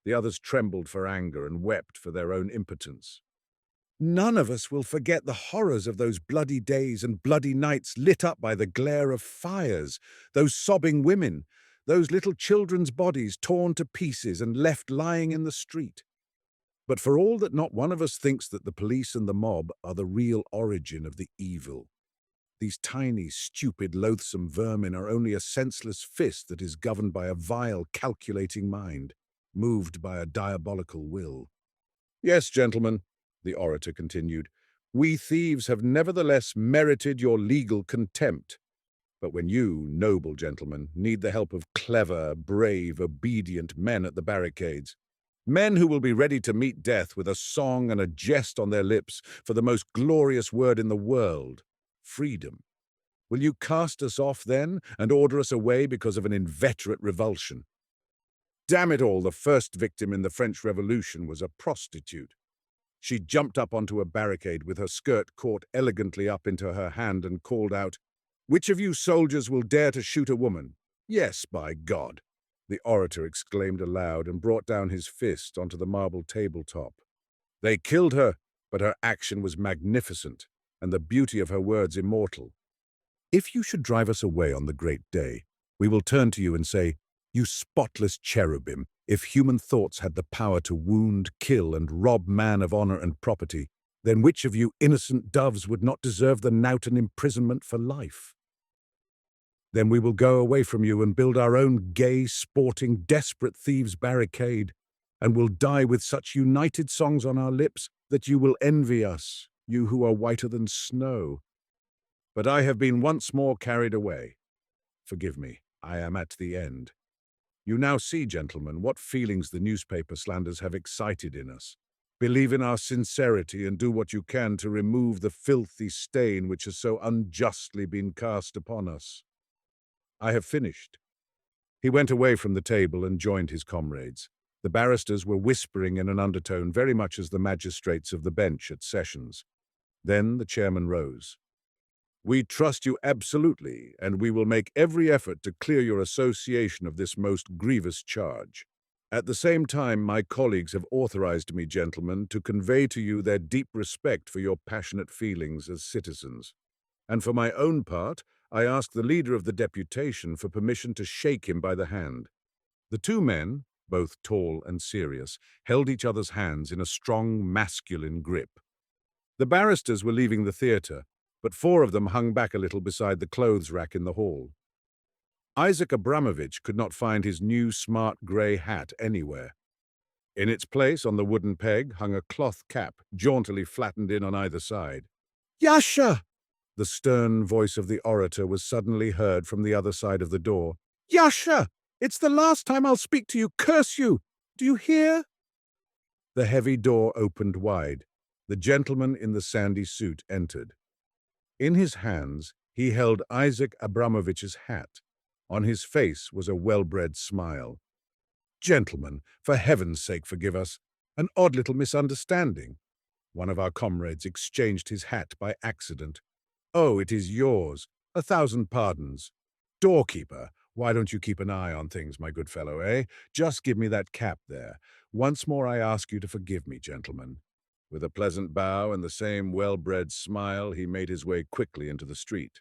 A: The others trembled for anger and wept for their own impotence. None of us will forget the horrors of those bloody days and bloody nights lit up by the glare of fires, those sobbing women, those little children's bodies torn to pieces and left lying in the street. But for all that, not one of us thinks that the police and the mob are the real origin of the evil. These tiny, stupid, loathsome vermin are only a senseless fist that is governed by a vile, calculating mind, moved by a diabolical will. Yes, gentlemen, the orator continued, we thieves have nevertheless merited your legal contempt. But when you, noble gentlemen, need the help of clever, brave, obedient men at the barricades, men who will be ready to meet death with a song and a jest on their lips for the most glorious word in the world, freedom, will you cast us off then and order us away because of an inveterate revulsion? Damn it all, the first victim in the French Revolution was a prostitute. She jumped up onto a barricade with her skirt caught elegantly up into her hand and called out, "Which of you soldiers will dare to shoot a woman?" "Yes, by God!" the orator exclaimed aloud and brought down his fist onto the marble tabletop. They killed her, but her action was magnificent, and the beauty of her words immortal. If you should drive us away on the great day, we will turn to you and say, "You spotless cherubim, if human thoughts had the power to wound, kill, and rob man of honor and property, then which of you innocent doves would not deserve the knout and imprisonment for life? Then we will go away from you and build our own gay, sporting, desperate thieves' barricade, and will die with such united songs on our lips that you will envy us, you who are whiter than snow. But I have been once more carried away. Forgive me, I am at the end. You now see, gentlemen, what feelings the newspaper slanders have excited in us. Believe in our sincerity and do what you can to remove the filthy stain which has so unjustly been cast upon us. I have finished." He went away from the table and joined his comrades. The barristers were whispering in an undertone, very much as the magistrates of the bench at sessions. Then the chairman rose. "We trust you absolutely, and we will make every effort to clear your association of this most grievous charge. At the same time, my colleagues have authorized me, gentlemen, to convey to you their deep respect for your passionate feelings as citizens. And for my own part, I ask the leader of the deputation for permission to shake him by the hand." The two men, both tall and serious, held each other's hands in a strong, masculine grip. The barristers were leaving the theatre, but four of them hung back a little beside the clothes rack in the hall. Isaac Abramovich could not find his new smart grey hat anywhere. In its place, on the wooden peg, hung a cloth cap, jauntily flattened in on either side. "Yasha!" The stern voice of the orator was suddenly heard from the other side of the door. "Yasha! It's the last time I'll speak to you, curse you! Do you hear?" The heavy door opened wide. The gentleman in the sandy suit entered. In his hands, he held Isaac Abramovich's hat. On his face was a well-bred smile. "Gentlemen, for heaven's sake forgive us. An odd little misunderstanding." One of our comrades exchanged his hat by accident. "Oh, it is yours. 1,000 pardons. Doorkeeper, why don't you keep an eye on things, my good fellow, eh? Just give me that cap there. Once more I ask you to forgive me, gentlemen." With a pleasant bow and the same well-bred smile, he made his way quickly into the street.